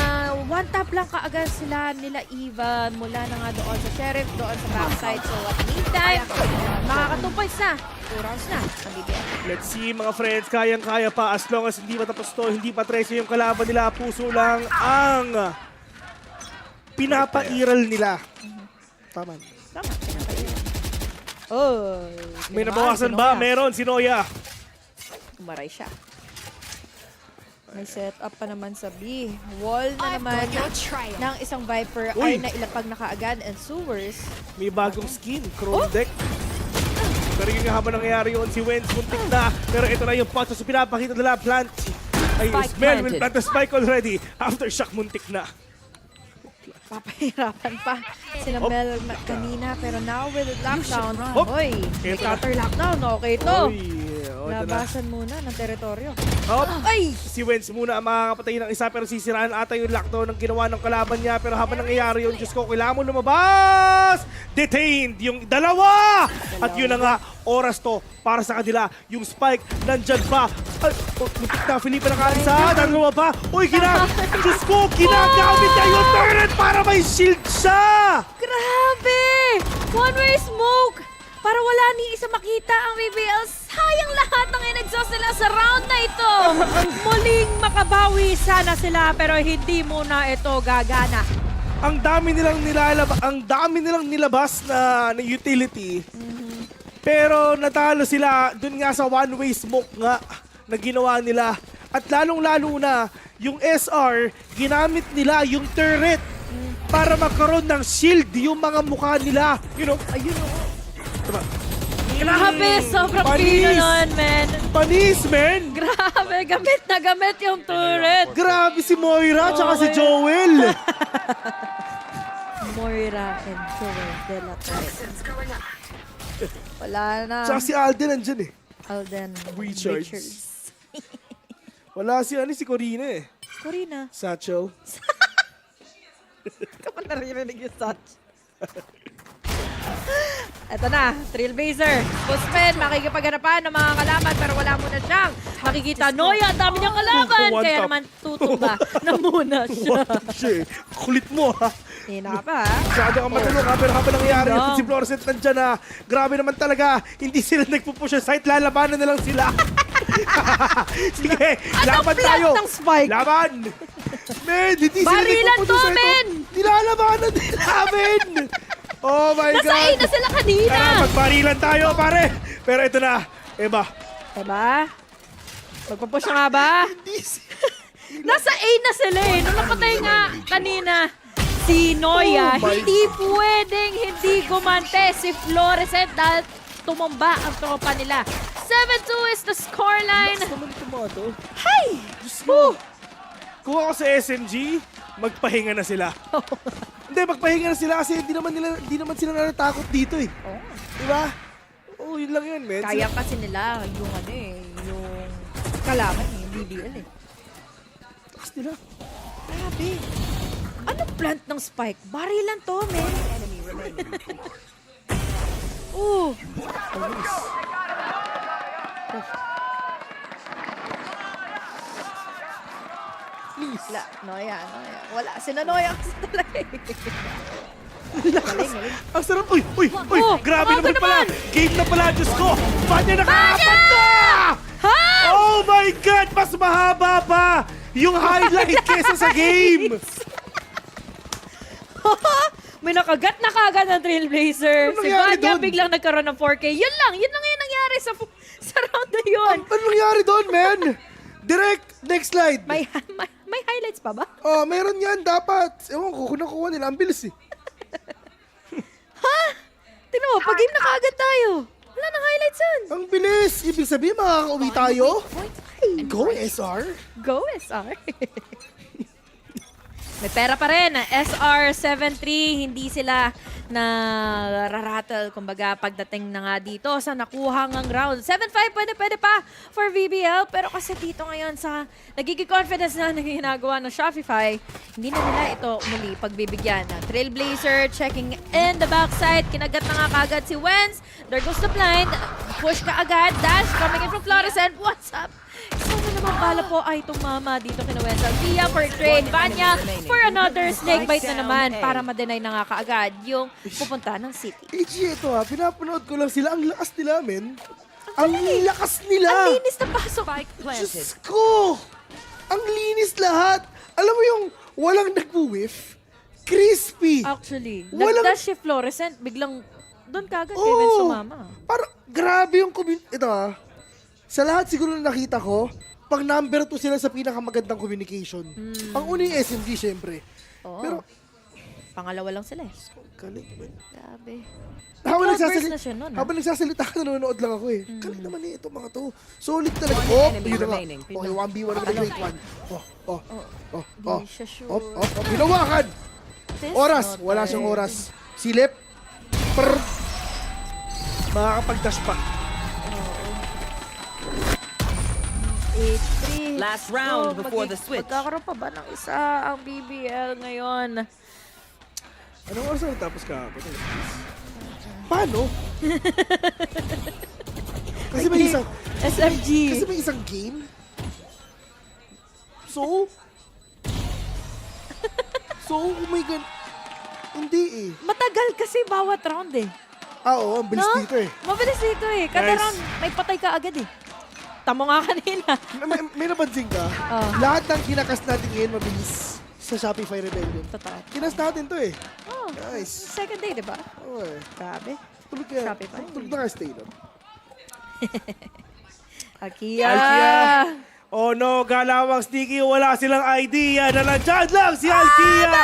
one tap lang kaagad sila nila Eva mula na nga doon sa Sheriff, doon sa backside. So at meantime, makaka 2 points na. 2 rounds na sa BBL. Let's see mga friends, kayang-kaya pa as long as hindi pa tapos to, hindi pa 13 yung kalaban nila, puso lang ang pinapairal nila. Tama. Tama, pinapairal. Oh, May nabawasan ba? Meron, si Noya. Umaray siya. May set up pa naman sa B. Wall na naman ng isang Viper ay nailapag na kaagad and Sewers. May bagong skin, Chrome Deck. Pero yun nga habang nangyayari yun, si Wenz muntik na. Pero ito na yung pot, so pinapakita nila plant. Ay, Mel will plant the spike already. Aftershock muntik na. Papahirapan pa sila Mel kanina, pero now with lockdown. Oy, may cutter lockdown. Okay to. Labasan muna ng teritoryo. Ay! Si Wenz muna ang makakapatay ng isa pero sisiraan ata yung lockdown ng ginawa ng kalaban niya. Pero habang nangyayari yun, Diyos ko, kailangan mo lumabas! Detained yung dalawa! At yun na nga, oras to para sa kanila. Yung spike, nandyan pa. Ay, muntik na, Felipe nakaansa. Dalawa pa. Uy, Diyos ko, ginagamit niya yung turret para may shield siya! Grabe! One-way smoke! Para wala ni isa makita ang BBL. Sayang lahat ng in-exhaust nila sa round na ito. Muling makabawi sana sila pero hindi muna ito gagana. Ang dami nilang nilabas na utility. Pero natalo sila dun nga sa one-way smoke nga na ginawa nila. At lalong-lalo na yung SR, ginamit nila yung turret para magkaroon ng shield yung mga mukha nila. You know, ayun o. Grabe, sobrang pino nun, men. Panis, men. Grabe, gamit na gamit yung turret. Grabe si Moira tsaka si Joel. Moira and Joel de la Torre. Wala na. Tsaka si Alden nandyan eh. Alden Richards. Wala si Corina eh. Corina. Satchel. Kapag naririnig yung Satch. Ito na, Trailblazer. Puspin, makikipaganapan ng mga kalaban pero wala muna siyang makikita. Noya, ang dami niyang kalaban. Kaya naman tutumba na muna siya. Kulit mo ha. Hina ka pa ha. Masyado kang matulog ha. Pero habang nangyayari yun, si Florcent nandyan na. Grabe naman talaga. Hindi sila nagpupush sa site. Lalabanan na lang sila. Sige, laban tayo. Ng spike? Laban. Men, hindi sila nagpupush sa site. Nilalabanan nila, men. Oh my God! Nasa A na sila kanina! Tara, magbarilan tayo, pare! Pero ito na, Eva. Eva? Magpapush nga ba? Nasa A na sila eh. Nung napatay nga kanina si Noya, hindi pwedeng hindi gumante si Florescent dahil tumamba ang tropa nila. 7-2 is the scoreline. Hay! Kung ako sa SMG, magpahinga na sila. Hindi, magpahinga na sila kasi hindi naman sila natatakot dito eh. Diba? Oo, yun lang yun, men. Kaya kasi nila yung yung kalaban yung BBL eh. Takas nila. Grabe. Anong plant ng spike? Barilan to, men. Oh. Please. Noya. Wala. Sinanoya kasi talaga eh. Ang sarap. Uy! Grabe naman pala. Game na pala, Diyos ko. Banya nakaapat na! Oh my God! Mas mahaba pa yung highlight kesa sa game. May nakagat na kagad ng Trailblazer. Ano Si Vanya biglang nagkaroon ng 4K. Yun lang yung nangyari sa round na yun. Ano nangyari doon, man? Direct, next slide. May highlights pa ba? Oh, meron yan. Dapat. Ewan ko, kung nakuha nila. Ang bilis eh. Ha? Tingnan mo, pag-game na kaagad tayo. Wala nang highlights yan. Ang bilis. Ibig sabihin, makakauwi tayo. Go, SR. Go, SR. May pera pa rin. SR-73, hindi sila na rarattle, kumbaga, pagdating na nga dito sa nakuha ngang round. 7-5, pwede pa for VBL. Pero kasi dito ngayon sa nagiging confidence na ginagawa ng Shopify, hindi na nila ito muli pagbibigyan. Trailblazer checking in the backside. Kinagat na nga kagad si Wenz. There goes the blind. Push ka agad. Dash coming in from Florescent. What's up? So naman bala po ay tumama dito kina Wenzel. Tia for trade. Vanya for another snake bite na naman para ma-deny na nga kaagad yung pupunta ng City. AG, ito pinapanood ko lang sila. Ang lakas nila, men. Ang lakas nila. Ang linis na pasok. Diyos ko! Ang linis lahat. Alam mo yung walang nag-whiff? Crispy. Actually, Walang- nag-dash si Fluorescent, biglang doon kagad kay Wen sumama. Parang grabe yung ito sa lahat siguro na nakita ko, pang number 2 sila sa pinakamagandang communication. Ang una yung SMG, syempre. Oo. Pero, pangalawa lang sila eh. galing, man. Grabe. Habang Converse na siya nun, habang nagsasalita ka, nanonood lang ako eh. Galing naman eh, ito mga to. Solid talaga. Oh, yun na nga. Okay, 1v1 naman ang great one. Di siya sure. Hinawakan! This Oras! not Wala right. siyang oras. Silip. Makakapag-dash pa. 8-3. Last round before the switch. Magkakaroon pa ba ng isa ang BBL ngayon? Anong oras na tapos kahapon? Paano? Kasi may isang... SMG. Kasi may isang game? So? Oh my God. Hindi eh. Matagal kasi bawat round eh. Oo, ang bilis dito eh. Mabilis dito eh. Kada Guys. round, may patay ka agad eh. Tamo nga kanina. May napansin ka? Lahat ng kinakas natin ngayon mabilis sa Shopify Rebellion. Totoo. Kinas natin to eh. Oh, Nice. second day, di ba? Oo eh. Grabe. Tulog ka. Shopify. Tulog na ka stay no? Akia. Oh no, galawang sneaky, wala silang idea na nandyan lang si Alkia.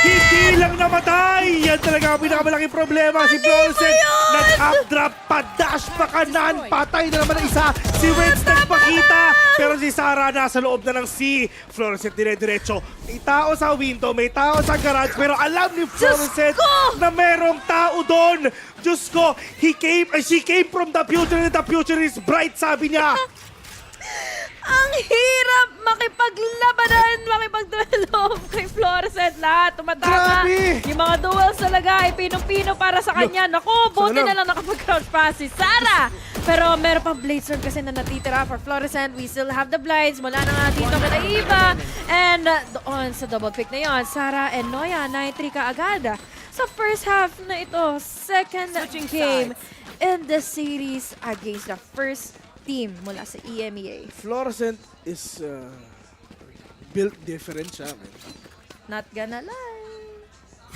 Hindi lang namatay. Yan talaga ang pinakamalaking problema. Si Florence nag-updrap pa, dash pa kanan. Patay na naman ang isa. Si Wentz nagpakita. Pero si Sarah nasa loob na ng C. Florence dire-diretso. May tao sa window, may tao sa garage. Pero alam ni Florence na merong tao doon. Diyos ko, she came from the future and the future is bright, sabi niya. Ang hirap makipaglabanan, makipagduelo kay Fluorescent. Lahat tumatama. Grabe! Yung mga duels talaga ay pinong-pino para sa kanya. Naku, buti na lang nakapag-crouch pa si Sarah. Pero meron pang Blaze Sword kasi na natitira for Fluorescent. We still have the blinds. Mula na nga dito kay Eva. And doon sa double pick na yon, Sarah and Noya, 9-3 ka agad. Sa first half na ito, second game in the series against the first team mula sa EMEA. Fluorescent is built different siya, man. Not gonna lie.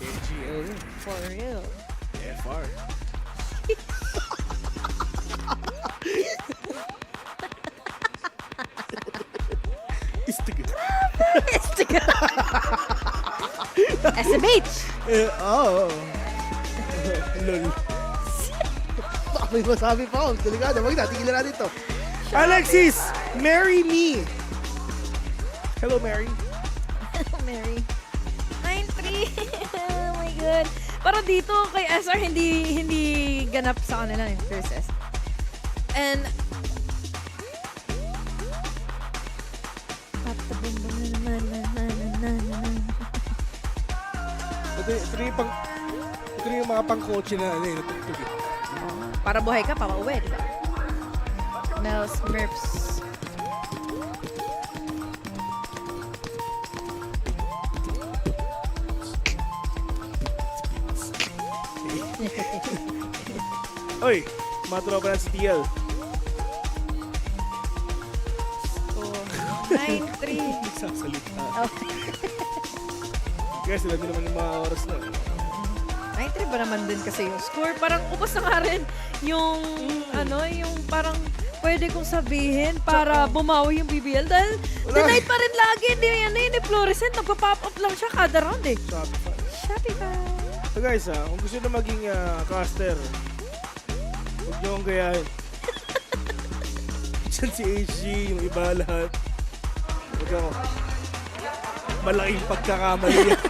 KGL. For real. FR. Istiga. Istiga. SMH. Lol. May masabi pa ako. Delikado. Wag na. Tigilan natin ito. Alexis! Marry me! Hello, Mary. Hello, Mary. 9-3. Oh my God. Pero dito kay SR hindi ganap sa kanila yung curses. And Ito yung mga pang-coach na natugtog. para buhay ka, papauwi, di ba? Mel Smurfs. Oy, mga tropa na si TL. 9-3. Nagsasalita. Oh. Guys, alam niyo naman yung mga oras na. 9-3 ba naman din kasi yung score? Parang upos na nga rin yung, yung parang pwede kong sabihin para bumawi yung BBL dahil denied pa rin lagi. Hindi Fluorescent, nagpa-pop up lang siya kada round eh. Shopify. So guys, kung gusto na maging caster, huwag niyo akong gayahin. Diyan si HG, yung iba lahat. Huwag ako. Malaking pagkakamali yan.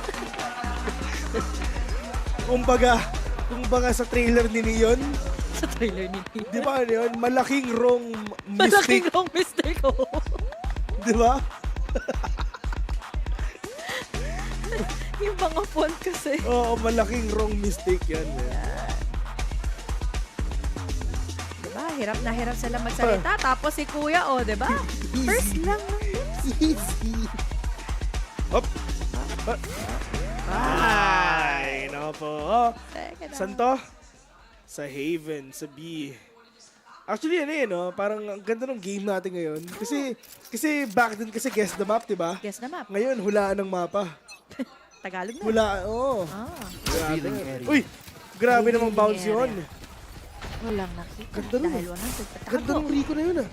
Kumbaga sa trailer ni Neon. Sa trailer ni Neon. Di ba ano yun? Malaking wrong mistake. Malaking wrong mistake, oh. Di ba? Yung mga font kasi. Oo, malaking wrong mistake yan. Diba? hirap na hirap sila magsalita. Tapos si Kuya, di ba? First lang ng Easy. Hop. Ay, no po. Saan to? Sa Haven, sa B. Actually, no? Parang ang ganda ng game natin ngayon. Kasi back then kasi guess the map, diba? Guess the map. Ngayon, hulaan ng mapa. Tagalog na. Hulaan, Grabe. Uy, grabe namang bounce yun. Walang nakita. Ganda nun. Dahil 100. Ganda ng Rico na yun,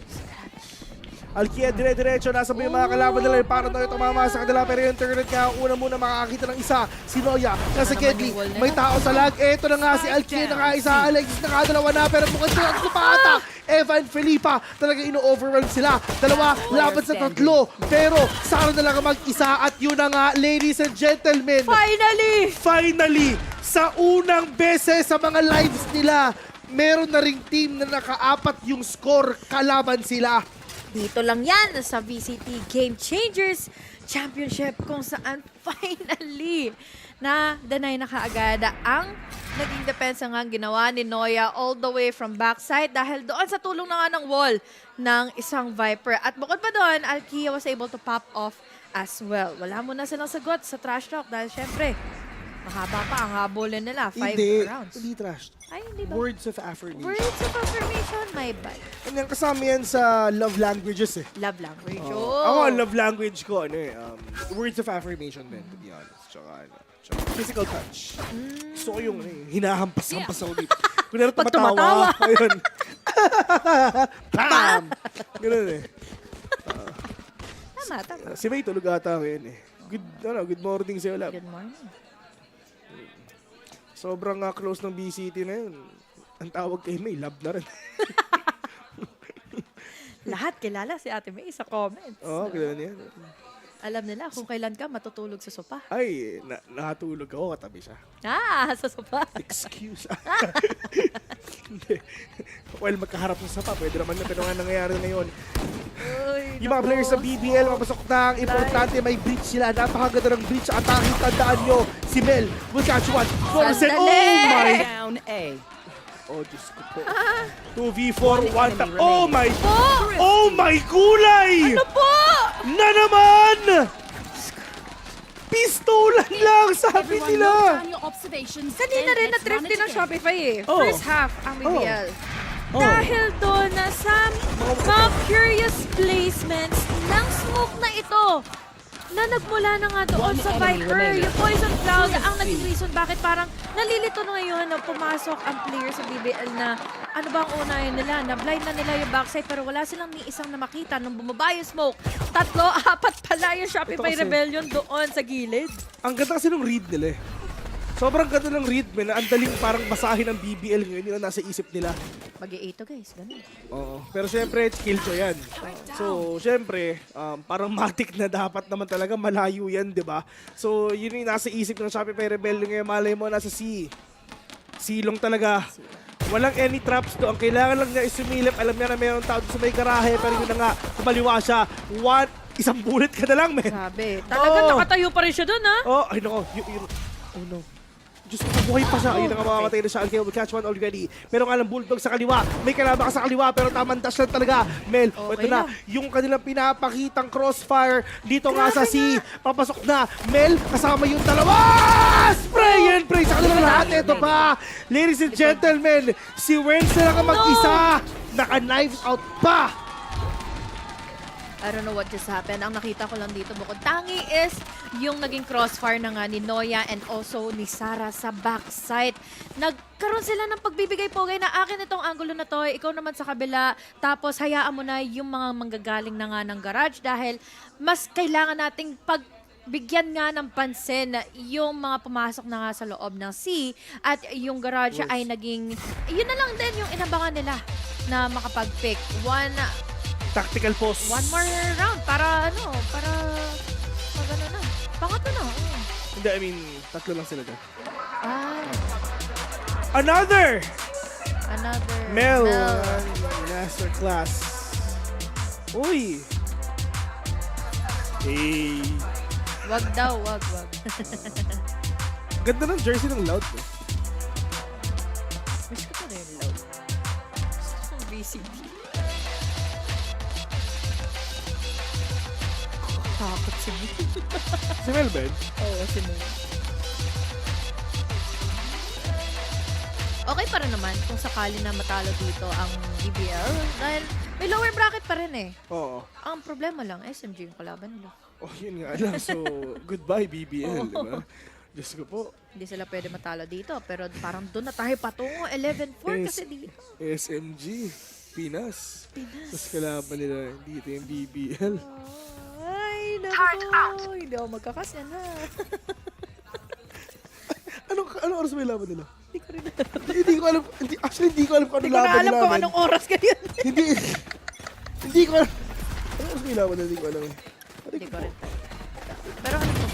Alkia, dire-diretso. Nasa ba yung mga kalaban nila? Para tayo tumama sa kanila. Pero yung internet nga, una muna makakakita ng isa. Si Noya, nasa Gedli. May tao sa lag. Eto na nga si Alkia na nga isa. Alexis na nga, dalawa na. Pero mukhang sila ang kupata. Eva and Felipa, talaga ino-overwhelm sila. Dalawa, laban sa tatlo. Pero, sana na lang mag-isa. At yun na nga, ladies and gentlemen. Finally! Sa unang beses sa mga lives nila, meron na ring team na nakaapat yung score. Kalaban sila. Dito lang yan sa VCT Game Changers Championship kung saan finally na-deny na kaagad ang naging depensa nga ginawa ni Noya all the way from backside dahil doon sa tulong na nga ng wall ng isang Viper. At bukod pa doon, Alkia was able to pop off as well. Wala muna silang sagot sa trash talk dahil syempre, mahaba pa ang habulin nila. 5 rounds. Hindi trash. Ay, hindi ba? Words of affirmation. Words of affirmation, my bad. And yan, kasama yan sa love languages Love language. Ako, ang love language ko, words of affirmation din, to be honest. Tsaka physical touch. Gusto ko yung hinahampas-hampas ako dito. Kung Pag tumatawa. Ayun. Bam! Ganun Tama. Si May tulog ata ngayon Good morning sa'yo, love. Good morning. Sobrang close ng BCT na yun. Ang tawag kay May, love na rin. Lahat kilala si Ate May sa comments. Kilala niya. Alam nila kung kailan ka matutulog sa sopa. Ay, nakatulog ako, katabi siya. Sa sopa. Excuse. Hindi. Well, magkaharap sa sopa, pwede naman na nga nangyayari ngayon. Yung mga players sa BBL, mapasok na ang importante, may breach sila. Napakaganda ng breach. Atake, tandaan nyo. Si Mel will catch one. Forsen, oh my! Down A. Oh, Diyos ko po. 2v4, 1 tap. Oh my! Oh my gulay! Ano po? Na naman! Pistolan lang, sabi nila! Kanina rin na-trip din ng Shopify First half ang BBL. Dahil doon na sa mga curious placements ng smoke na ito na nagmula na nga doon sa Viper. Yung Poison Cloud ang naging reason bakit parang nalilito na ngayon na pumasok ang player sa BBL na ano ba ang unahin nila? Na-blind na nila yung backside pero wala silang ni isang na makita nung bumaba yung smoke. 3, 4 pala yung Shopify Rebellion doon sa gilid. Ang ganda kasi ng read nila Sobrang ganda ng read, man. Ang daling parang basahin ng BBL ngayon. Yun ang nasa isip nila. Mag-i-8 guys, ganun. Oo. Pero syempre, skilljo yan. So, syempre, parang matik na dapat naman talaga malayo yan, di ba? So, yun yung nasa isip ng Shopify Rebellion ngayon. Malay mo, nasa C. Silong talaga. Walang any traps to. Ang kailangan lang niya is sumilip. Alam niya na mayroong tao sa may garahe. Pero yun na nga, kumaliwa siya. Isang bullet ka na lang, men. Sabi. Talaga nakatayo pa rin siya dun, ha? Ay, nako. Oh, no. Diyos ko, buhay pa siya. Ayun na nga, mamamatay na siya. Alkia will catch one already. Meron nga ng bulldog sa kaliwa. May kalaban ka sa kaliwa, pero tamang dash lang talaga. Mel, ito na. Yung kanilang pinapakitang crossfire dito nga sa C. Papasok na. Mel, kasama yung dalawa. Spray and pray sa kanilang lahat. Ito pa. Ladies and gentlemen, si Wens na lang mag-isa. Naka-knives out pa. I don't know what just happened. Ang nakita ko lang dito bukod tangi is yung naging crossfire na nga ni Noya and also ni Sarah sa backside. Nagkaroon sila ng pagbibigay pogay na akin itong angulo na to, ikaw naman sa kabila, tapos hayaan mo na yung mga manggagaling na nga ng garage dahil mas kailangan nating bigyan nga ng pansin yung mga pumasok na nga sa loob ng C at yung garage ay naging, yun na lang din yung inabangan nila na makapag-pick. Tactical pause. One more round para ano na. Pangatlo na. Hindi, I mean, 3 lang sila dyan. Another. Mel. Masterclass. Uy. Hey. Wag daw, wag. Ganda ng jersey ng Loud. Wish ko pa rin Loud. VCT. Takot si Mel. Si Melben? Oo, si Mel. Okay pa rin naman kung sakali na matalo dito ang BBL dahil may lower bracket pa rin eh. Oo. Ang problema lang, SMG yung kalaban nila. Oh, yun nga lang. So, goodbye BBL, di ba? Diyos ko po. Hindi sila pwede matalo dito pero parang doon na tayo patungo. 11-4 kasi dito. SMG. Pinas. Tapos kalaban nila dito yung BBL. Ay, naku. Hindi ako magkakasya na. Anong oras may laban nila? Hindi ko rin Hindi ko alam. Actually, hindi ko alam kung anong laban nila. Hindi ko na alam kung anong oras ganyan. Hindi ko alam. Anong oras may laban nila? Hindi ko alam. Hindi ko rin. Pero ano po?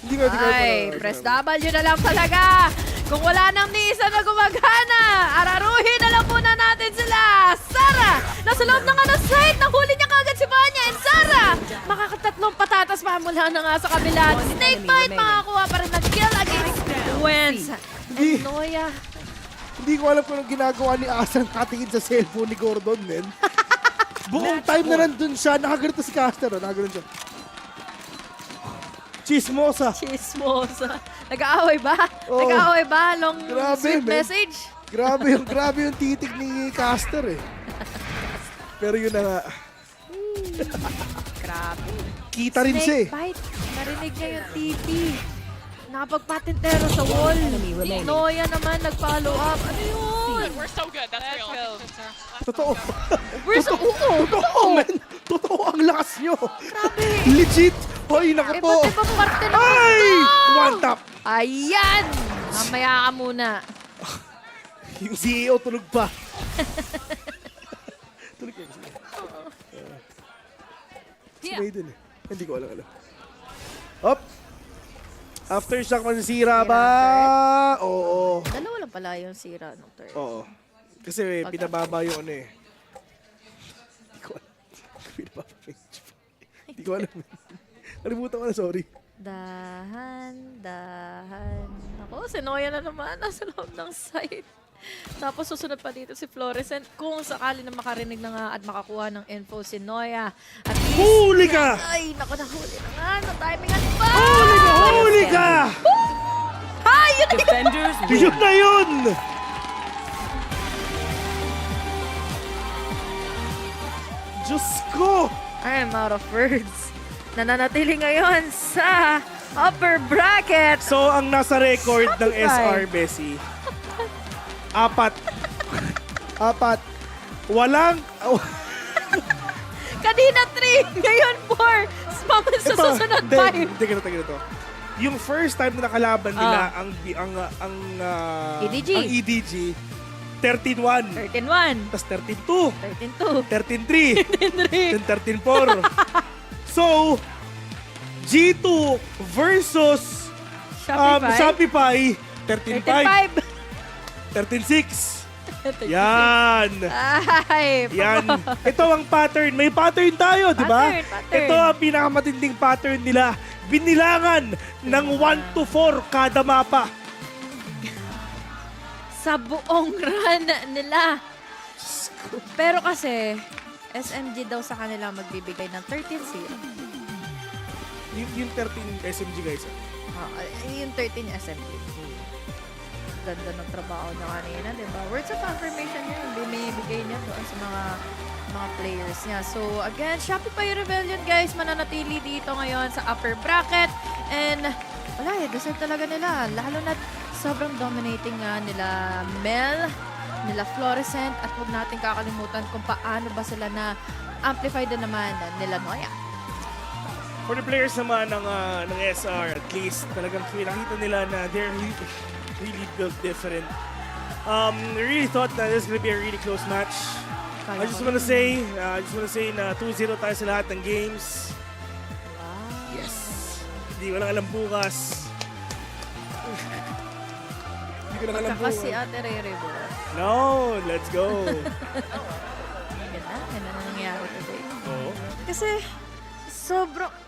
Hindi ko alam. Ay, press W na lang talaga. Kung wala nang ni isa na gumagana, araruhin na lang muna natin sila. Sara, nasa loob na nga ng site. Nahuli niya kagad si Vanya and Sara. Makakatatlong patatas pa mula na nga sa kabila. Snake bite, makakuha pa rin ng kill against Wentz. And Noya. Hindi ko alam kung anong ginagawa ni Asang katingin sa cellphone ni Gordon, men. Buong time na nandun siya, nakaganito si Caster, nakaganon siya. Chismosa. Chismosa. Nag-aaway ba? Oh. Nag-aaway ba? Long Grabe, sweet man. message? Grabe yung titig ni Caster eh. Pero yun na nga. Grabe. Kita rin siya eh. Snake bite. Narinig niya yung TP. Nakapagpatintero sa wall. Noya naman nag-follow up. Ano yun? We're so good. That's real. Totoo. We're so Totoo, man. Totoo ang lakas nyo. Grabe. Legit. Hoy, naku po. Iba't ibang parte ng Ay! mundo. One tap. Ayan. Mamaya ka muna. Yung CEO tulog pa. Tulog yan. Si Maiden eh. Hindi ko alam. Up. Aftershock masisira ba? Oo. Dalawa lang pala yung sira ng turn. Oo. Kasi pinababa yung ano eh. Hindi ko alam. Kalimutan ko na, sorry. Dahan. Ako, si Noya na naman. Nasa loob ng site. Tapos susunod pa dito si Florescent. Kung sakali na makarinig na nga at makakuha ng info si Noya. At least, huli ka! Ay, naku, nahuli na nga. Na-timingan pa! Huli ka! Ha! Yun na yun! Yun na yun! Diyos ko! I'm out of words. Nananatili ngayon sa upper bracket. So, ang nasa record ng SR, Bessie, 4. Walang... Kanina 3, ngayon 4. Mama, sa susunod 5. Hindi, ganito. Yung first time na nakalaban nila ang EDG. Ang EDG, 13-1. 13-1. Tapos 13-2. 13-2. 13-3. Then 13-4. So, G2 versus Shopify, 13-5. 13-6. Yan. Ay, yan. Ito ang pattern. May pattern tayo, di ba? Pattern. Ito ang pinakamatinding pattern nila. Binilangan ng 1 to 4 kada mapa. Sa buong run nila. Pero kasi, SMG daw sa kanila magbibigay ng 13-0. Yung 13 SMG guys. Yung 13 SMG. Ganda ng trabaho niya kanina, di ba? Words of affirmation niya, binibigay niya doon sa mga players niya. So, again, Shopify Rebellion, guys, mananatili dito ngayon sa upper bracket. And, wala deserve talaga nila. Lalo na sobrang dominating nga nila Mel, nila Florescent, at huwag natin kakalimutan kung paano ba sila na amplify din naman nila Noya. For the players naman ng SR, at least talagang nakita nila na they're really built different. Really thought that this is gonna be a really close match. I just wanna say na 2-0 tayo sa lahat ng games. Wow. Yes. Hindi walang alam bukas. Hindi ko lang alam bukas. Kasi Ate Rere mo. No, let's go. Ganda na nangyari today. Oo. Kasi,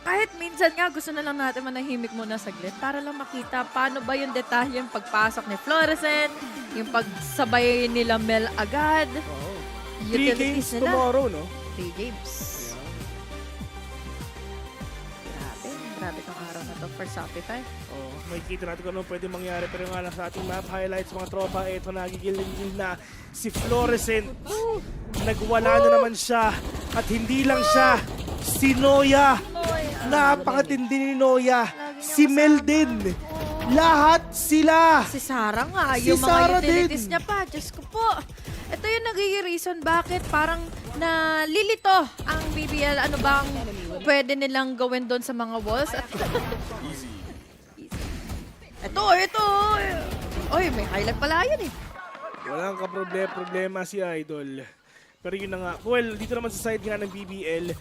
kahit minsan nga gusto na lang natin manahimik muna saglit para lang makita paano ba yung detalye yung pagpasok ni Florescent, yung pagsabay nila Mel agad. 3 games tomorrow, no? 3 games. Grabe tong araw na to for Shopify. Oh, makikita natin kung ano pwede mangyari. Pero nga lang sa ating map highlights, mga tropa, ito nagigil-gil na si Fluorescent. Nagwala na naman siya. At hindi lang siya, si Noya. Napakatindi ni Noya. Si Mel din. Lahat sila. Si Sarah nga, Si yung mga Sarah utilities din. niya pa. Diyos ko po. Ito yung nagiging reason bakit parang nalilito ang BBL. Ano bang pwede nilang gawin doon sa mga walls? At ito. Oy, may highlight pala yun eh. Walang problema si Idol. Pero yun na nga. Well, dito naman sa side nga ng BBL.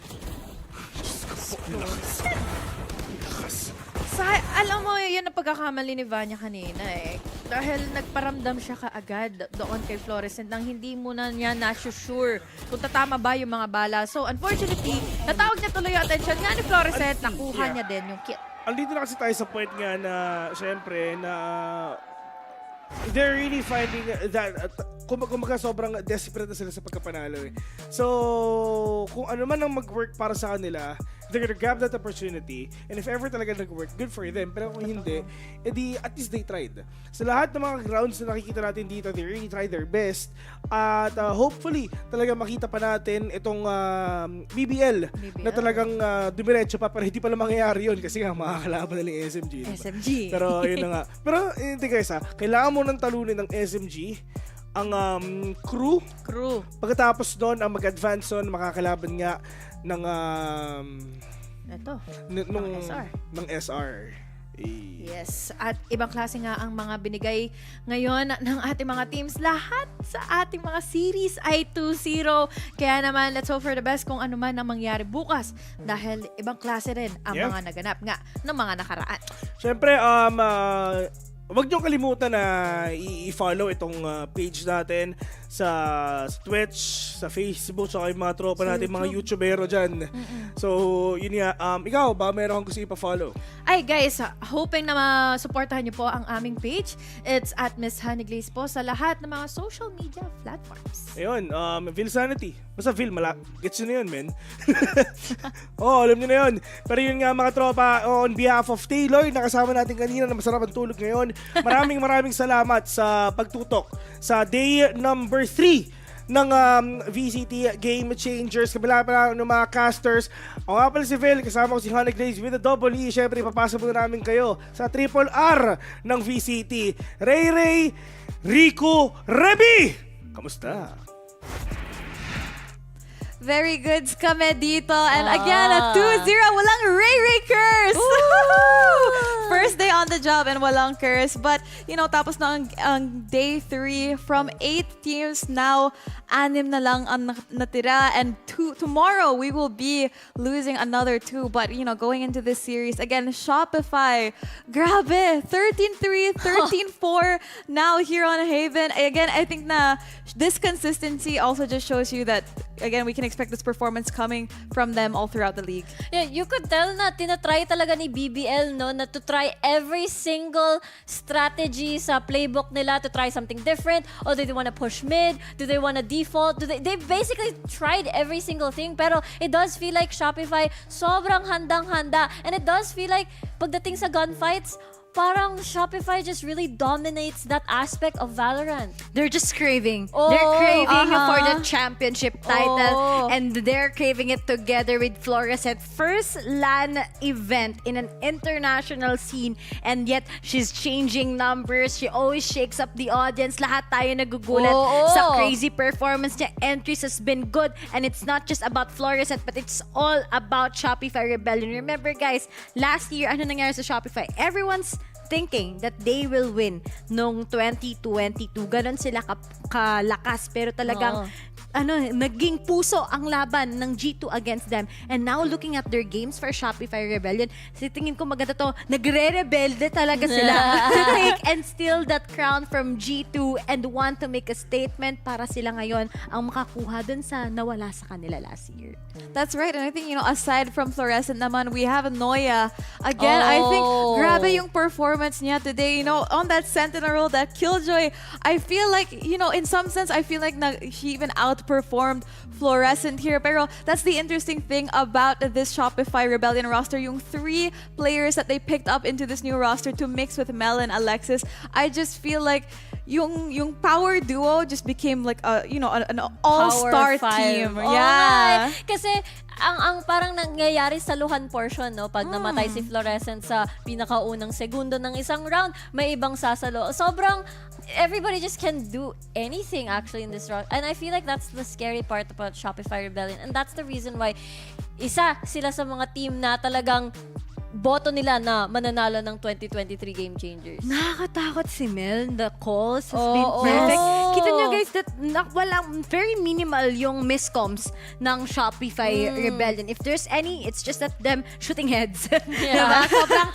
Alam mo, yun ang pagkakamali ni Vanya kanina eh. Dahil nagparamdam siya kaagad doon kay Fluorescent nang hindi muna niya na-sure kung tatama ba yung mga bala. So, unfortunately, natawag niya tuloy yung attention nga ni Fluorescent, nakuha niya din yung kill. Andito na kasi tayo sa point nga na, syempre, na they're really finding that, kumbaga sobrang desperate na sila sa pagkapanalo eh. So, kung ano man ang mag-work para sa kanila, they're gonna grab that opportunity, and if ever talaga nag-work, good for them. Pero kung hindi, edi at least they tried. Sa lahat ng mga grounds na nakikita natin dito, they really tried their best. At hopefully, talaga makita pa natin itong BBL na talagang dumiretso pa, pero hindi pala mangyayari yun kasi nga makakalaban nila yung SMG. Diba? SMG. Pero yun na nga. Pero hindi guys kailangan mo nang talunin ng SMG ang KRÜ. Pagkatapos doon, ang mag-advance doon, makakalaban nga ng ng SR. Yes, at ibang klase nga ang mga binigay ngayon ng ating mga teams. Lahat sa ating mga series ay 2-0. Kaya naman, let's hope for the best kung ano man ang mangyari bukas. Dahil ibang klase rin ang mga naganap nga ng mga nakaraan. Siyempre, huwag niyong kalimutan na i-follow itong page natin sa Twitch, sa Facebook, sa yung mga tropa natin, mga YouTubero dyan. So, yun nga. Ikaw, ba meron kang gusto ipa-follow? Ay guys, hoping na masuportahan niyo po ang aming page. It's at Miss Honey Glaze po sa lahat ng mga social media platforms. Ayun, Vil Sanity. Basta Vil, gets nyo na yun, men. Alam nyo na yun. Pero yun nga mga tropa, on behalf of Taylor, nakasama natin kanina na masarap ang tulog ngayon. Maraming salamat sa pagtutok sa day number 3 ng VCT Game Changers. Kabila pa ng mga casters. Ako nga pala si Vil, kasama ko si Honey Glaze with a double E. Siyempre, ipapasa muna namin kayo sa triple R ng VCT. Ray, Rico, Reby! Kamusta? Very goods kami dito. And again, at 2-0, walang Ray curse! First day on the job and walang curse. But, tapos na ang day 3 from 8 teams. Now, 6 na lang ang natira. And tomorrow, we will be losing another 2. But, going into this series, again, Shopify, grabe, 13-3, 13-4 now here on Haven. Again, I think na this consistency also just shows you that, again, we can expect this performance coming from them all throughout the league. Yeah, you could tell na tinatry talaga ni BBL na to try every single strategy sa playbook nila to try something different. Or do they want to push mid? Do they want to default? They basically tried every single thing, pero it does feel like Shopify sobrang handang-handa, and it does feel like pagdating sa gunfights, parang Shopify just really dominates that aspect of Valorant. They're just craving. They're craving for the championship title. And they're craving it together with Fluorescent. First LAN event in an international scene. And yet, she's changing numbers. She always shakes up the audience. Lahat tayo nagugulat sa crazy performance niya. Entries has been good. And it's not just about Fluorescent, but it's all about Shopify Rebellion. Remember guys, last year, ano nangyari sa Shopify? Everyone's thinking that they will win nung 2022. Ganon sila kalakas. Pero talagang naging puso ang laban ng G2 against them. And now looking at their games for Shopify Rebellion, tingin ko maganda to, nagre-rebelde talaga sila to take and steal that crown from G2 and want to make a statement para sila ngayon ang makakuha dun sa nawala sa kanila last year. That's right. And I think, aside from Fluorescent naman, we have Noya. Again, I think grabe yung performance niya today. On that Sentinel role, that Killjoy, I feel like, in some sense, I feel like she even out outperformed Fluorescent here. Pero that's the interesting thing about this Shopify Rebellion roster. Yung 3 players that they picked up into this new roster to mix with Mel and Alexis. I just feel like yung power duo just became like an all-star team. Yeah. Kasi ang parang nangyayari sa Luhan portion, no? Pag namatay si Fluorescent sa pinakaunang segundo ng isang round, may ibang sasalo. Sobrang everybody just can do anything actually in this round. And I feel like that's the scary part about Shopify Rebellion. And that's the reason why isa sila sa mga team na talagang boto nila na mananalo ng 2023 Game Changers. Nakakatakot si Mel. The calls has been perfect. Kita nyo guys that walang very minimal yung miscoms ng Shopify Rebellion. If there's any, it's just at them shooting heads. Diba? Sobrang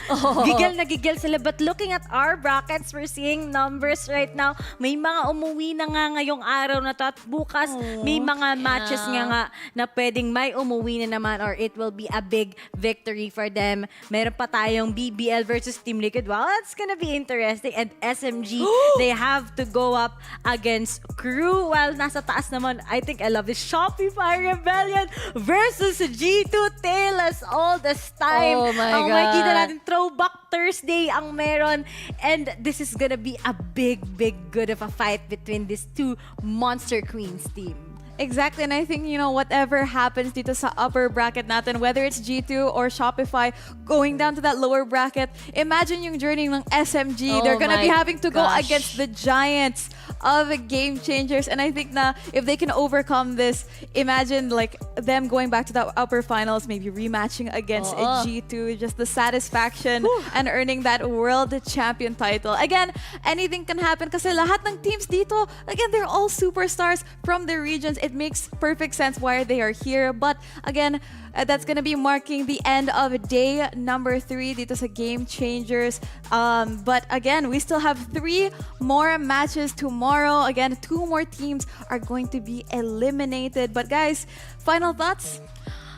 gigil na gigil sila. But looking at our brackets, we're seeing numbers right now. May mga umuwi na nga ngayong araw na to at bukas may mga matches nga na pwedeng may umuwi na naman or it will be a big victory for them. Meron pa tayong BBL versus Team Liquid. Well, that's gonna be interesting. And SMG, they have to go up against KRÜ. While nasa taas naman, I think I love this Shopify Rebellion versus G2 Tail as all this time. Oh my God. Makikita natin, Throwback Thursday ang meron. And this is gonna be a big good of a fight between these two Monster Queens team. Exactly, and I think, whatever happens dito sa upper bracket natin, whether it's G2 or Shopify, going down to that lower bracket, imagine yung journey ng SMG. They're gonna be having to go against the giants of Game Changers, and I think na if they can overcome this, imagine like them going back to the upper finals, maybe rematching against G2, just the satisfaction and earning that world champion title. Again, anything can happen kasi lahat ng teams dito, again, they're all superstars from the regions. It makes perfect sense why they are here. But again, that's gonna be marking the end of day number 3 dito sa Game Changers. But again, we still have 3 more matches tomorrow. Again, 2 more teams are going to be eliminated. But guys, final thoughts?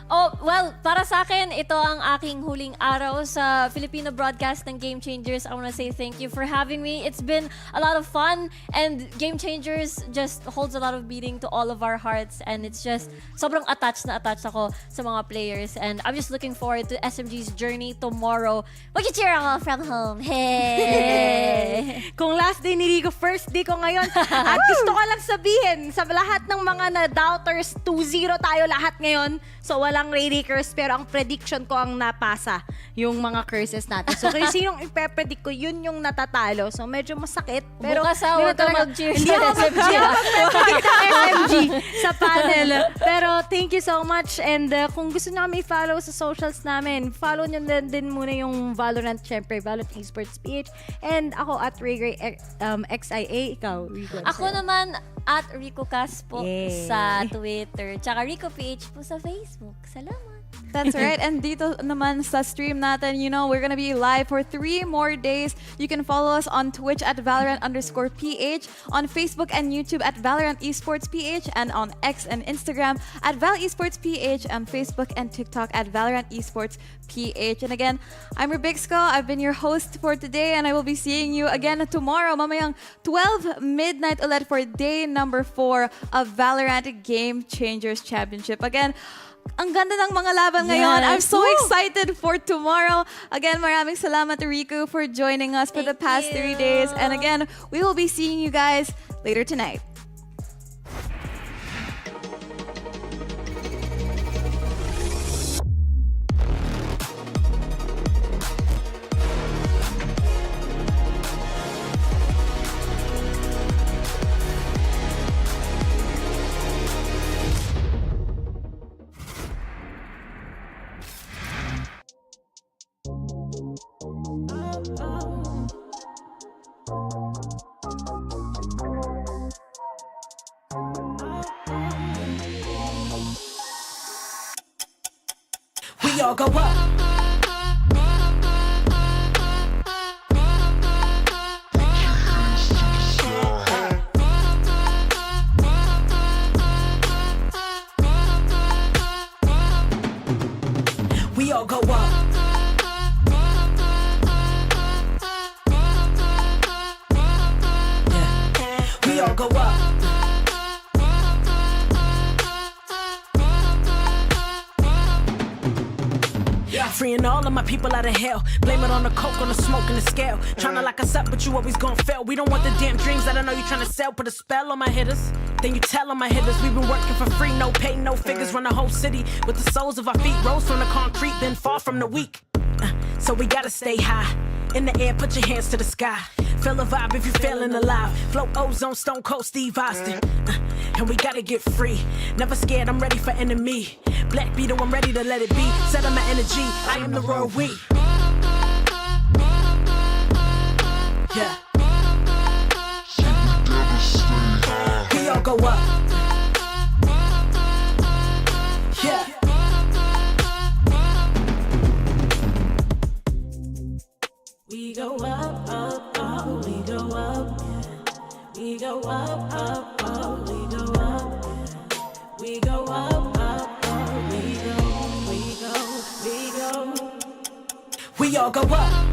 Oh, well, para sa akin, ito ang aking huling araw sa Filipino broadcast ng Game Changers. I want to say thank you for having me. It's been a lot of fun, and Game Changers just holds a lot of meaning to all of our hearts, and it's just sobrang attached ako sa mga players, and I'm just looking forward to SMG's journey tomorrow. Mag-cheer ako from home. Hey! Kung last day ni Rico, first day ko ngayon. At gusto ko lang sabihin sa lahat ng mga na-doubters, 2-0 tayo lahat ngayon. So walang Raidakers, pero ang prediction ko ang napasa yung mga curses natin. So kung sinong ipe-predict ko, yun yung natatalo. So medyo masakit. Pero bukas huwag ka mag-cheer hindi sa ako SMG. mag-predict ng SMG sa panel. Pero thank you so much. And kung gusto nyo kami follow sa socials namin, follow nyo din muna yung Valorant, syempre, Valorant Esports PH. And ako at RayGray XIA. Ikaw, Rico. Ako naman at Rico Cas po sa Twitter. Tsaka Rico PH po sa Facebook. Salamat. That's right. And dito naman sa stream natin, we're gonna be live for 3 more days. You can follow us on Twitch at Valorant_PH, on Facebook and YouTube at Valorant Esports PH, and on X and Instagram at Val Esports PH, and Facebook and TikTok at Valorant Esports PH. And again, I'm Rebixco. I've been your host for today, and I will be seeing you again tomorrow, mamayang 12 midnight ulit for day number 4 of Valorant Game Changers Championship. Again, ang ganda ng mga laban ngayon. I'm so excited for tomorrow. Again, maraming salamat to Riku for joining us for the past 3 days. And again, we will be seeing you guys later tonight. We all go up. We all go up. Yeah. We all go up. Freeing all of my people out of hell. Blame it on the coke, on the smoke, and the scale. Tryna lock us up, but you always gon' fail. We don't want the damn dreams that I know you tryna sell. Put a spell on my hitters, then you tell on my hitters. We've been working for free, no pay, no figures. Run the whole city with the soles of our feet. Rose from the concrete, been far from the weak. So we gotta stay high. In the air, put your hands to the sky. Feel the vibe if you're feeling alive. Float ozone, stone cold Steve Austin. And we gotta get free. Never scared, I'm ready for enemy. Black Beetle, I'm ready to let it be. Set on my energy, I am the royal we. Yeah. We all go up. Yeah. We go up, up, up, we go up. We go up, up, up, we go up. We go up, up, up, we go. We all go up.